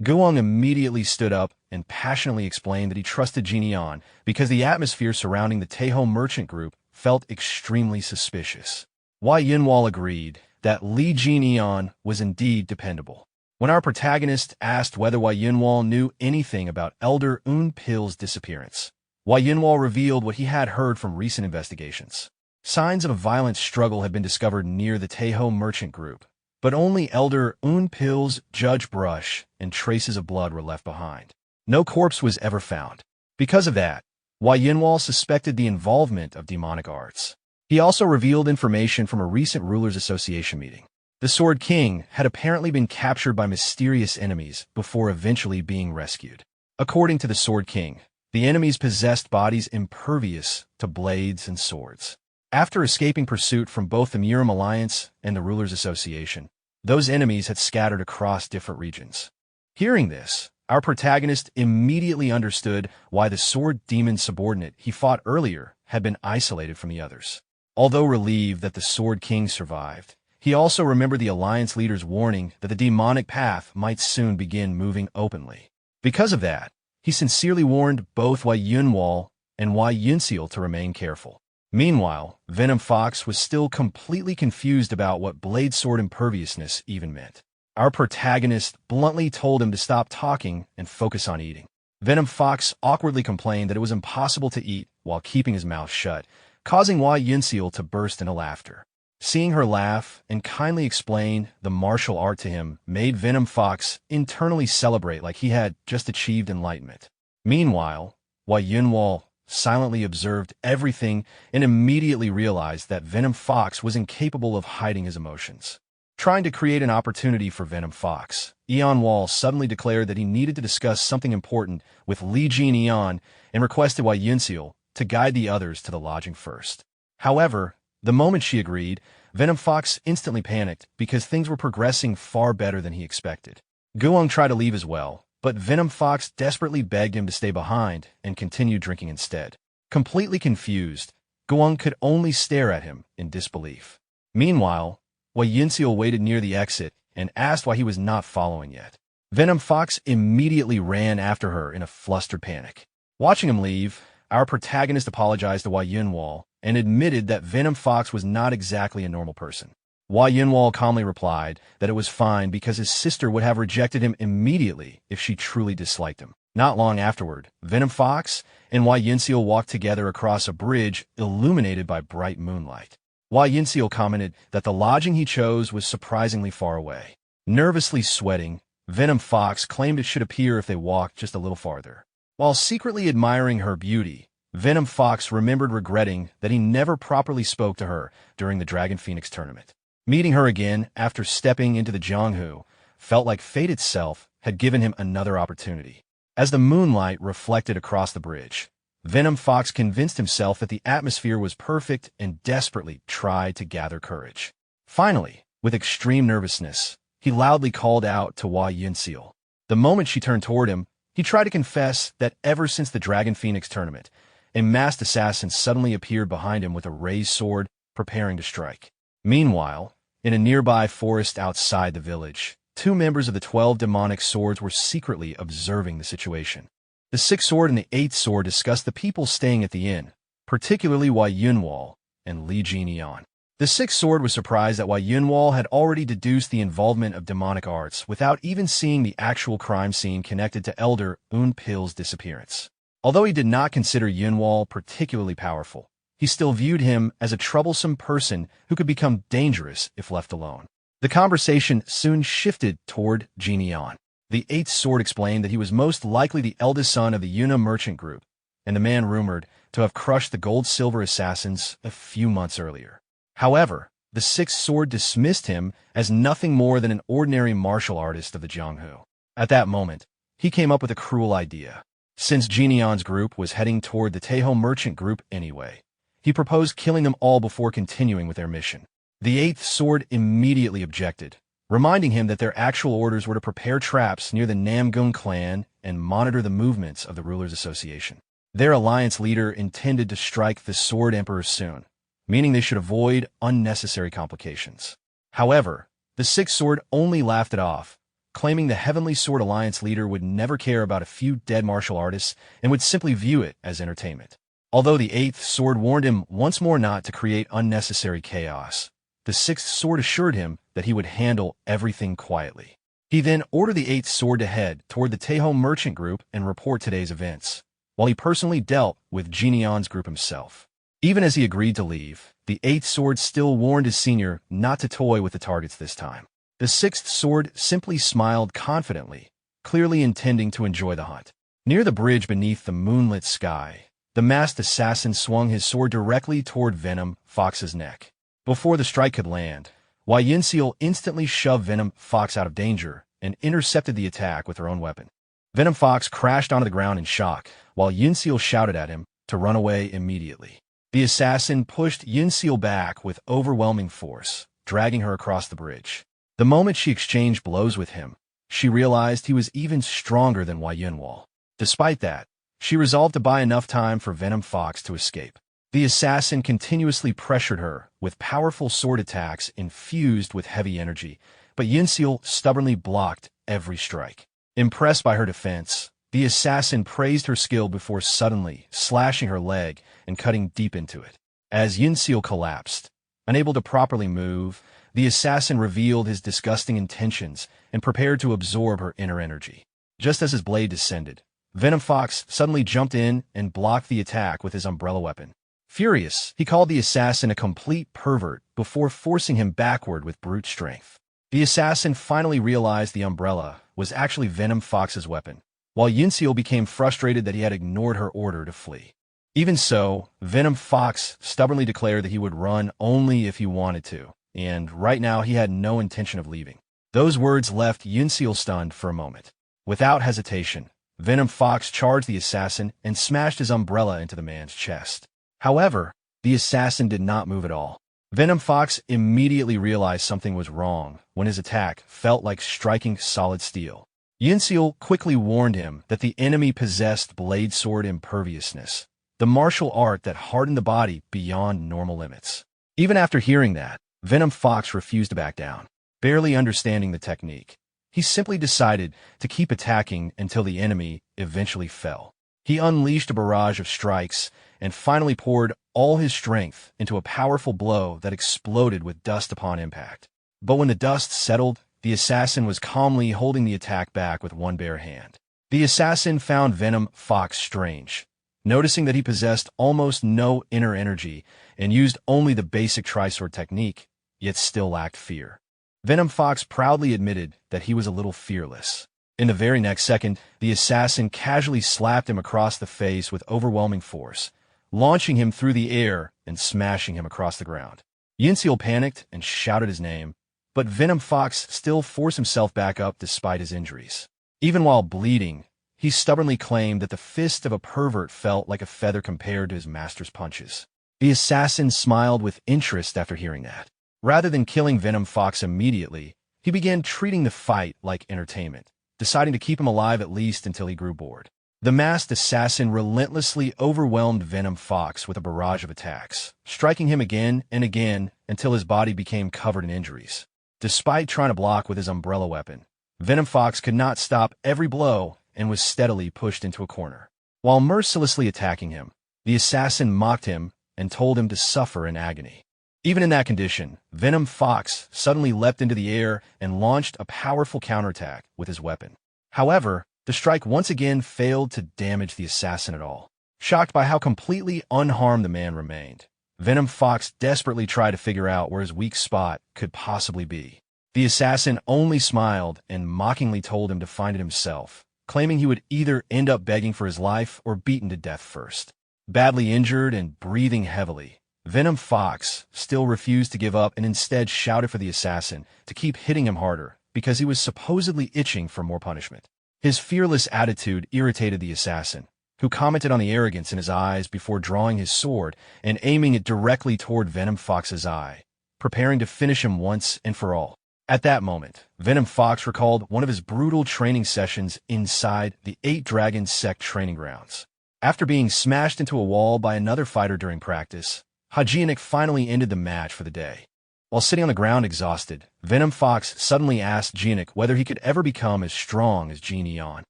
Guang immediately stood up and passionately explained that he trusted Jin because the atmosphere surrounding the Taeho merchant group felt extremely suspicious. Hua Yunwal agreed that Li Jin was indeed dependable. When our protagonist asked whether Hua Yunwal knew anything about Elder Pil's disappearance, Hua Yunwal revealed what he had heard from recent investigations. Signs of a violent struggle had been discovered near the Taeho merchant group, but only Elder Pil's judge brush and traces of blood were left behind. No corpse was ever found. Because of that, Hua Yunwal suspected the involvement of demonic arts. He also revealed information from a recent Rulers Association meeting. The Sword King had apparently been captured by mysterious enemies before eventually being rescued. According to the Sword King, the enemies possessed bodies impervious to blades and swords. After escaping pursuit from both the Murim Alliance and the Rulers Association, Those enemies had scattered across different regions. Hearing this, our protagonist immediately understood why the sword demon subordinate he fought earlier had been isolated from the others. Although relieved that the Sword King survived, he also remembered the Alliance leader's warning that the demonic path might soon begin moving openly. Because of that, he sincerely warned both Wei Yunwall and Wei Yunseal to remain careful. Meanwhile, Venom Fox was still completely confused about what Blade Sword imperviousness even meant. Our protagonist bluntly told him to stop talking and focus on eating. Venom Fox awkwardly complained that it was impossible to eat while keeping his mouth shut, causing Wei Yunseal to burst into laughter. Seeing her laugh and kindly explain the martial art to him made Venom Fox internally celebrate like he had just achieved enlightenment. Meanwhile, Wei Yunwall silently observed everything and immediately realized that Venom Fox was incapable of hiding his emotions. Trying to create an opportunity for Venom Fox, Eon Wall suddenly declared that he needed to discuss something important with Li Jin Eon and requested Wei Yunseal to guide the others to the lodging first. However, the moment she agreed, Venom Fox instantly panicked because things were progressing far better than he expected. Guang tried to leave as well, but Venom Fox desperately begged him to stay behind and continue drinking instead. Completely confused, Guang could only stare at him in disbelief. Meanwhile, Wei Yunseal waited near the exit and asked why he was not following yet. Venom Fox immediately ran after her in a flustered panic. Watching him leave, our protagonist apologized to Wei Yunwall and admitted that Venom Fox was not exactly a normal person. Wei Yunwall calmly replied that it was fine because his sister would have rejected him immediately if she truly disliked him. Not long afterward, Venom Fox and Wei Yunseal walked together across a bridge illuminated by bright moonlight. Wei Yunseal commented that the lodging he chose was surprisingly far away. Nervously sweating, Venom Fox claimed it should appear if they walked just a little farther. While secretly admiring her beauty, Venom Fox remembered regretting that he never properly spoke to her during the Dragon Phoenix tournament. Meeting her again after stepping into the Jianghu felt like fate itself had given him another opportunity. As the moonlight reflected across the bridge, Venom Fox convinced himself that the atmosphere was perfect and desperately tried to gather courage. Finally, with extreme nervousness, he loudly called out to Wei Yunseal. The moment she turned toward him, he tried to confess that ever since the Dragon Phoenix tournament, a masked assassin suddenly appeared behind him with a raised sword, preparing to strike. Meanwhile, in a nearby forest outside the village, 2 members of the 12 demonic swords were secretly observing the situation. The 6th sword and the 8th sword discussed the people staying at the inn, particularly Wei Yunwall and Li Jin Eon. The 6th sword was surprised that Wei Yunwall had already deduced the involvement of demonic arts without even seeing the actual crime scene connected to Elder Un Pil's disappearance. Although he did not consider Yunwall particularly powerful, he still viewed him as a troublesome person who could become dangerous if left alone. The conversation soon shifted toward Jin Eon. The 8th sword explained that he was most likely the eldest son of the Yuna merchant group, and the man rumored to have crushed the gold-silver assassins a few months earlier. However, the 6th sword dismissed him as nothing more than an ordinary martial artist of the Jianghu. At that moment, he came up with a cruel idea. Since Jin Eon's group was heading toward the Taeho merchant group anyway, he proposed killing them all before continuing with their mission. The 8th sword immediately objected, reminding him that their actual orders were to prepare traps near the Namgung clan and monitor the movements of the Rulers' Association. Their alliance leader intended to strike the Sword Emperor soon, meaning they should avoid unnecessary complications. However, the 6th sword only laughed it off, claiming the Heavenly Sword Alliance leader would never care about a few dead martial artists and would simply view it as entertainment. Although the 8th sword warned him once more not to create unnecessary chaos, the 6th sword assured him that he would handle everything quietly. He then ordered the 8th sword to head toward the Taeho merchant group and report today's events, while he personally dealt with Jin Eon's group himself. Even as he agreed to leave, the 8th sword still warned his senior not to toy with the targets this time. The 6th sword simply smiled confidently, clearly intending to enjoy the hunt. Near the bridge beneath the moonlit sky, the masked assassin swung his sword directly toward Venom Fox's neck. Before the strike could land, Wei Yunseal instantly shoved Venom Fox out of danger and intercepted the attack with her own weapon. Venom Fox crashed onto the ground in shock, while Yunseal shouted at him to run away immediately. The assassin pushed Yunseal back with overwhelming force, dragging her across the bridge. The moment she exchanged blows with him, she realized he was even stronger than Wei Yunwall. Despite that, she resolved to buy enough time for Venom Fox to escape. The assassin continuously pressured her with powerful sword attacks infused with heavy energy, but Yunseal stubbornly blocked every strike. Impressed by her defense, the assassin praised her skill before suddenly slashing her leg and cutting deep into it. As Yunseal collapsed, unable to properly move, the assassin revealed his disgusting intentions and prepared to absorb her inner energy. Just as his blade descended, Venom Fox suddenly jumped in and blocked the attack with his umbrella weapon. Furious, he called the assassin a complete pervert before forcing him backward with brute strength. The assassin finally realized the umbrella was actually Venom Fox's weapon, while Yunseal became frustrated that he had ignored her order to flee. Even so, Venom Fox stubbornly declared that he would run only if he wanted to, and right now he had no intention of leaving. Those words left Yunseal stunned for a moment. Without hesitation, Venom Fox charged the assassin and smashed his umbrella into the man's chest. However, the assassin did not move at all. Venom Fox immediately realized something was wrong when his attack felt like striking solid steel. Yunseal quickly warned him that the enemy possessed blade sword imperviousness, the martial art that hardened the body beyond normal limits. Even after hearing that, Venom Fox refused to back down. Barely understanding the technique, he simply decided to keep attacking until the enemy eventually fell. He unleashed a barrage of strikes and finally poured all his strength into a powerful blow that exploded with dust upon impact. But when the dust settled, the assassin was calmly holding the attack back with one bare hand. The assassin found Venom Fox strange, noticing that he possessed almost no inner energy and used only the basic tri-sword technique, yet still lacked fear. Venom Fox proudly admitted that he was a little fearless. In the very next second, the assassin casually slapped him across the face with overwhelming force, launching him through the air and smashing him across the ground. Yunseal panicked and shouted his name, but Venom Fox still forced himself back up despite his injuries. Even while bleeding, he stubbornly claimed that the fist of a pervert felt like a feather compared to his master's punches. The assassin smiled with interest after hearing that. Rather than killing Venom Fox immediately, he began treating the fight like entertainment, deciding to keep him alive at least until he grew bored. The masked assassin relentlessly overwhelmed Venom Fox with a barrage of attacks, striking him again and again until his body became covered in injuries. Despite trying to block with his umbrella weapon, Venom Fox could not stop every blow and was steadily pushed into a corner. While mercilessly attacking him, the assassin mocked him and told him to suffer in agony. Even in that condition, Venom Fox suddenly leapt into the air and launched a powerful counterattack with his weapon. However, the strike once again failed to damage the assassin at all. Shocked by how completely unharmed the man remained, Venom Fox desperately tried to figure out where his weak spot could possibly be. The assassin only smiled and mockingly told him to find it himself, claiming he would either end up begging for his life or beaten to death first. Badly injured and breathing heavily, Venom Fox still refused to give up and instead shouted for the assassin to keep hitting him harder because he was supposedly itching for more punishment. His fearless attitude irritated the assassin, who commented on the arrogance in his eyes before drawing his sword and aiming it directly toward Venom Fox's eye, preparing to finish him once and for all. At that moment, Venom Fox recalled one of his brutal training sessions inside the 8 Dragon Sect training grounds. After being smashed into a wall by another fighter during practice, Hajinik finally ended the match for the day. While sitting on the ground exhausted, Venom Fox suddenly asked Jinik whether he could ever become as strong as Jineon.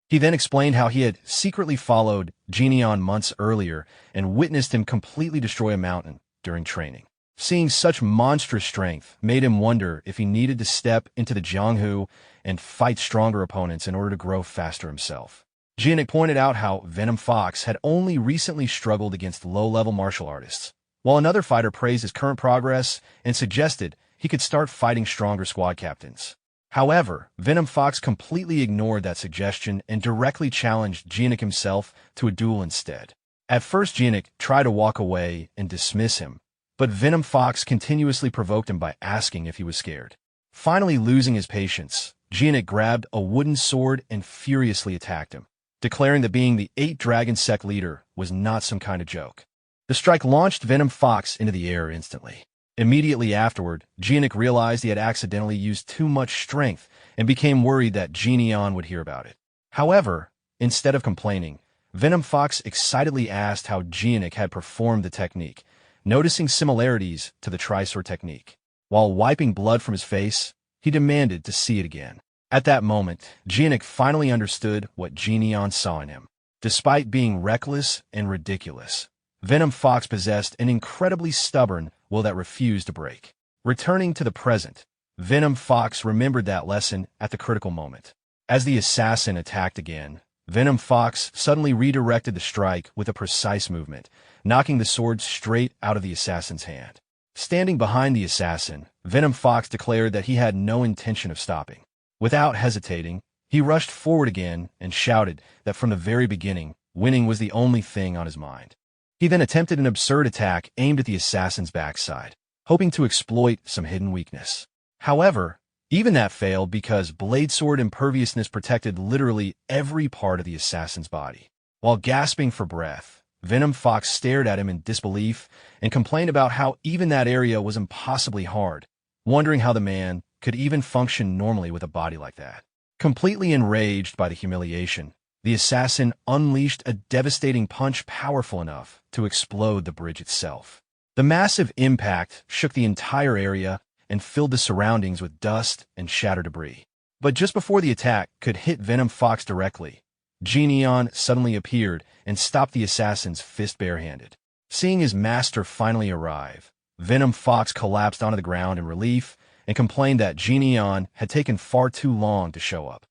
He then explained how he had secretly followed Jineon months earlier and witnessed him completely destroy a mountain during training. Seeing such monstrous strength made him wonder if he needed to step into the Jianghu and fight stronger opponents in order to grow faster himself. Jinik pointed out how Venom Fox had only recently struggled against low-level martial artists, while another fighter praised his current progress and suggested he could start fighting stronger squad captains. However, Venom Fox completely ignored that suggestion and directly challenged Jinik himself to a duel instead. At first, Jinik tried to walk away and dismiss him, but Venom Fox continuously provoked him by asking if he was scared. Finally losing his patience, Jinik grabbed a wooden sword and furiously attacked him, declaring that being the 8 Dragon Sect leader was not some kind of joke. The strike launched Venom Fox into the air instantly. Immediately afterward, Geonik realized he had accidentally used too much strength and became worried that Geneon would hear about it. However, instead of complaining, Venom Fox excitedly asked how Geonik had performed the technique, noticing similarities to the Trisor technique. While wiping blood from his face, he demanded to see it again. At that moment, Geonik finally understood what Geneon saw in him. Despite being reckless and ridiculous, Venom Fox possessed an incredibly stubborn will that refused to break. Returning to the present, Venom Fox remembered that lesson at the critical moment. As the assassin attacked again, Venom Fox suddenly redirected the strike with a precise movement, knocking the sword straight out of the assassin's hand. Standing behind the assassin, Venom Fox declared that he had no intention of stopping. Without hesitating, he rushed forward again and shouted that from the very beginning, winning was the only thing on his mind. He then attempted an absurd attack aimed at the assassin's backside, hoping to exploit some hidden weakness. However, even that failed because Blade Sword Imperviousness protected literally every part of the assassin's body. While gasping for breath, Venom Fox stared at him in disbelief and complained about how even that area was impossibly hard, wondering how the man could even function normally with a body like that. Completely enraged by the humiliation, the assassin unleashed a devastating punch powerful enough to explode the bridge itself. The massive impact shook the entire area and filled the surroundings with dust and shattered debris. But just before the attack could hit Venom Fox directly, Geneon suddenly appeared and stopped the assassin's fist barehanded. Seeing his master finally arrive, Venom Fox collapsed onto the ground in relief and complained that Geneon had taken far too long to show up.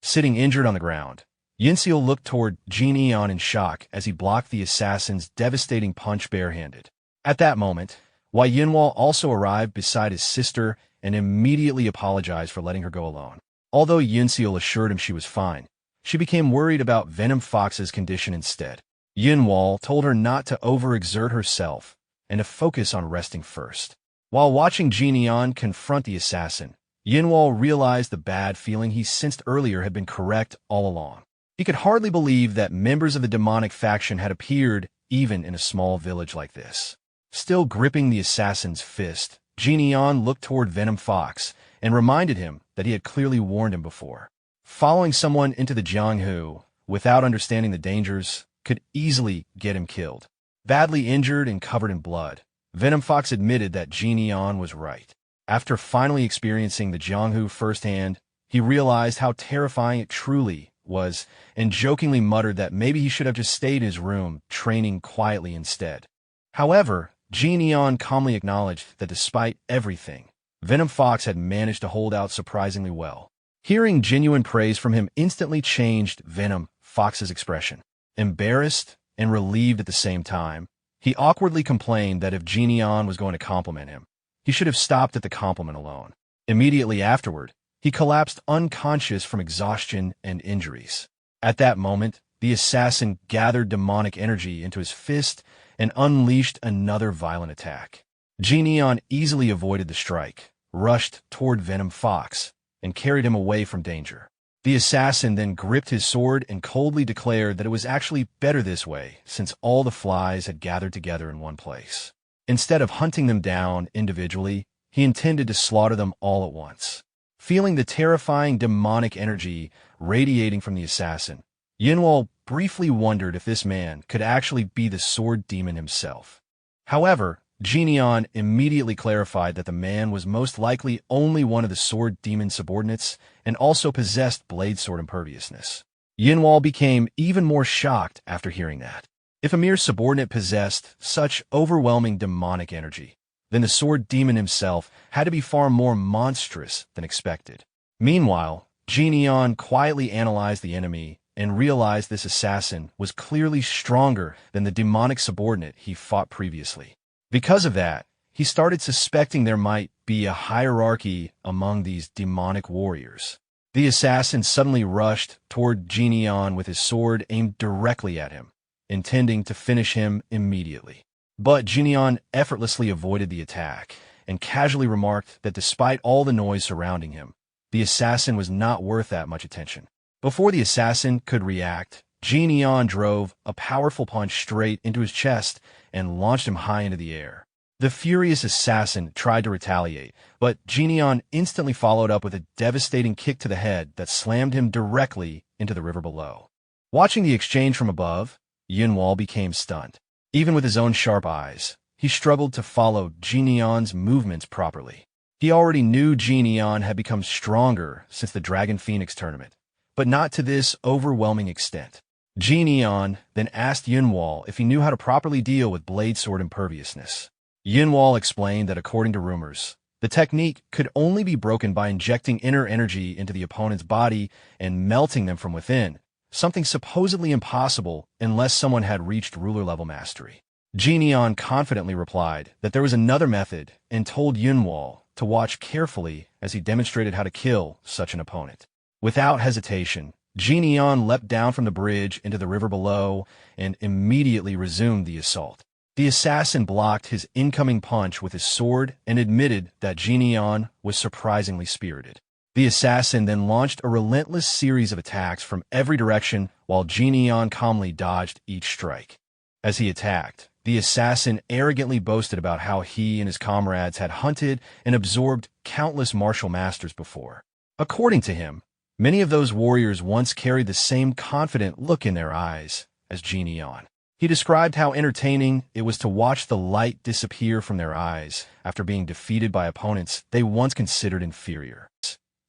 Sitting injured on the ground, Yinseal looked toward Geneon in shock as he blocked the assassin's devastating punch barehanded. At that moment, Wei Yinwall also arrived beside his sister and immediately apologized for letting her go alone. Although Yinseal assured him she was fine, she became worried about Venom Fox's condition instead. Yinwall told her not to overexert herself and to focus on resting first. While watching Geneon confront the assassin, Yinwall realized the bad feeling he sensed earlier had been correct all along. He could hardly believe that members of the demonic faction had appeared even in a small village like this. Still gripping the assassin's fist, Geneon looked toward Venom Fox and reminded him that he had clearly warned him before. Following someone into the Jianghu without understanding the dangers could easily get him killed. Badly injured and covered in blood, Venom Fox admitted that Geneon was right. After finally experiencing the Jianghu firsthand, he realized how terrifying it truly was and jokingly muttered that maybe he should have just stayed in his room, training quietly instead. However, Geneon calmly acknowledged that despite everything, Venom Fox had managed to hold out surprisingly well. Hearing genuine praise from him instantly changed Venom Fox's expression. Embarrassed and relieved at the same time, he awkwardly complained that if Geneon was going to compliment him, he should have stopped at the compliment alone. Immediately afterward, he collapsed unconscious from exhaustion and injuries. At that moment, the assassin gathered demonic energy into his fist and unleashed another violent attack. Geneon easily avoided the strike, rushed toward Venom Fox, and carried him away from danger. The assassin then gripped his sword and coldly declared that it was actually better this way, since all the flies had gathered together in one place. Instead of hunting them down individually, he intended to slaughter them all at once. Feeling the terrifying demonic energy radiating from the assassin, Yinwall briefly wondered if this man could actually be the sword demon himself. However, Geneon immediately clarified that the man was most likely only one of the sword demon subordinates and also possessed blade sword imperviousness. Yinwall became even more shocked after hearing that. If a mere subordinate possessed such overwhelming demonic energy, then the sword demon himself had to be far more monstrous than expected. Meanwhile, Geneon quietly analyzed the enemy and realized this assassin was clearly stronger than the demonic subordinate he fought previously. Because of that, he started suspecting there might be a hierarchy among these demonic warriors. The assassin suddenly rushed toward Geneon with his sword aimed directly at him, intending to finish him immediately. But Geneon effortlessly avoided the attack and casually remarked that despite all the noise surrounding him, the assassin was not worth that much attention. Before the assassin could react, Geneon drove a powerful punch straight into his chest and launched him high into the air. The furious assassin tried to retaliate, but Genion instantly followed up with a devastating kick to the head that slammed him directly into the river below. Watching the exchange from above, Yunwall became stunned. Even with his own sharp eyes, he struggled to follow Genion's movements properly. He already knew Genion had become stronger since the Dragon Phoenix tournament, but not to this overwhelming extent. Genion then asked Yunwall if he knew how to properly deal with blade sword imperviousness. Yunwall explained that according to rumors, the technique could only be broken by injecting inner energy into the opponent's body and melting them from within, something supposedly impossible unless someone had reached ruler-level mastery. Genion confidently replied that there was another method and told Yunwall to watch carefully as he demonstrated how to kill such an opponent. Without hesitation, Genion leapt down from the bridge into the river below and immediately resumed the assault. The assassin blocked his incoming punch with his sword and admitted that Genion was surprisingly spirited. The assassin then launched a relentless series of attacks from every direction while Genion calmly dodged each strike. As he attacked, the assassin arrogantly boasted about how he and his comrades had hunted and absorbed countless martial masters before. According to him, many of those warriors once carried the same confident look in their eyes as Genion. He described how entertaining it was to watch the light disappear from their eyes after being defeated by opponents they once considered inferior.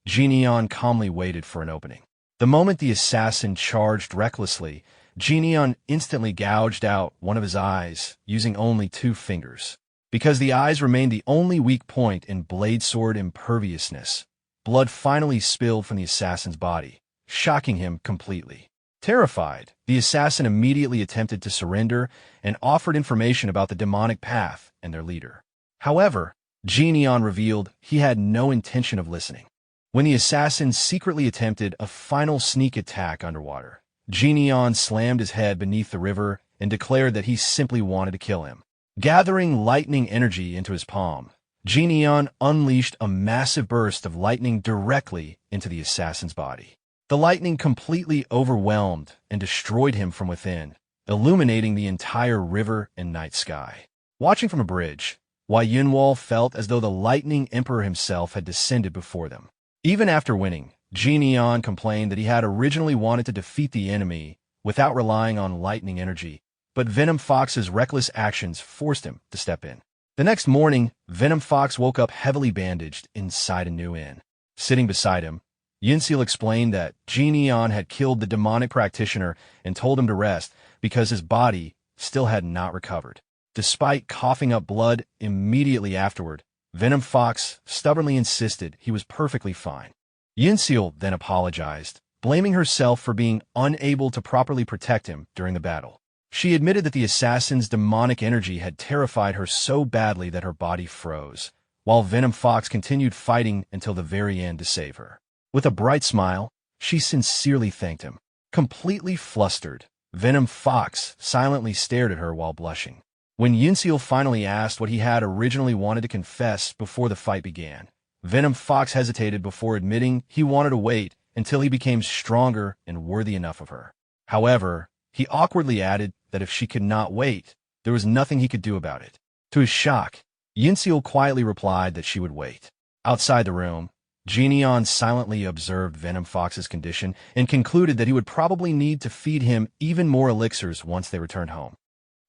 Genion calmly waited for an opening. The moment the assassin charged recklessly, Genion instantly gouged out one of his eyes using only 2 fingers. Because the eyes remained the only weak point in blade sword imperviousness, blood finally spilled from the assassin's body, shocking him completely. Terrified, the assassin immediately attempted to surrender and offered information about the demonic path and their leader. However, Genion revealed he had no intention of listening. When the assassin secretly attempted a final sneak attack underwater, Genion slammed his head beneath the river and declared that he simply wanted to kill him. Gathering lightning energy into his palm, Genion unleashed a massive burst of lightning directly into the assassin's body. The lightning completely overwhelmed and destroyed him from within, illuminating the entire river and night sky. Watching from a bridge, Wai Yunwall felt as though the Lightning Emperor himself had descended before them. Even after winning, Genion complained that he had originally wanted to defeat the enemy without relying on lightning energy, but Venom Fox's reckless actions forced him to step in. The next morning, Venom Fox woke up heavily bandaged inside a new inn. Sitting beside him, Yinseal explained that Genion had killed the demonic practitioner and told him to rest because his body still had not recovered. Despite coughing up blood immediately afterward, Venom Fox stubbornly insisted he was perfectly fine. Yinseal then apologized, blaming herself for being unable to properly protect him during the battle. She admitted that the assassin's demonic energy had terrified her so badly that her body froze, while Venom Fox continued fighting until the very end to save her. With a bright smile, she sincerely thanked him. Completely flustered, Venom Fox silently stared at her while blushing. When Yinseal finally asked what he had originally wanted to confess before the fight began, Venom Fox hesitated before admitting he wanted to wait until he became stronger and worthy enough of her. However, he awkwardly added that if she could not wait, there was nothing he could do about it. To his shock, Yinseal quietly replied that she would wait. Outside the room, Genion silently observed Venom Fox's condition and concluded that he would probably need to feed him even more elixirs once they returned home.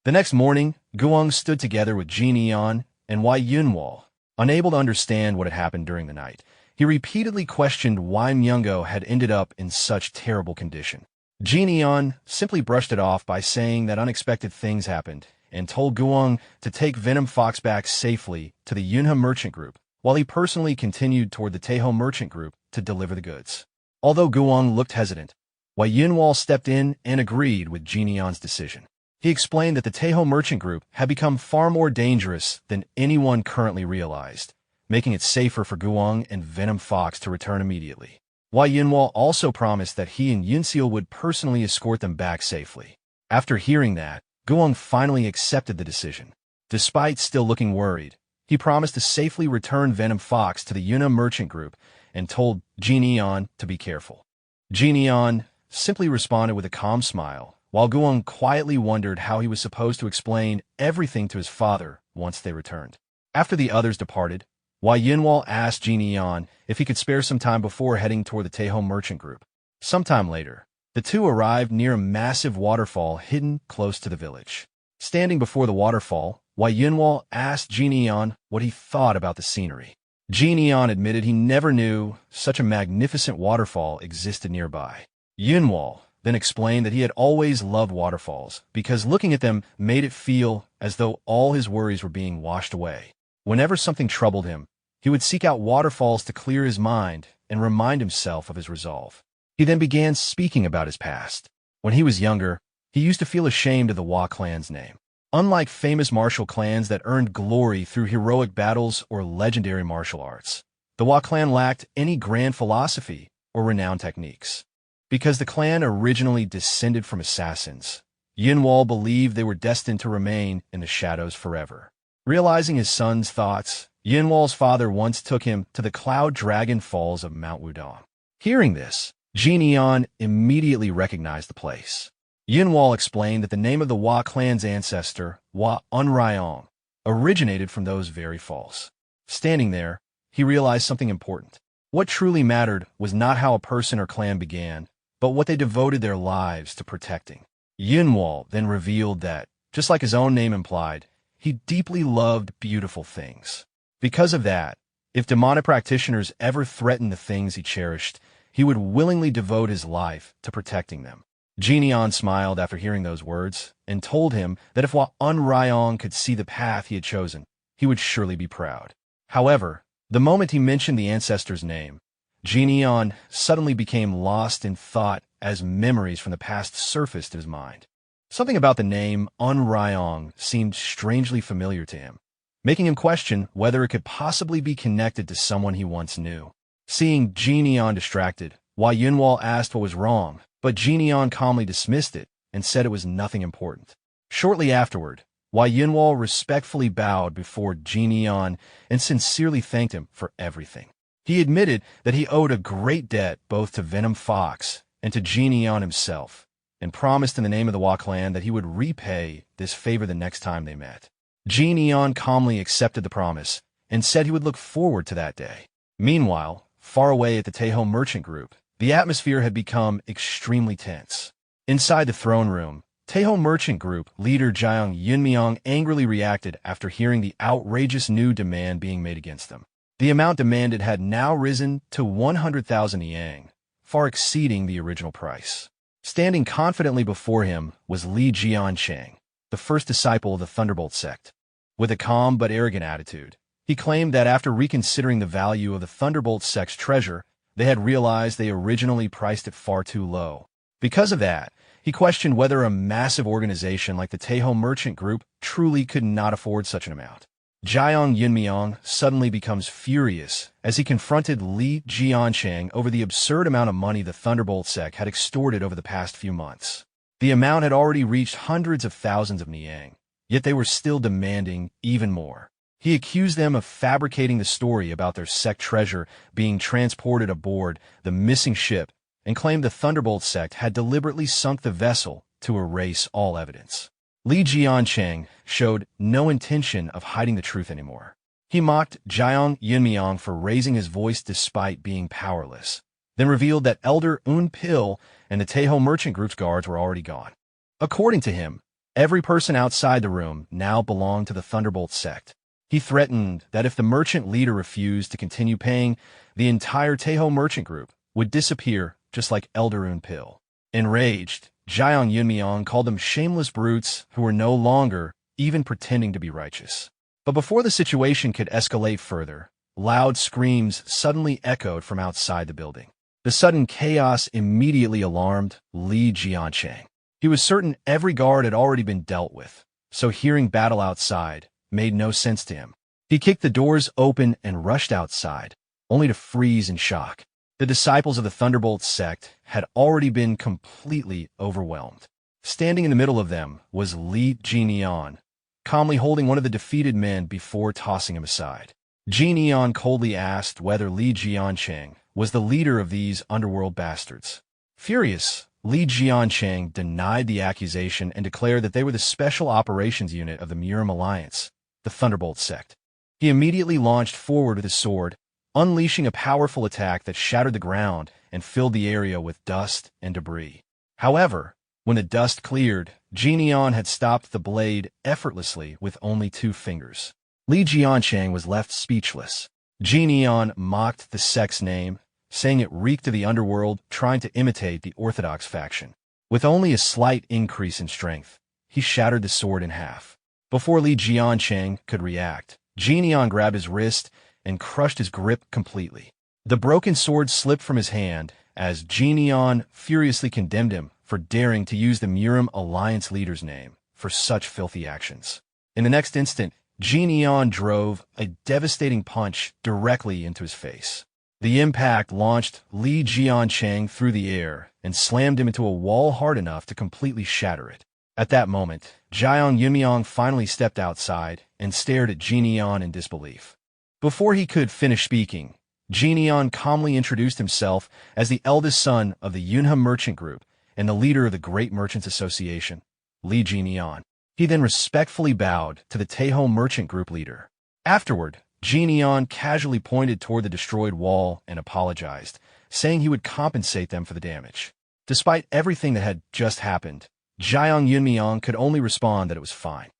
The next morning, Guang stood together with Genion and Wai Yunwall. Unable to understand what had happened during the night, he repeatedly questioned why Myungo had ended up in such terrible condition. Genion simply brushed it off by saying that unexpected things happened and told Guang to take Venom Fox back safely to the Yunha Merchant Group, while he personally continued toward the Taeho Merchant Group to deliver the goods. Although Guang looked hesitant, Wai Yunwall stepped in and agreed with Genion's decision. He explained that the Taeho Merchant Group had become far more dangerous than anyone currently realized, making it safer for Guang and Venom Fox to return immediately. Wai Yunwall also promised that he and Yinseal would personally escort them back safely. After hearing that, Guang finally accepted the decision. Despite still looking worried, he promised to safely return Venom Fox to the Yunha Merchant Group and told Genion to be careful. Genion simply responded with a calm smile, while Guang quietly wondered how he was supposed to explain everything to his father once they returned. After the others departed, Hua Yinwall asked Jin Yan if he could spare some time before heading toward the Taeho merchant group. Sometime later, the two arrived near a massive waterfall hidden close to the village. Standing before the waterfall, Hua Yinwall asked Jin Yan what he thought about the scenery. Jin Yan admitted he never knew such a magnificent waterfall existed nearby. Yinwall then explained that he had always loved waterfalls because looking at them made it feel as though all his worries were being washed away. Whenever something troubled him, he would seek out waterfalls to clear his mind and remind himself of his resolve. He then began speaking about his past. When he was younger, he used to feel ashamed of the Hua clan's name. Unlike famous martial clans that earned glory through heroic battles or legendary martial arts, the Hua clan lacked any grand philosophy or renowned techniques. Because the clan originally descended from assassins, Yinwall believed they were destined to remain in the shadows forever. Realizing his son's thoughts, Yinwall's father once took him to the Cloud Dragon Falls of Mount Wudong. Hearing this, Jin Yan immediately recognized the place. Yinwall explained that the name of the Hua clan's ancestor, Hua Unryong, originated from those very falls. Standing there, he realized something important. What truly mattered was not how a person or clan began, but what they devoted their lives to protecting. Yinwall then revealed that, just like his own name implied, he deeply loved beautiful things. Because of that, if demonic practitioners ever threatened the things he cherished, he would willingly devote his life to protecting them. Jin Yan smiled after hearing those words and told him that if Hua Unryong could see the path he had chosen, he would surely be proud. However, the moment he mentioned the ancestor's name, Jin Yan suddenly became lost in thought as memories from the past surfaced in his mind. Something about the name Unryong seemed strangely familiar to him, making him question whether it could possibly be connected to someone he once knew. Seeing Jin Yan distracted, Hua Yinwall asked what was wrong, but Jin Yan calmly dismissed it and said it was nothing important. Shortly afterward, Hua Yinwall respectfully bowed before Jin Yan and sincerely thanked him for everything. He admitted that he owed a great debt both to Venom Fox and to Jin Yan himself, and promised in the name of the Hua clan that he would repay this favor the next time they met. Jin Yan calmly accepted the promise and said he would look forward to that day. Meanwhile, far away at the Taeho merchant group, the atmosphere had become extremely tense. Inside the throne room, Taeho merchant group leader Jiang Yunmyong angrily reacted after hearing the outrageous new demand being made against them. The amount demanded had now risen to 100,000 yang, far exceeding the original price. Standing confidently before him was Li Jiancheng, the first disciple of the Thunderbolt sect. With a calm but arrogant attitude, he claimed that after reconsidering the value of the Thunderbolt sect's treasure, they had realized they originally priced it far too low. Because of that, he questioned whether a massive organization like the Taeho merchant group truly could not afford such an amount. Jiang Yunmyong suddenly becomes furious as he confronted Li Jiancheng over the absurd amount of money the Thunderbolt sect had extorted over the past few months. The amount had already reached hundreds of thousands of niang, yet they were still demanding even more. He accused them of fabricating the story about their sect treasure being transported aboard the missing ship and claimed the Thunderbolt sect had deliberately sunk the vessel to erase all evidence. Li Jiancheng showed no intention of hiding the truth anymore. He mocked Jiang Yunmyong for raising his voice despite being powerless, then revealed that Elder Un Pil and the Taeho merchant group's guards were already gone. According to him, every person outside the room now belonged to the Thunderbolt sect. He threatened that if the merchant leader refused to continue paying, the entire Taeho merchant group would disappear just like Elder Un Pil. Enraged, Jiang Yunmyong called them shameless brutes who were no longer even pretending to be righteous. But before the situation could escalate further, loud screams suddenly echoed from outside the building. The sudden chaos immediately alarmed Li Jiancheng. He was certain every guard had already been dealt with, so hearing battle outside made no sense to him. He kicked the doors open and rushed outside, only to freeze in shock. The disciples of the Thunderbolt sect had already been completely overwhelmed. Standing in the middle of them was Li Jinyan, calmly holding one of the defeated men before tossing him aside. Jinyan coldly asked whether Li Jiancheng was the leader of these underworld bastards. Furious, Li Jiancheng denied the accusation and declared that they were the Special Operations Unit of the Murim Alliance, the Thunderbolt sect. He immediately launched forward with his sword, unleashing a powerful attack that shattered the ground and filled the area with dust and debris. However, when the dust cleared, Jianian had stopped the blade effortlessly with only 2 fingers. Li Jiancheng was left speechless. Jianian mocked the sect's name, saying it reeked of the underworld, trying to imitate the Orthodox faction. With only a slight increase in strength, he shattered the sword in half. Before Li Jiancheng could react, Jianian grabbed his wrist and crushed his grip completely. The broken sword slipped from his hand as Jianian furiously condemned him for daring to use the Murim Alliance leader's name for such filthy actions. In the next instant, Jianian drove a devastating punch directly into his face. The impact launched Li Jiancheng through the air and slammed him into a wall hard enough to completely shatter it. At that moment, Jiang Yunmiang finally stepped outside and stared at Jianian in disbelief. Before he could finish speaking, Jianian calmly introduced himself as the eldest son of the Yunhe Merchant Group and the leader of the Great Merchants Association, Li Jianian. He then respectfully bowed to the Taeho Merchant Group leader. Afterward, Jianian casually pointed toward the destroyed wall and apologized, saying he would compensate them for the damage. Despite everything that had just happened, Jiang Yunmiang could only respond that it was fine.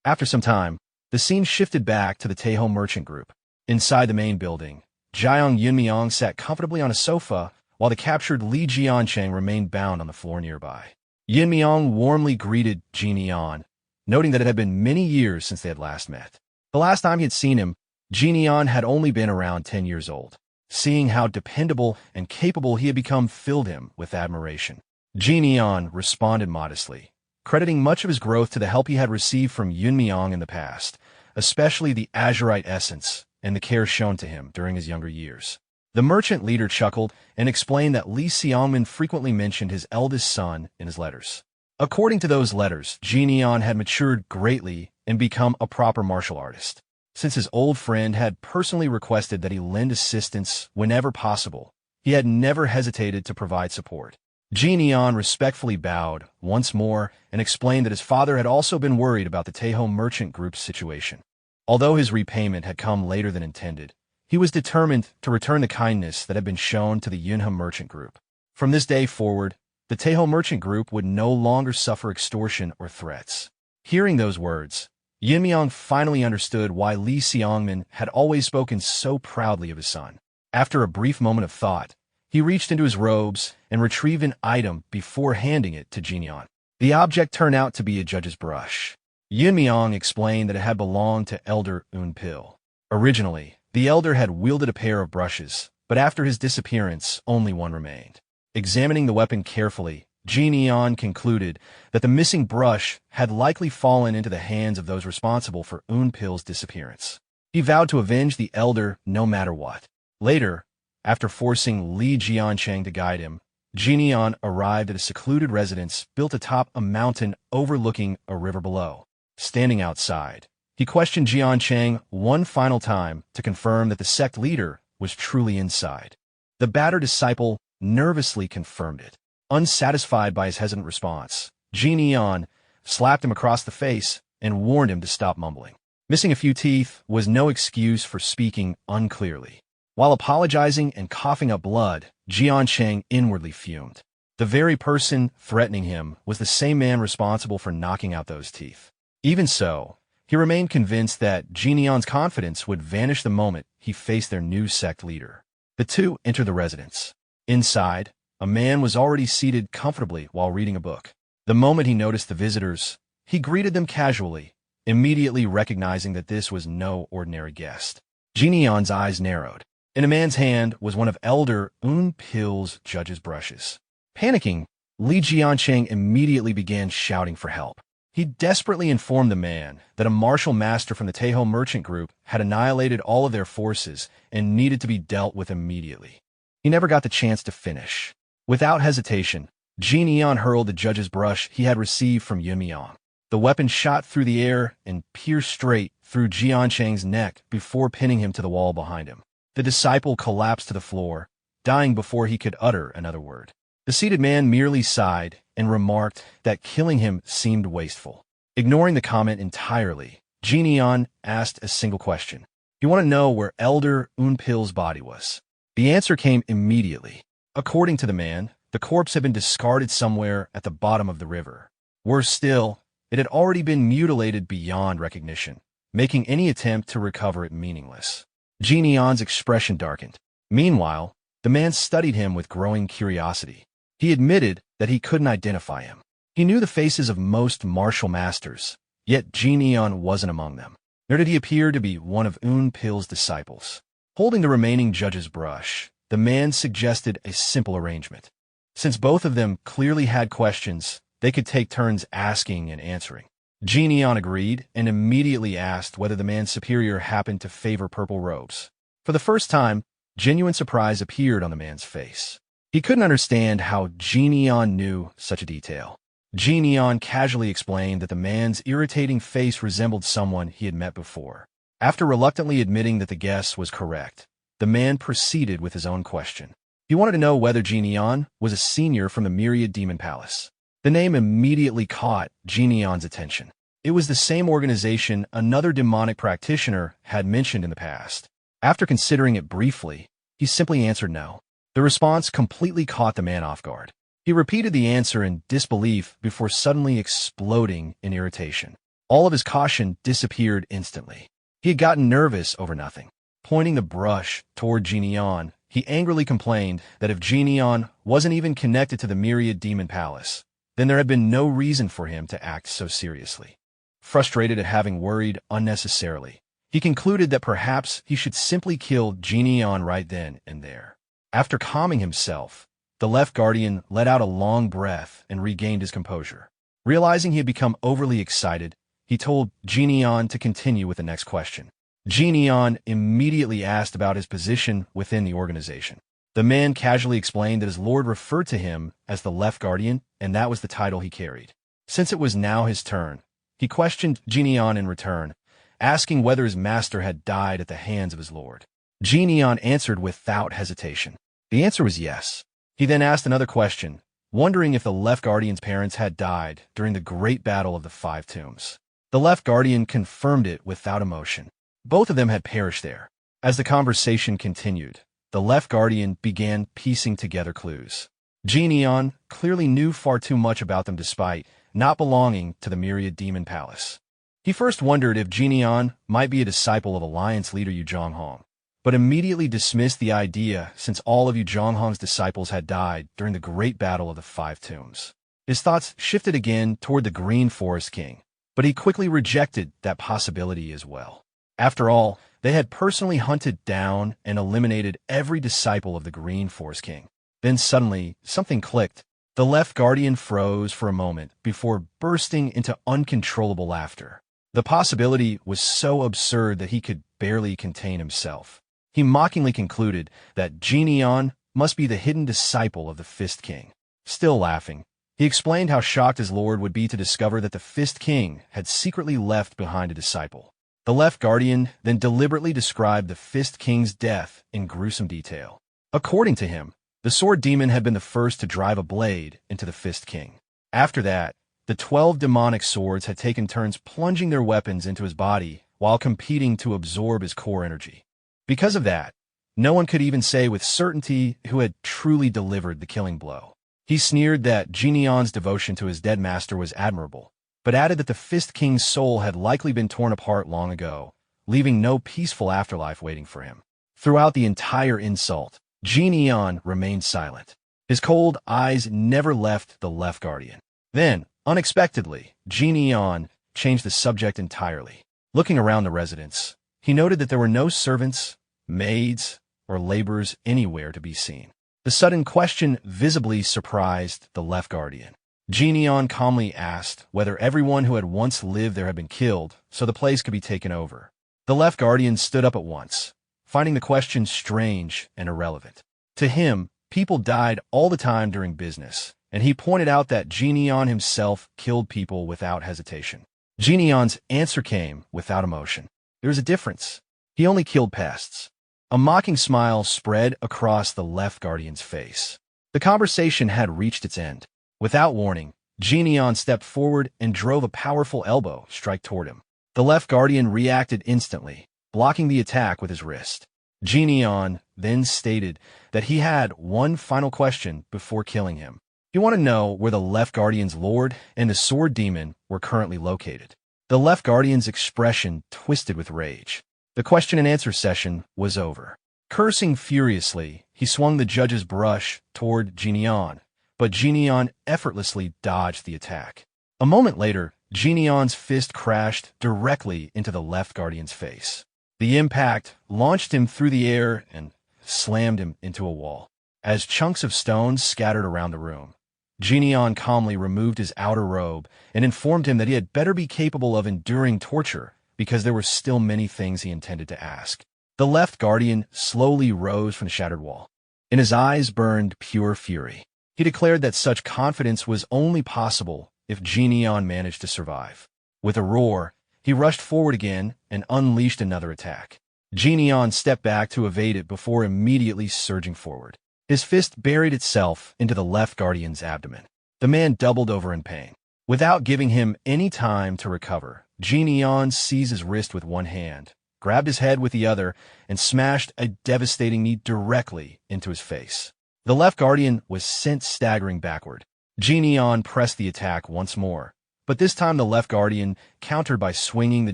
After some time, the scene shifted back to the Taeho Merchant Group. Inside the main building, Jiang Yunmiang sat comfortably on a sofa while the captured Li Jiancheng remained bound on the floor nearby. Yunmiang warmly greeted Jianian, noting that it had been many years since they had last met. The last time he had seen him, Jianian had only been around 10 years old. Seeing how dependable and capable he had become filled him with admiration. Jianian responded modestly, crediting much of his growth to the help he had received from Yunmiang in the past, especially the azurite essence and the care shown to him during his younger years. The merchant leader chuckled and explained that Li Xiangmin frequently mentioned his eldest son in his letters. According to those letters, Jianian had matured greatly and become a proper martial artist. Since his old friend had personally requested that he lend assistance whenever possible, he had never hesitated to provide support. Jianian respectfully bowed once more and explained that his father had also been worried about the Taeho Merchant Group's situation. Although his repayment had come later than intended, he was determined to return the kindness that had been shown to the Yunhe Merchant Group. From this day forward, the Taeho Merchant Group would no longer suffer extortion or threats. Hearing those words, Yunmiang finally understood why Li Xiangmin had always spoken so proudly of his son. After a brief moment of thought, he reached into his robes and retrieved an item before handing it to Jianian. The object turned out to be a judge's brush. Yunmiang explained that it had belonged to Elder Unpil. Originally, the elder had wielded a pair of brushes, but after his disappearance, only one remained. Examining the weapon carefully, Jianian concluded that the missing brush had likely fallen into the hands of those responsible for Unpil's disappearance. He vowed to avenge the elder no matter what. Later, after forcing Li Jiancheng to guide him, Jianian arrived at a secluded residence built atop a mountain overlooking a river below. Standing outside, he questioned Jiancheng one final time to confirm that the sect leader was truly inside. The battered disciple nervously confirmed it. Unsatisfied by his hesitant response, Jianian slapped him across the face and warned him to stop mumbling. Missing a few teeth was no excuse for speaking unclearly. While apologizing and coughing up blood, Jiancheng inwardly fumed. The very person threatening him was the same man responsible for knocking out those teeth. Even so, he remained convinced that Jianian's confidence would vanish the moment he faced their new sect leader. The two entered the residence. Inside, a man was already seated comfortably while reading a book. The moment he noticed the visitors, he greeted them casually, immediately recognizing that this was no ordinary guest. Jianian's eyes narrowed. In a man's hand was one of Elder Unpil's judge's brushes. Panicking, Li Jiancheng immediately began shouting for help. He desperately informed the man that a martial master from the Taeho Merchant Group had annihilated all of their forces and needed to be dealt with immediately. He never got the chance to finish. Without hesitation, Jianian hurled the judge's brush he had received from Yunmiang. The weapon shot through the air and pierced straight through Jiancheng's neck before pinning him to the wall behind him. The disciple collapsed to the floor, dying before he could utter another word. The seated man merely sighed and remarked that killing him seemed wasteful. Ignoring the comment entirely, Genion asked a single question. He wanted to know where Elder Unpil's body was. The answer came immediately. According to the man, the corpse had been discarded somewhere at the bottom of the river. Worse still, it had already been mutilated beyond recognition, making any attempt to recover it meaningless. Genion's expression darkened. Meanwhile, the man studied him with growing curiosity. He admitted that he couldn't identify him. He knew the faces of most martial masters, yet Genion wasn't among them. Nor did he appear to be one of Unpil's disciples. Holding the remaining judge's brush, the man suggested a simple arrangement. Since both of them clearly had questions, they could take turns asking and answering. Genion agreed and immediately asked whether the man's superior happened to favor purple robes. For the first time, genuine surprise appeared on the man's face. He couldn't understand how Genion knew such a detail. Genion casually explained that the man's irritating face resembled someone he had met before. After reluctantly admitting that the guess was correct, the man proceeded with his own question. He wanted to know whether Genion was a senior from the Myriad Demon Palace. The name immediately caught Genion's attention. It was the same organization another demonic practitioner had mentioned in the past. After considering it briefly, he simply answered no. The response completely caught the man off guard. He repeated the answer in disbelief before suddenly exploding in irritation. All of his caution disappeared instantly. He had gotten nervous over nothing. Pointing the brush toward Genion, he angrily complained that if Genion wasn't even connected to the Myriad Demon Palace, then there had been no reason for him to act so seriously. Frustrated at having worried unnecessarily, he concluded that perhaps he should simply kill Genion right then and there. After calming himself, the Left Guardian let out a long breath and regained his composure. Realizing he had become overly excited, he told Genion to continue with the next question. Genion immediately asked about his position within the organization. The man casually explained that his lord referred to him as the Left Guardian, and that was the title he carried. Since it was now his turn, he questioned Genion in return, asking whether his master had died at the hands of his lord. Genion answered without hesitation. The answer was yes. He then asked another question, wondering if the Left Guardian's parents had died during the Great Battle of the Five Tombs. The Left Guardian confirmed it without emotion. Both of them had perished there. As the conversation continued, the Left Guardian began piecing together clues. Genion clearly knew far too much about them despite not belonging to the Myriad Demon Palace. He first wondered if Genion might be a disciple of Alliance leader Yu Zhonghong, but immediately dismissed the idea since all of Yu Zhonghong's disciples had died during the Great Battle of the Five Tombs. His thoughts shifted again toward the Green Forest King, but he quickly rejected that possibility as well. After all, they had personally hunted down and eliminated every disciple of the Green Forest King. Then suddenly, something clicked. The Left Guardian froze for a moment before bursting into uncontrollable laughter. The possibility was so absurd that he could barely contain himself. He mockingly concluded that Genion must be the hidden disciple of the Fist King. Still laughing, he explained how shocked his lord would be to discover that the Fist King had secretly left behind a disciple. The Left Guardian then deliberately described the Fist King's death in gruesome detail. According to him, the Sword Demon had been the first to drive a blade into the Fist King. After that, the 12 demonic swords had taken turns plunging their weapons into his body while competing to absorb his core energy. Because of that, no one could even say with certainty who had truly delivered the killing blow. He sneered that Genion's devotion to his dead master was admirable, but added that the Fist King's soul had likely been torn apart long ago, leaving no peaceful afterlife waiting for him. Throughout the entire insult, Genion remained silent. His cold eyes never left the Left Guardian. Then, unexpectedly, Genion changed the subject entirely. Looking around the residence, he noted that there were no servants, maids, or laborers anywhere to be seen. The sudden question visibly surprised the Left Guardian. Genion calmly asked whether everyone who had once lived there had been killed so the place could be taken over. The Left Guardian stood up at once, finding the question strange and irrelevant. To him, people died all the time during business, and he pointed out that Genion himself killed people without hesitation. Genion's answer came without emotion. There was a difference. He only killed pests. A mocking smile spread across the Left Guardian's face. The conversation had reached its end. Without warning, Genion stepped forward and drove a powerful elbow strike toward him. The left guardian reacted instantly, blocking the attack with his wrist. Genion then stated that he had one final question before killing him. He wanted to know where the left guardian's lord and the sword demon were currently located. The left guardian's expression twisted with rage. The question and answer session was over. Cursing furiously, he swung the judge's brush toward Genion, but Genion effortlessly dodged the attack. A moment later, Genion's fist crashed directly into the left guardian's face. The impact launched him through the air and slammed him into a wall. As chunks of stone scattered around the room, Genion calmly removed his outer robe and informed him that he had better be capable of enduring torture because there were still many things he intended to ask. The left guardian slowly rose from the shattered wall. In his eyes burned pure fury. He declared that such confidence was only possible if Genion managed to survive. With a roar, he rushed forward again and unleashed another attack. Genion stepped back to evade it before immediately surging forward. His fist buried itself into the left guardian's abdomen. The man doubled over in pain. Without giving him any time to recover, Genion seized his wrist with one hand, grabbed his head with the other, and smashed a devastating knee directly into his face. The left guardian was sent staggering backward. Genion pressed the attack once more, but this time the left guardian countered by swinging the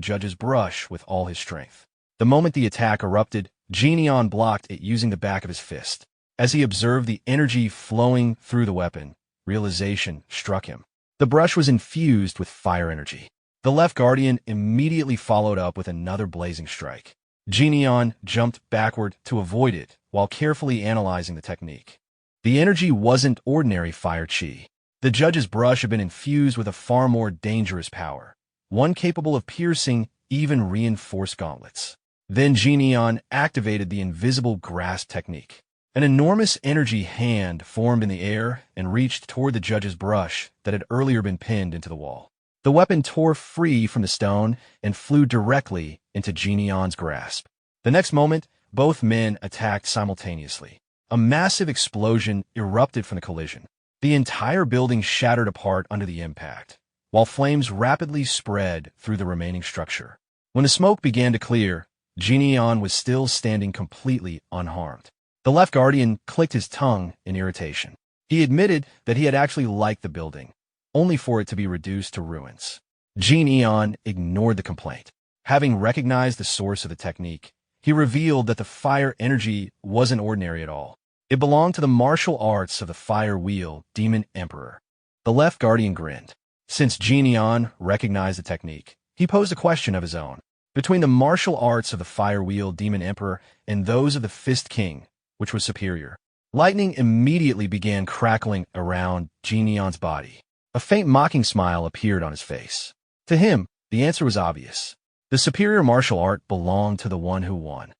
judge's brush with all his strength. The moment the attack erupted, Genion blocked it using the back of his fist. As he observed the energy flowing through the weapon, realization struck him. The brush was infused with fire energy. The left guardian immediately followed up with another blazing strike. Genion jumped backward to avoid it while carefully analyzing the technique. The energy wasn't ordinary fire chi. The judge's brush had been infused with a far more dangerous power, one capable of piercing even reinforced gauntlets. Then Genion activated the invisible grasp technique. An enormous energy hand formed in the air and reached toward the judge's brush that had earlier been pinned into the wall. The weapon tore free from the stone and flew directly into Genion's grasp. The next moment, both men attacked simultaneously. A massive explosion erupted from the collision. The entire building shattered apart under the impact, while flames rapidly spread through the remaining structure. When the smoke began to clear, Genion was still standing completely unharmed. The left guardian clicked his tongue in irritation. He admitted that he had actually liked the building, only for it to be reduced to ruins. Genion ignored the complaint. Having recognized the source of the technique, he revealed that the fire energy wasn't ordinary at all. It belonged to the martial arts of the Fire Wheel Demon Emperor. The left guardian grinned. Since Genion recognized the technique, he posed a question of his own. Between the martial arts of the Fire Wheel Demon Emperor and those of the Fist King, which was superior? Lightning immediately began crackling around Genion's body. A faint mocking smile appeared on his face. To him, the answer was obvious. The superior martial art belonged to the one who won.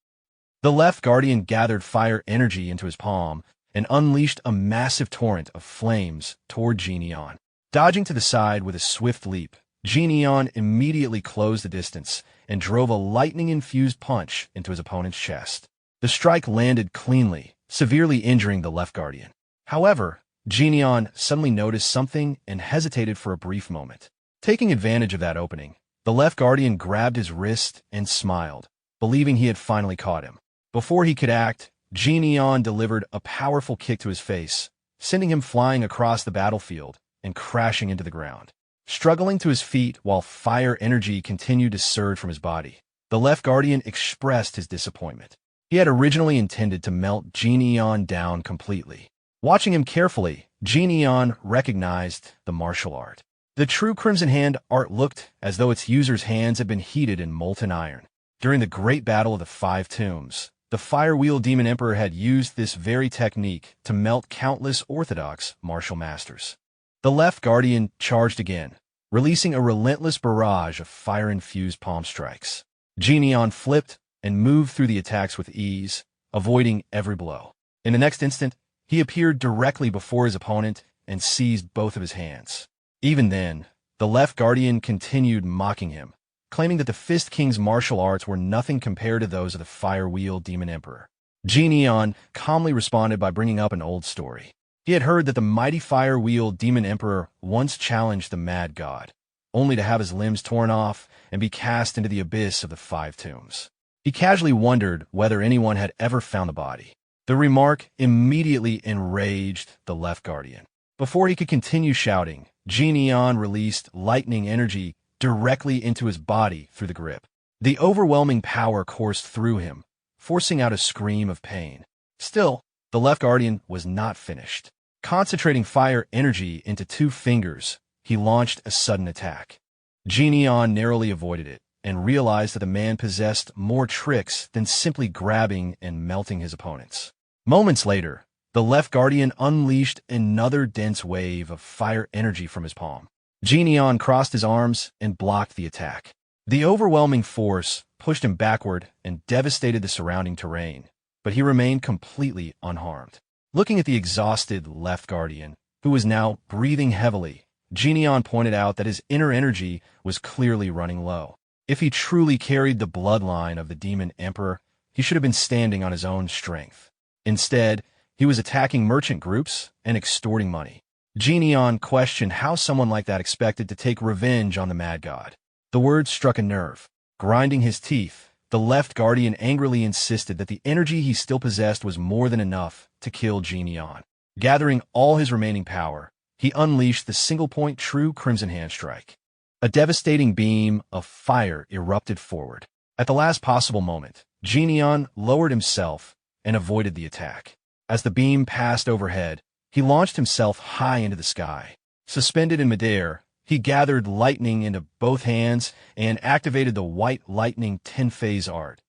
The left guardian gathered fire energy into his palm and unleashed a massive torrent of flames toward Genion. Dodging to the side with a swift leap, Genion immediately closed the distance and drove a lightning-infused punch into his opponent's chest. The strike landed cleanly, severely injuring the left guardian. However, Genion suddenly noticed something and hesitated for a brief moment. Taking advantage of that opening, the left guardian grabbed his wrist and smiled, believing he had finally caught him. Before he could act, Genion delivered a powerful kick to his face, sending him flying across the battlefield and crashing into the ground. Struggling to his feet while fire energy continued to surge from his body, the left guardian expressed his disappointment. He had originally intended to melt Genion down completely. Watching him carefully, Genion recognized the martial art. The true Crimson Hand art looked as though its user's hands had been heated in molten iron. During the Great Battle of the Five Tombs, the Fire Wheel Demon Emperor had used this very technique to melt countless orthodox martial masters. The left guardian charged again, releasing a relentless barrage of fire-infused palm strikes. Genion flipped and moved through the attacks with ease, avoiding every blow. In the next instant, he appeared directly before his opponent and seized both of his hands. Even then, the left guardian continued mocking him, claiming that the Fist King's martial arts were nothing compared to those of the Fire Wheel Demon Emperor. Genion calmly responded by bringing up an old story. He had heard that the mighty Fire Wheel Demon Emperor once challenged the Mad God, only to have his limbs torn off and be cast into the abyss of the 5 tombs. He casually wondered whether anyone had ever found the body. The remark immediately enraged the Left Guardian. Before he could continue shouting, Genion released lightning energy directly into his body through the grip. The overwhelming power coursed through him, forcing out a scream of pain. Still, the Left Guardian was not finished. Concentrating fire energy into 2 fingers, he launched a sudden attack. Genion narrowly avoided it and realized that the man possessed more tricks than simply grabbing and melting his opponents. Moments later, the Left Guardian unleashed another dense wave of fire energy from his palm. Genion crossed his arms and blocked the attack. The overwhelming force pushed him backward and devastated the surrounding terrain, but he remained completely unharmed. Looking at the exhausted Left Guardian, who was now breathing heavily, Genion pointed out that his inner energy was clearly running low. If he truly carried the bloodline of the Demon Emperor, he should have been standing on his own strength. Instead, he was attacking merchant groups and extorting money. Genion questioned how someone like that expected to take revenge on the Mad God. The words struck a nerve. Grinding his teeth, the Left Guardian angrily insisted that the energy he still possessed was more than enough to kill Genion. Gathering all his remaining power, he unleashed the single-point true Crimson Hand Strike. A devastating beam of fire erupted forward. At the last possible moment, Genion lowered himself and avoided the attack. As the beam passed overhead, he launched himself high into the sky. Suspended in midair, he gathered lightning into both hands and activated the White Lightning 10-phase art,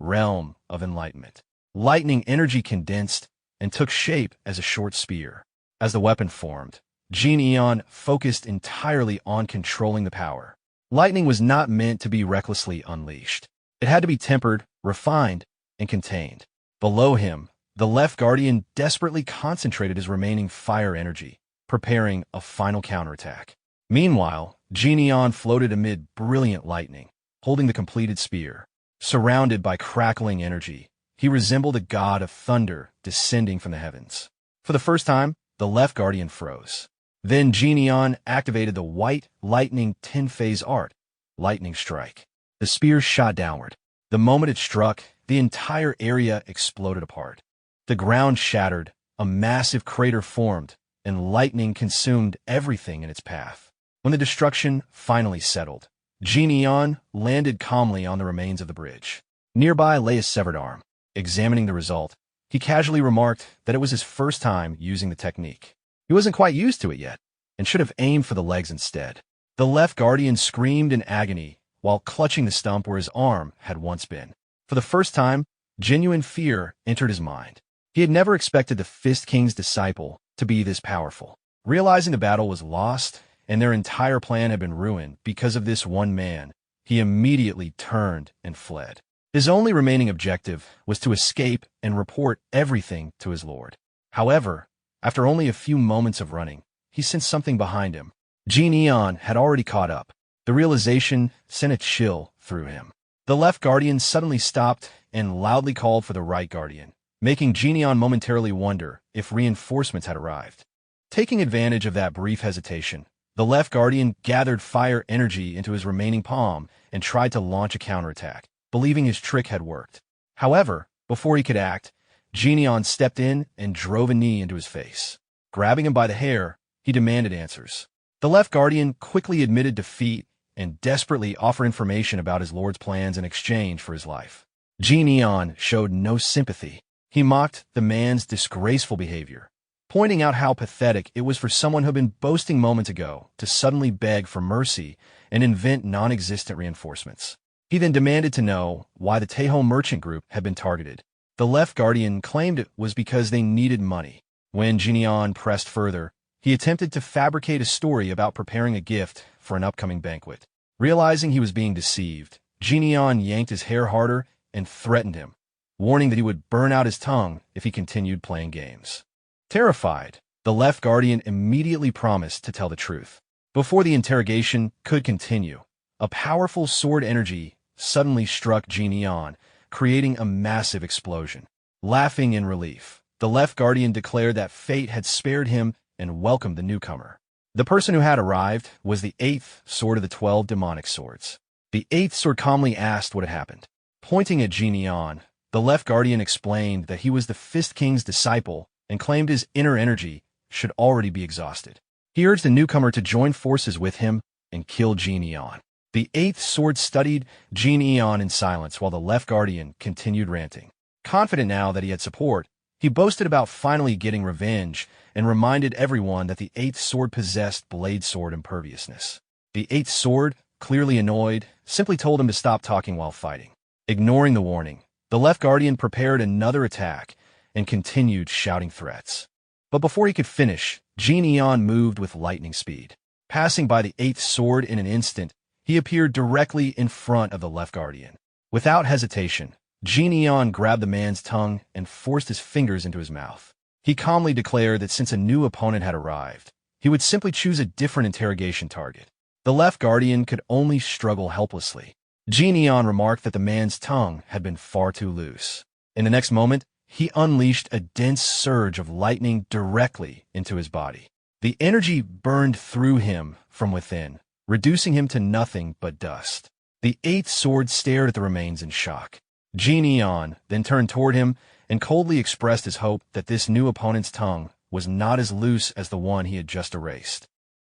Realm of Enlightenment. Lightning energy condensed and took shape as a short spear. As the weapon formed, Genion focused entirely on controlling the power. Lightning was not meant to be recklessly unleashed. It had to be tempered, refined, and contained. Below him, the Left Guardian desperately concentrated his remaining fire energy, preparing a final counterattack. Meanwhile, Genion floated amid brilliant lightning, holding the completed spear. Surrounded by crackling energy, he resembled a god of thunder descending from the heavens. For the first time, the Left Guardian froze. Then Genion activated the White Lightning 10-phase art, Lightning Strike. The spear shot downward. The moment it struck, the entire area exploded apart. The ground shattered, a massive crater formed, and lightning consumed everything in its path. When the destruction finally settled, Genion landed calmly on the remains of the bridge. Nearby lay a severed arm. Examining the result, he casually remarked that it was his first time using the technique. He wasn't quite used to it yet, and should have aimed for the legs instead. The Left Guardian screamed in agony while clutching the stump where his arm had once been. For the first time, genuine fear entered his mind. He had never expected the Fist King's disciple to be this powerful. Realizing the battle was lost and their entire plan had been ruined because of this one man, he immediately turned and fled. His only remaining objective was to escape and report everything to his lord. However, after only a few moments of running, he sensed something behind him. Genion had already caught up. The realization sent a chill through him. The Left Guardian suddenly stopped and loudly called for the Right Guardian, making Genion momentarily wonder if reinforcements had arrived. Taking advantage of that brief hesitation, the Left Guardian gathered fire energy into his remaining palm and tried to launch a counterattack, believing his trick had worked. However, before he could act, Genion stepped in and drove a knee into his face. Grabbing him by the hair, he demanded answers. The Left Guardian quickly admitted defeat and desperately offered information about his lord's plans in exchange for his life. Genion showed no sympathy. He mocked the man's disgraceful behavior, pointing out how pathetic it was for someone who had been boasting moments ago to suddenly beg for mercy and invent non-existent reinforcements. He then demanded to know why the Tejo merchant group had been targeted. The Left Guardian claimed it was because they needed money. When Genion pressed further, he attempted to fabricate a story about preparing a gift for an upcoming banquet. Realizing he was being deceived, Genion yanked his hair harder and threatened him, warning that he would burn out his tongue if he continued playing games. Terrified, the Left Guardian immediately promised to tell the truth. Before the interrogation could continue, a powerful sword energy suddenly struck Genion, creating a massive explosion. Laughing in relief, the Left Guardian declared that fate had spared him and welcomed the newcomer. The person who had arrived was the 8th sword of the 12 demonic swords. The 8th sword calmly asked what had happened. Pointing at Neon, the left guardian explained that he was the Fist King's disciple and claimed his inner energy should already be exhausted. He urged the newcomer to join forces with him and kill Neon. The 8th sword studied Neon in silence while the left guardian continued ranting. Confident now that he had support, he boasted about finally getting revenge and reminded everyone that the 8th sword possessed blade sword imperviousness. The 8th sword, clearly annoyed, simply told him to stop talking while fighting. Ignoring the warning, the left guardian prepared another attack and continued shouting threats. But before he could finish, Neon moved with lightning speed. Passing by the 8th sword in an instant, he appeared directly in front of the left guardian. Without hesitation, Neon grabbed the man's tongue and forced his fingers into his mouth. He calmly declared that since a new opponent had arrived, he would simply choose a different interrogation target. The left guardian could only struggle helplessly. Neon remarked that the man's tongue had been far too loose. In the next moment, he unleashed a dense surge of lightning directly into his body. The energy burned through him from within, reducing him to nothing but dust. The 8th sword stared at the remains in shock. Neon then turned toward him and coldly expressed his hope that this new opponent's tongue was not as loose as the one he had just erased.